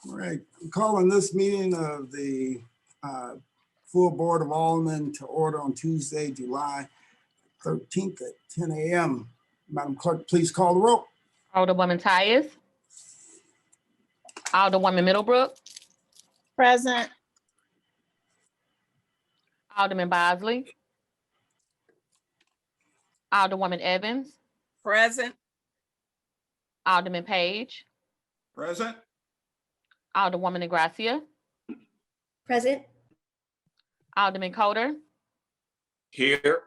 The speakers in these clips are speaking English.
All right, I'm calling this meeting of the full Board of Aldermen to order on Tuesday, July 13th at 10 a.m. Madam Clerk, please call the roll. Alderwoman Tyus. Alderwoman Middlebrook. Present. Alderman Bosley. Alderwoman Evans. Present. Alderman Page. Present. Alderwoman Negracia. Present. Alderman Coder. Here.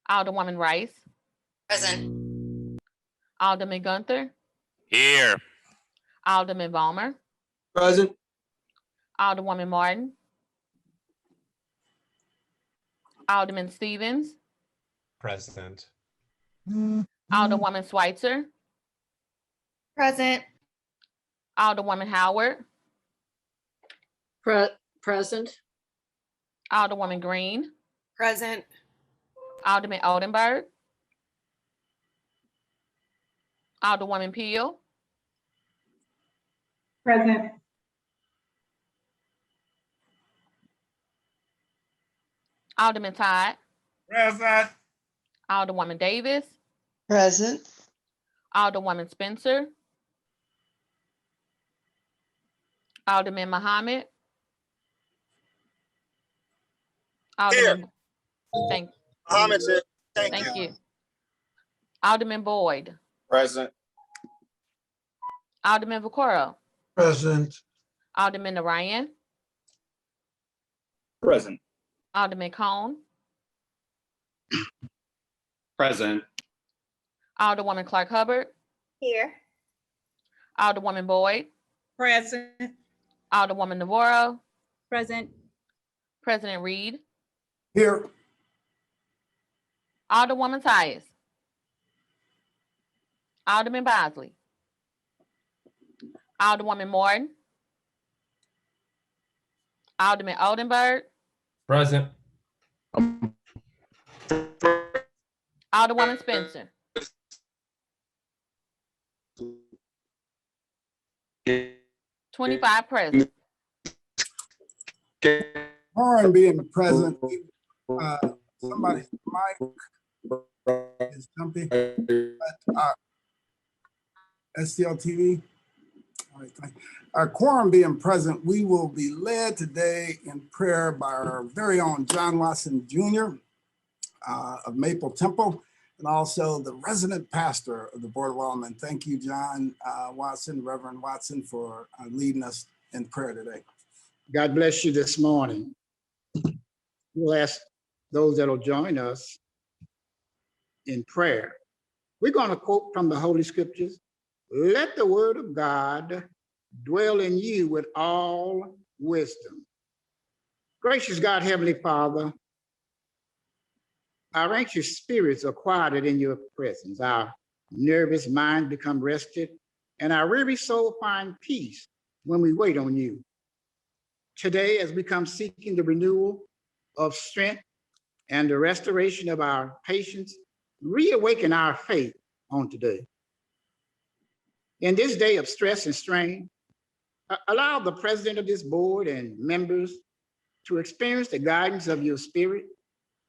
Alderwoman Rice. Present. Alderman Gunther. Here. Alderman Vollmer. Present. Alderwoman Martin. Alderman Stevens. Present. Alderwoman Schweitzer. Present. Alderwoman Howard. Present. Alderwoman Green. Present. Alderman Oldenburg. Alderwoman Peel. Present. Alderman Todd. Present. Alderwoman Davis. Present. Alderwoman Spencer. Alderman Muhammad. Alderman. Thank Muhammad said, thank you. Alderman Boyd. Present. Alderman Vaccaro. Present. Alderman Narayan. Present. Alderman Cone. Present. Alderwoman Clark Hubbard. Here. Alderwoman Boyd. Present. Alderwoman Navarro. Present. President Reed. Here. Alderwoman Tyus. Alderman Bosley. Alderwoman Morton. Alderman Oldenburg. Present. Alderwoman Spencer. $25 present. Horn being present, somebody's mic is jumping. STL TV. All right, thank you. Our quorum being present, we will be led today in prayer by our very own John Watson Jr. Of Maple Temple, and also the resident pastor of the Board of Aldermen. Thank you, John Watson, Reverend Watson, for leading us in prayer today. God bless you this morning. We'll ask those that will join us in prayer. We're going to quote from the Holy Scriptures. Let the word of God dwell in you with all wisdom. Gracious God, Heavenly Father, our anxious spirits are quieted in your presence. Our nervous mind become rested, and our weary soul find peace when we wait on you. Today, as we come seeking the renewal of strength and the restoration of our patience, reawaken our faith on today. In this day of stress and strain, allow the president of this board and members to experience the guidance of your spirit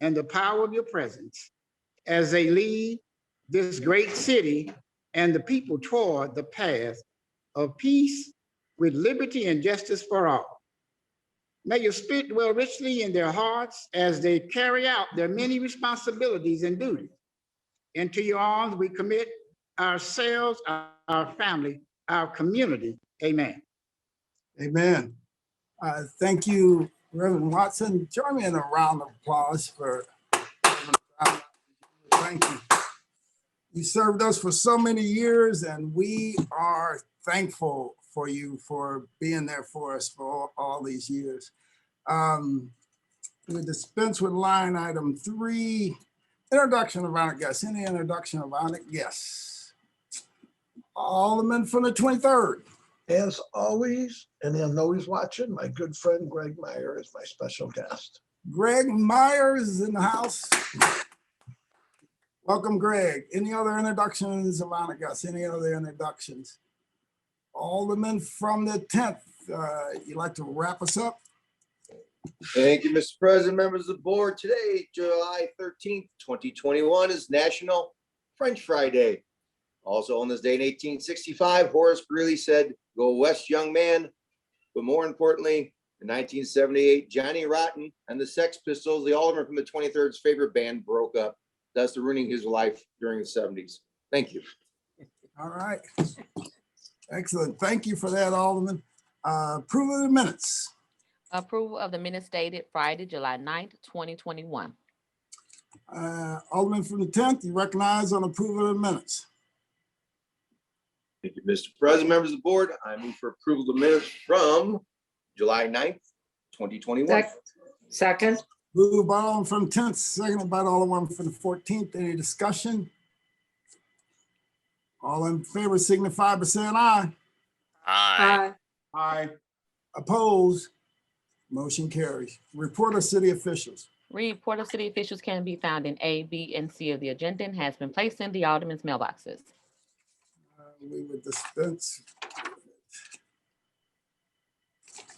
and the power of your presence as they lead this great city and the people toward the path of peace with liberty and justice for all. May your spirit dwell richly in their hearts as they carry out their many responsibilities and duties. Into your arms we commit ourselves, our family, our community. Amen. Amen. Thank you, Reverend Watson. Join me in a round of applause for Reverend Watson. Thank you. You served us for so many years, and we are thankful for you for being there for us for all these years. We dispense with line item 3, introduction of honored guests. Any introduction of honored guests? Alderman from the 23rd. As always, and I know he's watching, my good friend Greg Meyer is my special guest. Greg Myers is in the house. Welcome, Greg. Any other introductions of honored guests? Any other introductions? Alderman from the 10th, you'd like to wrap us up? Thank you, Mr. President, members of the board. Today, July 13th, 2021 is National French Fry Day. Also on this day in 1865, Horace Greeley said, "Go west, young man." But more importantly, in 1978, Johnny Rotten and the Sex Pistols, the Alderman from the 23rd's favorite band, broke up, thus ruining his life during the 70s. Thank you. All right. Excellent. Thank you for that, Alderman. Approval of the minutes. Approval of the minutes dated Friday, July 9th, 2021. Alderman from the 10th, you recognize on approval of the minutes. Thank you, Mr. President, members of the board. I move for approval of the minutes from July 9th, 2021. Second. Moved by Alderman from the 10th, seconded by Alderman from the 14th. Any discussion? All in favor signify by saying aye. Aye. Aye. Opposed? Motion carries. Report of city officials. Report of city officials can be found in A, B, and C of the agenda and has been placed in the alderman's mailboxes. We would dispense.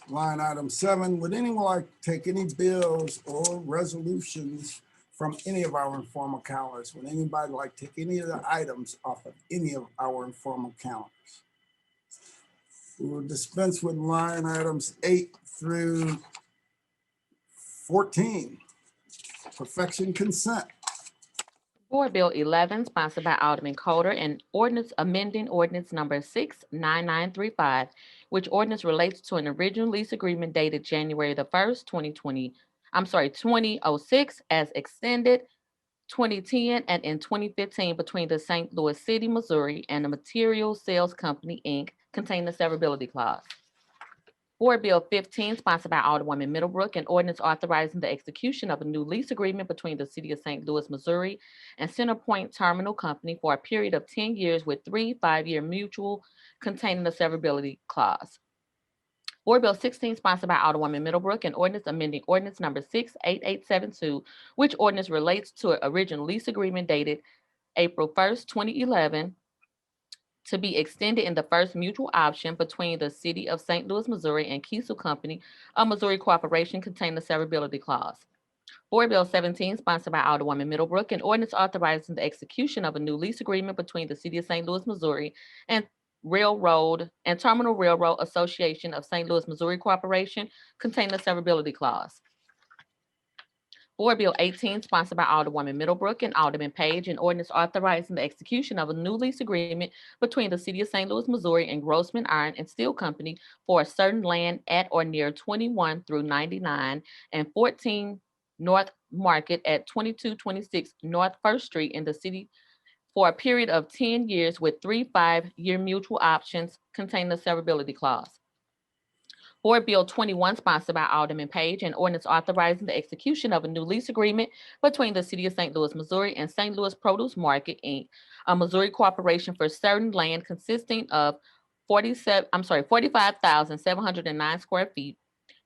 Line item 7, would anyone like to take any bills or resolutions from any of our informal calendars? Would anybody like to take any of the items off of any of our informal calendars? We will dispense with line items 8 through 14. Perfection consent. Board Bill 11, sponsored by Alderman Coder, and ordinance amending ordinance number 69935, which ordinance relates to an original lease agreement dated January the 1st, 2006, as extended 2010 and in 2015 between the St. Louis City, Missouri, and the Material Sales Company, Inc., containing the severability clause. Board Bill 15, sponsored by Alderwoman Middlebrook, an ordinance authorizing the execution of a new lease agreement between the City of St. Louis, Missouri, and Centerpoint Terminal Company for a period of 10 years with 3 5-year mutual containing the severability clause. Board Bill 16, sponsored by Alderwoman Middlebrook, an ordinance amending ordinance number 68872, which ordinance relates to an original lease agreement dated April 1st, 2011, to be extended in the first mutual option between the City of St. Louis, Missouri, and Kiesel Company, a Missouri corporation, containing the severability clause. Board Bill 17, sponsored by Alderwoman Middlebrook, an ordinance authorizing the execution of a new lease agreement between the City of St. Louis, Missouri, and Railroad and Terminal Railroad Association of St. Louis, Missouri Corporation, containing the severability clause. Board Bill 18, sponsored by Alderwoman Middlebrook and Alderman Page, an ordinance authorizing the execution of a new lease agreement between the City of St. Louis, Missouri, and Grossman Iron and Steel Company for a certain land at or near 21 through 99 and 14 North Market at 2226 North First Street in the city for a period of 10 years with 3 5-year mutual options containing the severability clause. Board Bill 21, sponsored by Alderman Page, an ordinance authorizing the execution of a new lease agreement between the City of St. Louis, Missouri, and St. Louis Produce Market, Inc., a Missouri corporation for certain land consisting of 45,709 square feet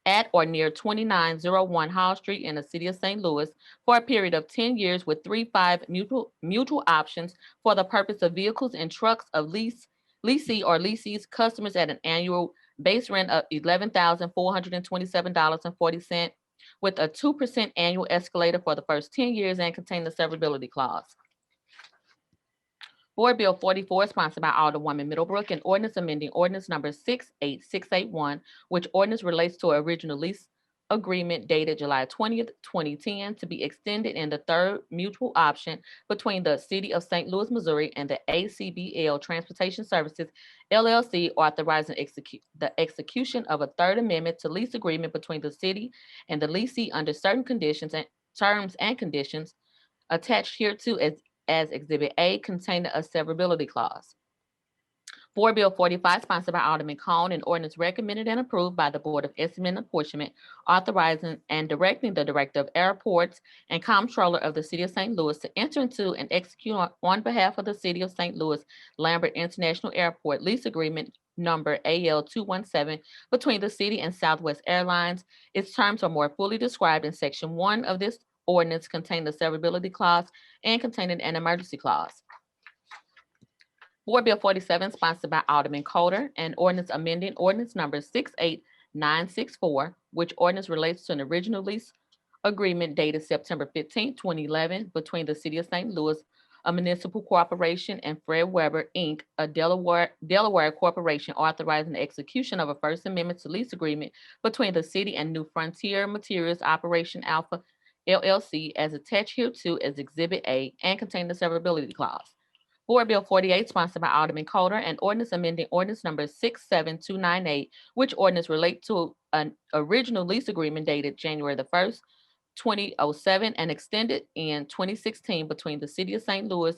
at or near 2901 Hall Street in the City of St. Louis for a period of 10 years with 3 5 mutual options for the purpose of vehicles and trucks of leasee or leasee's customers at an annual base rent of $11,427.40 with a 2% annual escalator for the first 10 years and contain the severability clause. Board Bill 44, sponsored by Alderwoman Middlebrook, an ordinance amending ordinance number 68681, which ordinance relates to an original lease agreement dated July 20th, 2010, to be extended in the third mutual option between the City of St. Louis, Missouri, and the ACBL Transportation Services, LLC, authorizing the execution of a third amendment to lease agreement between the city and the leasee under certain conditions and terms and conditions attached hereto as Exhibit A, containing a severability clause. Board Bill 45, sponsored by Alderman Cone, an ordinance recommended and approved by the Board of Estimate and Apportionment, authorizing and directing the Director of Airports and Comptroller of the City of St. Louis to enter into and execute on behalf of the City of St. Louis Lambert International Airport lease agreement number AL217 between the city and Southwest Airlines. Its terms are more fully described in Section 1 of this ordinance, containing the severability clause and containing an emergency clause. Board Bill 47, sponsored by Alderman Coulter, and ordinance amending ordinance number 68964, which ordinance relates to an original lease agreement dated September 15, 2011, between the City of St. Louis, a municipal corporation, and Fred Weber, Inc., a Delaware corporation, authorizing the execution of a First Amendment to lease agreement between the city and New Frontier Materials Operation Alpha LLC as attached hereto as Exhibit A and contain the severability clause. Board Bill 48, sponsored by Alderman Coulter, and ordinance amending ordinance number 67298, which ordinance relate to an original lease agreement dated January the 1st, 2007, and extended in 2016 between the City of St. Louis,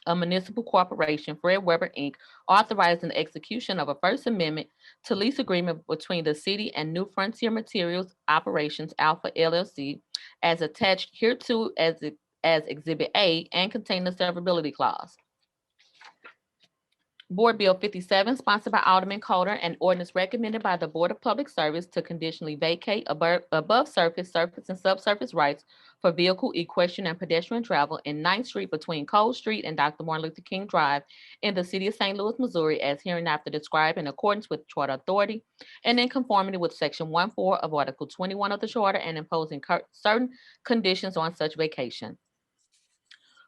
a municipal corporation, Fred Weber, Inc., authorizing the execution of a First Amendment to lease agreement between the city and New Frontier Materials Operations Alpha LLC as attached hereto as Exhibit A and contain the severability clause. Board Bill 57, sponsored by Alderman Coulter, and ordinance recommended by the Board of Public Service to conditionally vacate above surface, and subsurface rights for vehicle, equestrian, and pedestrian travel in 9th Street between Cole Street and Dr. Martin Luther King Drive in the City of St. Louis, Missouri, as hereinafter described in accordance with Charter Authority and in conformity with Section 1.4 of Article 21 of the Charter, and imposing certain conditions on such vacation.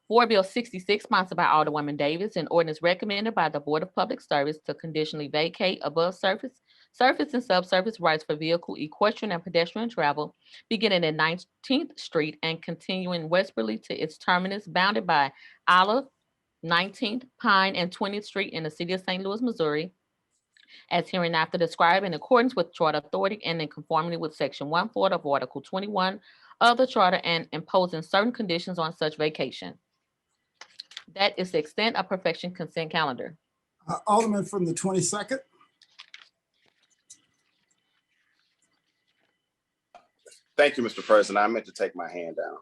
Board Bill 66, sponsored by Alderwoman Davis, and ordinance recommended by the Board of Public Service to conditionally vacate above surface, and subsurface rights for vehicle, equestrian, and pedestrian travel beginning at 19th Street and continuing westwardly to its terminus bounded by Olive, 19th, Pine, and 20th Street in the City of St. Louis, Missouri, as hereinafter described in accordance with Charter Authority and in conformity with Section 1.4 of Article 21 of the Charter, and imposing certain conditions on such vacation. That is the extent of perfection consent calendar. Alderman from the 22nd. Thank you, Mr. President. I meant to take my hand down.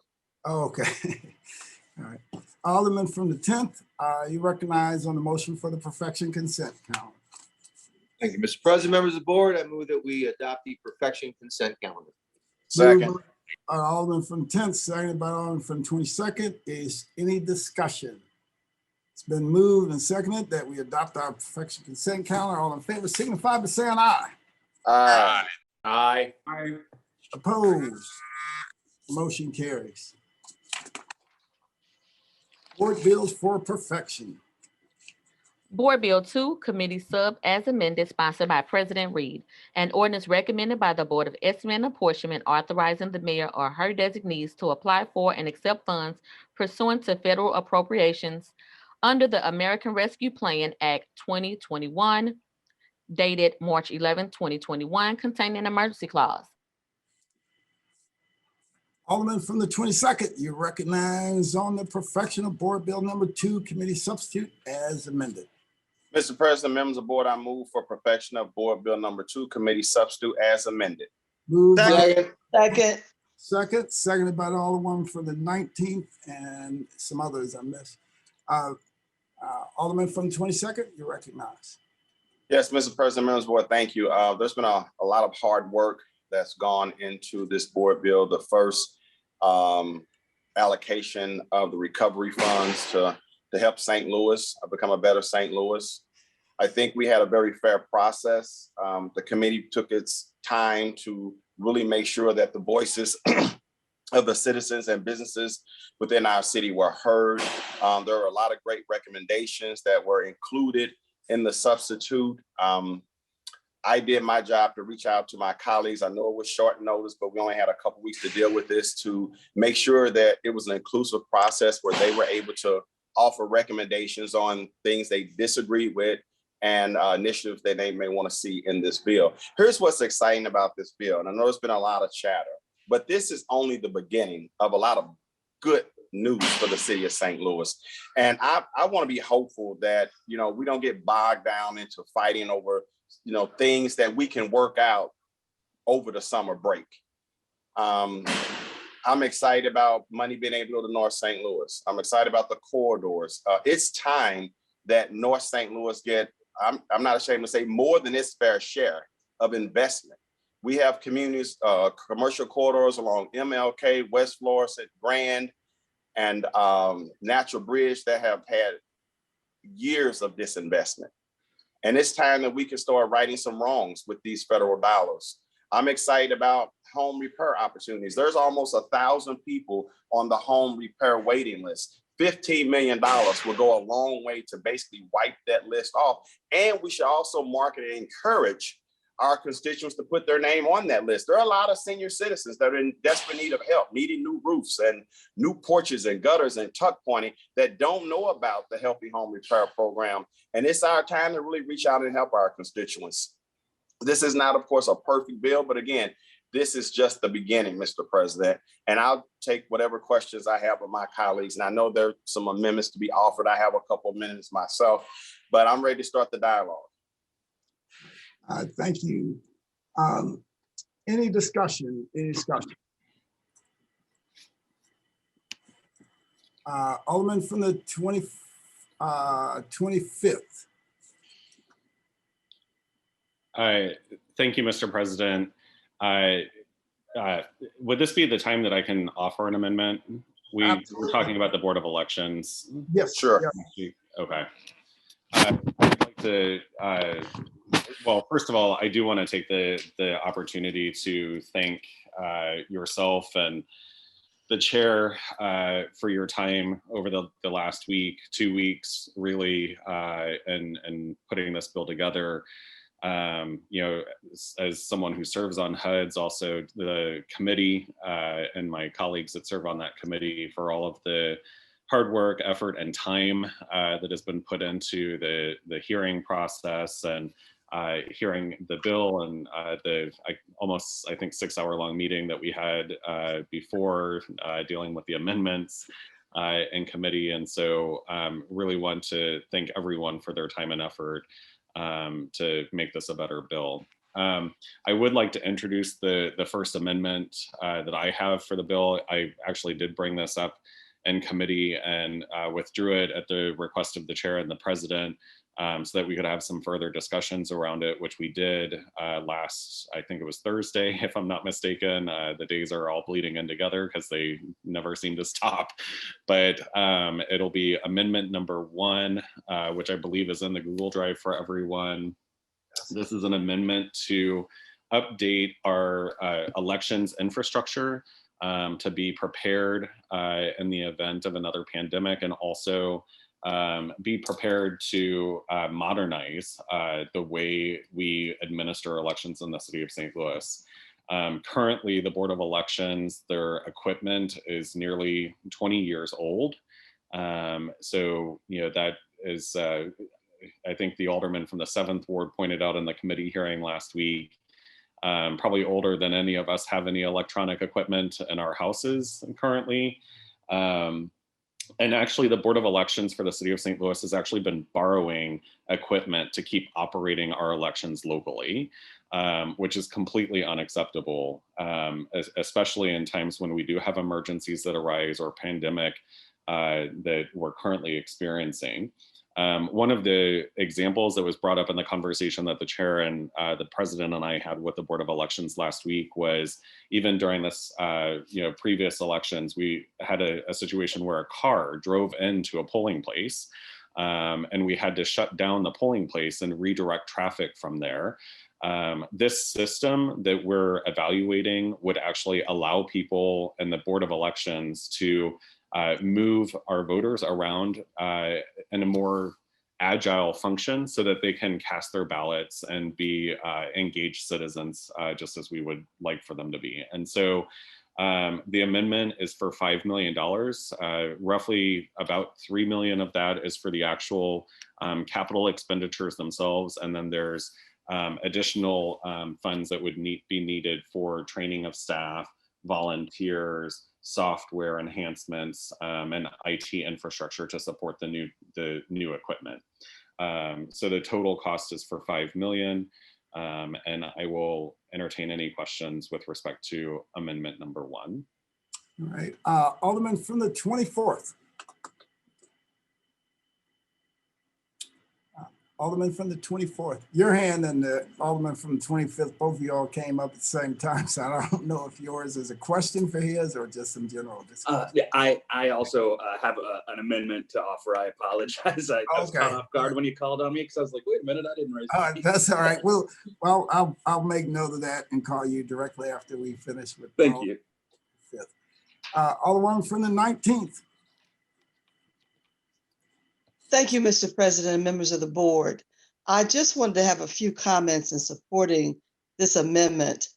Oh, okay. All right. Alderman from the 10th, you recognize on the motion for the perfection consent calendar. Thank you, Mr. President, members of the board. I move that we adopt the perfection consent calendar. Second. Moved by Alderman from the 10th, seconded by Alderman from the 22nd. Is any discussion? It's been moved and seconded that we adopt our perfection consent calendar. All in favor signify by saying aye. Aye. Aye. Opposed? Motion carries. Board bills for perfection. Board Bill 2, Committee Sub as amended, sponsored by President Reed. An ordinance recommended by the Board of Estimate and Apportionment authorizing the mayor or her designees to apply for and accept funds pursuant to federal appropriations under the American Rescue Plan Act 2021, dated March 11, 2021, containing an emergency clause. Alderman from the 22nd, you recognize on the perfection of Board Bill number 2, Committee Substitute as amended. Mr. President, members of the board, I move for perfection of Board Bill number 2, Committee Substitute as amended. Moved by Second. seconded by the Alderman from the 19th and some others I missed. Alderman from the 22nd, you recognize. Yes, Mr. President, members of the board, thank you. There's been a lot of hard work that's gone into this board bill. The first allocation of the recovery funds to help St. Louis become a better St. Louis. I think we had a very fair process. The committee took its time to really make sure that the voices of the citizens and businesses within our city were heard. There were a lot of great recommendations that were included in the substitute. I did my job to reach out to my colleagues. I know it was short notice, but we only had a couple weeks to deal with this to make sure that it was an inclusive process where they were able to offer recommendations on things they disagreed with and initiatives that they may want to see in this bill. Here's what's exciting about this bill. And I know there's been a lot of chatter, but this is only the beginning of a lot of good news for the city of St. Louis. And I want to be hopeful that, we don't get bogged down into fighting over, things that we can work out over the summer break. I'm excited about money being able to go to North St. Louis. I'm excited about the corridors. It's time that North St. Louis get, I'm not ashamed to say, more than its fair share of investment. We have communities, commercial corridors along MLK, West Florissant, Grand, and Natural Bridge that have had years of disinvestment. And it's time that we can start righting some wrongs with these federal dollars. I'm excited about home repair opportunities. There's almost 1,000 people on the home repair waiting list. $15 million will go a long way to basically wipe that list off. And we should also market and encourage our constituents to put their name on that list. There are a lot of senior citizens that are in desperate need of help, needing new roofs and new porches and gutters and tuck pointing that don't know about the Healthy Home Repair Program. And it's our time to really reach out and help our constituents. This is not, of course, a perfect bill, but again, this is just the beginning, Mr. President. And I'll take whatever questions I have with my colleagues. And I know there are some amendments to be offered. I have a couple of minutes myself, but I'm ready to start the dialogue. Thank you. Any discussion? Any discussion? Alderman from the 25th. Thank you, Mr. President. Would this be the time that I can offer an amendment? We're talking about the Board of Elections. Yes, sure. Yeah. Okay. I'd like to, well, first of all, I do want to take the opportunity to thank yourself and the chair for your time over the last week, 2 weeks, really, and putting this bill together. You know, as someone who serves on HUDs, also the committee and my colleagues that serve on that committee for all of the hard work, effort, and time that has been put into the hearing process and hearing the bill and the almost, I think, 6-hour-long meeting that we had before dealing with the amendments in committee. And so really want to thank everyone for their time and effort to make this a better bill. I would like to introduce the first amendment that I have for the bill. I actually did bring this up in committee and withdrew it at the request of the chair and the president so that we could have some further discussions around it, which we did last, I think it was Thursday, if I'm not mistaken. The days are all bleeding in together because they never seem to stop. But it'll be amendment number 1, which I believe is in the Google Drive for everyone. This is an amendment to update our elections infrastructure to be prepared in the event of another pandemic, and also be prepared to modernize the way we administer elections in the city of St. Louis. Currently, the Board of Elections, their equipment is nearly 20 years old. So, you know, that is, I think the alderman from the 7th Ward pointed out in the committee hearing last week, probably older than any of us have any electronic equipment in our houses currently. And actually the Board of Elections for the city of St. Louis has actually been borrowing equipment to keep operating our elections locally, which is completely unacceptable, especially in times when we do have emergencies that arise or pandemic that we're currently experiencing. One of the examples that was brought up in the conversation that the chair and the president and I had with the Board of Elections last week was even during this, previous elections, we had a situation where a car drove into a polling place and we had to shut down the polling place and redirect traffic from there. This system that we're evaluating would actually allow people in the Board of Elections to move our voters around in a more agile function so that they can cast their ballots and be engaged citizens just as we would like for them to be. And so the amendment is for $5 million. Roughly about $3 million of that is for the actual capital expenditures themselves. And then there's additional funds that would be needed for training of staff, volunteers, software enhancements, and IT infrastructure to support the new equipment. So the total cost is for $5 million, and I will entertain any questions with respect to amendment number 1. All right, Alderman from the 24th. Alderman from the 24th. Your hand and the Alderman from the 25th, both of y'all came up at the same time, so I don't know if yours is a question for his or just some general discussion. Yeah, I also have an amendment to offer. I apologize. I was caught off guard when you called on me because I was like, wait a minute, I didn't raise my hand. That's all right. Well, I'll make note of that and call you directly after we finish with. Thank you. Alderman from the 19th. Thank you, Mr. President and members of the board. I just wanted to have a few comments in supporting this amendment.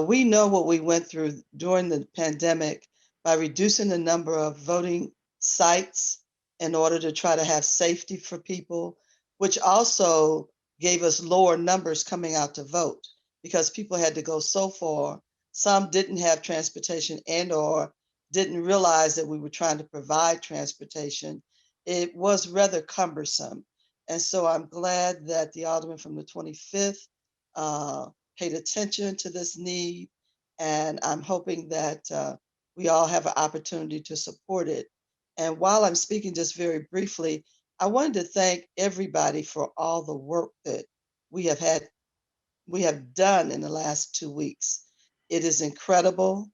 We know what we went through during the pandemic by reducing the number of voting sites in order to try to have safety for people, which also gave us lower numbers coming out to vote because people had to go so far. Some didn't have transportation and or didn't realize that we were trying to provide transportation. It was rather cumbersome. And so I'm glad that the Alderman from the 25th paid attention to this need. And I'm hoping that we all have an opportunity to support it. And while I'm speaking just very briefly, I wanted to thank everybody for all the work that we have done in the last 2 weeks. It is incredible.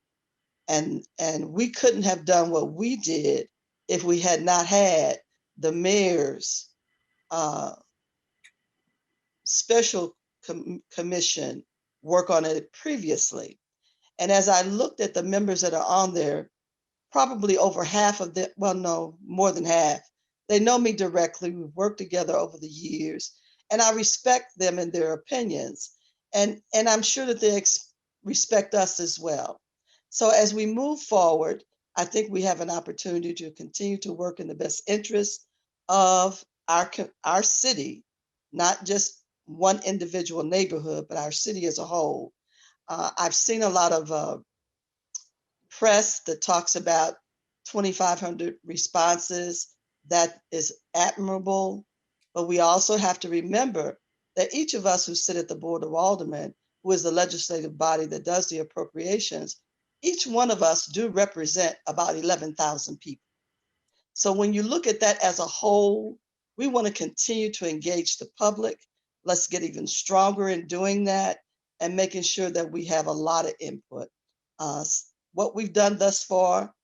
And we couldn't have done what we did if we had not had the mayor's special commission work on it previously. And as I looked at the members that are on there, probably over half of them, well, no, more than half, they know me directly. We've worked together over the years, and I respect them and their opinions. And I'm sure that they respect us as well. So as we move forward, I think we have an opportunity to continue to work in the best interest of our city, not just one individual neighborhood, but our city as a whole. I've seen a lot of press that talks about 2,500 responses. That is admirable, but we also have to remember that each of us who sit at the Board of Aldermen, who is the legislative body that does the appropriations, each one of us do represent about 11,000 people. So when you look at that as a whole, we want to continue to engage the public. Let's get even stronger in doing that and making sure that we have a lot of input. What we've done thus far,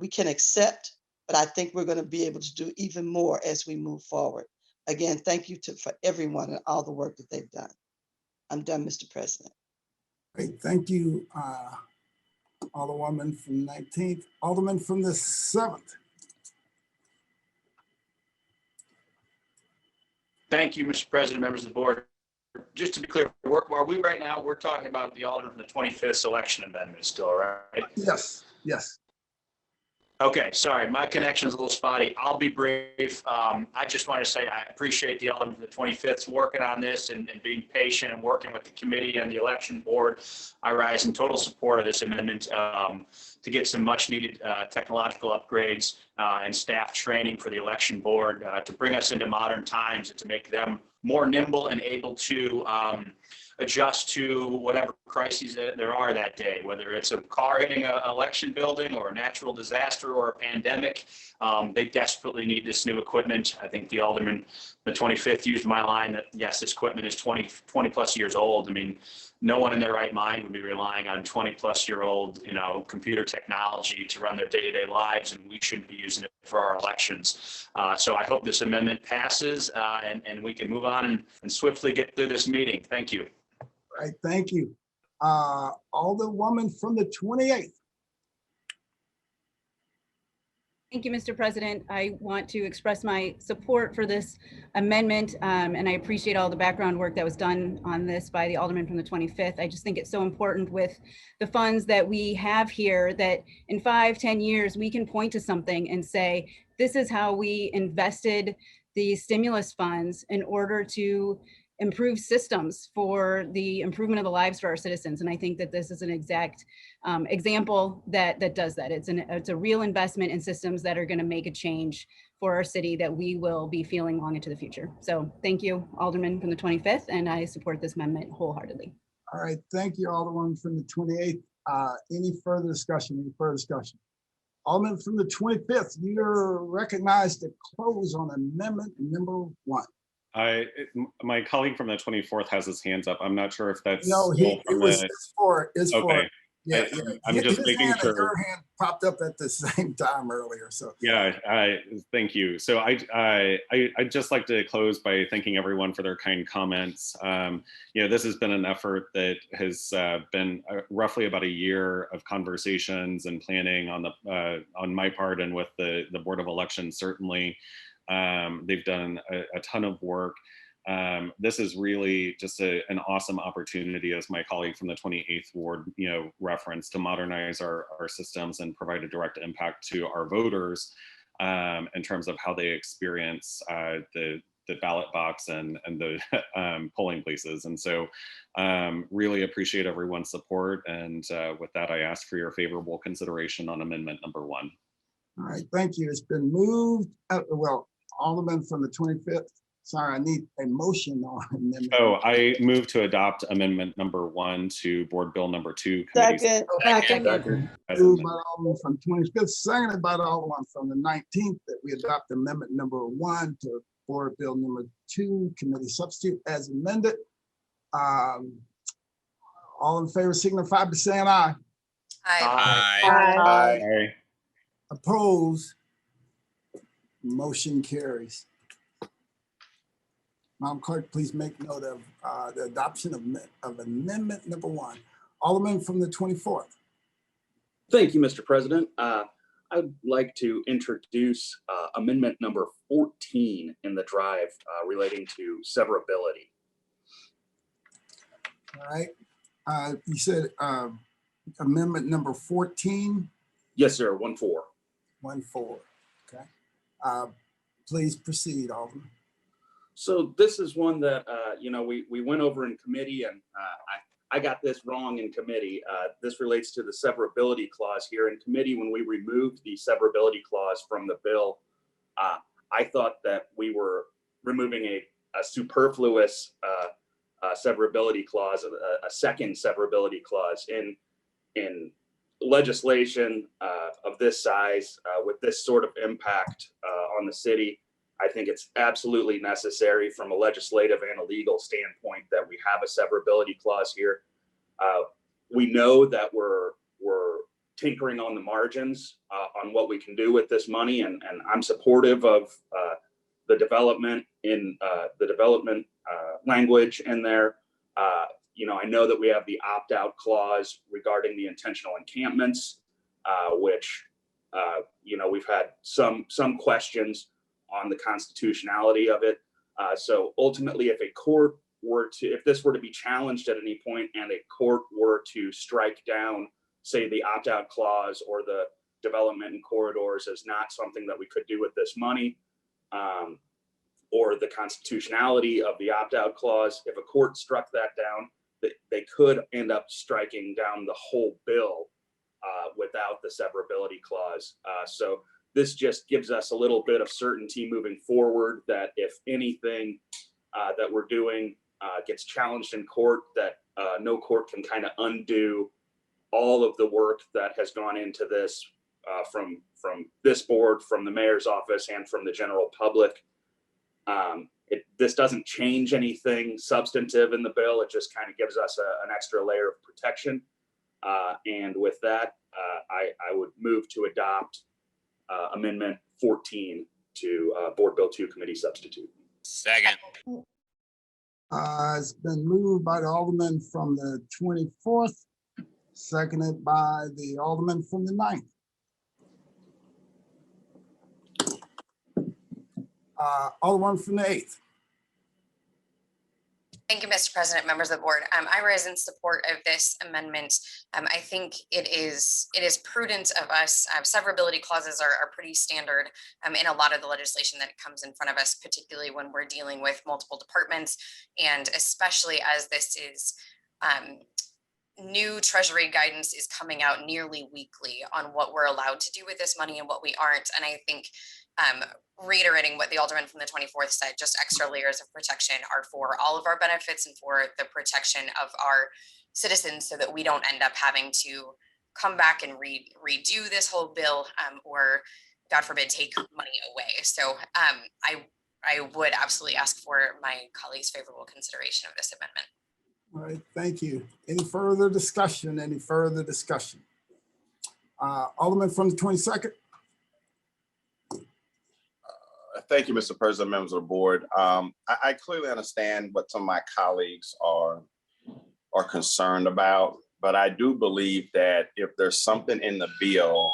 we can accept, but I think we're going to be able to do even more as we move forward. Again, thank you for everyone and all the work that they've done. I'm done, Mr. President. Great, thank you, Alderwoman from the 19th. Alderman from the 7th. Thank you, Mr. President, members of the board. Just to be clear, are we right now, we're talking about the Alderman from the 25th selection amendment still, right? Yes, yes. Okay, sorry, my connection is a little spotty. I'll be brief. I just want to say I appreciate the Alderman from the 25th working on this and being patient and working with the committee and the election board. I rise in total support of this amendment to get some much needed technological upgrades and staff training for the election board to bring us into modern times and to make them more nimble and able to adjust to whatever crises that there are that day, whether it's a car hitting an election building or a natural disaster or a pandemic. They desperately need this new equipment. I think the Alderman, the 25th, used my line that, yes, this equipment is 20 plus years old. I mean, no one in their right mind would be relying on 20 plus year old, computer technology to run their day-to-day lives, and we shouldn't be using it for our elections. So I hope this amendment passes and we can move on and swiftly get through this meeting. Thank you. All right, thank you. Alderwoman from the 28th. Thank you, Mr. President. I want to express my support for this amendment, and I appreciate all the background work that was done on this by the Alderman from the 25th. I just think it's so important with the funds that we have here that in 5-10 years, we can point to something and say, this is how we invested the stimulus funds in order to improve systems for the improvement of the lives for our citizens. And I think that this is an exact example that does that. It's a real investment in systems that are going to make a change for our city that we will be feeling long into the future. So thank you, Alderman from the 25th, and I support this amendment wholeheartedly. All right, thank you, Alderman from the 28th. Any further discussion? Alderman from the 25th, you're recognized to close on amendment number 1. My colleague from the 24th has his hands up. I'm not sure if that's No, still it from was, the, it's for, okay. yeah, I'm yeah. just His making hand and sure. your hand popped up at the same time earlier, so. Yeah, thank you. So I'd just like to close by thanking everyone for their kind comments. This has been an effort that has been roughly about a year of conversations and planning on my part and with the Board of Elections. Certainly, they've done a ton of work. This is really just an awesome opportunity, as my colleague from the 28th Ward, referenced, to modernize our systems and provide a direct impact to our voters in terms of how they experience the ballot box and the polling places. And so really appreciate everyone's support. And with that, I ask for your favorable consideration on amendment number 1. All right, thank you. It's been moved, Alderman from the 25th. Sorry, I need a motion on amendment. Oh, I move to adopt amendment number 1 to Board Bill number 2. Second. Moved by the Alderman from 25th, seconded by the Alderman from the 19th, that we adopt amendment number 1 to Board Bill number 2, committee substitute as amended. All in favor signify by saying aye. Aye. Opposed? Motion carries. Madam Clerk, please make note of the adoption of amendment number 1. Alderman from the 24th. Thank you, Mr. President. I'd like to introduce amendment number 14 in the drive relating to severability. All right. You said amendment number 14? Yes, sir. 1-4. 1-4. Okay. Please proceed, Alderman. So this is one that, we went over in committee, and I got this wrong in committee. This relates to the severability clause here in committee. When we removed the severability clause from the bill, I thought that we were removing a superfluous severability clause, a second severability clause in legislation of this size with this sort of impact on the city. I think it's absolutely necessary from a legislative and a legal standpoint that we have a severability clause here. We know that we're tinkering on the margins on what we can do with this money, and I'm supportive of the development language in there. I know that we have the opt-out clause regarding the intentional encampments, which we've had some questions on the constitutionality of it. So ultimately, if this were to be challenged at any point and a court were to strike down, say, the opt-out clause or the development in corridors as not something that we could do with this money, or the constitutionality of the opt-out clause, if a court struck that down, they could end up striking down the whole bill without the severability clause. So this just gives us a little bit of certainty moving forward that if anything that we're doing gets challenged in court, that no court can kind of undo all of the work that has gone into this from this board, from the mayor's office, and from the general public. This doesn't change anything substantive in the bill. It just kind of gives us an extra layer of protection. And with that, I would move to adopt amendment 14 to Board Bill 2 committee substitute. Second. It's been moved by the Alderman from the 24th, seconded by the Alderman from the 9th. Alderman from the 8th. Thank you, Mr. President, members of the board. I rise in support of this amendment. I think it is prudent of us. Severability clauses are pretty standard in a lot of the legislation that comes in front of us, particularly when we're dealing with multiple departments, and especially as this is new Treasury guidance is coming out nearly weekly on what we're allowed to do with this money and what we aren't. And I think reiterating what the Alderman from the 24th said, just extra layers of protection are for all of our benefits and for the protection of our citizens, so that we don't end up having to come back and redo this whole bill or, God forbid, take money away. So I I would absolutely ask for my colleagues' favorable consideration of this amendment. All right, thank you. Any further discussion? Any further discussion? Alderman from the 22nd. Thank you, Mr. President, members of the board. I clearly understand what some of my colleagues are concerned about, but I do believe that if there's something in the bill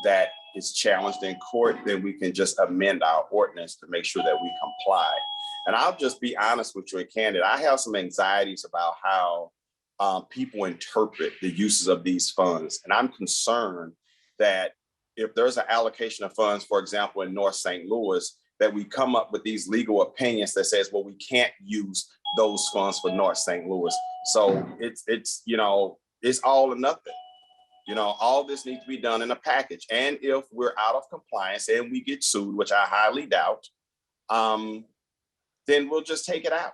that is challenged in court, then we can just amend our ordinance to make sure that we comply. And I'll just be honest with you and candid. I have some anxieties about how people interpret the uses of these funds. And I'm concerned that if there's an allocation of funds, for example, in North St. Louis, that we come up with these legal opinions that says, well, we can't use those funds for North St. Louis. So it's you know, it's all or nothing. You know, all this needs to be done in a package. And if we're out of compliance and we get sued, which I highly doubt, then we'll just take it out.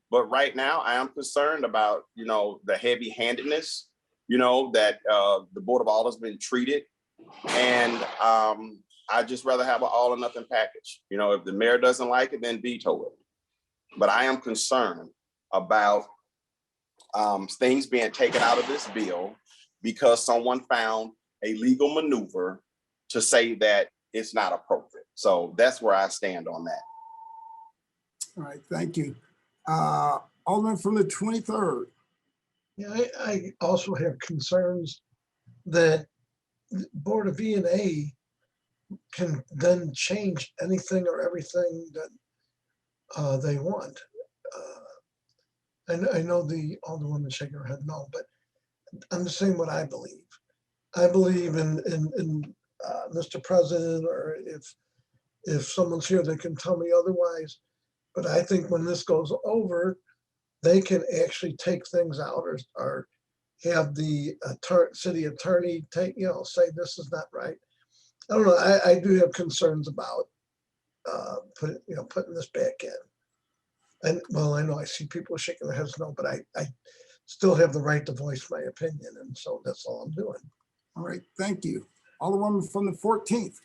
But right now I am concerned about, you know, the heavy handedness, you know, that the Board of Aldermen has been treated. And I just rather have an all or nothing package. You know, if the mayor doesn't like it, then veto it. But I am concerned about things being taken out of this bill because someone found a legal maneuver to say that it's not appropriate. So that's where I stand on that. All right, thank you. Alderman from the 23rd. Yeah, I also have concerns that the Board of E&A can then change anything or everything that they want. And I know the Alderwoman shaking her head no, but I'm just saying what I believe. I believe in Mr. President, or if someone's here that can tell me otherwise. But I think when this goes over, they can actually take things out or have the city attorney take, you know, say this is not right. I don't know. I do have concerns about putting this back in. And well, I know I see people shaking their heads no, but I still have the right to voice my opinion, and so that's all I'm doing. All right, thank you. Alderwoman from the 14th.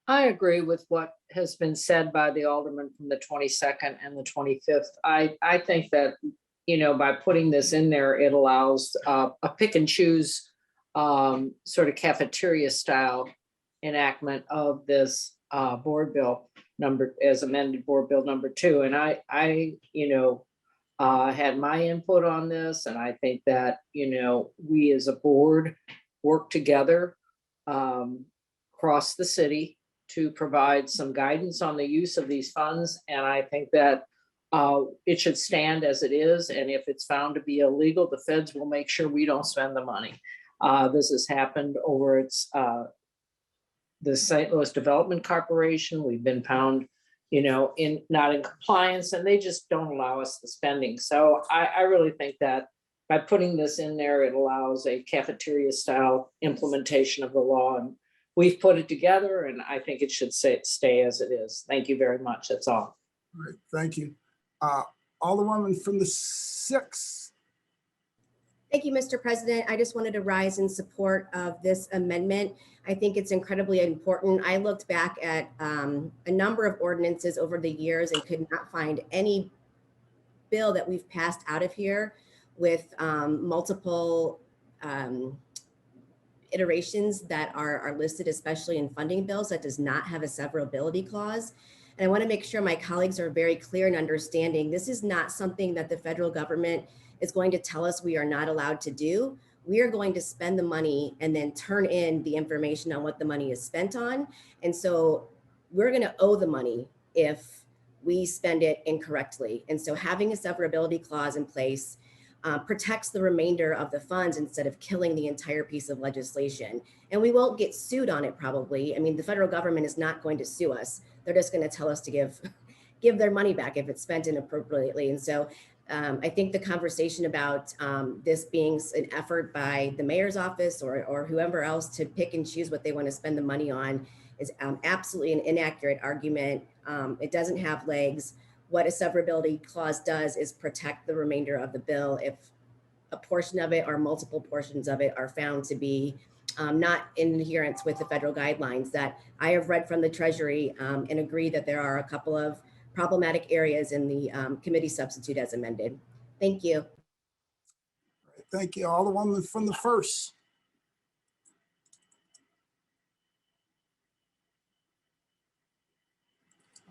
I agree with what has been said by the alderman from the 22nd and the 25th. I think that, you know, by putting this in there, it allows a pick and choose sort of cafeteria style enactment of this board bill as amended board bill number 2. And I you know, had my input on this, and I think that, you know, we as a board work together across the city to provide some guidance on the use of these funds. And I think that it should stand as it is. And if it's found to be illegal, the feds will make sure we don't spend the money. This has happened over the St. Louis Development Corporation. We've been found, you know, not in compliance, and they just don't allow us the spending. So I really think that by putting this in there, it allows a cafeteria style implementation of the law. And we've put it together, and I think it should stay as it is. Thank you very much. That's all. All right, thank you. Alderwoman from the 6th. Thank you, Mr. President. I just wanted to rise in support of this amendment. I think it's incredibly important. I looked back at a number of ordinances over the years and could not find any bill that we've passed out of here with multiple iterations that are listed, especially in funding bills, that does not have a severability clause. And I want to make sure my colleagues are very clear in understanding this is not something that the federal government is going to tell us we are not allowed to do. We are going to spend the money and then turn in the information on what the money is spent on. And so we're going to owe the money if we spend it incorrectly. And so having a severability clause in place protects the remainder of the funds instead of killing the entire piece of legislation. And we won't get sued on it probably. I mean, the federal government is not going to sue us. They're just going to tell us to give their money back if it's spent inappropriately. And so I think the conversation about this being an effort by the mayor's office or whoever else to pick and choose what they want to spend the money on is absolutely an inaccurate argument. It doesn't have legs. What a severability clause does is protect the remainder of the bill if a portion of it or multiple portions of it are found to be not in adherence with the federal guidelines that I have read from the Treasury and agree that there are a couple of problematic areas in the committee substitute as amended. Thank you. Thank you. Alderwoman from the first.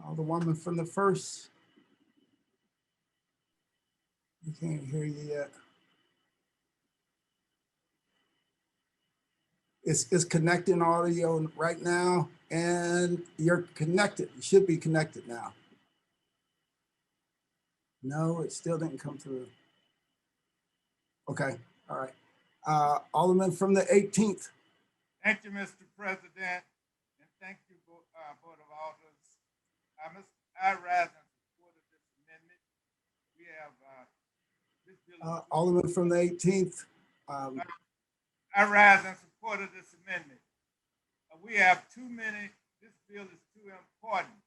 Alderwoman from the first. We can't hear you yet. It's connecting audio right now, and you're connected. You should be connected now. No, it still didn't come through. Okay, all right. Alderman from the 18th. Thank you, Mr. President, and thank you, Board of Alders. I rise in support of this amendment. We have this bill. Alderman from the 18th. I rise in support of this amendment. We have too many. This bill is too important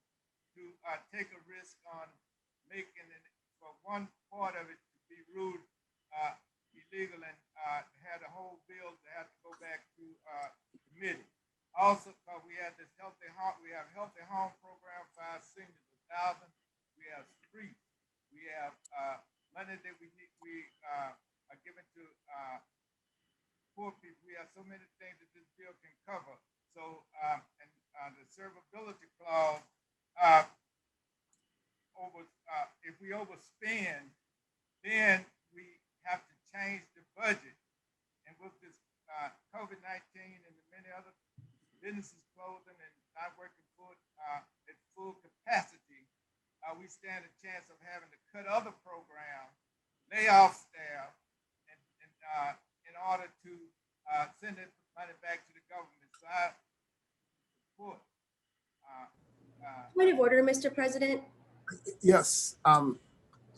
to take a risk on making it for one part of it to be ruled illegal and had a whole bill to have to go back to committee. Also, we have this healthy home program for our seniors, 1,000. We have streets. We have money that we need. We are giving to poor people. We have so many things that this bill can cover. So, and the Severability Clause, if we overspend, then we have to change the budget. And with this COVID-19 and the many other businesses closing and not working at full capacity, we stand a chance of having to cut other programs, lay off staff, and in order to send that money back to the government. So I support. Point of order, Mr. President. Yes,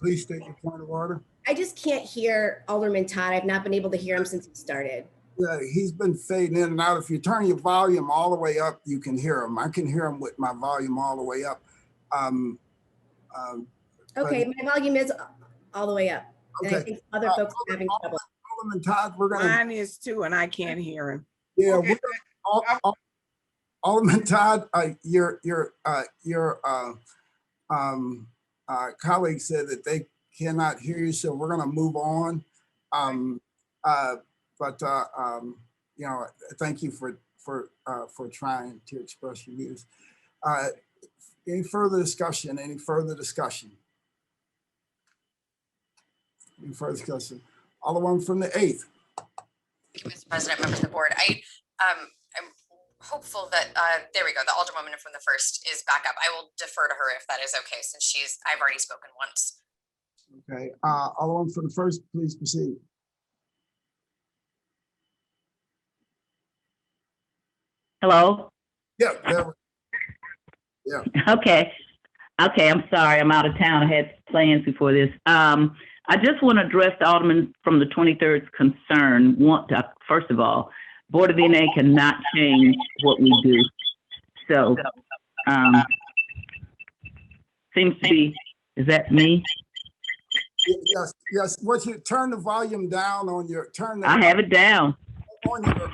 please state your point of order. I just can't hear Alderman Todd. I've not been able to hear him since he started. Yeah, he's been fading in and out. If you turn your volume all the way up, you can hear him. I can hear him with my volume all the way up. Okay, my volume is all the way up. And I think other folks are having trouble. Alderman Todd, we're gonna. Mine is too, and I can't hear him. Yeah, okay. Alderman Todd, your colleague said that they cannot hear you, so we're gonna move on. You know, thank you for trying to express your views. Any further discussion? Any further discussion? Any further discussion? Alderman from the 8th. Thank you, Mr. President, members of the board. I'm hopeful that there we go. The Alderwoman from the 1st is back up. I will defer to her if that is okay, since I've already spoken once. Okay, Alderman from the 1st, please proceed. Hello? Yeah. Okay, I'm sorry, I'm out of town. I had plans before this. I just want to address the Alderman from the 23rd's concern. First of all, Board of VNA cannot change what we do. So, seems to be, is that me? Yes. Once you turn the volume down on your, I have it down. On your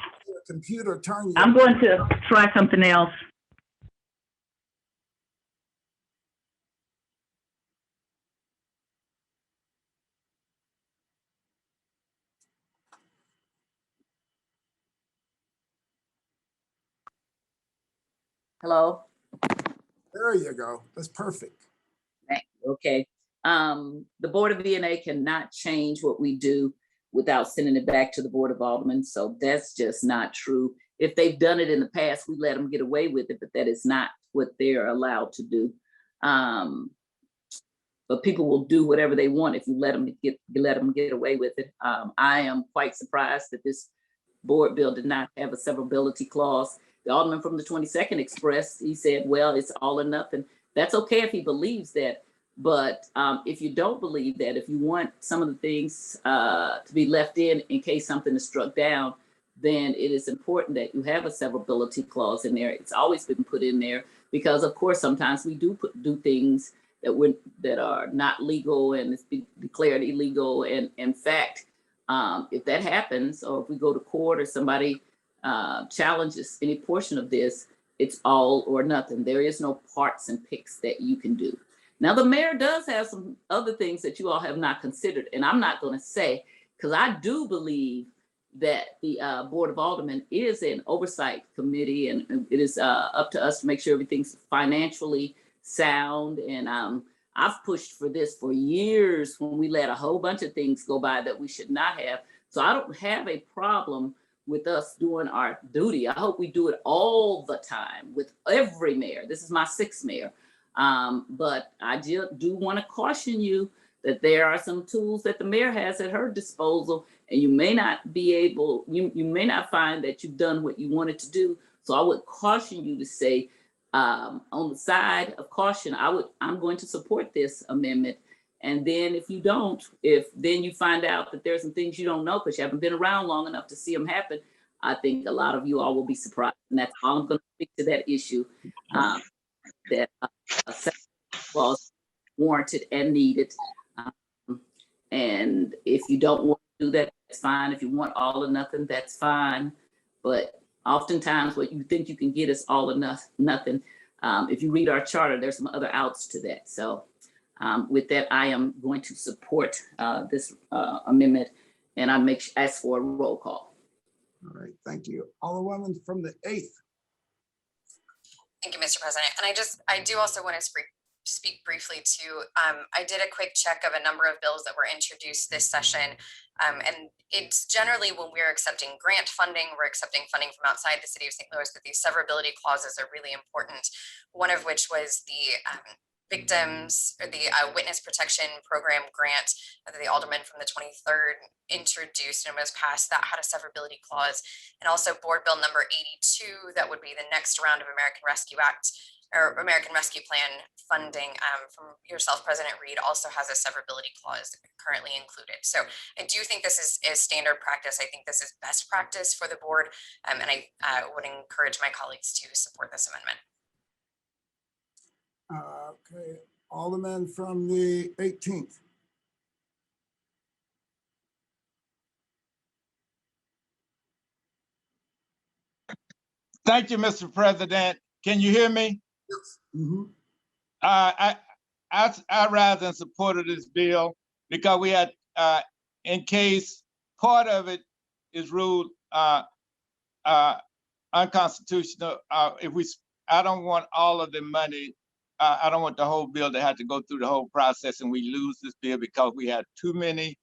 computer, I'm going to try something else. Hello? There you go. That's perfect. Okay. The Board of VNA cannot change what we do without sending it back to the Board of Aldermen. So that's just not true. If they've done it in the past, we let them get away with it, but that is not what they're allowed to do. But people will do whatever they want if you let them get away with it. I am quite surprised that this board bill did not have a severability clause. The Alderman from the 22nd expressed, he said, well, it's all or nothing. That's okay if he believes that. But if you don't believe that, if you want some of the things to be left in case something is struck down, then it is important that you have a severability clause in there. It's always been put in there because, of course, sometimes we do things that are not legal and it's declared illegal. And in fact, if that happens, or if we go to court or somebody challenges any portion of this, it's all or nothing. There is no parts and picks that you can do. Now, the mayor does have some other things that you all have not considered, and I'm not going to say, because I do believe that the Board of Aldermen is an oversight committee, and it is up to us to make sure everything's financially sound. And I've pushed for this for years when we let a whole bunch of things go by that we should not have. So I don't have a problem with us doing our duty. I hope we do it all the time with every mayor. This is my 6th mayor. But I do want to caution you that there are some tools that the mayor has at her disposal, and you may not be able, you may not find that you've done what you wanted to do. So I would caution you to say, on the side of caution, I'm going to support this amendment. And then if you don't, if then you find out that there's some things you don't know because you haven't been around long enough to see them happen, I think a lot of you all will be surprised. And that's all I'm going to speak to that issue, that was warranted and needed. And if you don't want to do that, that's fine. If you want all or nothing, that's fine. But oftentimes what you think you can get is all or nothing. If you read our charter, there's some other outs to that. So with that, I am going to support this amendment, and I ask for a roll call. All right, thank you. Alderwoman from the 8th. Thank you, Mr. President. And I do also want to speak briefly to, I did a quick check of a number of bills that were introduced this session. And it's generally when we're accepting grant funding, we're accepting funding from outside the city of St. Louis, but these severability clauses are really important. One of which was the victims or the witness protection program grant that the alderman from the 23rd introduced and was passed, that had a severability clause. And also board bill number 82, that would be the next round of American Rescue Act or American Rescue Plan funding from yourself, President Reed, also has a severability clause currently included. So I do think this is standard practice. I think this is best practice for the board. And I would encourage my colleagues to support this amendment. Okay, Alderman from the 18th. Thank you, Mr. President. Can you hear me? Yes. Mm-hmm. I rise in support of this bill because we had, in case part of it is ruled unconstitutional, I don't want all of the money. I don't want the whole bill to have to go through the whole process and we lose this bill because we had too many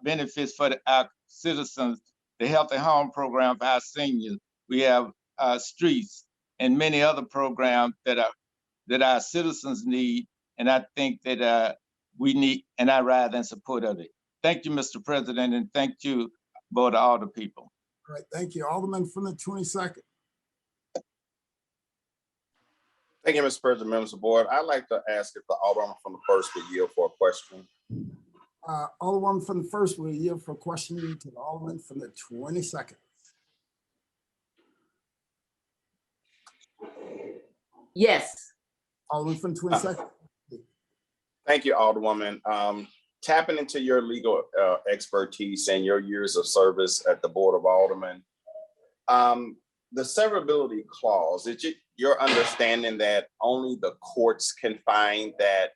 benefits for our citizens, the health and home program for our seniors. We have streets and many other programs that our citizens need. And I think that we need, and I rise in support of it. Thank you, Mr. President, and thank you, Board of Alder people. All right, thank you. Alderman from the 22nd. Thank you, Mr. President, members of the board. I'd like to ask if the Alderman from the 1st would yield for a question. Alderman from the 1st will yield for a question to the Alderman from the 22nd. Yes. Alderman from the 22nd. Thank you, Alderwoman. Tapping into your legal expertise and your years of service at the Board of Aldermen, the severability clause, is it your understanding that only the courts can find that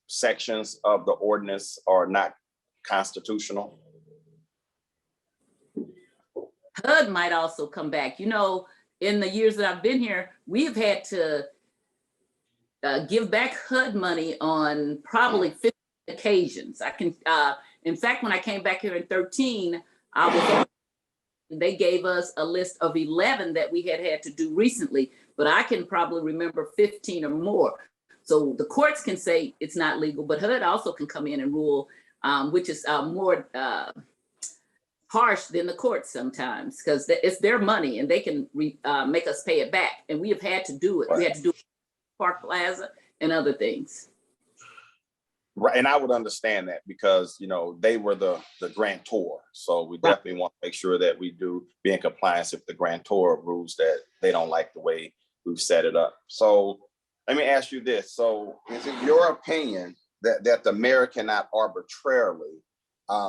sections of the ordinance are not constitutional? HUD might also come back. You know, in the years that I've been here, we have had to give back HUD money on probably 50 occasions. I can, in fact, when I came back here in 2013, they gave us a list of 11 that we had to do recently, but I can probably remember 15 or more. So the courts can say it's not legal, but HUD also can come in and rule, which is more harsh than the courts sometimes, because it's their money and they can make us pay it back. And we have had to do it. We had to do it Park Plaza and other things. Right, and I would understand that because, you know, they were the grantor. So we definitely want to make sure that we do be in compliance if the grantor rules that they don't like the way we've set it up. So let me ask you this. So is it your opinion that the mayor cannot arbitrarily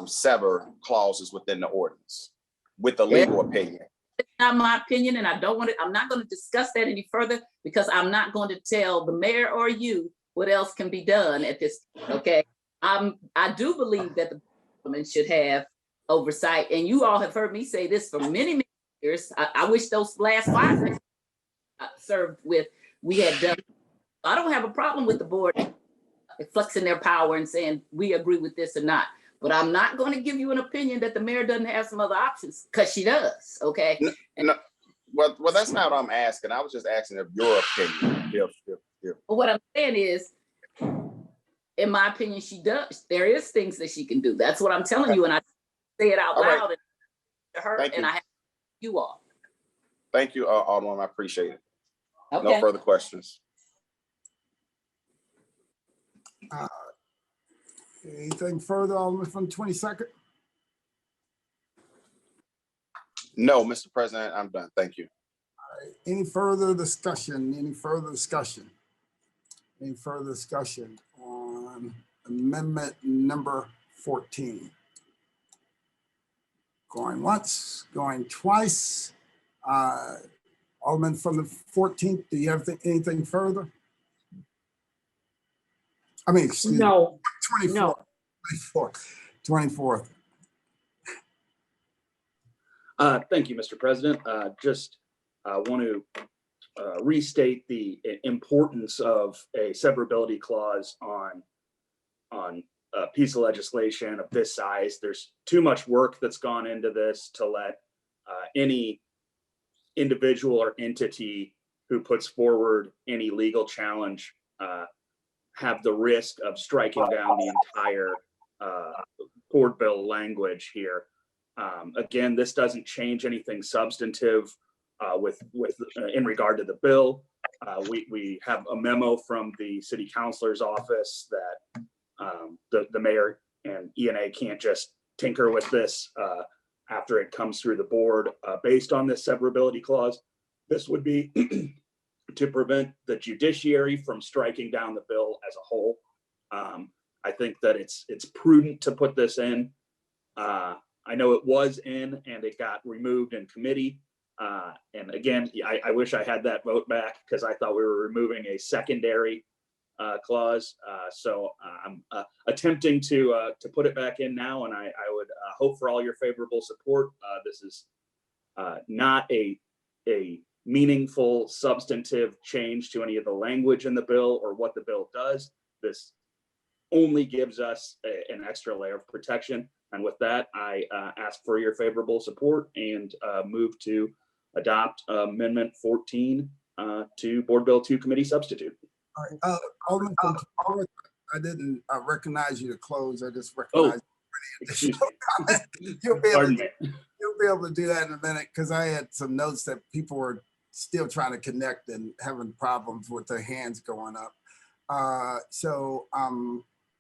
sever clauses within the ordinance? with the legal opinion. It's not my opinion, and I don't want to, I'm not going to discuss that any further because I'm not going to tell the mayor or you what else can be done at this, okay? I do believe that the government should have oversight, and you all have heard me say this for many, many years. I wish those last 5 years I served with, we had done. I don't have a problem with the board flexing their power and saying, we agree with this or not. But I'm not going to give you an opinion that the mayor doesn't have some other options, because she does, okay? No, well, that's not what I'm asking. I was just asking if your opinion. But what I'm saying is, in my opinion, she does. There is things that she can do. That's what I'm telling you, and I say it out All right. loud to her, Thank and you. I have you all. Thank you, Alderman. I appreciate it. Okay. No further questions. Anything further, Alderman from the 22nd? No, Mr. President, I'm done. Thank you. All right. Any further discussion? Any further discussion? Any further discussion on amendment number 14? Going once, going twice. Alderman from the 14th, do you have anything further? I mean, excuse me. No, 24th. no. 24th. Thank you, Mr. President. Just want to restate the importance of a severability clause on a piece of legislation of this size. There's too much work that's gone into this to let any individual or entity who puts forward any legal challenge have the risk of striking down the entire board bill language here. Again, this doesn't change anything substantive in regard to the bill. We have a memo from the city councilor's office that the mayor and ENA can't just tinker with this after it comes through the board based on this severability clause. This would be to prevent the judiciary from striking down the bill as a whole. I think that it's prudent to put this in. I know it was in and it got removed in committee. And again, I wish I had that vote back because I thought we were removing a secondary clause. So I'm attempting to put it back in now, and I would hope for all your favorable support. This is not a meaningful substantive change to any of the language in the bill or what the bill does. This only gives us an extra layer of protection. And with that, I ask for your favorable support and move to adopt Amendment 14 to Board Bill 2 Committee Substitute. All right. Alderman from Florida, I didn't recognize you to close. I just recognized you'll be able to do that in a minute because I had some notes that people were still trying to connect and having problems with their hands going up.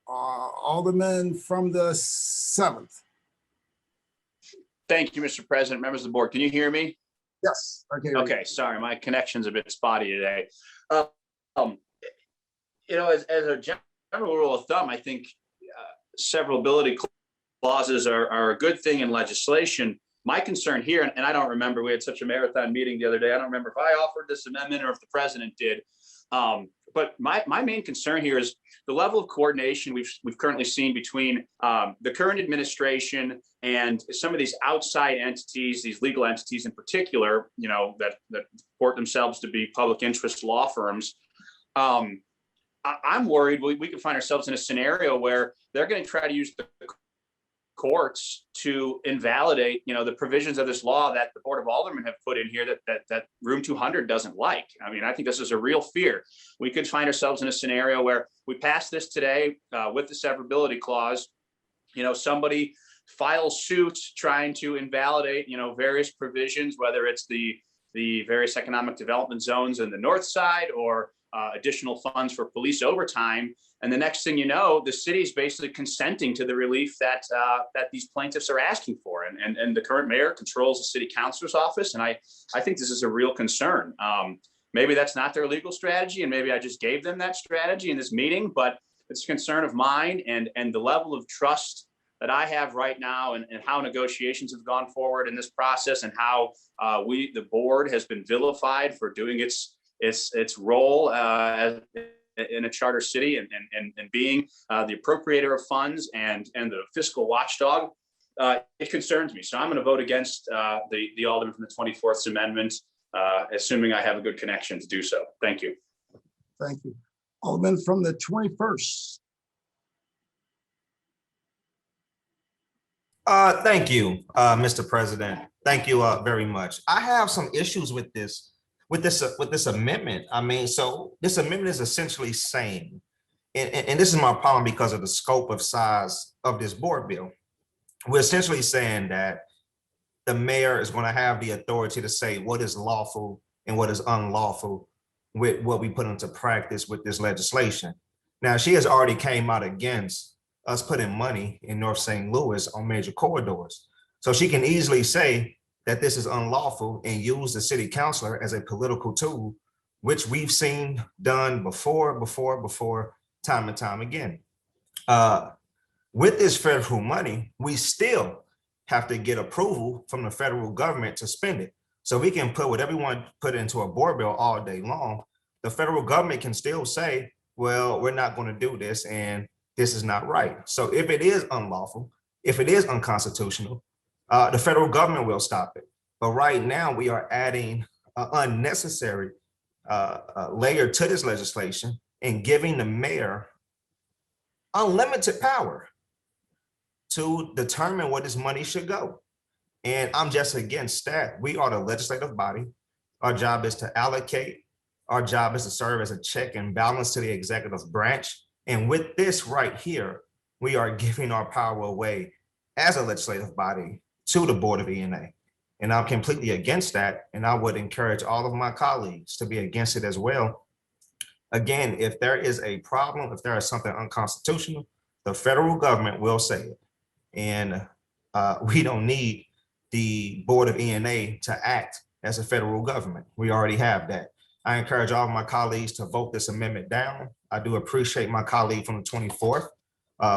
Alderman from the 7th. Thank you, Mr. President, members of the board. Can you hear me? Yes. Okay, sorry, my connection's a bit spotty today. As a general rule of thumb, I think severability clauses are a good thing in legislation. My concern here, and I don't remember, we had such a marathon meeting the other day. I don't remember if I offered this amendment or if the president did. But my main concern here is the level of coordination we've currently seen between the current administration and some of these outside entities, these legal entities in particular, that purport themselves to be public interest law firms. I'm worried we could find ourselves in a scenario where they're going to try to use the courts to invalidate, the provisions of this law that the Board of Aldermen have put in here that Room 200 doesn't like. I mean, I think this is a real fear. We could find ourselves in a scenario where we pass this today with the severability clause. Somebody files suit trying to invalidate, various provisions, whether it's the various economic development zones in the north side or additional funds for police overtime. And the next thing you know, the city is basically consenting to the relief that these plaintiffs are asking for. And the current mayor controls the city councilor's office. And I think this is a real concern. Maybe that's not their legal strategy. And maybe I just gave them that strategy in this meeting, but it's a concern of mine and the level of trust that I have right now and how negotiations have gone forward in this process and how the board has been vilified for doing its role in a charter city and being the appropriator of funds and the fiscal watchdog, it concerns me. So I'm going to vote against the Alderman from the 24th Amendment, assuming I have a good connection to do so. Thank you. Thank you. Alderman from the 21st. Thank you, Mr. President. Thank you very much. I have some issues with this amendment. I mean, so this amendment is essentially saying, and this is my problem because of the scope of size of this board bill. We're essentially saying that the mayor is going to have the authority to say what is lawful and what is unlawful with what we put into practice with this legislation. Now, she has already came out against us putting money in North St. Louis on major corridors. So she can easily say that this is unlawful and use the city councilor as a political tool, which we've seen done before, time and time again. With this federal money, we still have to get approval from the federal government to spend it. So we can put whatever we want to put into a board bill all day long. The federal government can still say, well, we're not going to do this and this is not right. So if it is unlawful, if it is unconstitutional, the federal government will stop it. But right now we are adding an unnecessary layer to this legislation and giving the mayor unlimited power to determine where this money should go. And I'm just against that. We are the legislative body. Our job is to allocate. Our job is to serve as a check and balance to the executive branch. And with this right here, we are giving our power away as a legislative body to the Board of E&A. And I'm completely against that. And I would encourage all of my colleagues to be against it as well. Again, if there is a problem, if there is something unconstitutional, the federal government will say it. And we don't need the Board of E&A to act as a federal government. We already have that. I encourage all of my colleagues to vote this amendment down. I do appreciate my colleague from the 24th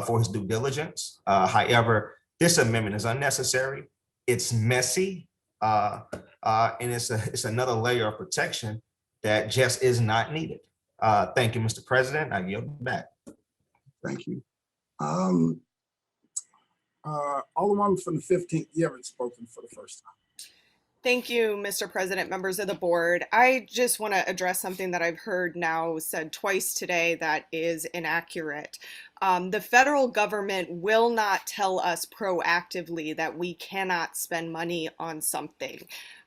for his due diligence. However, this amendment is unnecessary. It's messy, and it's another layer of protection that just is not needed. Thank you, Mr. President. I yield back. Thank you. Alderman from the 15th, you haven't spoken for the first time. Thank you, Mr. President, members of the board. I just want to address something that I've heard now said twice today that is inaccurate. The federal government will not tell us proactively that we cannot spend money on something.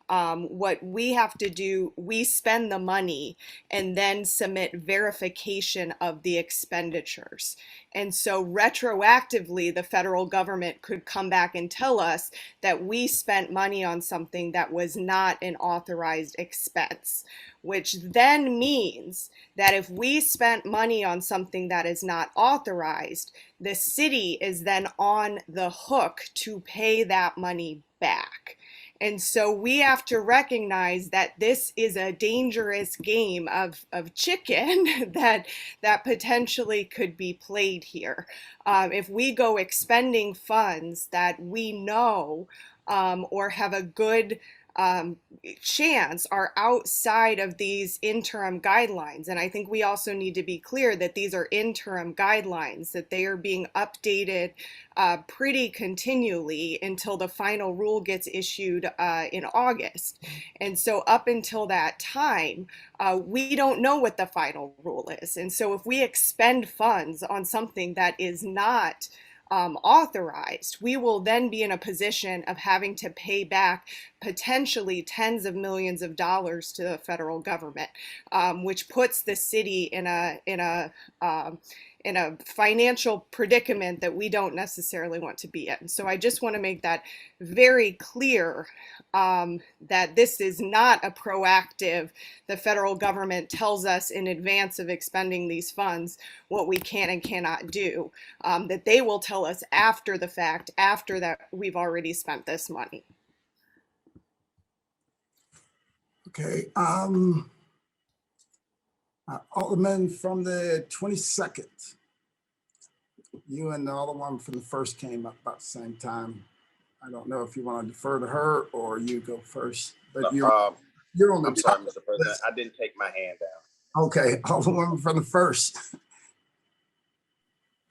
What we have to do, we spend the money and then submit verification of the expenditures. And so retroactively, the federal government could come back and tell us that we spent money on something that was not an authorized expense, which then means that if we spent money on something that is not authorized, the city is then on the hook to pay that money back. And so we have to recognize that this is a dangerous game of chicken that potentially could be played here. If we go expending funds that we know or have a good chance are outside of these interim guidelines. And I think we also need to be clear that these are interim guidelines, that they are being updated pretty continually until the final rule gets issued in August. And so up until that time, we don't know what the final rule is. And so if we expend funds on something that is not authorized, we will then be in a position of having to pay back potentially tens of millions of dollars to the federal government, which puts the city in a financial predicament that we don't necessarily want to be in. So I just want to make that very clear, that this is not a proactive, the federal government tells us in advance of expending these funds what we can and cannot do, that they will tell us after the fact, after that we've already spent this money. Okay. Alderman from the 22nd. You and the other one from the first came up about the same time. I don't know if you want to defer to her or you go first, but you're on the I'm sorry, top. Mr. President, I didn't take my hand down. Okay, Alderman from the first.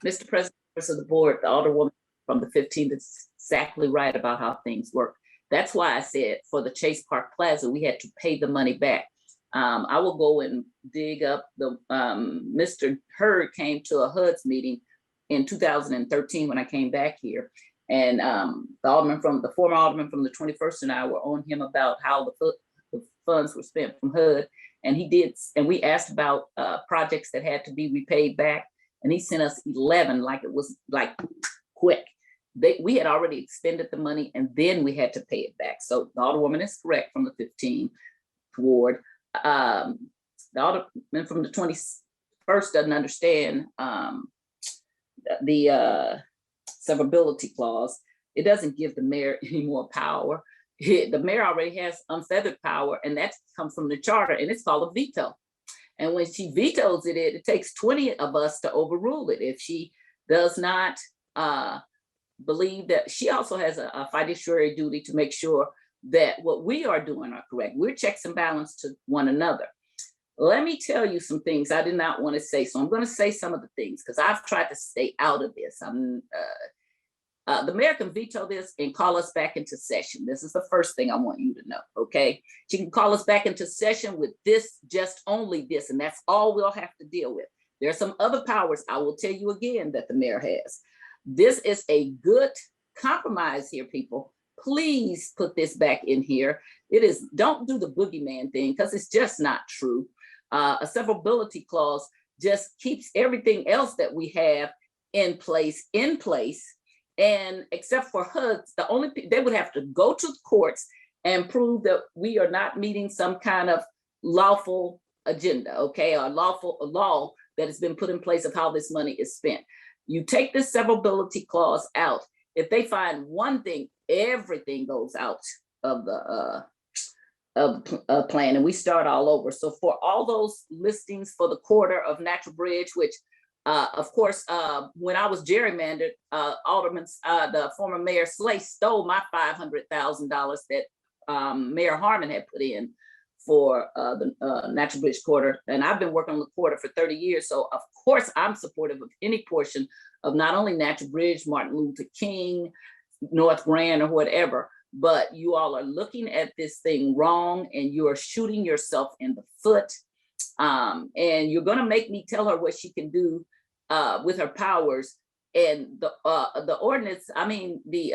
Mr. President, members of the board, the Alderwoman from the 15th is exactly right about how things work. That's why I said for the Chase Park Plaza, we had to pay the money back. I will go and dig up the, Mr. Hurd came to a HUD's meeting in 2013 when I came back here. And the former alderman from the 21st and I were on him about how the funds were spent from HUD. And he did, and we asked about projects that had to be repaid back. And he sent us 11, like it was like quick. We had already expended the money and then we had to pay it back. So the alderwoman is correct from the 15th ward. The alderman from the 21st doesn't understand the severability clause. It doesn't give the mayor any more power. The mayor already has unfeathered power, and that comes from the charter, and it's called a veto. And when she vetoes it, it takes 20 of us to overrule it. If she does not believe that, she also has a fiduciary duty to make sure that what we are doing are correct. We're checks and balance to one another. Let me tell you some things I did not want to say. So I'm going to say some of the things because I've tried to stay out of this. The mayor can veto this and call us back into session. This is the first thing I want you to know, okay? She can call us back into session with this, just only this, and that's all we'll have to deal with. There are some other powers I will tell you again that the mayor has. This is a good compromise here, people. Please put this back in here. It is, don't do the boogeyman thing because it's just not true. A severability clause just keeps everything else that we have in place. And except for HUDs, they would have to go to the courts and prove that we are not meeting some kind of lawful agenda, okay, or lawful law that has been put in place of how this money is spent. You take this severability clause out. If they find one thing, everything goes out of the plan, and we start all over. So for all those listings for the quarter of Natural Bridge, which of course, when I was gerrymandered, the former Mayor Slay stole my $500,000 that Mayor Harmon had put in for the Natural Bridge quarter. And I've been working on the quarter for 30 years. So of course, I'm supportive of any portion of not only Natural Bridge, Martin Luther King, North Grand, or whatever, but you all are looking at this thing wrong and you are shooting yourself in the foot. And you're gonna make me tell her what she can do with her powers. And the ordinance, I mean, the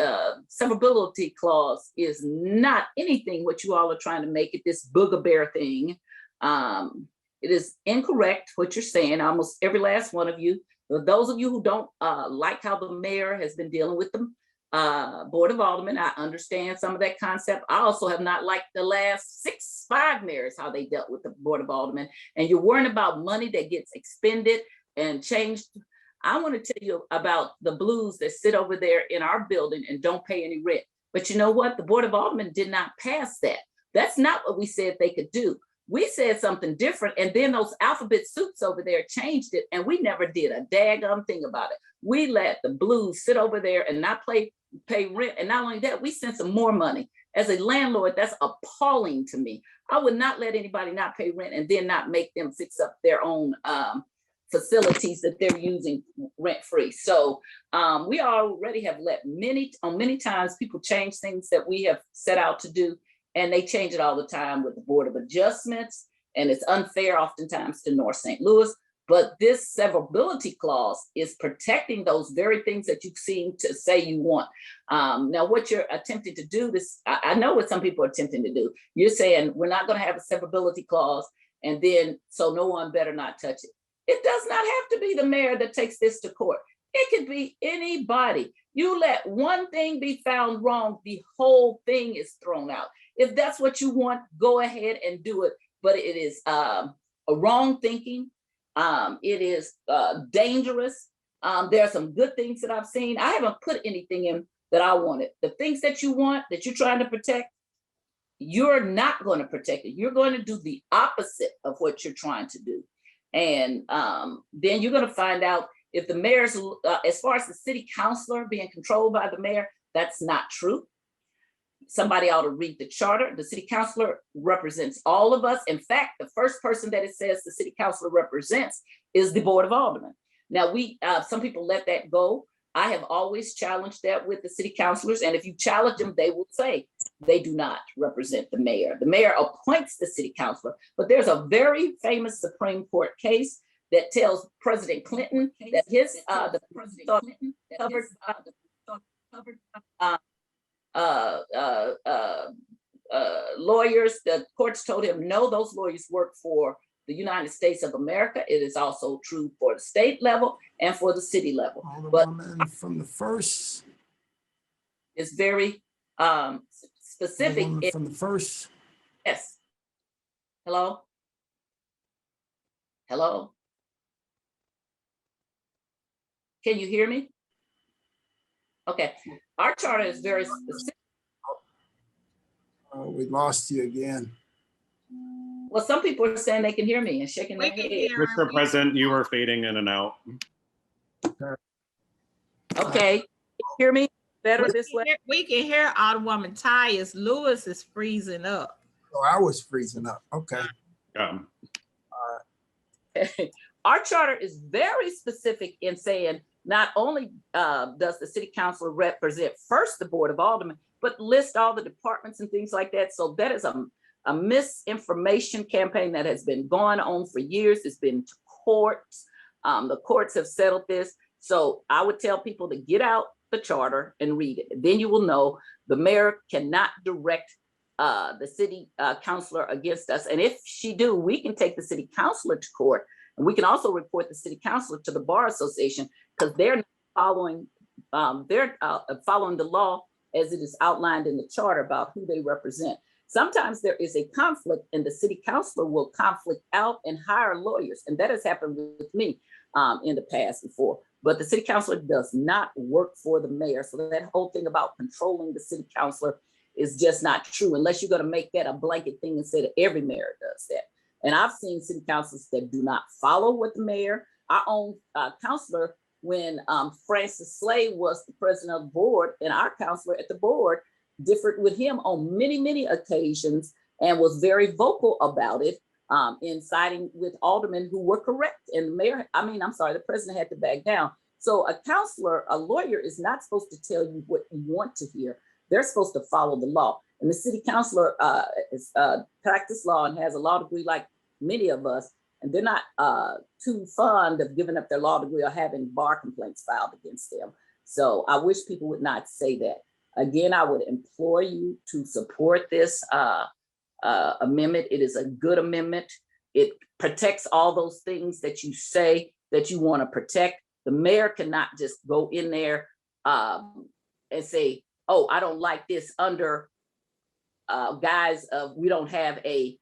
severability clause is not anything what you all are trying to make it, this booger thing. It is incorrect what you're saying, almost every last one of you. For those of you who don't like how the mayor has been dealing with the Board of Aldermen, I understand some of that concept. I also have not liked the last 5 mayors, how they dealt with the Board of Aldermen. And you're worrying about money that gets expended and changed. I want to tell you about the blues that sit over there in our building and don't pay any rent. But you know what? The Board of Aldermen did not pass that. That's not what we said they could do. We said something different, and then those alphabet soups over there changed it, and we never did a daggum thing about it. We let the blues sit over there and not pay rent, and not only that, we sent some more money. As a landlord, that's appalling to me. I would not let anybody not pay rent and then not make them fix up their own facilities that they're using rent-free. So we already have let many times people change things that we have set out to do, and they change it all the time with the Board of Adjustments, and it's unfair oftentimes to North St. Louis. But this severability clause is protecting those very things that you seem to say you want. Now, what you're attempting to do, I know what some people are attempting to do. You're saying we're not going to have a severability clause, and then so no one better not touch it. It does not have to be the mayor that takes this to court. It could be anybody. You let one thing be found wrong, the whole thing is thrown out. If that's what you want, go ahead and do it. But it is a wrong thinking. It is dangerous. There are some good things that I've seen. I haven't put anything in that I wanted. The things that you want, that you're trying to protect, you're not going to protect it. You're going to do the opposite of what you're trying to do. And then you're going to find out If the mayor's, as far as the city councilor being controlled by the mayor, that's not true. Somebody ought to read the charter. The city councilor represents all of us. In fact, the first person that it says the city councilor represents is the Board of Aldermen. Now, some people let that go. I have always challenged that with the city councilors, and if you challenge them, they will say they do not represent the mayor. The mayor appoints the city councilor, but there's a very famous Supreme Court case that tells President Clinton that his lawyers, the courts told him, no, those lawyers work for the United States of America. It is also true for the state level and for the city level. But from the first, it's very specific. From the first. Yes. Hello? Hello? Can you hear me? Okay. Our charter is very specific. We lost you again. Well, some people are saying they can hear me and shaking their head. Mr. President, you are fading in and out. Okay, hear me better this way? We can hear Alderwoman Tyus. Lewis is freezing up. Oh, I was freezing up. Okay. Our charter is very specific in saying not only does the city council represent first the Board of Aldermen, but list all the departments and things like that. So that is a misinformation campaign that has been going on for years. It's been to courts. The courts have settled this. So I would tell people to get out the charter and read it. Then you will know the mayor cannot direct the city councilor against us. And if she do, we can take the city councilor to court. And we can also report the city councilor to the Bar Association because they're following the law as it is outlined in the charter about who they represent. Sometimes there is a conflict and the city councilor will conflict out and hire lawyers. And that has happened with me in the past before. But the city councilor does not work for the mayor. So that whole thing about controlling the city councilor is just not true unless you're going to make that a blanket thing and say that every mayor does that. And I've seen city councilors that do not follow with the mayor. Our own councilor, when Francis Slay was the president of the board, and our councilor at the board differed with him on many, many occasions and was very vocal about it in siding with aldermen who were correct. And the mayor, the president had to back down. So a counselor, a lawyer is not supposed to tell you what you want to hear. They're supposed to follow the law. And the city councilor is practice law and has a law degree like many of us, and they're not too fond of giving up their law degree or having bar complaints filed against them. So I wish people would not say that. Again, I would implore you to support this amendment. It is a good amendment. It protects all those things that you say that you want to protect. The mayor cannot just go in there and say, oh, I don't like this under guise of we don't have a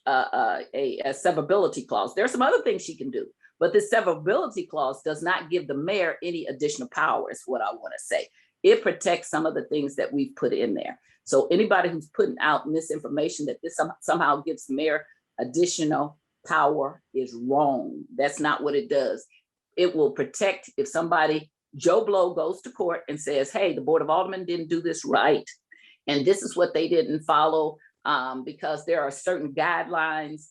severability clause. There are some other things she can do, but the severability clause does not give the mayor any additional power, is what I want to say. It protects some of the things that we've put in there. So anybody who's putting out misinformation that this somehow gives the mayor additional power is wrong. That's not what it does. It will protect if somebody, Joe Blow, goes to court and says, hey, the Board of Aldermen didn't do this right. And this is what they didn't follow because there are certain guidelines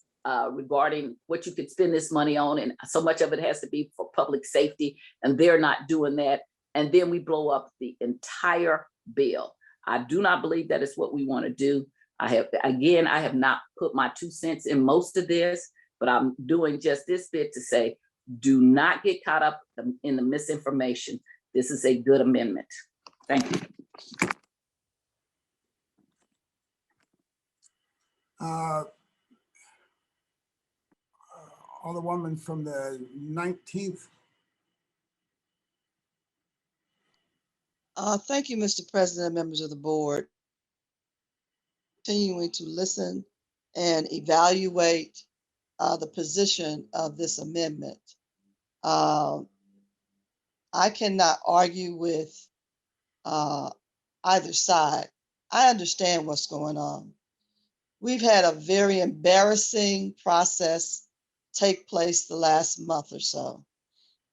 regarding what you could spend this money on. And so much of it has to be for public safety. And they're not doing that. And then we blow up the entire bill. I do not believe that is what we want to do. I have not put my 2 cents in most of this, but I'm doing just this bit to say, do not get caught up in the misinformation. This is a good amendment. Thank you. Alderwoman from the 19th. Thank you, Mr. President, members of the board. Continuing to listen and evaluate the position of this amendment. I cannot argue with either side. I understand what's going on. We've had a very embarrassing process take place the last month or so.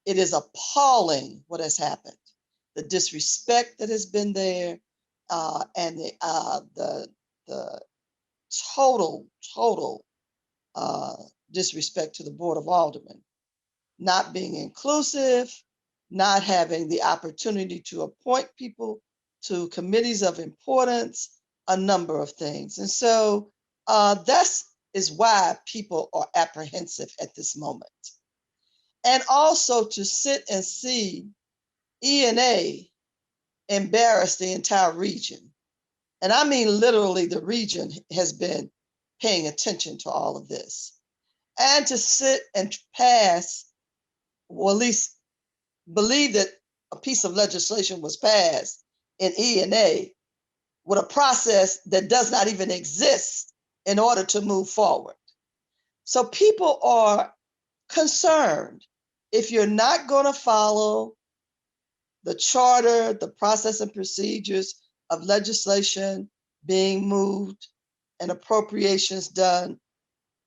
it is appalling what has happened, the disrespect that has been there, and the total disrespect to the Board of Aldermen, not being inclusive, not having the opportunity to appoint people to committees of importance, a number of things. And so that is why people are apprehensive at this moment. And also to sit and see E&A embarrass the entire region. And I mean, literally, the region has been paying attention to all of this. And to sit and pass, or at least believe that a piece of legislation was passed in E&A with a process that does not even exist in order to move forward. So people are concerned if you're not going to follow the charter, the process and procedures of legislation being moved and appropriations done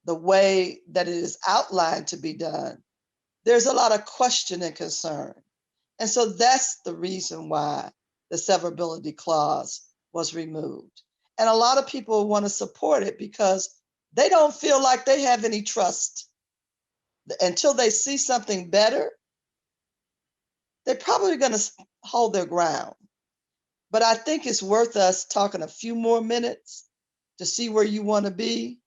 the way that it is outlined to be done, there's a lot of question and concern. And so that's the reason why the severability clause was removed. And a lot of people want to support it because they don't feel like they have any trust. Until they see something better, they're probably going to hold their ground. But I think it's worth us talking a few more minutes to see where you want to be.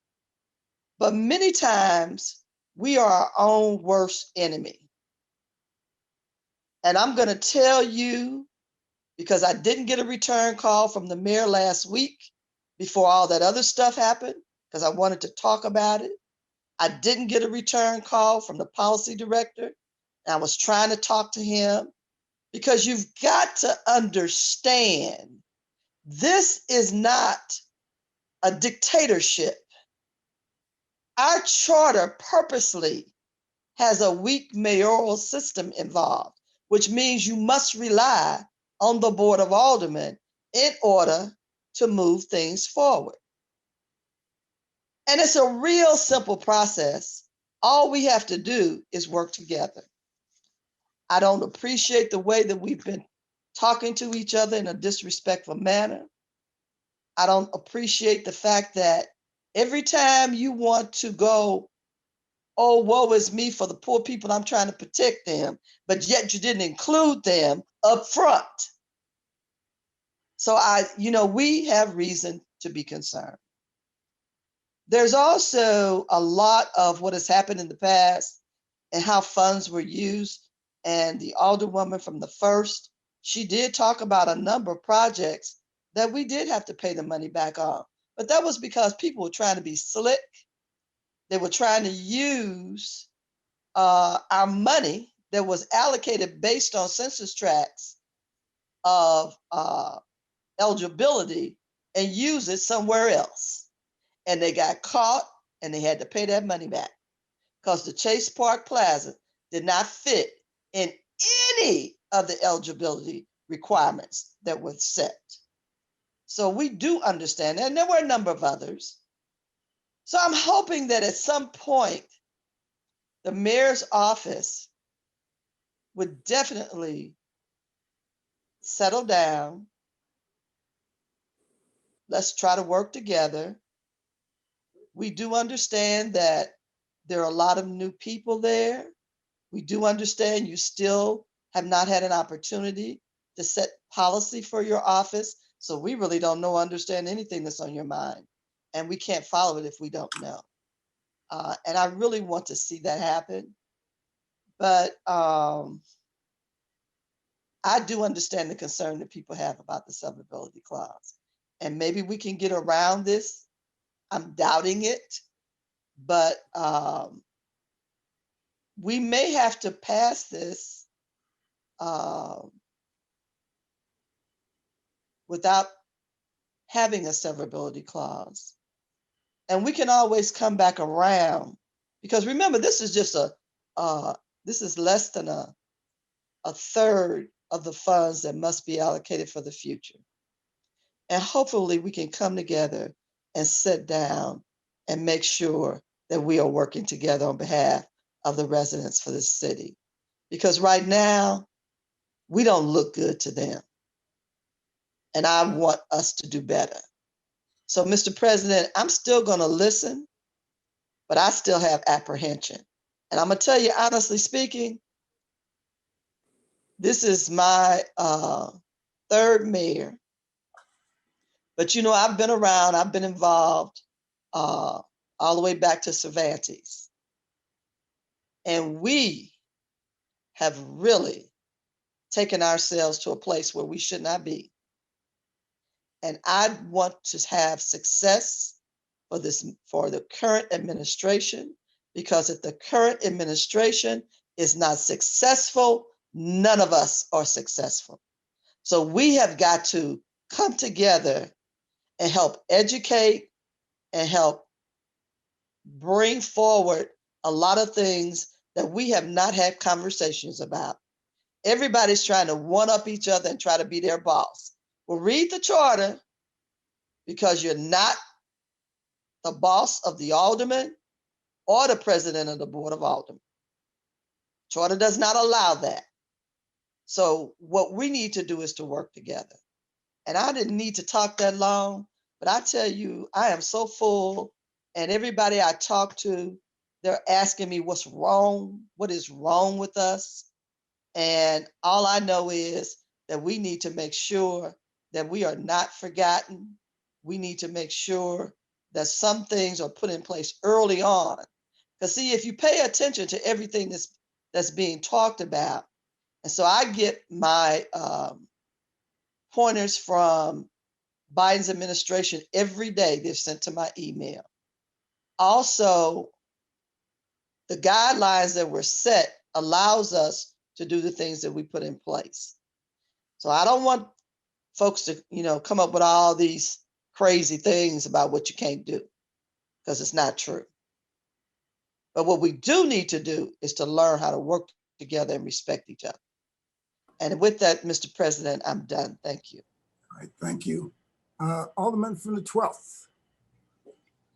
But many times we are our own worst enemy. And I'm going to tell you, because I didn't get a return call from the mayor last week before all that other stuff happened, because I wanted to talk about it. I didn't get a return call from the policy director. And I was trying to talk to him, because you've got to understand, this is not a dictatorship. Our charter purposely has a weak mayoral system involved, which means you must rely on the Board of Aldermen in order to move things forward. And it's a real simple process. All we have to do is work together. I don't appreciate the way that we've been talking to each other in a disrespectful manner. I don't appreciate the fact that every time you want to go, oh, woe is me for the poor people, I'm trying to protect them, but yet you didn't include them up front. So we have reason to be concerned. There's also a lot of what has happened in the past and how funds were used. And the alderwoman from the 1st, she did talk about a number of projects that we did have to pay the money back on. But that was because people were trying to be slick. They were trying to use our money that was allocated based on census tracts of eligibility and use it somewhere else. And they got caught and they had to pay that money back because the Chase Park Plaza did not fit in any of the eligibility requirements that were set. So we do understand that, and there were a number of others. So I'm hoping that at some point, the mayor's office would definitely settle down. Let's try to work together. We do understand that there are a lot of new people there. We do understand you still have not had an opportunity to set policy for your office. So we really don't understand anything that's on your mind. And we can't follow it if we don't know. And I really want to see that happen. But I do understand the concern that people have about the severability clause. And maybe we can get around this. I'm doubting it. But we may have to pass this without having a severability clause. And we can always come back around, because remember, this is just this is less than a third of the funds that must be allocated for the future. And hopefully we can come together and sit down and make sure that we are working together on behalf of the residents for this city. because right now we don't look good to them. And I want us to do better. So, Mr. President, I'm still going to listen, but I still have apprehension. And I'm going to tell you, honestly speaking, this is my third mayor. But you know, I've been around, I've been involved all the way back to Cervantes. And we have really taken ourselves to a place where we should not be. And I want to have success for the current administration, because if the current administration is not successful, none of us are successful. So we have got to come together and help educate and help bring forward a lot of things that we have not had conversations about. Everybody's trying to one up each other and try to be their boss. Well, read the charter, because you're not the boss of the alderman or the president of the board of aldermen. Charter does not allow that. So what we need to do is to work together. And I didn't need to talk that long, but I tell you, I am so full, and everybody I talk to, they're asking me what's wrong, what is wrong with us. And all I know is that we need to make sure that we are not forgotten. We need to make sure that some things are put in place early on. Because see, if you pay attention to everything that's being talked about, and so I get my pointers from Biden's administration every day. They're sent to my email. Also, the guidelines that were set allows us to do the things that we put in place. So I don't want folks to, come up with all these crazy things about what you can't do, because it's not true. But what we do need to do is to learn how to work together and respect each other. And with that, Mr. President, I'm done. Thank you. All right, thank you. Alderman from the 12th.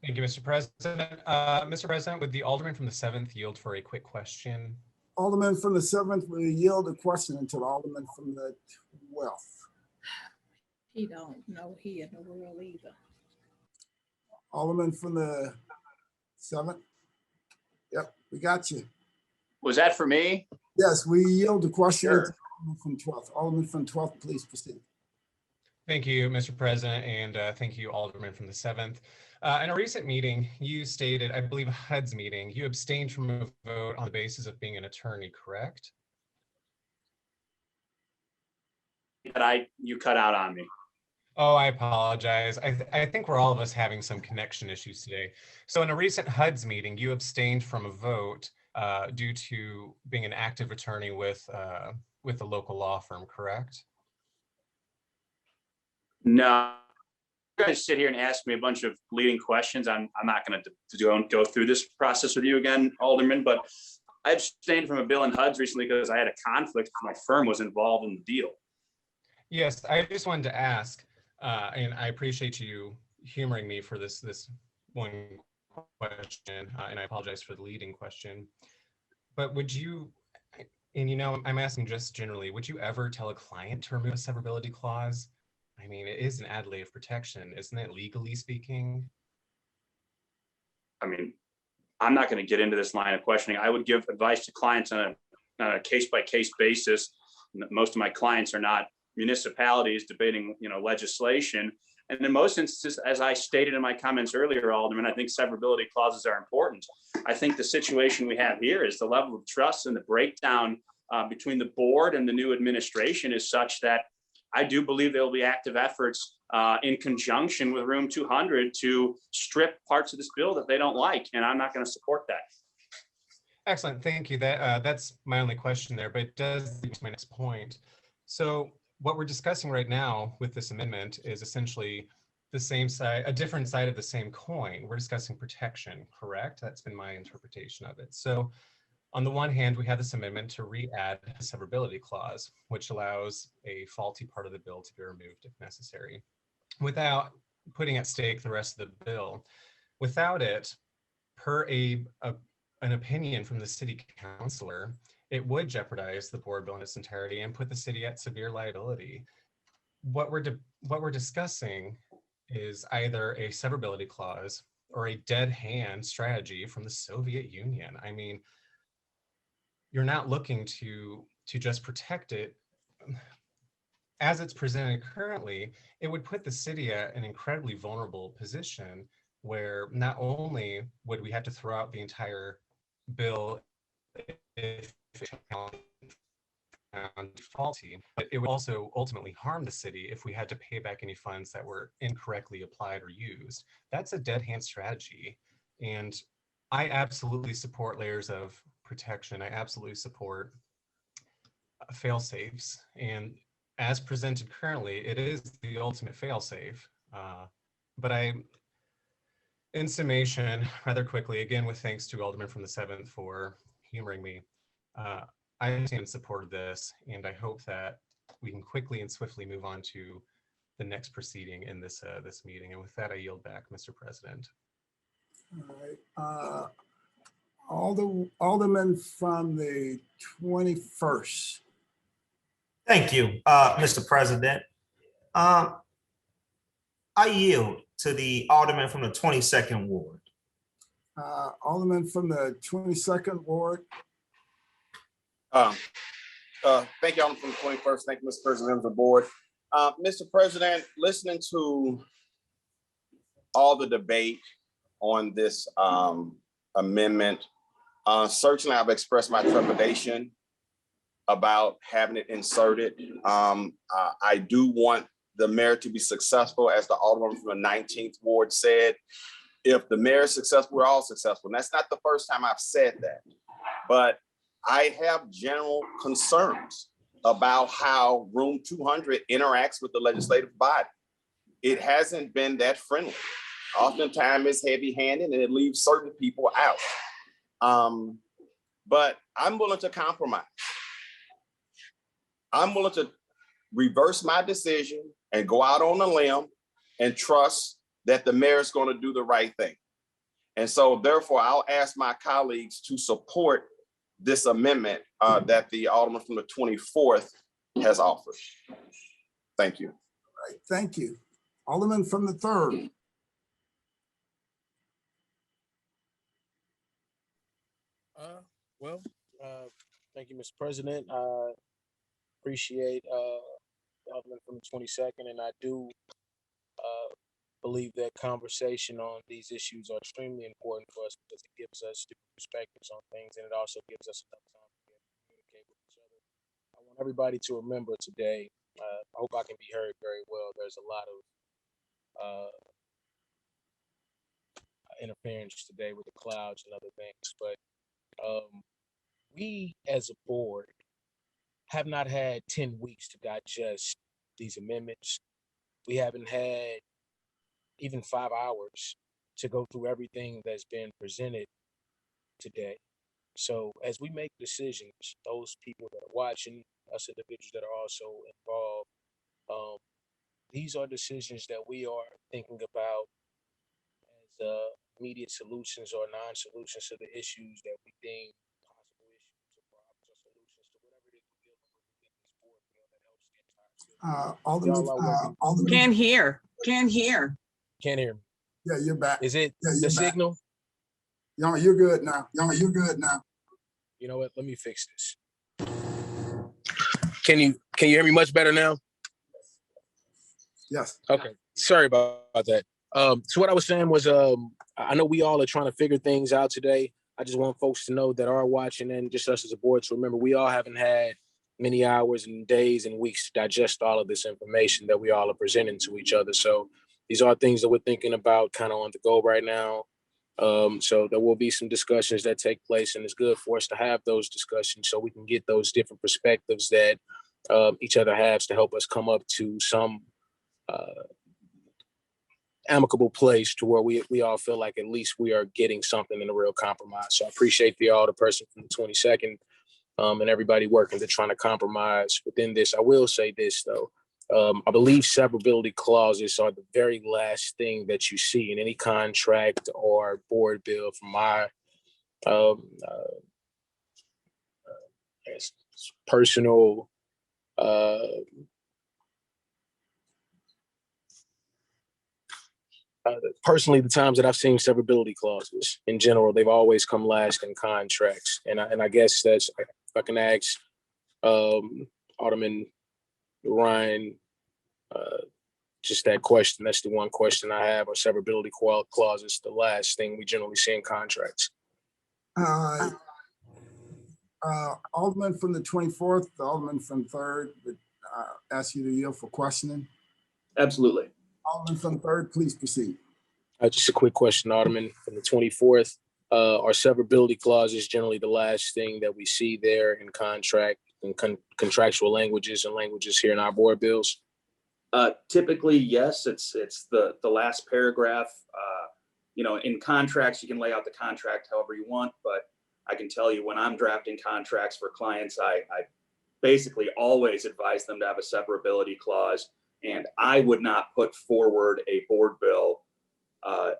Thank you, Mr. President. Mr. President, would the alderman from the 7th yield for a quick question? Alderman from the 7th will yield a question until Alderman from the 12th. He don't know he in the world either. Alderman from the 7th. Yep, we got you. Was that for me? Yes, we yield the question Sure. to Alderman from 12th. Alderman from 12th, please proceed. Thank you, Mr. President, and thank you, Alderman from the 7th. In a recent meeting, you stated, I believe HUD's meeting, you abstained from a vote on the basis of being an attorney, correct? You cut out on me. Oh, I apologize. I think we're all of us having some connection issues today. So in a recent HUD's meeting, you abstained from a vote due to being an active attorney with a local law firm, correct? No. You're going to sit here and ask me a bunch of leading questions. I'm not going to go through this process with you again, Alderman, but I abstained from a bill in HUD's recently because I had a conflict. My firm was involved in the deal. Yes, I just wanted to ask, and I appreciate you humoring me for this one question, and I apologize for the leading question. But would you, and I'm asking just generally, would you ever tell a client to remove a severability clause? I mean, it is an ad layer of protection, isn't it, legally speaking? I mean, I'm not going to get into this line of questioning. I would give advice to clients on a case-by-case basis. Most of my clients are not municipalities debating, legislation. And in most instances, as I stated in my comments earlier, Alderman, I think severability clauses are important. I think the situation we have here is the level of trust and the breakdown between the board and the new administration is such that I do believe there will be active efforts in conjunction with Room 200 to strip parts of this bill that they don't like, and I'm not going to support that. Excellent, thank you. That's my only question there, but it does lead to my next point. So what we're discussing right now with this amendment is essentially the same side, a different side of the same coin. We're discussing protection, correct? That's been my interpretation of it. So on the one hand, we have this amendment to re-add a severability clause, which allows a faulty part of the bill to be removed if necessary, without putting at stake the rest of the bill. Without it, per an opinion from the city councilor, it would jeopardize the board bill in its entirety and put the city at severe liability. What we're discussing is either a severability clause or a dead hand strategy from the Soviet Union. I mean, you're not looking to just protect it. As it's presented currently, it would put the city at an incredibly vulnerable position where not only would we have to throw out the entire bill if it found faulty, but it would also ultimately harm the city if we had to pay back any funds that were incorrectly applied or used. That's a dead hand strategy. And I absolutely support layers of protection. I absolutely support fail-safes. And as presented currently, it is the ultimate fail-safe. But in summation, rather quickly, again, with thanks to Alderman from the 7th for humoring me, I stand in support of this, and I hope that we can quickly and swiftly move on to the next proceeding in this this meeting. And with that, I yield back, Mr. President. All right. Alderman from the 21st. Thank you, Mr. President. I yield to the Alderman from the 22nd Ward. Alderman from the 22nd Ward. Thank you, Alderman from the 21st. Thank you, Mr. President of the board. Mr. President, listening to all the debate on this amendment, certainly I've expressed my trepidation about having it inserted. I do want the mayor to be successful, as the Alderman from the 19th Ward said. If the mayor is successful, we're all successful. And that's not the first time I've said that. But I have general concerns about how Room 200 interacts with the legislative body. It hasn't been that friendly. Oftentimes it's heavy-handed and it leaves certain people out. But I'm willing to compromise. I'm willing to reverse my decision and go out on a limb and trust that the mayor is going to do the right thing. And so therefore, I'll ask my colleagues to support this amendment that the Alderman from the 24th has offered. Thank you. All right, thank you. Alderman from the 3rd. Thank you, Mr. President. Appreciate the Alderman from the 22nd, and I do believe that conversation on these issues are extremely important for us because it gives us different perspectives on things, and it also gives us enough time to communicate with each other. I want everybody to remember today, I hope I can be heard very well. There's a lot of interference today with the clouds and other things, but we as a board have not had 10 weeks to digest these amendments. We haven't had even 5 hours to go through everything that's been presented today. So as we make decisions, those people that are watching, us individuals that are also involved, these are decisions that we are thinking about as immediate solutions or non-solutions to the issues that we deem possible issues or problems or solutions to whatever it is we're dealing with within this board bill that helps get Alderman. Can't hear. Can't hear. Can't hear me. Yeah, you're back. Is it the signal? No, you're good now. No, you're good now. You know what? Let me fix this. Can you hear me much better now? Yes. Okay. Sorry about that. So what I was saying was, I know we all are trying to figure things out today. I just want folks to know that are watching and just us as a board to remember we all haven't had many hours and days and weeks to digest all of this information that we all are presenting to each other. So these are things that we're thinking about kind of on the go right now. So there will be some discussions that take place, and it's good for us to have those discussions so we can get those different perspectives that each other has to help us come up to some amicable place to where we all feel like at least we are getting something in a real compromise. So I appreciate the person from the 22nd and everybody working to trying to compromise within this. I will say this though. I believe severability clauses are the very last thing that you see in any contract or board bill from my personal personally, the times that I've seen severability clauses in general, they've always come last in contracts. And I guess that's, if I can ask Alderman Ryan, just that question. That's the one question I have. Are severability clauses the last thing we generally see in contracts? Alderman from the 24th, the Alderman from 3rd, would ask you to yield for questioning. Absolutely. Alderman from 3rd, please proceed. Just a quick question, Alderman from the 24th. Are severability clauses generally the last thing that we see there in contract and contractual languages and languages here in our board bills? Typically, yes. It's the last paragraph. In contracts, you can lay out the contract however you want, but I can tell you when I'm drafting contracts for clients, I basically always advise them to have a severability clause, and I would not put forward a board bill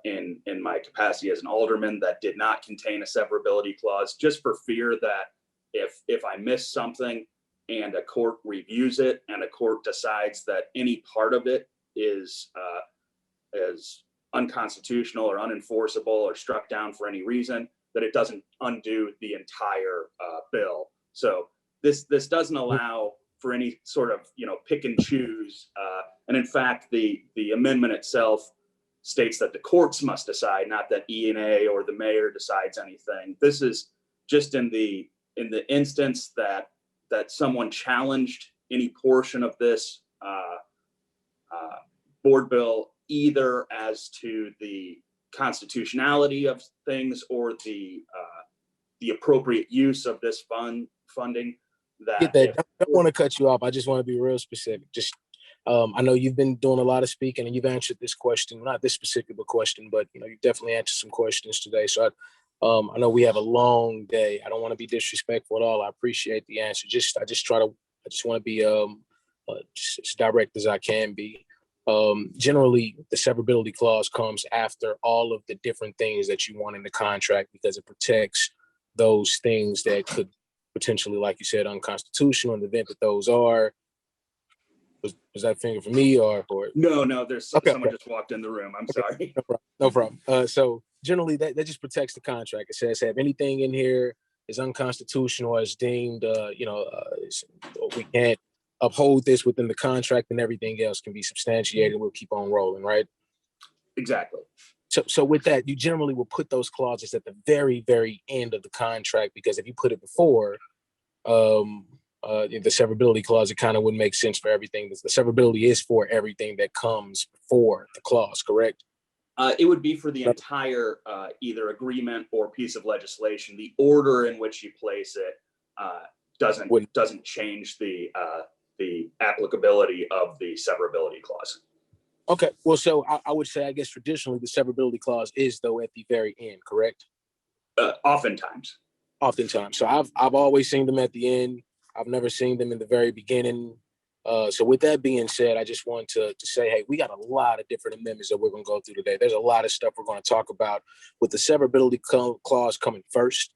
in my capacity as an alderman that did not contain a severability clause, just for fear that if I miss something and a court reviews it and a court decides that any part of it is unconstitutional or unenforceable or struck down for any reason, that it doesn't undo the entire bill. So this doesn't allow for any sort of pick and choose. And in fact, the amendment itself states that the courts must decide, not that E&A or the mayor decides anything. This is just in the instance that someone challenged any portion of this board bill, either as to the constitutionality of things or the appropriate use of this funding. Get that. I don't want to cut you off. I just want to be real specific. Just I know you've been doing a lot of speaking and you've answered this question, not this specific question, but you've definitely answered some questions today. So I know we have a long day. I don't want to be disrespectful at all. I appreciate the answer. I just want to be just as direct as I can be. Generally, the severability clause comes after all of the different things that you want in the contract because it protects those things that could potentially, like you said, unconstitutional in the event that those are. Was that finger for me or? No, there's okay, someone just walked in the room. I'm sorry. No problem. So generally that just protects the contract. It says if anything in here is unconstitutional as deemed, we can't uphold this within the contract and everything else can be substantiated. We'll keep on rolling, right? Exactly. So with that, you generally will put those clauses at the very, very end of the contract, because if you put it before, the severability clause, it kind of wouldn't make sense for everything. The severability is for everything that comes before the clause, correct? It would be for the entire either agreement or piece of legislation. The order in which you place it doesn't change the applicability of the severability clause. Okay, well, so I would say, I guess traditionally the severability clause is though at the very end, correct? Oftentimes. So I've always seen them at the end. I've never seen them in the very beginning. So with that being said, I just want to say, hey, we got a lot of different amendments that we're going to go through today. There's a lot of stuff we're going to talk about with the severability clause coming first,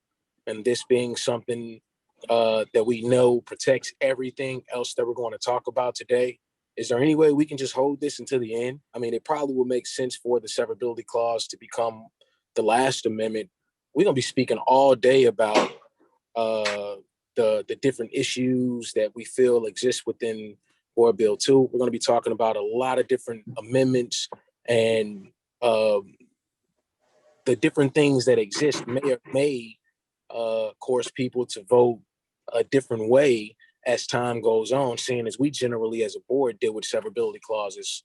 and this being something that we know protects everything else that we're going to talk about today. Is there any way we can just hold this until the end? I mean, it probably will make sense for the severability clause to become the last amendment. We're going to be speaking all day about the different issues that we feel exist within Board Bill 2. We're going to be talking about a lot of different amendments and the different things that exist may cause people to vote a different way as time goes on, seeing as we generally as a board deal with severability clauses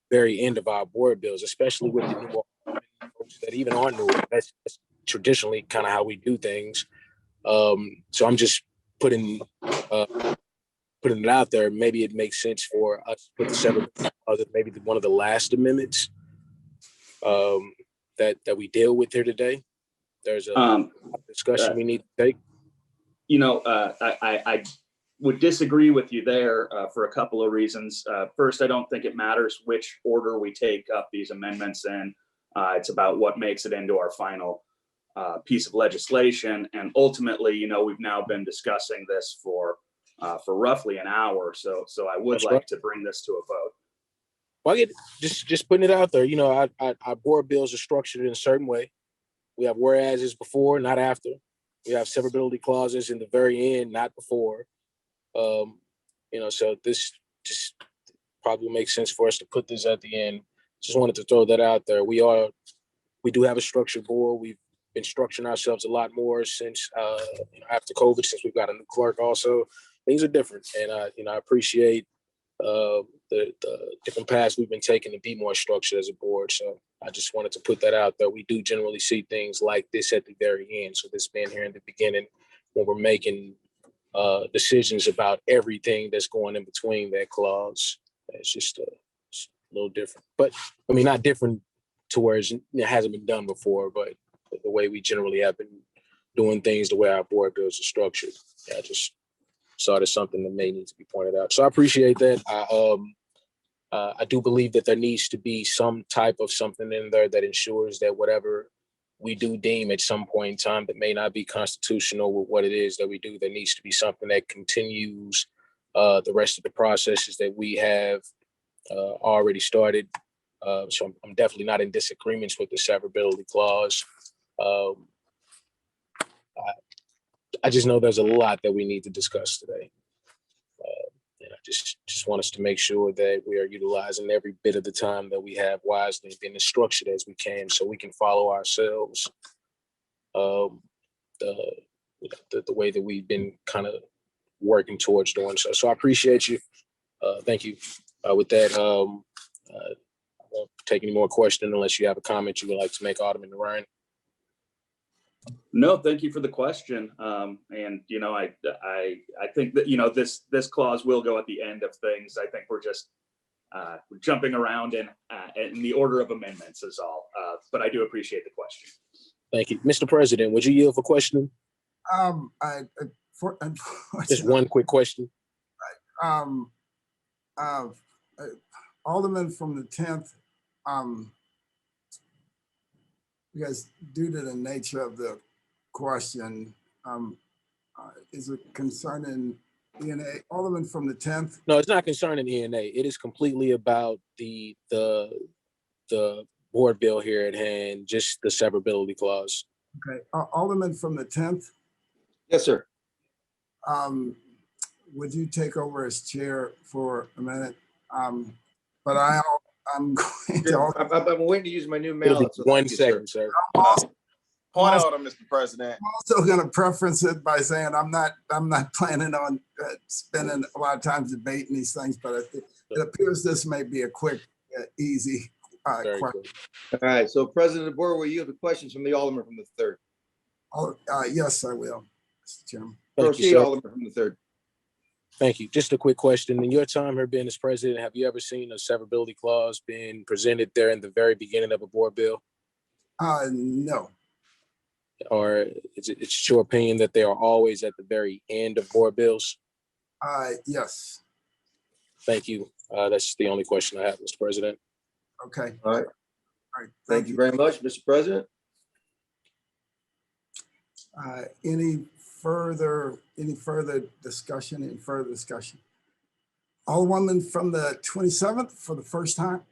very end of our board bills, especially with the new folks that even aren't new. That's traditionally kind of how we do things. So I'm just putting it out there. Maybe it makes sense for us to put the severability clause, maybe one of the last amendments that we deal with here today. There's a discussion we need to take. I would disagree with you there for a couple of reasons. First, I don't think it matters which order we take up these amendments in. It's about what makes it into our final piece of legislation. And ultimately, you know, we've now been discussing this for roughly an hour. So I would like to bring this to a vote. Well, I get just putting it out there. You know, our board bills are structured in a certain way. We have whereases before, not after. We have severability clauses in the very end, not before. You know, so this just probably makes sense for us to put this at the end. Just wanted to throw that out there. We do have a structured board. We've been structuring ourselves a lot more since you know, after COVID, since we've got a new clerk also. Things are different. And you know, I appreciate the different paths we've been taking to be more structured as a board. So I just wanted to put that out there. We do generally see things like this at the very end. So this being here in the beginning, when we're making decisions about everything that's going in between that clause, it's just it's a little different. But I mean, not different to where it hasn't been done before, but the way we generally have been doing things, the way our board bills are structured. I just saw there's something that may need to be pointed out. So I appreciate that. I do believe that there needs to be some type of something in there that ensures that whatever we do deem at some point in time that may not be constitutional with what it is that we do, there needs to be something that continues the rest of the processes that we have already started. So I'm definitely not in disagreements with the severability clause. I just know there's a lot that we need to discuss today. And I just want us to make sure that we are utilizing every bit of the time that we have wisely and being as structured as we can so we can follow ourselves the way that we've been kind of working towards doing so. So I appreciate you. Thank you. With that, I won't take any more questions unless you have a comment you would like to make, Alderman Ryan. No, thank you for the question. And you know, I think that, you know, this clause will go at the end of things. I think we're just jumping around in the order of amendments is all. But I do appreciate the question. Thank you, Mr. President. Would you yield for questioning? Just one quick question. Alderman from the 10th. Because due to the nature of the question, is it concerning ENA? Alderman from the 10th? No, it's not concerning ENA. It is completely about the board bill here at hand, just the severability clause. Okay, Alderman from the 10th? Yes, sir. Would you take over as chair for a minute? But I'm going to. I'm waiting to use my new mallet. So 1 second, sir. Point out, Mr. President. I'm also going to preference it by saying I'm not planning on spending a lot of time debating these things, but it appears this may be a quick, easy question. Cool. All right. So, President of the board, will you have the questions from the Alderman from the 3rd? Yes, I will, Mr. Chairman. Proceed, Alderman from the 3rd. Thank you. Just a quick question. In your time here being as president, have you ever seen a severability clause being presented there in the very beginning of a board bill? No. Or it's your opinion that they are always at the very end of board bills? Yes. Thank you. That's the only question I have, Mr. President. Okay. All right. All right. Thank you very much, Mr. President. Any further discussion? Alderwoman from the 27th for the first time.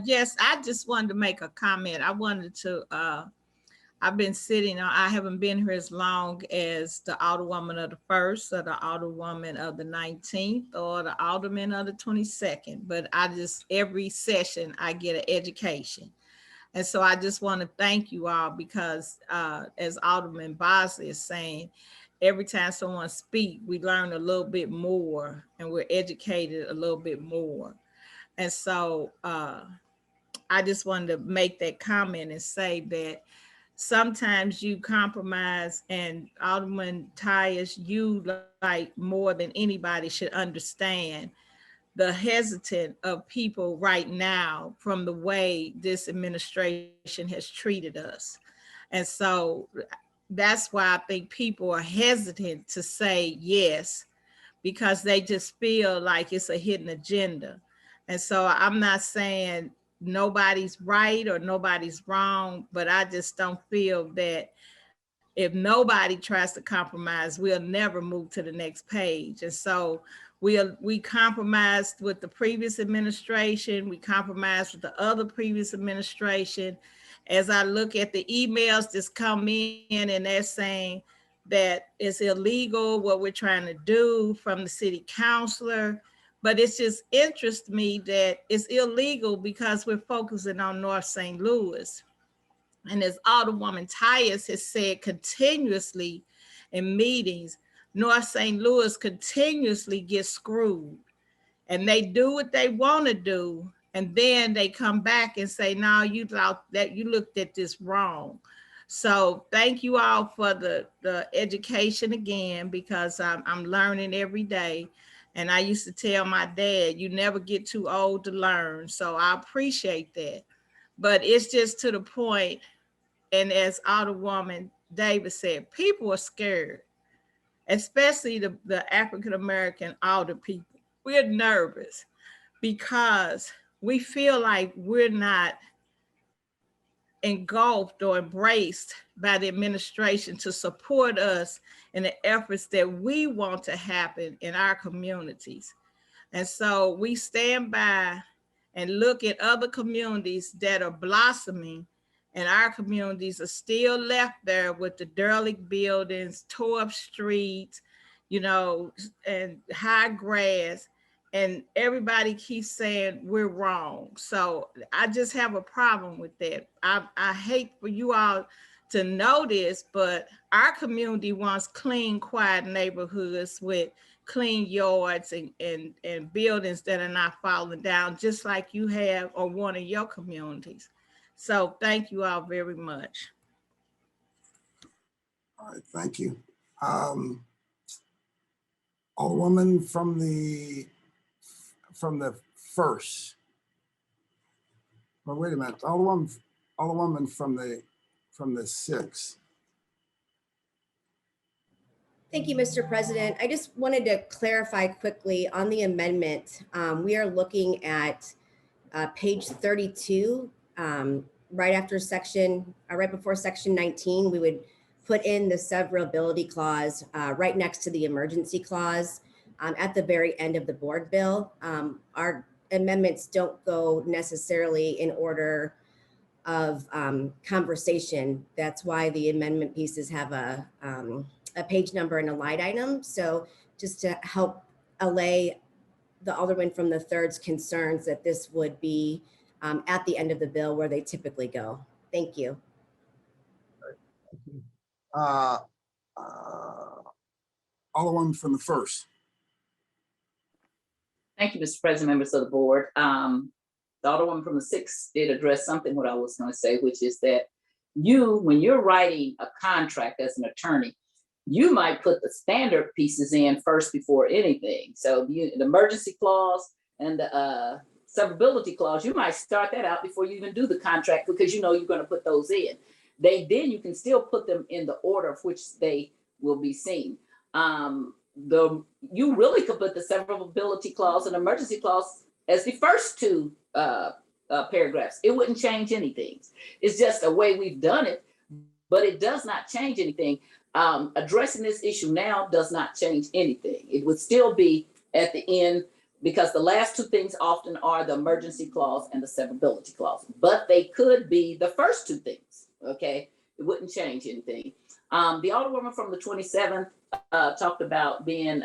Yes, I just wanted to make a comment. I wanted to, I've been sitting on, I haven't been here as long as the Alderwoman of the 1st or the Alderwoman of the 19th or the Alderman of the 22nd, but every session I get an education. And so I just want to thank you all because as Alderman Bosley is saying, every time someone speaks, we learn a little bit more and we're educated a little bit more. And so I just wanted to make that comment and say that sometimes you compromise, and Alderman Tyus, you like more than anybody should understand the hesitant of people right now from the way this administration has treated us. And so that's why I think people are hesitant to say yes, because they just feel like it's a hidden agenda. And so I'm not saying nobody's right or nobody's wrong, but I just don't feel that if nobody tries to compromise, we'll never move to the next page. And so we compromised with the previous administration, we compromised with the other previous administration. As I look at the emails that's come in and they're saying that it's illegal what we're trying to do from the city councilor, but it's just interests me that it's illegal because we're focusing on North St. Louis. And as Alderwoman Tyus has said continuously in meetings, North St. Louis continuously gets screwed. And they do what they want to do, and then they come back and say, no, you thought that you looked at this wrong. So thank you all for the education again, because I'm learning every day. And I used to tell my dad, you never get too old to learn. So I appreciate that. But it's just to the point, and as Alderwoman Davis said, people are scared, especially the African-American alder people. We're nervous because we feel like we're not engulfed or embraced by the administration to support us in the efforts that we want to happen in our communities. And so we stand by and look at other communities that are blossoming, and our communities are still left there with the derelict buildings, tore up streets, you know, and high grass, and everybody keeps saying we're wrong. So I just have a problem with that. I hate for you all to know this, but our community wants clean, quiet neighborhoods with clean yards and buildings that are not falling down, just like you have or one of your communities. So thank you all very much. All right, thank you. Alderwoman from the first. Well, wait a minute, Alderwoman from the sixth. Thank you, Mr. President. I just wanted to clarify quickly on the amendment. We are looking at page 32, right before section 19. We would put in the severability clause right next to the emergency clause at the very end of the board bill. Our amendments don't go necessarily in order of conversation. That's why the amendment pieces have a page number and a line item. So just to help allay the Alderman from the third's concerns that this would be at the end of the bill where they typically go. Thank you. Alderwoman from the first. Thank you, Mr. President, members of the board. The Alderwoman from the sixth did address something what I was going to say, which is that when you're writing a contract as an attorney, you might put the standard pieces in first before anything. So the emergency clause and the severability clause, you might start that out before you even do the contract, because you know you're going to put those in. Then you can still put them in the order of which they will be seen. You really could put the severability clause and emergency clause as the first two paragraphs. It wouldn't change anything. It's just a way we've done it, but it does not change anything. Addressing this issue now does not change anything. It would still be at the end, because the last two things often are the emergency clause and the severability clause, but they could be the first two things, okay? It wouldn't change anything. The Alderwoman from the 27th talked about being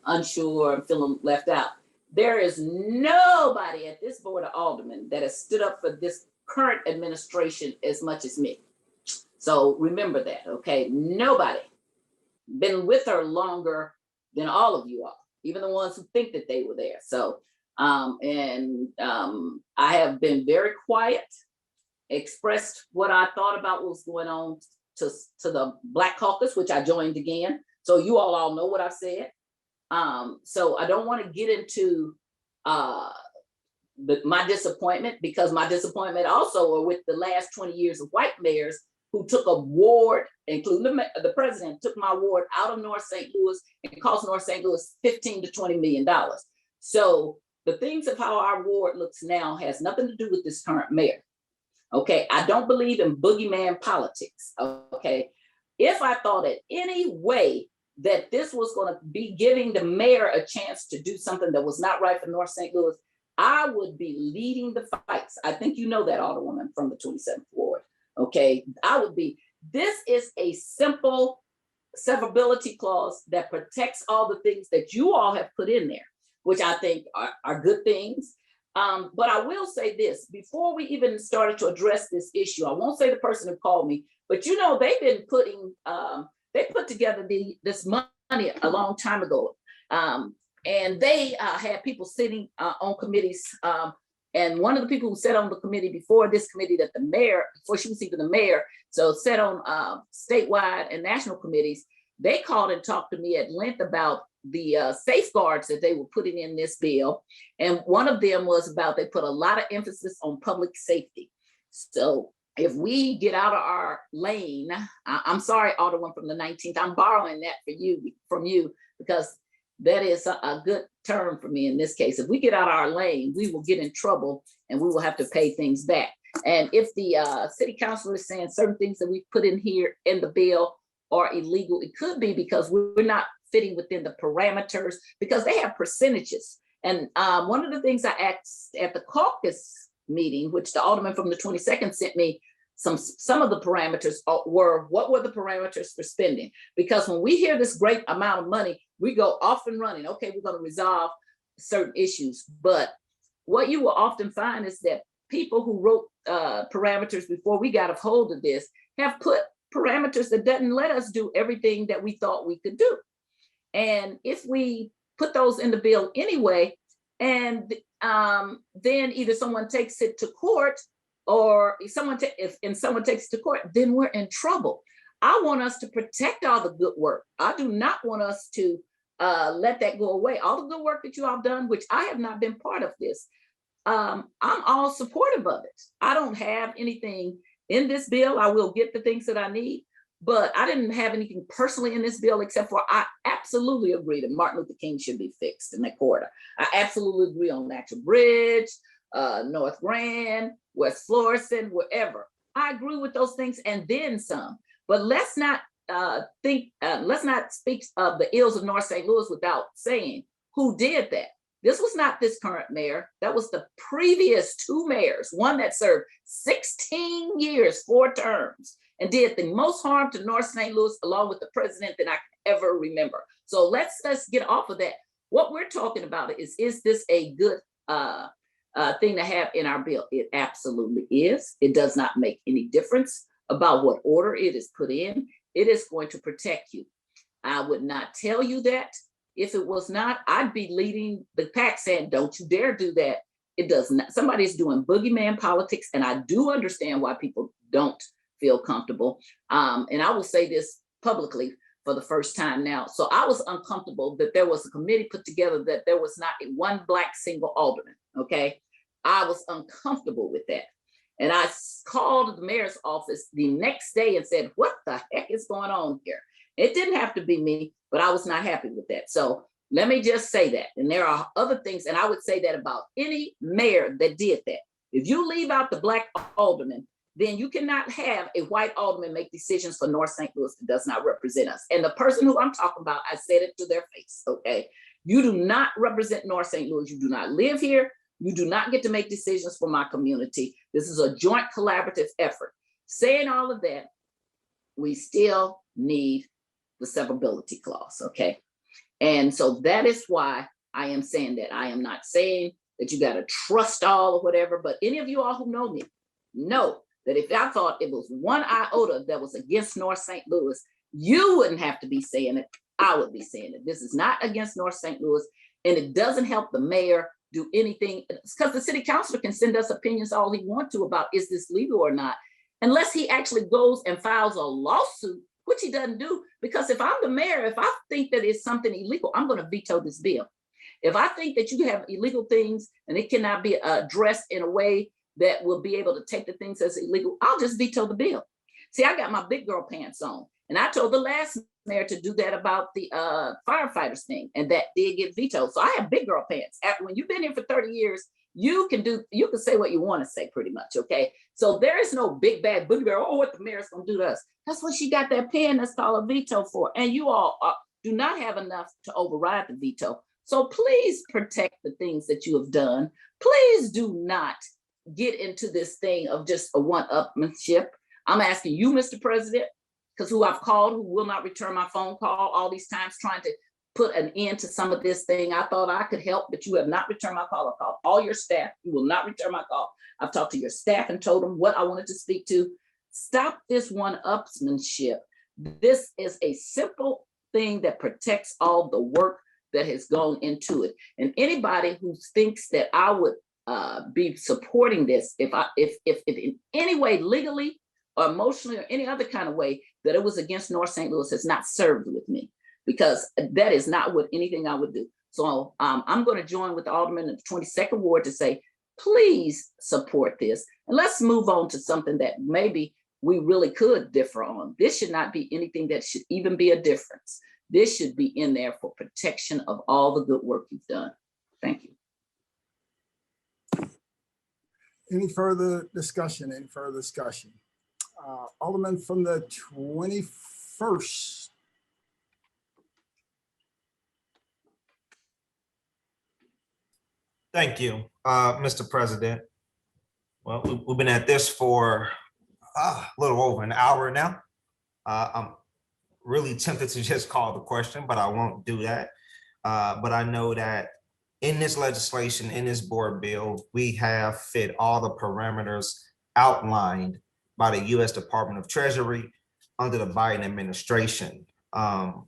unsure and feeling left out. There is nobody at this board of aldermen that has stood up for this current administration as much as me. So remember that, okay? Nobody been with her longer than all of you are, even the ones who think that they were there. So, I have been very quiet, expressed what I thought about what was going on to the Black Caucus, which I joined again. So you all know what I've said. So I don't want to get into my disappointment, because my disappointment also are with the last 20 years of white mayors who took a ward, including the president, took my ward out of North St. Louis and cost North St. Louis $15 to $20 million. So the things of how our ward looks now has nothing to do with this current mayor. Okay, I don't believe in boogeyman politics. Okay, if I thought in any way that this was going to be giving the mayor a chance to do something that was not right for North St. Louis, I would be leading the fights. I think you know that, Alderwoman from the 27th Ward. Okay, I would be. This is a simple severability clause that protects all the things that you all have put in there, which I think are good things. But I will say this, before we even started to address this issue, I won't say the person who called me, but you know, they've been putting, they put together this money a long time ago. And they had people sitting on committees. And one of the people who sat on the committee before this committee that the mayor, before she was even the mayor, so sat on statewide and national committees, they called and talked to me at length about the safeguards that they were putting in this bill. And one of them was about, they put a lot of emphasis on public safety. So if we get out of our lane, I'm sorry, Alderman from the 19th, I'm borrowing that from you, because that is a good term for me in this case. If we get out of our lane, we will get in trouble and we will have to pay things back. And if the city councilor is saying certain things that we put in here in the bill are illegal, it could be because we're not fitting within the parameters, because they have percentages. And one of the things I asked at the caucus meeting, which the Alderman from the 22nd sent me some of the parameters were, what were the parameters for spending? Because when we hear this great amount of money, we go off and running. Okay, we're going to resolve certain issues. But what you will often find is that people who wrote parameters before we got a hold of this have put parameters that doesn't let us do everything that we thought we could do. And if we put those in the bill anyway, and then either someone takes it to court, or if someone takes it to court, then we're in trouble. I want us to protect all the good work. I do not want us to let that go away. All the good work that you all done, which I have not been part of this, I'm all supportive of it. I don't have anything in this bill. I will get the things that I need, but I didn't have anything personally in this bill except for I absolutely agree that Martin Luther King should be fixed in that corridor. I absolutely agree on Natural Bridge, North Grand, West Florissant, wherever. I agree with those things and then some. But let's not speak of the ills of North St. Louis without saying who did that. This was not this current mayor. That was the previous two mayors, one that served 16 years, 4 terms, and did the most harm to North St. Louis along with the president that I can ever remember. So let's get off of that. What we're talking about is this a good thing to have in our bill? It absolutely is. It does not make any difference about what order it is put in. It is going to protect you. I would not tell you that if it was not. I'd be leading the pack saying, don't you dare do that. It does not. Somebody's doing boogeyman politics, and I do understand why people don't feel comfortable. And I will say this publicly for the first time now. So I was uncomfortable that there was a committee put together that there was not one Black single alderman, okay? I was uncomfortable with that. And I called the mayor's office the next day and said, what the heck is going on here? It didn't have to be me, but I was not happy with that. So let me just say that. And there are other things, and I would say that about any mayor that did that. If you leave out the Black alderman, then you cannot have a white alderman make decisions for North St. Louis that does not represent us. And the person who I'm talking about, I said it to their face, okay? You do not represent North St. Louis. You do not live here. You do not get to make decisions for my community. This is a joint collaborative effort. Saying all of that, we still need the severability clause, okay? And so that is why I am saying that. I am not saying that you got to trust all or whatever, but any of you all who know me know that if I thought it was one iota that was against North St. Louis, you wouldn't have to be saying it. I would be saying it. This is not against North St. Louis, and it doesn't help the mayor do anything, because the city councilor can send us opinions all he wants to about is this legal or not, unless he actually goes and files a lawsuit, which he doesn't do. Because if I'm the mayor, if I think that it's something illegal, I'm going to veto this bill. If I think that you have illegal things and it cannot be addressed in a way that will be able to take the things as illegal, I'll just veto the bill. See, I got my big girl pants on. And I told the last mayor to do that about the firefighters thing, and that did get vetoed. So I have big girl pants. After when you've been here for 30 years, you can say what you want to say pretty much, okay? So there is no big bad boogeyman, oh, what the mayor's gonna do to us. That's what she got that pen that's called a veto for. And you all do not have enough to override the veto. So please protect the things that you have done. Please do not get into this thing of just a one-upmanship. I'm asking you, Mr. President, because who I've called, who will not return my phone call all these times trying to put an end to some of this thing. I thought I could help, but you have not returned my call. I've called all your staff. You will not return my call. I've talked to your staff and told them what I wanted to speak to. Stop this one-upsmanship. This is a simple thing that protects all the work that has gone into it. And anybody who thinks that I would be supporting this, if in any way legally or emotionally or any other kind of way that it was against North St. Louis, has not served with me, because that is not what anything I would do. So I'm going to join with the Alderman in the 22nd Ward to say, please support this. And let's move on to something that maybe we really could differ on. This should not be anything that should even be a difference. This should be in there for protection of all the good work you've done. Thank you. Any further discussion? Any further discussion? Alderman from the 21st. Thank you, Mr. President. Well, we've been at this for a little over an hour now. I'm really tempted to just call the question, but I won't do that. But I know that in this legislation, in this board bill, we have fit all the parameters outlined by the U.S. Department of Treasury under the Biden administration. Putting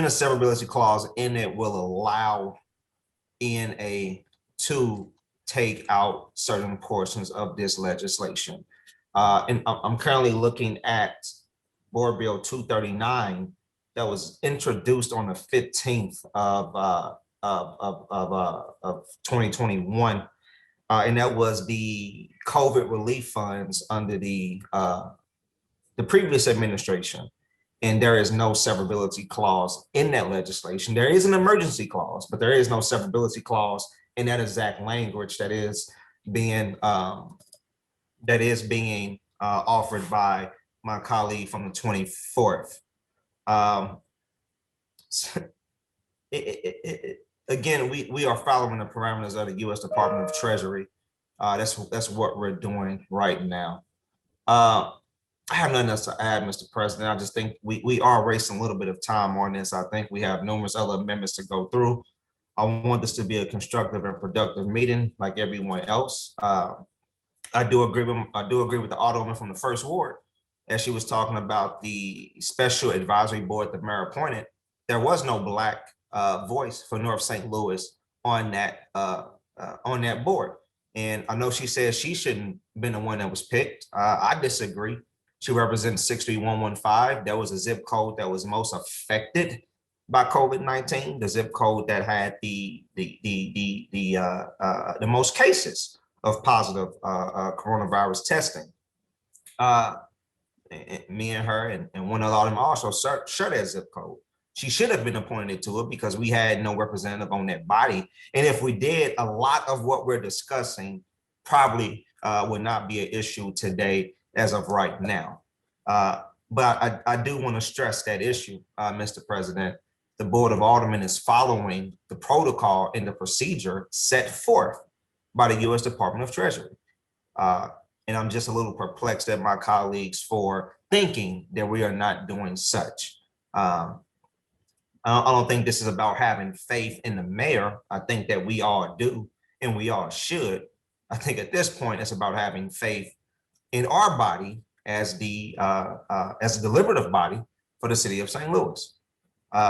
a severability clause in it will allow ENA to take out certain portions of this legislation. And I'm currently looking at Board Bill 239 that was introduced on the 15th of 2021. And that was the COVID relief funds under the previous administration. And there is no severability clause in that legislation. There is an emergency clause, but there is no severability clause in that exact language that is being offered by my colleague from the 24th. Again, we are following the parameters of the U.S. Department of Treasury. That's what we're doing right now. I have nothing else to add, Mr. President. I just think we are wasting a little bit of time on this. I think we have numerous other amendments to go through. I want this to be a constructive and productive meeting like everyone else. I do agree with the Alderman from the first ward as she was talking about the special advisory board the mayor appointed. There was no Black voice for North St. Louis on that board. And I know she says she shouldn't have been the one that was picked. I disagree. She represents 63115. That was a zip code that was most affected by COVID-19, the zip code that had the most cases of positive coronavirus testing. Me and her and one other Alderman also share that zip code. She should have been appointed to it because we had no representative on that body. And if we did, a lot of what we're discussing probably would not be an issue today as of right now. But I do want to stress that issue, Mr. President. The Board of Aldermen is following the protocol and the procedure set forth by the U.S. Department of Treasury. And I'm just a little perplexed at my colleagues for thinking that we are not doing such. I don't think this is about having faith in the mayor. I think that we all do, and we all should. I think at this point, it's about having faith in our body as the deliberative body for the city of St. Louis.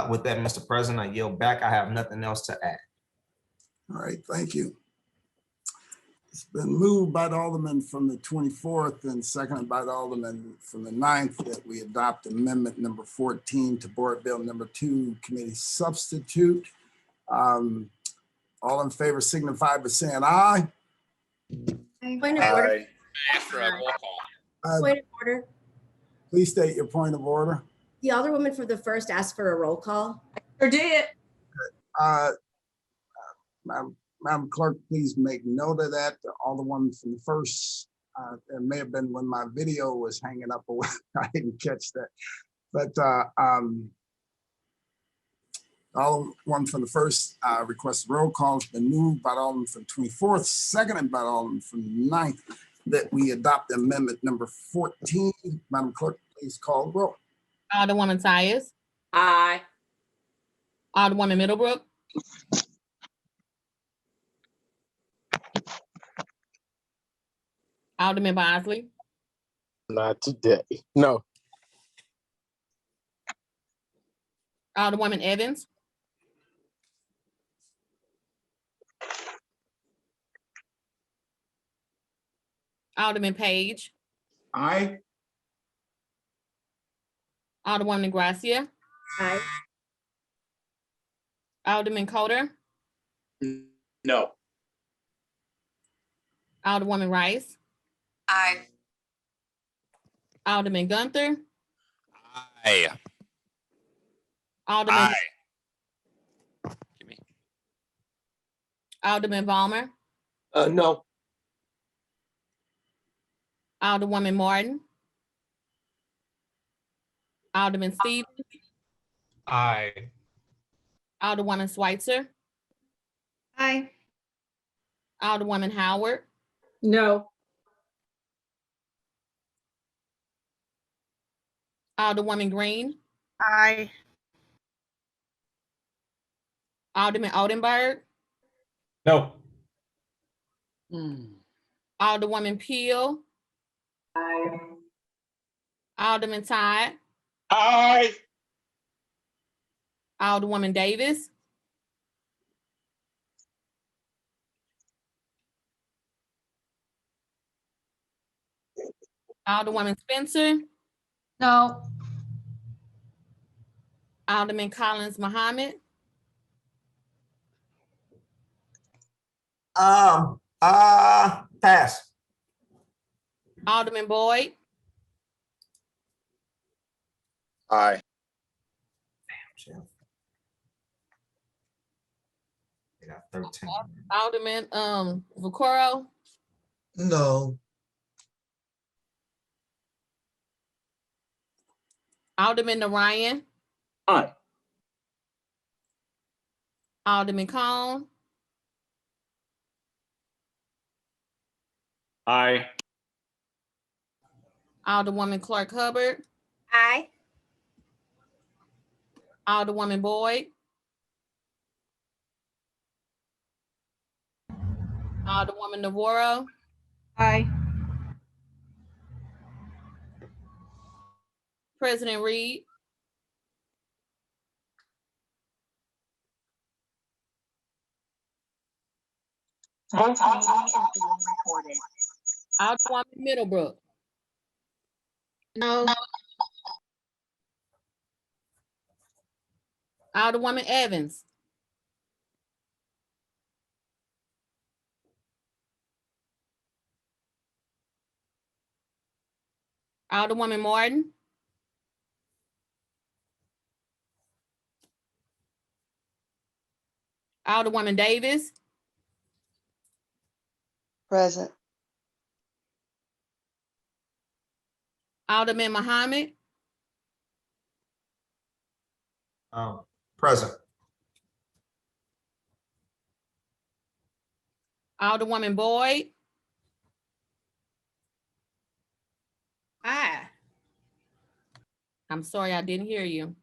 With that, Mr. President, I yield back. I have nothing else to add. All right, thank you. It's been moved by the Alderman from the 24th and seconded by the Alderman from the 9th that we adopt amendment number 14 to Board Bill number 2, committee substitute. All in favor signify by saying aye. Point of order. After a roll call. Point of order. Please state your point of order. The Alderwoman from the first asked for a roll call. Sure did. Madam Clerk, please make note of that. All the ones from the first, it may have been when my video was hanging up, or I didn't catch that. But all one from the first request roll call has been moved by the Alderman from the 24th, seconded by the Alderman from the 9th, that we adopt amendment number 14. Madam Clerk, please call the roll. Alderwoman Tyus. Aye. Alderwoman Middlebrook. Alderman Bosley. Not today. No. Alderwoman Evans. Alderman Page. Aye. Alderwoman Gracia. Aye. Alderman Coder. No. Alderwoman Rice. Aye. Alderman Gunther. Aye. Alderman. Aye. Give me. Alderman Balmer. No. Alderwoman Martin. Alderman Stevens. Aye. Alderwoman Schweitzer. Aye. Alderwoman Howard. No. Alderwoman Green. Aye. Alderman Oldenburg. No. Alderwoman Peel. Aye. Alderman Todd. Aye. Alderwoman Davis. Alderwoman Spencer. No. Alderman Collins Muhammad. Pass. Alderman Boyd. Aye. They got 13. Alderman Vaccaro. No. Alderman Narayan. Aye. Alderman Cone. Aye. Alderwoman Clark Hubbard. Aye. Alderwoman Boyd. Alderwoman Navarro. Aye. President Reed. Alderwoman Middlebrook. No. Alderwoman Evans. Alderwoman Martin. Alderwoman Davis. Present. Alderman Muhammad. Present. Alderwoman Boyd. Aye. I'm sorry, I didn't hear you.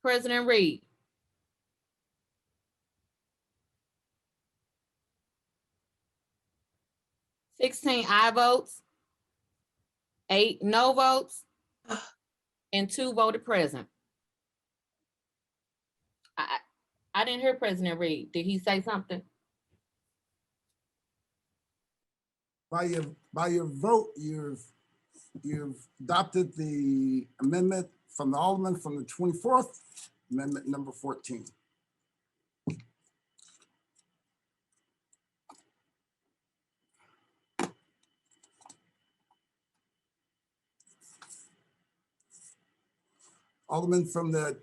President Reed. "16 aye votes, 8 no votes, and 2 voted present." I didn't hear President Reed. Did he say something? By your vote, you've adopted the amendment from the Alderman from the 24th, amendment number 14. Alderman from the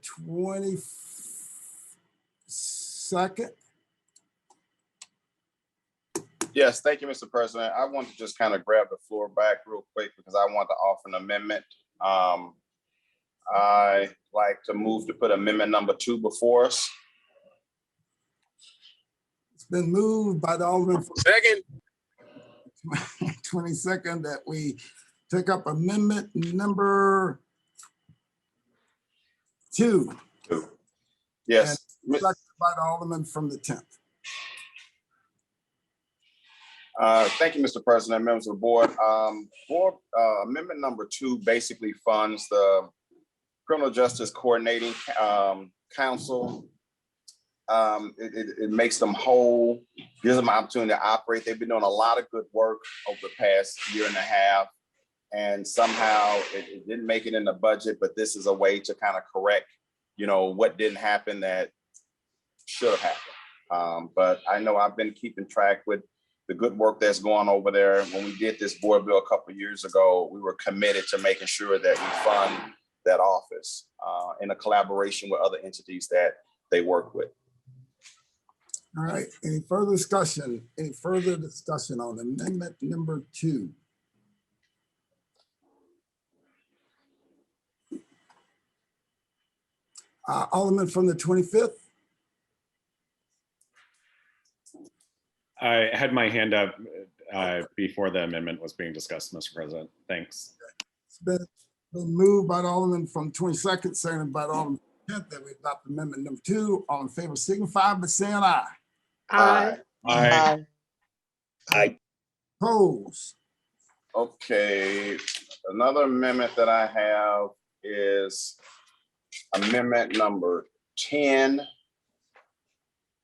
22nd. Yes, thank you, Mr. President. I want to just kind of grab the floor back real quick because I want to offer an amendment. I like to move to put amendment number 2 before us. It's been moved by the Alderman from Second. 22nd that we take up amendment number 2. Yes. And seconded by the Alderman from the 10th. Thank you, Mr. President, members of the board. Amendment number 2 basically funds the Criminal Justice Coordinating Council. It makes them whole, gives them an opportunity to operate. They've been doing a lot of good work over the past year and a half, and somehow it didn't make it in the budget, but this is a way to kind of correct, what didn't happen that should have happened. But I know I've been keeping track with the good work that's going over there. When we did this board bill a couple of years ago, we were committed to making sure that we fund that office in a collaboration with other entities that they work with. All right, any further discussion? Any further discussion on amendment number 2? Alderman from the 25th. I had my hand up before the amendment was being discussed, Mr. President. Thanks. It's been moved by the Alderman from 22nd, seconded by the Alderman from the 10th that we adopt amendment number 2. All in favor signify by saying aye. Aye. Aye. Aye. Opposed? Okay, another amendment that I have is amendment number 10.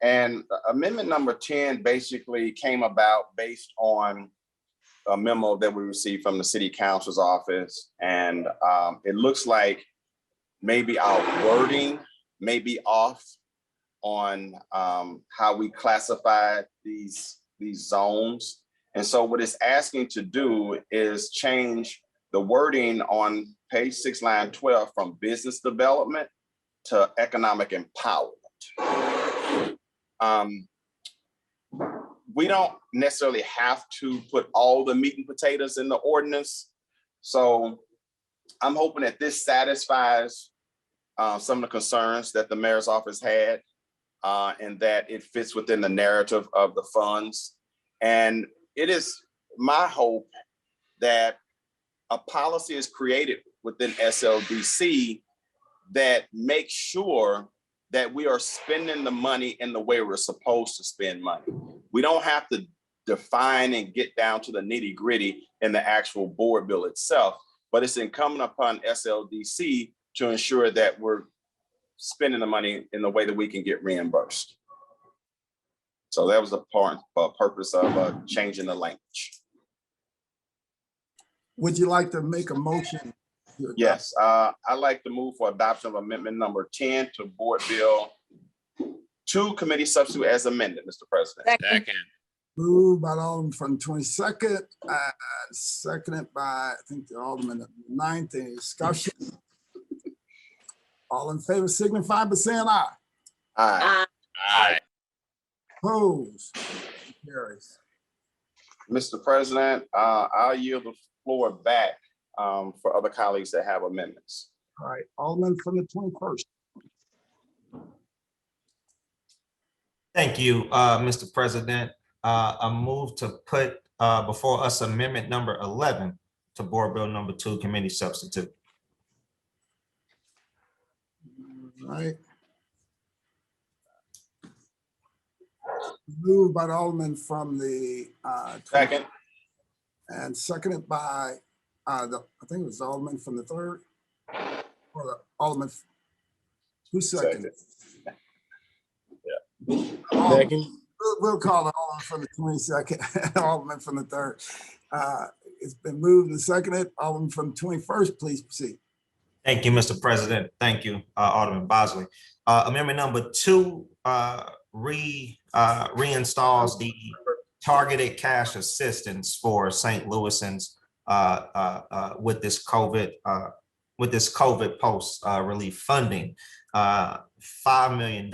And amendment number 10 basically came about based on a memo that we received from the city council's office. And it looks like maybe our wording may be off on how we classify these zones. And so what it's asking to do is change the wording on page 6, line 12 from business development to economic empowerment. We don't necessarily have to put all the meat and potatoes in the ordinance. So I'm hoping that this satisfies some of the concerns that the mayor's office had and that it fits within the narrative of the funds. And it is my hope that a policy is created within SLDC that makes sure that we are spending the money in the way we're supposed to spend money. We don't have to define and get down to the nitty gritty in the actual board bill itself, but it's incumbent upon SLDC to ensure that we're spending the money in the way that we can get reimbursed. So that was the purpose of changing the language. Would you like to make a motion? Yes, I'd like to move for adoption of amendment number 10 to board bill 2 committee substitute as amended, Mr. President. Second. Moved by the Alderman from 22nd, seconded by, I think, the Alderman of the 9th. Any discussion? All in favor signify by saying aye. Aye. Aye. Opposed? Carries. Mr. President, I'll yield the floor back for other colleagues that have amendments. All right, Alderman from the 21st. Thank you, Mr. President. I move to put before us amendment number 11 to board bill number 2 committee substitute. All right. Moved by the Alderman from the Second. and seconded by I think it was the Alderman from the 3rd, or the Alderman who seconded? Second. We'll call the Alderman from the 22nd, Alderman from the 3rd. It's been moved and seconded. Alderman from the 21st, please proceed. Thank you, Mr. President. Thank you, Alderman Bosley. Amendment number 2 reinstalls the targeted cash assistance for St. Louisans with this COVID with this COVID post relief funding, $5 million,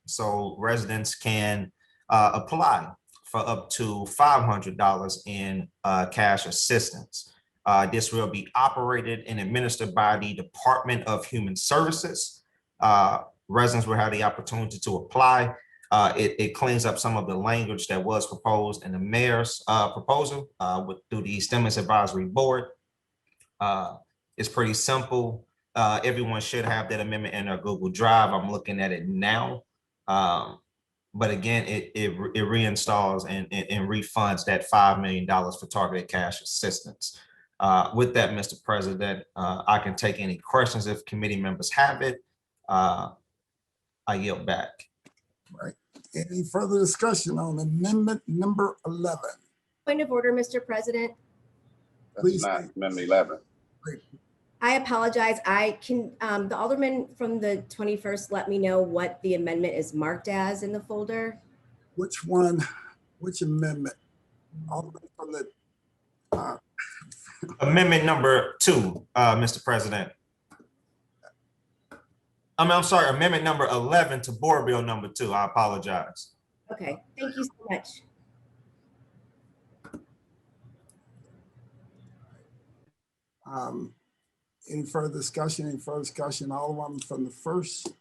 so residents can apply for up to $500 in cash assistance. This will be operated and administered by the Department of Human Services. Residents will have the opportunity to apply. It cleans up some of the language that was proposed in the mayor's proposal through the Stimulus Advisory Board. It's pretty simple. Everyone should have that amendment in their Google Drive. I'm looking at it now. But again, it reinstalls and refunds that $5 million for targeted cash assistance. With that, Mr. President, I can take any questions if committee members have it. I yield back. Right. Any further discussion on amendment number 11? Point of order, Mr. President. Please. Not amendment 11. I apologize. The Alderman from the 21st let me know what the amendment is marked as in the folder. Which one? Which amendment? Alderman from the Amendment number 2, Mr. President. I'm sorry, amendment number 11 to board bill number 2. I apologize. Okay, thank you so much. Any further discussion? Any further discussion? Alderman from the first.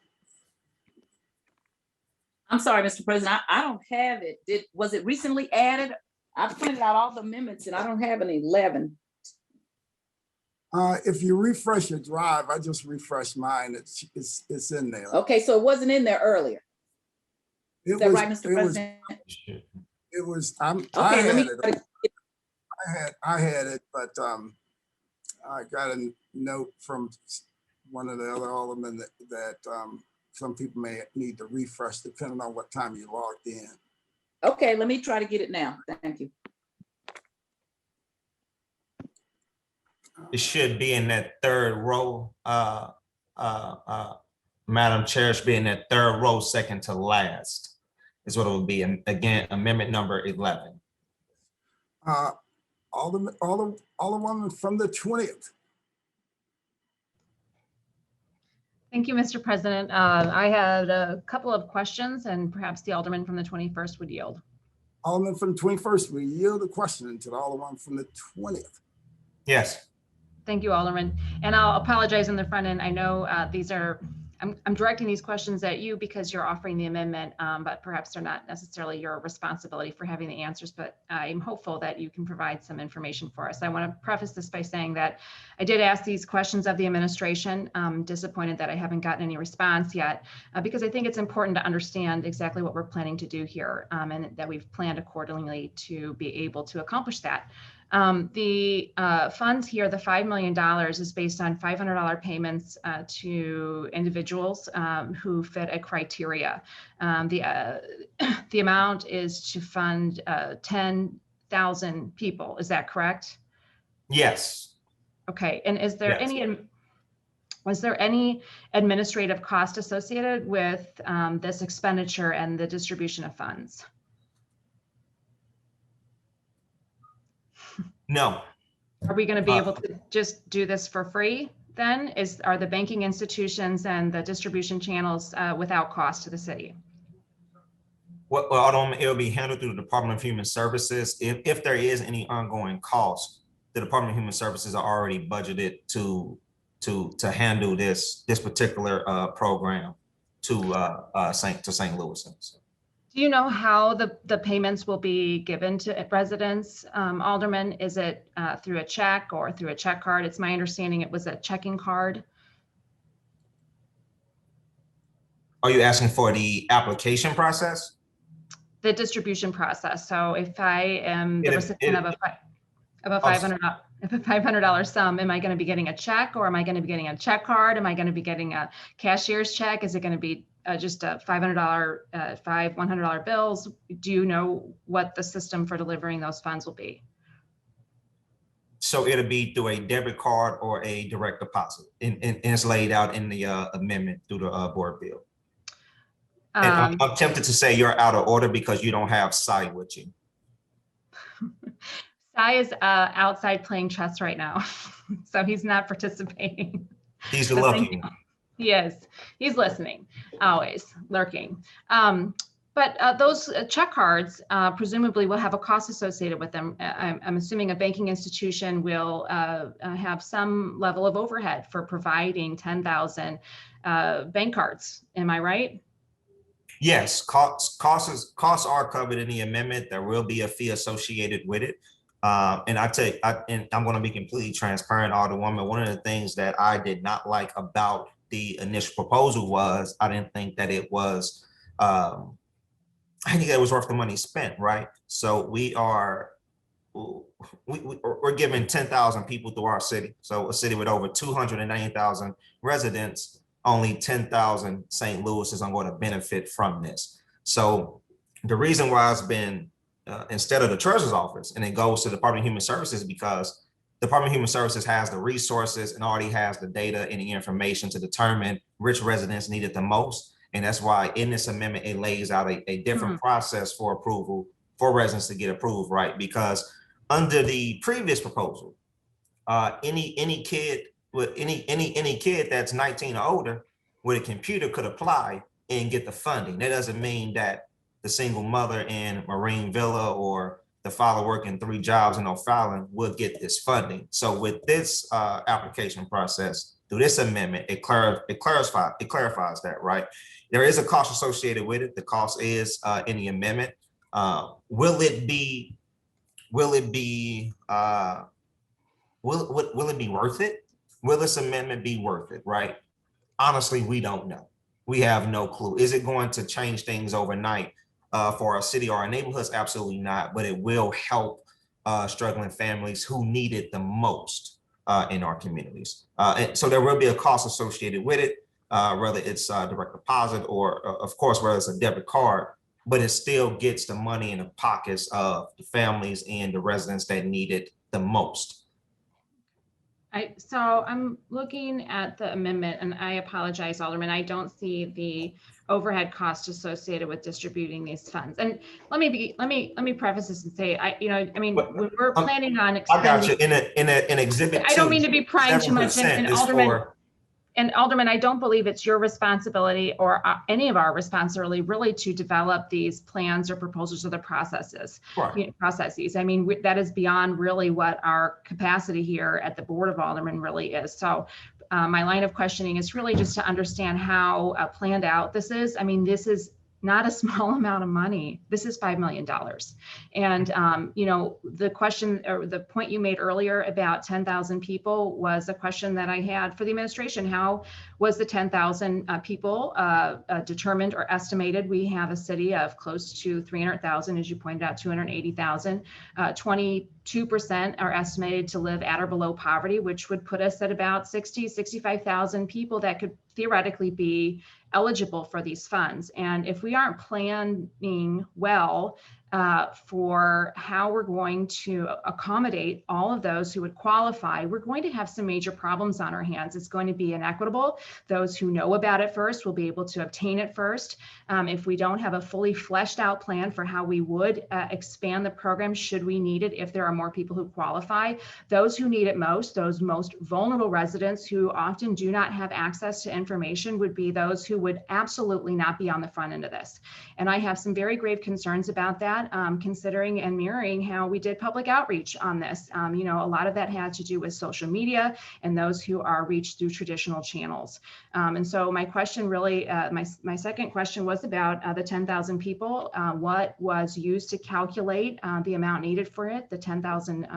I'm sorry, Mr. President, I don't have it. Was it recently added? I printed out all the amendments and I don't have an 11. If you refresh your drive, I just refreshed mine. It's in there. Okay, so it wasn't in there earlier. Is that right, Mr. President? It was. I had it, but I got a note from one of the other aldermen that some people may need to refresh depending on what time you logged in. Okay, let me try to get it now. Thank you. It should be in that third row. Madam Chair, it should be in that third row, second to last, is what it would be. And again, amendment number 11. Alderman from the 20th. Thank you, Mr. President. I had a couple of questions and perhaps the Alderman from the 21st would yield. Alderman from the 21st, we yield the question to the Alderman from the 20th. Yes. Thank you, Alderman. And I'll apologize on the front end. I know these are, I'm directing these questions at you because you're offering the amendment, but perhaps they're not necessarily your responsibility for having the answers, but I'm hopeful that you can provide some information for us. I want to preface this by saying that I did ask these questions of the administration. I'm disappointed that I haven't gotten any response yet because I think it's important to understand exactly what we're planning to do here and that we've planned accordingly to be able to accomplish that. The funds here, the $5 million is based on $500 payments to individuals who fit a criteria. The amount is to fund 10,000 people. Is that correct? Yes. Okay. And is there was there any administrative cost associated with this expenditure and the distribution of funds? No. Are we going to be able to just do this for free then? Are the banking institutions and the distribution channels without cost to the city? Well, it'll be handled through the Department of Human Services. If there is any ongoing cost, the Department of Human Services are already budgeted to handle this particular program to St. Louis. Do you know how the payments will be given to residents, Alderman? Is it through a check or through a check card? It's my understanding it was a checking card. Are you asking for the application process? The distribution process. So if I am the recipient of a $500 sum, am I going to be getting a check or am I going to be getting a check card? Am I going to be getting a cashier's check? Is it going to be just a $500, $100 bills? Do you know what the system for delivering those funds will be? So it'll be through a debit card or a direct deposit, and it's laid out in the amendment through the board bill. And I'm tempted to say you're out of order because you don't have SI with you. Sai is outside playing chess right now, so he's not participating. He's But thank looking. you. He is. He's listening, always lurking. But those check cards presumably will have a cost associated with them. I'm assuming a banking institution will have some level of overhead for providing 10,000 bank cards. Am I right? Yes, costs are covered in the amendment. There will be a fee associated with it. And I'm going to be completely transparent, Alderwoman. One of the things that I did not like about the initial proposal was I didn't think that it was, I think that it was worth the money spent, right? So we're giving 10,000 people through our city. So a city with over 290,000 residents, only 10,000 St. Louis is going to benefit from this. So the reason why it's been instead of the treasurer's office and it goes to the Department of Human Services, because the Department of Human Services has the resources and already has the data and the information to determine which residents need it the most. And that's why in this amendment, it lays out a different process for approval for residents to get approved, right? Because under the previous proposal, any kid with any kid that's 19 or older with a computer could apply and get the funding. That doesn't mean that the single mother in Marine Villa or the father working 3 jobs in O'Fallon will get this funding. So with this application process, through this amendment, it clarifies that, right? There is a cost associated with it. The cost is in the amendment. Will it be worth it? Will this amendment be worth it, right? Honestly, we don't know. We have no clue. Is it going to change things overnight for our city or our neighborhoods? Absolutely not, but it will help struggling families who need it the most in our communities. And so there will be a cost associated with it, whether it's direct deposit or of course, whether it's a debit card, but it still gets the money in the pockets of the families and the residents that need it the most. So I'm looking at the amendment, and I apologize, Alderman. I don't see the overhead cost associated with distributing these funds. And let me preface this and say, when we're planning on expending, I got you in exhibit 2. I don't mean to be prying too much, and Alderman. For, And Alderman, I don't believe it's your responsibility or any of our responsibility really to develop these plans or proposals or the processes. I mean, that is beyond really what our capacity here at the Board of Aldermen really is. So my line of questioning is really just to understand how planned out this is. I mean, this is not a small amount of money. This is $5 million. And, the question or the point you made earlier about 10,000 people was a question that I had for the administration. How was the 10,000 people determined or estimated? We have a city of close to 300,000, as you pointed out, 280,000. 22% are estimated to live at or below poverty, which would put us at about 65,000 people that could theoretically be eligible for these funds. And if we aren't planning well for how we're going to accommodate all of those who would qualify, we're going to have some major problems on our hands. It's going to be inequitable. Those who know about it first will be able to obtain it first. If we don't have a fully fleshed out plan for how we would expand the program should we need it, if there are more people who qualify, those who need it most, those most vulnerable residents who often do not have access to information would be those who would absolutely not be on the front end of this. And I have some very grave concerns about that. Considering and mirroring how we did public outreach on this. A lot of that had to do with social media and those who are reached through traditional channels. And so my question really, my second question was about the 10,000 people. What was used to calculate the amount needed for it, the 10,000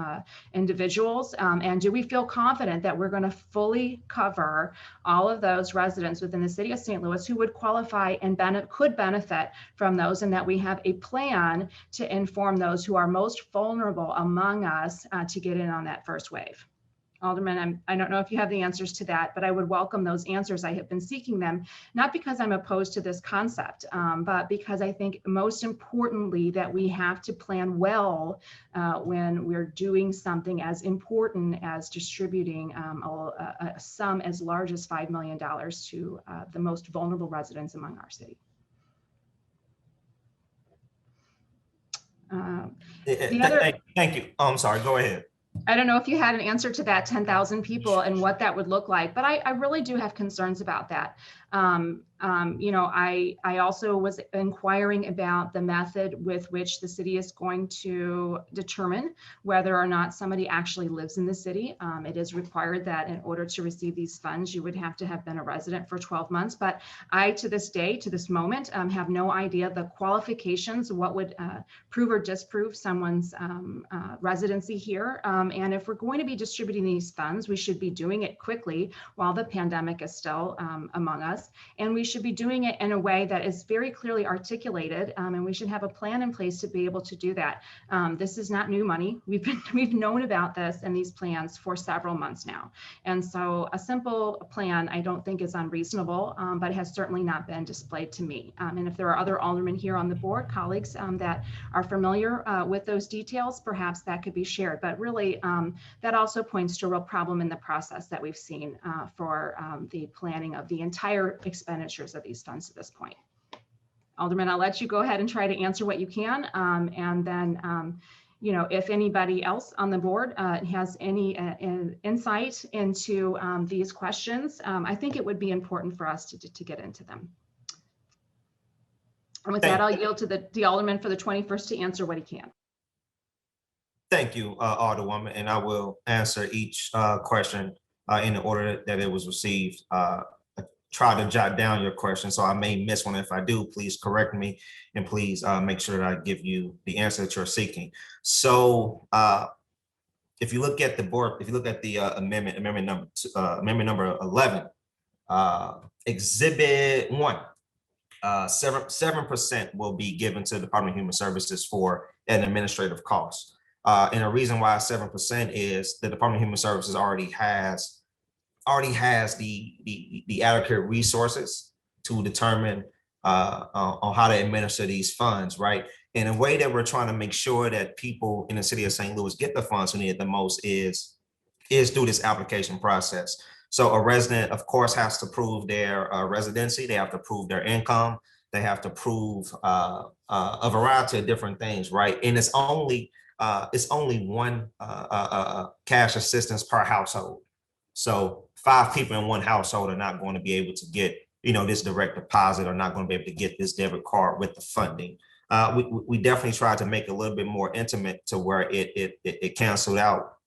individuals? And do we feel confident that we're going to fully cover all of those residents within the city of St. Louis who would qualify and could benefit from those, and that we have a plan to inform those who are most vulnerable among us to get in on that first wave? Alderman, I don't know if you have the answers to that, but I would welcome those answers. I have been seeking them, not because I'm opposed to this concept, but because I think most importantly that we have to plan well when we're doing something as important as distributing a sum as large as $5 million to the most vulnerable residents among our city. The other, Thank you. Oh, I'm sorry. Go ahead. I don't know if you had an answer to that 10,000 people and what that would look like, but I really do have concerns about that. You know, I also was inquiring about the method with which the city is going to determine whether or not somebody actually lives in the city. It is required that in order to receive these funds, you would have to have been a resident for 12 months. But I, to this day, to this moment, have no idea the qualifications, what would prove or disprove someone's residency here. And if we're going to be distributing these funds, we should be doing it quickly while the pandemic is still among us. And we should be doing it in a way that is very clearly articulated, and we should have a plan in place to be able to do that. This is not new money. We've known about this and these plans for several months now. And so a simple plan I don't think is unreasonable, but has certainly not been displayed to me. And if there are other aldermen here on the board, colleagues that are familiar with those details, perhaps that could be shared. But really, that also points to a real problem in the process that we've seen for the planning of the entire expenditures of these funds at this point. Alderman, I'll let you go ahead and try to answer what you can. And then, you know, if anybody else on the board has any insight into these questions, I think it would be important for us to get into them. And with that, I'll yield to the alderman for the 21st to answer what he can. Thank you, Alderwoman, and I will answer each question in the order that it was received. Try to jot down your question, so I may miss one. If I do, please correct me, and please make sure that I give you the answer that you're seeking. So if you look at the board, if you look at the amendment number 11, Exhibit 1, 7% will be given to the Department of Human Services for an administrative cost. And the reason why 7% is the Department of Human Services already has the adequate resources to determine on how to administer these funds, right? And a way that we're trying to make sure that people in the city of St. Louis get the funds who need it the most is through this application process. So a resident, of course, has to prove their residency. They have to prove their income. They have to prove a variety of different things, right? And it's only one cash assistance per household. So 5 people in one household are not going to be able to get, you know, this direct deposit, or not going to be able to get this debit card with the funding. We definitely tried to make it a little bit more intimate to where it canceled out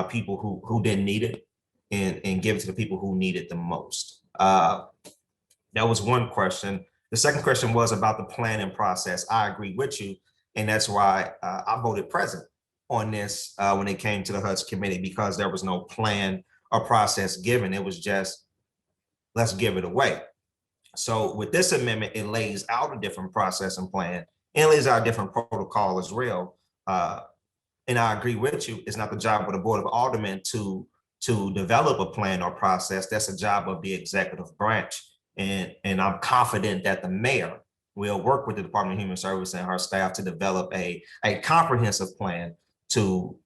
people who didn't need it and give it to the people who need it the most. That was one question. The second question was about the planning process. I agree with you, and that's why I voted present on this when it came to the HUD's committee, because there was no plan or process given. It was just, let's give it away. So with this amendment, it lays out a different process and plan, and it lays out a different protocol as well. And I agree with you, it's not the job of the Board of Aldermen to develop a plan or process. That's a job of the executive branch. And I'm confident that the mayor will work with the Department of Human Services and her staff to develop a comprehensive plan to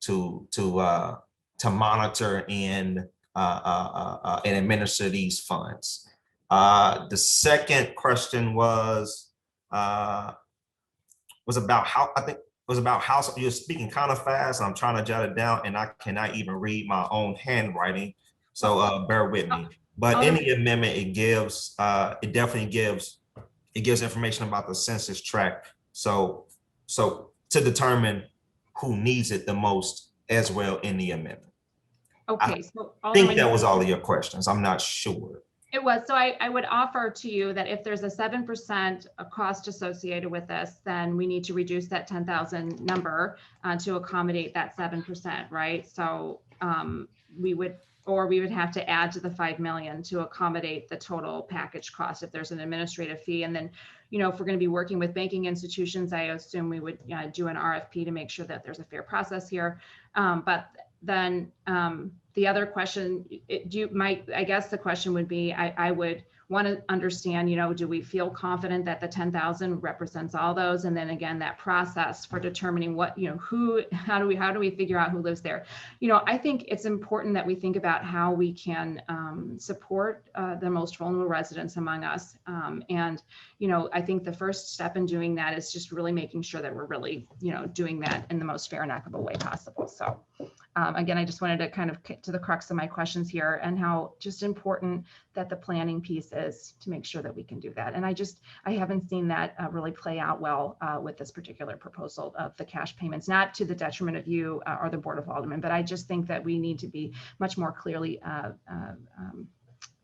monitor and administer these funds. The second question was about how, I think it was about how, you're speaking kind of fast. I'm trying to jot it down and I cannot even read my own handwriting. So bear with me. But in the amendment, it gives, it definitely gives information about the census tract. So to determine who needs it the most as well in the amendment. Okay, so I think that was all of your questions. I'm not sure. It was. So I would offer to you that if there's a 7% cost associated with this, then we need to reduce that 10,000 number to accommodate that 7%, right? So we would have to add to the 5 million to accommodate the total package cost if there's an administrative fee. And then, you know, if we're going to be working with banking institutions, I assume we would do an RFP to make sure that there's a fair process here. But then the other question, I guess the question would be, I would want to understand, do we feel confident that the 10,000 represents all those? And then again, that process for determining what, how do we figure out who lives there? I think it's important that we think about how we can support the most vulnerable residents among us. And I think the first step in doing that is just really making sure that we're really, doing that in the most fair and equitable way possible. So again, I just wanted to kind of get to the crux of my questions here and how just important that the planning piece is to make sure that we can do that. And I haven't seen that really play out well with this particular proposal of the cash payments, not to the detriment of you or the Board of Aldermen, but I just think that we need to be much more clearly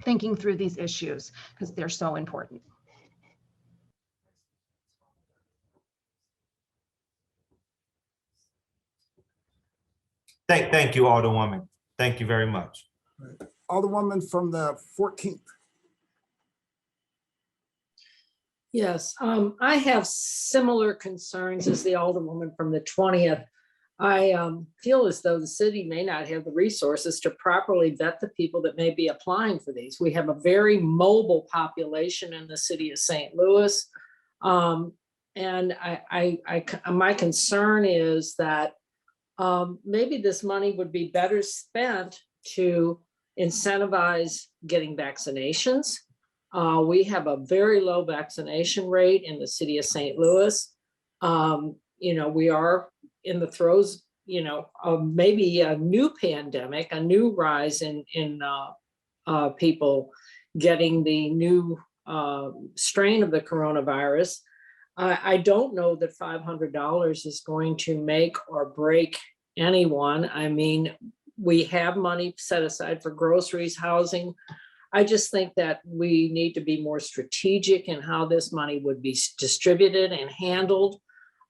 thinking through these issues because they're so important. Thank you, Alderwoman. Thank you very much. Alderwoman from the 14th. Yes, I have similar concerns as the Alderwoman from the 20th. I feel as though the city may not have the resources to properly vet the people that may be applying for these. We have a very mobile population in the city of St. Louis. And my concern is that maybe this money would be better spent to incentivize getting vaccinations. We have a very low vaccination rate in the city of St. Louis. We are in the throes, of maybe a new pandemic, a new rise in people getting the new strain of the coronavirus. I don't know that $500 is going to make or break anyone. I mean, we have money set aside for groceries, housing. I just think that we need to be more strategic in how this money would be distributed and handled.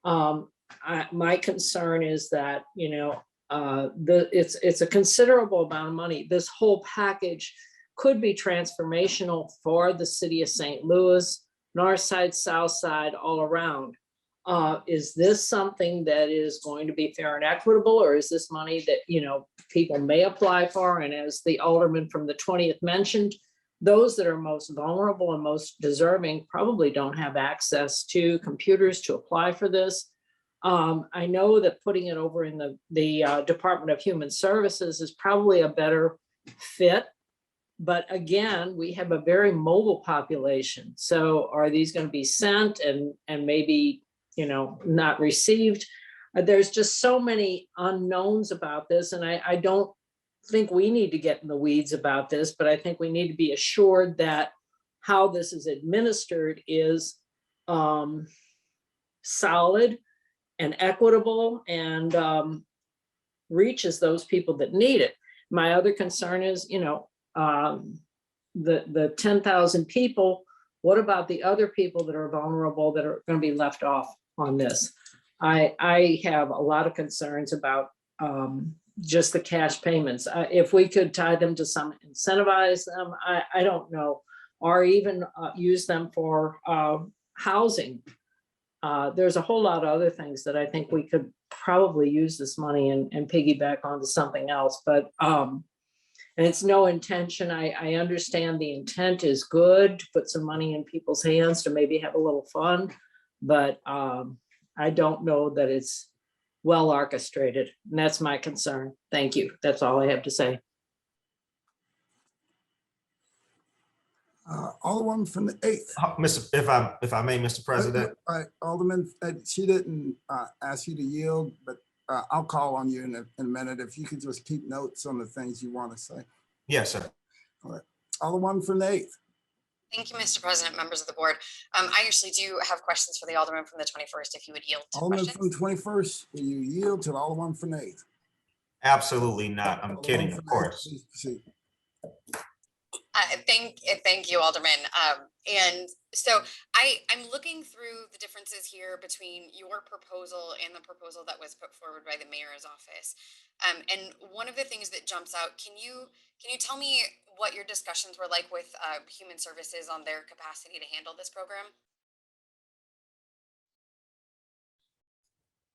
My concern is that, it's a considerable amount of money. This whole package could be transformational for the city of St. Louis, north side, south side, all around. Is this something that is going to be fair and equitable, or is this money that, people may apply for? And as the Alderman from the 20th mentioned, those that are most vulnerable and most deserving probably don't have access to computers to apply for this. I know that putting it over in the Department of Human Services is probably a better fit. But again, we have a very mobile population. So are these going to be sent and maybe, not received? There's just so many unknowns about this. And I don't think we need to get in the weeds about this, but I think we need to be assured that how this is administered is solid and equitable and reaches those people that need it. My other concern is, the 10,000 people, what about the other people that are vulnerable that are going to be left off on this? I have a lot of concerns about just the cash payments. If we could tie them to some, incentivize them, I don't know, or even use them for housing. There's a whole lot of other things that I think we could probably use this money and piggyback onto something else, but and it's no intention. I understand the intent is good to put some money in people's hands to maybe have a little fun, but I don't know that it's well orchestrated. And that's my concern. Thank you. That's all I have to say. Alderman from the 8th. If I may, Mr. President. All right, Alderman, she didn't ask you to yield, but I'll call on you in a minute. If you could just keep notes on the things you want to say. Yes, sir. All right, Alderman from the 8th. Thank you, Mr. President, members of the board. I actually do have questions for the Alderman from the 21st, if you would yield to Alderman questions. from the 21st, will you yield to the Alderman from the 8th? Absolutely not. I'm kidding, of course. Please proceed. Thank you, Alderman. And so I'm looking through the differences here between your proposal and the proposal that was put forward by the mayor's office. And one of the things that jumps out, can you tell me what your discussions were like with Human Services on their capacity to handle this program?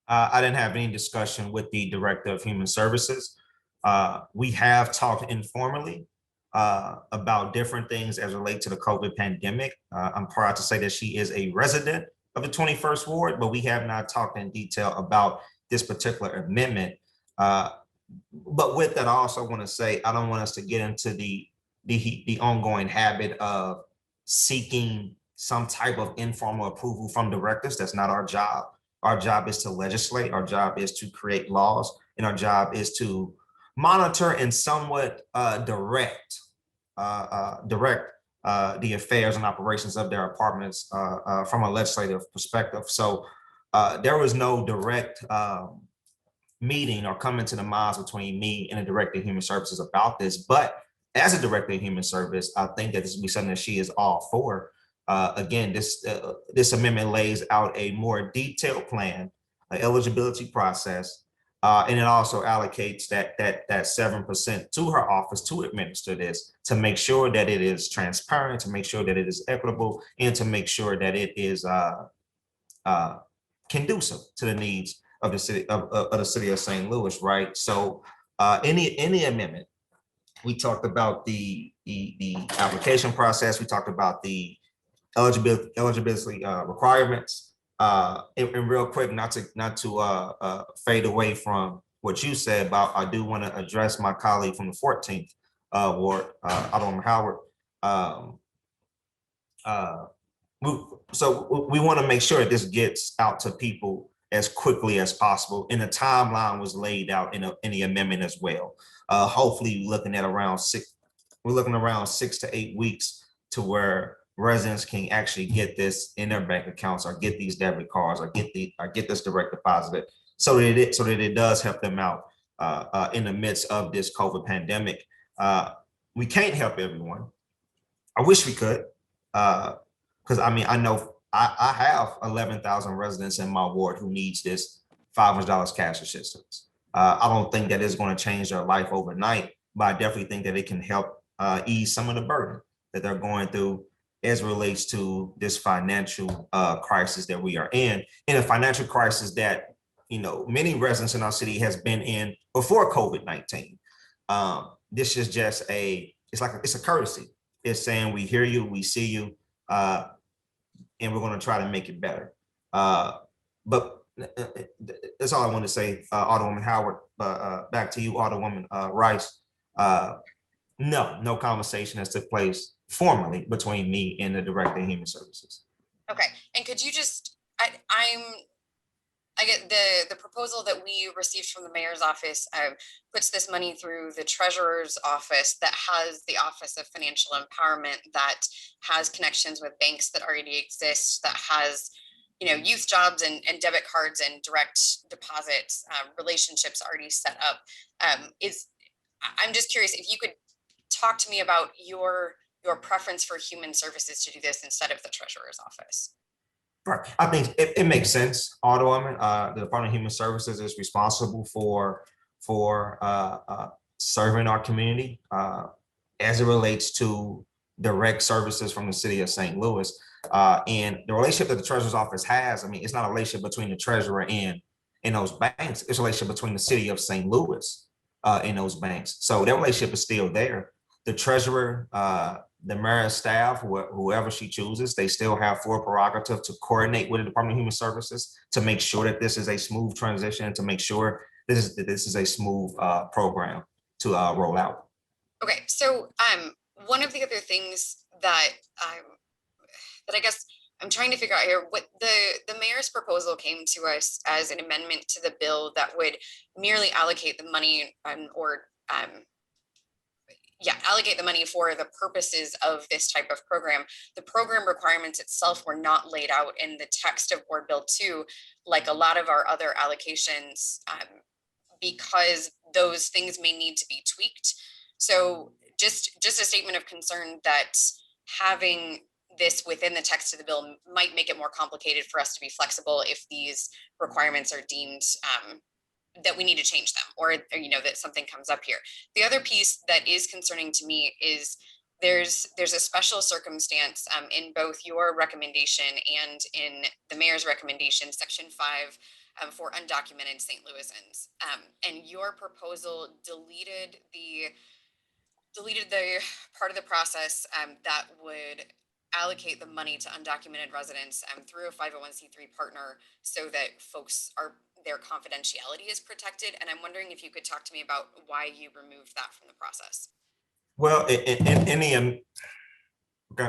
I didn't have any discussion with the Director of Human Services. We have talked informally about different things as relate to the COVID pandemic. I'm proud to say that she is a resident of the 21st Ward, but we have not talked in detail about this particular amendment. But with that, I also want to say, I don't want us to get into the ongoing habit of seeking some type of informal approval from directors. That's not our job. Our job is to legislate. Our job is to create laws, and our job is to monitor and somewhat direct the affairs and operations of their departments from a legislative perspective. So there was no direct meeting or coming to the minds between me and the Director of Human Services about this. But as a Director of Human Service, I think that this will be something that she is all for. Again, this amendment lays out a more detailed plan, an eligibility process, and it also allocates that 7% to her office to administer this, to make sure that it is transparent, to make sure that it is equitable, and to make sure that it is conducive to the needs of the city of St. Louis, right? So any amendment, we talked about the application process, we talked about the eligibility requirements. And real quick, not to fade away from what you said about, I do want to address my colleague from the 14th Ward, Alderman Howard. So we want to make sure that this gets out to people as quickly as possible, and the timeline was laid out in the amendment as well. Hopefully, we're looking around 6 to 8 weeks to where residents can actually get this in their bank accounts, or get these debit cards, or get this direct deposited, so that it does help them out in the midst of this COVID pandemic. We can't help everyone. I wish we could, because I mean, I know I have 11,000 residents in my ward who needs this $500 cash assistance. I don't think that is going to change their life overnight, but I definitely think that it can help ease some of the burden that they're going through as it relates to this financial crisis that we are in a financial crisis that, you know, many residents in our city has been in before COVID-19. This is just it's a courtesy. It's saying, we hear you, we see you, and we're going to try to make it better. But that's all I want to say, Alderwoman Howard. Back to you, Alderwoman Rice. No conversation has took place formally between me and the Director of Human Services. Okay, and could you just, I get the proposal that we received from the mayor's office puts this money through the treasurer's office that has the Office of Financial Empowerment, that has connections with banks that already exist, that has, you know, youth jobs and debit cards and direct deposits relationships already set up. I'm just curious if you could talk to me about your preference for human services to do this instead of the treasurer's office. Right. I think it makes sense, Alderwoman. The Department of Human Services is responsible for serving our community as it relates to direct services from the city of St. Louis. And the relationship that the treasurer's office has, I mean, it's not a relationship between the treasurer and those banks. It's a relationship between the city of St. Louis and those banks. So that relationship is still there. The treasurer, the mayor's staff, whoever she chooses, they still have full prerogative to coordinate with the Department of Human Services to make sure that this is a smooth transition, to make sure this is a smooth program to roll out. Okay, so one of the other things that I guess I'm trying to figure out here, what the mayor's proposal came to us as an amendment to the bill that would merely allocate the money allocate the money for the purposes of this type of program. The program requirements itself were not laid out in the text of Board Bill 2, like a lot of our other allocations, because those things may need to be tweaked. So just a statement of concern that having this within the text of the bill might make it more complicated for us to be flexible if these requirements are deemed that we need to change them, or you know, that something comes up here. The other piece that is concerning to me is there's a special circumstance in both your recommendation and in the mayor's recommendation, section 5 for undocumented St. Louisans. And your proposal deleted the part of the process that would allocate the money to undocumented residents through a 501c3 partner so that their confidentiality is protected. And I'm wondering if you could talk to me about why you removed that from the process. Well, in any,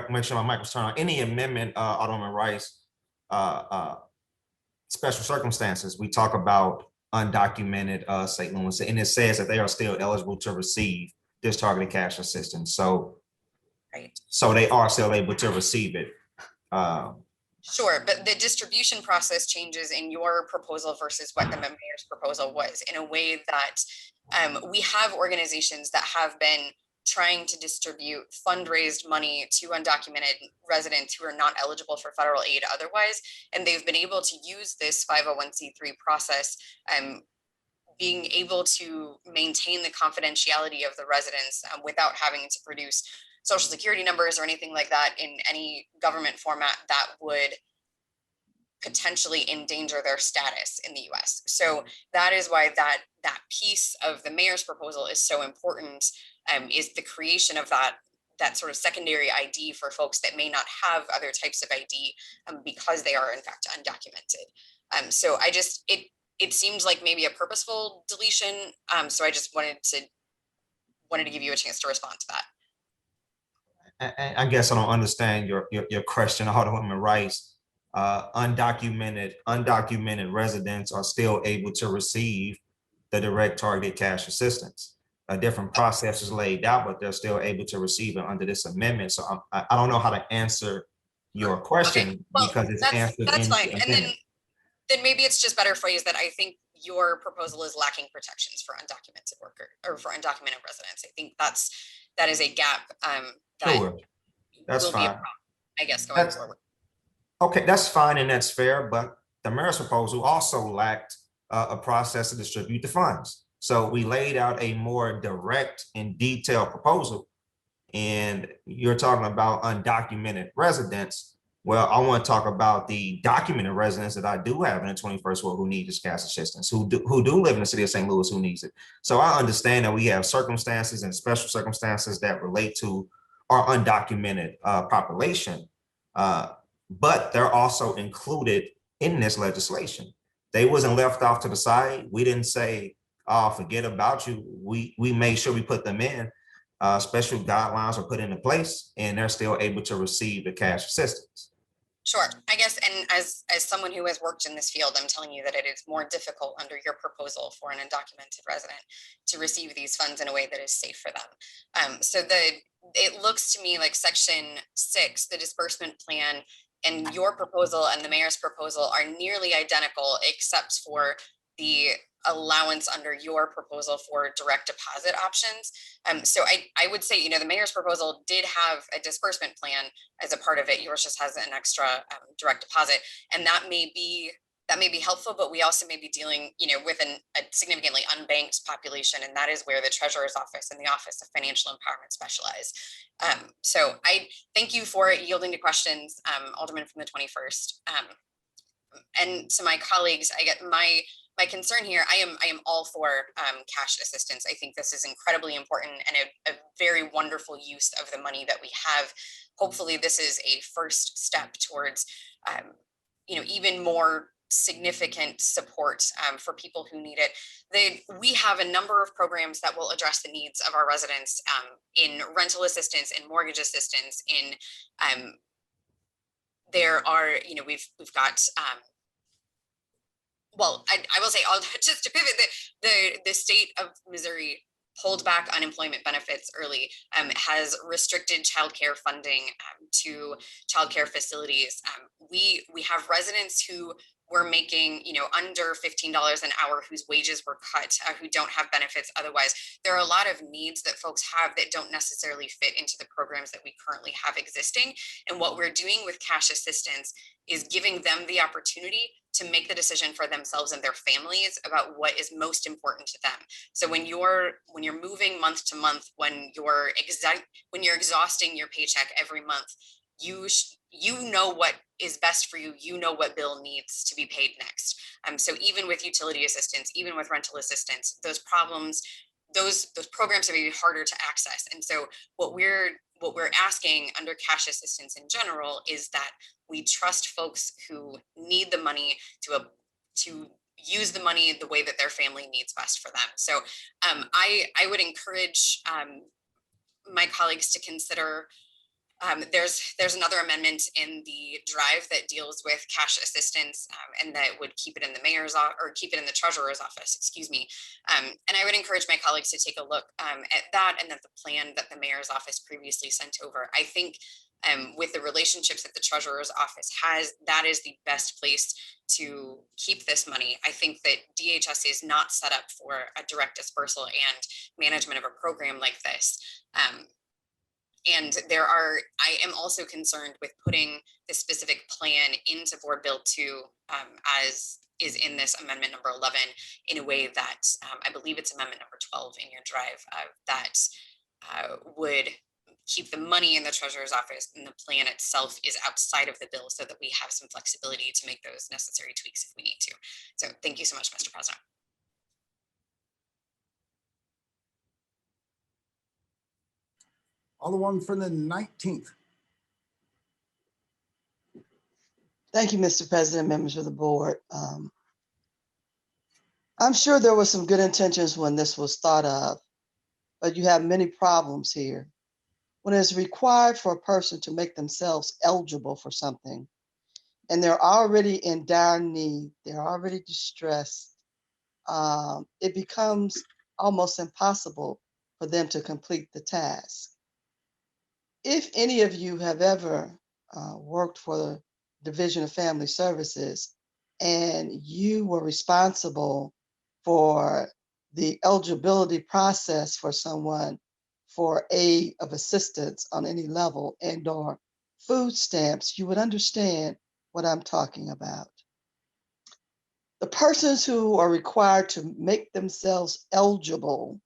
make sure my mic was turned on. Any amendment, Alderman Rice, special circumstances, we talk about undocumented St. Louis, and it says that they are still eligible to receive this targeted cash assistance. So, so they are still able to receive it. Sure, but the distribution process changes in your proposal versus what the mayor's proposal was, in a way that we have organizations that have been trying to distribute fundraised money to undocumented residents who are not eligible for federal aid otherwise, and they've been able to use this 501c3 process, being able to maintain the confidentiality of the residents without having to produce social security numbers or anything like that in any government format that would potentially endanger their status in the US. So that is why that piece of the mayor's proposal is so important, is the creation of that sort of secondary ID for folks that may not have other types of ID because they are in fact undocumented. So it seems like maybe a purposeful deletion. So I just wanted to give you a chance to respond to that. I guess I don't understand your question, Alderman Rice. Undocumented residents are still able to receive the direct targeted cash assistance. A different process is laid out, but they're still able to receive it under this amendment. So I don't know how to answer your question. Okay. Well, because it's answered. That's fine. And then maybe it's just better phrased that I think your proposal is lacking protections for undocumented workers or for undocumented residents. I think that is a gap. Sure, that's fine. Problem, I guess going forward. Okay, that's fine and that's fair, but the mayor's proposal also lacked a process to distribute the funds. So we laid out a more direct and detailed proposal, and you're talking about undocumented residents. Well, I want to talk about the documented residents that I do have in the 21st world who need this cash assistance, who do live in the city of St. Louis, who needs it. So I understand that we have circumstances and special circumstances that relate to our undocumented population, but they're also included in this legislation. They wasn't left off to the side. We didn't say, oh, forget about you. We made sure we put them in. Special guidelines are put into place, and they're still able to receive the cash assistance. Sure, I guess, and as someone who has worked in this field, I'm telling you that it is more difficult under your proposal for an undocumented resident to receive these funds in a way that is safe for them. So it looks to me like Section 6, the disbursement plan, and your proposal and the mayor's proposal are nearly identical, except for the allowance under your proposal for direct deposit options. So I would say, the mayor's proposal did have a disbursement plan as a part of it. Yours just has an extra direct deposit, and that may be helpful, but we also may be dealing, with a significantly unbanked population, and that is where the Treasurer's Office and the Office of Financial Empowerment specialize. So I thank you for yielding to questions, Alderman from the 21st. And to my colleagues, I get my concern here. I am all for cash assistance. I think this is incredibly important and a very wonderful use of the money that we have. Hopefully, this is a first step towards, even more significant support for people who need it. We have a number of programs that will address the needs of our residents in rental assistance, in mortgage assistance, in there are, we've got well, I will say, just to pivot, the state of Missouri pulled back unemployment benefits early, has restricted childcare funding to childcare facilities. We have residents who were making, under $15 an hour, whose wages were cut, who don't have benefits otherwise. There are a lot of needs that folks have that don't necessarily fit into the programs that we currently have existing. And what we're doing with cash assistance is giving them the opportunity to make the decision for themselves and their families about what is most important to them. So when you're moving month to month, when you're exhausting your paycheck every month, you know what is best for you. You know what bill needs to be paid next. So even with utility assistance, even with rental assistance, those programs are maybe harder to access. And so what we're asking under cash assistance in general is that we trust folks who need the money to use the money the way that their family needs best for them. So I would encourage my colleagues to consider. There's another amendment in the drive that deals with cash assistance, and that would keep it in the mayor's or keep it in the treasurer's office, excuse me. And I would encourage my colleagues to take a look at that and at the plan that the mayor's office previously sent over. I think with the relationships that the treasurer's office has, that is the best place to keep this money. I think that DHS is not set up for a direct dispersal and management of a program like this. And I am also concerned with putting the specific plan into Board Bill 2 as is in this amendment number 11 in a way that I believe it's amendment number 12 in your drive that would keep the money in the treasurer's office, and the plan itself is outside of the bill so that we have some flexibility to make those necessary tweaks if we need to. So thank you so much, Mr. President. Alderman from the 19th. Thank you, Mr. President, members of the board. I'm sure there were some good intentions when this was thought of, but you have many problems here. When it's required for a person to make themselves eligible for something, and they're already in dire need, they're already distressed, it becomes almost impossible for them to complete the task. If any of you have ever worked for the Division of Family Services and you were responsible for the eligibility process for someone for aid of assistance on any level and/or food stamps, you would understand what I'm talking about. The persons who are required to make themselves eligible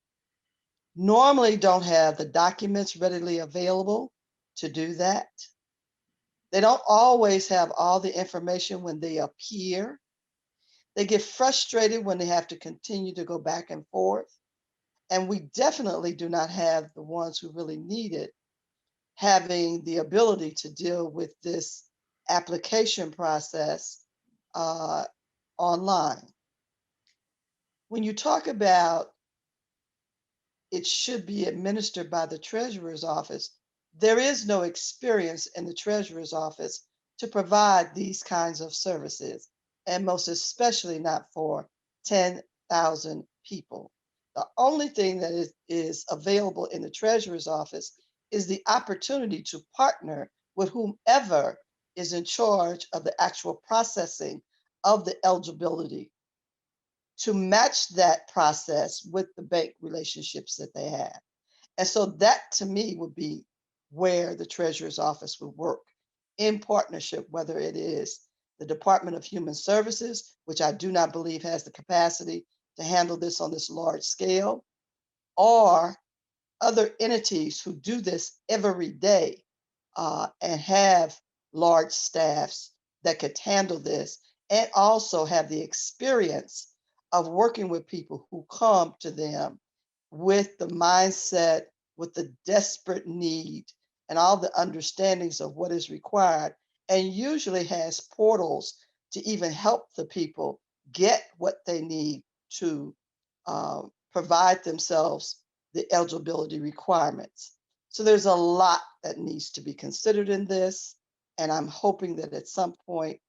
normally don't have the documents readily available to do that. They don't always have all the information when they appear. They get frustrated when they have to continue to go back and forth. And we definitely do not have the ones who really need it having the ability to deal with this application process online. When you talk about it should be administered by the treasurer's office, there is no experience in the treasurer's office to provide these kinds of services, and most especially not for 10,000 people. The only thing that is available in the treasurer's office is the opportunity to partner with whomever is in charge of the actual processing of the eligibility, to match that process with the bank relationships that they have. And so that to me would be where the treasurer's office would work in partnership, whether it is the Department of Human Services, which I do not believe has the capacity to handle this on this large scale, or other entities who do this every day and have large staffs that could handle this and also have the experience of working with people who come to them with the mindset, with the desperate need and all the understandings of what is required, and usually has portals to even help the people get what they need to provide themselves the eligibility requirements. So there's a lot that needs to be considered in this, and I'm hoping that at some point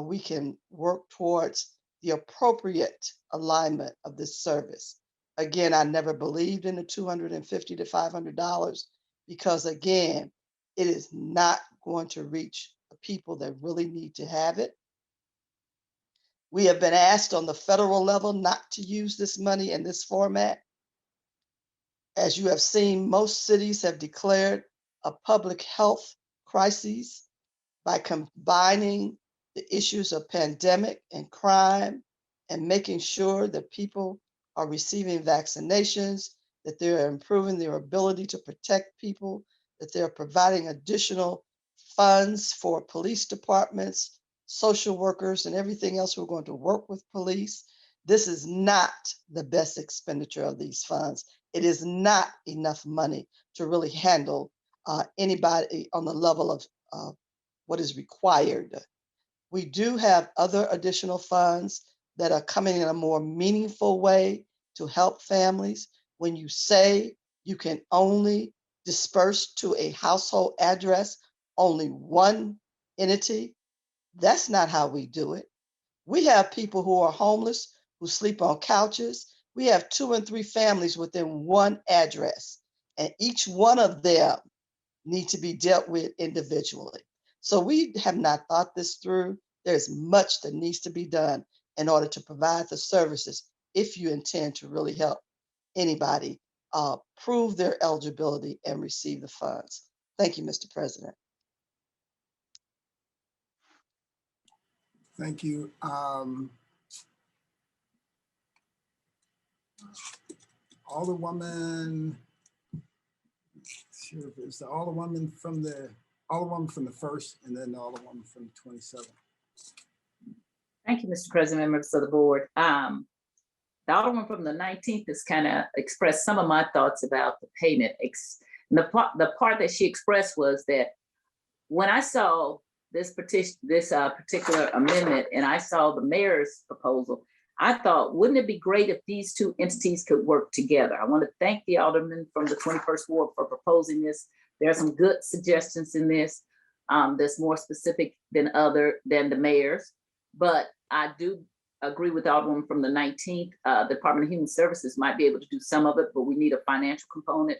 we can work towards the appropriate alignment of this service. Again, I never believed in the $250 to $500 because, again, it is not going to reach the people that really need to have it. We have been asked on the federal level not to use this money in this format. As you have seen, most cities have declared a public health crisis by combining the issues of pandemic and crime and making sure that people are receiving vaccinations, that they're improving their ability to protect people, that they're providing additional funds for police departments, social workers, and everything else who are going to work with police. This is not the best expenditure of these funds. It is not enough money to really handle anybody on the level of what is required. We do have other additional funds that are coming in a more meaningful way to help families. When you say you can only disperse to a household address, only one entity, that's not how we do it. We have people who are homeless, who sleep on couches. We have 2 and 3 families within one address, and each one of them need to be dealt with individually. So we have not thought this through. There's much that needs to be done in order to provide the services if you intend to really help anybody prove their eligibility and receive the funds. Thank you, Mr. President. Thank you. Alderwoman, sure, it's the Alderwoman from the first, and then the Alderwoman from the 27th. Thank you, Mr. President, members of the board. The Alderman from the 19th has kind of expressed some of my thoughts about the payment. The part that she expressed was that when I saw this particular amendment and I saw the mayor's proposal, I thought, wouldn't it be great if these two entities could work together? I want to thank the Alderman from the 21st Ward for proposing this. There are some good suggestions in this that's more specific than the mayor's, but I do agree with the Alderman from the 19th. The Department of Human Services might be able to do some of it, but we need a financial component.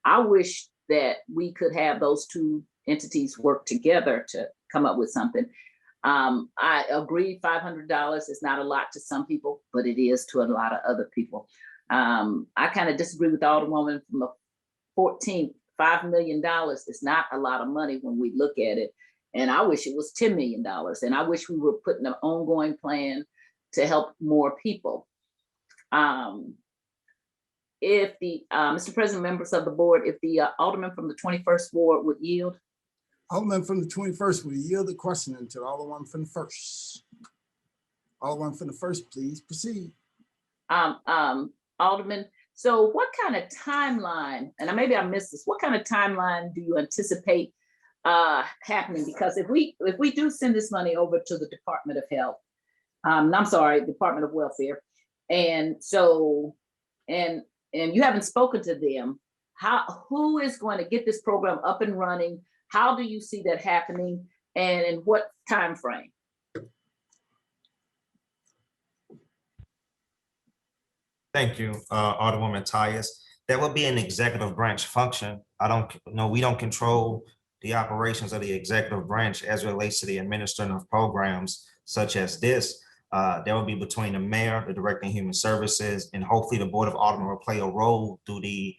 I wish that we could have those two entities work together to come up with something. I agree $500 is not a lot to some people, but it is to a lot of other people. I kind of disagree with the Alderwoman from the 14th. $5 million is not a lot of money when we look at it. And I wish it was $10 million. And I wish we were putting an ongoing plan to help more people. If the, Mr. President, members of the board, if the Alderman from the 21st Ward would yield. Alderman from the 21st will yield the question until Alderman from the first. Alderman from the first, please proceed. Alderman, so what kind of timeline, and maybe I missed this, what kind of timeline do you anticipate happening? Because if we do send this money over to the Department of Health, I'm sorry, Department of Welfare, and so, and you haven't spoken to them, who is going to get this program up and running? How do you see that happening, and in what time frame? Thank you, Alderwoman Tyus. That would be an executive branch function. We don't control the operations of the executive branch as it relates to the administering of programs such as this. That would be between the mayor, the Director of Human Services, and hopefully the Board of Aldermen will play a role through the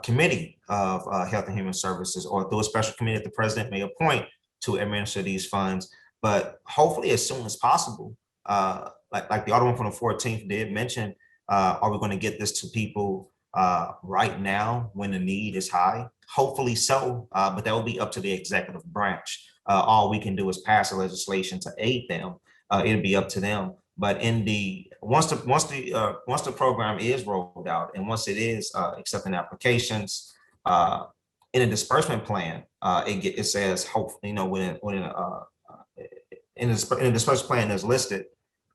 Committee of Health and Human Services, or through a special committee that the president may appoint to administer these funds. But hopefully as soon as possible, like the Alderman from the 14th did mention, are we going to get this to people right now when the need is high? Hopefully so, but that will be up to the executive branch. All we can do is pass a legislation to aid them. It'll be up to them. But once the program is rolled out, and once it is accepting applications in a disbursement plan, it says hopefully, in the disbursement plan is listed,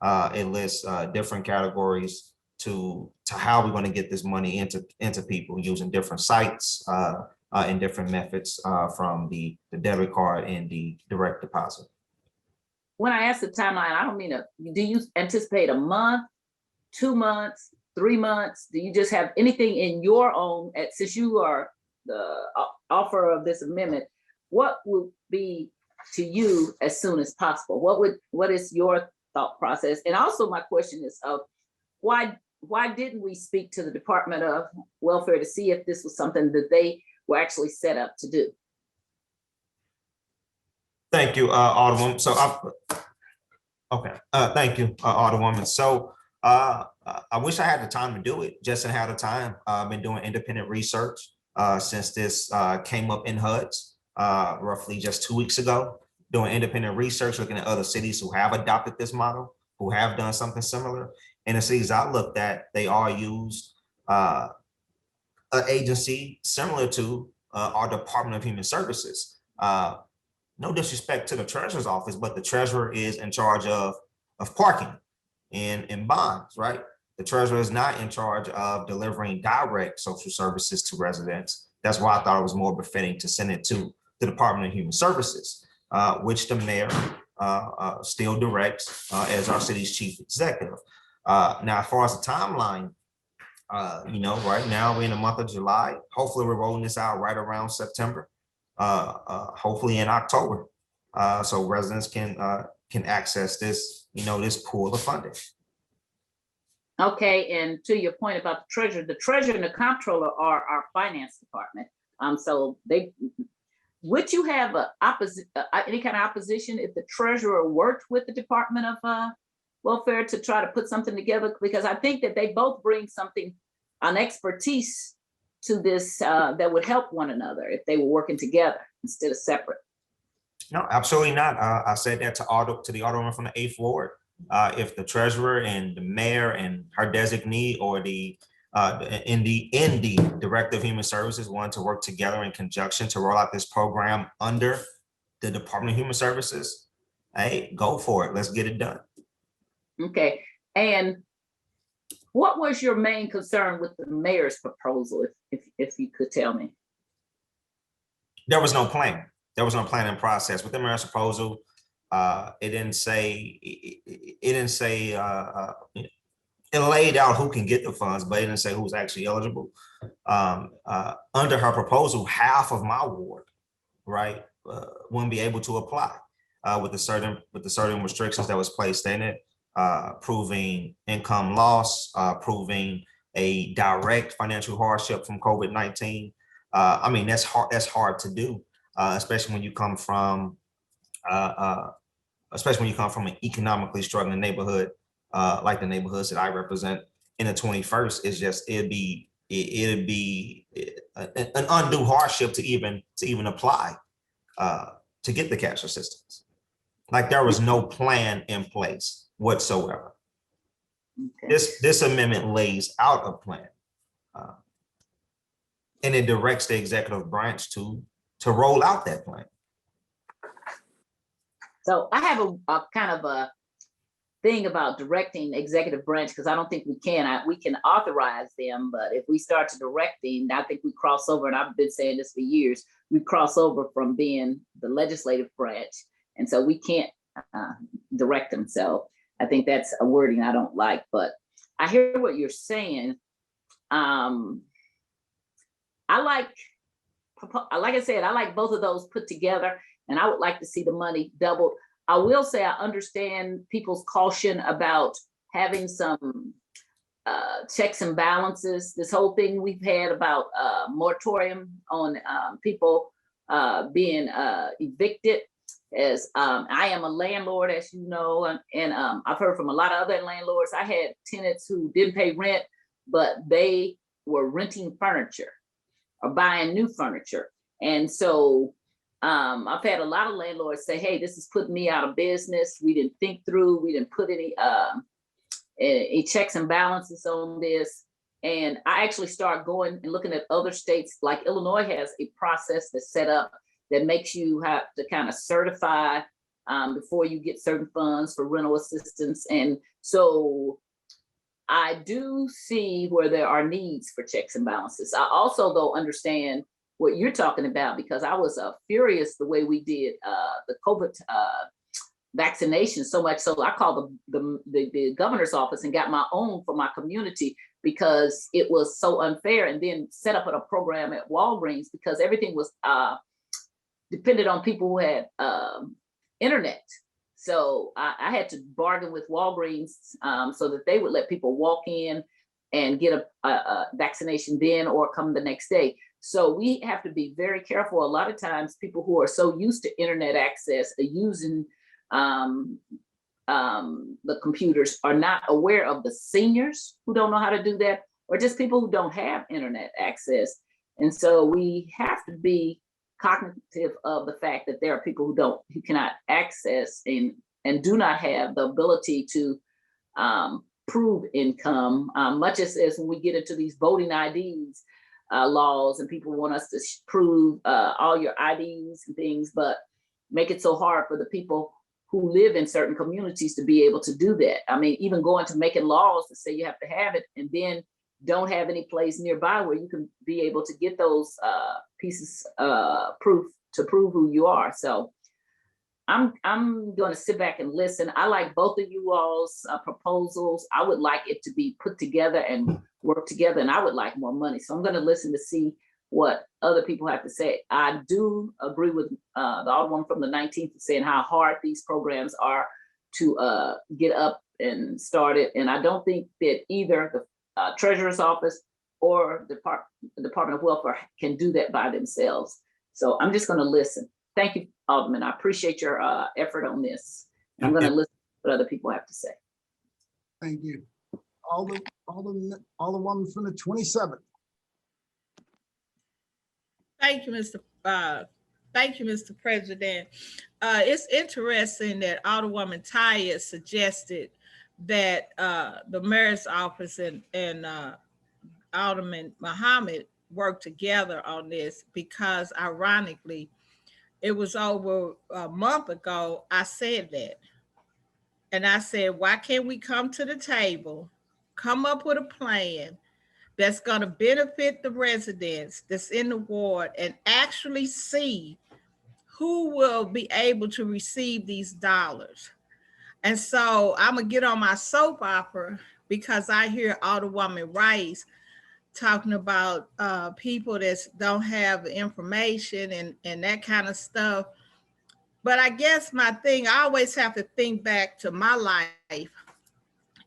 it lists different categories to how we're going to get this money into people using different sites and different methods from the debit card and the direct deposit. When I ask the timeline, I don't mean do you anticipate a month, 2 months, 3 months? Do you just have anything in your own, since you are the author of this amendment, what would be to you as soon as possible? What is your thought process? And also my question is, why didn't we speak to the Department of Welfare to see if this was something that they were actually set up to do? Thank you, Alderwoman. Thank you, Alderwoman. So I wish I had the time to do it, just to have the time. I've been doing independent research since this came up in HUDs. roughly just 2 weeks ago, doing independent research, looking at other cities who have adopted this model, who have done something similar. And the cities I looked at, they all used an agency similar to our Department of Human Services. No disrespect to the treasurer's office, but the treasurer is in charge of parking and bonds, right? The treasurer is not in charge of delivering direct social services to residents. That's why I thought it was more befitting to send it to the Department of Human Services, which the mayor still directs as our city's chief executive. Now, as far as the timeline, right now we're in the month of July. Hopefully we're rolling this out right around September, hopefully in October. So residents can access this, this pool of funding. Okay, and to your point about the treasurer and the comptroller are our finance department. So would you have any kind of opposition if the treasurer worked with the Department of Welfare to try to put something together? Because I think that they both bring an expertise to this that would help one another if they were working together instead of separate. No, absolutely not. I said that to the alderman from the 8th Ward. If the treasurer and the mayor and her designee or the Director of Human Services wanted to work together in conjunction to roll out this program under the Department of Human Services, hey, go for it. Let's get it done. Okay. And what was your main concern with the mayor's proposal, if you could tell me? There was no plan. There was no planning process with the mayor's proposal. It laid out who can get the funds, but it didn't say who's actually eligible. Under her proposal, half of my ward, right, wouldn't be able to apply with the certain restrictions that was placed in it, proving income loss, proving a direct financial hardship from COVID-19. I mean, that's hard to do, especially when you come from an economically struggling neighborhood like the neighborhoods that I represent in the 21st. It's just it'd be an undue hardship to even apply to get the cash assistance. Like there was no plan in place whatsoever. Okay. This amendment lays out a plan, and it directs the executive branch to roll out that plan. So I have a kind of a thing about directing executive branch, because I don't think we can authorize them, but if we start to direct them, I think we cross over, and I've been saying this for years, we cross over from being the legislative branch, and so we can't direct them. So I think that's a wording I don't like, but I hear what you're saying. Like I said, I like both of those put together, and I would like to see the money doubled. I will say I understand people's caution about having some checks and balances. This whole thing we've had about moratorium on people being evicted. As I am a landlord, as you know, and I've heard from a lot of other landlords. I had tenants who didn't pay rent, but they were renting furniture or buying new furniture. And so I've had a lot of landlords say, hey, this is putting me out of business. We didn't think through, we didn't put any checks and balances on this. And I actually start going and looking at other states, like Illinois has a process that's set up that makes you have to kind of certify before you get certain funds for rental assistance. And so I do see where there are needs for checks and balances. I also, though, understand what you're talking about, because I was furious the way we did the COVID vaccination, so much so I called the governor's office and got my own for my community, because it was so unfair, and then set up a program at Walgreens because everything was depended on people who had internet. So I had to bargain with Walgreens so that they would let people walk in and get a vaccination then or come the next day. So we have to be very careful. A lot of times people who are so used to internet access are using the computers are not aware of the seniors who don't know how to do that, or just people who don't have internet access. And so we have to be cognitive of the fact that there are people who cannot access and do not have the ability to prove income, much as when we get into these voting IDs laws and people want us to prove all your IDs and things, but make it so hard for the people who live in certain communities to be able to do that. I mean, even going to making laws to say you have to have it and then don't have any place nearby where you can be able to get those pieces proof to prove who you are. So I'm going to sit back and listen. I like both of you all's proposals. I would like it to be put together and work together, and I would like more money. So I'm going to listen to see what other people have to say. I do agree with the Alderman from the 19th saying how hard these programs are to get up and started. And I don't think that either the Treasurer's Office or the Department of Welfare can do that by themselves. So I'm just going to listen. Thank you, Alderman. I appreciate your effort on this. I'm going to listen to what other people have to say. Thank you. Alderwoman from the 27th. Thank you, Mr. President. It's interesting that Alderwoman Tyus suggested that the mayor's office and Alderman Muhammad work together on this, because ironically, it was over a month ago I said that. And I said, why can't we come to the table, come up with a plan that's going to benefit the residents that's in the ward and actually see who will be able to receive these dollars. And so I'm going to get on my soap opera because I hear Alderwoman Rice talking about people that don't have information and that kind of stuff. But I guess my thing, I always have to think back to my life.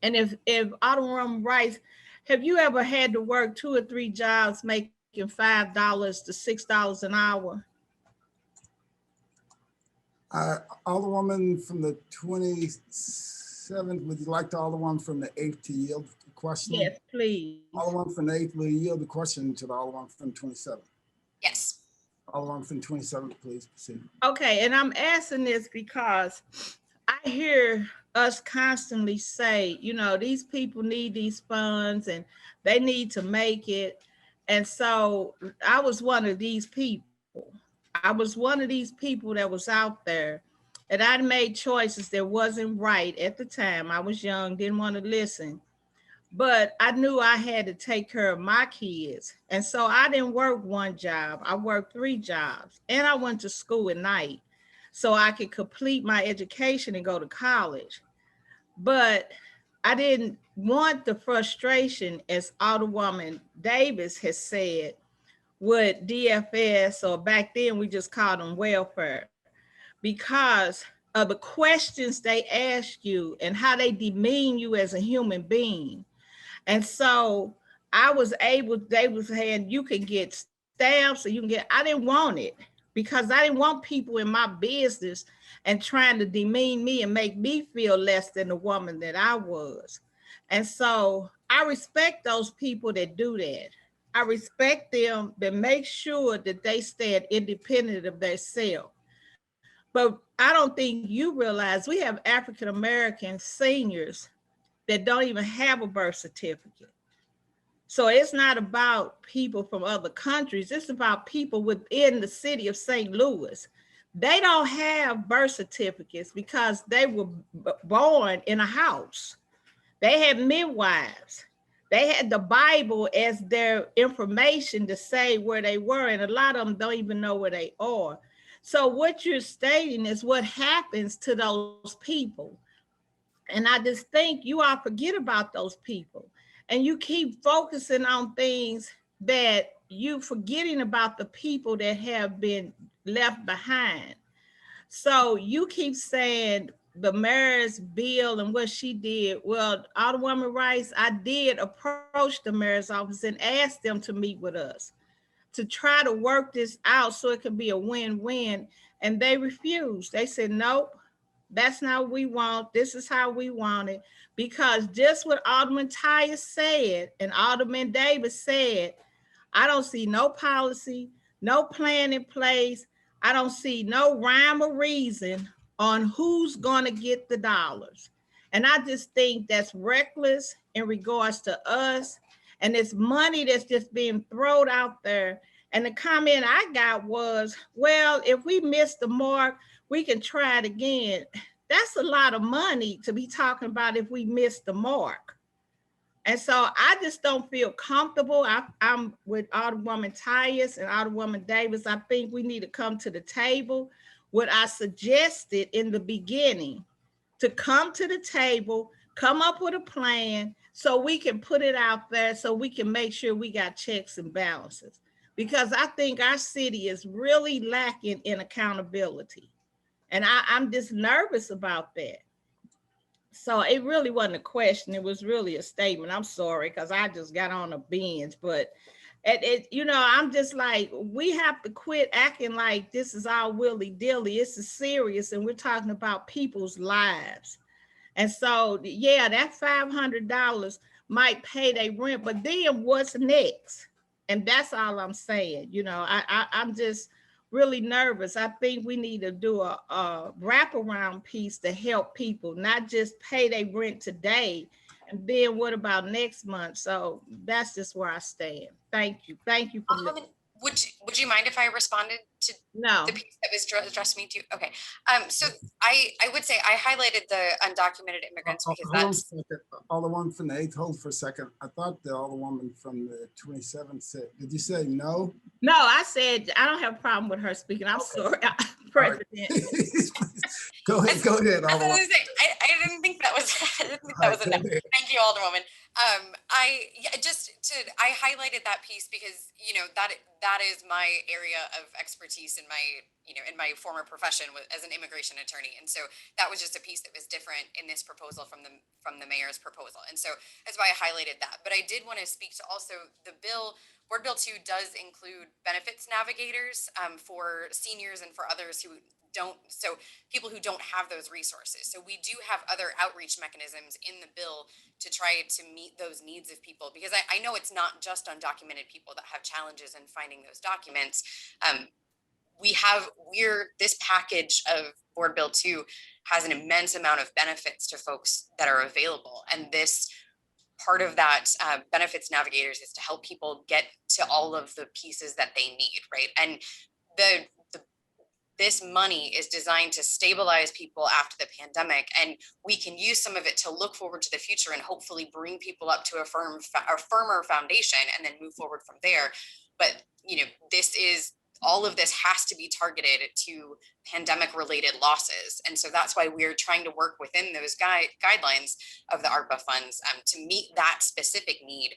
And if Alderwoman Rice, have you ever had to work 2 or 3 jobs making $5 to $6 an hour? Alderwoman from the 27th, would you like the Alderwoman from the 8th to yield the question? Yes, please. Alderwoman from the 8th will yield the question to the Alderwoman from the 27th. Yes. Alderwoman from the 27th, please proceed. Okay, and I'm asking this because I hear us constantly say, you know, these people need these funds and they need to make it. And so I was one of these people. I was one of these people that was out there, and I made choices that wasn't right at the time. I was young, didn't want to listen, but I knew I had to take care of my kids. And so I didn't work 1 job. I worked 3 jobs, and I went to school at night so I could complete my education and go to college. But I didn't want the frustration, as Alderwoman Davis has said, with DFS, or back then we just called them welfare, because of the questions they ask you and how they demean you as a human being. And so I was able, they was saying you can get stamps or you can get, I didn't want it because I didn't want people in my business and trying to demean me and make me feel less than the woman that I was. And so I respect those people that do that. I respect them that make sure that they stand independent of themselves. But I don't think you realize we have African-American seniors that don't even have a birth certificate. So it's not about people from other countries. It's about people within the city of St. Louis. They don't have birth certificates because they were born in a house. They had midwives. They had the Bible as their information to say where they were, and a lot of them don't even know where they are. So what you're stating is what happens to those people. And I just think you all forget about those people, and you keep focusing on things that you forgetting about the people that have been left behind. So you keep saying the mayor's bill and what she did. Well, Alderwoman Rice, I did approach the mayor's office and ask them to meet with us to try to work this out so it could be a win-win. And they refused. They said, nope, that's not what we want. This is how we want it. Because just what Alderman Tyus said and Alderman Davis said, I don't see no policy, no plan in place. I don't see no rhyme or reason on who's going to get the dollars. And I just think that's reckless in regards to us. And it's money that's just being thrown out there. And the comment I got was, well, if we miss the mark, we can try it again. That's a lot of money to be talking about if we miss the mark. And so I just don't feel comfortable. I'm with Alderwoman Tyus and Alderwoman Davis. I think we need to come to the table. What I suggested in the beginning, to come to the table, come up with a plan so we can put it out there so we can make sure we got checks and balances. Because I think our city is really lacking in accountability. And I'm just nervous about that. So it really wasn't a question. It was really a statement. I'm sorry, because I just got on a binge. But I'm just like, we have to quit acting like this is all willy-dilly. This is serious, and we're talking about people's lives. And so, yeah, that $500 might pay their rent, but then what's next? And that's all I'm saying. I'm just really nervous. I think we need to do a wraparound piece to help people, not just pay their rent today. And then what about next month? So that's just where I stand. Thank you. Thank you for listening. Would you mind if I responded to No. the piece that was addressed to me too? Okay. So I would say I highlighted the undocumented immigrants because Hold on a that's second. Alderwoman from the 8th, hold for a second. I thought the Alderwoman from the 27th said, did you say no? No, I said I don't have a problem with her speaking. I'm sorry, President. Go ahead, Alderwoman. I didn't think that was a no. Thank you, Alderwoman. I highlighted that piece because that is my area of expertise in my former profession as an immigration attorney, and so that was just a piece that was different in this proposal from the mayor's proposal, and so that's why I highlighted that. But I did want to speak to also the bill. Board Bill 2 does include benefits navigators for seniors and for others who don't, so people who don't have those resources. So we do have other outreach mechanisms in the bill to try to meet those needs of people, because I know it's not just undocumented people that have challenges in finding those documents. This package of Board Bill 2 has an immense amount of benefits to folks that are available, and this part of that benefits navigators is to help people get to all of the pieces that they need, right? And this money is designed to stabilize people after the pandemic, and we can use some of it to look forward to the future and hopefully bring people up to a firmer foundation and then move forward from there. But all of this has to be targeted to pandemic related losses. And so that's why we're trying to work within those guidelines of the ARPA funds to meet that specific need,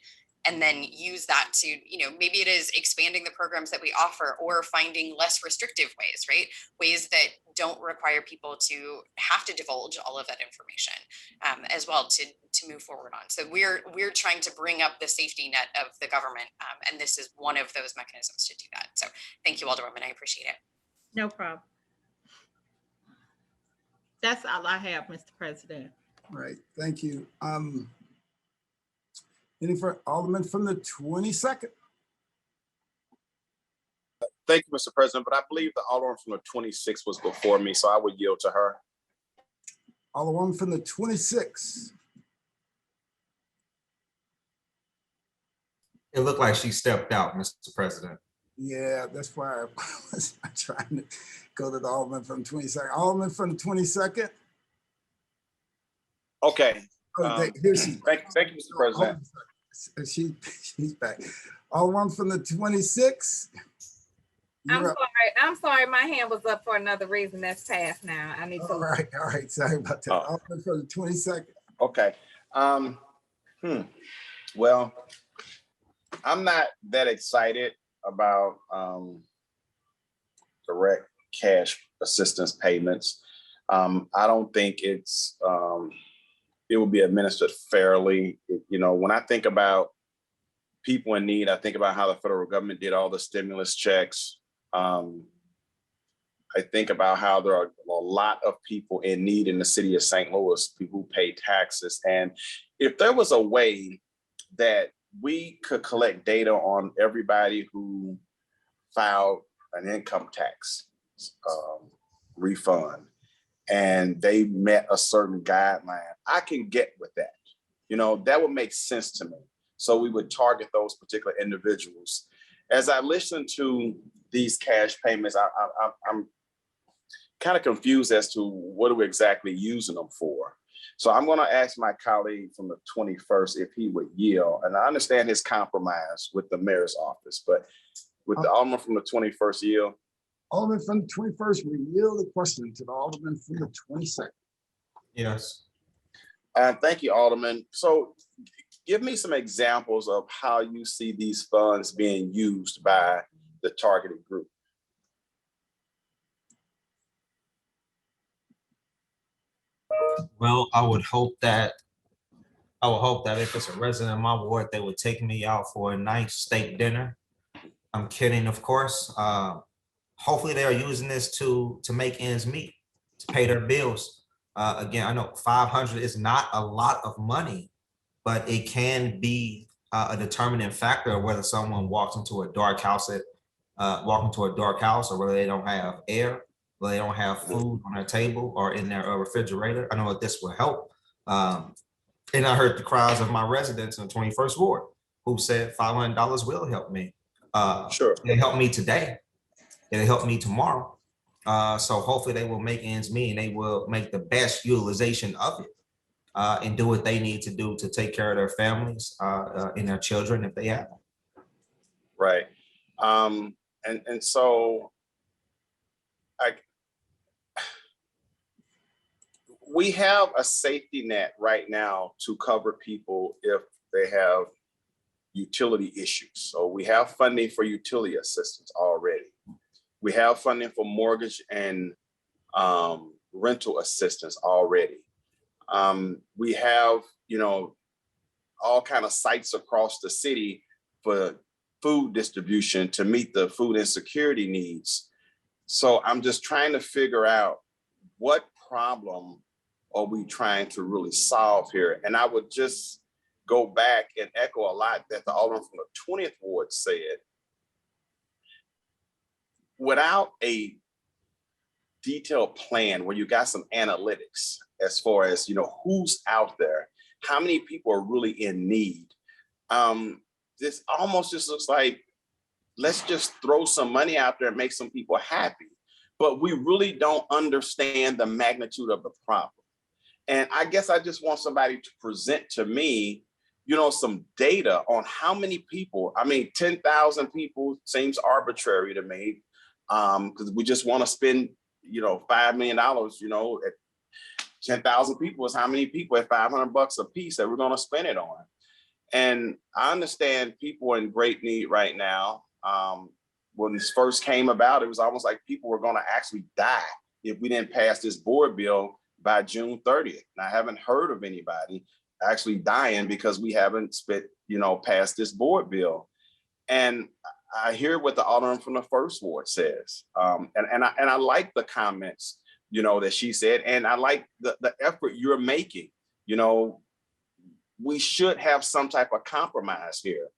and then use that to, maybe it is expanding the programs that we offer or finding less restrictive ways, right? Ways that don't require people to have to divulge all of that information as well to move forward on. So we're trying to bring up the safety net of the government, and this is one of those mechanisms to do that. So thank you, Alderwoman, I appreciate it. No problem. That's all I have, Mr. President. All right, thank you. Any for Alderman from the 22nd? Thank you, Mr. President, but I believe the Alderman from the 26th was before me, so I would yield to her. Alderwoman from the 26th. It looked like she stepped out, Mr. President. Yeah, that's why I was trying to go to the Alderman from the 22nd. Alderman from the 22nd. Okay. Here she is. Thank you, Mr. President. She's back. Alderman from the 26th. I'm sorry. My hand was up for another reason. That's passed now. I need to. All right. Sorry about that. Alderman from the 22nd. Okay. Well, I'm not that excited about direct cash assistance payments. I don't think it will be administered fairly. When I think about people in need, I think about how the federal government did all the stimulus checks. I think about how there are a lot of people in need in the city of St. Louis, people who pay taxes. And if there was a way that we could collect data on everybody who filed an income tax refund and they met a certain guideline, I can get with that. You know, that would make sense to me. So we would target those particular individuals. As I listen to these cash payments, I'm kind of confused as to what are we exactly using them for. So I'm going to ask my colleague from the 21st if he would yield. And I understand his compromise with the mayor's office, but with the alderman from the 21st yield. Alderman from the 21st, we yield the question to the alderman from the 22nd. Yes. Thank you, Alderman. So give me some examples of how you see these funds being used by the targeted group. Well, I would hope that if it's a resident of my ward, they would take me out for a nice steak dinner. I'm kidding, of course. Hopefully they are using this to make ends meet, to pay their bills. Again, I know 500 is not a lot of money, but it can be a determining factor of whether someone walks into a dark house or whether they don't have air, whether they don't have food on their table or in their refrigerator. I know that this will help. And I heard the cries of my residents in the 21st Ward who said $500 will help me. Sure. It'll help me today. It'll help me tomorrow. So hopefully they will make ends meet and they will make the best utilization of it and do what they need to do to take care of their families and their children if they have them. Right. And so we have a safety net right now to cover people if they have utility issues. So we have funding for utility assistance already. We have funding for mortgage and rental assistance already. We have, you know, all kind of sites across the city for food distribution to meet the food insecurity needs. So I'm just trying to figure out what problem are we trying to really solve here? And I would just go back and echo a lot that the alderman from the 20th Ward said. Without a detailed plan where you got some analytics as far as, you know, who's out there, how many people are really in need, this almost just looks like, let's just throw some money out there and make some people happy. But we really don't understand the magnitude of the problem. And I guess I just want somebody to present to me, you know, some data on how many people. I mean, 10,000 people seems arbitrary to me, because we just want to spend, you know, $5 million, you know, at 10,000 people is how many people at $500 a piece that we're going to spend it on. And I understand people are in great need right now. When this first came about, it was almost like people were going to actually die if we didn't pass this board bill by June 30th. And I haven't heard of anybody actually dying because we haven't passed this board bill. And I hear what the alderman from the 1st Ward says. And I like the comments, you know, that she said, and I like the effort you're making. You know, we should have some type of compromise here.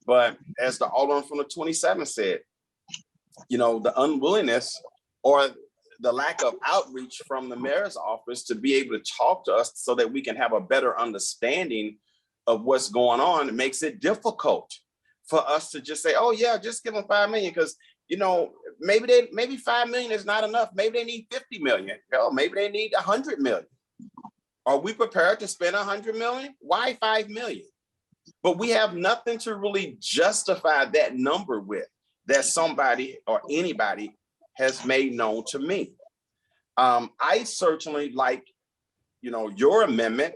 But as the alderman from the 27th said, you know, the unwillingness or the lack of outreach from the mayor's office to be able to talk to us so that we can have a better understanding of what's going on, it makes it difficult for us to just say, oh yeah, just give them 5 million. Because, you know, maybe 5 million is not enough. Maybe they need 50 million. Hell, maybe they need 100 million. Are we prepared to spend 100 million? Why 5 million? But we have nothing to really justify that number with that somebody or anybody has made known to me. I certainly like, you know, your amendment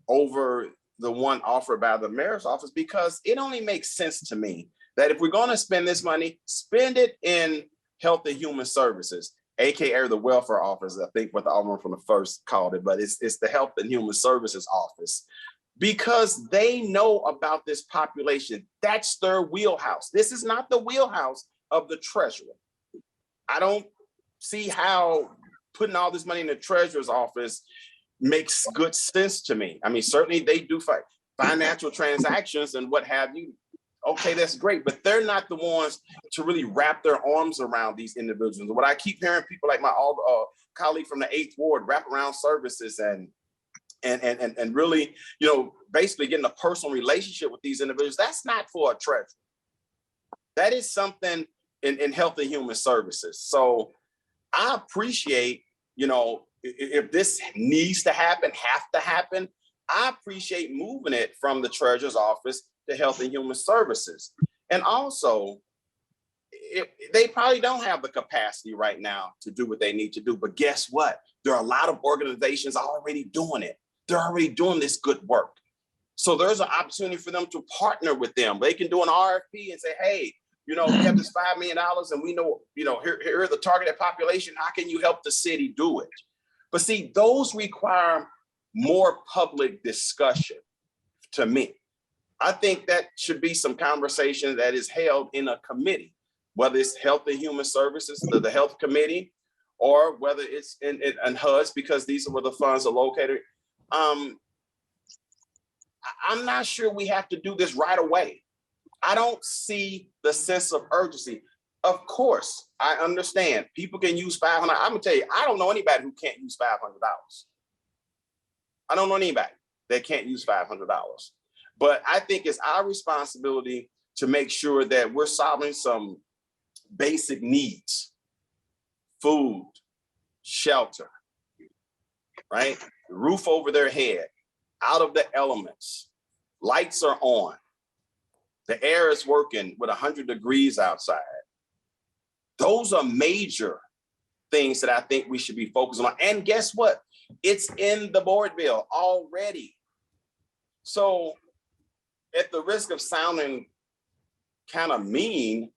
over the one offered by the mayor's office, because it only makes sense to me that if we're going to spend this money, spend it in health and human services, aka the welfare office. I think what the alderman from the 1st called it, but it's the health and human services office, because they know about this population. That's their wheelhouse. This is not the wheelhouse of the treasurer. I don't see how putting all this money in the treasurer's office makes good sense to me. I mean, certainly they do financial transactions and what have you Okay, that's great, but they're not the ones to really wrap their arms around these individuals. What I keep hearing people like my colleague from the 8th Ward wrap around services and really, you know, basically getting a personal relationship with these individuals. That's not for a treasurer. That is something in Health and Human Services. So I appreciate, you know, if this needs to happen, have to happen, I appreciate moving it from the treasurer's office to Health and Human Services. And also, they probably don't have the capacity right now to do what they need to do. But guess what? There are a lot of organizations already doing it. They're already doing this good work. So there's an opportunity for them to partner with them. They can do an RFP and say, hey, you know, we have this $5 million and we know, you know, here are the targeted population. How can you help the city do it? But see, those require more public discussion to me. I think that should be some conversation that is held in a committee, whether it's Health and Human Services, the Health Committee, or whether it's in HUDs, because these are where the funds are located. I'm not sure we have to do this right away. I don't see the sense of urgency. Of course, I understand people can use $500. I'm gonna tell you, I don't know anybody who can't use $500. I don't know anybody that can't use $500. But I think it's our responsibility to make sure that we're solving some basic needs: food, shelter, right? Roof over their head, out of the elements, lights are on, the air is working with 100 degrees outside. Those are major things that I think we should be focusing on. And guess what? It's in the board bill already. So at the risk of sounding kind of mean,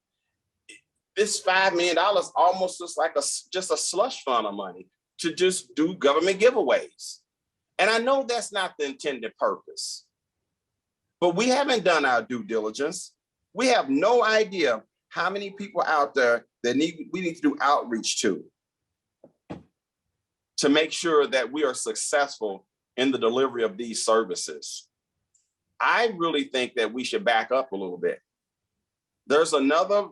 this $5 million almost looks like just a slush fund of money to just do government giveaways. And I know that's not the intended purpose, but we haven't done our due diligence. We have no idea how many people out there that we need to do outreach to make sure that we are successful in the delivery of these services. I really think that we should back up a little bit. There's another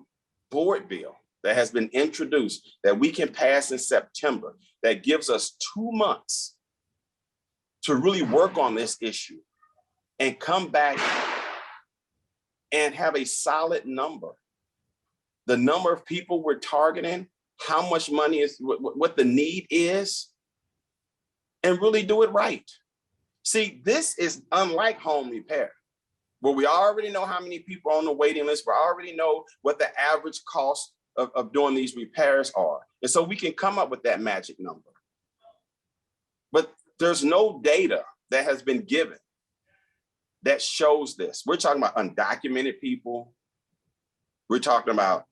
board bill that has been introduced that we can pass in September that gives us 2 months to really work on this issue and come back and have a solid number. The number of people we're targeting, how much money is, what the need is, and really do it right. See, this is unlike home repair, where we already know how many people are on the waiting list. We already know what the average cost of doing these repairs are. And so we can come up with that magic number. But there's no data that has been given that shows this. We're talking about undocumented people. We're talking about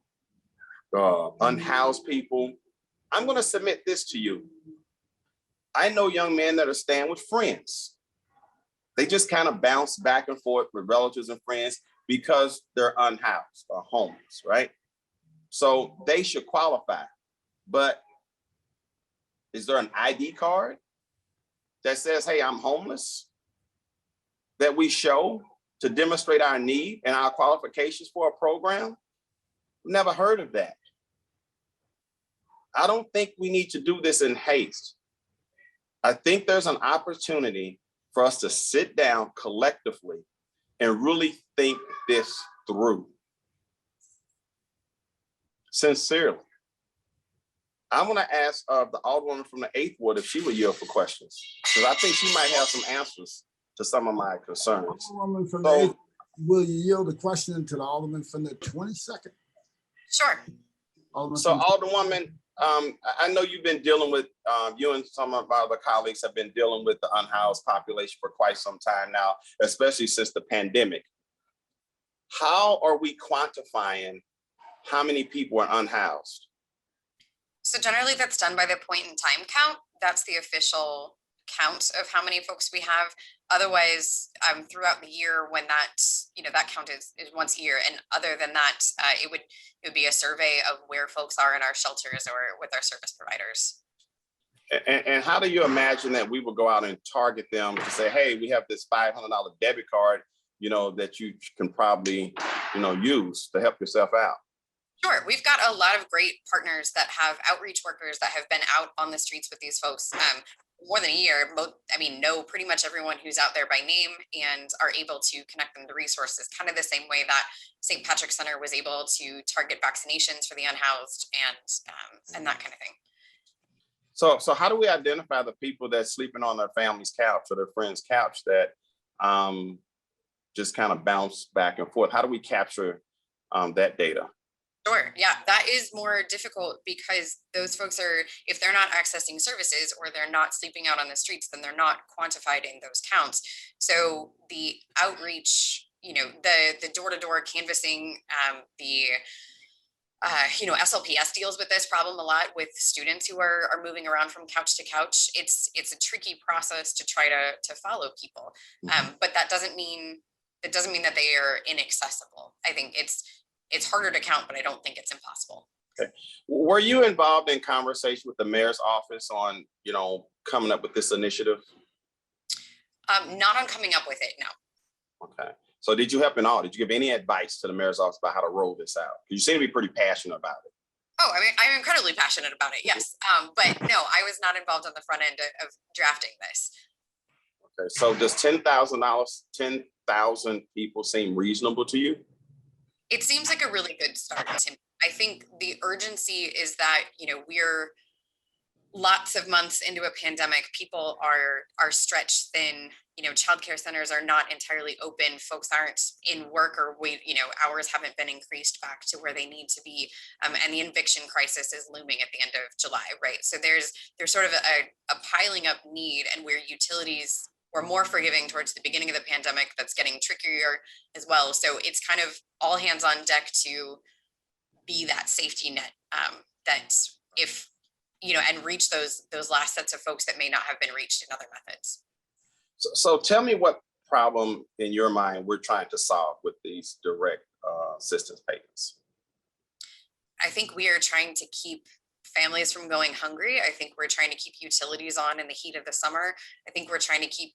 unhoused people. I'm going to submit this to you. I know young men that are staying with friends. They just kind of bounce back and forth with relatives and friends because they're unhoused or homeless, right? So they should qualify. But is there an ID card that says, hey, I'm homeless, that we show to demonstrate our need and our qualifications for a program? Never heard of that. I don't think we need to do this in haste. I think there's an opportunity for us to sit down collectively and really think this through. Sincerely. I'm going to ask the Alderwoman from the 8th Ward if she would yield for questions, because I think she might have some answers to some of my concerns. Alderwoman from the 8th, will you yield the question to the Alderman from the 22nd? Sure. So Alderwoman, I know you've been dealing with, you and some of our other colleagues have been dealing with the unhoused population for quite some time now, especially since the pandemic. How are we quantifying how many people are unhoused? So generally that's done by the point in time count. That's the official count of how many folks we have. Otherwise, throughout the year, when that, that count is once a year. And other than that, it would be a survey of where folks are in our shelters or with our service providers. And how do you imagine that we will go out and target them to say, hey, we have this $500 debit card, that you can probably use to help yourself out? Sure. We've got a lot of great partners that have outreach workers that have been out on the streets with these folks more than a year. Know pretty much everyone who's out there by name and are able to connect them to resources, kind of the same way that St. Patrick's Center was able to target vaccinations for the unhoused and that kind of thing. So how do we identify the people that's sleeping on their family's couch or their friend's couch that just kind of bounce back and forth? How do we capture that data? Sure. Yeah, that is more difficult because those folks if they're not accessing services or they're not sleeping out on the streets, then they're not quantified in those counts. So the outreach, the door-to-door canvassing, SLPS deals with this problem a lot with students who are moving around from couch to couch. It's a tricky process to try to follow people, but that doesn't mean that they are inaccessible. I think it's harder to count, but I don't think it's impossible. Okay. Were you involved in conversation with the mayor's office on, coming up with this initiative? Not on coming up with it, no. Okay. So did you help in all? Did you give any advice to the mayor's office about how to roll this out? You seem to be pretty passionate about it. Oh, I'm incredibly passionate about it, yes. But no, I was not involved on the front end of drafting this. Okay. So does $10,000 people seem reasonable to you? It seems like a really good start to me. I think the urgency is that, we're lots of months into a pandemic. People are stretched thin. Childcare centers are not entirely open. Folks aren't in work or hours haven't been increased back to where they need to be. And the eviction crisis is looming at the end of July, right? So there's sort of a piling up need, and where utilities were more forgiving towards the beginning of the pandemic, that's getting trickier as well. So it's kind of all hands on deck to be that safety net that if, and reach those last sets of folks that may not have been reached in other methods. So tell me what problem in your mind we're trying to solve with these direct assistance payments. I think we are trying to keep families from going hungry. I think we're trying to keep utilities on in the heat of the summer. I think we're trying to keep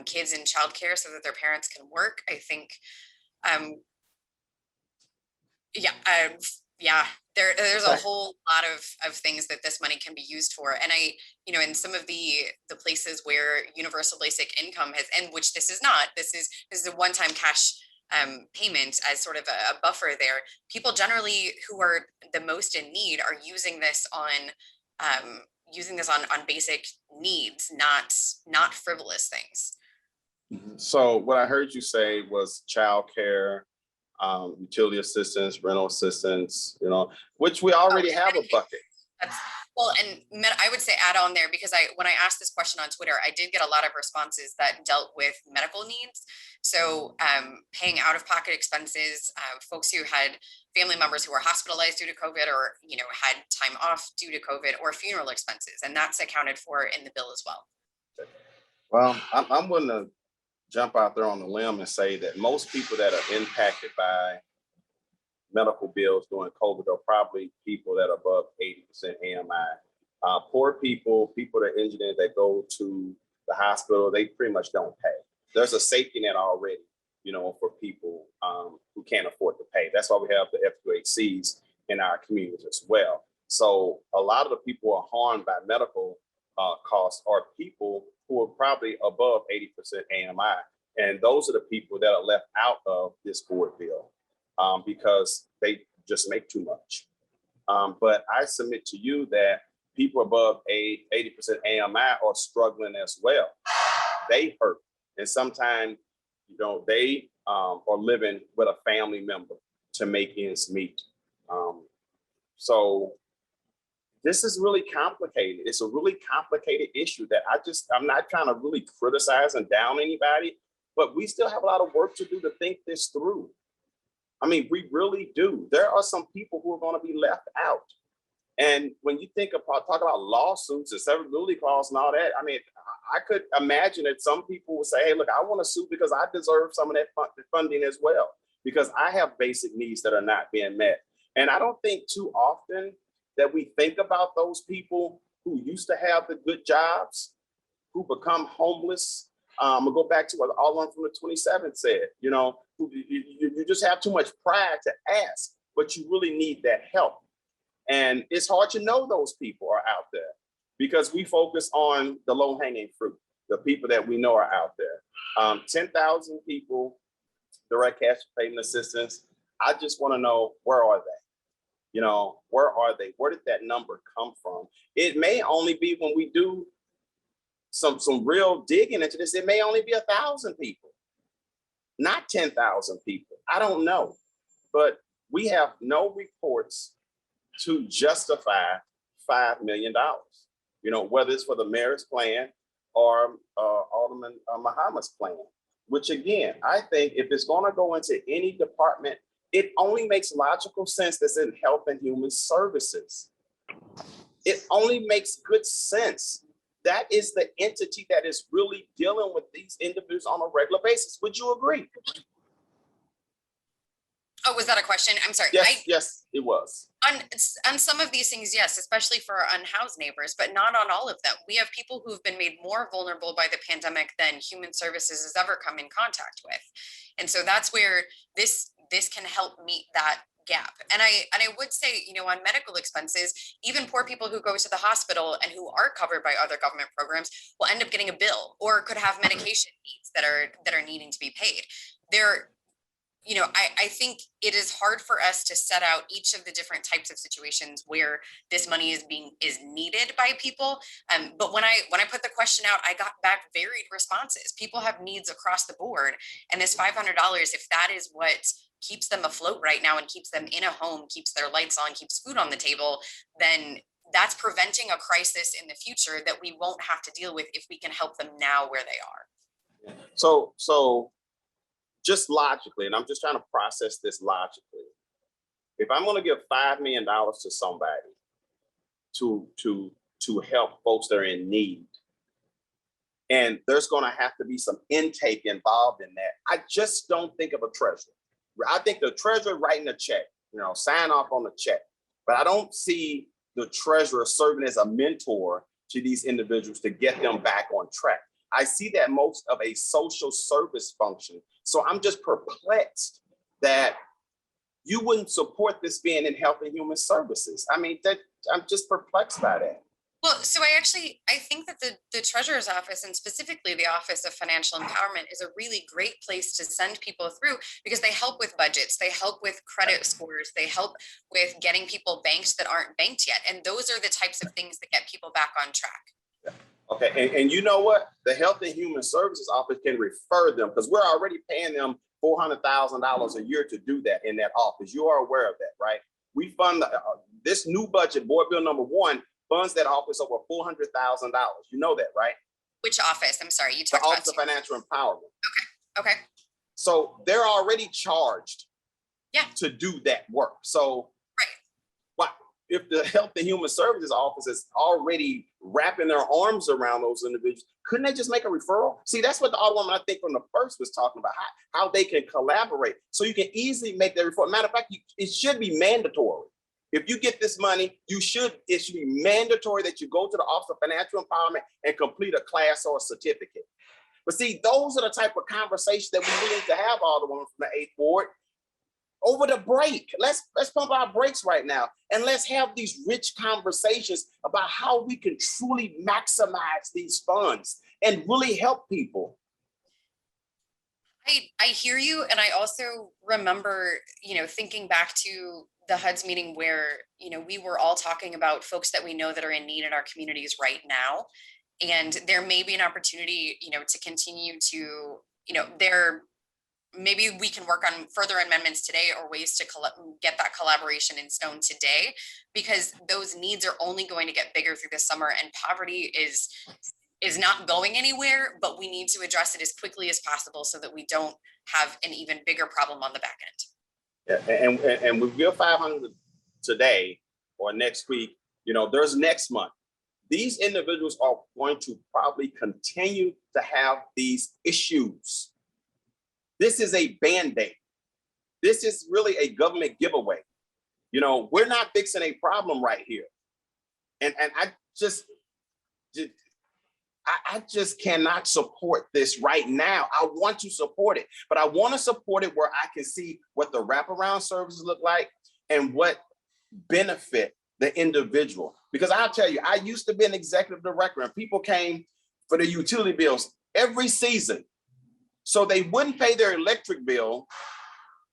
kids in childcare so that their parents can work. I think, there's a whole lot of things that this money can be used for. And in some of the places where universal basic income has, and which this is not, this is a one-time cash payment as sort of a buffer there. People generally who are the most in need are using this on basic needs, not frivolous things. So what I heard you say was childcare, utility assistance, rental assistance, which we already have a bucket. Well, and I would say add on there, because when I asked this question on Twitter, I did get a lot of responses that dealt with medical needs. So paying out-of-pocket expenses, folks who had family members who were hospitalized due to COVID or, had time off due to COVID, or funeral expenses. And that's accounted for in the bill as well. Well, I'm going to jump out there on the limb and say that most people that are impacted by medical bills during COVID are probably people that are above 80% AMI. Poor people that are engineers that go to the hospital, they pretty much don't pay. There's a safety net already, for people who can't afford to pay. That's why we have the FQHCs in our communities as well. So a lot of the people who are harmed by medical costs are people who are probably above 80% AMI. And those are the people that are left out of this board bill because they just make too much. But I submit to you that people above 80% AMI are struggling as well. They hurt. And sometimes, they are living with a family member to make ends meet. So this is really complicated. It's a really complicated issue that I'm not trying to really criticize and down anybody, but we still have a lot of work to do to think this through. I mean, we really do. There are some people who are going to be left out. And when you talk about lawsuits and severability clause and all that, I mean, I could imagine that some people would say, hey, look, I want to sue because I deserve some of that funding as well, because I have basic needs that are not being met. And I don't think too often that we think about those people who used to have the good jobs, who become homeless. I'm gonna go back to what Alderman from the 27th said, you just have too much pride to ask, but you really need that help. And it's hard to know those people are out there because we focus on the low hanging fruit, the people that we know are out there. 10,000 people, direct cash payment assistance. I just want to know, where are they? You know, where are they? Where did that number come from? It may only be, when we do some real digging into this, it may only be 1,000 people, not 10,000 people. I don't know, but we have no reports to justify $5 million. You know, whether it's for the mayor's plan or Alderman Muhammad's plan, which again, I think if it's going to go into any department, it only makes logical sense that's in Health and Human Services. It only makes good sense. That is the entity that is really dealing with these individuals on a regular basis. Would you agree? Oh, was that a question? I'm sorry. Yes, yes, it was. On some of these things, yes, especially for our unhoused neighbors, but not on all of them. We have people who have been made more vulnerable by the pandemic than Human Services has ever come in contact with. And so that's where this can help meet that gap. And I would say, you know, on medical expenses, even poor people who go to the hospital and who are covered by other government programs will end up getting a bill or could have medication needs that are needing to be paid. You know, I think it is hard for us to set out each of the different types of situations where this money is needed by people. But when I put the question out, I got back varied responses. People have needs across the board, and this $500, if that is what keeps them afloat right now and keeps them in a home, keeps their lights on, keeps food on the table, then that's preventing a crisis in the future that we won't have to deal with if we can help them now where they are. So just logically, and I'm just trying to process this logically. If I'm going to give $5 million to somebody to help folks that are in need, and there's going to have to be some intake involved in that, I just don't think of a treasurer. I think the treasurer writing a check, you know, sign off on the check, but I don't see the treasurer serving as a mentor to these individuals to get them back on track. I see that most of a social service function. So I'm just perplexed that you wouldn't support this being in Health and Human Services. I mean, I'm just perplexed by that. Well, so I think that the Treasurer's Office, and specifically the Office of Financial Empowerment, is a really great place to send people through because they help with budgets, they help with credit scores, they help with getting people banked that aren't banked yet. And those are the types of things that get people back on track. Okay, and you know what? The Health and Human Services Office can refer them because we're already paying them $400,000 a year to do that in that office. You are aware of that, right? We fund this new budget, Board Bill number 1, funds that office over $400,000. You know that, right? Which office? I'm sorry, you The talked about Office of Financial Empowerment. Okay. So they're already charged Yeah. to do that work. So if the Health and Human Services Office is already wrapping their arms around those individuals, couldn't they just make a referral? See, that's what the Alderwoman, I think, from the first was talking about, how they can collaborate. So you can easily make that referral. Matter of fact, it should be mandatory. If you get this money, it should be mandatory that you go to the Office of Financial Empowerment and complete a class or a certificate. But see, those are the type of conversations that we really need to have, Alderwoman from the 8th Ward. Over the break, let's pump our brakes right now and let's have these rich conversations about how we can truly maximize these funds and really help people. I hear you, and I also remember, you know, thinking back to the HUD's meeting where, you know, we were all talking about folks that we know that are in need in our communities right now, and there may be an opportunity, you know, to continue to, you know, maybe we can work on further amendments today or ways to get that collaboration in stone today, because those needs are only going to get bigger through the summer, and poverty is not going anywhere, but we need to address it as quickly as possible so that we don't have an even bigger problem on the back end. Yeah, and we give 500 today or next week, you know, there's next month. These individuals are going to probably continue to have these issues. This is a Band-Aid. This is really a government giveaway. You know, we're not fixing a problem right here. And I just I just cannot support this right now. I want to support it, but I want to support it where I can see what the wraparound services look like and what benefit the individual. Because I'll tell you, I used to be an executive director and people came for the utility bills every season. So they wouldn't pay their electric bill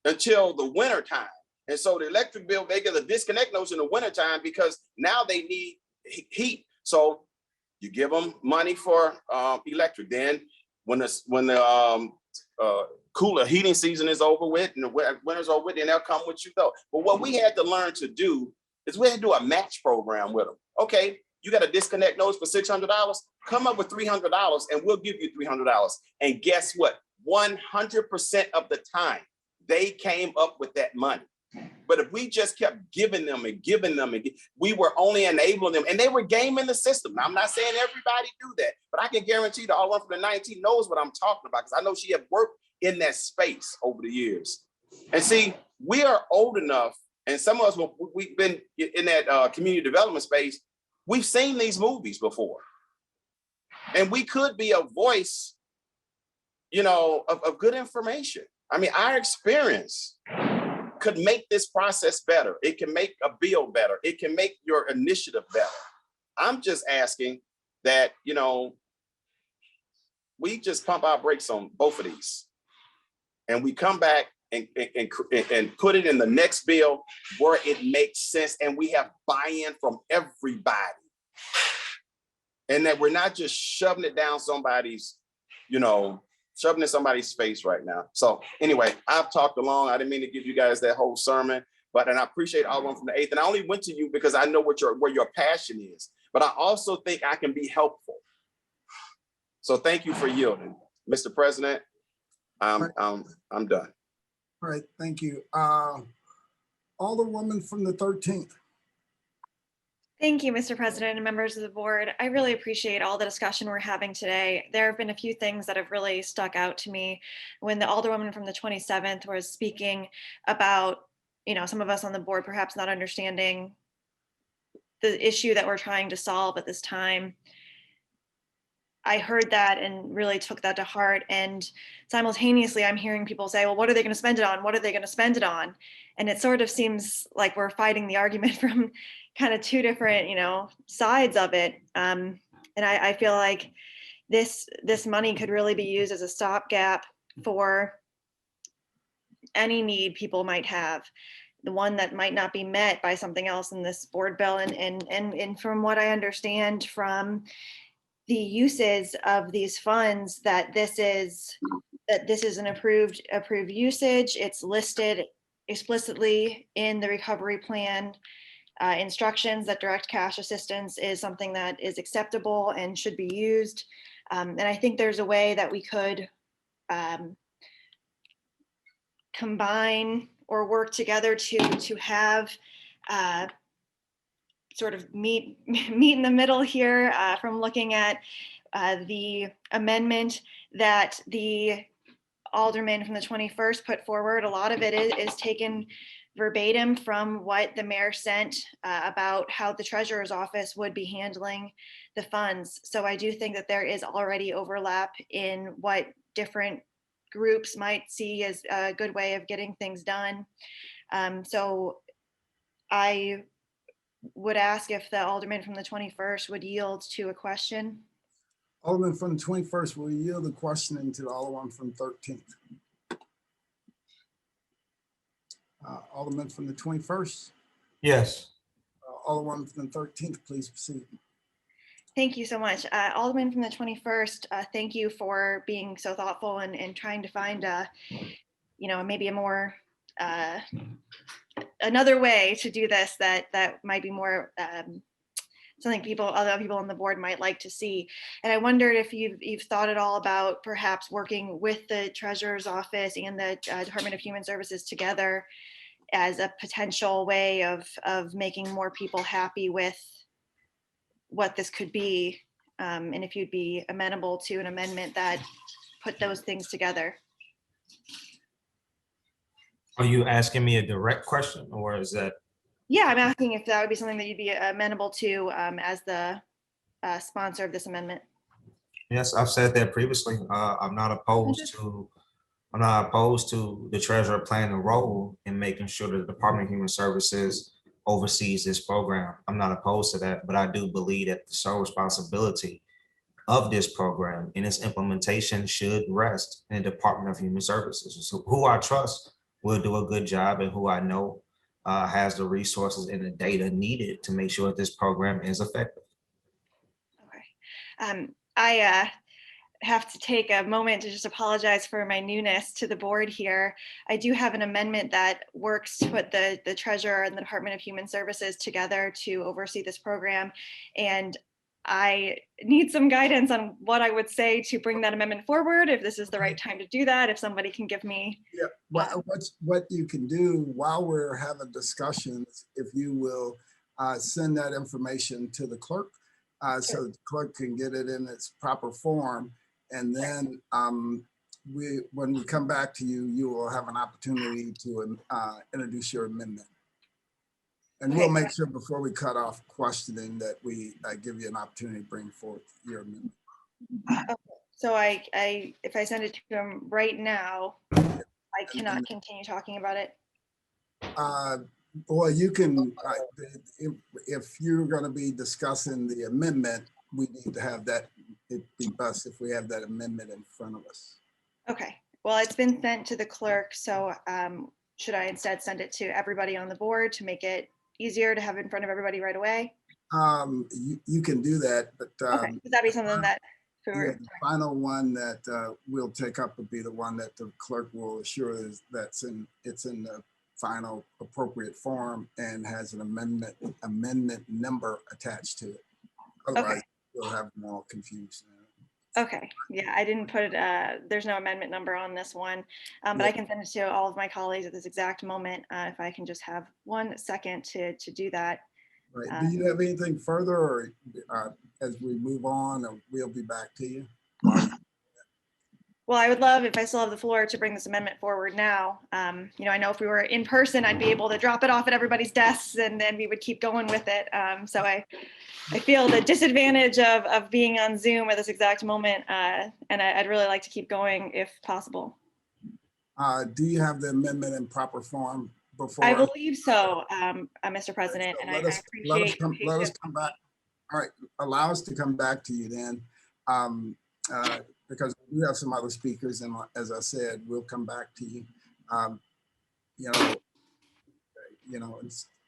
until the winter time. And so the electric bill, they get a disconnect notice in the winter time because now they need heat. So you give them money for electric. Then when the cooler heating season is over with and the winter's over with, then they'll come with you though. But what we had to learn to do is we had to do a match program with them. Okay, you got a disconnect notice for $600, come up with $300 and we'll give you $300. And guess what? 100% of the time, they came up with that money. But if we just kept giving them and giving them, we were only enabling them and they were gaming the system. Now, I'm not saying everybody do that, but I can guarantee the Alderman from the 19 knows what I'm talking about because I know she had worked in that space over the years. And see, we are old enough, and some of us, we've been in that community development space, we've seen these movies before. And we could be a voice, you know, of good information. I mean, our experience could make this process better. It can make a bill better. It can make your initiative better. I'm just asking that, you know, we just pump our brakes on both of these and we come back and put it in the next bill where it makes sense and we have buy-in from everybody. And that we're not just shoving it down somebody's, you know, shoving in somebody's face right now. So anyway, I've talked along. I didn't mean to give you guys that whole sermon, and I appreciate all one from the 8th. And I only went to you because I know where your passion is, but I also think I can be helpful. So thank you for yielding. Mr. President, I'm done. All right, thank you. Alderwoman from the 13th. Thank you, Mr. President and members of the board. I really appreciate all the discussion we're having today. There have been a few things that have really stuck out to me. When the Alderwoman from the 27th was speaking about, you know, some of us on the board perhaps not understanding the issue that we're trying to solve at this time. I heard that and really took that to heart. And simultaneously, I'm hearing people say, well, what are they going to spend it on? What are they going to spend it on? And it sort of seems like we're fighting the argument from kind of two different, you know, sides of it. And I feel like this money could really be used as a stopgap for any need people might have, the one that might not be met by something else in this board bill. And from what I understand from the uses of these funds, that this is an approved usage. It's listed explicitly in the recovery plan instructions that direct cash assistance is something that is acceptable and should be used. And I think there's a way that we could combine or work together to have sort of meet in the middle here from looking at the amendment that the Alderman from the 21st put forward. A lot of it is taken verbatim from what the mayor sent about how the treasurer's office would be handling the funds. So I do think that there is already overlap in what different groups might see as a good way of getting things done. So I would ask if the Alderman from the 21st would yield to a question. Alderman from the 21st will yield the questioning to the Alderman from 13th. Alderman from the 21st. Yes. Alderman from the 13th, please proceed. Thank you so much. Alderman from the 21st, thank you for being so thoughtful and trying to find, you know, maybe a more, another way to do this that might be more something other people on the board might like to see. And I wondered if you've thought at all about perhaps working with the treasurer's office and the Department of Human Services together as a potential way of making more people happy with what this could be, and if you'd be amenable to an amendment that put those things together. Are you asking me a direct question, or is that? Yeah, I'm asking if that would be something that you'd be amenable to as the sponsor of this amendment. Yes, I've said that previously. I'm not opposed to the treasurer playing a role in making sure that the Department of Human Services oversees this program. I'm not opposed to that, but I do believe that the sole responsibility of this program and its implementation should rest in the Department of Human Services. So who I trust will do a good job, and who I know has the resources and the data needed to make sure that this program is effective. I have to take a moment to just apologize for my newness to the board here. I do have an amendment that works to put the treasurer and the Department of Human Services together to oversee this program. And I need some guidance on what I would say to bring that amendment forward, if this is the right time to do that, if somebody can give me. Yeah, what you can do while we're having discussions, if you will send that information to the clerk, so the clerk can get it in its proper form. And then when we come back to you, you will have an opportunity to introduce your amendment. And we'll make sure before we cut off questioning that we give you an opportunity to bring forth your amendment. Okay. So if I send it to him right now, I cannot continue talking about it. Well, you can, if you're going to be discussing the amendment, we need to have that. It'd be best if we have that amendment in front of us. Okay. Well, it's been sent to the clerk. So should I instead send it to everybody on the board to make it easier to have in front of everybody right away? You can do that, but okay. Would that be something that the final one that we'll take up would be the one that the clerk will assure is it's in the final appropriate form and has an amendment number attached to it. Otherwise, we'll have them all confused. Okay. Yeah, I didn't put it. There's no amendment number on this one, but I can send it to all of my colleagues at this exact moment. If I can just have 1 second to do that. Right. Do you have anything further, or as we move on, we'll be back to you? Well, I would love, if I still have the floor, to bring this amendment forward now. You know, I know if we were in person, I'd be able to drop it off at everybody's desks and then we would keep going with it. So I feel the disadvantage of being on Zoom at this exact moment, and I'd really like to keep going if possible. Do you have the amendment in proper form before? I believe so, Mr. President, and I appreciate let us come back. All right, allow us to come back to you then, because we have some other speakers, and as I said, we'll come back to you. You know,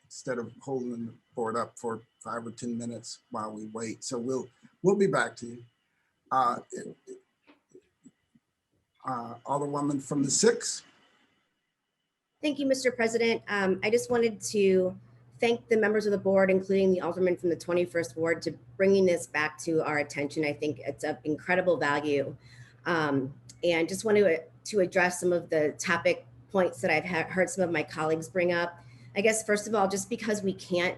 instead of holding the board up for 5 or 10 minutes while we wait. So we'll be back to you. Alderwoman from the 6th. Thank you, Mr. President. I just wanted to thank the members of the board, including the alderman from the 21st Ward, to bringing this back to our attention. I think it's of incredible value. And just want to address some of the topic points that I've heard some of my colleagues bring up. I guess, first of all, just because we can't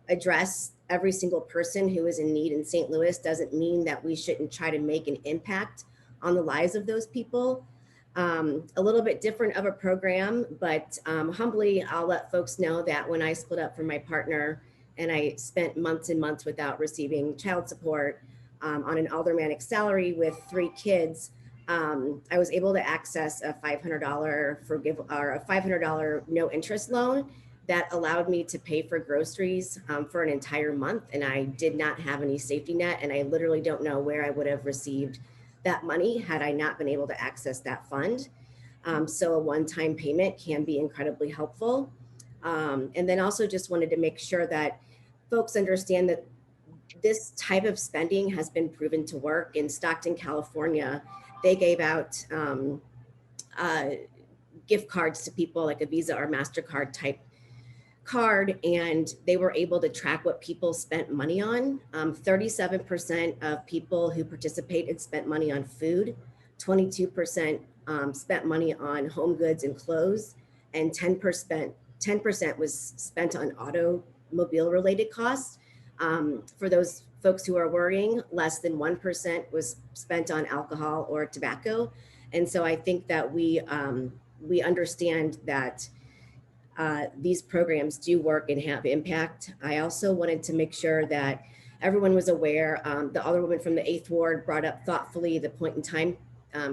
address every single person who is in need in St. Louis doesn't mean that we shouldn't try to make an impact on the lives of those people. A little bit different of a program, but humbly, I'll let folks know that when I split up from my partner and I spent months and months without receiving child support on an aldermanic salary with 3 kids, I was able to access a $500 no interest loan that allowed me to pay for groceries for an entire month. And I did not have any safety net. And I literally don't know where I would have received that money had I not been able to access that fund. So a one-time payment can be incredibly helpful. And then also just wanted to make sure that folks understand that this type of spending has been proven to work. In Stockton, California, they gave out gift cards to people, like a Visa or MasterCard type card, and they were able to track what people spent money on. 37% of people who participated spent money on food, 22% spent money on home goods and clothes, and 10% was spent on automobile related costs. For those folks who are worrying, less than 1% was spent on alcohol or tobacco. And so I think that we understand that these programs do work and have impact. I also wanted to make sure that everyone was aware. The Alderwoman from the 8th Ward brought up thoughtfully the point in time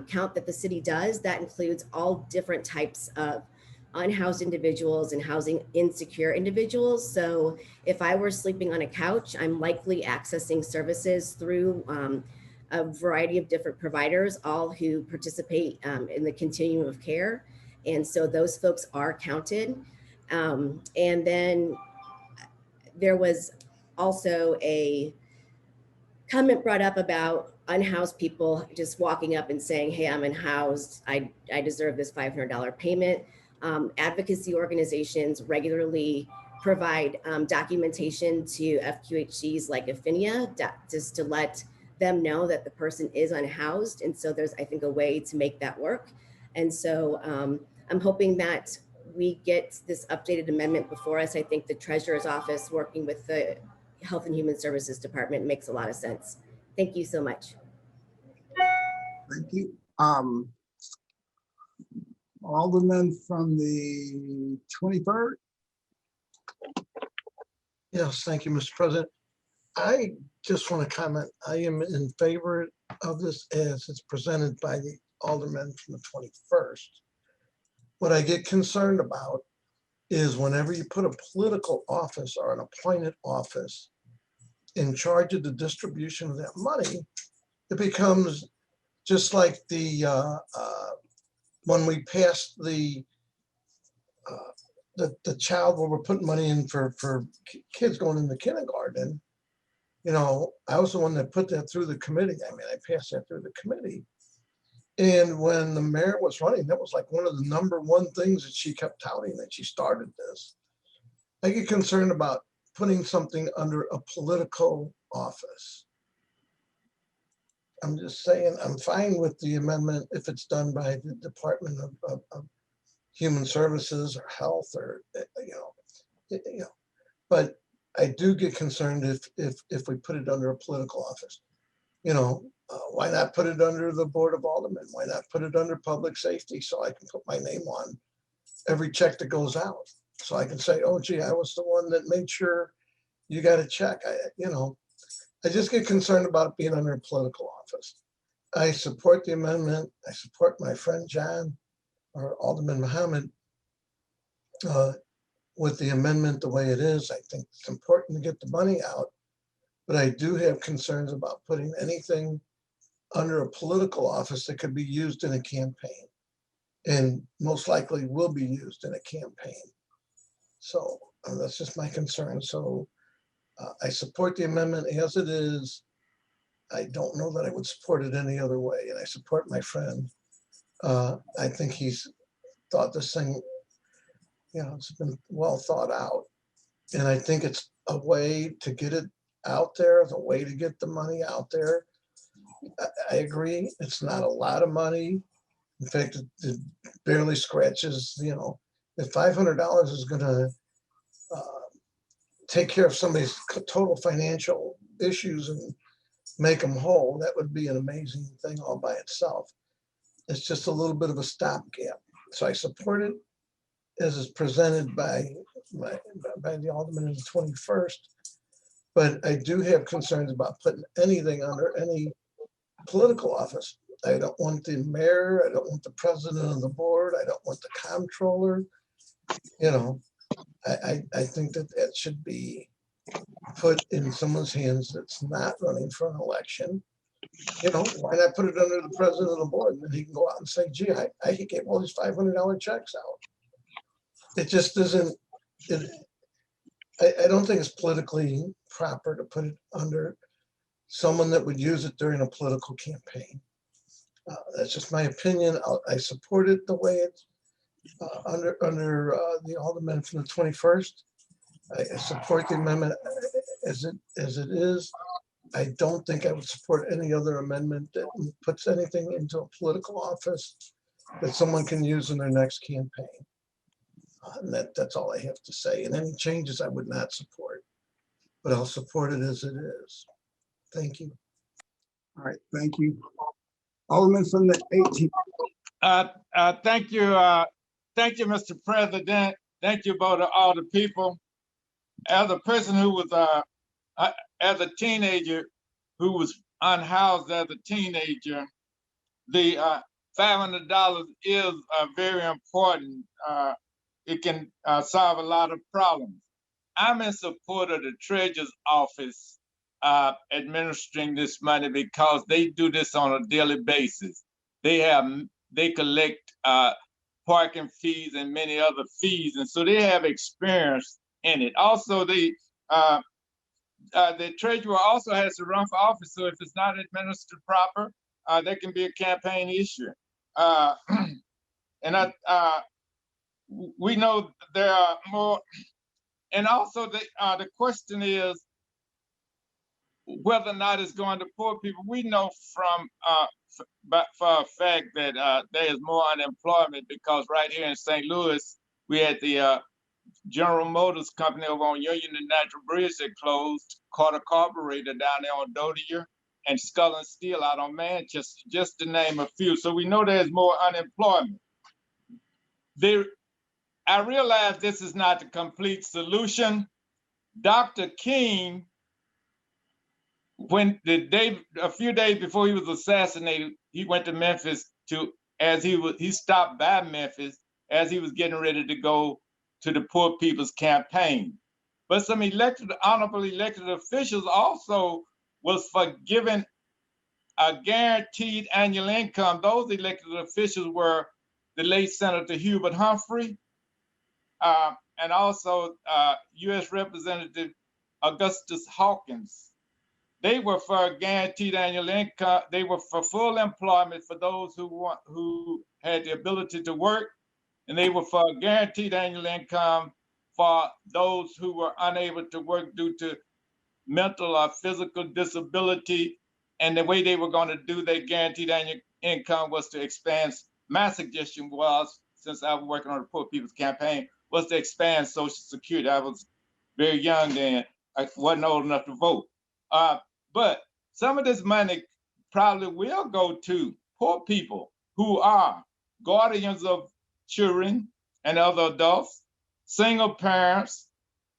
count that the city does. That includes all different types of unhoused individuals and housing insecure individuals. So if I were sleeping on a couch, I'm likely accessing services through a variety of different providers, all who participate in the continuum of care. And so those folks are counted. And then there was also a comment brought up about unhoused people just walking up and saying, hey, I'm unhoused, I deserve this $500 payment. Advocacy organizations regularly provide documentation to FQHCs like Affinia, just to let them know that the person is unhoused. And so there's, I think, a way to make that work. And so I'm hoping that we get this updated amendment before us. I think the Treasurer's Office working with the Health and Human Services Department makes a lot of sense. Thank you so much. Thank you. Alderman from the 23rd. Yes, thank you, Mr. President. I just want to comment. I am in favor of this as it's presented by the Alderman from the 21st. What I get concerned about is whenever you put a political office or an appointed office in charge of the distribution of that money, it becomes just like the when we passed the child where we're putting money in for kids going into kindergarten. You know, I was the one that put that through the committee. I mean, I passed that through the committee. And when the mayor was running, that was like one of the #1 things that she kept touting, that she started this. I get concerned about putting something under a political office. I'm just saying, I'm fine with the amendment if it's done by the Department of Human Services or Health, or but I do get concerned if we put it under a political office. You know, why not put it under the Board of Aldermen? Why not put it under Public Safety, so I can put my name on every check that goes out, so I can say, oh gee, I was the one that made sure you got a check. I just get concerned about it being under a political office. I support the amendment. I support my friend John or Alderman Muhammad with the amendment the way it is. I think it's important to get the money out, but I do have concerns about putting anything under a political office that could be used in a campaign, and most likely will be used in a campaign. So that's just my concern. So I support the amendment as it is. I don't know that I would support it any other way, and I support my friend. I think he's thought this thing, it's been well thought out. And I think it's a way to get it out there, the way to get the money out there. I agree, it's not a lot of money. In fact, it barely scratches, if $500 is gonna take care of somebody's total financial issues and make them whole, that would be an amazing thing all by itself. It's just a little bit of a stopgap. So I support it as is presented by the Alderman in the 21st. But I do have concerns about putting anything under any political office. I don't want the mayor, I don't want the president of the board, I don't want the comptroller. I think that should be put in someone's hands that's not running for an election. Why not put it under the president of the board, and then he can go out and say, gee, I could get all these $500 checks out. It just doesn't, I don't think it's politically proper to put it under someone that would use it during a political campaign. That's just my opinion. I support it the way it's under the Alderman from the 21st. I support the amendment as it is. I don't think I would support any other amendment that puts anything into a political office that someone can use in their next campaign. And that's all I have to say. And any changes I would not support, but I'll support it as it is. Thank you. All right, thank you. Alderman from the 18th. Thank you, Mr. President. Thank you, all the people. As a person who was as a teenager who was unhoused as a teenager, the $500 is very important. It can solve a lot of problems. I'm in support of the Treasurer's Office administering this money because they do this on a daily basis. They collect parking fees and many other fees, and so they have experience in it. Also, the treasurer also has to run for office, so if it's not administered proper, that can be a campaign issue. And we know there are more. And also, the question is whether or not it's going to poor people. We know from for a fact that there is more unemployment because right here in St. Louis, we had the General Motors company over on Union and Natural Bridge that closed, Carter Carburetor down there on Dodier, and Skull and Steel out on Manchester, just to name a few. So we know there's more unemployment. I realize this is not the complete solution. Dr. King, a few days before he was assassinated, he went to Memphis he stopped by Memphis as he was getting ready to go to the Poor People's Campaign. But some honorable elected officials also was for giving a guaranteed annual income. Those elected officials were the late Senator Hubert Humphrey, and also U.S. Representative Augustus Hawkins. They were for a guaranteed annual income. They were for full employment for those who had the ability to work, and they were for a guaranteed annual income for those who were unable to work due to mental or physical disability. And the way they were going to do their guaranteed annual income was to expand. My suggestion was, since I was working on the Poor People's Campaign, was to expand Social Security. I was very young then. I wasn't old enough to vote. But some of this money probably will go to poor people who are guardians of children and other adults, single parents.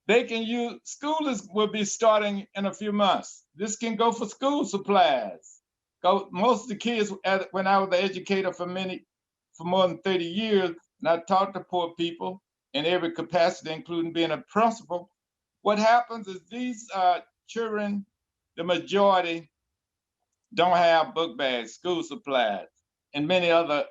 They can use, will be starting in a few months. This can go for school supplies. Most of the kids, when I was the educator for more than 30 years, and I taught to poor people in every capacity, including being a principal, what happens is these children, the majority, don't have book bags, school supplies, and many other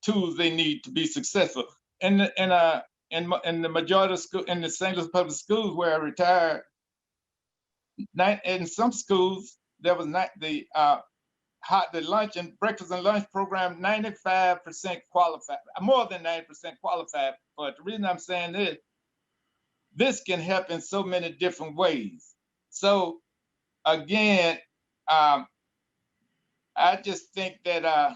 tools they need to be successful. In the majority of school, in the St. Louis public schools where I retired, in some schools there was not the lunch and breakfast and lunch program, 95% qualified, more than 90% qualified. But the reason I'm saying this can help in so many different ways. So again, I just think that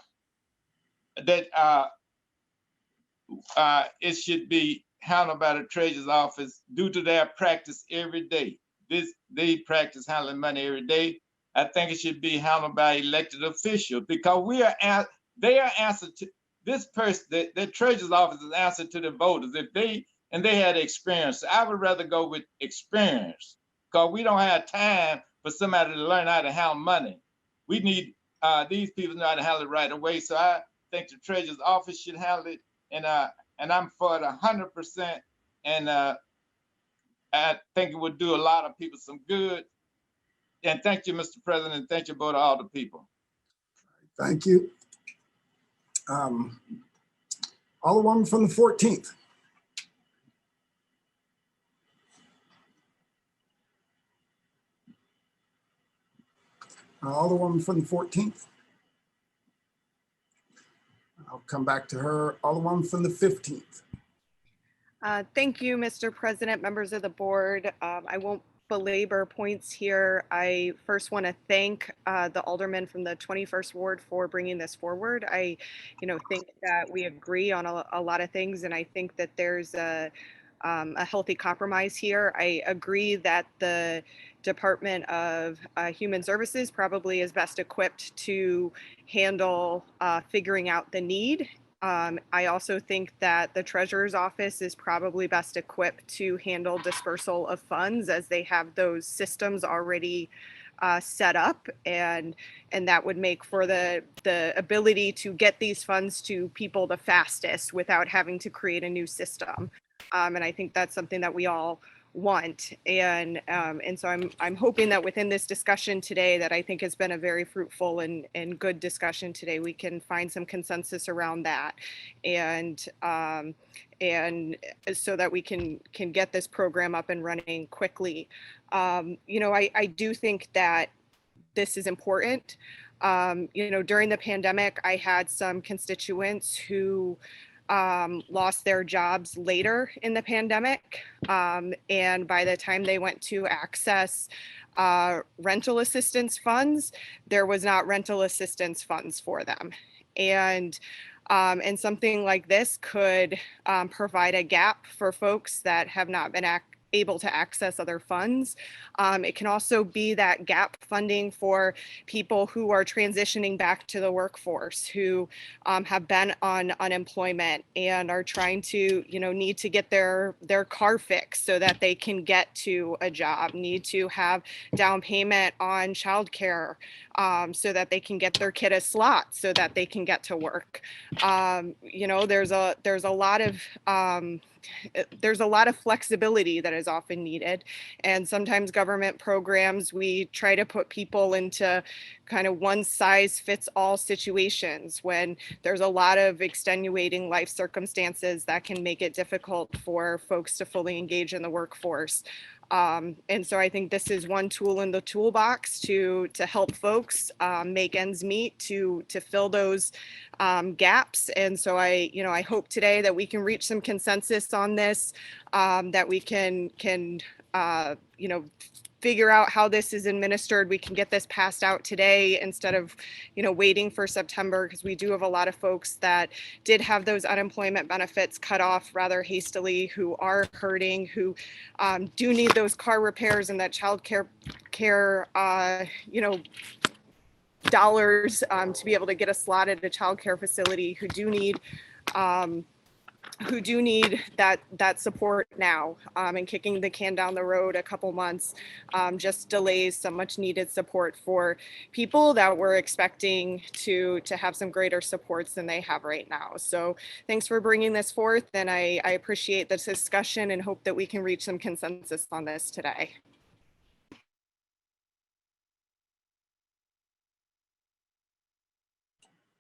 it should be handled by the Treasurer's Office due to their practice every day. They practice handling money every day. I think it should be handled by elected officials because they are answered to this person. The Treasurer's Office is answered to the voters if they had experience. So I would rather go with experience because we don't have time for somebody to learn how to handle money. We need these people to know how to handle it right away. So I think the Treasurer's Office should handle it, and I'm for it 100%. And I think it would do a lot of people some good. And thank you, Mr. President. Thank you, both, all the people. Thank you. Alderwoman from the 14th. Alderwoman from the 14th. I'll come back to her. Alderwoman from the 15th. Thank you, Mr. President, members of the board. I won't belabor points here. I first want to thank the alderman from the 21st Ward for bringing this forward. I, think that we agree on a lot of things, and I think that there's a healthy compromise here. I agree that the Department of Human Services probably is best equipped to handle figuring out the need I also think that the treasurer's office is probably best equipped to handle dispersal of funds, as they have those systems already set up, and that would make for the ability to get these funds to people the fastest without having to create a new system. And I think that's something that we all want. And so I'm hoping that within this discussion today, that I think has been a very fruitful and good discussion today, we can find some consensus around that, and so that we can get this program up and running quickly. You know, I do think that this is important. You know, during the pandemic, I had some constituents who lost their jobs later in the pandemic. And by the time they went to access rental assistance funds, there was not rental assistance funds for them. And something like this could provide a gap for folks that have not been able to access other funds. It can also be that gap funding for people who are transitioning back to the workforce, who have been on unemployment and are trying to, you know, need to get their car fixed so that they can get to a job, need to have down payment on childcare so that they can get their kid a slot so that they can get to work. You know, there's a lot of flexibility that is often needed. And sometimes government programs, we try to put people into kind of one size fits all situations when there's a lot of extenuating life circumstances that can make it difficult for folks to fully engage in the workforce. And so I think this is one tool in the toolbox to help folks make ends meet, to fill those gaps. And so I hope today that we can reach some consensus on this, that we can figure out how this is administered. We can get this passed out today instead of, waiting for September, because we do have a lot of folks that did have those unemployment benefits cut off rather hastily, who are hurting, who do need those car repairs and that child care dollars to be able to get a slot at a child care facility, who do need that support now, and kicking the can down the road a couple months just delays some much needed support for people that we're expecting to have some greater supports than they have right now. So thanks for bringing this forth, and I appreciate this discussion and hope that we can reach some consensus on this today.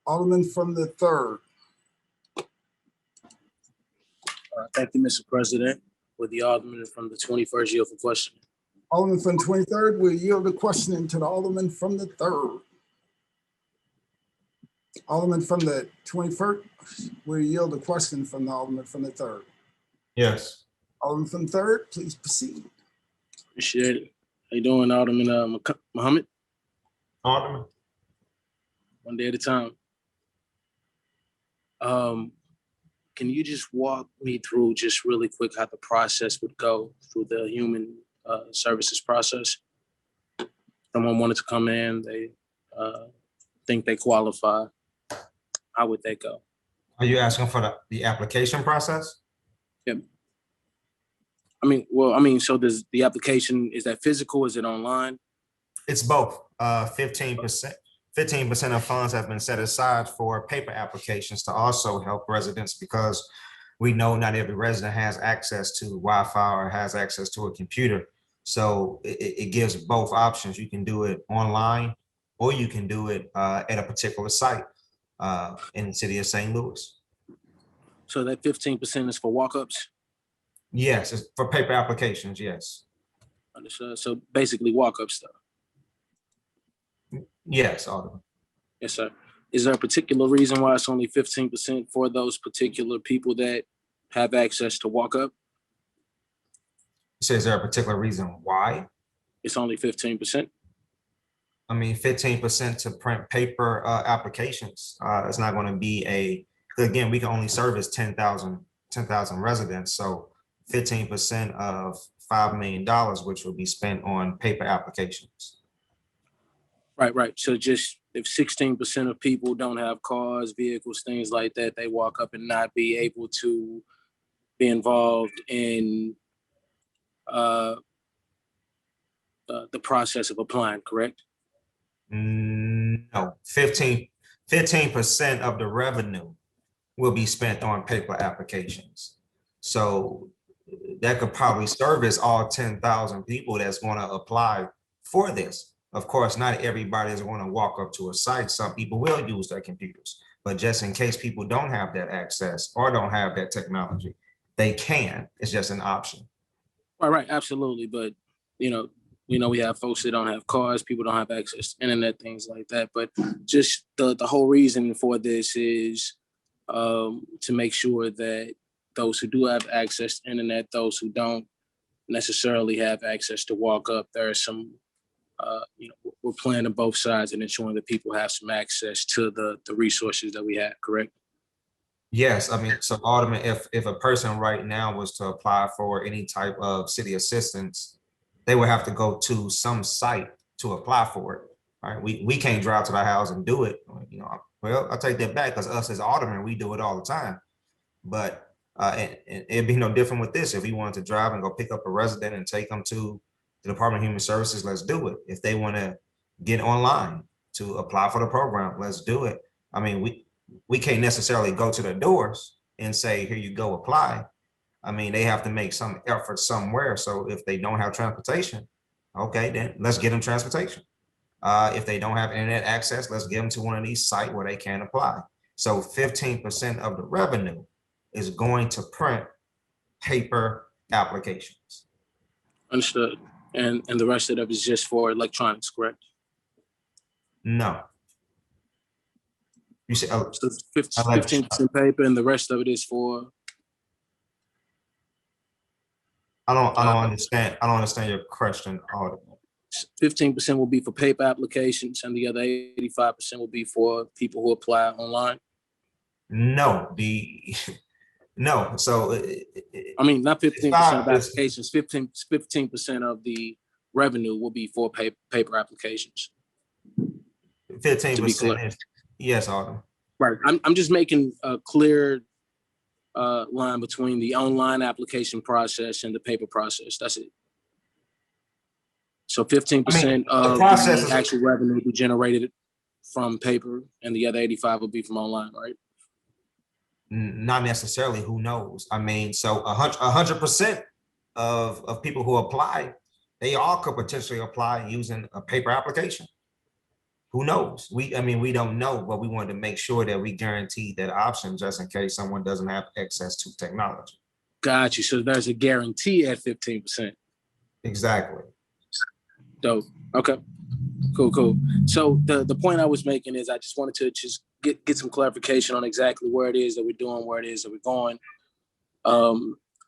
Alderman from the 3rd. Thank you, Mr. President. With the Alderman from the 21st, yield for question. Alderman from the 23rd, will yield the questioning to the Alderman from the 3rd. Alderman from the 21st, will yield the question from the Alderman from the 3rd. Yes. Alderman from the 3rd, please proceed. Appreciate it. How you doing, Alderman Muhammad? Alderman. One day at a time. Can you just walk me through just really quick how the process would go through the human services process? Someone wanted to come in, they think they qualify. How would they go? Are you asking for the application process? Yep. So does the application, is that physical? Is it online? It's both. 15% of funds have been set aside for paper applications to also help residents, because we know not every resident has access to Wi-Fi or has access to a computer. So it gives both options. You can do it online, or you can do it at a particular site in the city of St. Louis. So that 15% is for walk-ups? Yes, it's for paper applications, yes. Understood. So basically walk-up stuff. Yes, Alderman. Yes, sir. Is there a particular reason why it's only 15% for those particular people that have access to walk up? So is there a particular reason why? It's only 15%. I mean, 15% to print paper applications. It's not going to be again, we can only service 10,000 residents. So 15% of $5 million, which will be spent on paper applications. Right. So just if 16% of people don't have cars, vehicles, things like that, they walk up and not be able to be involved in the process of applying, correct? No, 15% of the revenue will be spent on paper applications. So that could probably service all 10,000 people that's going to apply for this. Of course, not everybody is going to walk up to a site. Some people will use their computers, but just in case people don't have that access or don't have that technology, they can. It's just an option. All right, absolutely. But, we have folks that don't have cars, people don't have access to internet, things like that. But just the whole reason for this is to make sure that those who do have access to internet, those who don't necessarily have access to walk up, there are some, we're playing on both sides and ensuring that people have some access to the resources that we have, correct? Yes, I mean, so Alderman, if a person right now was to apply for any type of city assistance, they would have to go to some site to apply for it. All right, we can't drive to the house and do it. Well, I'll take that back because us as Aldermen, we do it all the time. But it'd be no different with this. If we wanted to drive and go pick up a resident and take them to the Department of Human Services, let's do it. If they want to get online to apply for the program, let's do it. I mean, we can't necessarily go to their doors and say, here you go, apply. I mean, they have to make some effort somewhere. So if they don't have transportation, okay, then let's get them transportation. If they don't have internet access, let's get them to one of these sites where they can apply. So 15% of the revenue is going to print paper applications. Understood. And the rest of it is just for electronics, correct? No. You said so 15% paper and the rest of it is for? I don't understand. I don't understand your question, Alderman. 15% will be for paper applications and the other 85% will be for people who apply online? No, no. So I mean, not 15% of applications, 15% of the revenue will be for paper applications. 15%. Yes, Alderman. Right. I'm just making a clear line between the online application process and the paper process. That's it. So 15% of the actual revenue will be generated from paper and the other 85 will be from online, right? Not necessarily. Who knows? I mean, so 100% of people who apply, they all could potentially apply using a paper application. Who knows? We don't know, but we wanted to make sure that we guarantee that option just in case someone doesn't have access to technology. Got you. So there's a guarantee at 15%. Exactly. Dope. Okay. Cool. So the point I was making is I just wanted to just get some clarification on exactly where it is that we're doing, where it is that we're going.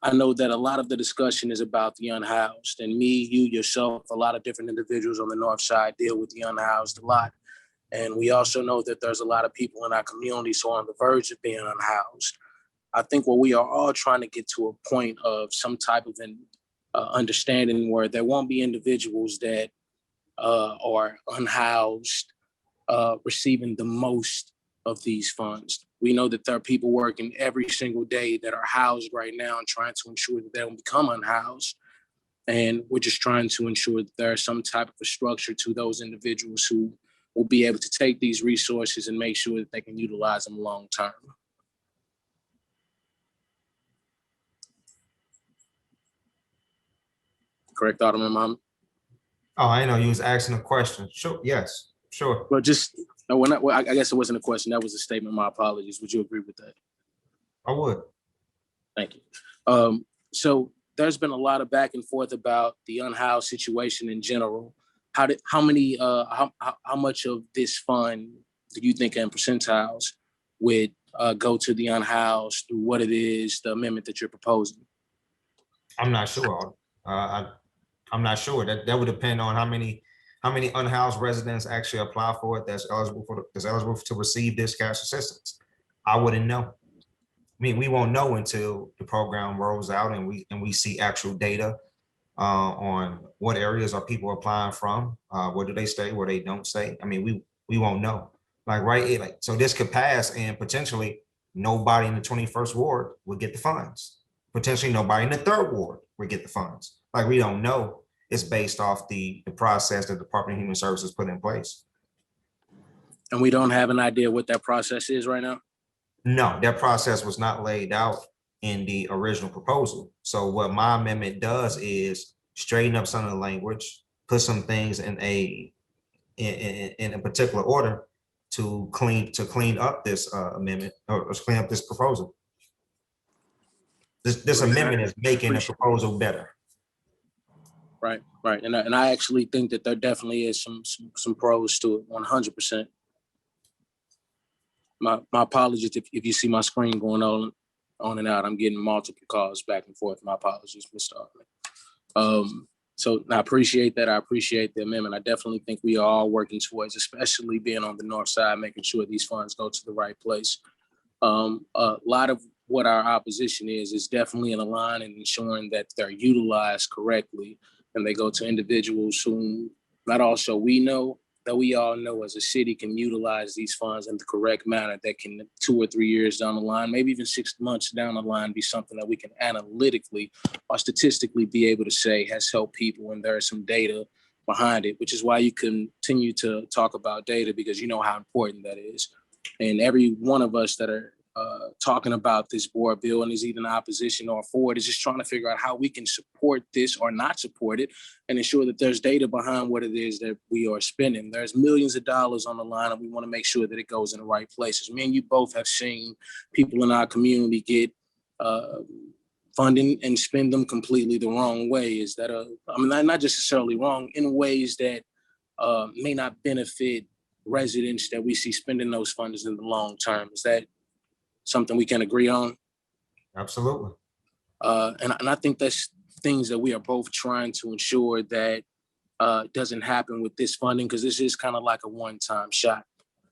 I know that a lot of the discussion is about the unhoused, and me, you, yourself, a lot of different individuals on the north side deal with the unhoused a lot. And we also know that there's a lot of people in our community who are on the verge of being unhoused. I think what we are all trying to get to a point of some type of an understanding where there won't be individuals that are unhoused receiving the most of these funds. We know that there are people working every single day that are housed right now and trying to ensure that they don't become unhoused. And we're just trying to ensure that there's some type of a structure to those individuals who will be able to take these resources and make sure that they can utilize them long term. Correct, Alderman Muhammad? Oh, I know you was asking a question. Sure. Yes, sure. But I guess it wasn't a question. That was a statement. My apologies. Would you agree with that? I would. Thank you. So there's been a lot of back and forth about the unhoused situation in general. How much of this fund do you think in percentiles would go to the unhoused through what it is, the amendment that you're proposing? I'm not sure. I'm not sure. That would depend on how many unhoused residents actually apply for it that's eligible to receive this cash assistance. I wouldn't know. I mean, we won't know until the program rolls out and we see actual data on what areas are people applying from, where do they stay, where they don't stay. I mean, We won't know. Like, right, like, so this could pass and potentially nobody in the 21st ward would get the funds. Potentially nobody in the 3rd ward would get the funds. Like, we don't know. It's based off the process that the Department of Human Services put in place. And we don't have an idea what that process is right now? No, that process was not laid out in the original proposal. So what my amendment does is straighten up some of the language, put some things in a particular order to clean up this amendment or clean up this proposal. This amendment is making the proposal better. Right. And I actually think that there definitely is some pros to it, 100%. My apologies if you see my screen going on and out. I'm getting multiple calls back and forth. My apologies, Mr. Alderman. So I appreciate that. I appreciate the amendment. I definitely think we are all working towards, especially being on the north side, making sure these funds go to the right place. A lot of what our opposition is definitely in a line and ensuring that they're utilized correctly and they go to individuals whom not also we know, that we all know as a city can utilize these funds in the correct manner that can 2 or 3 years down the line, maybe even 6 months down the line, be something that we can analytically or statistically be able to say has helped people, and there is some data behind it, which is why you continue to talk about data, because you know how important that is. And every one of us that are talking about this board bill and is either in opposition or for it is just trying to figure out how we can support this or not support it and ensure that there's data behind what it is that we are spending. There's millions of dollars on the line and we want to make sure that it goes in the right places. Me and you both have seen people in our community get funding and spend them completely the wrong way. Is that not necessarily wrong, in ways that may not benefit residents that we see spending those funds in the long term. Is that something we can agree on? Absolutely. And I think that's things that we are both trying to ensure that doesn't happen with this funding, because this is kind of like a one-time shot.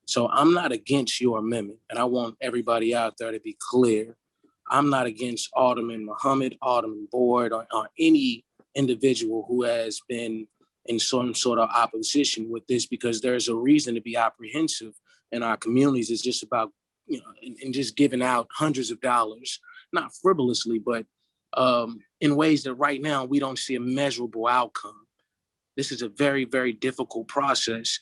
So I'm not against your amendment, and I want everybody out there to be clear. I'm not against Alderman Muhammad, Alderman Board, or any individual who has been in some sort of opposition with this, because there's a reason to be apprehensive in our communities. It's just about, and just giving out hundreds of dollars, not frivolously, but in ways that right now we don't see a measurable outcome. This is a very, very difficult process.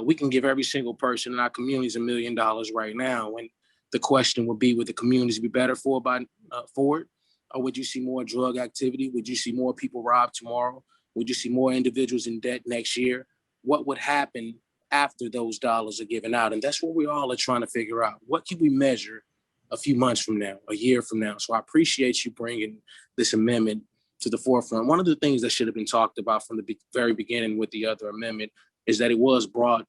We can give every single person in our communities $1 million right now. And the question would be, would the communities be better for it? Or would you see more drug activity? Would you see more people robbed tomorrow? Would you see more individuals in debt next year? What would happen after those dollars are given out? And that's what we all are trying to figure out. What can we measure a few months from now, a year from now? So I appreciate you bringing this amendment to the forefront. One of the things that should have been talked about from the very beginning with the other amendment is that it was brought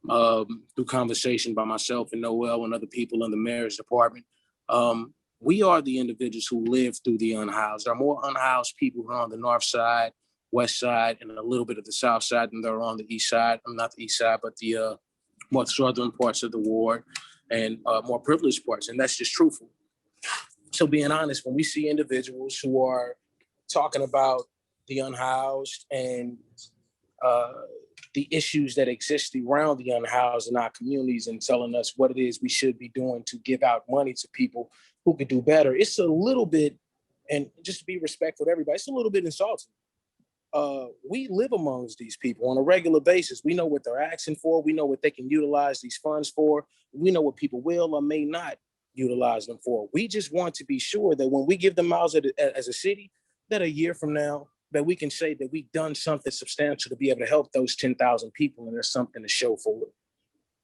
through conversation by myself and Noel and other people in the mayor's department. We are the individuals who live through the unhoused. There are more unhoused people who are on the north side, west side, and a little bit of the south side than there are on the east side. Not the east side, but the more southern parts of the ward and more privileged parts. And that's just truthful. So being honest, when we see individuals who are talking about the unhoused and the issues that exist around the unhoused in our communities and telling us what it is we should be doing to give out money to people who could do better, it's a little bit, and just to be respectful to everybody, it's a little bit insulting. We live amongst these people on a regular basis. We know what they're asking for. We know what they can utilize these funds for. We know what people will or may not utilize them for. We just want to be sure that when we give them out as a city, that a year from now, that we can say that we've done something substantial to be able to help those 10,000 people, and there's something to show for it.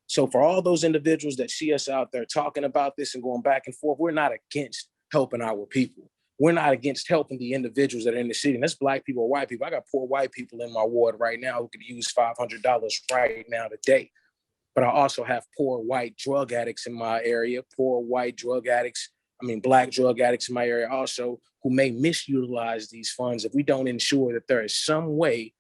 So for all those individuals that see us out there talking about this and going back and forth, we're not against helping our people. We're not against helping the individuals that are in the city. And that's Black people or white people. I got poor white people in my ward right now who could use $500 right now today. But I also have poor white drug addicts in my area, Black drug addicts in my area also, who may misutilize these funds if we don't ensure that there is some way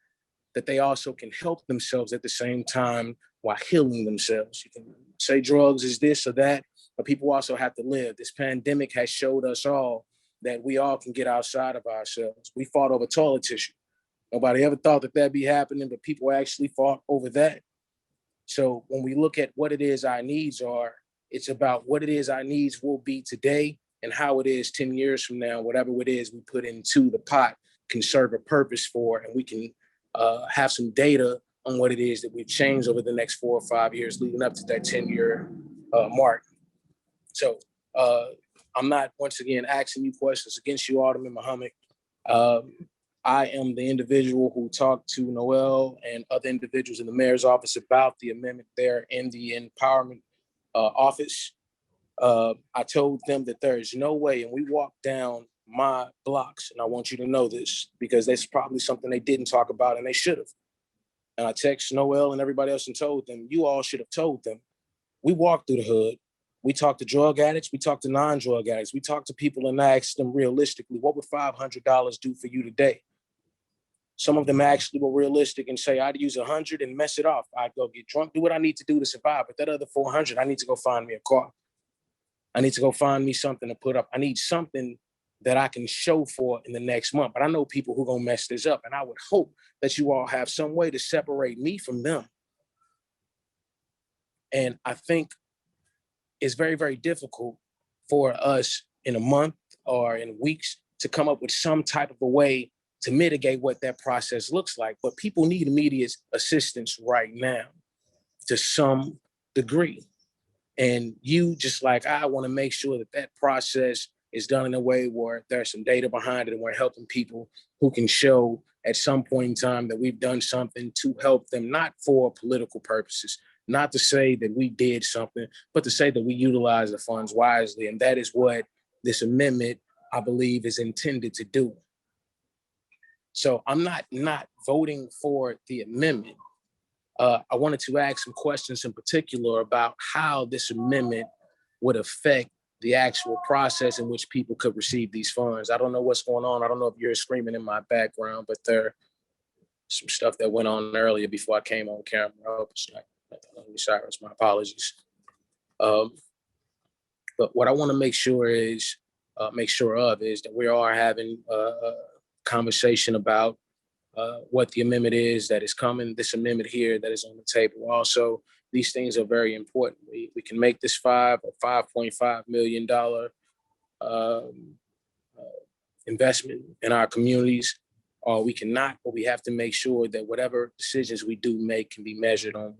that they also can help themselves at the same time while healing themselves. You can say drugs is this or that, but people also have to live. This pandemic has showed us all that we all can get outside of ourselves. We fought over toilet tissue. Nobody ever thought that that'd be happening, but people actually fought over that. So when we look at what it is our needs are, it's about what it is our needs will be today and how it is 10 years from now, whatever it is we put into the pot can serve a purpose for, and we can have some data on what it is that we've changed over the next 4 or 5 years leading up to that 10-year mark. So I'm not, once again, asking you questions against you, Alderman Muhammad. I am the individual who talked to Noel and other individuals in the mayor's office about the amendment there in the empowerment office. I told them that there is no way, and we walked down my blocks, and I want you to know this because that's probably something they didn't talk about and they should have. And I texted Noel and everybody else and told them, you all should have told them. We walked through the hood. We talked to drug addicts. We talked to non-drug addicts. We talked to people and asked them realistically, what would $500 do for you today? Some of them actually were realistic and say, I'd use 100 and mess it off. I'd go get drunk, do what I need to do to survive. But that other 400, I need to go find me a car. I need to go find me something to put up. I need something that I can show for in the next month. But I know people who are gonna mess this up. And I would hope that you all have some way to separate me from them. And I think it's very, very difficult for us in a month or in weeks to come up with some type of a way to mitigate what that process looks like. But people need immediate assistance right now to some degree. And you, just like I, want to make sure that that process is done in a way where there's some data behind it and we're helping people who can show at some point in time that we've done something to help them, not for political purposes, not to say that we did something, but to say that we utilize the funds wisely. And that is what this amendment, I believe, is intended to do. So I'm not voting for the amendment. I wanted to ask some questions in particular about how this amendment would affect the actual process in which people could receive these funds. I don't know what's going on. I don't know if you're screaming in my background, but there's some stuff that went on earlier before I came on camera. I hope it's not, Cyrus, my apologies. But what I want to make sure of is that we are having a conversation about what the amendment is that is coming, this amendment here that is on the table. Also, these things are very important. We can make this $5.5 million investment in our communities, or we cannot, but we have to make sure that whatever decisions we do make can be measured on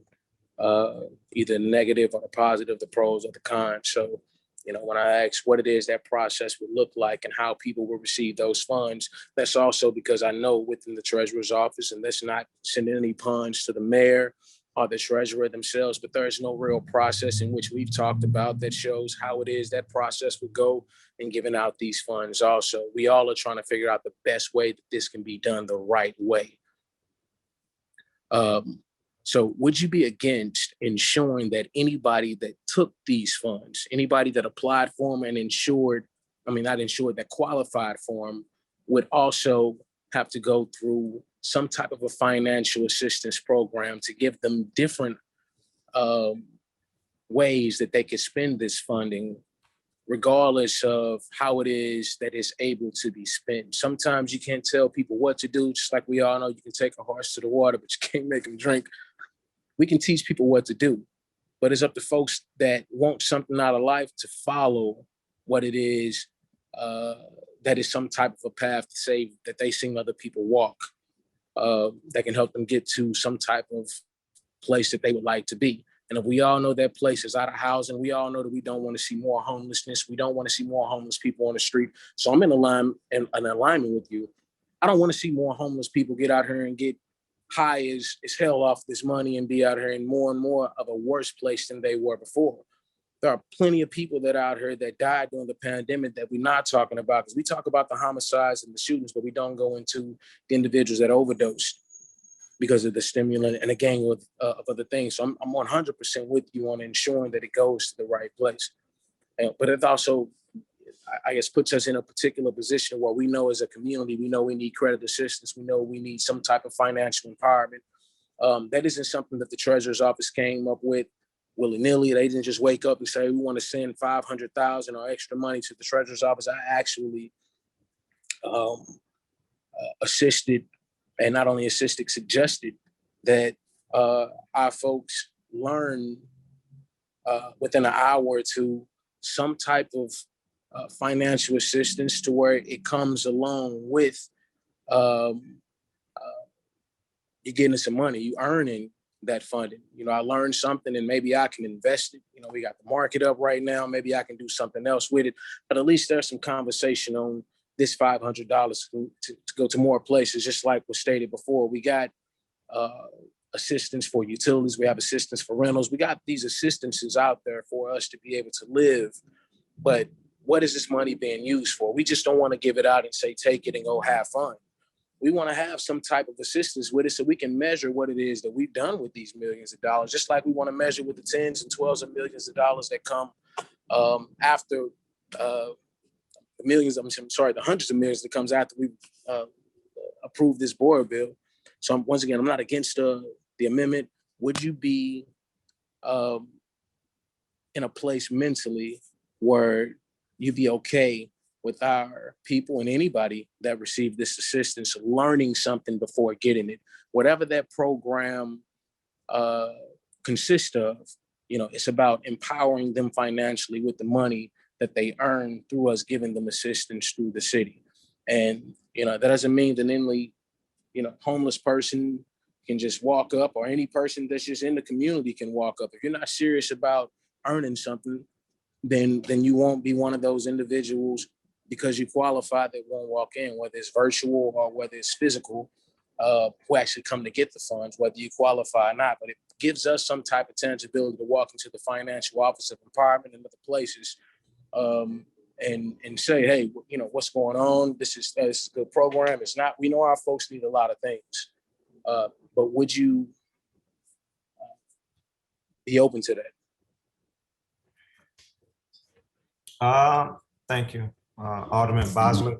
either negative or the positive, the pros or the cons. So, when I ask what it is that process would look like and how people will receive those funds, that's also because I know within the treasurer's office, and that's not sending any puns to the mayor or the treasurer themselves, but there is no real process in which we've talked about that shows how it is that process would go in giving out these funds. Also, we all are trying to figure out the best way that this can be done the right way. So would you be against ensuring that anybody that took these funds, anybody that applied for them and that qualified for them, would also have to go through some type of a financial assistance program to give them different ways that they could spend this funding, regardless of how it is that it's able to be spent? Sometimes you can't tell people what to do, just like we all know you can take a horse to the water, but you can't make them drink. We can teach people what to do, but it's up to folks that want something out of life to follow what it is that is some type of a path to say that they seen other people walk, that can help them get to some type of place that they would like to be. And if we all know that place is out of housing, we all know that we don't want to see more homelessness. We don't want to see more homeless people on the street. So I'm in alignment with you. I don't want to see more homeless people get out here and get high as hell off this money and be out here in more and more of a worse place than they were before. There are plenty of people that are out here that died during the pandemic that we're not talking about, because we talk about the homicides and the shootings, but we don't go into the individuals that overdosed because of the stimulant and a gang of other things. So I'm 100% with you on ensuring that it goes to the right place. But it also, I guess, puts us in a particular position where we know as a community, we know we need credit assistance. We know we need some type of financial empowerment. That isn't something that the treasurer's office came up with willy-nilly. They didn't just wake up and say, we want to send $500,000 or extra money to the treasurer's office. I actually assisted, and not only assisted, suggested that our folks learn within an hour or two some type of financial assistance to where it comes along with you getting some money, you earning that funding. You know, I learned something and maybe I can invest it. You know, we got the market up right now. Maybe I can do something else with it. But at least there's some conversation on this $500 to go to more places, just like was stated before. We got assistance for utilities. We have assistance for rentals. We got these assistances out there for us to be able to live. But what is this money being used for? We just don't want to give it out and say, take it and go have fun. We want to have some type of assistance with it so we can measure what it is that we've done with these millions of dollars, just like we want to measure with the tens and 12s of millions of dollars that come after the hundreds of millions that comes after we approve this board bill. So once again, I'm not against the amendment. Would you be in a place mentally where you'd be okay with our people and anybody that received this assistance learning something before getting it? Whatever that program consists of, you know, it's about empowering them financially with the money that they earn through us giving them assistance through the city. And, you know, that doesn't mean that any, you know, homeless person can just walk up, or any person that's just in the community can walk up. If you're not serious about earning something, then you won't be one of those individuals because you qualify that won't walk in, whether it's virtual or whether it's physical, who actually come to get the funds, whether you qualify or not. But it gives us some type of tangibility to walk into the financial office of empowerment and other places and say, hey, you know, what's going on? This is a good program. It's not, we know our folks need a lot of things, but would you be open to that? Thank you, Alderman Bosley.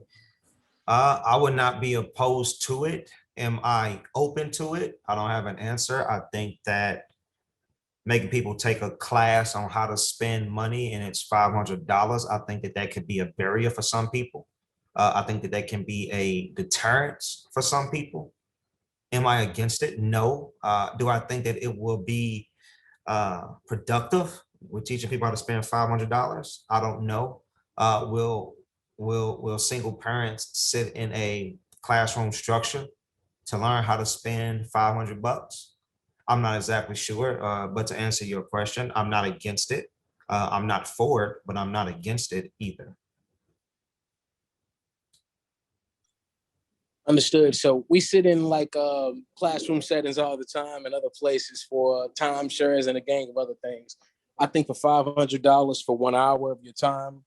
I would not be opposed to it. Am I open to it? I don't have an answer. I think that making people take a class on how to spend money and it's $500, I think that could be a barrier for some people. I think that can be a deterrent for some people. Am I against it? No. Do I think that it will be productive with teaching people how to spend $500? I don't know. Will single parents sit in a classroom structure to learn how to spend $500? I'm not exactly sure, but to answer your question, I'm not against it. I'm not for it, but I'm not against it either. Understood. So we sit in like classroom settings all the time and other places for timeshares and a gang of other things. I think for $500 for 1 hour of your time,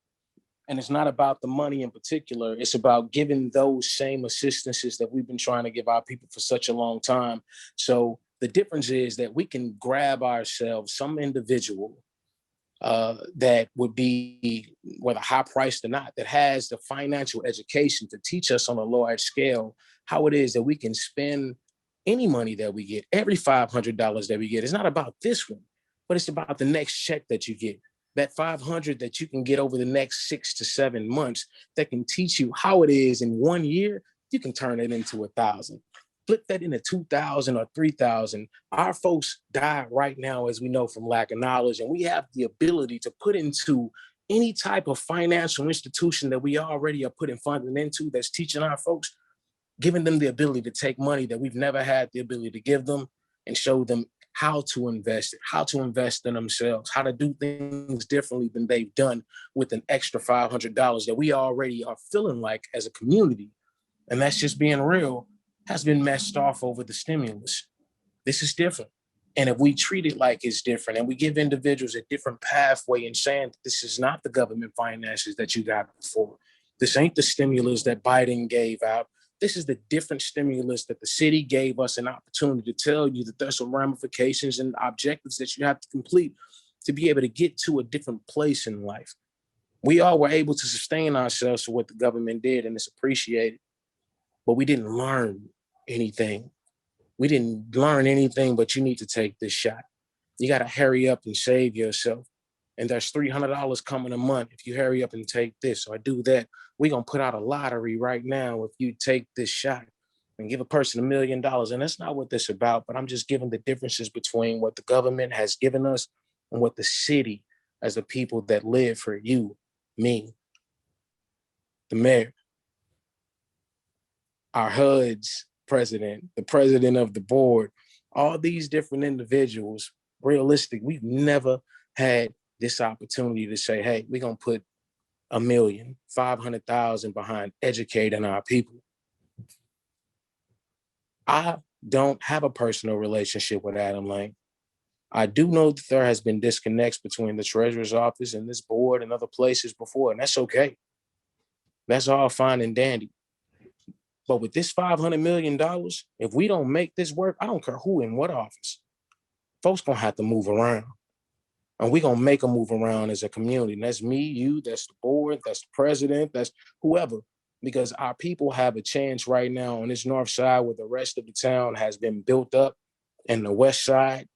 and it's not about the money in particular, it's about giving those same assistances that we've been trying to give our people for such a long time. So the difference is that we can grab ourselves some individual that would be, whether high priced or not, that has the financial education to teach us on a large scale how it is that we can spend any money that we get, every $500 that we get. It's not about this one, but it's about the next check that you get. That 500 that you can get over the next 6 to 7 months that can teach you how it is in 1 year, you can turn it into 1,000. Flip that into 2,000 or 3,000. Our folks die right now, as we know, from lack of knowledge, and we have the ability to put into any type of financial institution that we already are putting funding into that's teaching our folks, giving them the ability to take money that we've never had the ability to give them and show them how to invest it, how to invest in themselves, how to do things differently than they've done with an extra $500 that we already are feeling like as a community. And that's just being real, has been messed off over the stimulus. This is different. And if we treat it like it's different and we give individuals a different pathway in saying this is not the government finances that you got before, this ain't the stimulus that Biden gave out. This is the different stimulus that the city gave us an opportunity to tell you that there's some ramifications and objectives that you have to complete to be able to get to a different place in life. We all were able to sustain ourselves for what the government did, and it's appreciated, but we didn't learn anything. We didn't learn anything, but you need to take this shot. You got to hurry up and save yourself. And there's $300 coming a month if you hurry up and take this or do that. We're going to put out a lottery right now if you take this shot. and give a person $1 million. And that's not what this is about, but I'm just giving the differences between what the government has given us and what the city, as the people that live for you, me, the mayor, our HUD's president, the president of the board, all these different individuals, realistic, we've never had this opportunity to say, hey, we're gonna put $1,500,000 behind educating our people. I don't have a personal relationship with Adam Lane. I do know that there has been disconnects between the treasurer's office and this board and other places before, and that's okay. That's all fine and dandy. But with this $500 million, if we don't make this work, I don't care who in what office, folks gonna have to move around. And we gonna make them move around as a community. And that's me, you, that's the board, that's the president, that's whoever. Because our people have a chance right now on this north side where the rest of the town has been built up, and the west side,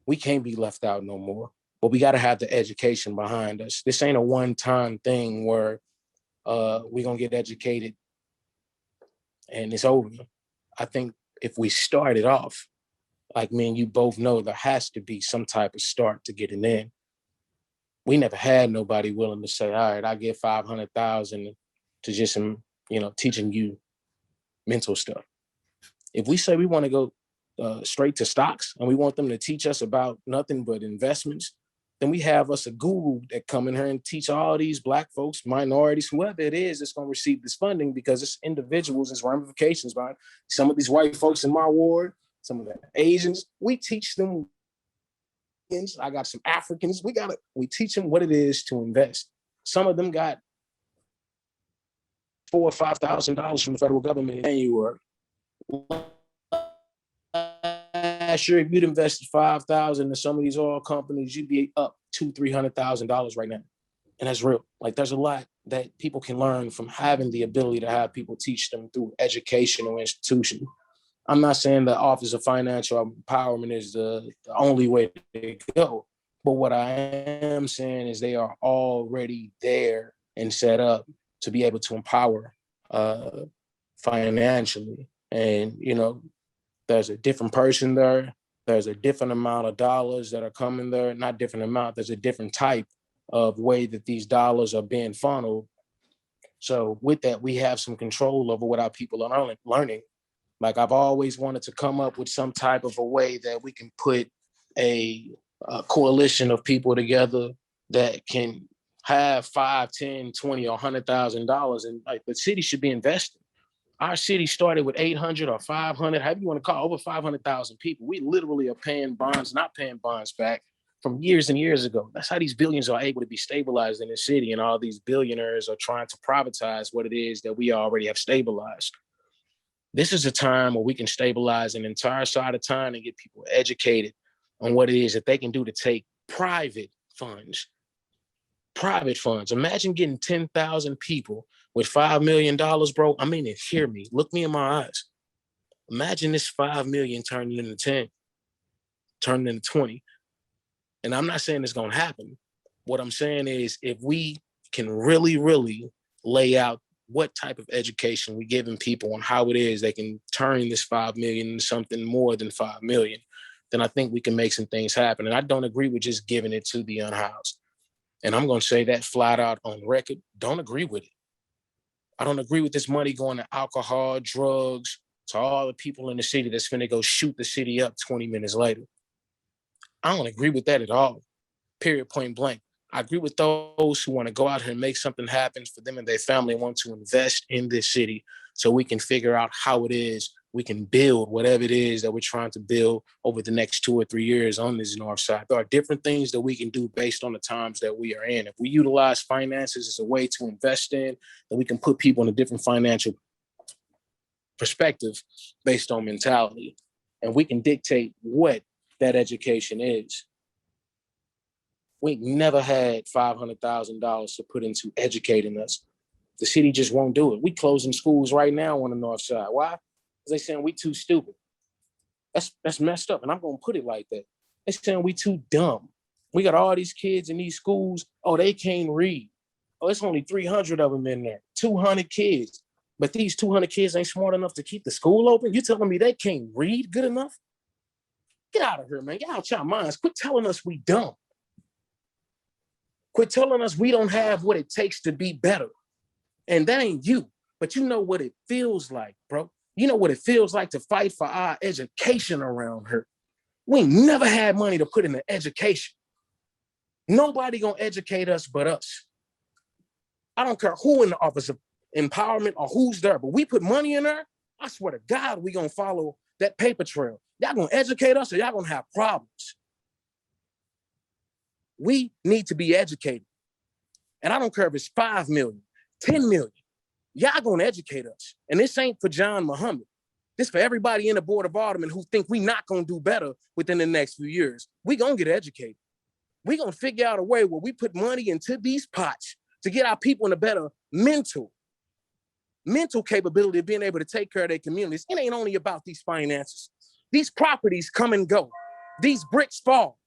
we can't be left out no more. But we gotta have the education behind us. This ain't a one-time thing where we're gonna get educated and it's over. I think if we start it off, like me and you both know, there has to be some type of start to getting in. We never had nobody willing to say, all right, I give 500,000 to just, teaching you mental stuff. If we say we want to go straight to stocks and we want them to teach us about nothing but investments, then we have us a guru that come in here and teach all these Black folks, minorities, whoever it is that's going to receive this funding, because it's individuals, it's ramifications behind some of these white folks in my ward, some of the Asians. We teach them. I got some Africans. We teach them what it is to invest. Some of them got $4,000 or $5,000 from the federal government in January. Last year, if you'd invested $5,000 in some of these oil companies, you'd be up $200,000-$300,000 right now. And that's real. Like, there's a lot that people can learn from having the ability to have people teach them through educational institution. I'm not saying the Office of Financial Empowerment is the only way to go, but what I am saying is they are already there and set up to be able to empower financially. And, there's a different person there. There's a different amount of dollars that are coming there. Not different amount, there's a different type of way that these dollars are being funneled. So with that, we have some control over what our people are learning. Like, I've always wanted to come up with some type of a way that we can put a coalition of people together that can have $5, $10, $20, or $100,000, and like the city should be investing. Our city started with 800 or 500, however you want to call it, over 500,000 people. We literally are paying bonds, not paying bonds back from years and years ago. That's how these billions are able to be stabilized in the city, and all these billionaires are trying to privatize what it is that we already have stabilized. This is a time where we can stabilize an entire side of town and get people educated on what it is that they can do to take private funds. Imagine getting 10,000 people with $5 million, bro. I mean, hear me, look me in my eyes. Imagine this 5 million turning into 10, turning into 20. And I'm not saying it's gonna happen. What I'm saying is, if we can really, really lay out what type of education we're giving people on how it is they can turn this 5 million into something more than 5 million, then I think we can make some things happen. And I don't agree with just giving it to the unhoused. And I'm going to say that flat out on record. Don't agree with it. I don't agree with this money going to alcohol, drugs, to all the people in the city that's finna go shoot the city up 20 minutes later. I don't agree with that at all. Period, point blank. I agree with those who want to go out here and make something happen for them and their family, and want to invest in this city so we can figure out how it is we can build whatever it is that we're trying to build over the next 2 or 3 years on this north side. There are different things that we can do based on the times that we are in. If we utilize finances as a way to invest in, then we can put people in a different financial perspective based on mentality. And we can dictate what that education is. We never had $500,000 to put into educating us. The city just won't do it. We closing schools right now on the north side. Why? Because they saying we too stupid. That's messed up, and I'm gonna put it like that. They saying we too dumb. We got all these kids in these schools. Oh, they can't read. Oh, it's only 300 of them in there. 200 kids. but these 200 kids ain't smart enough to keep the school open? You telling me they can't read good enough? Get out of here, man. Get out your minds. Quit telling us we dumb. Quit telling us we don't have what it takes to be better. And that ain't you, but you know what it feels like, bro. You know what it feels like to fight for our education around here. We never had money to put into education. Nobody gonna educate us but us. I don't care who in the office of empowerment or who's there, but we put money in there, I swear to God, we gonna follow that paper trail. Y'all gonna educate us or y'all gonna have problems. We need to be educated. And I don't care if it's 5 million, 10 million. Y'all gonna educate us. And this ain't for John Muhammad. This for everybody in the Board of Aldermen who think we not gonna do better within the next few years. We gonna get educated. We gonna figure out a way where we put money into these pots to get our people in a better mental capability of being able to take care of their communities. It ain't only about these finances. These properties come and go. These bricks fall.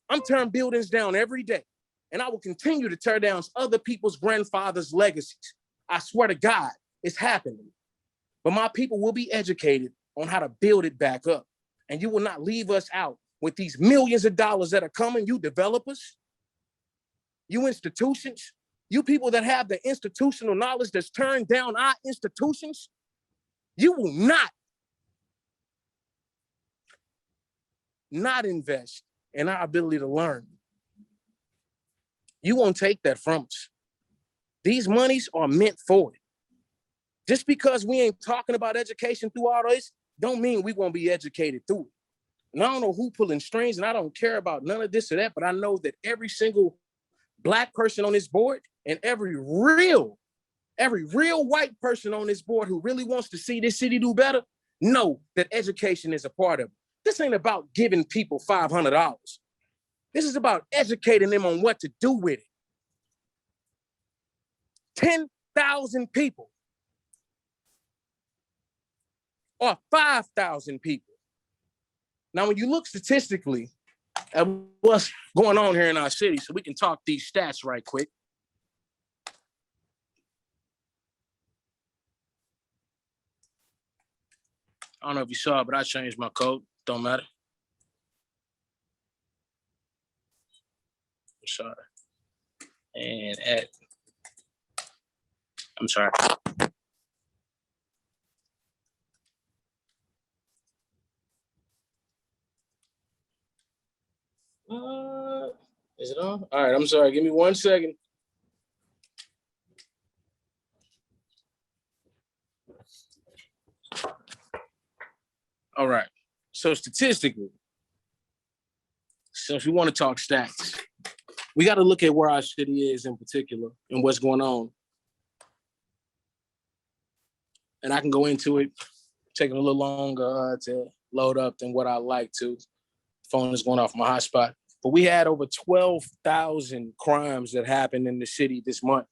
I'm tearing buildings down every day, and I will continue to tear down other people's grandfathers' legacies. I swear to God, it's happening. But my people will be educated on how to build it back up. And you will not leave us out with these millions of dollars that are coming, you developers, you institutions, you people that have the institutional knowledge that's turned down our institutions. You will not invest in our ability to learn. You won't take that from us. These monies are meant for it. Just because we ain't talking about education through all this, don't mean we won't be educated through it. And I don't know who pulling strings, and I don't care about none of this or that, but I know that every single Black person on this board and every real white person on this board who really wants to see this city do better, know that education is a part of it. This ain't about giving people $500. This is about educating them on what to do with it. 10,000 people or 5,000 people. Now, when you look statistically at what's going on here in our city, so we can talk these stats right quick. I don't know if you saw it, but I changed my code. Don't matter. I'm sorry. And I'm sorry. Is it on? All right, I'm sorry. Give me 1 second. All right. So statistically, since we want to talk stats, we got to look at where our city is in particular and what's going on. And I can go into it, taking a little longer to load up than what I like to. The phone is going off my hotspot. But we had over 12,000 crimes that happened in the city this month.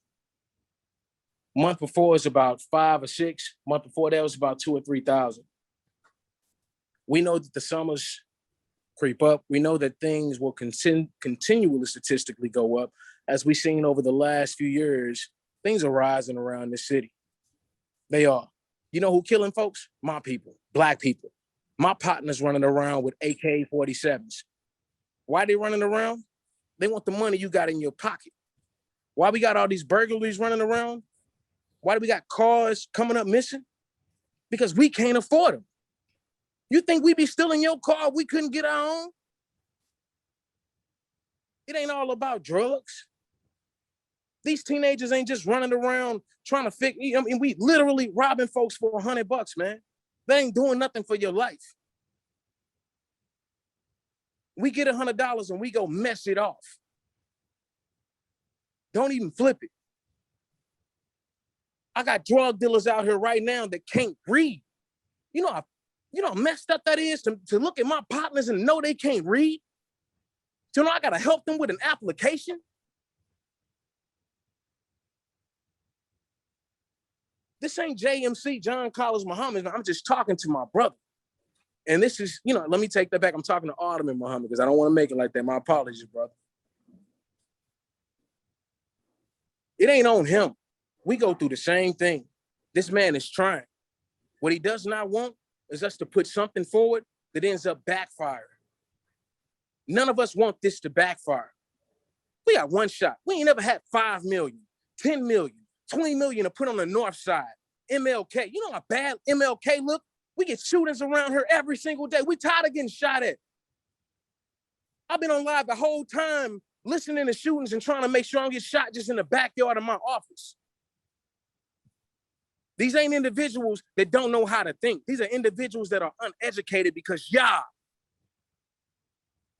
Month before was about 5 or 6. Month before that was about 2,000 or 3,000. We know that the summers creep up. We know that things will continually statistically go up. As we've seen over the last few years, things are rising around the city. They are. You know who killing folks? My people, Black people. My partners running around with AK-47s. Why they running around? They want the money you got in your pocket. Why we got all these burglaries running around? Why do we got cars coming up missing? Because we can't afford them. You think we be stealing your car if we couldn't get our own? It ain't all about drugs. These teenagers ain't just running around trying to fix. I mean, we literally robbing folks for $100, man. They ain't doing nothing for your life. We get $100 and we go mess it off. Don't even flip it. I got drug dealers out here right now that can't read. You know how messed up that is to look at my partners and know they can't read? So now I gotta help them with an application? This ain't JMC, John Collins Muhammad. I'm just talking to my brother. And this is, let me take that back. I'm talking to Alderman Muhammad because I don't want to make it like that. My apologies, brother. It ain't on him. We go through the same thing. This man is trying. What he does not want is us to put something forward that ends up backfiring. None of us want this to backfire. We got one shot. We ain't never had 5 million, 10 million, 20 million to put on the north side. MLK, you know how bad MLK look? We get shootings around here every single day. We tired of getting shot at. I've been on live the whole time listening to shootings and trying to make sure I don't get shot just in the backyard of my office. These ain't individuals that don't know how to think. These are individuals that are uneducated because y'all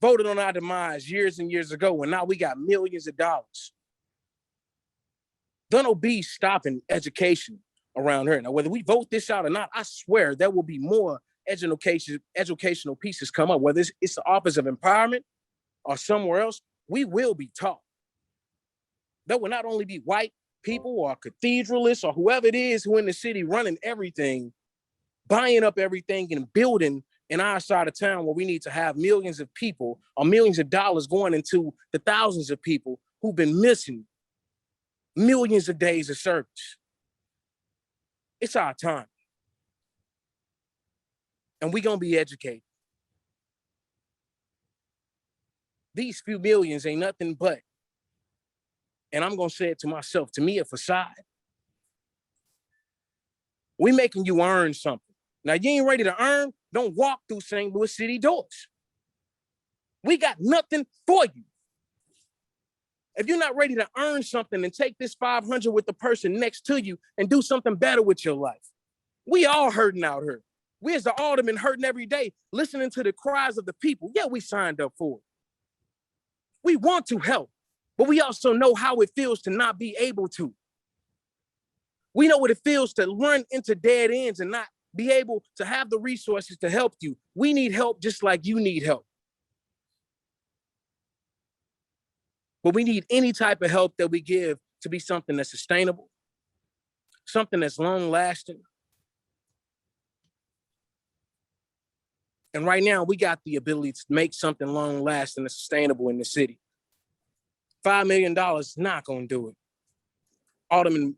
voted on our demise years and years ago, and now we got millions of dollars. Don't be stopping education around here. Now, whether we vote this out or not, I swear there will be more educational pieces come up, whether it's the Office of Empowerment or somewhere else, we will be taught. There will not only be white people or cathedralists or whoever it is who in the city running everything, buying up everything and building in our side of town where we need to have millions of people or millions of dollars going into the thousands of people who've been missing millions of days of service. It's our time. And we're going to be educated. These few millions ain't nothing but, and I'm going to say it to myself, to me, a facade. We making you earn something. Now, you ain't ready to earn, don't walk through St. Louis City doors. We got nothing for you. If you're not ready to earn something and take this 500 with the person next to you and do something better with your life. We all hurting out here. We as the aldermen hurting every day, listening to the cries of the people. Yeah, we signed up for it. We want to help, but we also know how it feels to not be able to. We know what it feels to run into dead ends and not be able to have the resources to help you. We need help just like you need help. But we need any type of help that we give to be something that's sustainable, something that's long lasting. And right now we got the ability to make something long lasting and sustainable in the city. $5 million is not gonna do it. Alderman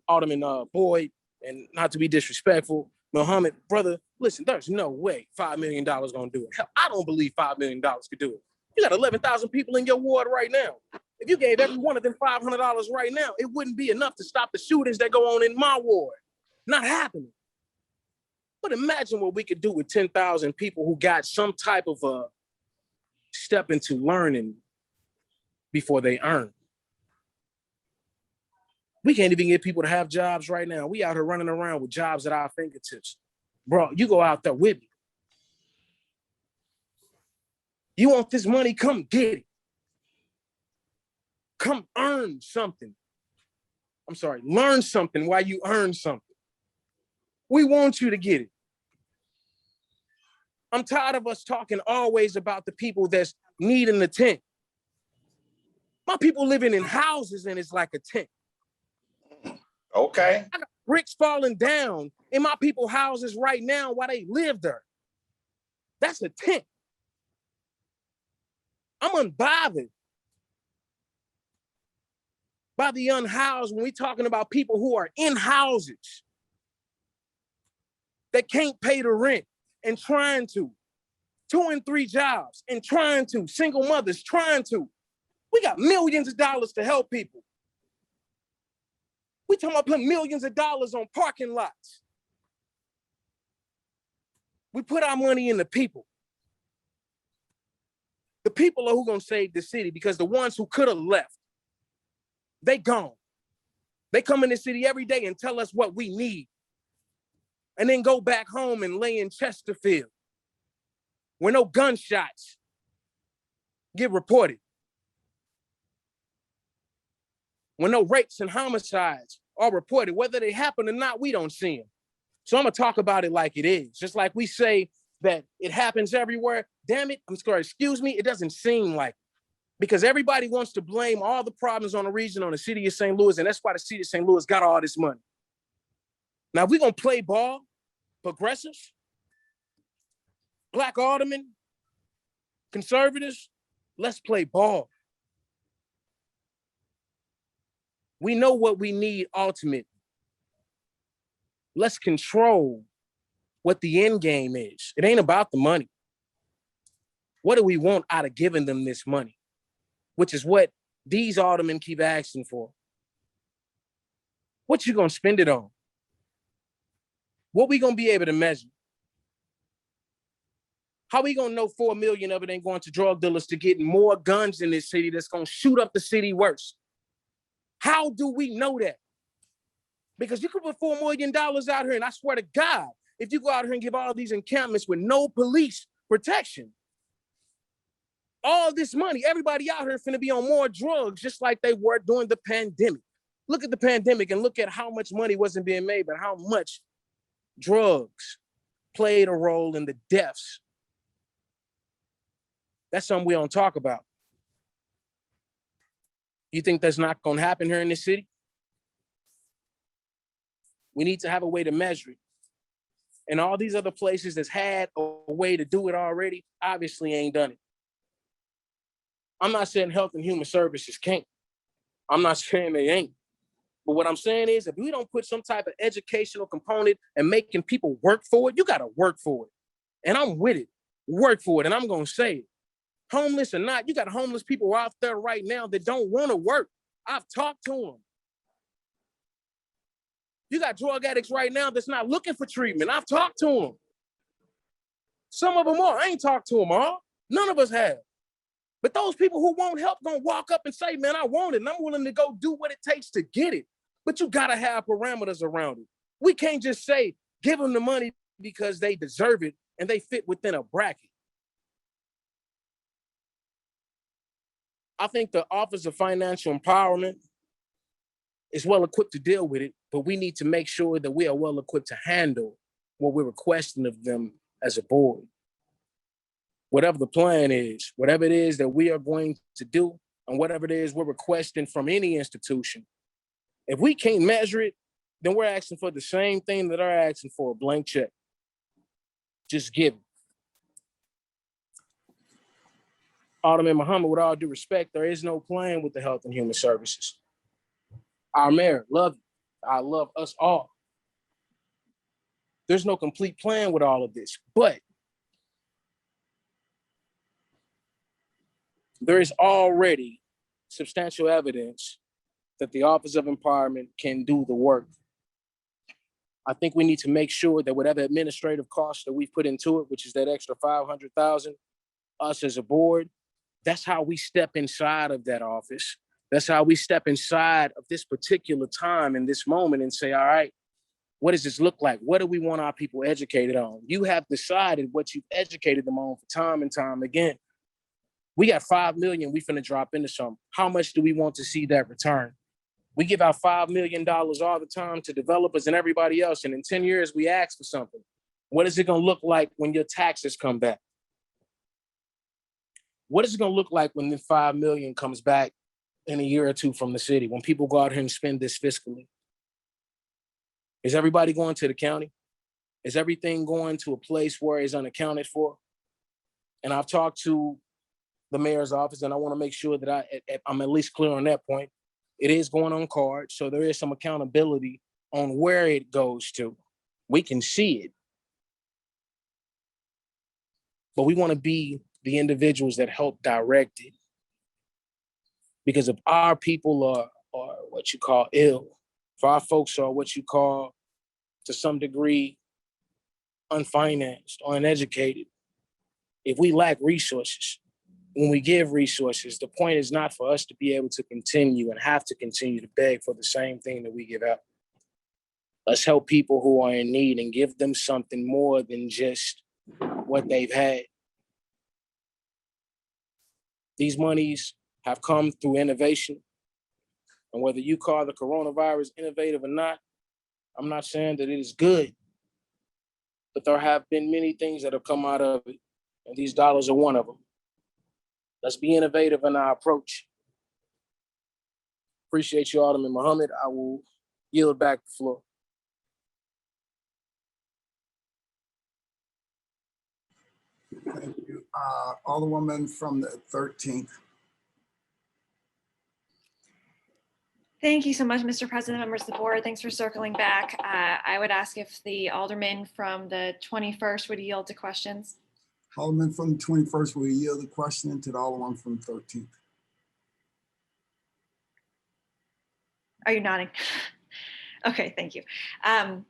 Boyd, and not to be disrespectful, Muhammad, brother, listen, there's no way $5 million gonna do it. Hell, I don't believe $5 million could do it. You got 11,000 people in your ward right now. If you gave every one of them $500 right now, it wouldn't be enough to stop the shootings that go on in my ward. Not happening. But imagine what we could do with 10,000 people who got some type of a step into learning before they earn. We can't even get people to have jobs right now. We out here running around with jobs at our fingertips. Bro, you go out there with me. You want this money? Come get it. Come earn something. I'm sorry, learn something while you earn something. We want you to get it. I'm tired of us talking always about the people that's needing the tent. My people living in houses and it's like a tent. Okay. I got bricks falling down in my people's houses right now while they live there. That's a tent. I'm unbothered by the unhoused when we're talking about people who are in houses that can't pay the rent and trying to. 2 and 3 jobs and trying to. Single mothers trying to. We got millions of dollars to help people. We talking about putting millions of dollars on parking lots. We put our money in the people. The people are who gonna save the city because the ones who could have left, they gone. They come in the city every day and tell us what we need. And then go back home and lay in Chesterfield where no gunshots get reported. When no rapes and homicides are reported, whether they happen or not, we don't see them. So I'm gonna talk about it like it is. Just like we say that it happens everywhere. Damn it, I'm sorry, excuse me, it doesn't seem like it. Because everybody wants to blame all the problems on the region on the city of St. Louis, and that's why the city of St. Louis got all this money. Now, if we're gonna play ball, progressives, Black aldermen, conservatives, let's play ball. We know what we need ultimately. Let's control what the end game is. It ain't about the money. What do we want out of giving them this money? Which is what these aldermen keep asking for. What you gonna spend it on? What we gonna be able to measure? How we gonna know 4 million of it ain't going to drug dealers to get more guns in this city that's gonna shoot up the city worse? How do we know that? Because you could put $4 million out here, and I swear to God, if you go out here and give all these encampments with no police protection, all this money, everybody out here finna be on more drugs, just like they were during the pandemic. Look at the pandemic and look at how much money wasn't being made, but how much drugs played a role in the deaths. That's something we don't talk about. You think that's not gonna happen here in this city? We need to have a way to measure it. And all these other places that's had a way to do it already, obviously ain't done it. I'm not saying Health and Human Services can't. I'm not saying they ain't. But what I'm saying is, if we don't put some type of educational component and making people work for it, you gotta work for it. And I'm with it, work for it, and I'm gonna say it. Homeless or not, you got homeless people out there right now that don't wanna work. I've talked to them. You got drug addicts right now that's not looking for treatment. I've talked to them. Some of them are. I ain't talked to them all. None of us have. But those people who want help gonna walk up and say, man, I want it, and I'm willing to go do what it takes to get it. But you gotta have parameters around it. We can't just say, give them the money because they deserve it and they fit within a bracket. I think the Office of Financial Empowerment is well equipped to deal with it, but we need to make sure that we are well equipped to handle what we're requesting of them as a board. Whatever the plan is, whatever it is that we are going to do, and whatever it is we're requesting from any institution, if we can't measure it, then we're asking for the same thing that they're asking for, a blank check. Just give it. Alderman Muhammad, with all due respect, there is no plan with the Health and Human Services. Our mayor, love you. I love us all. There's no complete plan with all of this, but there is already substantial evidence that the Office of Empowerment can do the work. I think we need to make sure that whatever administrative costs that we've put into it, which is that extra $500,000, us as a board, that's how we step inside of that office. That's how we step inside of this particular time in this moment and say, all right, what does this look like? What do we want our people educated on? You have decided what you've educated them on for time and time again. We got 5 million we finna drop into something. How much do we want to see that return? We give out $5 million all the time to developers and everybody else, and in 10 years we ask for something. What is it gonna look like when your taxes come back? What is it gonna look like when the 5 million comes back in a year or two from the city, when people go out here and spend this fiscally? Is everybody going to the county? Is everything going to a place where it's unaccounted for? And I've talked to the mayor's office, and I want to make sure that I'm at least clear on that point. It is going on cards, so there is some accountability on where it goes to. We can see it. But we want to be the individuals that help direct it. Because if our people are what you call ill, if our folks are what you call, to some degree, unfinanced or uneducated, if we lack resources, when we give resources, the point is not for us to be able to continue and have to continue to beg for the same thing that we give out. Let's help people who are in need and give them something more than just what they've had. These monies have come through innovation. And whether you call the coronavirus innovative or not, I'm not saying that it is good, but there have been many things that have come out of it, and these dollars are one of them. Let's be innovative in our approach. Appreciate you, Alderman Muhammad. I will yield back the floor. Thank you. Alderwoman from the 13th. Thank you so much, Mr. President, members of the board. Thanks for circling back. I would ask if the alderman from the 21st would yield to questions. Alderman from the 21st will yield the question to the Alderman from the 13th. Are you nodding? Okay, thank you. Thank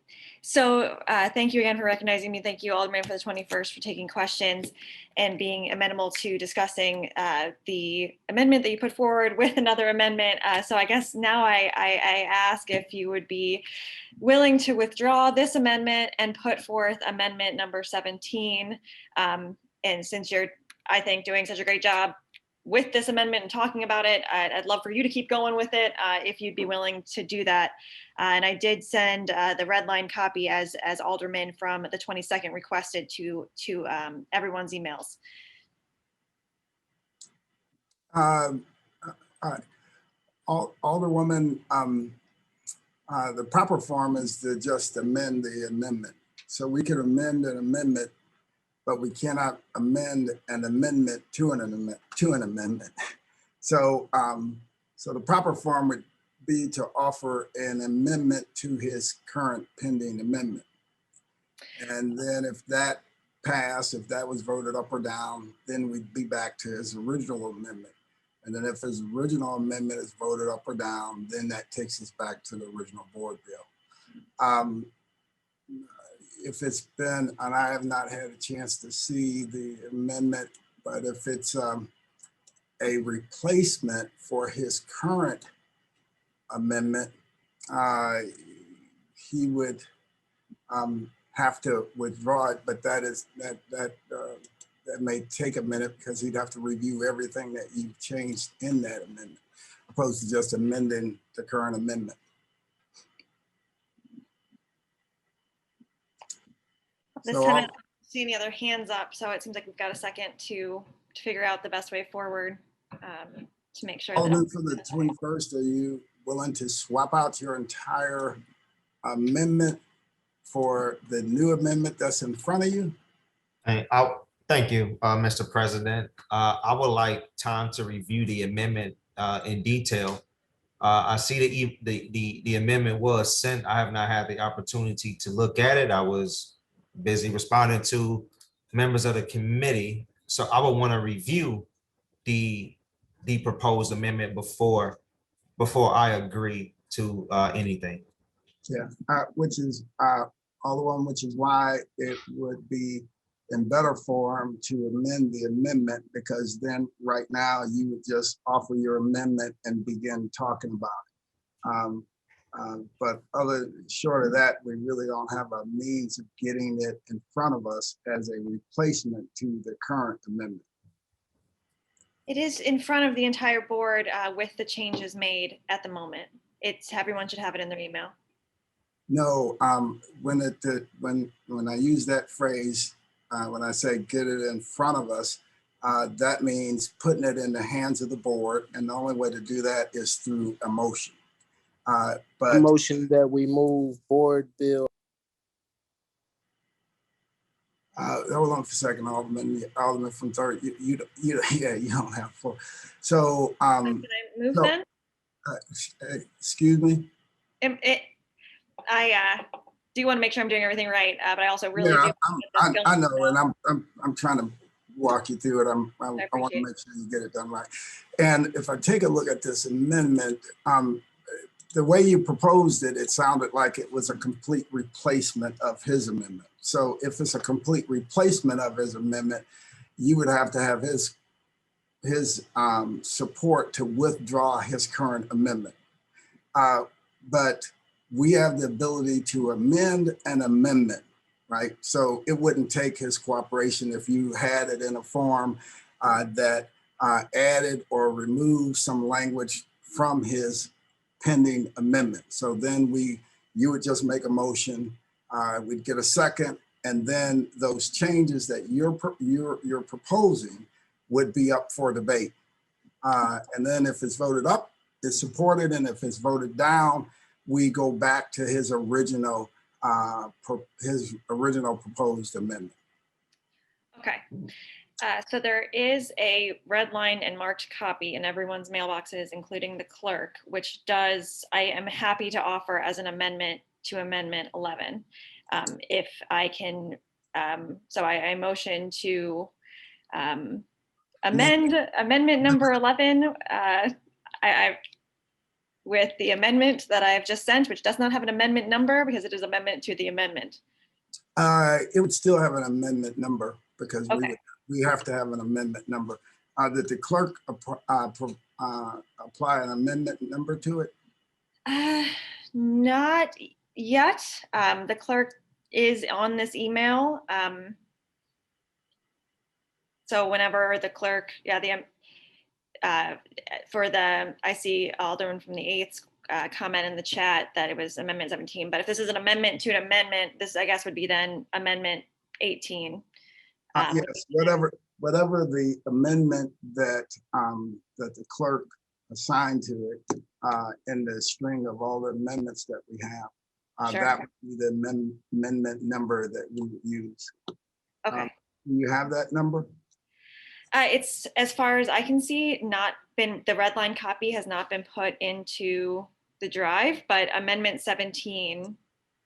you again for recognizing me. Thank you, Alderman, for the 21st for taking questions and being amenable to discussing the amendment that you put forward with another amendment. So I guess now I ask if you would be willing to withdraw this amendment and put forth amendment number 17. And since you're, I think, doing such a great job with this amendment and talking about it, I'd love for you to keep going with it if you'd be willing to do that. And I did send the red line copy as Alderman from the 22nd requested to everyone's emails. All right. Alderwoman, the proper form is to just amend the amendment. So we can amend an amendment, but we cannot amend an amendment to an amendment. So, so the proper form would be to offer an amendment to his current pending amendment. And then if that passed, if that was voted up or down, then we'd be back to his original amendment. And then if his original amendment is voted up or down, then that takes us back to the original board bill. If it's been, and I have not had a chance to see the amendment, but if it's a replacement for his current amendment, he would have to withdraw it, but that may take a minute because he'd have to review everything that you've changed in that amendment, opposed to just amending the current amendment. This time I don't see any other hands up, so it seems like we've got a second to figure out the best way forward to make sure. Alderman, for the 21st, are you willing to swap out your entire amendment for the new amendment that's in front of you? Thank you, Mr. President. I would like time to review the amendment in detail. I see the amendment was sent. I have not had the opportunity to look at it. I was busy responding to members of the committee. So I would want to review the proposed amendment before I agree to anything. Yeah, which is which is why it would be in better form to amend the amendment, because then right now you would just offer your amendment and begin talking about it. But short of that, we really don't have a means of getting it in front of us as a replacement to the current amendment. It is in front of the entire board with the changes made at the moment. Everyone should have it in their email. No, when I use that phrase, when I say get it in front of us, that means putting it in the hands of the board, and the only way to do that is through a motion. But A motion that we move board bill. Hold on for a second, Alderman from third. You don't have four. So Can I move then? Excuse me. I do want to make sure I'm doing everything right, but I also really do. I know, and I'm trying to walk you through it. I want to make sure you get it done right. And if I take a look at this amendment, the way you proposed it, it sounded like it was a complete replacement of his amendment. So if it's a complete replacement of his amendment, you would have to have his support to withdraw his current amendment. But we have the ability to amend an amendment, right? So it wouldn't take his cooperation if you had it in a form that added or removed some language from his pending amendment. So then you would just make a motion, we'd get a second, and then those changes that you're proposing would be up for debate. And then if it's voted up, it's supported, and if it's voted down, we go back to his original proposed amendment. Okay. So there is a red line and marked copy in everyone's mailboxes, including the clerk, which I am happy to offer as an amendment to Amendment 11. If I can, so I motion to amend Amendment number 11 with the amendment that I have just sent, which does not have an amendment number because it is amendment to the amendment. It would still have an amendment number because Okay. we have to have an amendment number. Did the clerk apply an amendment number to it? Not yet. The clerk is on this email. So whenever the clerk, I see Alderman from the 8th comment in the chat that it was Amendment 17, but if this is an amendment to an amendment, this I guess would be then Amendment 18. Yes, whatever the amendment that the clerk assigned to it in the string of all the amendments that we have, Sure. that would be the amendment number that we would use. Okay. Do you have that number? It's, as far as I can see, the red line copy has not been put into the drive, but Amendment 17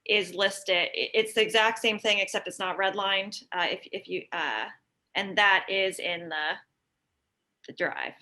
is listed. It's the exact same thing, except it's not redlined. If you, and that is in the drive.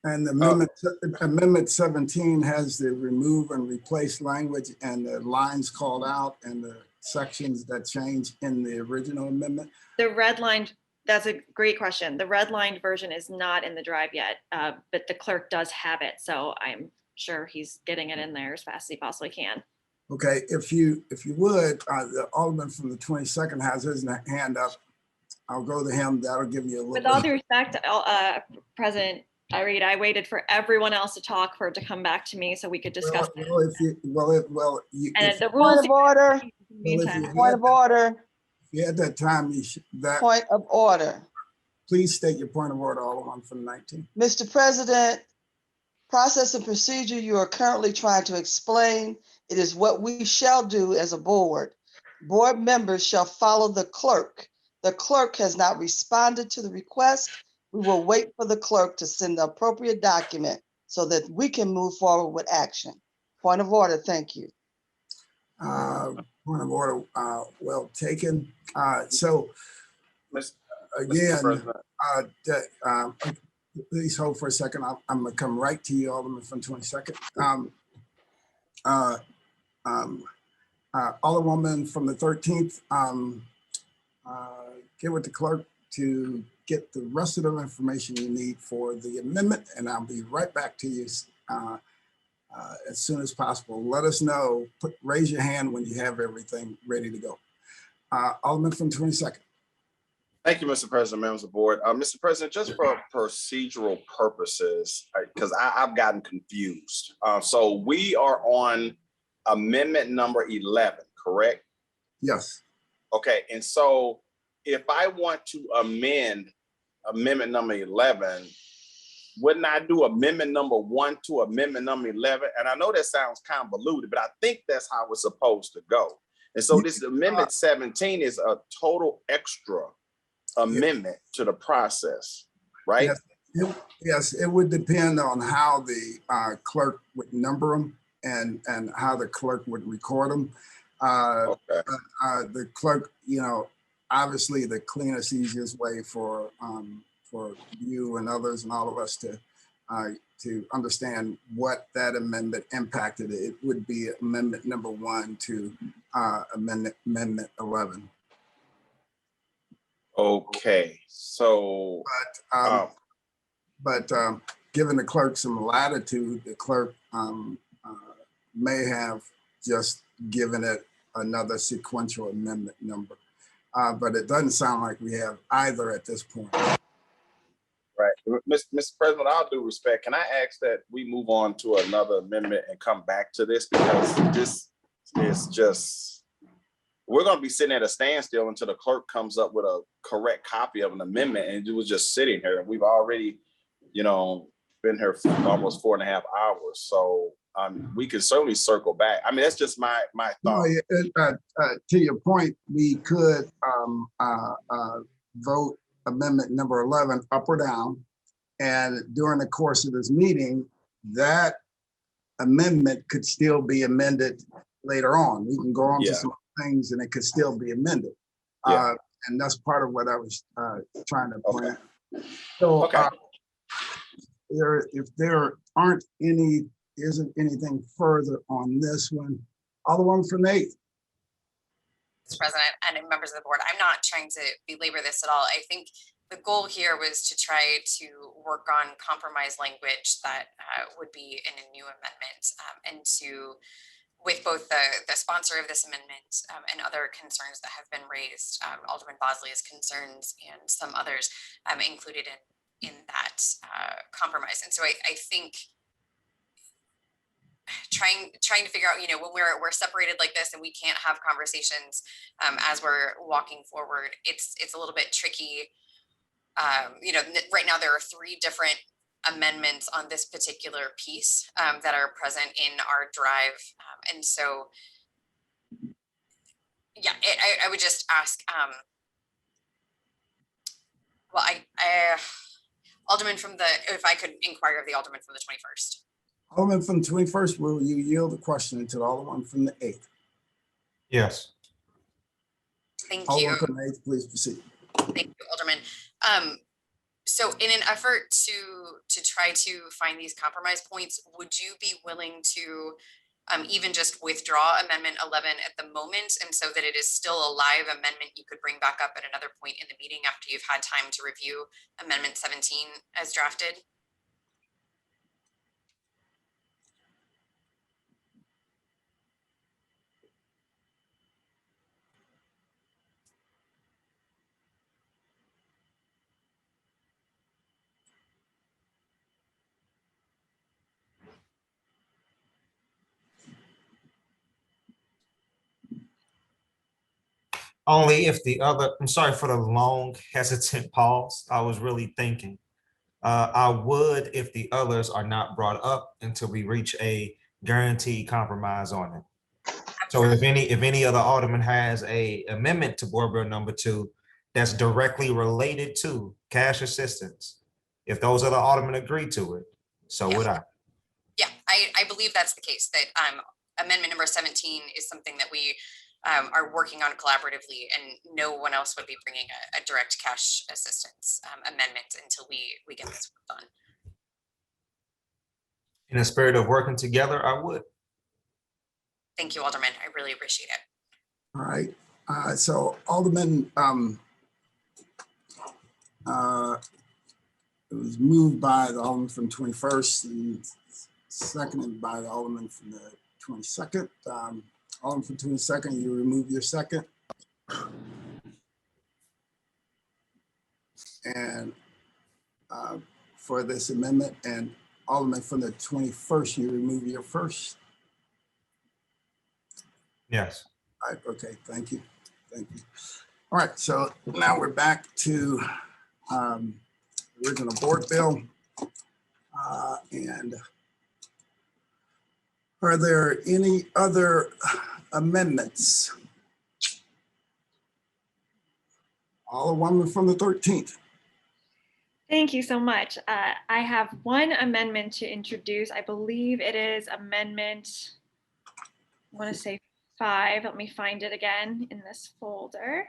And Amendment 17 has the remove and replace language and the lines called out and the sections that change in the original amendment. The redlined, that's a great question. The redlined version is not in the drive yet, but the clerk does have it. So I'm sure he's getting it in there as fast as he possibly can. Okay, if you would, the Alderman from the 22nd has his hand up. I'll go to him. That'll give you a little With bit. all due respect, President Reed, I waited for everyone else to talk for it to come back to me so we could discuss it. And the Point rules. of order. Meantime. Point of order. If you had that time, you should, Point of order. Please state your point of order, Alderman from 19. Mr. President, process and procedure you are currently trying to explain, it is what we shall do as a board. Board members shall follow the clerk. The clerk has not responded to the request. We will wait for the clerk to send the appropriate document so that we can move forward with action. Point of order, thank you. Point of order, well taken. So again, please hold for a second. I'm gonna come right to you, Alderman from 22nd. Alderwoman from the 13th, get with the clerk to get the rest of the information you need for the amendment, and I'll be right back to you as soon as possible. Let us know, raise your hand when you have everything ready to go. Alderman from 22nd. Thank you, Mr. President, members of the board. Mr. President, just for procedural purposes, because I've gotten confused. So we are on amendment number 11, correct? Yes. Okay, and so if I want to amend amendment number 11, wouldn't I do amendment number 1 to amendment number 11? And I know that sounds convoluted, but I think that's how it's supposed to go. And so this amendment 17 is a total extra amendment to the process, right? Yes, it would depend on how the clerk would number them and how the clerk would record them. The clerk, obviously the cleanest, easiest way for you and others and all of us to understand what that amendment impacted, it would be amendment number 1 to amendment 11. Okay, so. But given the clerk some latitude, the clerk may have just given it another sequential amendment number. But it doesn't sound like we have either at this point. Right. Mr. President, all due respect, can I ask that we move on to another amendment and come back to this? Because this is just, we're going to be sitting at a standstill until the clerk comes up with a correct copy of an amendment, and it was just sitting here. We've already, been here for almost 4.5 hours. So we can certainly circle back. I mean, that's just my thought. To your point, we could vote amendment number 11 up or down. And during the course of this meeting, that amendment could still be amended later on. We can go on to some things and it could still be amended. And that's part of what I was trying to point out. So if there isn't anything further on this one, Alderman from the 8th. Mr. President and members of the board, I'm not trying to belabor this at all. I think the goal here was to try to work on compromise language that would be in a new amendment, and to, with both the sponsor of this amendment and other concerns that have been raised, Alderman Bosley's concerns and some others included in that compromise. And so I think trying to figure out, when we're separated like this and we can't have conversations as we're walking forward, it's a little bit tricky. Right now there are 3 different amendments on this particular piece that are present in our drive, and so I would just ask, Alderman from if I could inquire of the Alderman from the 21st. Alderman from the 21st, will you yield the question to the Alderman from the 8th? Yes. Thank Alderman you. from the 8th, please proceed. Thank you, Alderman. So in an effort to try to find these compromise points, would you be willing to even just withdraw Amendment 11 at the moment, and so that it is still a live amendment you could bring back up at another point in the meeting after you've had time to review Amendment 17 as drafted? Only if the other, I'm sorry for the long hesitant pause. I was really thinking. I would if the others are not brought up until we reach a guaranteed compromise on it. So if any other alderman has a amendment to board bill number 2 that's directly related to cash assistance, if those other aldermen agree to it, so would I. Yeah, I believe that's the case, that amendment number 17 is something that we are working on collaboratively, and no one else would be bringing a direct cash assistance amendment until we get this work done. In the spirit of working together, I would. Thank you, Alderman. I really appreciate it. All right. So Alderman, it was moved by the Alderman from 21st and seconded by the Alderman from the 22nd. Alderman from 22nd, you remove your second. And for this amendment, and Alderman from the 21st, you remove your first. Yes. All right, okay, thank you. Thank you. All right, so now we're back to original board bill. And are there any other amendments? Alderwoman from the 13th. Thank you so much. I have one amendment to introduce. I believe it is amendment, I want to say 5. Let me find it again in this folder.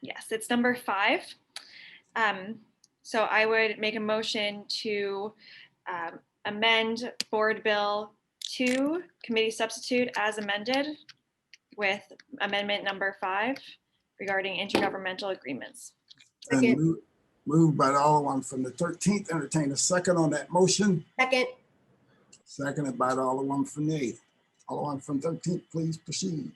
Yes, it's number 5. So I would make a motion to amend Board Bill 2, Committee Substitute as amended, with amendment number 5 regarding intergovernmental agreements. And moved by the Alderman from the 13th. Entertain a second on that motion. Second. Seconded by the Alderman from the 8th. Alderman from 13th, please proceed.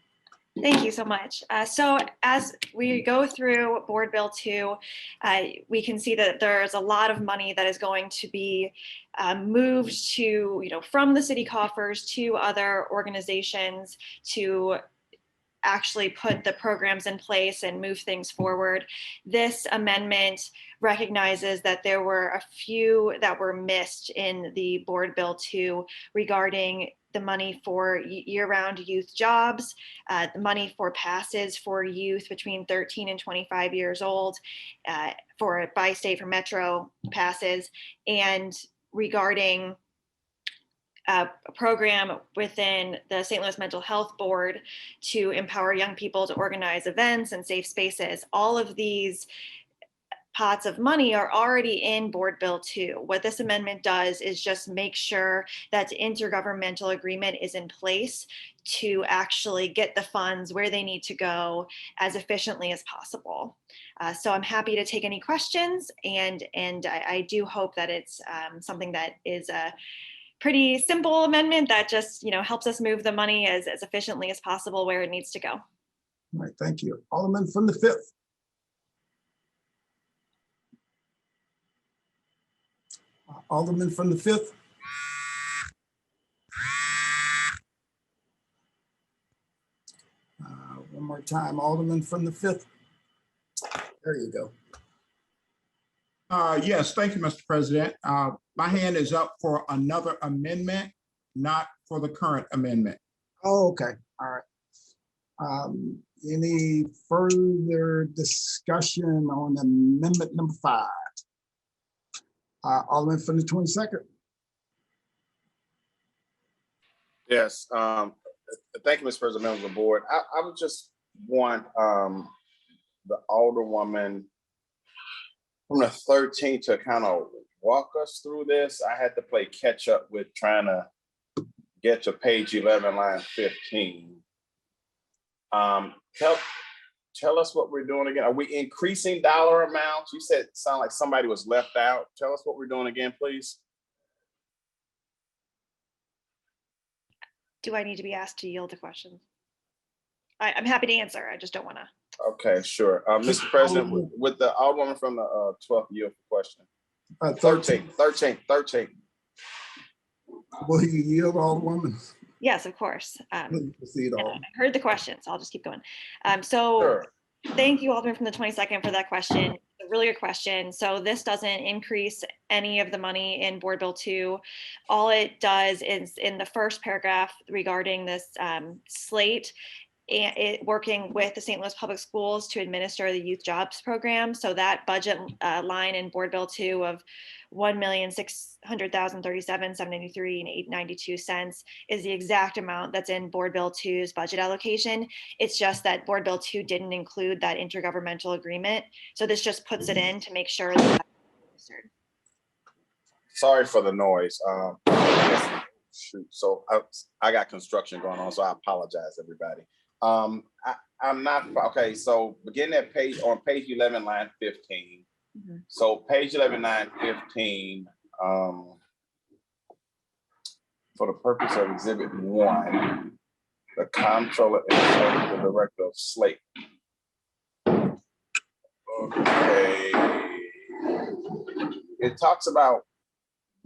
Thank you so much. So as we go through Board Bill 2, we can see that there's a lot of money that is going to be moved to, from the city coffers to other organizations to actually put the programs in place and move things forward. This amendment recognizes that there were a few that were missed in the Board Bill 2 regarding the money for year-round youth jobs, the money for passes for youth between 13 and 25 years old, for bi-state for metro passes, and regarding a program within the St. Louis Mental Health Board to empower young people to organize events and safe spaces. All of these pots of money are already in Board Bill 2. What this amendment does is just make sure that the intergovernmental agreement is in place to actually get the funds where they need to go as efficiently as possible. So I'm happy to take any questions, and I do hope that it's something that is a pretty simple amendment that just helps us move the money as efficiently as possible where it needs to go. All right, thank you. Alderman from the 5th. Alderman from the 5th. One more time, Alderman from the 5th. There you go. Yes, thank you, Mr. President. My hand is up for another amendment, not for the current amendment. Oh, okay, all right. Any further discussion on amendment number 5? Alderman from the 22nd. Yes, thank you, Mr. President, members of the board. I would just want the Alderwoman from the 13th to kind of walk us through this. I had to play catch up with trying to get to page 11, line 15. Tell us what we're doing again. Are we increasing dollar amounts? You said it sounded like somebody was left out. Tell us what we're doing again, please. Do I need to be asked to yield the question? I'm happy to answer. I just don't want to. Okay, sure. Mr. President, with the Alderwoman from the 12th yield question. 13. Will you yield, Alderwoman? Yes, of course. Proceed, I heard the question, so I'll just keep going. Sure. Thank you, Alderman from the 22nd, for that question. A really good question. So this doesn't increase any of the money in Board Bill 2. All it does is in the first paragraph regarding this slate, and working with the St. Louis Public Schools to administer the youth jobs program. So that budget line in Board Bill 2 of $1,600,037,793.92 is the exact amount that's in Board Bill 2's budget allocation. It's just that Board Bill 2 didn't include that intergovernmental agreement. So this just puts it in to make sure that that's administered. Sorry for the noise. Shoot, so I got construction going on, so I apologize, everybody. I'm not, okay, so beginning at page 11, line 15. Mm-hmm. So page 11, line 15, for the purpose of exhibit 1, the comptroller and the director of slate. Okay. It talks about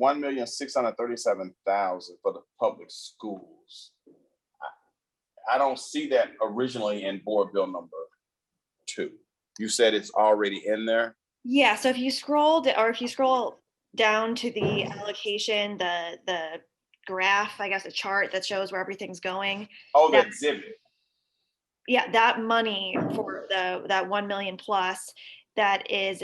$1,637,000 for the public schools. I don't see that originally in Board Bill number 2. You said it's already in there? Yeah, so if you scroll down to the allocation, the graph, I guess a chart that shows where everything's going. Oh, the exhibit. Yeah, that money for that 1 million plus that is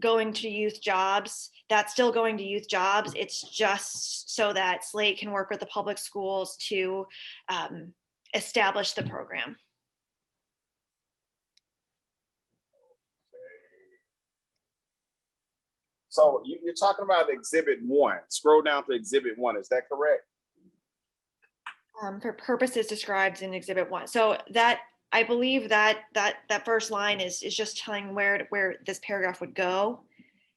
going to youth jobs, that's still going to youth jobs. It's just so that Slate can work with the public schools to establish the program. So you're talking about exhibit 1. Scroll down to exhibit 1. Is that correct? For purposes described in exhibit 1. So that, I believe that first line is just telling where this paragraph would go.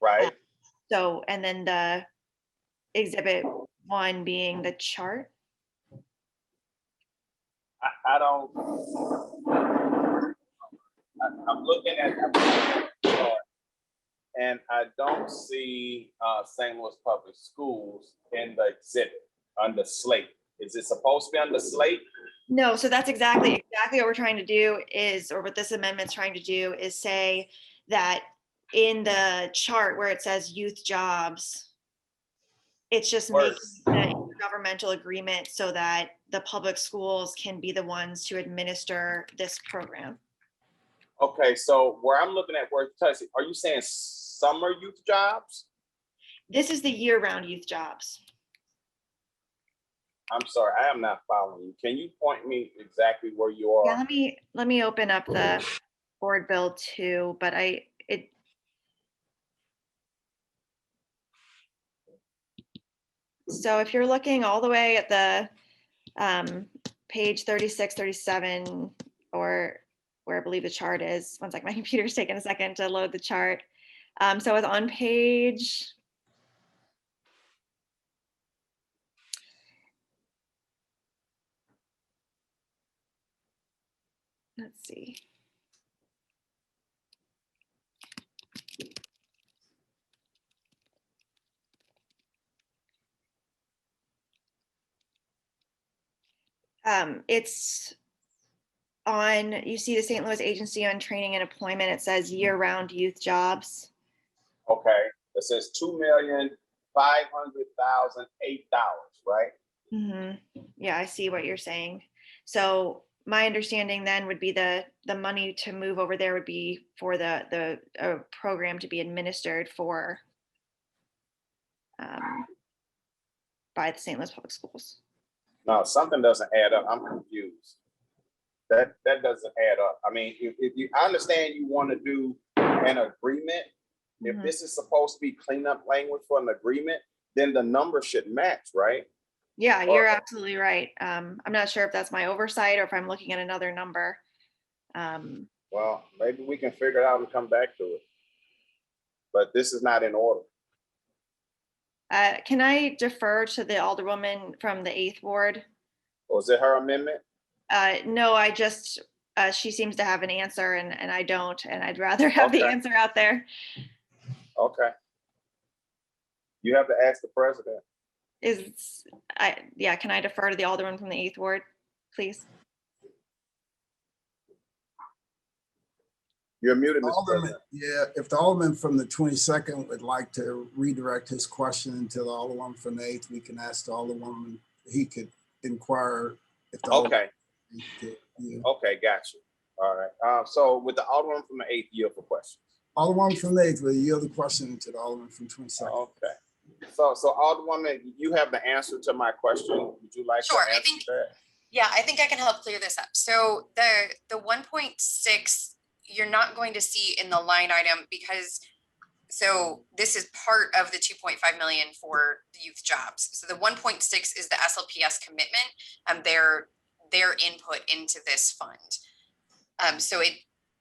Right. So, and then the exhibit 1 being the chart. I'm looking at the chart, and I don't see St. Louis Public Schools in the exhibit under slate. Is it supposed to be under slate? No, so that's exactly what we're trying to do is, or what this amendment's trying to do is say that in the chart where it says youth jobs, it's just making the intergovernmental agreement so that the public schools can be the ones to administer this program. Okay, so where I'm looking at, are you saying summer youth jobs? This is the year-round youth jobs. I'm sorry, I am not following you. Can you point me exactly where you are? Yeah, let me open up the board bill too, but so if you're looking all the way at the page 36, 37, or where I believe the chart is. One sec, my computer's taking a second to load the chart. So it's on page, let's see. It's on, you see the St. Louis Agency on Training and Employment. It says year-round youth jobs. Okay, it says $2,500,008, right? Mm-hmm. Yeah, I see what you're saying. So my understanding then would be the money to move over there would be for the program to be administered for by the St. Louis Public Schools. No, something doesn't add up. I'm confused. That doesn't add up. I mean, if you, I understand you want to do an agreement. If this is supposed to be cleanup language for an agreement, then the number should match, right? Yeah, you're absolutely right. I'm not sure if that's my oversight or if I'm looking at another number. Well, maybe we can figure it out and come back to it. But this is not in order. Can I defer to the Alderwoman from the 8th Ward? Was it her amendment? No, I just, she seems to have an answer and I don't, and I'd rather have the answer out there. Okay. You have to ask the president. Yeah, can I defer to the Alderman from the 8th Ward, please? You're muted, Mr. President. Yeah, if the Alderman from the 22nd would like to redirect his question to the Alderman from the 8th, we can ask the Alderwoman, he could inquire if the Okay. Yeah. Okay, got you. All right. So with the Alderman from the 8th, yield for questions. Alderman from the 8th will yield the question to the Alderman from 22nd. Okay. So Alderwoman, you have the answer to my question. Would you like to answer that? Yeah, I think I can help clear this up. So the 1.6, you're not going to see in the line item because, so this is part of the 2.5 million for the youth jobs. So the 1.6 is the SLPS commitment and their input into this fund. So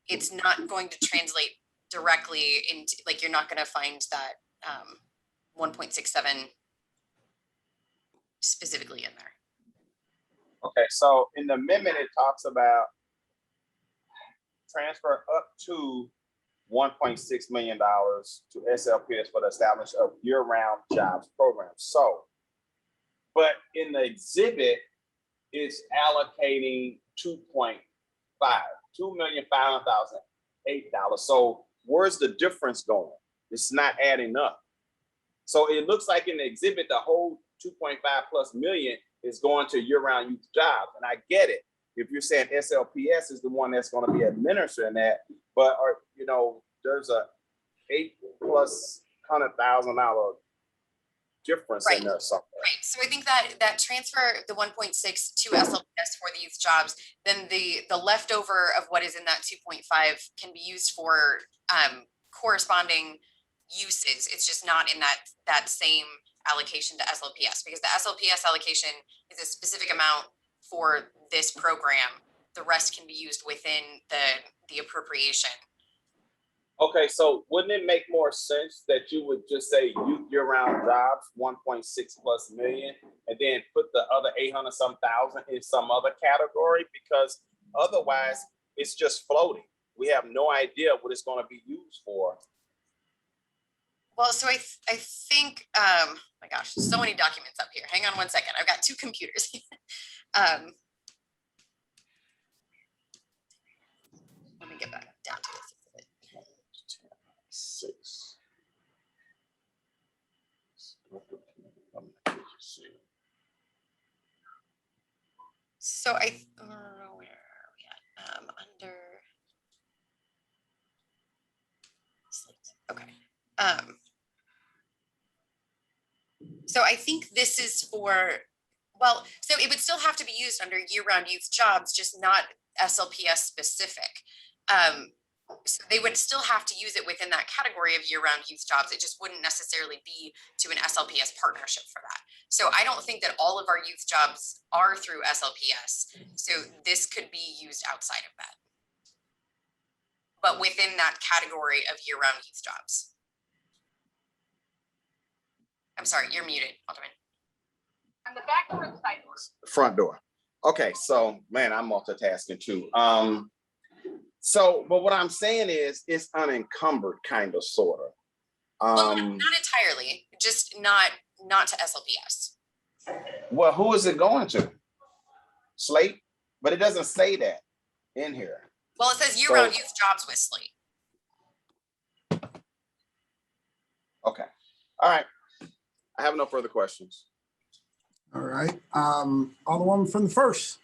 it's not going to translate directly into, like, you're not going to find that 1.67 specifically in there. Okay, so in the amendment, it talks about transfer up to $1.6 million to SLPS for the establishment of year-round jobs program. So, but in the exhibit, it's allocating $2,500,008. So where's the difference going? It's not adding up. So it looks like in the exhibit, the whole 2.5 plus million is going to year-round youth jobs. And I get it. If you're saying SLPS is the one that's going to be administering that, but there's a $8,100,000 difference in there somewhere. Right. So I think that transfer the 1.6 to SLPS for the youth jobs, then the leftover of what is in that 2.5 can be used for corresponding uses. It's just not in that same allocation to SLPS, because the SLPS allocation is a specific amount for this program. The rest can be used within the appropriation. Okay, so wouldn't it make more sense that you would just say youth year-round jobs, 1.6 plus million, and then put the other 800-some-thousand in some other category? Because otherwise, it's just floating. We have no idea what it's going to be used for. Well, so I think, my gosh, so many documents up here. Hang on one second. I've got two computers. Let me get back down to this. 6. So where are we at? Under. Okay. So I think this is for, well, so it would still have to be used under year-round youth jobs, just not SLPS specific. So they would still have to use it within that category of year-round youth jobs. It just wouldn't necessarily be to an SLPS partnership for that. So I don't think that all of our youth jobs are through SLPS. So this could be used outside of that, but within that category of year-round youth jobs. I'm sorry, you're muted, Alderman. On the back door or the side door? Front door. Okay, so man, I'm multitasking too. So, but what I'm saying is it's unencumbered, kind of, sort of. Well, not entirely, just not to SLPS. Well, who is it going to? Slate? But it doesn't say that in here. Well, it says year-round youth jobs with Slate. Okay. All right. I have no further questions. All right. Alderwoman from the first.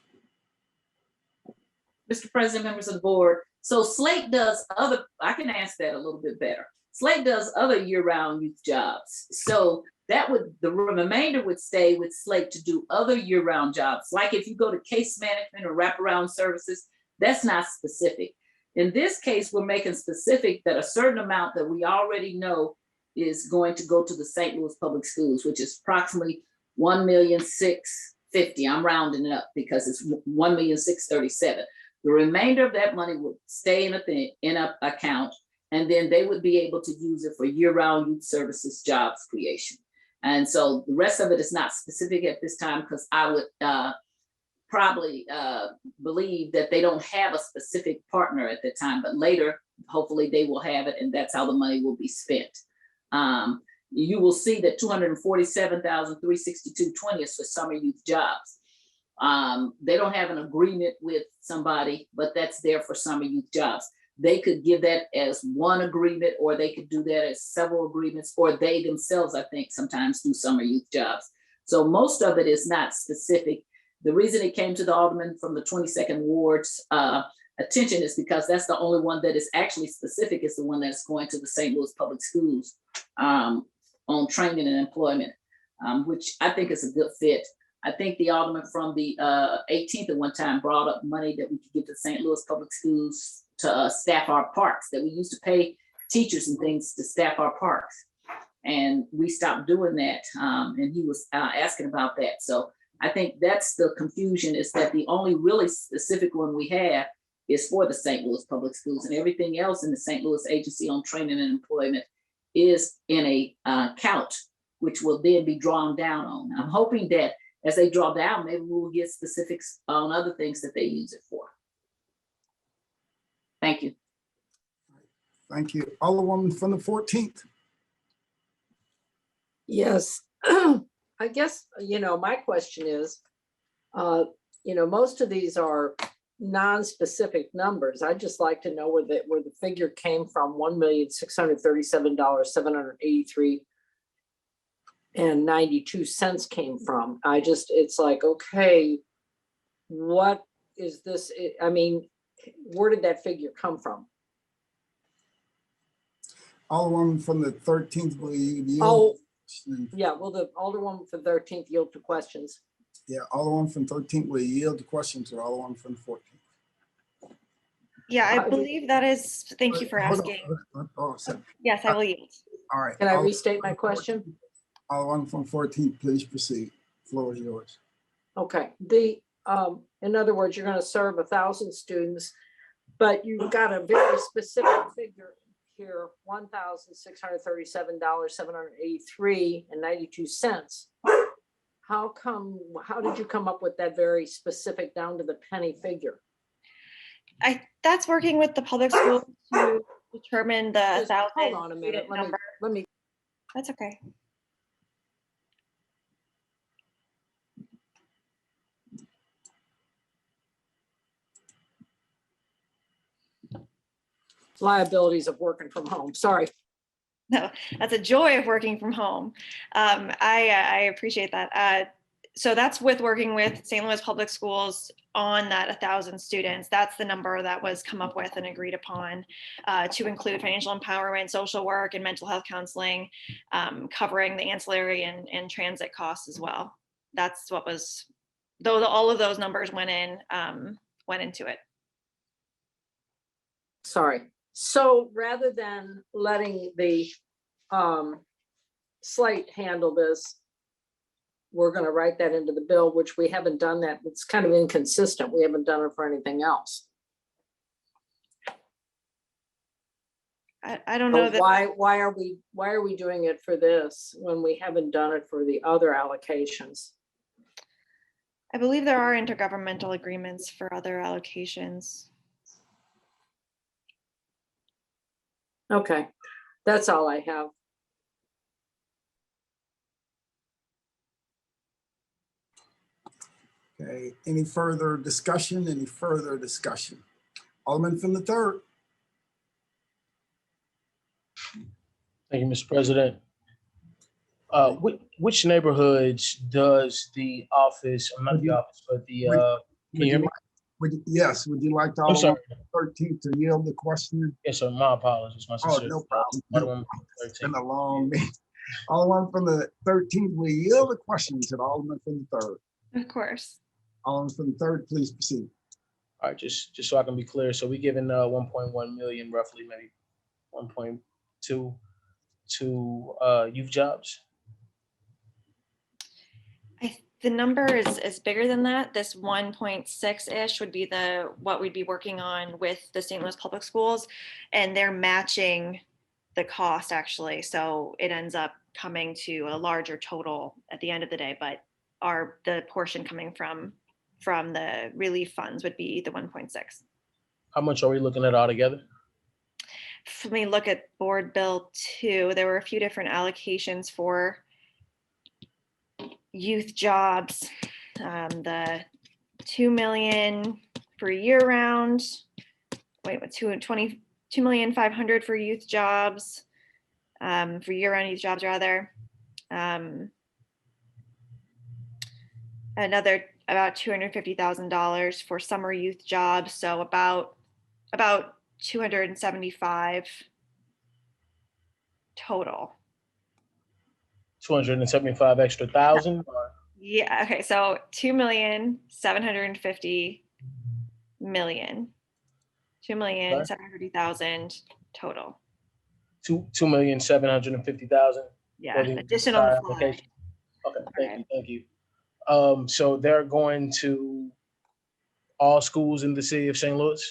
Mr. President, members of the board. So Slate does other, I can ask that a little bit better. Slate does other year-round youth jobs. So that would, the remainder would stay with Slate to do other year-round jobs. Like if you go to case management or wraparound services, that's not specific. In this case, we're making specific that a certain amount that we already know is going to go to the St. Louis Public Schools, which is approximately $1,650,000. I'm rounding it up because it's $1,637,000. The remainder of that money would stay in an account, and then they would be able to use it for year-round youth services jobs creation. And so the rest of it is not specific at this time because I would probably believe that they don't have a specific partner at the time, but later, hopefully they will have it, and that's how the money will be spent. You will see that $247,362.20 is for summer youth jobs. They don't have an agreement with somebody, but that's there for summer youth jobs. They could give that as one agreement, or they could do that as several agreements, or they themselves, I think, sometimes do summer youth jobs. So most of it is not specific. The reason it came to the Alderman from the 22nd Ward's attention is because that's the only one that is actually specific, is the one that's going to the St. Louis Public Schools on training and employment, which I think is a good fit. I think the Alderman from the 18th at one time brought up money that we could give to St. Louis Public Schools to staff our parks, that we used to pay teachers and things to staff our parks. And we stopped doing that. And he was asking about that. So I think that's the confusion, is that the only really specific one we have is for the St. Louis Public Schools, and everything else in the St. Louis Agency on Training and Employment is in a account, which will then be drawn down on. I'm hoping that as they draw down, maybe we'll get specifics on other things that they use it for. Thank you. Thank you. Alderwoman from the 14th. Yes, I guess, my question is, most of these are non-specific numbers. I'd just like to know where the figure came from, $1,637,783.92 came from. It's like, okay, what is this? I mean, where did that figure come from? Alderwoman from the 13th, will you yield? Oh, yeah, will the Alderwoman from the 13th yield to questions? Yeah, Alderwoman from 13th, will you yield to questions, or Alderwoman from the 14th? Yeah, I believe that is, thank you for asking. Yes, I will yield. All right. Can I restate my question? Alderwoman from 14th, please proceed. Floor is yours. Okay, in other words, you're going to serve 1,000 students, but you've got a very specific figure here, $1,637,783.92. How did you come up with that very specific down to the penny figure? That's working with the public school to determine the 1,000. Hold on a minute, let me. That's okay. Liabilities of working from home, sorry. No, that's a joy of working from home. I appreciate that. So that's with working with St. Louis Public Schools on that 1,000 students. That's the number that was come up with and agreed upon to include financial empowerment, social work, and mental health counseling, covering the ancillary and transit costs as well. That's what was, though all of those numbers went into it. Sorry. So rather than letting the slate handle this, we're going to write that into the bill, which we haven't done that. It's kind of inconsistent. We haven't done it for anything else. I don't know that. Why are we doing it for this when we haven't done it for the other allocations? I believe there are intergovernmental agreements for other allocations. Okay, that's all I have. Okay, any further discussion? Any further discussion? Alderman from the 3rd. Thank you, Mr. President. Which neighborhoods does the office, not the office, but the, can you hear me? Yes, would you like to I'm sorry. 13th to yield the question? Yes, sir, my apologies. My Oh, sincere. no problem. Alderman It's been a long meeting. Alderman from the 13th, we yield the question to the Alderman from the 3rd. Of course. Alderman from the 3rd, please proceed. All right, just so I can be clear. So we given 1.1 million, roughly maybe 1.2 to youth jobs. The number is bigger than that. This 1.6-ish would be what we'd be working on with the St. Louis Public Schools, and they're matching the cost actually. So it ends up coming to a larger total at the end of the day, but the portion coming from the relief funds would be the 1.6. How much are we looking at altogether? Let me look at Board Bill 2. There were a few different allocations for youth jobs. The 2 million for year round. Wait, what? 2,500,000 for youth jobs. For year round youth jobs rather. Another about $250,000 for summer youth jobs. So about 275 total. 275 extra thousand? Yeah, okay, so 2,750,000. 2,750,000 total. 2,750,000. Yeah, additional application. Okay, thank you. So they're going to all schools in the city of St. Louis?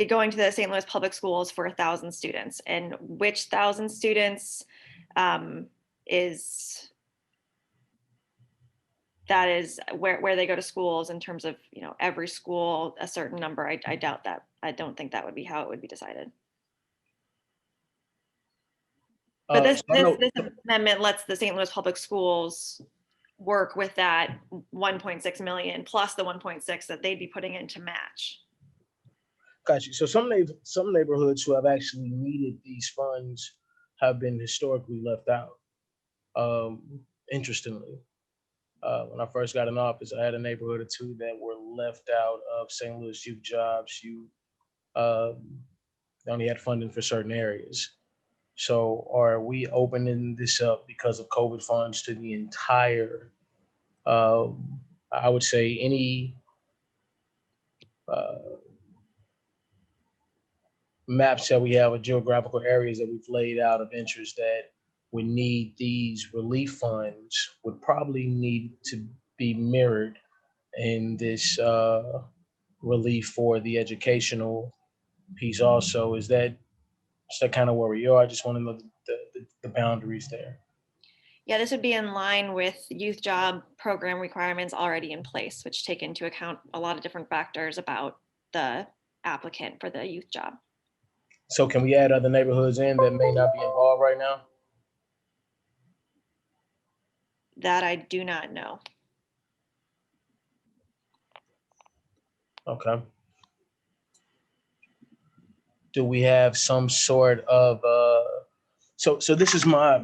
Going to the St. Louis Public Schools for 1,000 students, and which 1,000 students is where they go to schools in terms of, every school, a certain number. I doubt that. I don't think that would be how it would be decided. But this amendment lets the St. Louis Public Schools work with that 1.6 million plus the 1.6 that they'd be putting in to match. Got you. So some neighborhoods who have actually needed these funds have been historically left out. Interestingly, when I first got in office, I had a neighborhood or two that were left out of St. Louis youth jobs. They only had funding for certain areas. So are we opening this up because of COVID funds to the entire, I would say any maps that we have of geographical areas that we've laid out of interest that would need these relief funds would probably need to be mirrored in this relief for the educational piece also? Is that kind of where we are? I just want to know the boundaries there. Yeah, this would be in line with youth job program requirements already in place, which take into account a lot of different factors about the applicant for the youth job. So can we add other neighborhoods in that may not be involved right now? That I do not know. Okay. Do we have some sort of so this is my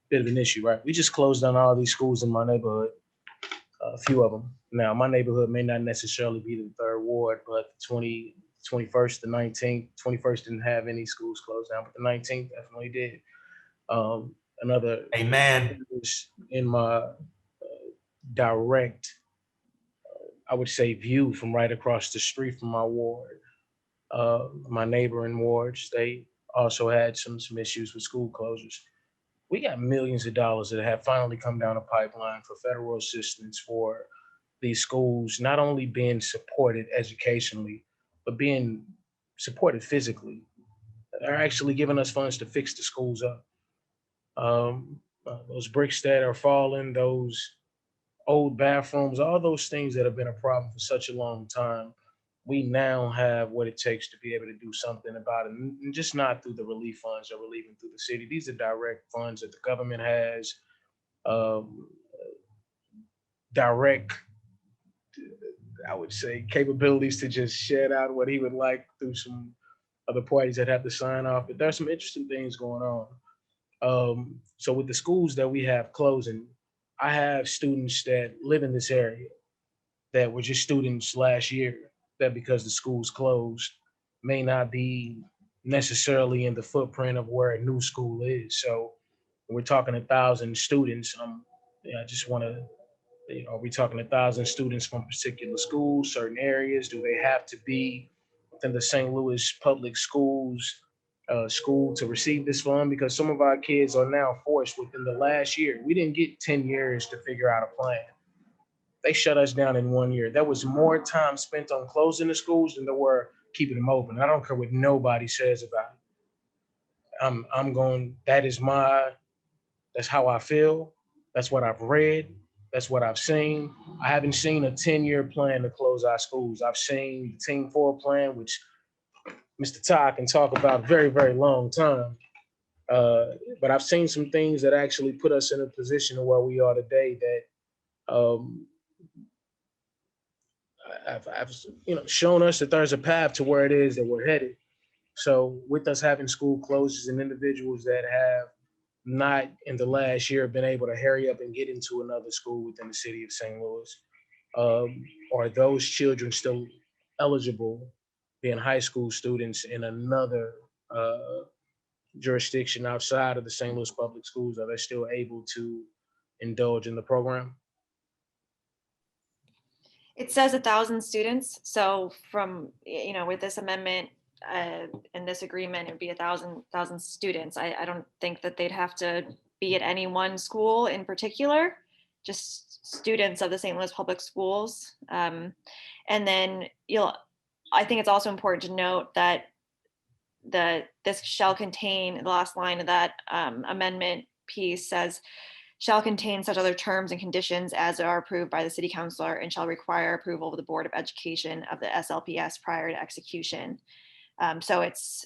bit of an issue, right? We just closed down all these schools in my neighborhood. a few of them. Now, my neighborhood may not necessarily be the 3rd ward, but 21st, the 19th, 21st didn't have any schools closed down, but the 19th definitely did. Another Amen. in my direct, I would say, view from right across the street from my ward, my neighboring wards, they also had some issues with school closures. We got millions of dollars that have finally come down the pipeline for federal assistance for these schools, not only being supported educationally, but being supported physically. They're actually giving us funds to fix the schools up. Those bricks that are falling, those old bathrooms, all those things that have been a problem for such a long time, we now have what it takes to be able to do something about it, and just not through the relief funds that we're leaving through the city. These are direct funds that the government has, direct, I would say, capabilities to just shed out what he would like through some other parties that have to sign off. But there's some interesting things going on. So with the schools that we have closing, I have students that live in this area that were just students last year that, because the schools closed, may not be necessarily in the footprint of where a new school is. So we're talking 1,000 students. I just want to, are we talking 1,000 students from particular schools, certain areas? Do they have to be within the St. Louis public schools school to receive this fund? Because some of our kids are now forced within the last year. We didn't get 10 years to figure out a plan. They shut us down in 1 year. There was more time spent on closing the schools than there were keeping them open. I don't care what nobody says about it. I'm going, that's how I feel. That's what I've read. That's what I've seen. I haven't seen a 10-year plan to close our schools. I've seen the Team 4 plan, which Mr. Todd can talk about very, very long time. But I've seen some things that actually put us in a position of where we are today that I've shown us that there's a path to where it is that we're headed. So with us having school closures and individuals that have not in the last year been able to hurry up and get into another school within the city of St. Louis, are those children still eligible, being high school students in another jurisdiction outside of the St. Louis public schools? Are they still able to indulge in the program? It says 1,000 students. So from, with this amendment and this agreement, it would be 1,000 students. I don't think that they'd have to be at any one school in particular, just students of the St. Louis public schools. And then I think it's also important to note that this shall contain, the last line of that amendment piece says, shall contain such other terms and conditions as are approved by the city councilor and shall require approval of the Board of Education of the SLPS prior to execution. So it's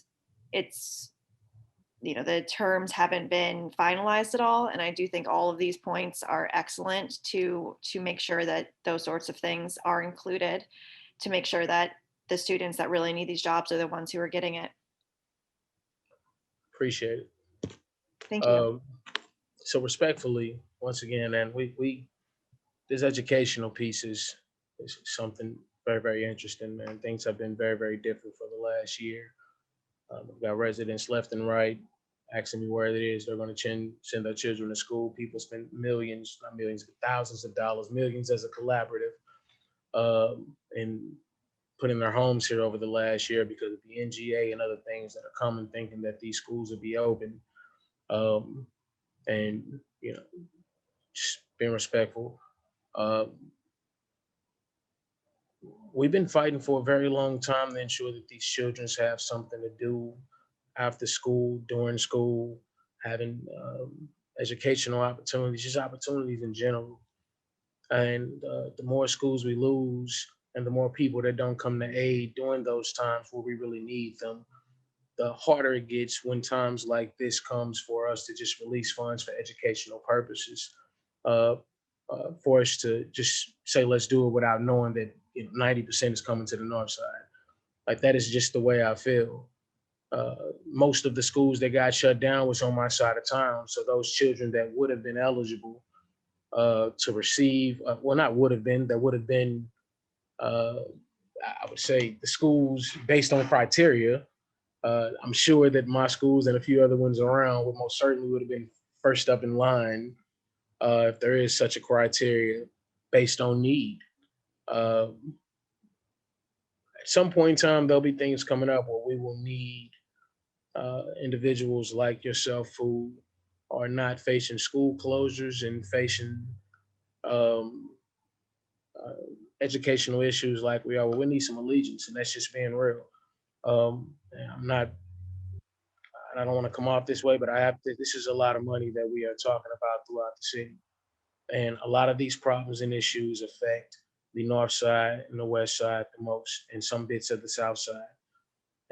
the terms haven't been finalized at all. And I do think all of these points are excellent to make sure that those sorts of things are included, to make sure that the students that really need these jobs are the ones who are getting it. Appreciate it. Thank you. So respectfully, once again, and we this educational piece is something very, very interesting, man. Things have been very, very different for the last year. We've got residents left and right asking me where it is they're going to send their children to school. People spend millions, not millions, but thousands of dollars, millions as a collaborative, and putting their homes here over the last year because of the NGA and other things that are coming, thinking that these schools will be open. And, just being respectful. We've been fighting for a very long time to ensure that these children have something to do after school, during school, having educational opportunities, just opportunities in general. And the more schools we lose and the more people that don't come to aid during those times where we really need them, the harder it gets when times like this comes for us to just release funds for educational purposes, for us to just say, let's do it without knowing that 90% is coming to the north side. Like, that is just the way I feel. Most of the schools that got shut down was on my side of town. So those children that would have been eligible to receive, well, not would have been, there would have been, I would say the schools based on criteria. I'm sure that my schools and a few other ones around would most certainly would have been first up in line if there is such a criteria based on need. At some point in time, there'll be things coming up where we will need individuals like yourself who are not facing school closures and facing um, educational issues like we are. Well, we need some allegiance, and that's just being real. And I don't want to come off this way, but I have to, this is a lot of money that we are talking about throughout the city. And a lot of these problems and issues affect the north side and the west side the most, and some bits of the south side.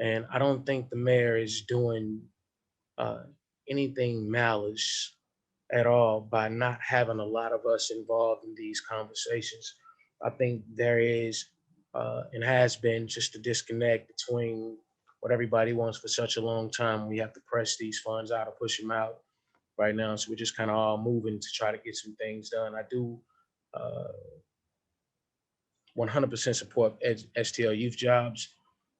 And I don't think the mayor is doing anything malice at all by not having a lot of us involved in these conversations. I think there is and has been just a disconnect between what everybody wants for such a long time. We have to press these funds out or push them out right now. So we're just kind of all moving to try to get some things done. I do 100% support STL youth jobs,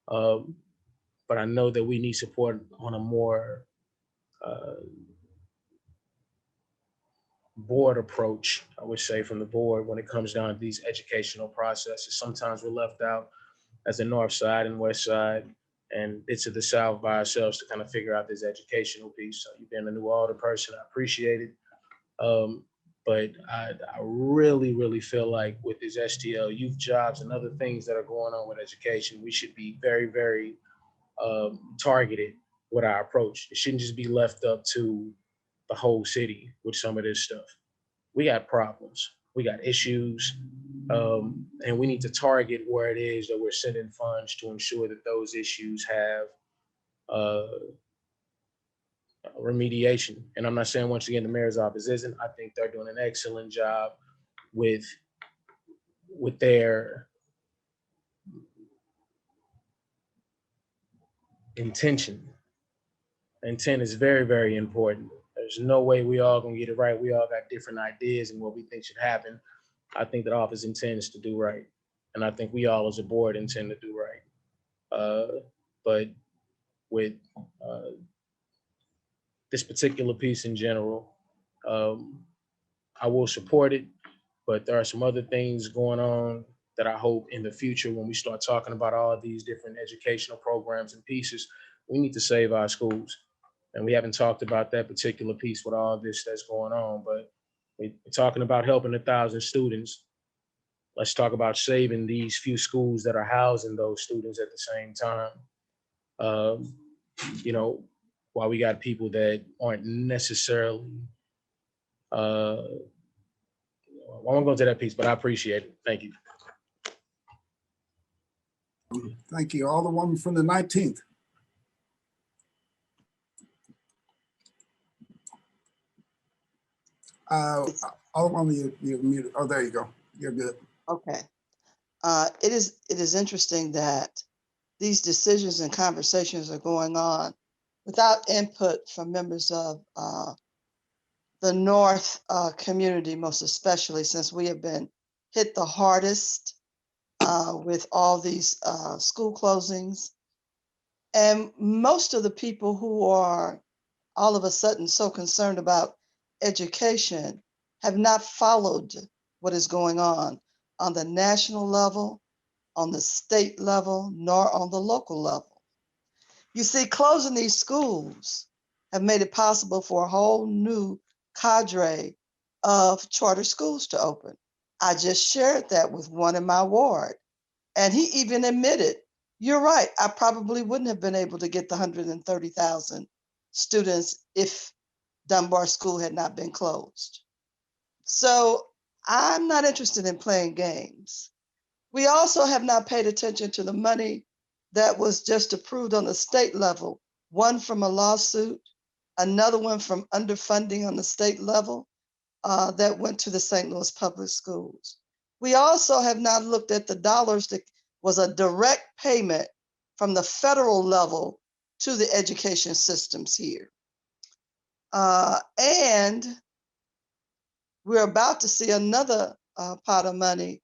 but I know that we need support on a more board approach, I would say, from the board when it comes down to these educational processes. Sometimes we're left out as the north side and west side and bits of the south by ourselves to kind of figure out this educational piece. So you've been a new alder person, I appreciate it. But I really, really feel like with this STL youth jobs and other things that are going on with education, we should be very, very targeted with our approach. It shouldn't just be left up to the whole city with some of this stuff. We got problems, we got issues, and we need to target where it is that we're sending funds to ensure that those issues have remediation. And I'm not saying, once again, the mayor's office isn't. I think they're doing an excellent job with their intention. Intent is very, very important. There's no way we all gonna get it right. We all got different ideas and what we think should happen. I think that office intends to do right. And I think we all as a board intend to do right. But with this particular piece in general, I will support it, but there are some other things going on that I hope in the future, when we start talking about all of these different educational programs and pieces, we need to save our schools. And we haven't talked about that particular piece with all of this that's going on, but we're talking about helping 1,000 students. Let's talk about saving these few schools that are housing those students at the same time. You know, while we got people that aren't necessarily, I won't go into that piece, but I appreciate it. Thank you. Thank you. Alderwoman from the 19th. Alderwoman, you're muted. Oh, there you go. You're good. Okay. It is interesting that these decisions and conversations are going on without input from members of the North community, most especially since we have been hit the hardest with all these school closings. And most of the people who are all of a sudden so concerned about education have not followed what is going on the national level, on the state level, nor on the local level. You see, closing these schools have made it possible for a whole new cadre of charter schools to open. I just shared that with one in my ward, and he even admitted, you're right, I probably wouldn't have been able to get the 130,000 students if Dunbar School had not been closed. So I'm not interested in playing games. We also have not paid attention to the money that was just approved on the state level, one from a lawsuit, another one from underfunding on the state level that went to the St. Louis Public Schools. We also have not looked at the dollars that was a direct payment from the federal level to the education systems here. And we're about to see another pot of money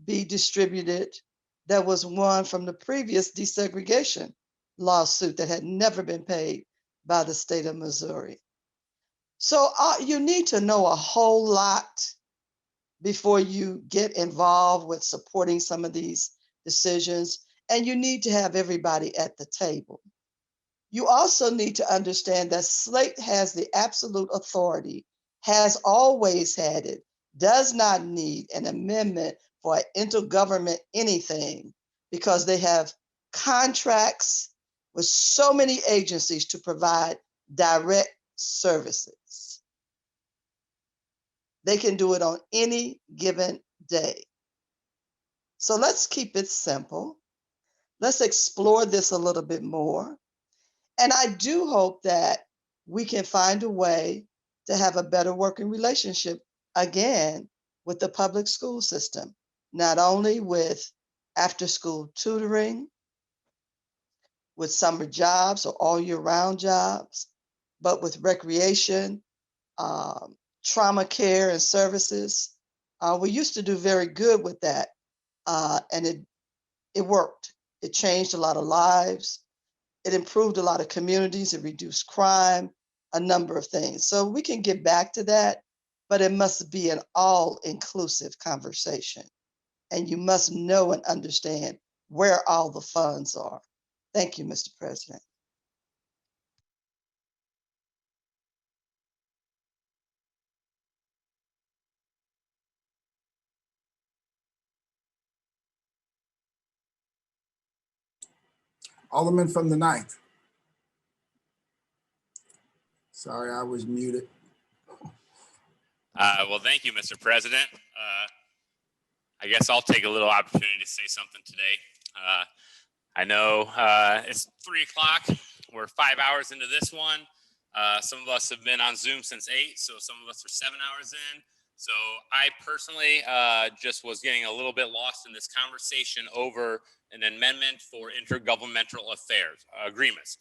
be distributed that was won from the previous desegregation lawsuit that had never been paid by the state of Missouri. So you need to know a whole lot before you get involved with supporting some of these decisions, and you need to have everybody at the table. You also need to understand that Slate has the absolute authority, has always had it, does not need an amendment for an intergovernment anything, because they have contracts with so many agencies to provide direct services. They can do it on any given day. So let's keep it simple. Let's explore this a little bit more. And I do hope that we can find a way to have a better working relationship again with the public school system, not only with after-school tutoring, with summer jobs or all year-round jobs, but with recreation, trauma care and services. We used to do very good with that, and it worked. It changed a lot of lives. It improved a lot of communities. It reduced crime, a number of things. So we can get back to that, but it must be an all-inclusive conversation. And you must know and understand where all the funds are. Thank you, Mr. President. Alderman from the 9th. Sorry, I was muted. Well, thank you, Mr. President. I guess I'll take a little opportunity to say something today. I know it's 3 o'clock. We're 5 hours into this one. Some of us have been on Zoom since 8, so some of us are 7 hours in. So I personally just was getting a little bit lost in this conversation over an amendment for intergovernmental affairs, agreements,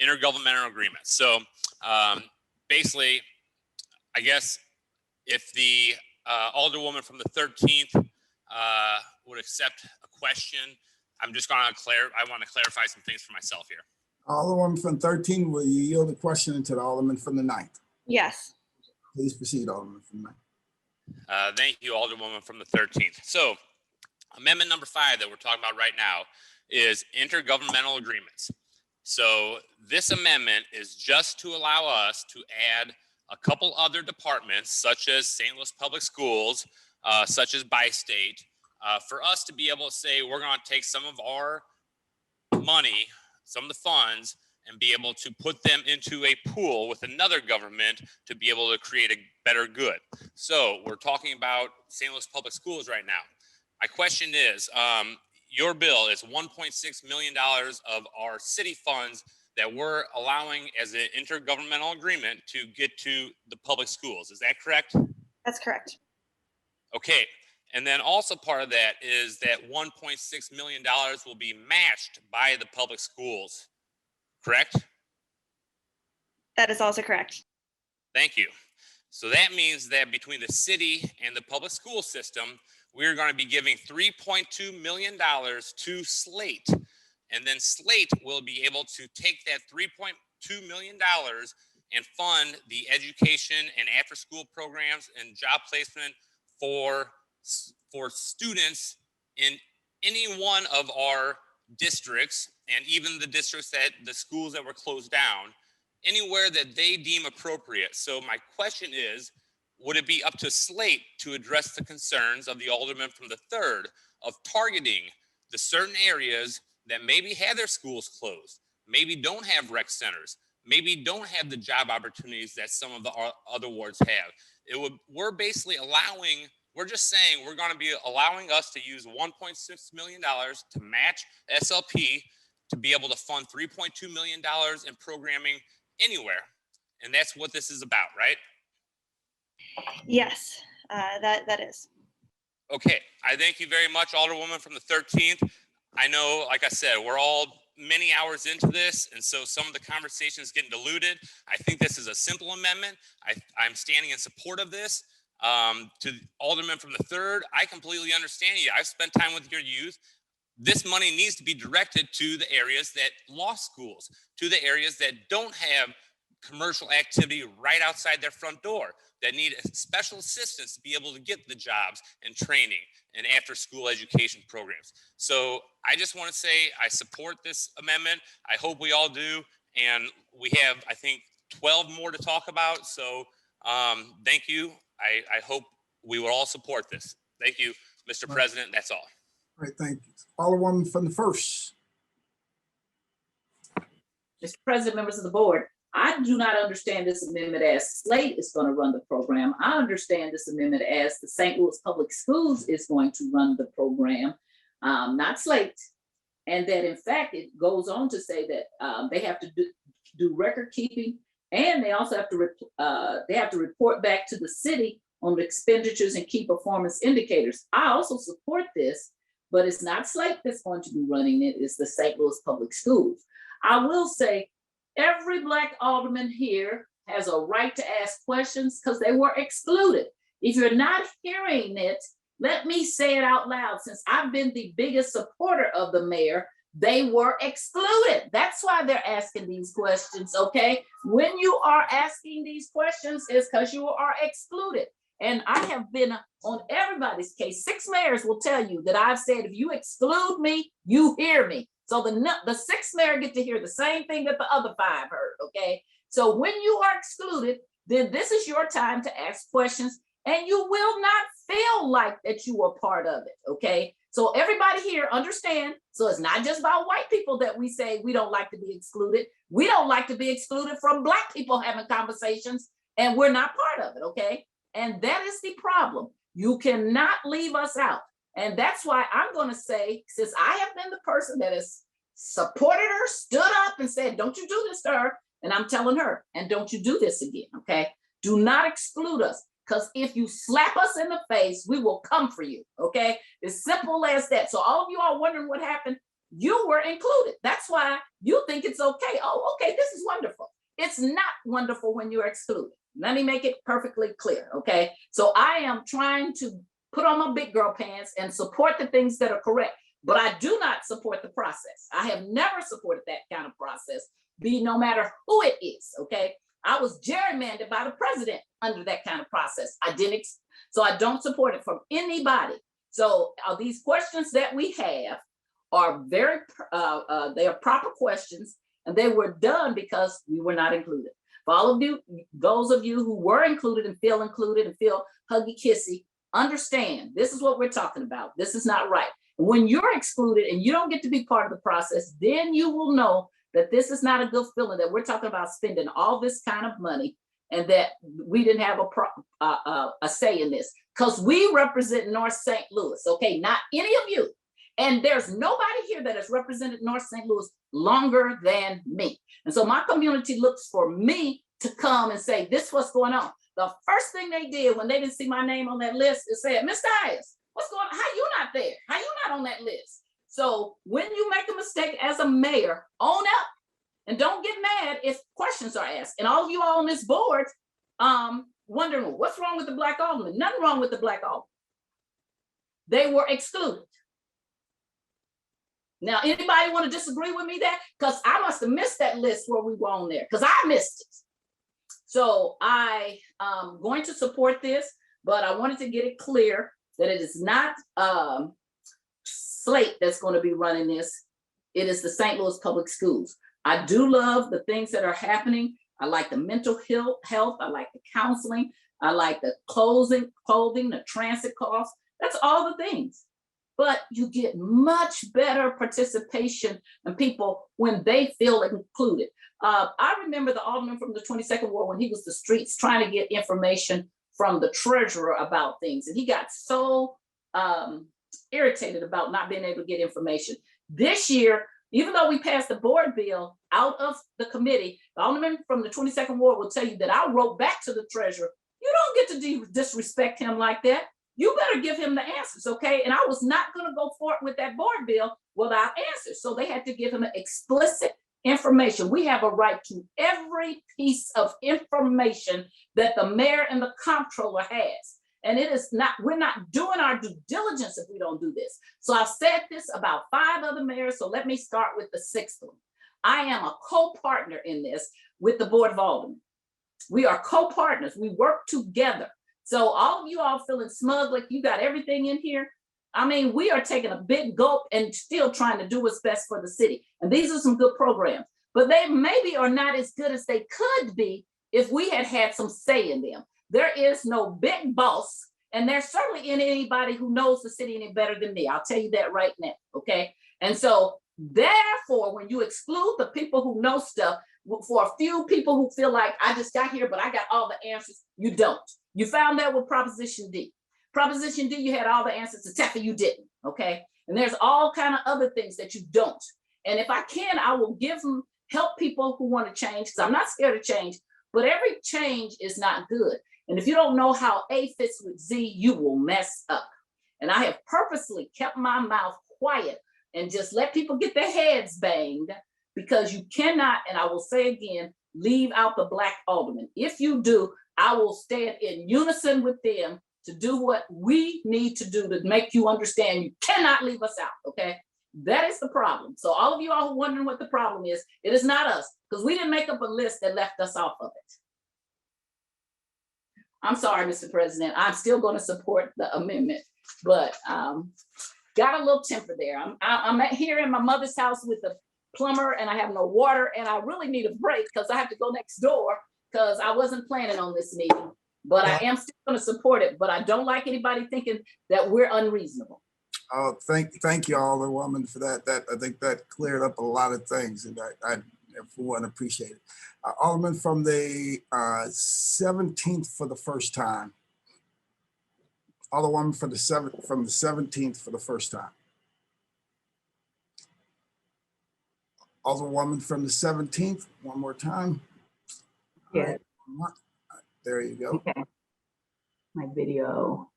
intergovernmental agreements. So basically, I guess if the Alderwoman from the 13th would accept a question, I'm just going to I want to clarify some things for myself here. Alderwoman from 13, will you yield the question to the Alderman from the 9th? Yes. Please proceed, Alderman from the 9th. Thank you, Alderwoman from the 13th. So amendment number 5 that we're talking about right now is intergovernmental agreements. So this amendment is just to allow us to add a couple other departments, such as St. Louis Public Schools, such as Bi-State, for us to be able to say we're going to take some of our money, some of the funds, and be able to put them into a pool with another government to be able to create a better good. So we're talking about St. Louis Public Schools right now. My question is, your bill is $1.6 million of our city funds that we're allowing as an intergovernmental agreement to get to the public schools. Is that correct? That's correct. Okay. And then also part of that is that $1.6 million will be matched by the public schools, correct? That is also correct. Thank you. So that means that between the city and the public school system, we're going to be giving $3.2 million to Slate. And then Slate will be able to take that $3.2 million and fund the education and after-school programs and job placement for students in any one of our districts, and even the districts that the schools that were closed down, anywhere that they deem appropriate. So my question is, would it be up to Slate to address the concerns of the alderman from the 3rd of targeting the certain areas that maybe have their schools closed, maybe don't have rec centers, maybe don't have the job opportunities that some of the other wards have? We're basically allowing, we're just saying we're going to be allowing us to use $1.6 million to match SLP to be able to fund $3.2 million in programming anywhere. And that's what this is about, right? Yes, that is. Okay, I thank you very much, Alderwoman from the 13th. I know, like I said, we're all many hours into this, and so some of the conversation is getting diluted. I think this is a simple amendment. I'm standing in support of this. To the alderman from the 3rd, I completely understand you. I've spent time with your youth. This money needs to be directed to the areas that lost schools, to the areas that don't have commercial activity right outside their front door, that need special assistance to be able to get the jobs and training and after school education programs. So I just want to say I support this amendment. I hope we all do. And we have, I think, 12 more to talk about. So thank you. I hope we will all support this. Thank you, Mr. President. That's all. All right, thank you. Alderwoman from the 1st. Mr. President, members of the board, I do not understand this amendment as Slate is going to run the program. I understand this amendment as the St. Louis Public Schools is going to run the program, not Slate. And that in fact, it goes on to say that they have to do record keeping, and they also have to report back to the city on the expenditures and key performance indicators. I also support this, but it's not Slate that's going to be running it, it's the St. Louis Public Schools. I will say every Black alderman here has a right to ask questions because they were excluded. If you're not hearing it, let me say it out loud. Since I've been the biggest supporter of the mayor, they were excluded. That's why they're asking these questions, okay? When you are asking these questions, it's because you are excluded. And I have been on everybody's case. 6 mayors will tell you that I've said, if you exclude me, you hear me. So the 6th mayor get to hear the same thing that the other 5 heard, okay? So when you are excluded, then this is your time to ask questions, and you will not feel like that you are part of it, okay? So everybody here understand, so it's not just about white people that we say we don't like to be excluded. We don't like to be excluded from Black people having conversations, and we're not part of it, okay? And that is the problem. You cannot leave us out. And that's why I'm going to say, since I have been the person that has supported her, stood up and said, don't you do this to her. And I'm telling her, and don't you do this again, okay? Do not exclude us, because if you slap us in the face, we will come for you, okay? As simple as that. So all of you are wondering what happened. You were included. That's why you think it's okay. Oh, okay, this is wonderful. It's not wonderful when you're excluded. Let me make it perfectly clear, okay? So I am trying to put on my big girl pants and support the things that are correct, but I do not support the process. I have never supported that kind of process, no matter who it is, okay? I was gerrymandered by the president under that kind of process. So I don't support it from anybody. So these questions that we have are they are proper questions, and they were done because we were not included. For all of you, those of you who were included and feel huggy kissy, understand this is what we're talking about. This is not right. When you're excluded and you don't get to be part of the process, then you will know that this is not a good feeling, that we're talking about spending all this kind of money and that we didn't have a say in this, because we represent North St. Louis, okay? Not any of you. And there's nobody here that has represented North St. Louis longer than me. And so my community looks for me to come and say, this is what's going on. The first thing they did when they didn't see my name on that list is say, Mr. Ayers, what's going on? How you not there? How you not on that list? So when you make a mistake as a mayor, own up and don't get mad if questions are asked. And all of you all on this board wondering, what's wrong with the Black alderman? Nothing wrong with the Black alderman. They were excluded. Now, anybody want to disagree with me there? Because I must have missed that list where we were on there, because I missed it. So I am going to support this, but I wanted to get it clear that it is not Slate that's going to be running this. It is the St. Louis Public Schools. I do love the things that are happening. I like the mental health. I like the counseling. I like the clothing, the transit costs. That's all the things. But you get much better participation in people when they feel included. I remember the alderman from the 22nd Ward when he was the streets trying to get information from the treasurer about things. And he got so irritated about not being able to get information. This year, even though we passed the board bill out of the committee, the alderman from the 22nd Ward will tell you that I wrote back to the treasurer, you don't get to disrespect him like that. You better give him the answers, okay? And I was not gonna go forward with that board bill without answers. So they had to give him an explicit information. We have a right to every piece of information that the mayor and the comptroller has. And it is not, we're not doing our due diligence if we don't do this. So I've said this about 5 other mayors, so let me start with the 6th one. I am a co-partner in this with the Board of Aldermen. We are co-partners, we work together. So all of you all feeling smug like you got everything in here, I mean, we are taking a big gulp and still trying to do what's best for the city. And these are some good programs, but they maybe are not as good as they could be if we had had some say in them. There is no big boss, and there's certainly anybody who knows the city any better than me. I'll tell you that right now, okay? And so therefore, when you exclude the people who know stuff, for a few people who feel like I just got here, but I got all the answers, you don't. You found that with Proposition D. Proposition D, you had all the answers to Teffa, you didn't, okay? And there's all kind of other things that you don't. And if I can, I will give them, help people who want to change, because I'm not scared of change, but every change is not good. And if you don't know how A fits with Z, you will mess up. And I have purposely kept my mouth quiet and just let people get their heads banged, because you cannot, and I will say again, leave out the Black aldermen. If you do, I will stand in unison with them to do what we need to do to make you understand you cannot leave us out, okay? That is the problem. So all of you all who are wondering what the problem is, it is not us, because we didn't make up a list that left us off of it. I'm sorry, Mr. President, I'm still going to support the amendment, but got a little temper there. I'm here in my mother's house with a plumber and I have no water and I really need a break because I have to go next door because I wasn't planning on this meeting. But I am still going to support it, but I don't like anybody thinking that we're unreasonable. Thank you, Alderwoman, for that. I think that cleared up a lot of things, and I for one appreciate it. Alderman from the 17th for the first time. Alderwoman from the 17th for the first time. Alderwoman from the 17th, one more time. Yeah. There you go. Okay. My video.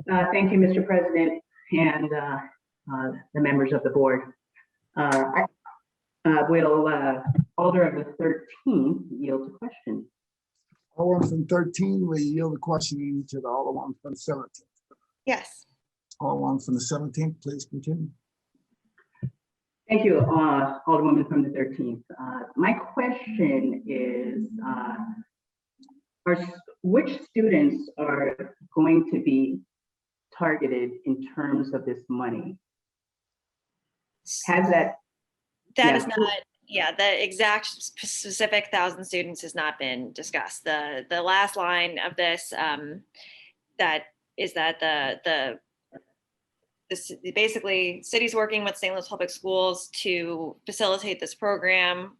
Thank you, Mr. President, and the members of the board. I will, Alder of the 13th, yield to question. Alderman from 13, we yield the question to the Alderwoman from the 17th. Yes. Alderwoman from the 17th, please continue. Thank you, Alderwoman from the 13th. My question is, which students are going to be targeted in terms of this money? Has that? That is not, yeah, the exact specific 1,000 students has not been discussed. The last line of this, that is that basically city's working with St. Louis Public Schools to facilitate this program.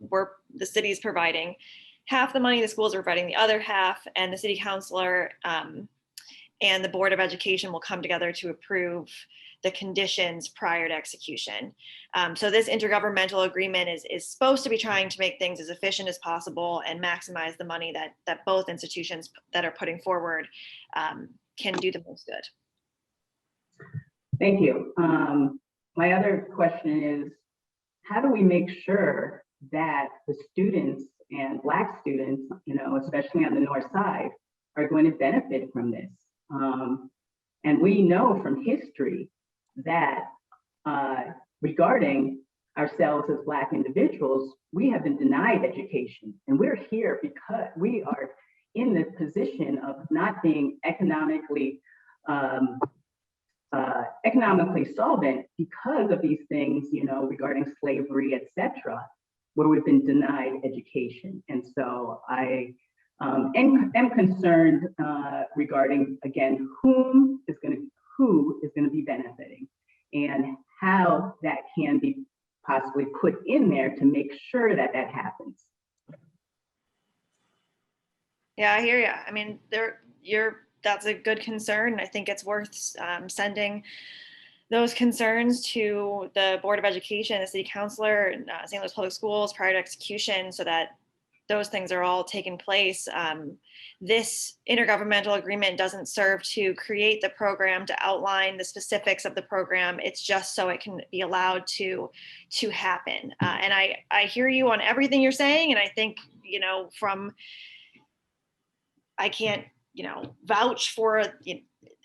The city's providing half the money, the schools are providing the other half, and the city councilor and the Board of Education will come together to approve the conditions prior to execution. So this intergovernmental agreement is supposed to be trying to make things as efficient as possible and maximize the money that both institutions that are putting forward can do the most good. Thank you. My other question is, how do we make sure that the students and Black students, especially on the north side, are going to benefit from this? And we know from history that regarding ourselves as Black individuals, we have been denied education. And we're here because we are in the position of not being economically solvent because of these things, regarding slavery, etc., where we've been denied education. And so I am concerned regarding, again, who is going to be benefiting and how that can be possibly put in there to make sure that that happens. Yeah, I hear you. I mean, that's a good concern. I think it's worth sending those concerns to the Board of Education, the City Councilor, and St. Louis Public Schools prior to execution, so that those things are all taking place. This intergovernmental agreement doesn't serve to create the program, to outline the specifics of the program. It's just so it can be allowed to happen. And I hear you on everything you're saying, and I think from I can't, vouch for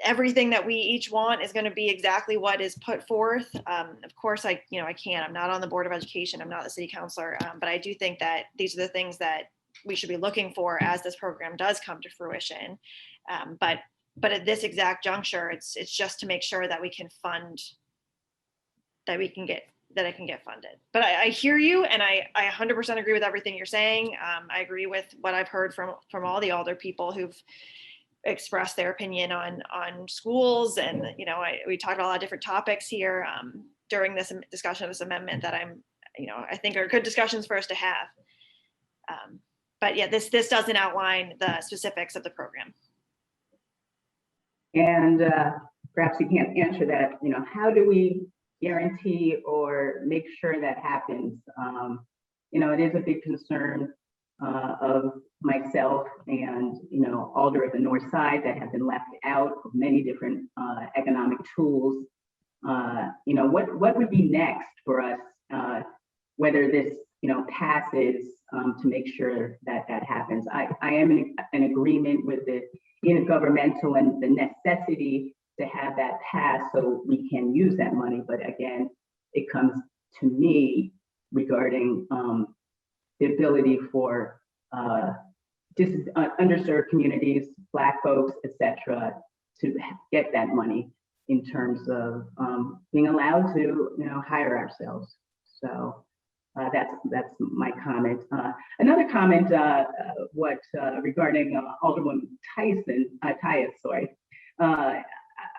everything that we each want is going to be exactly what is put forth. Of course, I can't. I'm not on the Board of Education. I'm not the city councilor, but I do think that these are the things that we should be looking for as this program does come to fruition. But at this exact juncture, it's just to make sure that we can fund, that I can get funded. But I hear you, and I 100% agree with everything you're saying. I agree with what I've heard from all the alder people who've expressed their opinion on schools, and we talked about a lot of different topics here during this discussion of this amendment that I think are good discussions for us to have. But yeah, this doesn't outline the specifics of the program. And perhaps you can't answer that. How do we guarantee or make sure that happens? It is a big concern of myself and Alder at the North Side that have been left out of many different economic tools. What would be next for us, whether this passes, to make sure that happens? I am in agreement with the intergovernmental and the necessity to have that pass so we can use that money. But again, it comes to me regarding the ability for underserved communities, Black folks, etc., to get that money in terms of being allowed to hire ourselves. So that's my comment. Another comment, regarding Alderwoman Tyus, sorry.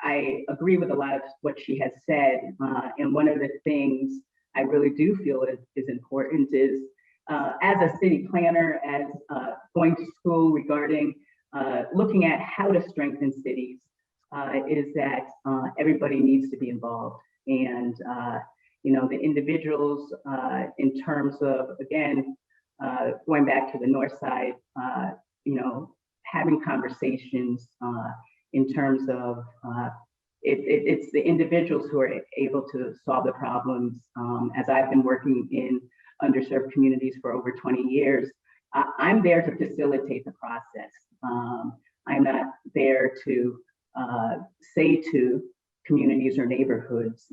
I agree with a lot of what she has said. And one of the things I really do feel is important is, as a city planner, as going to school regarding looking at how to strengthen cities, is that everybody needs to be involved. And the individuals, in terms of, again, going back to the North Side, having conversations in terms of it's the individuals who are able to solve the problems. As I've been working in underserved communities for over 20 years, I'm there to facilitate the process. I'm not there to say to communities or neighborhoods,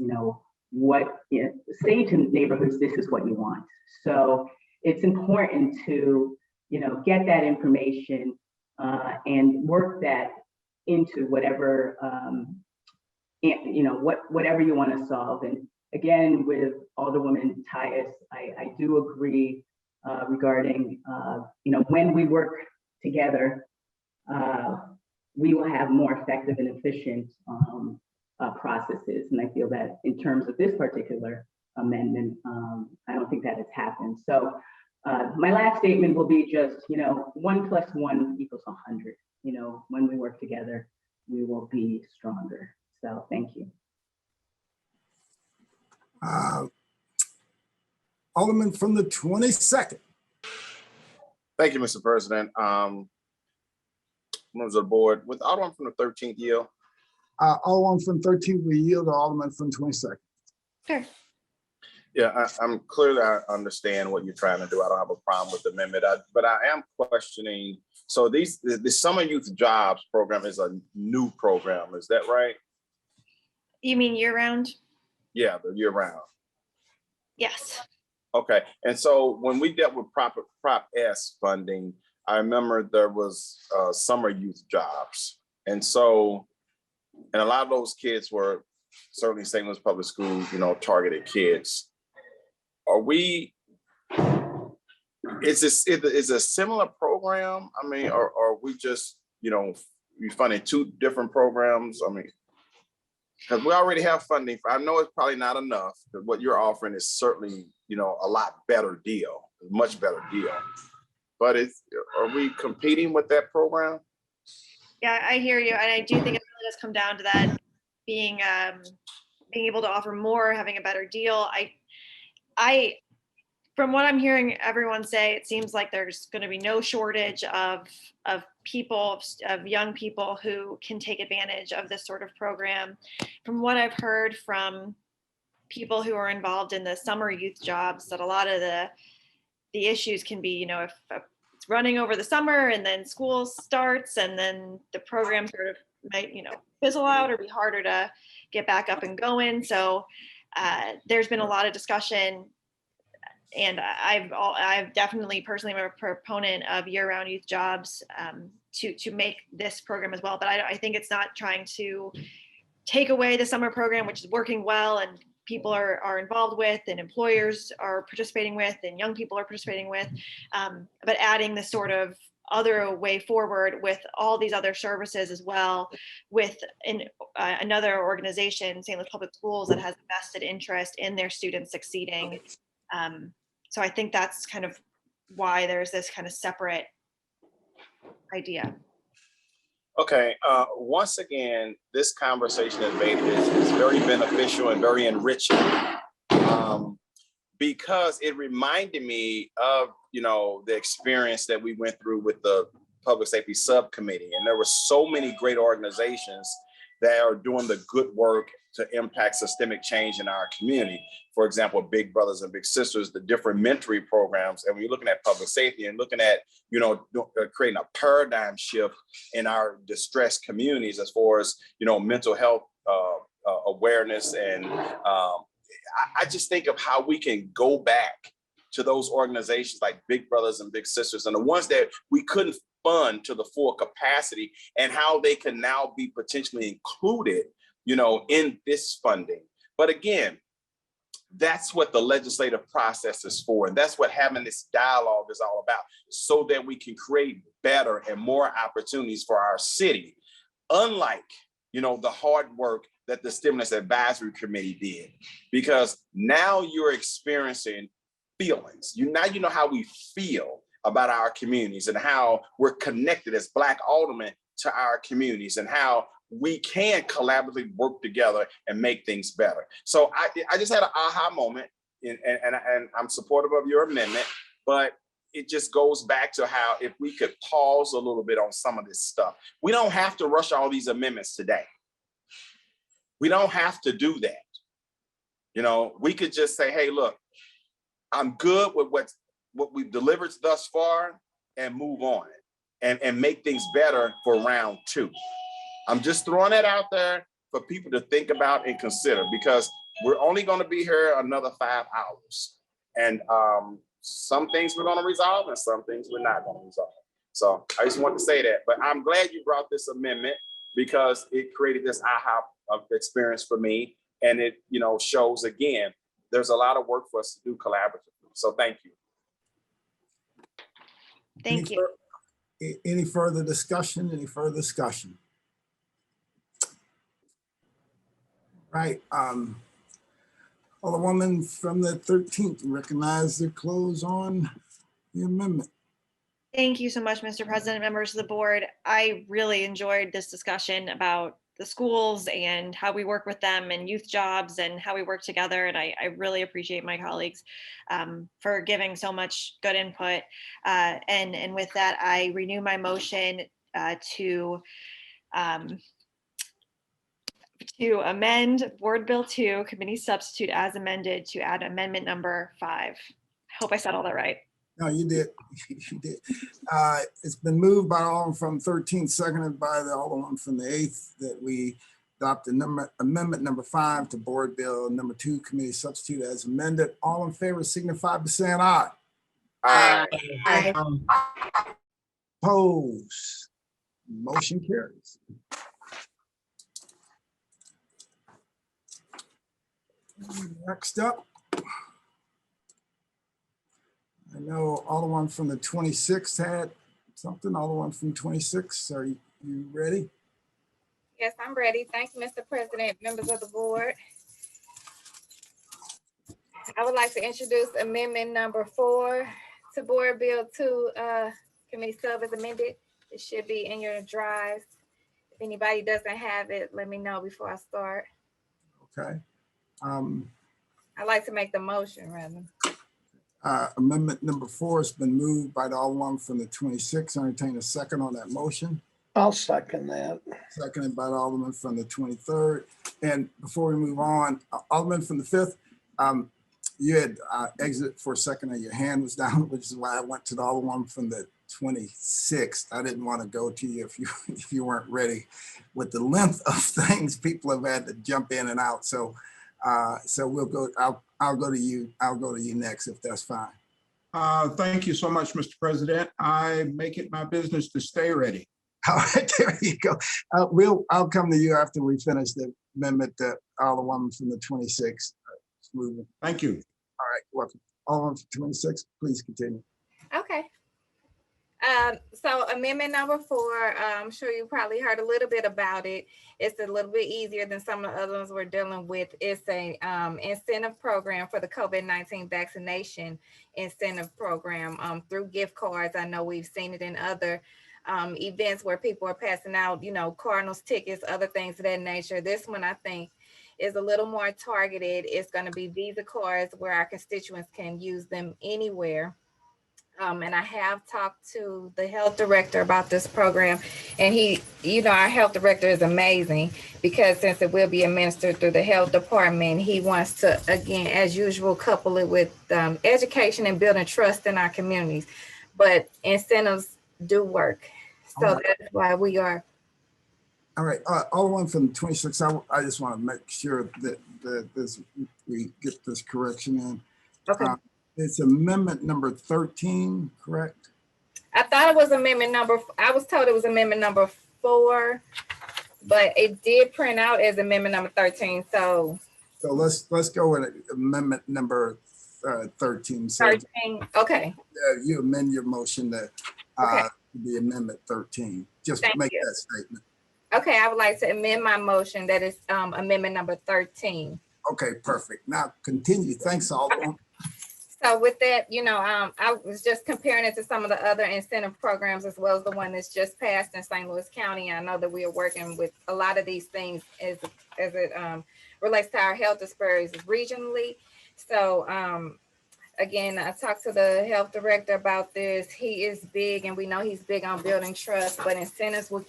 say to neighborhoods, this is what you want. So it's important to, get that information and work that into whatever, whatever you want to solve. And again, with Alderwoman Tyus, I do agree regarding, when we work together, we will have more effective and efficient processes. And I feel that in terms of this particular amendment, I don't think that has happened. So my last statement will be just, 1 + 1 = 100. When we work together, we will be stronger. So thank you. Alderman from the 22nd. Thank you, Mr. President. Members of the board, with Alderman from the 13th yield. Alderman from 13th will yield to Alderman from 22nd. Sure. Yeah, I'm clearly, I understand what you're trying to do. I don't have a problem with the amendment, but I am questioning. So the Summer Youth Jobs program is a new program. Is that right? You mean year round? Yeah, the year round. Yes. Okay, and so when we dealt with Prop S funding, I remember there was summer youth jobs. And so, and a lot of those kids were certainly St. Louis Public Schools, targeted kids. Is a similar program? I mean, or are we just, we funding two different programs? I mean, because we already have funding. I know it's probably not enough, but what you're offering is certainly, a lot better deal, much better deal. But are we competing with that program? Yeah, I hear you. And I do think it really does come down to that being able to offer more, having a better deal. I from what I'm hearing everyone say, it seems like there's going to be no shortage of people, of young people who can take advantage of this sort of program. From what I've heard from people who are involved in the summer youth jobs, that a lot of the issues can be, if it's running over the summer and then school starts and then the program sort of might, fizzle out or be harder to get back up and going. So there's been a lot of discussion, and I've definitely personally been a proponent of year-round youth jobs to make this program as well. But I think it's not trying to take away the summer program, which is working well and people are involved with and employers are participating with and young people are participating with, but adding this sort of other way forward with all these other services as well, with another organization, St. Louis Public Schools, that has a vested interest in their students succeeding. So I think that's kind of why there's this kind of separate idea. Okay, once again, this conversation at Beta is very beneficial and very enriching, because it reminded me of, the experience that we went through with the Public Safety Subcommittee. And there were so many great organizations that are doing the good work to impact systemic change in our community. For example, Big Brothers and Big Sisters, the different mentoring programs. And when you're looking at public safety and looking at, creating a paradigm shift in our distressed communities as far as, mental health awareness. And I just think of how we can go back to those organizations like Big Brothers and Big Sisters and the ones that we couldn't fund to the full capacity, and how they can now be potentially included, in this funding. But again, that's what the legislative process is for. And that's what having this dialogue is all about, so that we can create better and more opportunities for our city. Unlike, the hard work that the Stimulus Advisory Committee did, because now you're experiencing feelings. Now you know how we feel about our communities and how we're connected as Black aldermen to our communities and how we can collaboratively work together and make things better. So I just had an aha moment, and I'm supportive of your amendment, but it just goes back to how if we could pause a little bit on some of this stuff. We don't have to rush all these amendments today. We don't have to do that. We could just say, hey, look, I'm good with what we've delivered thus far and move on and make things better for round 2. I'm just throwing that out there for people to think about and consider, because we're only going to be here another 5 hours. And some things we're going to resolve and some things we're not going to resolve. So I just want to say that. But I'm glad you brought this amendment, because it created this aha experience for me. And it, shows again, there's a lot of work for us to do collaboratively. So thank you. Thank you. Any further discussion? Any further discussion? Right. Alderwoman from the 13th, recognize the close on the amendment. Thank you so much, Mr. President, members of the board. I really enjoyed this discussion about the schools and how we work with them and youth jobs and how we work together. And I really appreciate my colleagues for giving so much good input. And with that, I renew my motion to amend Board Bill 2, Committee Substitute as amended, to add amendment number 5. I hope I said all that right. No, you did. You did. It's been moved by the Alderman from 13th, seconded by the Alderman from the 8th, that we adopt amendment number 5 to Board Bill number 2, Committee Substitute as amended. All in favor signify by saying aye. Aye. Aye. Opposed? Motion carries. Next up, I know Alderman from the 26th had something. Alderman from 26, are you ready? Yes, I'm ready. Thank you, Mr. President, members of the board. I would like to introduce amendment number 4 to Board Bill 2, Committee Sub as amended. It should be in your drives. If anybody doesn't have it, let me know before I start. Okay. I'd like to make the motion, rather. Amendment number 4 has been moved by the Alderman from the 26th. Entertain a second on that motion. I'll second that. Seconded by the Alderman from the 23rd. And before we move on, Alderman from the 5th, you had exited for a second and your hand was down, which is why I went to the Alderman from the 26th. I didn't want to go to you if you weren't ready. With the length of things, people have had to jump in and out. So we'll go. I'll go to you. I'll go to you next if that's fine. Thank you so much, Mr. President. I make it my business to stay ready. All right, there you go. I'll come to you after we finish the amendment that Alderwoman from the 26th. Thank you. All right, welcome. Alderwoman from 26, please continue. Okay. So amendment number 4, I'm sure you probably heard a little bit about it. It's a little bit easier than some of the other ones we're dealing with. It's a incentive program for the COVID-19 vaccination incentive program through gift cards. I know we've seen it in other events where people are passing out, Cardinals tickets, other things of that nature. This one, I think, is a little more targeted. It's going to be Visa cards where our constituents can use them anywhere. And I have talked to the health director about this program, and he, our health director is amazing because since it will be administered through the health department, he wants to, again, as usual, couple it with education and building trust in our communities. But incentives do work. So that's why we are. All right, Alderman from 26, I just want to make sure that we get this correction in. Okay. It's amendment number 13, correct? I thought it was amendment number, I was told it was amendment number 4, but it did print out as amendment number 13. So let's go with amendment number 13. So, 13, okay. Yeah, you amend your motion to the amendment 13. Just make that statement. Okay, I would like to amend my motion that is amendment number 13. Okay, perfect. Now continue. Thanks, Alderman. So with that, I was just comparing it to some of the other incentive programs as well as the one that's just passed in St. Louis County. I know that we are working with a lot of these things as it relates to our health disparities regionally. So again, I talked to the health director about this. He is big, and we know he's big on building trust, but incentives will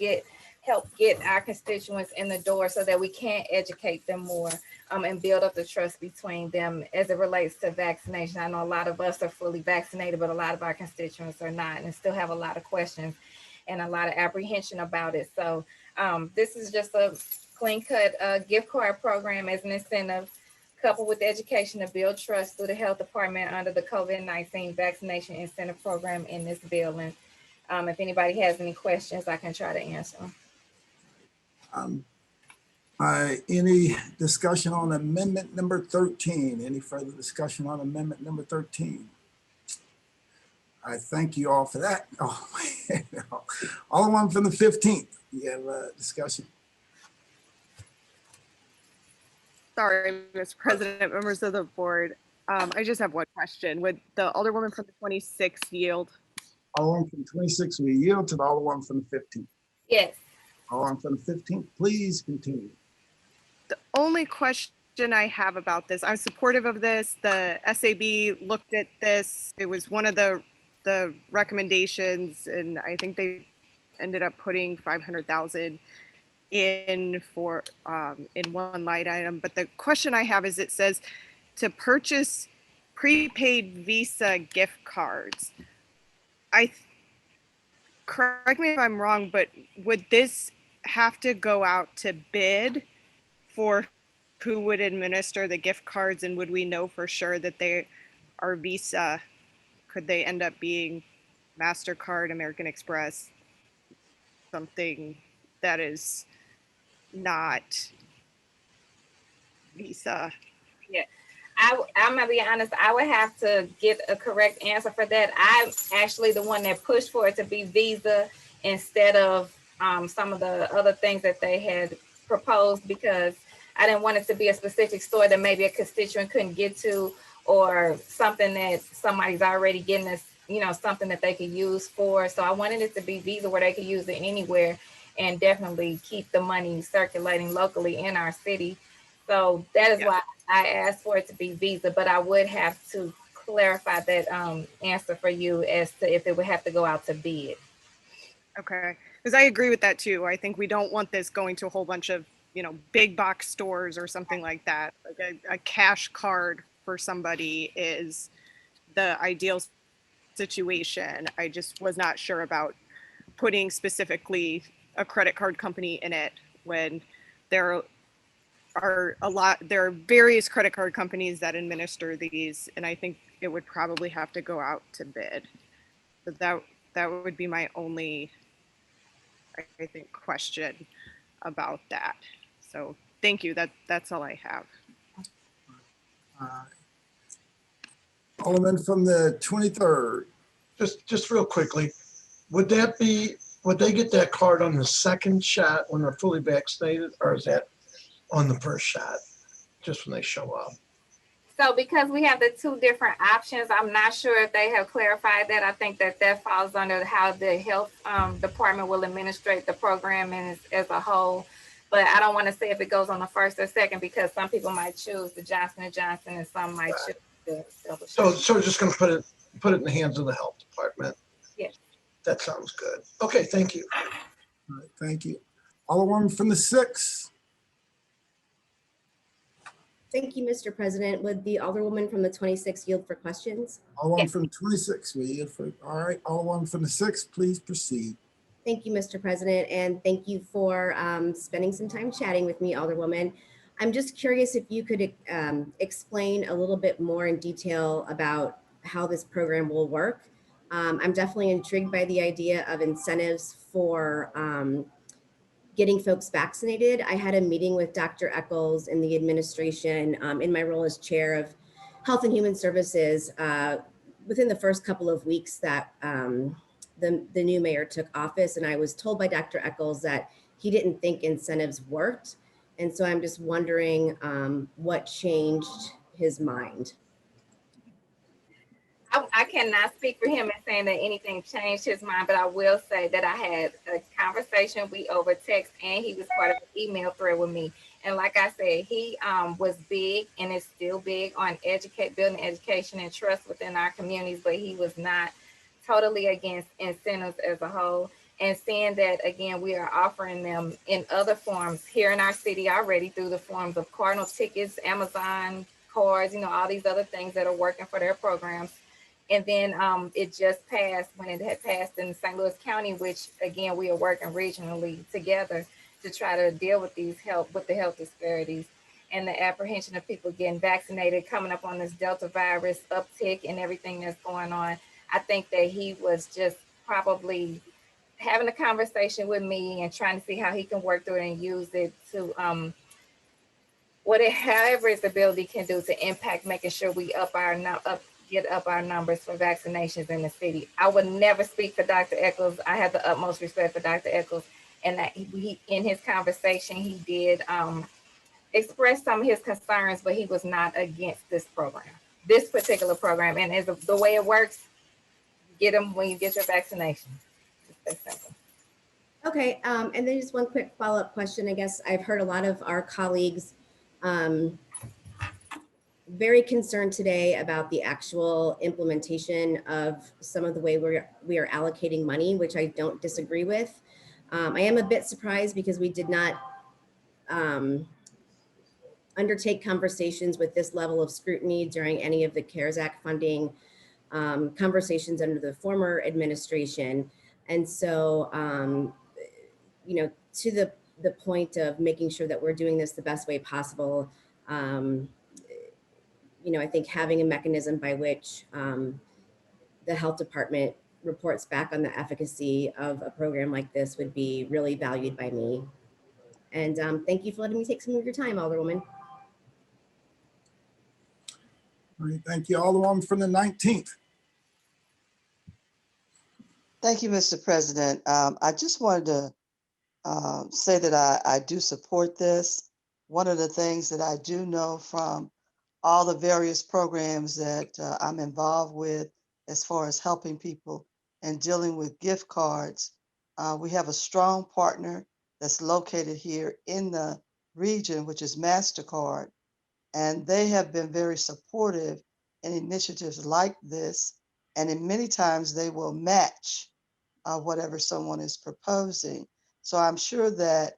help get our constituents in the door so that we can educate them more and build up the trust between them as it relates to vaccination. I know a lot of us are fully vaccinated, but a lot of our constituents are not and still have a lot of questions and a lot of apprehension about it. So this is just a clean cut gift card program as an incentive coupled with education to build trust through the health department under the COVID-19 vaccination incentive program in this bill. And if anybody has any questions, I can try to answer them. Any discussion on amendment number 13? Any further discussion on amendment number 13? I thank you all for that. Alderman from the 15th, you have a discussion. Sorry, Mr. President, members of the board. I just have one question. Would the Alderwoman from the 26th yield? Alderman from 26, we yield to the Alderwoman from the 15th. Yes. Alderman from the 15th, please continue. The only question I have about this, I'm supportive of this. The SAB looked at this. It was one of the recommendations, and I think they ended up putting 500,000 in for in one line item. But the question I have is, it says to purchase prepaid Visa gift cards. Correct me if I'm wrong, but would this have to go out to bid for who would administer the gift cards, and would we know for sure that they are Visa? Could they end up being MasterCard, American Express, something that is not Visa? Yeah, I'm gonna be honest, I would have to get a correct answer for that. I'm actually the one that pushed for it to be Visa instead of some of the other things that they had proposed, because I didn't want it to be a specific store that maybe a constituent couldn't get to, or something that somebody's already getting this, something that they could use for. So I wanted it to be Visa where they could use it anywhere and definitely keep the money circulating locally in our city. So that is why I asked for it to be Visa, but I would have to clarify that answer for you as to if it would have to go out to bid. Okay, because I agree with that too. I think we don't want this going to a whole bunch of, big box stores or something like that. Like a cash card for somebody is the ideal situation. I just was not sure about putting specifically a credit card company in it when there are various credit card companies that administer these, and I think it would probably have to go out to bid. But that would be my only, I think, question about that. So thank you. That's all I have. Alderman from the 23rd. Just real quickly, would they get that card on the second shot when they're fully vaccinated, or is that on the first shot, just when they show up? So because we have the two different options, I'm not sure if they have clarified that. I think that falls under how the health department will administrate the program as a whole. But I don't want to say if it goes on the first or second, because some people might choose the Johnson & Johnson and some might choose the double shot. So we're just going to put it in the hands of the health department. Yes. That sounds good. Okay, thank you. All right, thank you. Alderman from the 6th. Thank you, Mr. President. Would the Alderwoman from the 26th yield for questions? Alderman from 26, we yield for, all right. Alderman from the 6th, please proceed. Thank you, Mr. President, and thank you for spending some time chatting with me, Alderwoman. I'm just curious if you could explain a little bit more in detail about how this program will work. I'm definitely intrigued by the idea of incentives for getting folks vaccinated. I had a meeting with Dr. Eccles in the administration in my role as chair of Health and Human Services within the first couple of weeks that the new mayor took office. And I was told by Dr. Eccles that he didn't think incentives worked. And so I'm just wondering what changed his mind. I cannot speak for him in saying that anything changed his mind, but I will say that I had a conversation over text, and he was part of an email thread with me. And like I said, he was big and is still big on building education and trust within our communities, but he was not totally against incentives as a whole. And seeing that, again, we are offering them in other forms here in our city already through the forms of Cardinal tickets, Amazon cards, all these other things that are working for their programs. And then it just passed when it had passed in St. Louis County, which again, we are working regionally together to try to deal with the health disparities and the apprehension of people getting vaccinated, coming up on this Delta virus uptick and everything that's going on. I think that he was just probably having a conversation with me and trying to see how he can work through it and use it to however his ability can do to impact making sure we get up our numbers for vaccinations in the city. I would never speak for Dr. Eccles. I have the utmost respect for Dr. Eccles, and that he in his conversation, he did express some of his concerns, but he was not against this particular program. And as the way it works, get them when you get your vaccination. It's that simple. Okay, and then just one quick follow-up question. I guess I've heard a lot of our colleagues very concerned today about the actual implementation of some of the way we are allocating money, which I don't disagree with. I am a bit surprised because we did not undertake conversations with this level of scrutiny during any of the CARES Act funding conversations under the former administration. And so, to the point of making sure that we're doing this the best way possible, I think having a mechanism by which the health department reports back on the efficacy of a program like this would be really valued by me. And thank you for letting me take some of your time, Alderwoman. All right, thank you. Alderman from the 19th. Thank you, Mr. President. I just wanted to say that I do support this. One of the things that I do know from all the various programs that I'm involved with as far as helping people and dealing with gift cards, we have a strong partner that's located here in the region, which is MasterCard, and they have been very supportive in initiatives like this, and in many times they will match whatever someone is proposing. So I'm sure that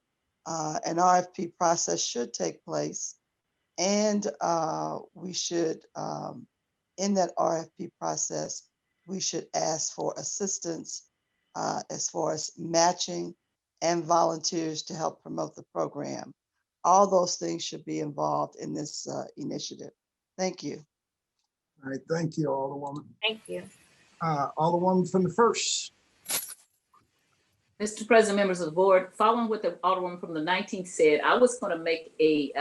an RFP process should take place, and we should, in that RFP process, we should ask for assistance as far as matching and volunteers to help promote the program. All those things should be involved in this initiative. Thank you. All right, thank you, Alderwoman. Thank you. Alderwoman from the first. Mr. President, members of the board, following what the Alderwoman from the 19th said, I was going to make a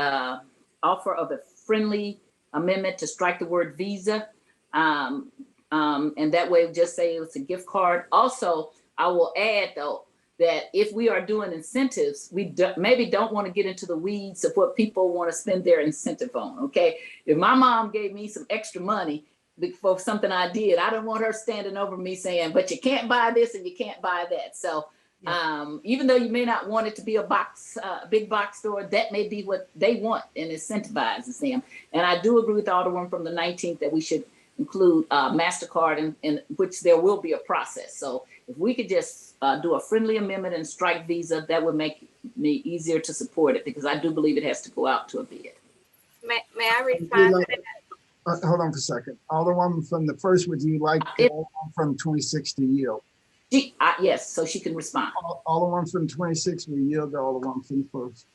offer of a friendly amendment to strike the word visa. And that way just say it's a gift card. Also, I will add though, that if we are doing incentives, we maybe don't want to get into the weeds of what people want to spend their incentive on, okay? If my mom gave me some extra money for something I did, I don't want her standing over me saying, but you can't buy this and you can't buy that. So even though you may not want it to be a box, big box store, that may be what they want and incentivizes them. And I do agree with the Alderman from the 19th that we should include MasterCard in which there will be a process. So if we could just do a friendly amendment and strike Visa, that would make me easier to support it because I do believe it has to go out to a bid. May I respond to that? Hold on for a second. Alderwoman from the first, would you like Alderwoman from 26 to yield? Yes, so she can respond. Alderwoman from 26 will yield to Alderwoman from the first.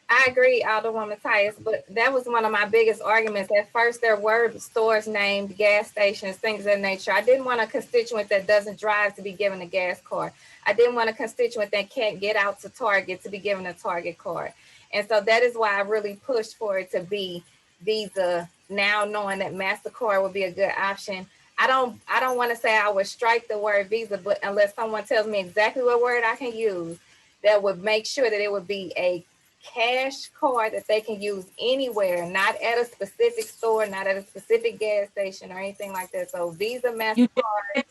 I agree, Alderwoman Tyus, but that was one of my biggest arguments. At first, there were stores named, gas stations, things of that nature. I didn't want a constituent that doesn't drive to be given a gas card. I didn't want a constituent that can't get out to Target to be given a Target card. And so that is why I really pushed for it to be Visa, now knowing that MasterCard would be a good option. I don't want to say I would strike the word Visa, but unless someone tells me exactly what word I can use, that would make sure that it would be a cash card that they can use anywhere, not at a specific store, not at a specific gas station or anything like that. So Visa, MasterCard.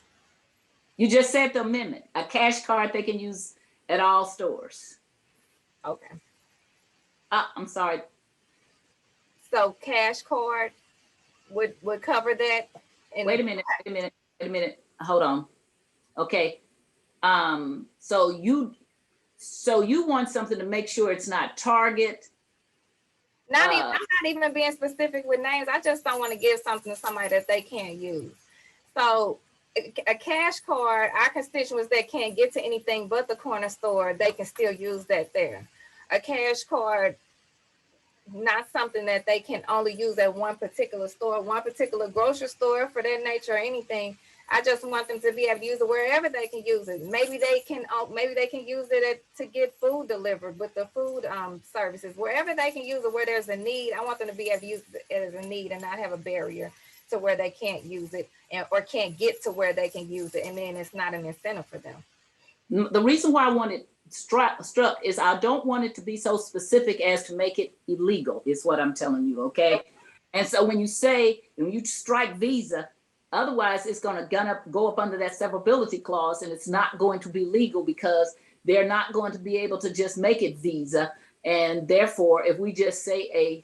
You just said the amendment, a cash card they can use at all stores. Okay. I'm sorry. So cash card would cover that. Wait a minute. Hold on. Okay. So you want something to make sure it's not Target. I'm not even being specific with names. I just don't want to give something to somebody that they can't use. So a cash card, our constituents that can't get to anything but the corner store, they can still use that there. A cash card, not something that they can only use at one particular store, one particular grocery store for that nature or anything. I just want them to be able to use it wherever they can use it. Maybe they can use it to get food delivered with the food services. Wherever they can use it, where there's a need, I want them to be able to use it as a need and not have a barrier to where they can't use it or can't get to where they can use it. And then it's not an incentive for them. The reason why I want it struck is I don't want it to be so specific as to make it illegal, is what I'm telling you, okay? And so when you strike Visa, otherwise it's going to go up under that severability clause and it's not going to be legal because they're not going to be able to just make it Visa. And therefore, if we just say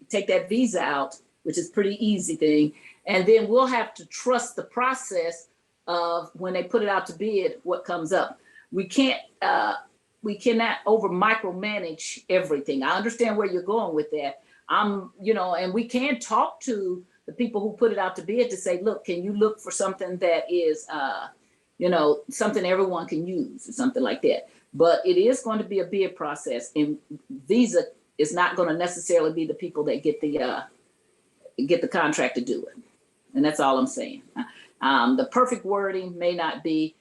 take that Visa out, which is pretty easy thing, and then we'll have to trust the process of when they put it out to bid, what comes up. We cannot over micromanage everything. I understand where you're going with that. And we can talk to the people who put it out to bid to say, look, can you look for something that is, something everyone can use or something like that. But it is going to be a bid process, and Visa is not going to necessarily be the people that get the contract to do it. And that's all I'm saying. The perfect wording may not be,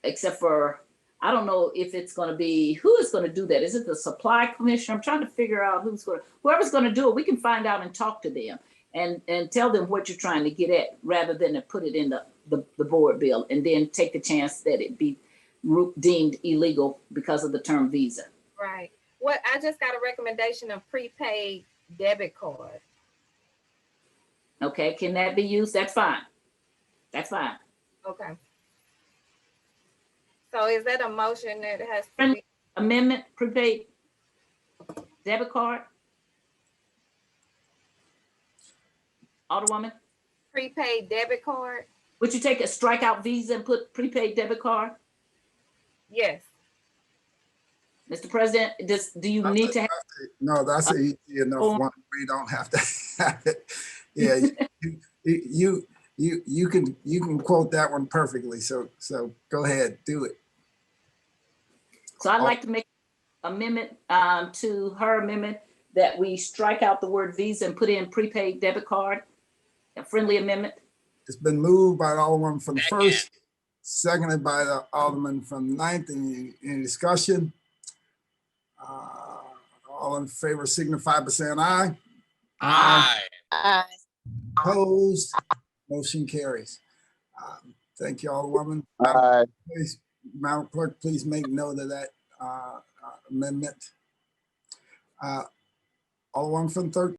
except for, I don't know if it's going to be, who is going to do that? Is it the supply commissioner? I'm trying to figure out whoever's going to do it. We can find out and talk to them and tell them what you're trying to get at rather than to put it in the board bill and then take the chance that it be deemed illegal because of the term Visa. Right. I just got a recommendation of prepaid debit card. Okay, can that be used? That's fine. That's fine. Okay. So is that a motion that has to be? Amendment, prepaid debit card? Alderwoman? Prepaid debit card? Would you take a strikeout Visa and put prepaid debit card? Yes. Mr. President, do you need to have? No, that's an easy enough one. We don't have to have it. Yeah, You can quote that one perfectly. So go ahead, do it. So I'd like to make amendment to her amendment that we strike out the word Visa and put in prepaid debit card. A friendly amendment. It's been moved by the Alderman from the first, seconded by the Alderman from the ninth. Any discussion? All in favor signify by saying aye. Aye. Aye. Opposed? Motion carries. Thank you, Alderwoman. Aye. Please, Madam Clerk, please make note of that amendment. Alderman from third.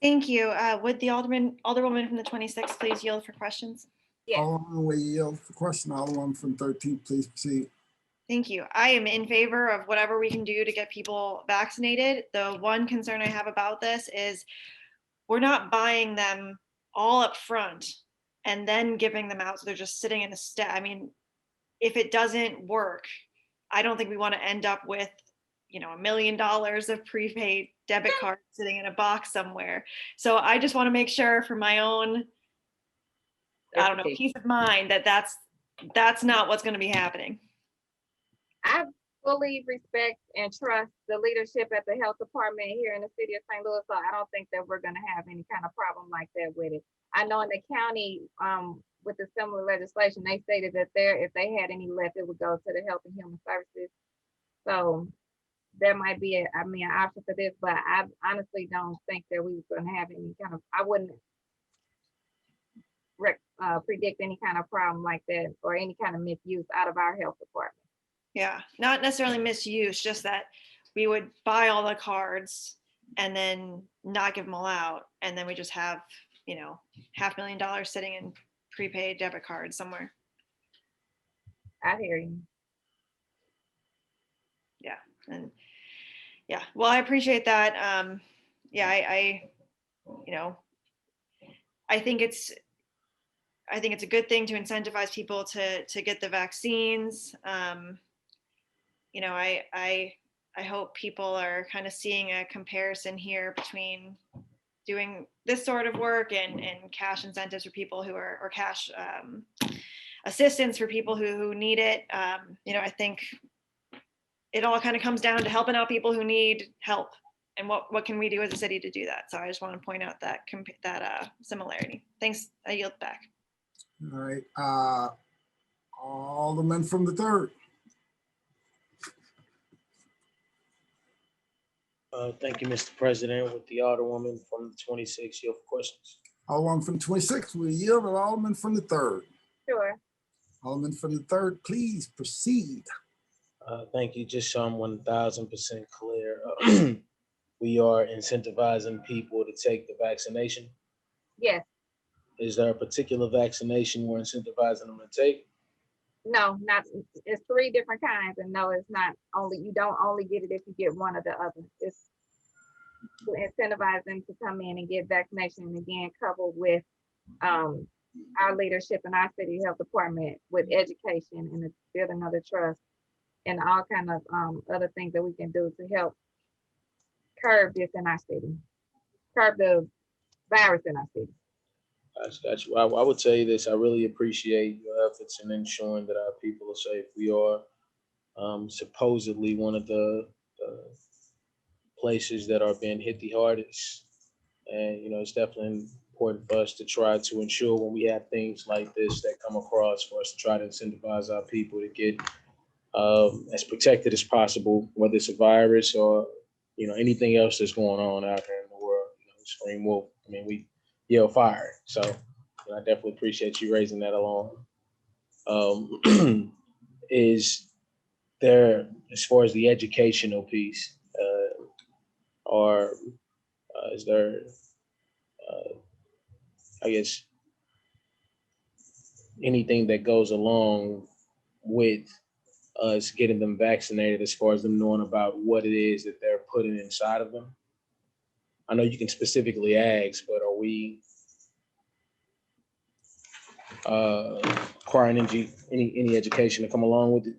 Thank you. Would the Alderwoman from the 26th please yield for questions? Yes. Alderman, we yield for question. Alderman from 13th, please proceed. Thank you. I am in favor of whatever we can do to get people vaccinated. The one concern I have about this is we're not buying them all up front and then giving them out so they're just sitting in a stack. I mean, if it doesn't work, I don't think we want to end up with, $1 million of prepaid debit cards sitting in a box somewhere. So I just want to make sure for my own, I don't know, peace of mind that that's not what's going to be happening. I fully respect and trust the leadership at the health department here in the city of St. Louis, so I don't think that we're going to have any kind of problem like that with it. I know in the county, with the similar legislation, they stated that if they had any left, it would go to the Health and Human Services. So there might be an option for this, but I honestly don't think that we were going to have any kind of, I wouldn't predict any kind of problem like that or any kind of misuse out of our health department. Yeah, not necessarily misuse, just that we would buy all the cards and then not give them all out. And then we just have, $500,000 sitting in prepaid debit cards somewhere. I hear you. Yeah. And yeah, well, I appreciate that. I think it's a good thing to incentivize people to get the vaccines. I hope people are kind of seeing a comparison here between doing this sort of work and cash incentives for people who are, or cash assistance for people who need it. I think it all kind of comes down to helping out people who need help, and what can we do as a city to do that. So I just want to point out that similarity. Thanks. I yield back. All right. Alderman from the third. Thank you, Mr. President. With the Alderwoman from the 26th, you have questions? Alderman from 26th, we yield to Alderman from the third. Sure. Alderman from the third, please proceed. Thank you. Just so I'm 1000% clear, we are incentivizing people to take the vaccination. Yes. Is there a particular vaccination we're incentivizing them to take? No, it's 3 different kinds, and no, it's not only, you don't only get it if you get one or the other. It's to incentivize them to come in and get vaccination, and again, coupled with our leadership in our city health department with education and the building of the trust and all kind of other things that we can do to help curb this in our city, curb the virus in our city. Got you. I would tell you this. I really appreciate your efforts in ensuring that our people are safe. We are supposedly one of the places that are being hit the hardest. And, it's definitely important for us to try to ensure when we have things like this that come across, for us to try to incentivize our people to get as protected as possible, whether it's a virus or, anything else that's going on out there in the world. Scream wolf. I mean, we yell fire. So I definitely appreciate you raising that along. Is there, as far as the educational piece, is there, I guess, anything that goes along with us getting them vaccinated as far as them knowing about what it is that they're putting inside of them? I know you can specifically ask, but are we requiring any education to come along with it?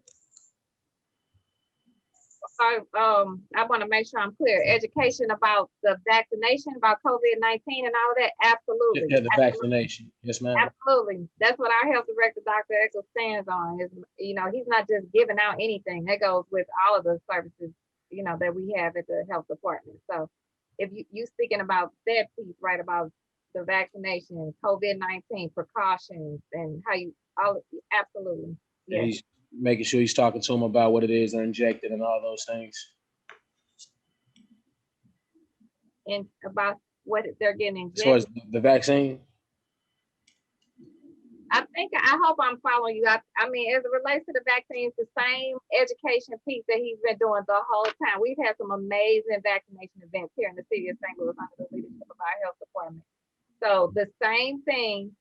I want to make sure I'm clear. Education about the vaccination, about COVID-19 and all that. Absolutely. Yeah, the Absolutely. vaccination. Yes, ma'am. Absolutely. That's what our health director, Dr. Eccles, stands on. Is, you know, he's not just giving out anything. That goes with all of the services, you know, that we have at the health department. So if you speaking about that piece, right, about the vaccination, COVID-19 precautions and how you all, absolutely. And Yes. he's making sure he's talking to them about what it is they're injected and all those things. And about what they're getting As far as injected. the vaccine, I hope I'm following you. I mean, as it relates to the vaccines, the same education piece that he's been doing the whole time. We've had some amazing vaccination events here in the city of St. Louis under the leadership of our health department. So the same thing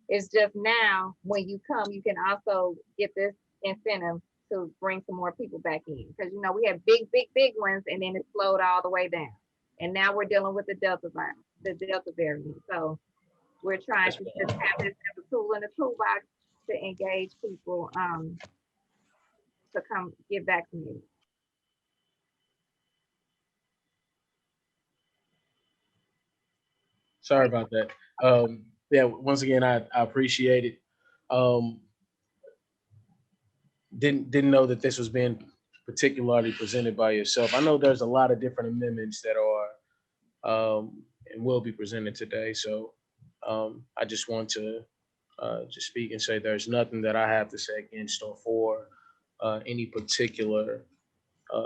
is just now when you come, you can also get this incentive to bring some more people back in. Because, you know, we have big ones and then it slowed all the way down. And now we're dealing with the Delta variant. So we're trying to just have this as a tool in the toolbox to engage people to come get vaccinated. sorry about that. Yeah, once again, I appreciate it. Didn't know that this was being particularly presented by yourself. I know there's a lot of different amendments that are and will be presented today. So I just want to just speak and say there's nothing that I have to say against or for any particular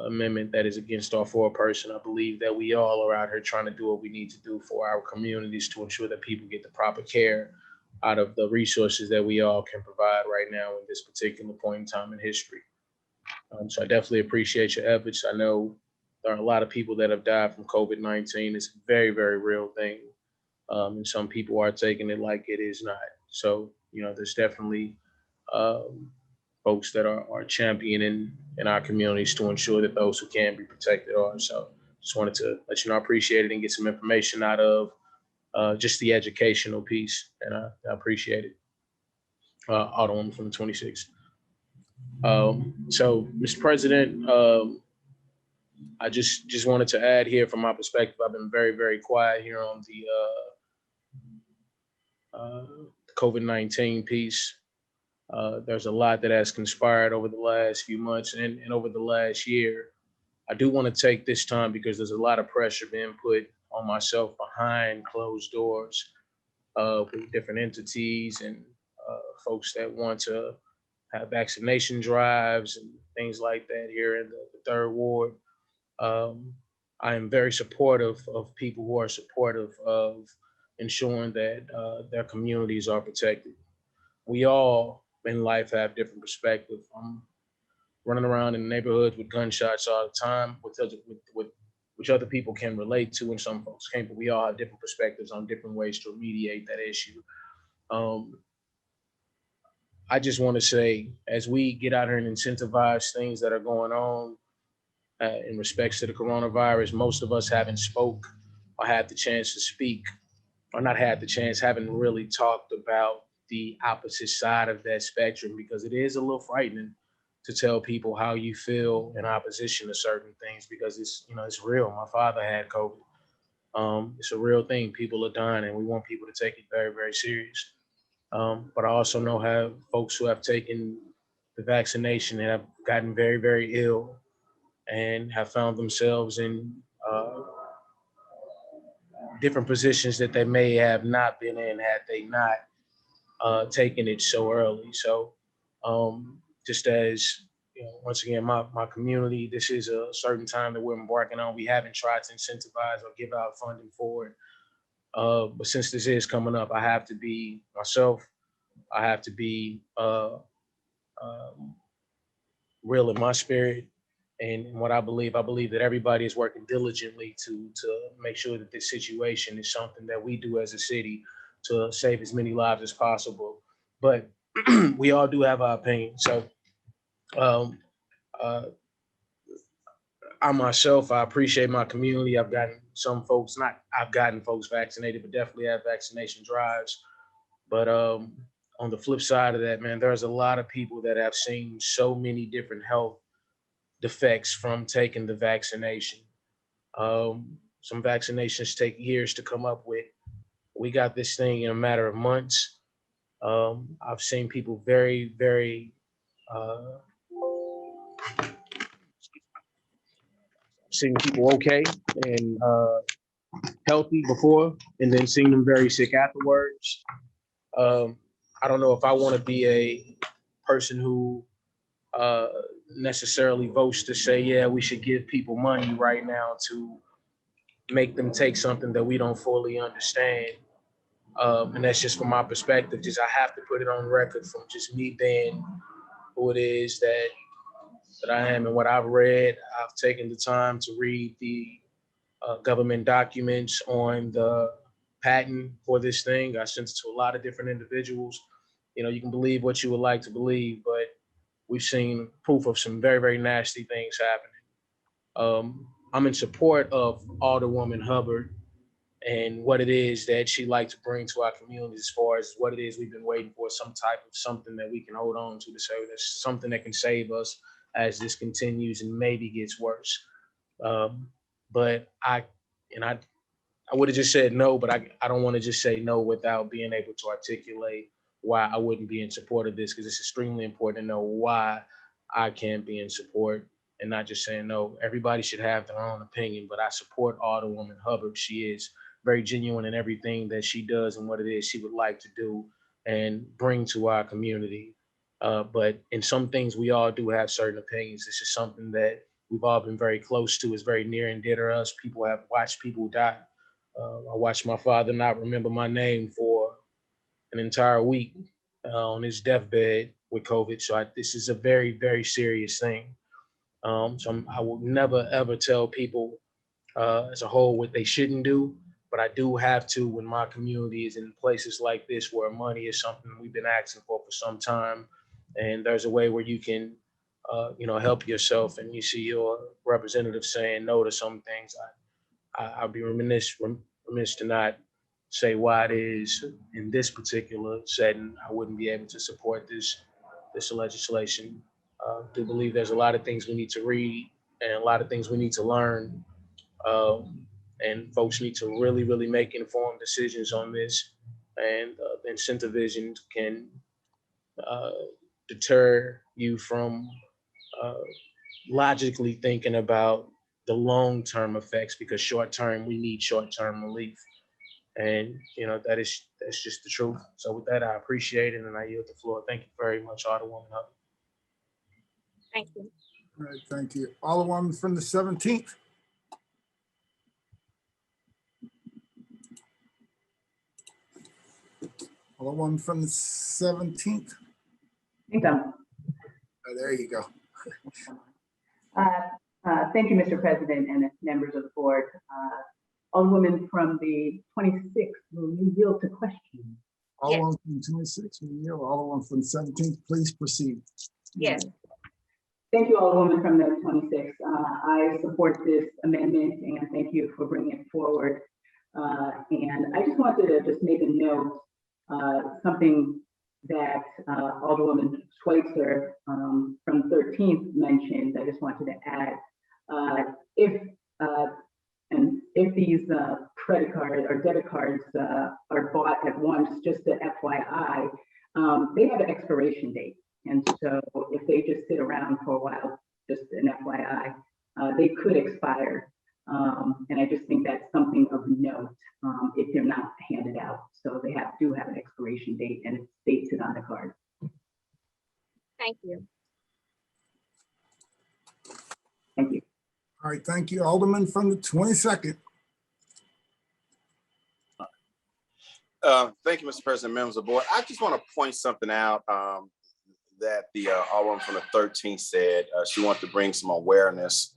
amendment that is against or for a person. I believe that we all are out here trying to do what we need to do for our communities to ensure that people get the proper care out of the resources that we all can provide right now in this particular point in time in history. So I definitely appreciate your efforts. I know there are a lot of people that have died from COVID-19. It's a very, very real thing. And some people are taking it like it is not. So, you know, there's definitely folks that are championing in our communities to ensure that those who can be protected are. So just wanted to let you know I appreciate it and get some information out of just the educational piece. And I appreciate it. Alderman from the 26th. So, Mr. President, I just wanted to add here from my perspective, I've been very, very quiet here on the COVID-19 piece. There's a lot that has conspired over the last few months and over the last year. I do want to take this time because there's a lot of pressure being put on myself behind closed doors with different entities and folks that want to have vaccination drives and things like that here in the third ward. I am very supportive of people who are supportive of ensuring that their communities are protected. We all in life have different perspectives. I'm running around in neighborhoods with gunshots all the time, which other people can relate to and some folks can't, but we all have different perspectives on different ways to remediate that issue. I just want to say, as we get out here and incentivize things that are going on in respects to the coronavirus, most of us haven't spoke or had the chance to speak, or not had the chance, haven't really talked about the opposite side of that spectrum, because it is a little frightening to tell people how you feel in opposition to certain things, because it's, you know, it's real. My father had COVID. It's a real thing. People are dying, and we want people to take it very, very serious. But I also know how folks who have taken the vaccination and have gotten very, very ill and have found themselves in different positions that they may have not been in had they not taken it so early. So just as, you know, once again, my community, this is a certain time that we're embarking on. We haven't tried to incentivize or give out funding for it. But since this is coming up, I have to be myself. I have to be real in my spirit. And what I believe that everybody is working diligently to make sure that this situation is something that we do as a city to save as many lives as possible. But we all do have our opinion. So I myself, I appreciate my community. I've gotten folks vaccinated, but definitely have vaccination drives. But on the flip side of that, man, there's a lot of people that have seen so many different health defects from taking the vaccination. Some vaccinations take years to come up with. We got this thing in a matter of months. I've seen people seen people okay and healthy before, and then seeing them very sick afterwards. I don't know if I want to be a person who necessarily votes to say, yeah, we should give people money right now to make them take something that we don't fully understand. And that's just from my perspective. Just I have to put it on record from just me being who it is that I am and what I've read. I've taken the time to read the government documents on the patent for this thing. I sent it to a lot of different individuals. You know, you can believe what you would like to believe, but we've seen proof of some very, very nasty things happening. I'm in support of Alderwoman Hubbard and what it is that she'd like to bring to our community as far as what it is we've been waiting for, some type of something that we can hold on to say there's something that can save us as this continues and maybe gets worse. But I would have just said no, but I don't want to just say no without being able to articulate why I wouldn't be in support of this, because it's extremely important to know why I can't be in support and not just saying no. Everybody should have their own opinion, but I support Alderwoman Hubbard. She is very genuine in everything that she does and what it is she would like to do and bring to our community. But in some things, we all do have certain opinions. This is something that we've all been very close to. It's very near and dear to us. People have watched people die. I watched my father not remember my name for an entire week on his deathbed with COVID. So this is a very, very serious thing. So I will never, ever tell people as a whole what they shouldn't do. But I do have to when my community is in places like this where money is something we've been asking for some time. And there's a way where you can, help yourself, and you see your representative saying no to some things. I'll be remiss to not say why it is in this particular setting I wouldn't be able to support this legislation. I do believe there's a lot of things we need to read and a lot of things we need to learn. And folks need to really, really make informed decisions on this. And the incentivision can deter you from logically thinking about the long-term effects, because short-term, we need short-term relief. And, that's just the truth. So with that, I appreciate it and I yield the floor. Thank you very much, Alderwoman Hubbard. Thank you. All right, thank you. Alderwoman from the 17th. Alderwoman from the 17th. Oh, there you go. Thank you, Mr. President and members of the board. Alderwoman from the 26th, will you yield to question? Alderwoman from the 26th, Alderwoman from the 17th, please proceed. Yes. Thank you, Alderwoman from the 26th. I support this amendment and thank you for bringing it forward. And I just wanted to just make a note, something that Alderwoman Schweitzer from 13th mentioned. I just wanted to add, if these credit card or debit cards are bought at once, just to FYI, they have an expiration date. And so if they just sit around for a while, just an FYI, they could expire. And I just think that's something of note if they're not handed out. So they do have an expiration date and it states it on the card. Thank you. Thank you. All right, thank you. Alderman from the 22nd. Thank you, Mr. President, members of the board. I just want to point something out that the Alderwoman from the 13th said. She wanted to bring some awareness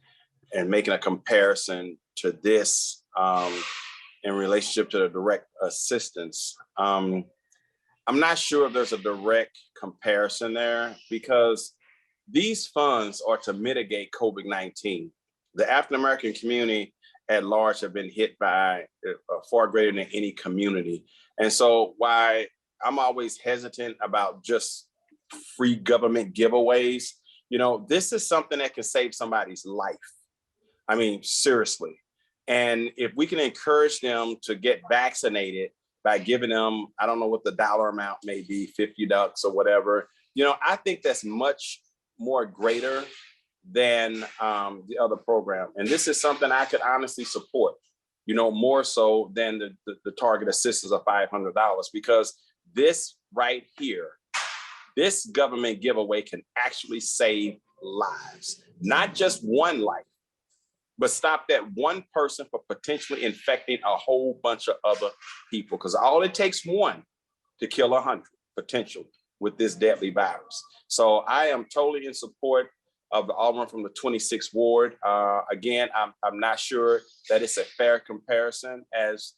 and making a comparison to this in relationship to the direct assistance. I'm not sure if there's a direct comparison there, because these funds are to mitigate COVID-19. The African-American community at large have been hit by far greater than any community. And so why I'm always hesitant about just free government giveaways, You know, this is something that can save somebody's life. I mean, seriously. And if we can encourage them to get vaccinated by giving them, I don't know what the dollar amount may be, $50 or whatever, you know, I think that's much more greater than the other program. And this is something I could honestly support, you know, more so than the target assistance of $500, because this right here, this government giveaway can actually save lives, not just one life, but stop that one person from potentially infecting a whole bunch of other people. Because all it takes one to kill 100 potential with this deadly virus. So I am totally in support of the Alderman from the 26th Ward. Again, I'm not sure that it's a fair comparison, as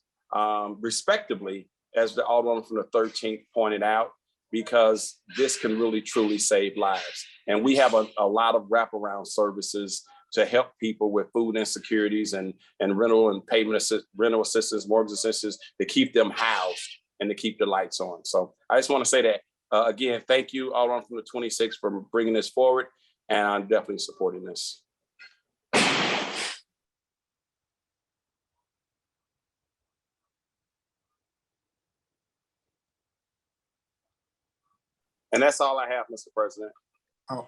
respectively as the Alderman from the 13th pointed out, because this can really truly save lives. And we have a lot of wraparound services to help people with food insecurities and rental and payment rental assistance, mortgage assistance, to keep them housed and to keep the lights on. So I just want to say that, again, thank you, Alderman from the 26th, for bringing this forward. And I'm definitely supporting this. And that's all I have, Mr. President.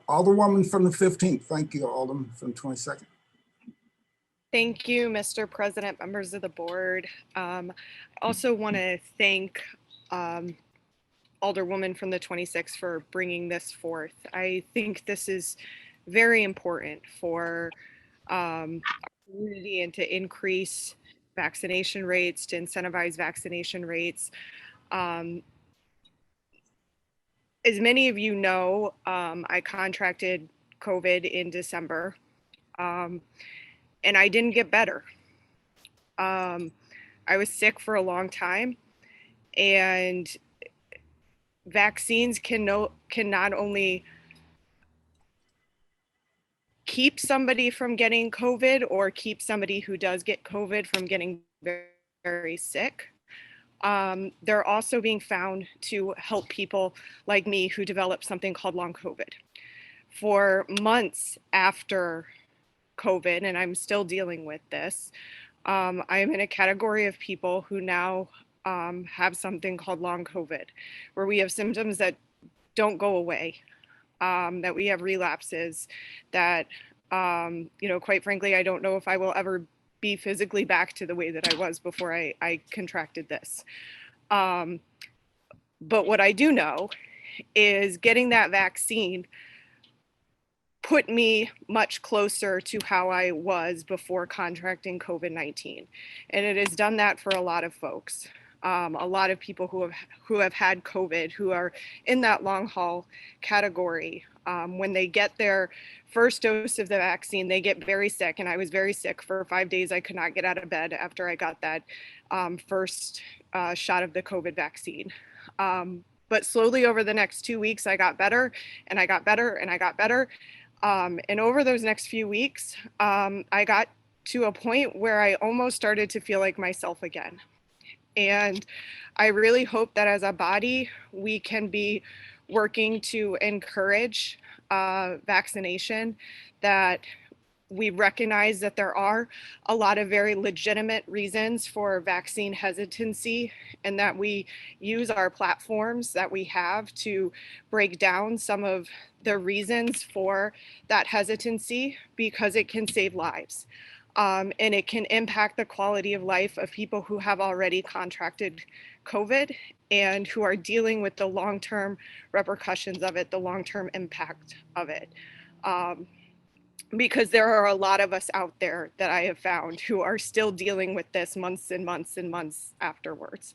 Alderwoman from the 15th. Thank you, Alderman from the 22nd. Thank you, Mr. President, members of the board. I also want to thank Alderwoman from the 26th for bringing this forth. I think this is very important for our community and to increase vaccination rates, to incentivize vaccination rates. As many of you know, I contracted COVID in December, and I didn't get better. I was sick for a long time, and vaccines can not only keep somebody from getting COVID or keep somebody who does get COVID from getting very, very sick. They're also being found to help people like me who developed something called long COVID. For months after COVID, and I'm still dealing with this, I am in a category of people who now have something called long COVID, where we have symptoms that don't go away, that we have relapses, that, you know, quite frankly, I don't know if I will ever be physically back to the way that I was before I contracted this. But what I do know is getting that vaccine put me much closer to how I was before contracting COVID-19. And it has done that for a lot of folks. A lot of people who have had COVID, who are in that long haul category. When they get their first dose of the vaccine, they get very sick. And I was very sick for 5 days. I could not get out of bed after I got that first shot of the COVID vaccine. But slowly over the next 2 weeks, I got better and I got better and I got better. And over those next few weeks, I got to a point where I almost started to feel like myself again. And I really hope that as a body, we can be working to encourage vaccination, that we recognize that there are a lot of very legitimate reasons for vaccine hesitancy, and that we use our platforms that we have to break down some of the reasons for that hesitancy, because it can save lives. And it can impact the quality of life of people who have already contracted COVID and who are dealing with the long-term repercussions of it, the long-term impact of it. Because there are a lot of us out there that I have found who are still dealing with this months and months and months afterwards.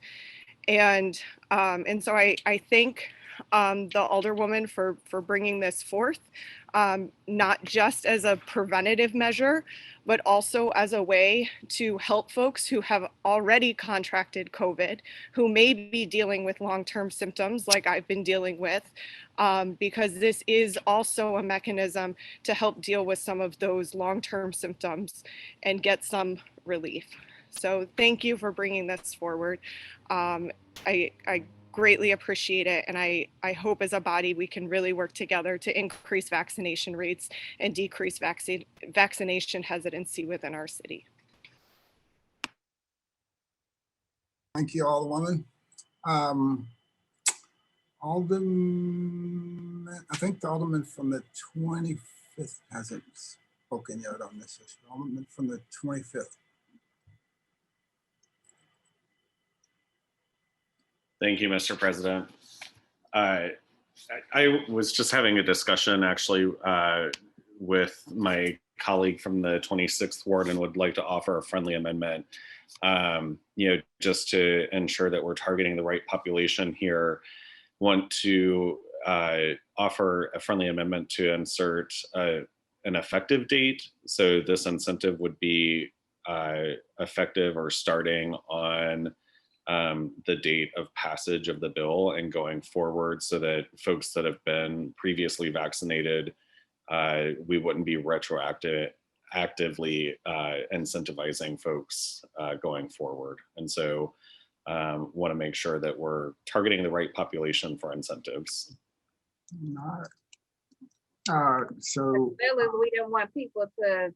And so I thank the Alderwoman for bringing this forth, not just as a preventative measure, but also as a way to help folks who have already contracted COVID, who may be dealing with long-term symptoms like I've been dealing with, because this is also a mechanism to help deal with some of those long-term symptoms and get some relief. So thank you for bringing this forward. I greatly appreciate it. And I hope as a body we can really work together to increase vaccination rates and decrease vaccination hesitancy within our city. Thank you, Alderwoman. Alderman, I think the Alderman from the 25th hasn't spoken yet on this issue. Alderman from the 25th. Thank you, Mr. President. I was just having a discussion actually with my colleague from the 26th ward and would like to offer a friendly amendment, just to ensure that we're targeting the right population here. Want to offer a friendly amendment to insert an effective date. So this incentive would be effective or starting on the date of passage of the bill and going forward, so that folks that have been previously vaccinated, we wouldn't be actively incentivizing folks going forward. And so want to make sure that we're targeting the right population for incentives. All right. So we don't want people to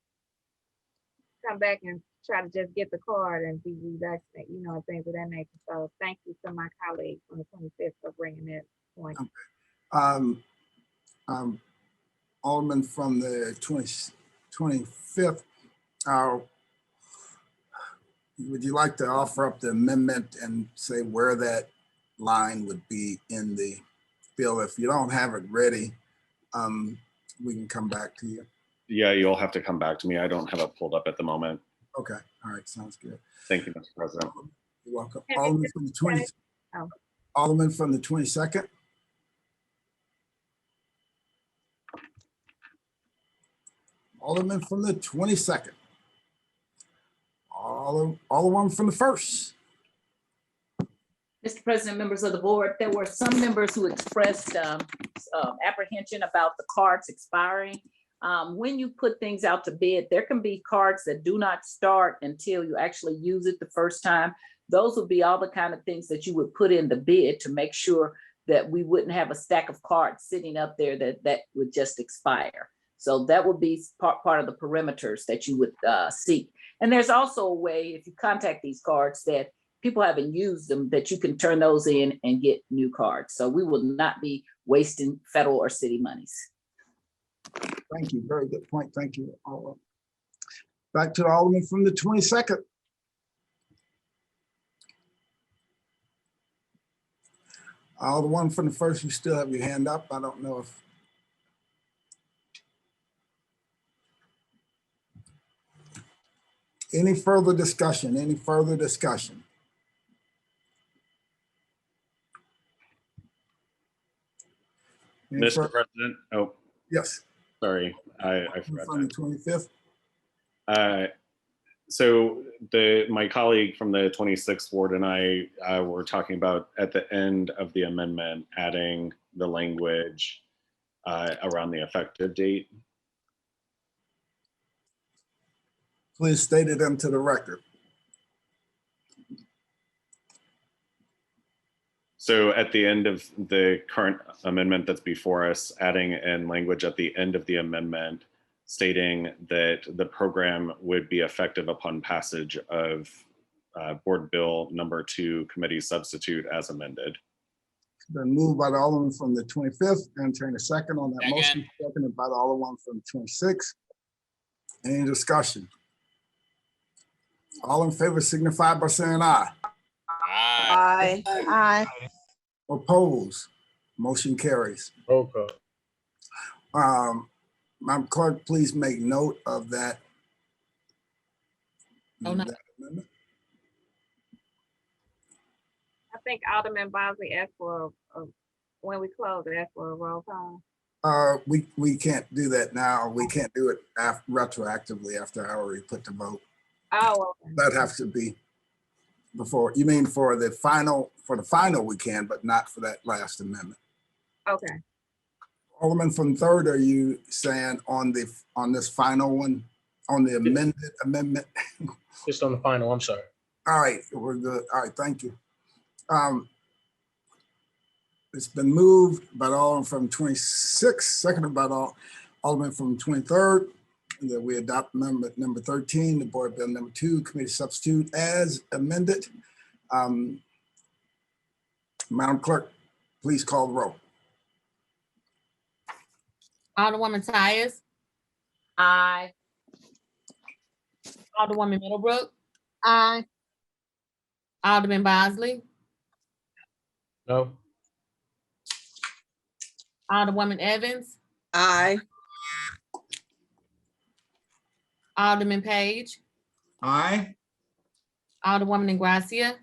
come back and try to just get the card and be vaccinated, and things of that nature. So thank you to my colleague on the 25th for bringing that point. Alderman from the 25th, would you like to offer up the amendment and say where that line would be in the bill? If you don't have it ready, we can come back to you. Yeah, you'll have to come back to me. I don't have it pulled up at the moment. Okay. All right. Sounds good. Thank you, Mr. President. You're welcome. Alderman from the 20th. Alderman from the 22nd. Alderman from the 22nd. Alderman from the 1st. Mr. President, members of the board, there were some members who expressed apprehension about the cards expiring. When you put things out to bid, there can be cards that do not start until you actually use it the first time. Those would be all the kind of things that you would put in the bid to make sure that we wouldn't have a stack of cards sitting up there that would just expire. So that would be part of the perimeters that you would seek. And there's also a way, if you contact these cards that people haven't used them, that you can turn those in and get new cards. So we will not be wasting federal or city monies. Thank you. Very good point. Thank you. Back to the Alderman from the 22nd. The one from the 1st, you still have your hand up. I don't know if. Any further discussion? Any further discussion? Mr. President. Oh, yes. Sorry, I forgot. From the 25th. So my colleague from the 26th ward and I were talking about at the end of the amendment, adding the language around the effective date. Please state it into the record. So at the end of the current amendment that's before us, adding in language at the end of the amendment stating that the program would be effective upon passage of Board Bill number 2 committee substitute as amended. Been moved by the Alderman from the 25th, and turn a second on that Second. motion. Seconded by the Alderman from the 26th. Any discussion? All in favor signify by saying aye. Aye. Aye. Oppose? Motion carries. Roll call. Madam Clerk, please make note of that. Oh, no. that amendment. I think Alderman Bosley asked for, when we close, asked for a roll call. We can't do that now. We can't do it retroactively after I already put the vote. Oh, okay. That has to be before. You mean for the final we can, but not for that last amendment. Okay. Alderman from 3rd, are you saying on this final one, on the amendment? Just on the final, I'm sorry. All right, we're good. All right, thank you. It's been moved by the Alderman from 26, seconded by the Alderman from 23rd, that we adopt amendment number 13, the board bill number 2, committee substitute as amended. Madam Clerk, please call the roll. Alderwoman Tyus. Aye. Alderwoman Middlebrook. Aye. Alderman Bosley. No. Alderwoman Evans. Aye. Alderman Page. Aye. Alderwoman Ingracia.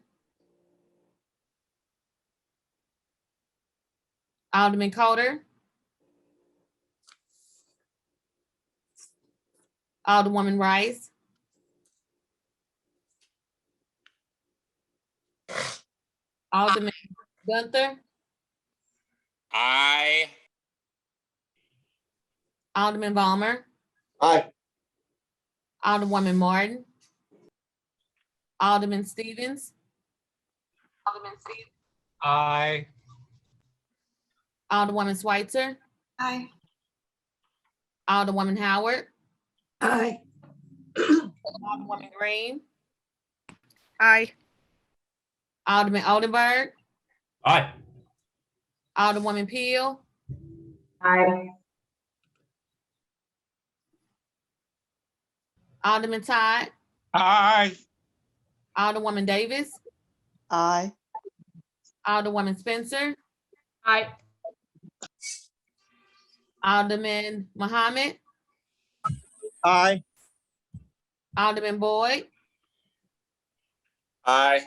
Alderman Coder. Alderwoman Rice. Alderman Gunther. Aye. Alderman Balmer. Aye. Alderwoman Martin. Alderman Stevens. Aye. Alderwoman Schweitzer. Aye. Alderwoman Howard. Aye. Alderwoman Green. Aye. Alderman Oldenburg. Aye. Alderwoman Peel. Aye. Alderman Todd. Aye. Alderwoman Davis. Aye. Alderwoman Spencer. Aye. Alderman Muhammad. Aye. Alderman Boyd. Aye.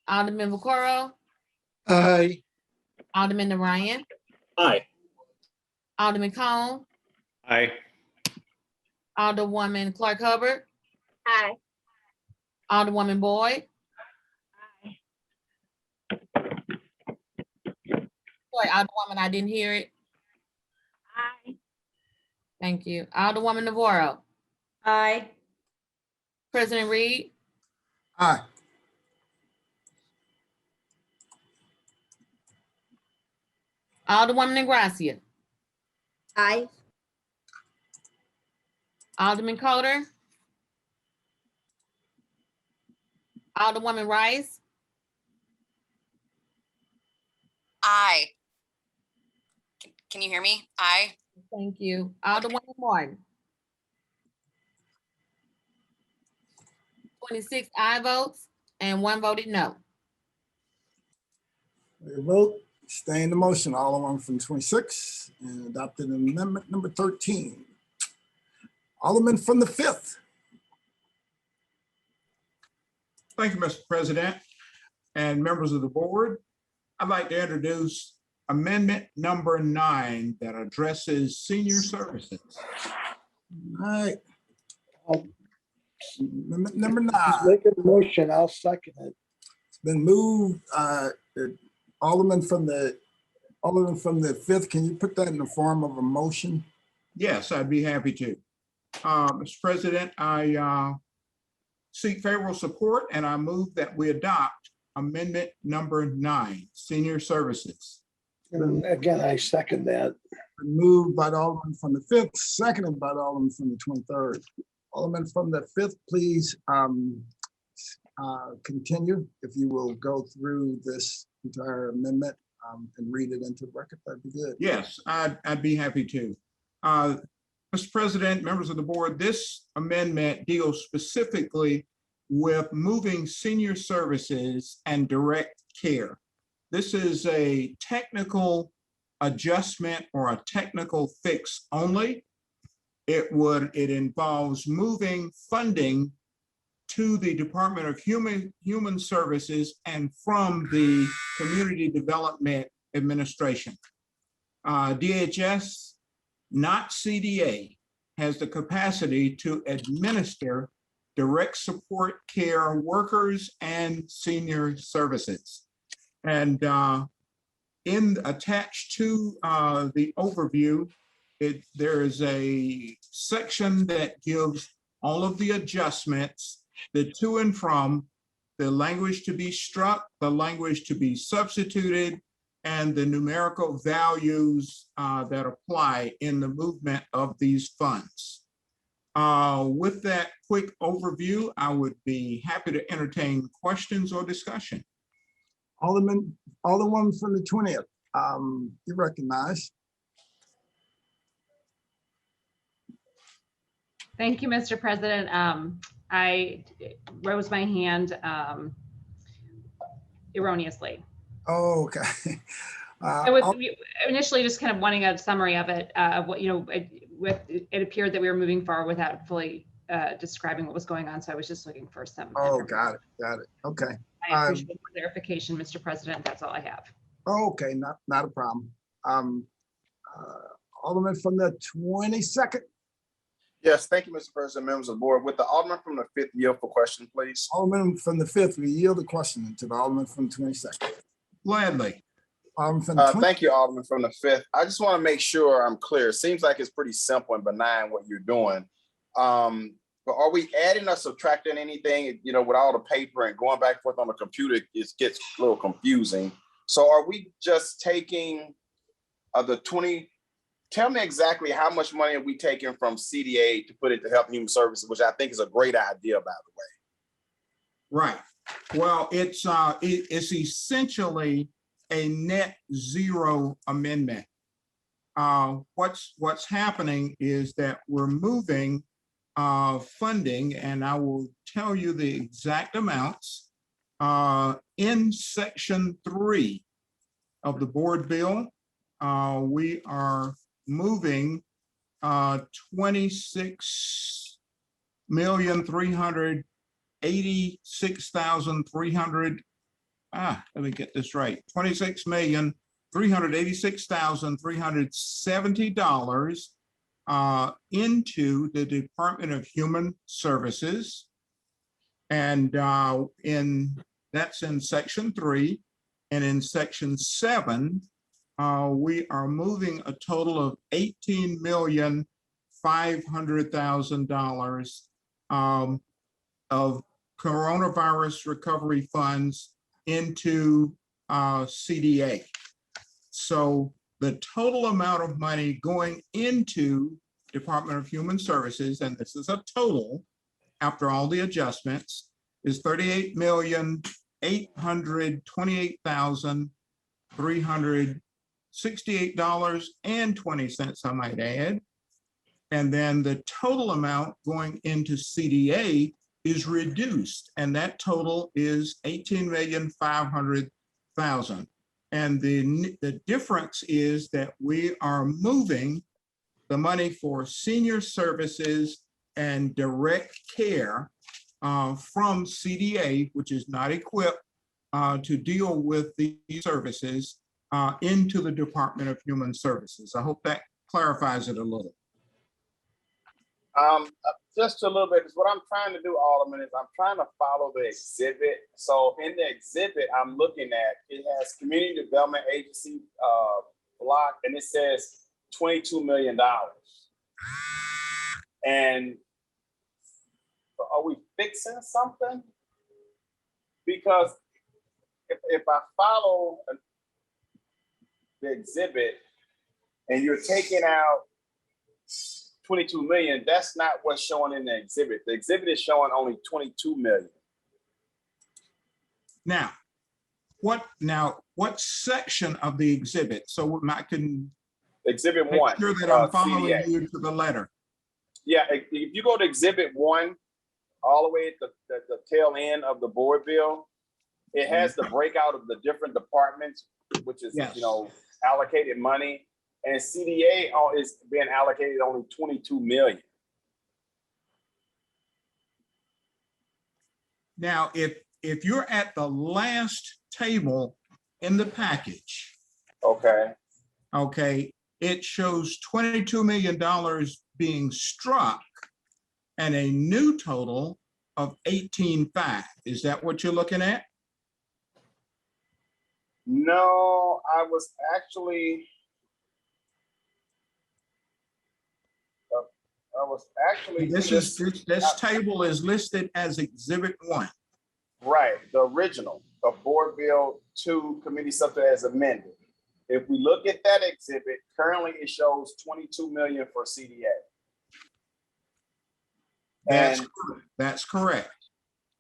Alderman Vaccaro. Aye. Alderman Narayan. Aye. Alderman Cone. Aye. Alderwoman Clark Hubbard. Aye. Alderwoman Boyd. Sorry, Alderwoman, I didn't hear it. Aye. Thank you. Alderwoman Navarro. Aye. President Reed. Aye. Alderwoman Ingracia. Aye. Alderman Coder. Alderwoman Rice. Aye. Can you hear me? Aye. Thank you. Alderwoman Martin. 26 aye votes and 1 voted no. Your vote, stay in the motion, Alderman from 26, and adopted amendment number 13. Alderman from the 5th. Thank you, Mr. President and members of the board. I'd like to introduce amendment number 9 that addresses senior services. All right. Amendment number 9. Make a motion, I'll second it. It's been moved. Alderman from the 5th, can you put that in the form of a motion? Yes, I'd be happy to. Mr. President, I seek favorable support and I move that we adopt amendment number 9, senior services. And again, I second that. Been moved by the Alderman from the 5th, seconded by the Alderman from the 23rd. Alderman from the 5th, please continue. If you will go through this entire amendment and read it into the record, that'd be good. Yes, I'd be happy to. Mr. President, members of the board, this amendment deals specifically with moving senior services and direct care. This is a technical adjustment or a technical fix only. It involves moving funding to the Department of Human Services and from the Community Development Administration. DHS, not CDA, has the capacity to administer direct support care workers and senior services. And attached to the overview, there is a section that gives all of the adjustments, the to and from, the language to be struck, the language to be substituted, and the numerical values that apply in the movement of these funds. With that quick overview, I would be happy to entertain questions or discussion. Alderwoman from the 20th, you recognize. Thank you, Mr. President. I rose my hand erroneously. Oh, okay. I was initially just kind of wanting a summary of it, of what, it appeared that we were moving forward without fully describing what was going on. So I was just looking for some. Oh, got it. Okay. I appreciate the clarification, Mr. President. That's all I have. Okay, not a problem. Alderman from the 22nd. Yes, thank you, Mr. President, members of the board. With the Alderman from the 5th yield for question, please. Alderman from the 5th, we yield the question to the Alderman from the 22nd. Gladly. Thank you, Alderman from the 5th. I just want to make sure I'm clear. It seems like it's pretty simple and benign what you're doing. But are we adding or subtracting anything? With all the paper and going back and forth on the computer, it gets a little confusing. So are we just taking tell me exactly how much money are we taking from CDA to put it to Health and Human Services, which I think is a great idea, by the way. Right. Well, it's essentially a net zero amendment. What's happening is that we're moving funding, and I will tell you the exact amounts. In section 3 of the board bill, we are moving 26,386,300. Let me get this right. $26,386,370 into the Department of Human Services, and that's in section 3, and in section 7. We are moving a total of $18,500,000 of coronavirus recovery funds into CDA. So the total amount of money going into Department of Human Services, and this is a total after all the adjustments, is $38,828,368.20, I might add. And then the total amount going into CDA is reduced, and that total is $18,500,000. And the difference is that we are moving the money for senior services and direct care from CDA, which is not equipped to deal with these services, into the Department of Human Services. I hope that clarifies it a little. Just a little bit, because what I'm trying to do, Alderman, is I'm trying to follow the exhibit. So in the exhibit I'm looking at, it has Community Development Agency block, and it says $22 million. And are we fixing something? Because if I follow the exhibit and you're taking out 22 million, that's not what's showing in the exhibit. The exhibit is showing only 22 million. Now, what section of the exhibit? So I can Exhibit make 1. sure that I'm following CDA. you to the letter. Yeah, if you go to Exhibit 1, all the way at the tail end of the board bill, it has the breakout of the different departments, which is, allocated money. And CDA is being allocated only 22 million. Now, if you're at the last table in the package, okay, it shows $22 million being struck and a new total of 18.5. Is that what you're looking at? No, I was actually this table is listed as Exhibit 1. Right, the original of Board Bill 2 Committee Subject as amended. If we look at that exhibit, currently it shows 22 million for CDA. That's correct.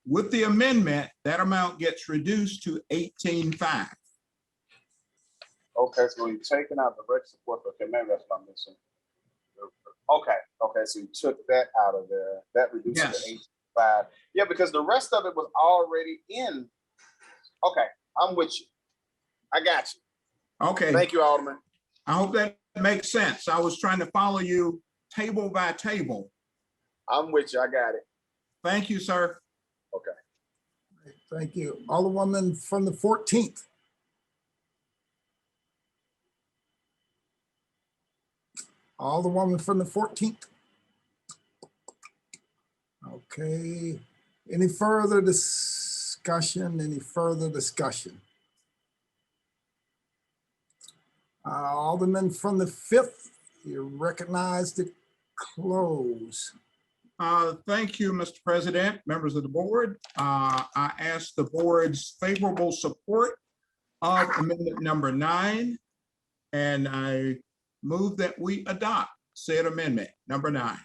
With the amendment, that amount gets reduced to 18.5. Okay, so we've taken out the rec support for community, that's what I'm missing. Okay, so you took that out of there. That reduced it to 8.5. Yeah, because the rest of it was already in. Okay, I'm with you. I got you. Okay. Thank you, Alderman. I hope that makes sense. I was trying to follow you table by table. I'm with you. I got it. Thank you, sir. Okay. Thank you. Alderwoman from the 14th. Alderwoman from the 14th. Okay. Any further discussion? Any further discussion? Alderman from the 5th, you're recognized to close. Thank you, Mr. President, members of the board. I ask the board's favorable support of amendment number 9, and I move that we adopt said amendment number 9.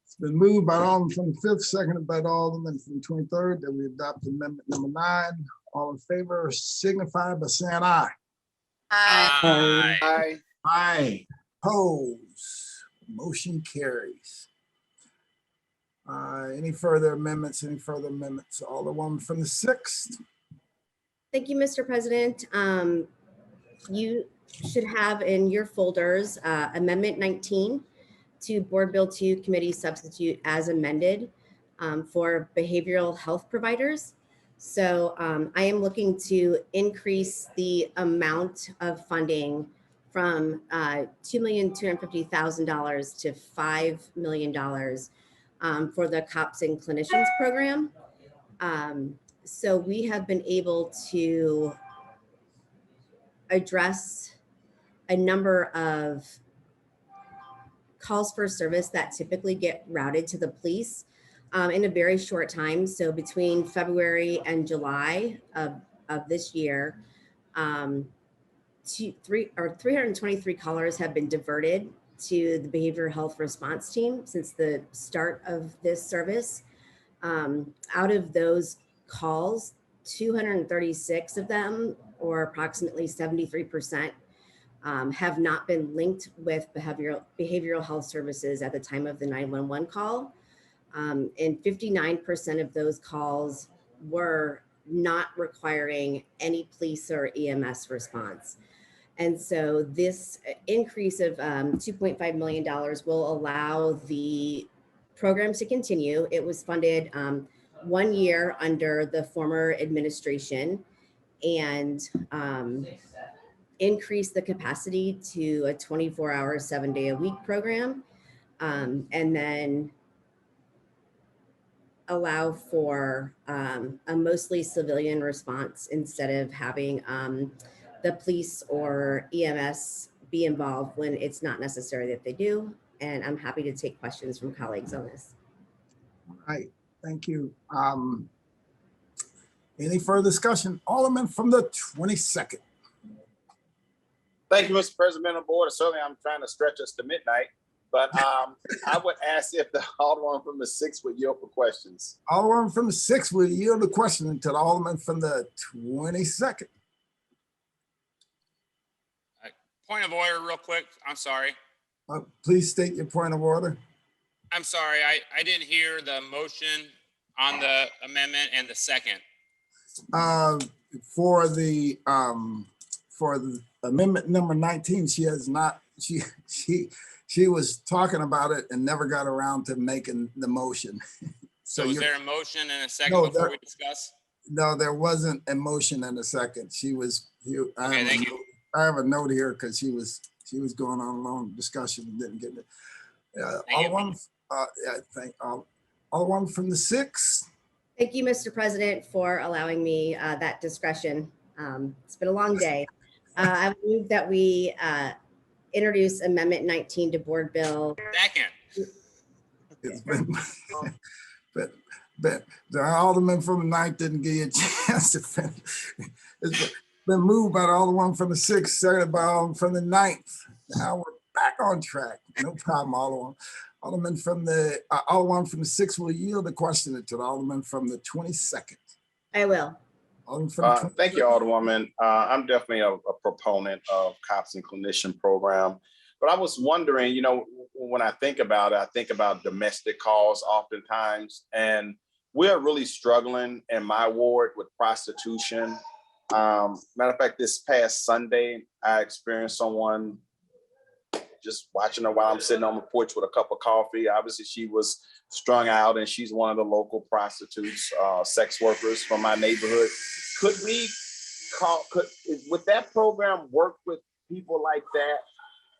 It's been moved by Alderman from the 5th, seconded by the Alderman from the 23rd, that we adopt amendment number 9. All in favor signify by saying aye. Aye. Aye. Aye. Oppose. Motion carries. Any further amendments? Any further amendments? Alderwoman from the 6th. Thank you, Mr. President. You should have in your folders Amendment 19 to Board Bill 2 Committee Substitute as amended for behavioral health providers. So I am looking to increase the amount of funding from $2,250,000 to $5 million for the COPS and Clinicians program. So we have been able to address a number of calls for service that typically get routed to the police in a very short time. So between February and July of this year, 323 callers have been diverted to the behavioral health response team since the start of this service. Out of those calls, 236 of them, or approximately 73%, have not been linked with behavioral health services at the time of the 911 call. And 59% of those calls were not requiring any police or EMS response. And so this increase of $2.5 million will allow the program to continue. It was funded 1 year under the former administration and increase the capacity to a 24-hour, 7-day-a-week program, and then allow for a mostly civilian response instead of having the police or EMS be involved when it's not necessary that they do. And I'm happy to take questions from colleagues on this. All right, thank you. Any further discussion? Alderman from the 22nd. Thank you, Mr. President of the board. Certainly, I'm trying to stretch us to midnight, but I would ask if the Alderman from the 6th would yield for questions. Alderman from the 6th will yield the question to the Alderman from the 22nd. Point of order real quick. I'm sorry. Please state your point of order. I'm sorry. I didn't hear the motion on the amendment and the second. For the amendment number 19, she has not, she was talking about it and never got around to making the motion. So is there a motion and a second before we discuss? No, there wasn't a motion and a second. She was, Okay, thank you. I have a note here because she was going on a long discussion and didn't get it. Alderman from the 6th. Thank you, Mr. President, for allowing me that discretion. It's been a long day. I move that we introduce Amendment 19 to Board Bill. Second. It's been, but the Alderman from the 9th didn't give you a chance to finish. It's Been moved by the Alderman from the 6th, seconded by Alderman from the 9th. Now we're back on track. No problem, Alderman. Alderman from the 6th will yield the question to the Alderman from the 22nd. I will. Alderman from the Thank you, Alderwoman. I'm definitely a proponent of cops and clinician program, but I was wondering, you know, when I think about it, I think about domestic calls oftentimes, and we're really struggling in my ward with prostitution. Matter of fact, this past Sunday, I experienced someone just watching her while I'm sitting on the porch with a cup of coffee. Obviously, she was strung out, and she's one of the local prostitutes, sex workers from my neighborhood. Would that program work with people like that,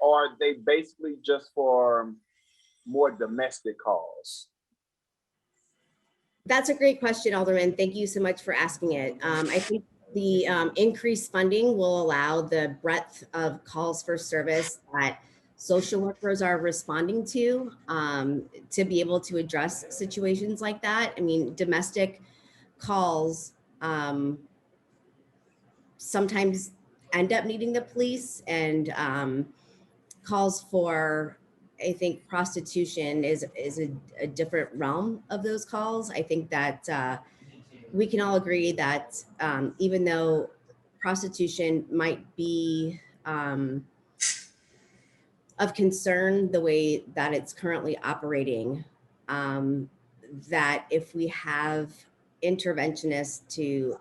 or are they basically just for more domestic calls? That's a great question, Alderman. Thank you so much for asking it. I think the increased funding will allow the breadth of calls for service that social workers are responding to be able to address situations like that. I mean, domestic calls sometimes end up needing the police, and calls for, I think, prostitution is a different realm of those calls. I think that we can all agree that even though prostitution might be of concern the way that it's currently operating, that if we have interventionists to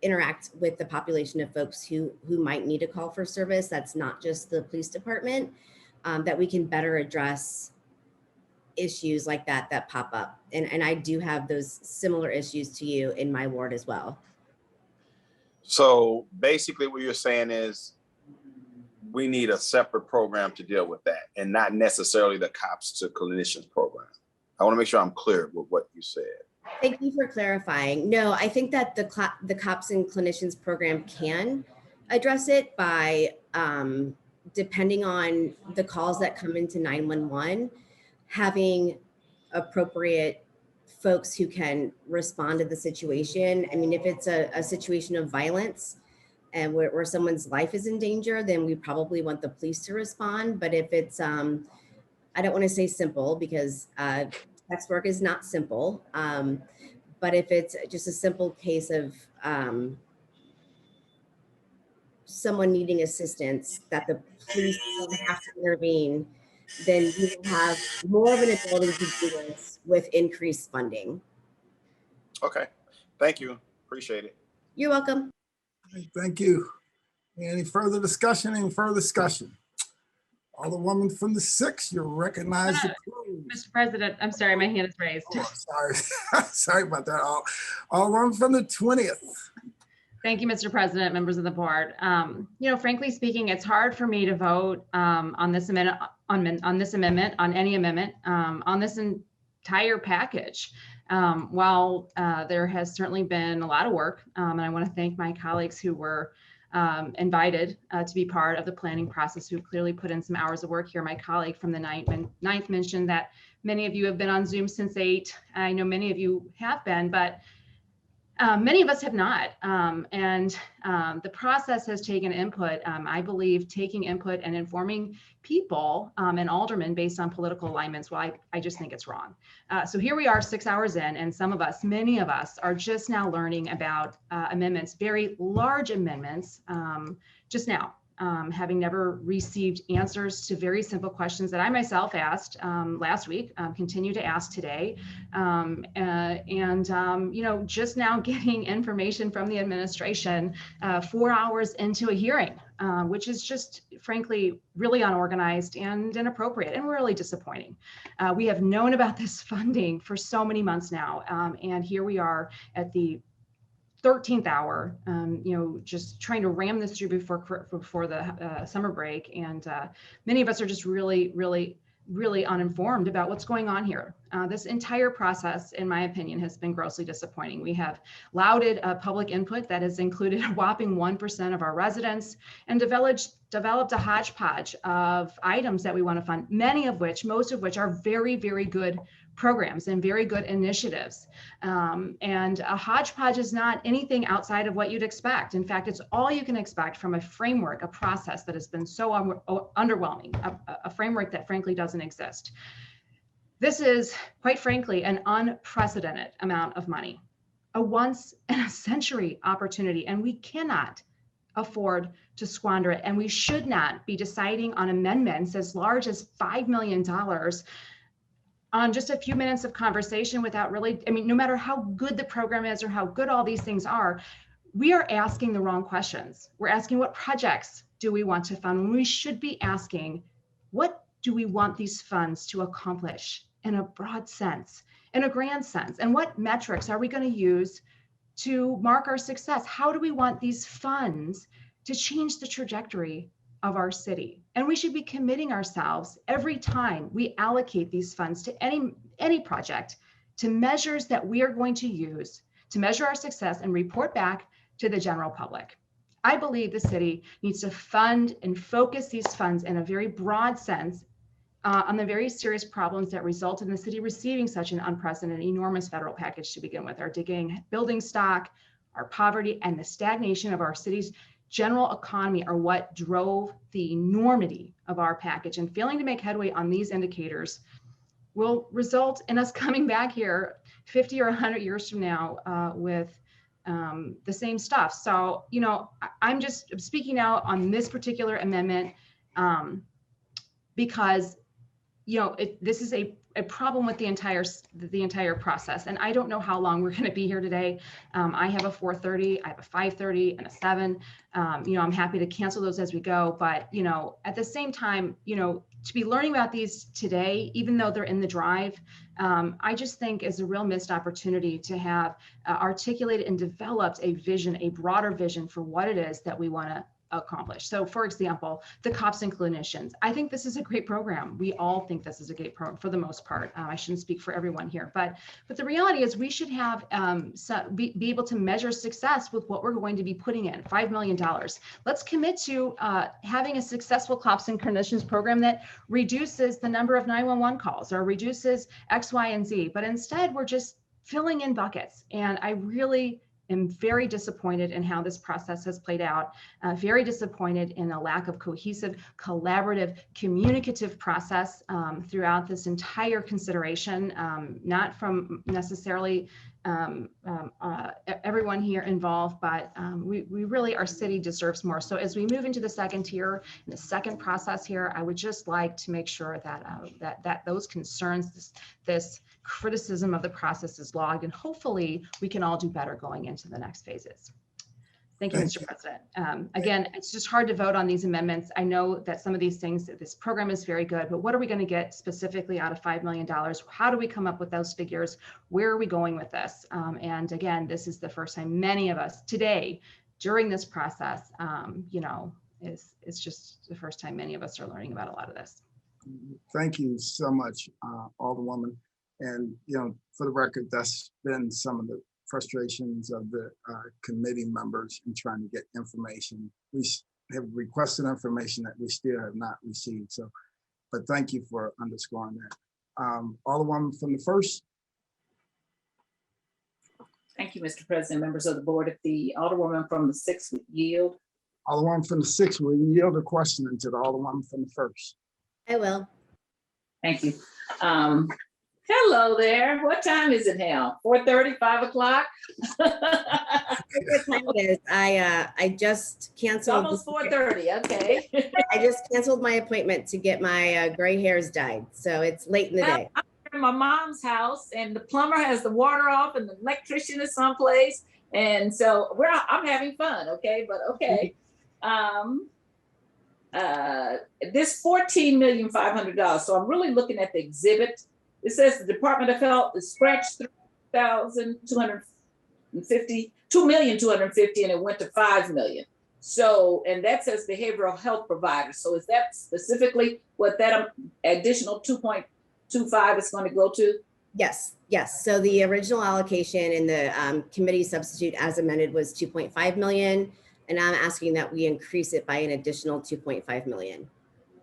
interact with the population of folks who might need a call for service, that's not just the police department, that we can better address issues like that pop up. And I do have those similar issues to you in my ward as well. So basically what you're saying is we need a separate program to deal with that, and not necessarily the cops to clinicians program. I want to make sure I'm clear with what you said. Thank you for clarifying. No, I think that the cops and clinicians program can address it by, depending on the calls that come into 911, having appropriate folks who can respond to the situation. I mean, if it's a situation of violence and where someone's life is in danger, then we probably want the police to respond. But if it's, I don't want to say simple, because sex work is not simple. But if it's just a simple case of someone needing assistance that the police don't have to intervene, then we will have more of an ability to do this with increased funding. Okay, thank you, appreciate it. You're welcome. Thank you. Any further discussion? Alderwoman from the 6th, you're recognized. Mr. President, I'm sorry, my hand is raised. Oh, sorry. Sorry about that. Alderwoman from the 20th. Thank you, Mr. President, members of the board. You know, frankly speaking, it's hard for me to vote on this amendment, on this entire package. While there has certainly been a lot of work, and I want to thank my colleagues who were invited to be part of the planning process, who clearly put in some hours of work here. My colleague from the 9th mentioned that many of you have been on Zoom since 8. I know many of you have been, but many of us have not. The process has taken input. I believe taking input and informing people and aldermen based on political alignments, well, I just think it's wrong. So here we are 6 hours in, and many of us are just now learning about amendments, very large amendments, just now. Having never received answers to very simple questions that I myself asked last week, continue to ask today, you know, just now getting information from the administration 4 hours into a hearing, which is just frankly really unorganized and inappropriate and really disappointing. We have known about this funding for so many months now, and here we are at the 13th hour, you know, just trying to ram this through before the summer break. And many of us are just really uninformed about what's going on here. This entire process, in my opinion, has been grossly disappointing. We have lauded public input that has included a whopping 1% of our residents and developed a hodgepodge of items that we want to fund, most of which are very, very good programs and very good initiatives. And a hodgepodge is not anything outside of what you'd expect. In fact, it's all you can expect from a framework, a process that has been so underwhelming, a framework that frankly doesn't exist. This is, quite frankly, an unprecedented amount of money, a once in a century opportunity, and we cannot afford to squander it. And we should not be deciding on amendments as large as $5 million on just a few minutes of conversation without really, no matter how good the program is or how good all these things are, we are asking the wrong questions. We're asking, what projects do we want to fund? When we should be asking, what do we want these funds to accomplish in a broad sense, in a grand sense? And what metrics are we going to use to mark our success? How do we want these funds to change the trajectory of our city? And we should be committing ourselves every time we allocate these funds to any project to measures that we are going to use to measure our success and report back to the general public. I believe the city needs to fund and focus these funds in a very broad sense on the very serious problems that resulted in the city receiving such an unprecedented, enormous federal package to begin with. Our decaying building stock, our poverty, and the stagnation of our city's general economy are what drove the enormity of our package. And failing to make headway on these indicators will result in us coming back here 50 or 100 years from now with the same stuff. So, I'm just speaking out on this particular amendment because this is a problem with the entire process. And I don't know how long we're going to be here today. I have a 4:30, I have a 5:30 and a 7. I'm happy to cancel those as we go. But, at the same time, to be learning about these today, even though they're in the drive, I just think is a real missed opportunity to have articulated and developed a vision, a broader vision for what it is that we want to accomplish. So for example, the cops and clinicians, I think this is a great program. We all think this is a great program for the most part. I shouldn't speak for everyone here, but the reality is we should have be able to measure success with what we're going to be putting in, $5 million. Let's commit to having a successful cops and clinicians program that reduces the number of 911 calls or reduces X, Y, and Z, but instead we're just filling in buckets. And I really am very disappointed in how this process has played out, very disappointed in a lack of cohesive, collaborative, communicative process throughout this entire consideration, not from necessarily everyone here involved, but we really, our city deserves more. So as we move into the second tier, and the second process here, I would just like to make sure that that those concerns, this criticism of the process is logged, and hopefully we can all do better going into the next phases. Thank you, Mr. President. Again, it's just hard to vote on these amendments. I know that some of these things, this program is very good, but what are we going to get specifically out of $5 million? How do we come up with those figures? Where are we going with this? And again, this is the first time many of us today during this process, it's just the first time many of us are learning about a lot of this. Thank you so much, Alderwoman. And, for the record, that's been some of the frustrations of the committee members in trying to get information. We have requested information that we still have not received. So, but thank you for underscoring that. Alderwoman from the 1st. Thank you, Mr. President, members of the board. If the Alderwoman from the 6th would yield. Alderwoman from the 6th, will you yield a question to the Alderwoman from the 1st? I will. Thank you. Hello there. What time is it now? 4:30, 5 o'clock? What time it is? I just canceled. It's almost 4:30. Okay. I just canceled my appointment to get my gray hairs dyed, so it's late in the day. I'm in my mom's house, and the plumber has the water off, and the electrician is someplace, and so I'm having fun. Okay, but okay. This $14,500,000. So I'm really looking at the exhibit. It says the Department of Health is scratched $2,250, $2,250,000, and it went to $5 million. So, and that says behavioral health providers. So is that specifically what that additional 2.25 is going to go to? Yes, yes. So the original allocation in the committee substitute as amended was 2.5 million. And I'm asking that we increase it by an additional 2.5 million.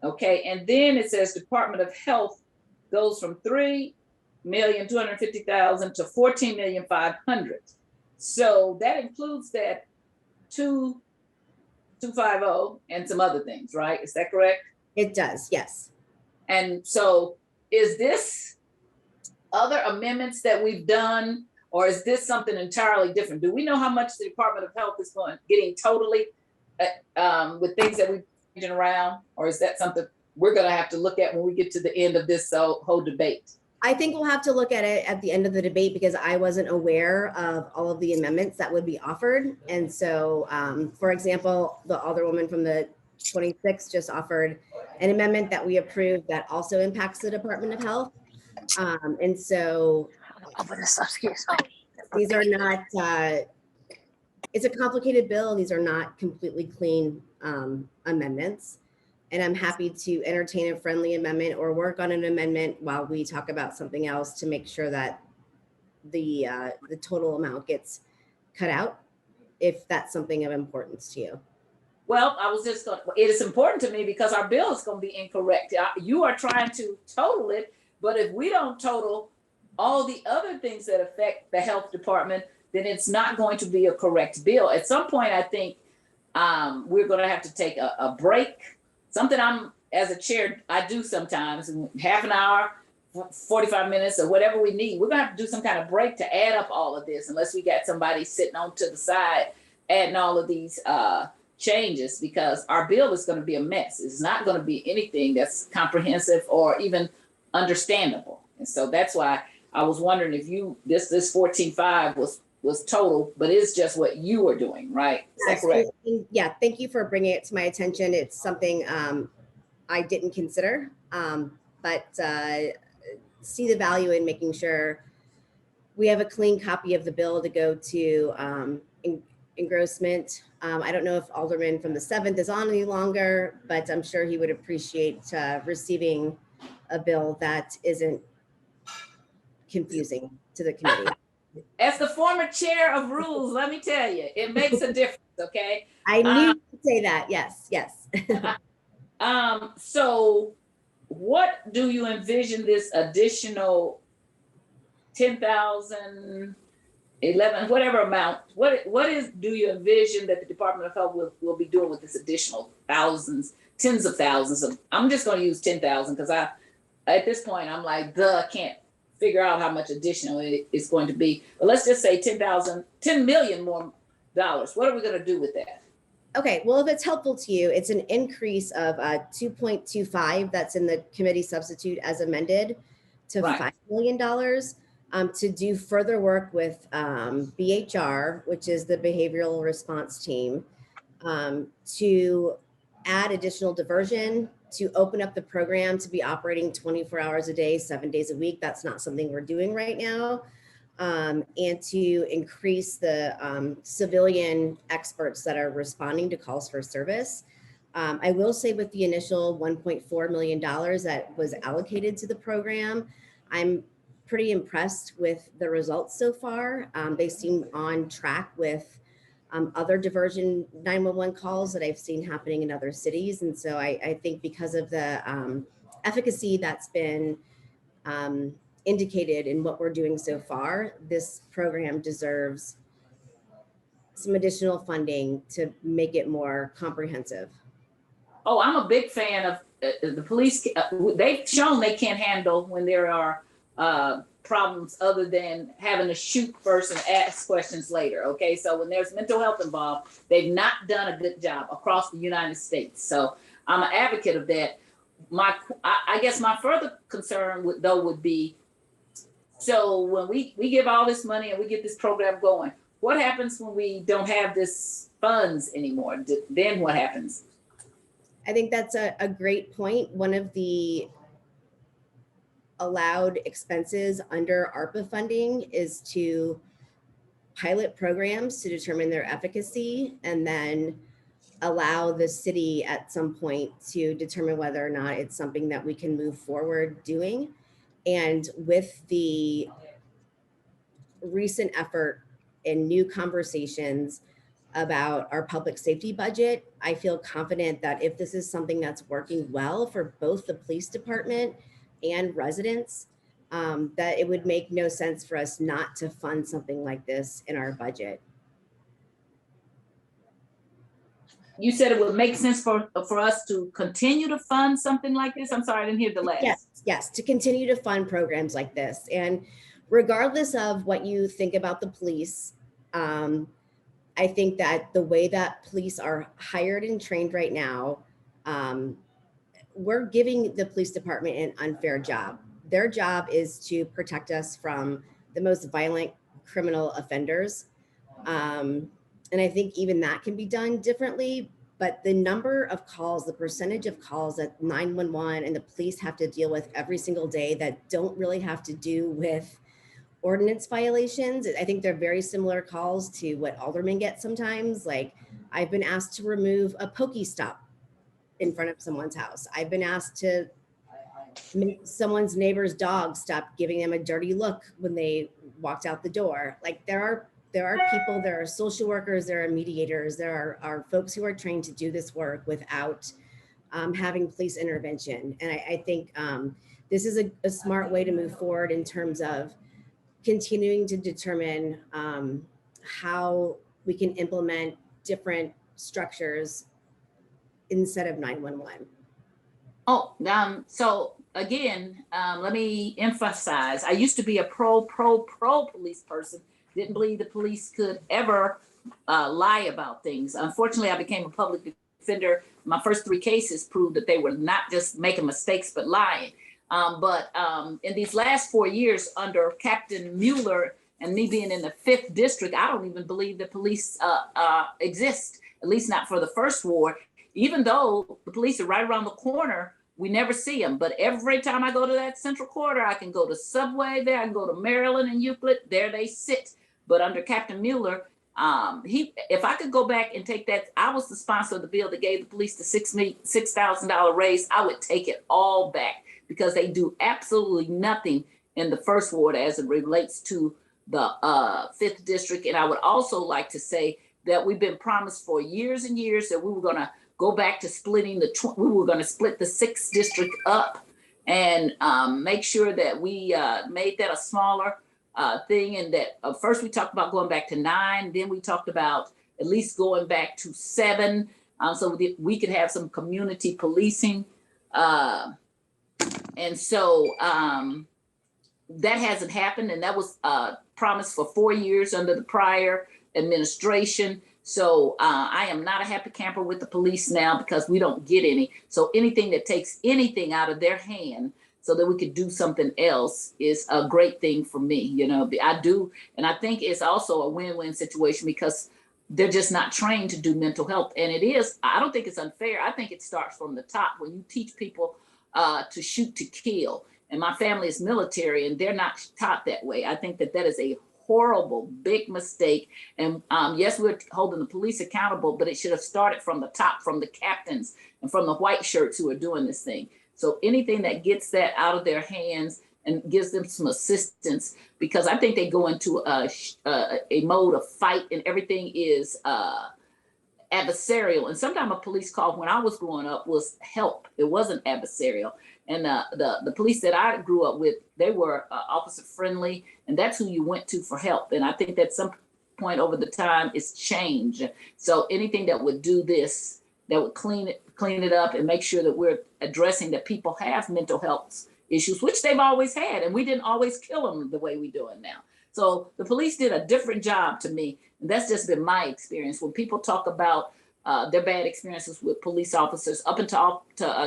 Okay, and then it says Department of Health goes from 3,250,000 to 14,500,000. So that includes that 250 and some other things, right? Is that correct? It does, yes. And so is this other amendments that we've done, or is this something entirely different? Do we know how much the Department of Health is getting totally with things that we're changing around? Or is that something we're gonna have to look at when we get to the end of this whole debate? I think we'll have to look at it at the end of the debate because I wasn't aware of all of the amendments that would be offered. And so, for example, the Alderwoman from the 26th just offered an amendment that we approved that also impacts the Department of Health. And so these are not, it's a complicated bill. These are not completely clean amendments. And I'm happy to entertain a friendly amendment or work on an amendment while we talk about something else to make sure that the total amount gets cut out, if that's something of importance to you. Well, I was just going, it is important to me because our bill is going to be incorrect. You are trying to total it, but if we don't total all the other things that affect the health department, then it's not going to be a correct bill. At some point, I think we're going to have to take a break. Something I'm, as a chair, I do sometimes, half an hour, 45 minutes, or whatever we need. We're gonna have to do some kind of break to add up all of this, unless we got somebody sitting on to the side adding all of these changes, because our bill is gonna be a mess. It's not gonna be anything that's comprehensive or even understandable. And so that's why I was wondering if this 14.5 was total, but it's just what you were doing, right? Is that correct? Yeah, thank you for bringing it to my attention. It's something I didn't consider, but see the value in making sure we have a clean copy of the bill to go to engrossment. I don't know if Alderman from the 7th is on any longer, but I'm sure he would appreciate receiving a bill that isn't confusing to the committee. As the former chair of rules, let me tell you, it makes a difference, okay? I knew you'd say that, yes, yes. So what do you envision this additional 10,000, 11, whatever amount, do you envision that the Department of Health will be doing with this additional thousands, tens of thousands of, I'm just gonna use 10,000 because at this point, I'm like, I can't figure out how much additional it's going to be. But let's just say 10 million more dollars. What are we gonna do with that? Okay, well, if it's helpful to you, it's an increase of 2.25 that's in the committee substitute as amended to $5 million to do further work with BHR, which is the Behavioral Response Team, to add additional diversion, to open up the program to be operating 24 hours a day, 7 days a week. That's not something we're doing right now. And to increase the civilian experts that are responding to calls for service. I will say with the initial $1.4 million that was allocated to the program, I'm pretty impressed with the results so far. They seem on track with other diversion 911 calls that I've seen happening in other cities. And so I think because of the efficacy that's been indicated in what we're doing so far, this program deserves some additional funding to make it more comprehensive. Oh, I'm a big fan of the police. They've shown they can't handle when there are problems other than having to shoot first and ask questions later. Okay, so when there's mental health involved, they've not done a good job across the United States. So I'm an advocate of that. I guess my further concern would be, so when we give all this money and we get this program going, what happens when we don't have this funds anymore? Then what happens? I think that's a great point. One of the allowed expenses under ARPA funding is to pilot programs to determine their efficacy and then allow the city at some point to determine whether or not it's something that we can move forward doing. And with the recent effort and new conversations about our public safety budget, I feel confident that if this is something that's working well for both the police department and residents, that it would make no sense for us not to fund something like this in our budget. You said it would make sense for us to continue to fund something like this? I'm sorry, I didn't hear the last. Yes, to continue to fund programs like this. And regardless of what you think about the police, I think that the way that police are hired and trained right now, we're giving the police department an unfair job. Their job is to protect us from the most violent criminal offenders. And I think even that can be done differently, but the number of calls, the percentage of calls that 911 and the police have to deal with every single day that don't really have to do with ordinance violations. I think they're very similar calls to what aldermen get sometimes. Like, I've been asked to remove a Pokestop in front of someone's house. I've been asked to make someone's neighbor's dog stop giving them a dirty look when they walked out the door. Like, there are people, there are social workers, there are mediators, there are folks who are trained to do this work without having police intervention. And I think this is a smart way to move forward in terms of continuing to determine how we can implement different structures instead of 911. Oh, so again, let me emphasize, I used to be a pro police person. Didn't believe the police could ever lie about things. Unfortunately, I became a public defender. My first 3 cases proved that they were not just making mistakes, but lying. But in these last 4 years under Captain Mueller and me being in the 5th district, I don't even believe that police exist, at least not for the 1st ward. Even though the police are right around the corner, we never see them. But every time I go to that central corridor, I can go to Subway there, I can go to Maryland and Euclid, there they sit. But under Captain Mueller, if I could go back and take that, I was the sponsor of the bill that gave the police the $6,000 raise, I would take it all back, because they do absolutely nothing in the 1st ward as it relates to the 5th district. And I would also like to say that we've been promised for years and years that we were gonna go back to splitting we were gonna split the 6th district up and make sure that we made that a smaller thing. And that first we talked about going back to 9, then we talked about at least going back to 7, so that we could have some community policing. And so that hasn't happened, and that was promised for 4 years under the prior administration. So I am not a happy camper with the police now, because we don't get any. So anything that takes anything out of their hand so that we could do something else is a great thing for me. You know, I do. And I think it's also a win-win situation, because they're just not trained to do mental health. And it is, I don't think it's unfair. I think it starts from the top when you teach people to shoot to kill. And my family is military, and they're not taught that way. I think that is a horrible, big mistake. And yes, we're holding the police accountable, but it should have started from the top, from the captains and from the white shirts who are doing this thing. So anything that gets that out of their hands and gives them some assistance, because I think they go into a mode of fight, and everything is adversarial. And sometimes a police call when I was growing up was help. It wasn't adversarial. And the police that I grew up with, they were officer friendly, and that's who you went to for help. And I think that some point over the time it's changed. So anything that would do this, that would clean it up and make sure that we're addressing that people have mental health issues, which they've always had, and we didn't always kill them the way we do it now. So the police did a different job to me. And that's just been my experience. When people talk about their bad experiences with police officers, up until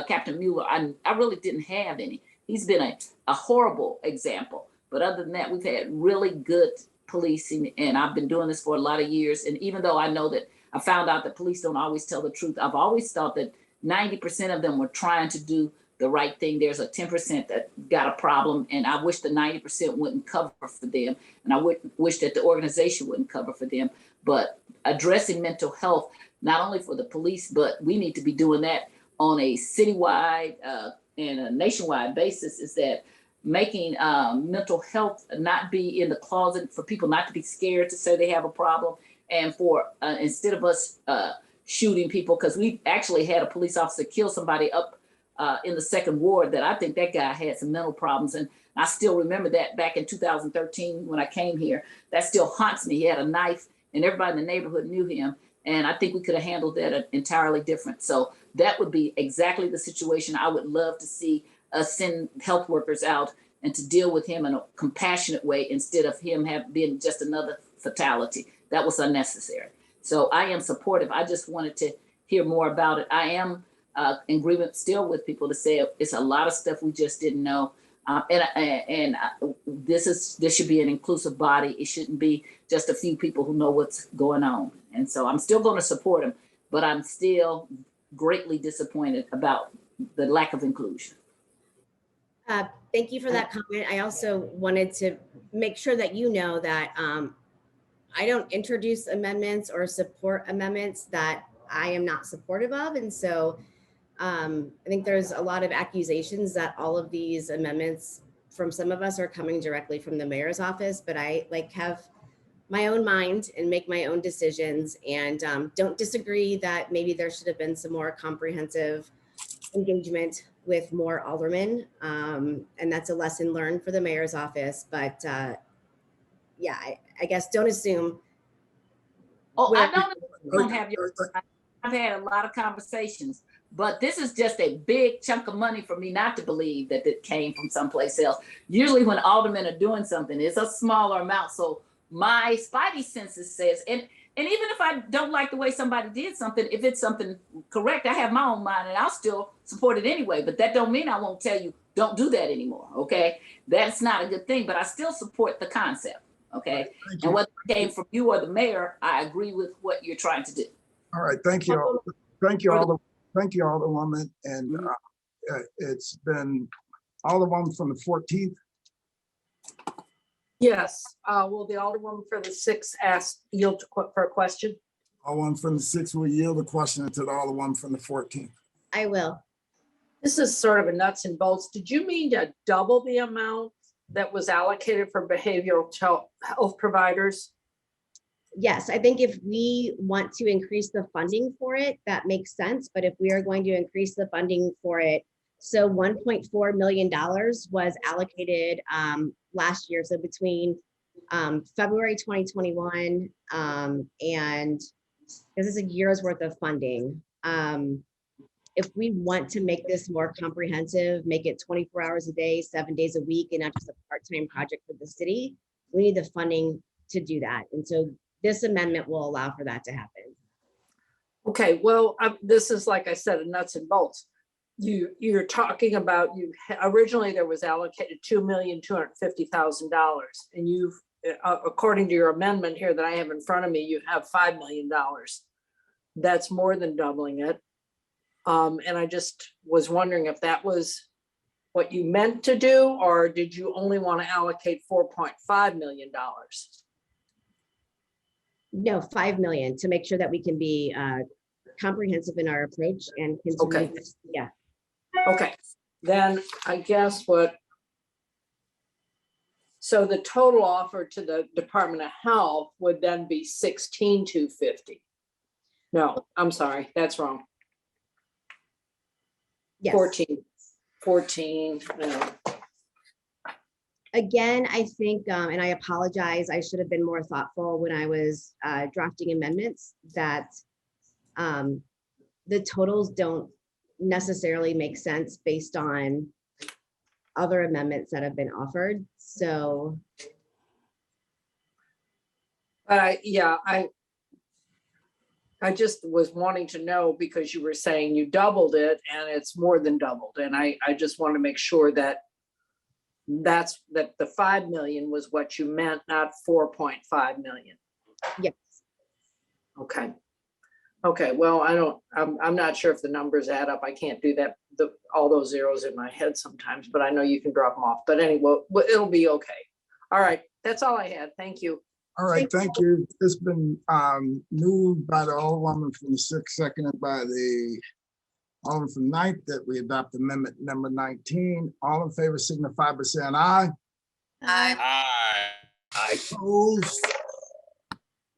Captain Mueller, I really didn't have any. He's been a horrible example. But other than that, we've had really good policing, and I've been doing this for a lot of years. And even though I know that I found out that police don't always tell the truth, I've always thought that 90% of them were trying to do the right thing. There's a 10% that got a problem, and I wish the 90% wouldn't cover for them. And I wish that the organization wouldn't cover for them. But addressing mental health, not only for the police, but we need to be doing that on a citywide and a nationwide basis, is that making mental health not be in the closet, for people not to be scared to say they have a problem, and for instead of us shooting people, because we actually had a police officer kill somebody up in the second ward that I think that guy had some mental problems. And I still remember that back in 2013 when I came here. That still haunts me. He had a knife and everybody in the neighborhood knew him. And I think we could have handled that entirely different. So that would be exactly the situation I would love to see us send health workers out and to deal with him in a compassionate way instead of him being just another fatality. That was unnecessary. So I am supportive. I just wanted to hear more about it. I am in agreement still with people to say it's a lot of stuff we just didn't know. This should be an inclusive body. It shouldn't be just a few people who know what's going on. And so I'm still going to support him, but I'm still greatly disappointed about the lack of inclusion. Thank you for that comment. I also wanted to make sure that you know that I don't introduce amendments or support amendments that I am not supportive of. And so I think there's a lot of accusations that all of these amendments from some of us are coming directly from the mayor's office, but I have my own mind and make my own decisions, and don't disagree that maybe there should have been some more comprehensive engagement with more aldermen. And that's a lesson learned for the mayor's office, but yeah, I guess don't assume. Oh, I don't have your, I've had a lot of conversations, but this is just a big chunk of money for me not to believe that it came from someplace else. Usually when aldermen are doing something, it's a smaller amount. So my spidey senses says, and even if I don't like the way somebody did something, if it's something correct, I have my own mind and I'll still support it anyway. But that don't mean I won't tell you, don't do that anymore, okay? That's not a good thing, but I still support the concept, okay? And whether it came from you or the mayor, I agree with what you're trying to do. All right, thank you all. Thank you all. Thank you, Alderwoman. And it's been Alderwoman from the 14th. Yes, will the Alderwoman for the 6th yield for a question? Alderwoman from the 6th will yield the question to the Alderwoman from the 14th. I will. This is sort of a nuts and bolts. Did you mean to double the amount that was allocated for behavioral health providers? Yes, I think if we want to increase the funding for it, that makes sense. But if we are going to increase the funding for it, so $1.4 million was allocated last year. So between February 2021 and this is a year's worth of funding. If we want to make this more comprehensive, make it 24 hours a day, 7 days a week, and not just a part-time project for the city, we need the funding to do that. And so this amendment will allow for that to happen. Okay, well, this is, like I said, a nuts and bolts. You're talking about, originally there was allocated $2,250,000, and you've, according to your amendment here that I have in front of me, you have $5 million. That's more than doubling it. And I just was wondering if that was what you meant to do, or did you only want to allocate $4.5 million? No, 5 million to make sure that we can be comprehensive in our approach and continue. Okay. Yeah. Okay, then I guess so the total offer to the Department of Health would then be $16,250. No, I'm sorry, that's wrong. Yes. 14. No. Again, I think, and I apologize, I should have been more thoughtful when I was drafting amendments, that the totals don't necessarily make sense based on other amendments that have been offered. So. I just was wanting to know, because you were saying you doubled it and it's more than doubled. And I just want to make sure that the 5 million was what you meant, not 4.5 million. Yes. Okay. Okay, well, I'm not sure if the numbers add up. I can't do that, all those zeros in my head sometimes, but I know you can drop them off. But anyway, it'll be okay. All right, that's all I had. Thank you. All right, thank you. It's been moved by the Alderwoman from the 6th, seconded by the Alderman from the 9th, that we adopt amendment number 19. All in favor signify by saying aye. Aye. Opposed?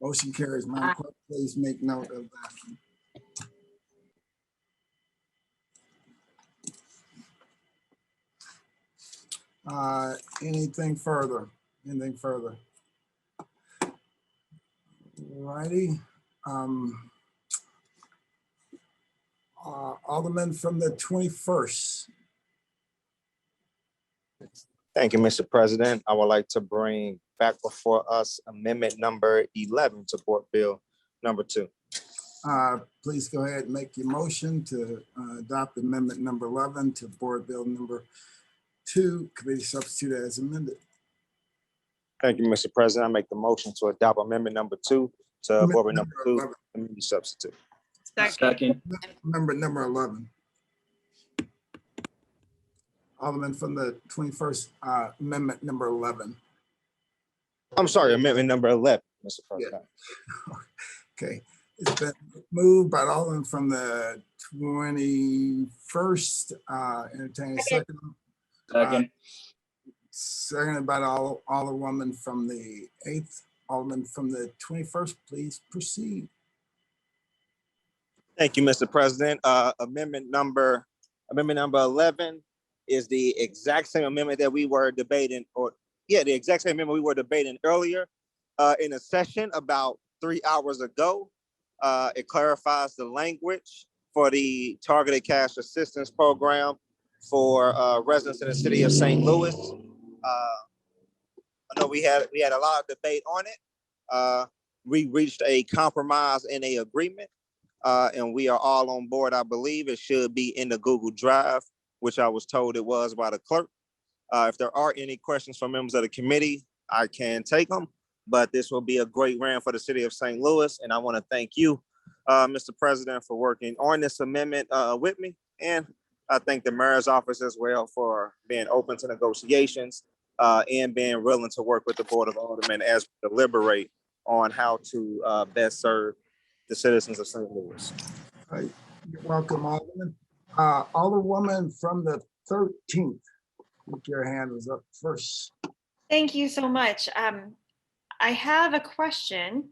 Motion carries. Madam Clerk, please make note of that. Anything further? Anything further? Righty. Alderman from the 21st. Thank you, Mr. President. I would like to bring back before us amendment number 11 to Board Bill number 2. Please go ahead and make your motion to adopt amendment number 11 to Board Bill number 2, committee substitute as amended. Thank you, Mr. President. I make the motion to adopt amendment number 2 to Board Bill number 2, committee substitute. Second. Amendment number 11. Alderman from the 21st, amendment number 11. I'm sorry, amendment number 11, Mr. President. Yeah. Okay, it's been moved by Alderman from the 21st. Entertain a second. Second. Seconded by Alderwoman from the 8th. Alderman from the 21st, please proceed. Thank you, Mr. President. Amendment number 11 is the exact same amendment that we were debating, the exact same amendment we were debating earlier in a session about 3 hours ago. It clarifies the language for the targeted cash assistance program for residents in the city of St. Louis. I know we had a lot of debate on it. We reached a compromise and a agreement, and we are all on board. I believe it should be in the Google Drive, which I was told it was by the clerk. If there are any questions from members of the committee, I can take them, but this will be a great round for the city of St. Louis. And I want to thank you, Mr. President, for working on this amendment with me. And I thank the mayor's office as well for being open to negotiations and being willing to work with the Board of Aldermen as we deliberate on how to best serve the citizens of St. Louis. All right. You're welcome, Alderman. Alderwoman from the 13th. I think your hand was up first. Thank you so much. I have a question.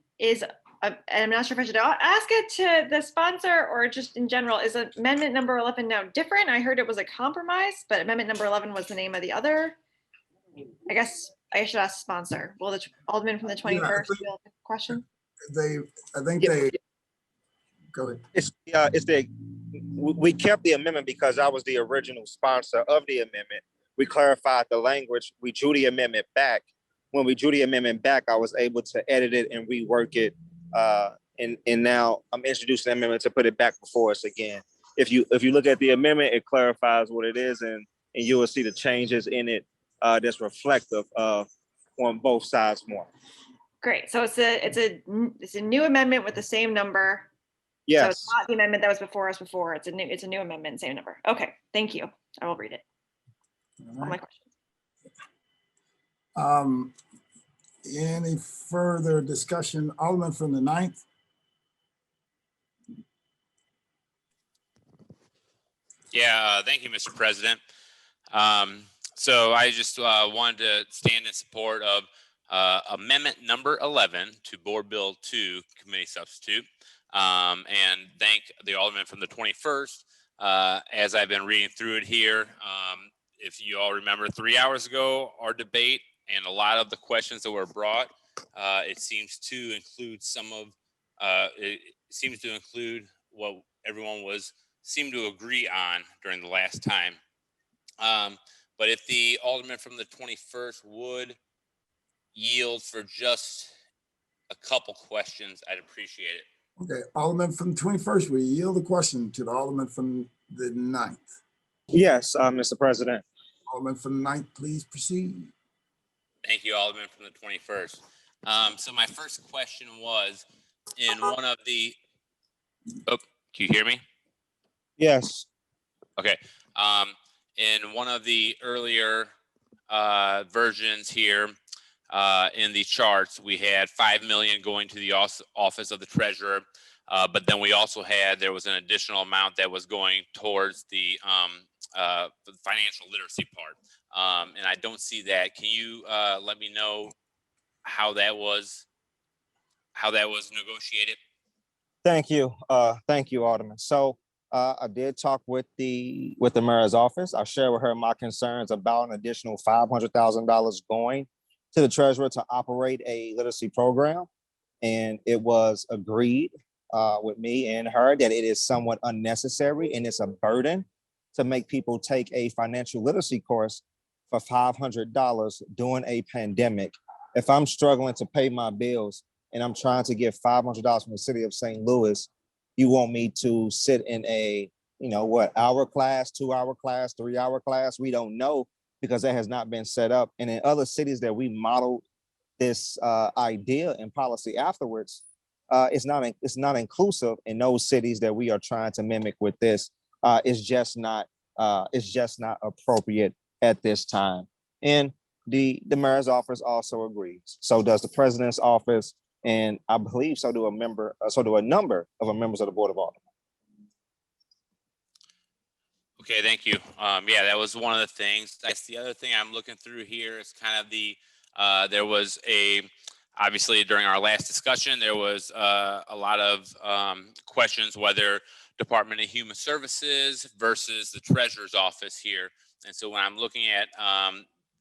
I'm not sure if I should ask it to the sponsor or just in general. Is amendment number 11 now different? I heard it was a compromise, but amendment number 11 was the name of the other. I guess I should ask the sponsor. Will the Alderman from the 21st field the question? I think they go ahead. We kept the amendment because I was the original sponsor of the amendment. We clarified the language. We drew the amendment back. When we drew the amendment back, I was able to edit it and rework it. And now I'm introducing the amendment to put it back before us again. If you look at the amendment, it clarifies what it is, and you will see the changes in it that's reflective of on both sides more. Great. So it's a new amendment with the same number. Yes. So it's not the amendment that was before us before. It's a new amendment, same number. Okay. Thank you. I will read it. All my questions. Any further discussion? Alderman from the 9th. Yeah, thank you, Mr. President. So I just wanted to stand in support of amendment number 11 to Board Bill 2, committee substitute, and thank the Alderman from the 21st. As I've been reading through it here, if you all remember 3 hours ago, our debate and a lot of the questions that were brought, it seems to include what everyone seemed to agree on during the last time. But if the Alderman from the 21st would yield for just a couple questions, I'd appreciate it. Okay, Alderman from the 21st, we yield the question to the Alderman from the 9th. Yes, Mr. President. Alderman from the 9th, please proceed. Thank you, Alderman from the 21st. So my first question was in one of the, can you hear me? Yes. Okay. In one of the earlier versions here in the charts, we had $5 million going to the office of the treasurer, But then we also there was an additional amount that was going towards the financial literacy part. And I don't see that. Can you let me know how that was negotiated? Thank you. Thank you, Alderman. So I did talk with the mayor's office. I shared with her my concerns about an additional $500,000 going to the treasurer to operate a literacy program. And it was agreed with me and her that it is somewhat unnecessary and it's a burden to make people take a financial literacy course for $500 during a pandemic. If I'm struggling to pay my bills and I'm trying to get $500 from the city of St. Louis, you want me to sit in a, hour class, 2-hour class, 3-hour class? We don't know because that has not been set up. And in other cities that we modeled this idea and policy afterwards, it's not inclusive in those cities that we are trying to mimic with this. It's just not appropriate at this time. And the mayor's office also agrees. So does the president's office, and I believe so do a number of members of the Board of Aldermen. Okay, thank you. Yeah, that was one of the things. That's the other thing I'm looking through here is kind of there was obviously during our last discussion, there was a lot of questions whether Department of Human Services versus the Treasurer's Office here. And so when I'm looking at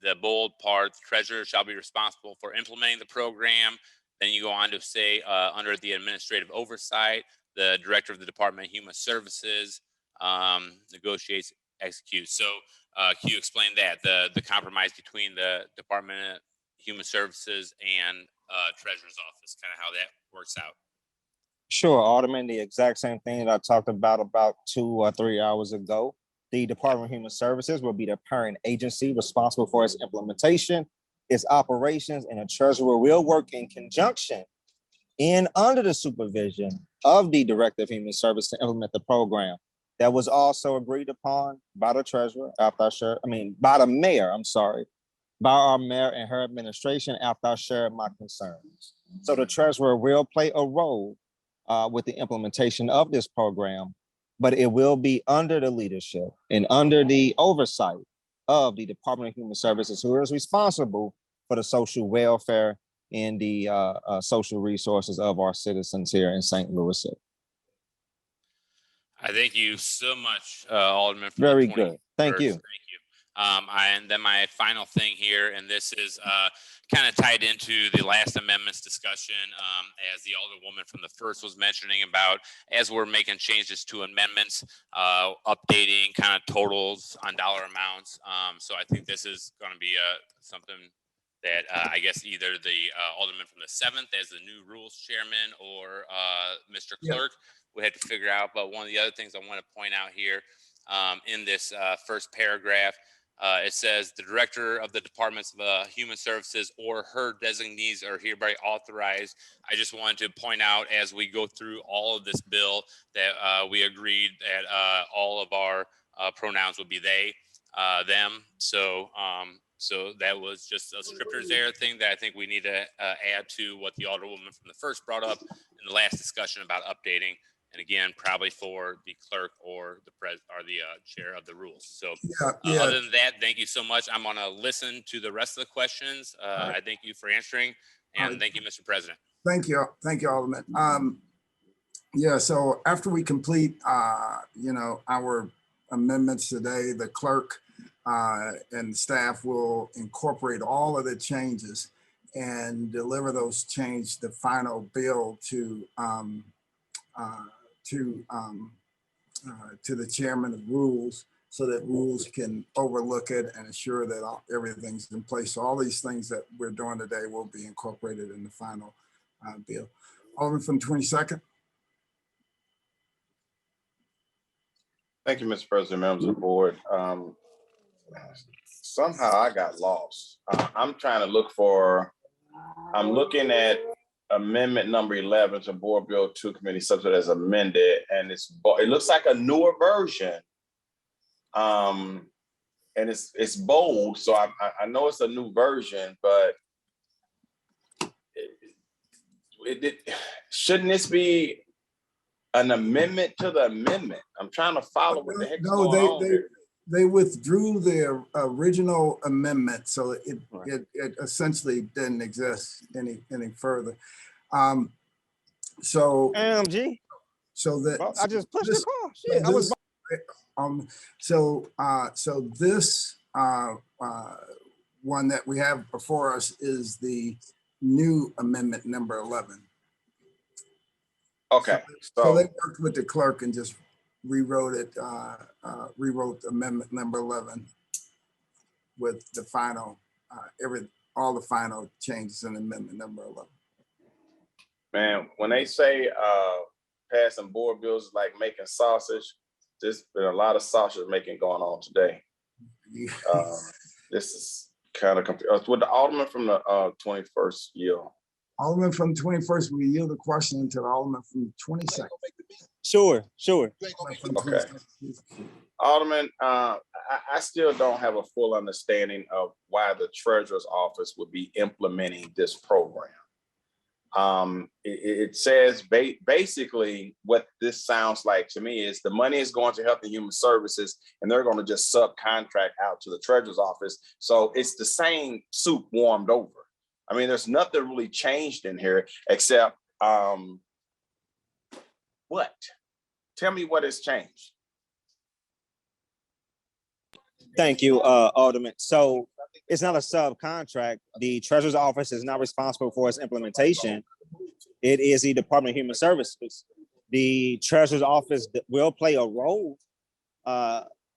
the bold part, the Treasurer shall be responsible for implementing the program. Then you go on to say under the administrative oversight, the Director of the Department of Human Services negotiates, executes. So can you explain that, the compromise between the Department of Human Services and Treasurer's Office, kind of how that works out? Sure, Alderman, the exact same thing that I talked about 2 or 3 hours ago. The Department of Human Services will be the parent agency responsible for its implementation, its operations, and the treasurer will work in conjunction and under the supervision of the Director of Human Services to implement the program. That was also agreed upon by the treasurer by the mayor, by our mayor and her administration after I shared my concerns. So the treasurer will play a role with the implementation of this program, but it will be under the leadership and under the oversight of the Department of Human Services, who is responsible for the social welfare and the social resources of our citizens here in St. Louis. I thank you so much, Alderman. Very good. Thank you. Thank you. And then my final thing here, and this is kind of tied into the last amendments discussion, as the Alderwoman from the first was mentioning about, as we're making changes to amendments, updating kind of totals on dollar amounts. So I think this is going to be something that I guess either the Alderman from the 7th as the new rules chairman or Mr. Clerk would have to figure out. But one of the other things I want to point out here in this first paragraph, it says the director of the Departments of Human Services or her designees are hereby authorized. I just wanted to point out as we go through all of this bill that we agreed that all of our pronouns would be they, them. So that was just a scripters error thing that I think we need to add to what the Alderwoman from the first brought up in the last discussion about updating. And again, probably for the clerk or the chair of the rules. So other than that, thank you so much. I'm going to listen to the rest of the questions. I thank you for answering, and thank you, Mr. President. Thank you, Alderman. So after we complete, our amendments today, the clerk and staff will incorporate all of the changes and deliver those changes, the final bill to the chairman of rules, so that rules can overlook it and ensure that everything's in place. So all these things that we're doing today will be incorporated in the final bill. Alderman from 22nd. Thank you, Mr. President, members of the board. Somehow I got lost. I'm looking at amendment number 11 to Board Bill 2 Committee Subject as amended, and it looks like a newer version. And it's bold, so I know it's a new version, but shouldn't this be An amendment to the amendment. I'm trying to follow what the heck's No, going on here. they withdrew their original amendment, so it essentially didn't exist any further. So MG. So that Well, I just pushed this, the car. Shit, I was. so this one that we have before us is the new amendment number 11. Okay, So they worked with the clerk and just rewrote it, rewrote amendment number 11 with the final, all the final changes in amendment number 11. Man, when they say passing board bills is like making sausage, there's been a lot of sausage making going on today. This is kind of confusing. With the Alderman from the 21st yield. Alderman from 21st, we yield the question to the Alderman from 22nd. Sure. Okay. Alderman, I still don't have a full understanding of why the Treasurer's Office would be implementing this program. It says basically what this sounds like to me is the money is going to Health and Human Services and they're going to just subcontract out to the Treasurer's Office. So it's the same soup warmed over. I mean, there's nothing really changed in here except what? Tell me what has changed. Thank you, Alderman. So it's not a subcontract. The Treasurer's Office is not responsible for its implementation. It is the Department of Human Services. The Treasurer's Office will play a role